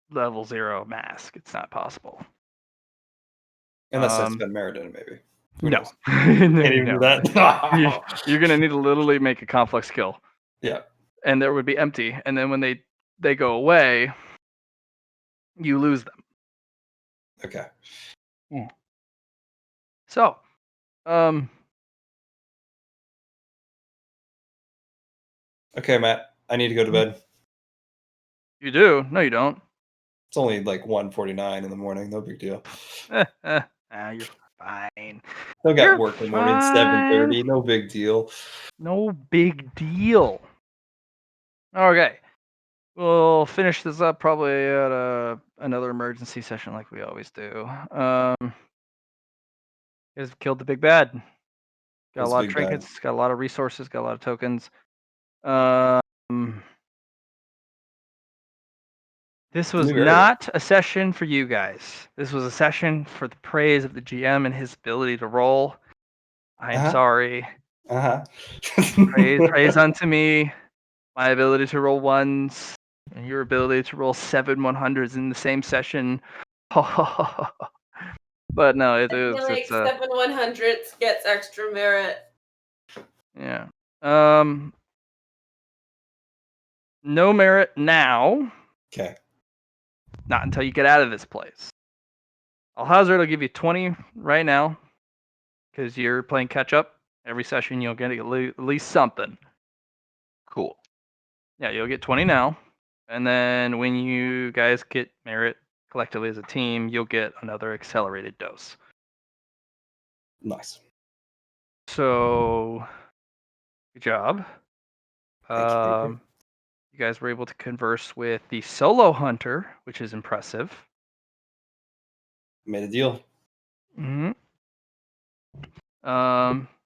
Speaker 3: level 0 mask. It's not possible.
Speaker 2: Unless I spend Meriden, maybe. Who
Speaker 3: No.
Speaker 2: knows?
Speaker 3: No,
Speaker 2: Can't even do that.
Speaker 3: You're gonna need to literally make a complex skill.
Speaker 2: Yeah.
Speaker 3: And there would be empty. And then when they go away, you lose them.
Speaker 2: Okay.
Speaker 3: So,
Speaker 2: Okay, Matt. I need to go to bed.
Speaker 3: you do? No, you don't.
Speaker 2: It's only like 1:49 in the morning. No big deal.
Speaker 3: You're fine.
Speaker 2: Still got
Speaker 3: You're
Speaker 2: work in the morning at 7:30.
Speaker 3: fine.
Speaker 2: No big deal.
Speaker 3: No big deal. Okay. We'll finish this up probably at another emergency session like we always do. You guys have killed the big bad. Got a
Speaker 2: What's
Speaker 3: lot of
Speaker 2: big bad?
Speaker 3: trinkets, got a lot of resources, got a lot of tokens. This was
Speaker 2: New area.
Speaker 3: not a session for you guys. This was a session for the praise of the GM and his ability to roll. I am
Speaker 2: Uh-huh.
Speaker 3: sorry.
Speaker 2: Uh-huh.
Speaker 3: Praise unto me, my ability to roll ones, and your ability to roll 7 100s in the same session. But no,
Speaker 6: I feel like 7 100s gets extra merit.
Speaker 3: yeah. No merit now.
Speaker 2: Okay.
Speaker 3: Not until you get out of this place. Alhazard will give you 20 right now because you're playing catch up. Every session you'll get at least something.
Speaker 1: Cool.
Speaker 3: Yeah, you'll get 20 now. And then when you guys get merit collectively as a team, you'll get another accelerated dose.
Speaker 2: Nice.
Speaker 3: So, good job.
Speaker 2: Thank you.
Speaker 3: You guys were able to converse with the solo hunter, which is impressive.
Speaker 2: Made a deal.
Speaker 3: Mm-hmm.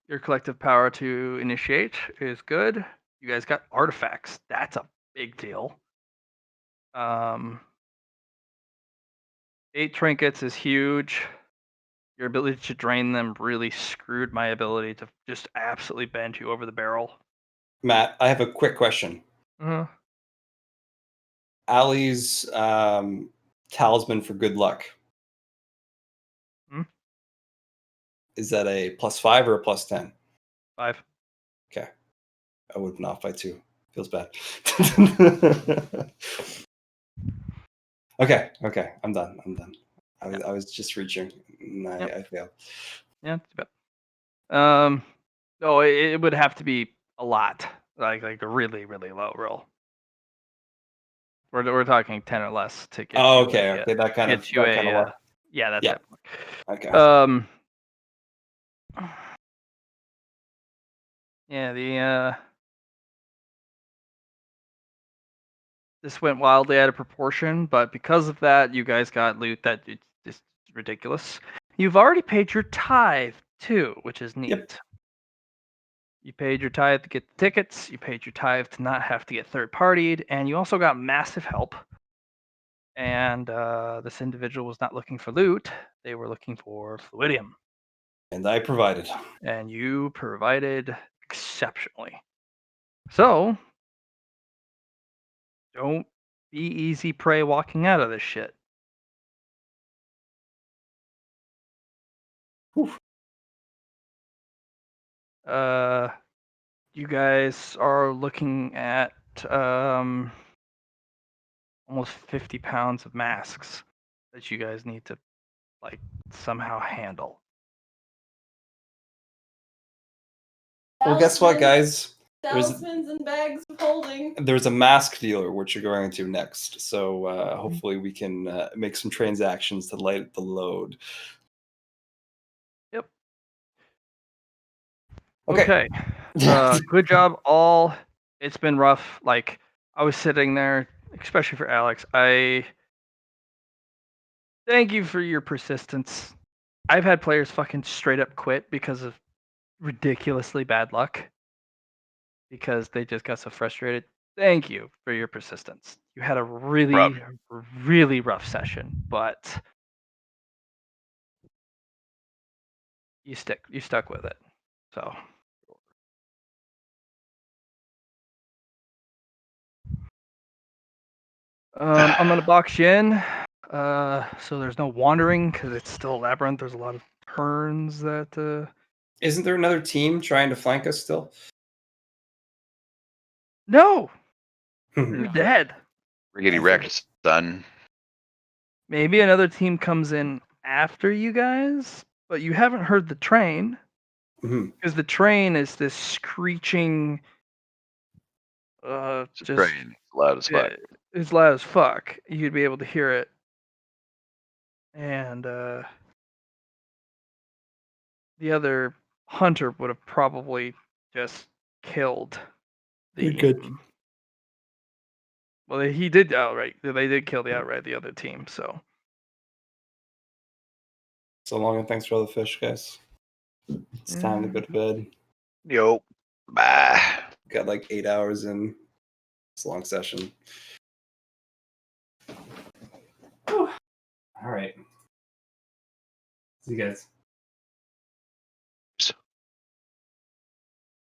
Speaker 3: Your collective power to initiate is good. You guys got artifacts. That's a big deal. 8 trinkets is huge. Your ability to drain them really screwed my ability to just absolutely bend you over the barrel.
Speaker 2: Matt, I have a quick question.
Speaker 3: Uh-huh.
Speaker 2: Allie's talisman for good luck.
Speaker 3: Hmm?
Speaker 2: Is that a +5 or a +10?
Speaker 3: 5.
Speaker 2: Okay. I would have been off by 2. Feels bad. Okay. I'm done. I was just reaching. And
Speaker 3: Yep.
Speaker 2: I failed.
Speaker 3: Yeah, too bad. No, it would have to be a lot, like a really, really low roll. We're talking 10 or less to get
Speaker 2: Oh,
Speaker 3: you.
Speaker 2: okay. That kind of luck.
Speaker 3: Yeah, that's
Speaker 2: Yeah.
Speaker 3: it.
Speaker 2: Okay.
Speaker 3: Yeah, this went wildly out of proportion, but because of that, you guys got loot that it's just ridiculous. You've already paid your tithe too, which is neat.
Speaker 2: Yep.
Speaker 3: You paid your tithe to get the tickets. You paid your tithe to not have to get third-partied, and you also got massive help. And this individual was not looking for loot; they were looking for fluidium.
Speaker 2: And I provided.
Speaker 3: And you provided exceptionally. So, don't be easy prey walking out of this shit.
Speaker 2: Whew.
Speaker 3: You guys are looking at almost 50 pounds of masks that you guys need to like somehow handle.
Speaker 2: Well, guess what, guys?
Speaker 6: Talismans and bags of holding.
Speaker 2: There's a mask dealer, which you're going to next. So hopefully we can make some transactions to light the load.
Speaker 3: Yep.
Speaker 2: Okay.
Speaker 3: Good job, all. It's been rough. Like I was sitting there, especially for Alex. I thank you for your persistence. I've had players fucking straight up quit because of ridiculously bad luck. Because they just got so frustrated. Thank you for your persistence. You had a really, really rough session, but you stuck with it. So I'm gonna box you in. So there's no wandering because it's still a labyrinth. There's a lot of turns that.
Speaker 2: Isn't there another team trying to flank us still?
Speaker 3: No, they're dead.
Speaker 1: We're getting wrecked, son.
Speaker 3: Maybe another team comes in after you guys, but you haven't heard the train because the train is this screeching.
Speaker 1: It's train. It's loud as fuck.
Speaker 3: It's loud as fuck. You'd be able to hear it. And the other hunter would have probably just killed the.
Speaker 2: You're good.
Speaker 3: Well, he did outright. They did kill the other team. So
Speaker 2: So long and thanks for all the fish, guys. It's time to go to bed.
Speaker 1: Yo. Bye.
Speaker 2: Got like 8 hours in. It's a long session.
Speaker 5: All right. See you guys.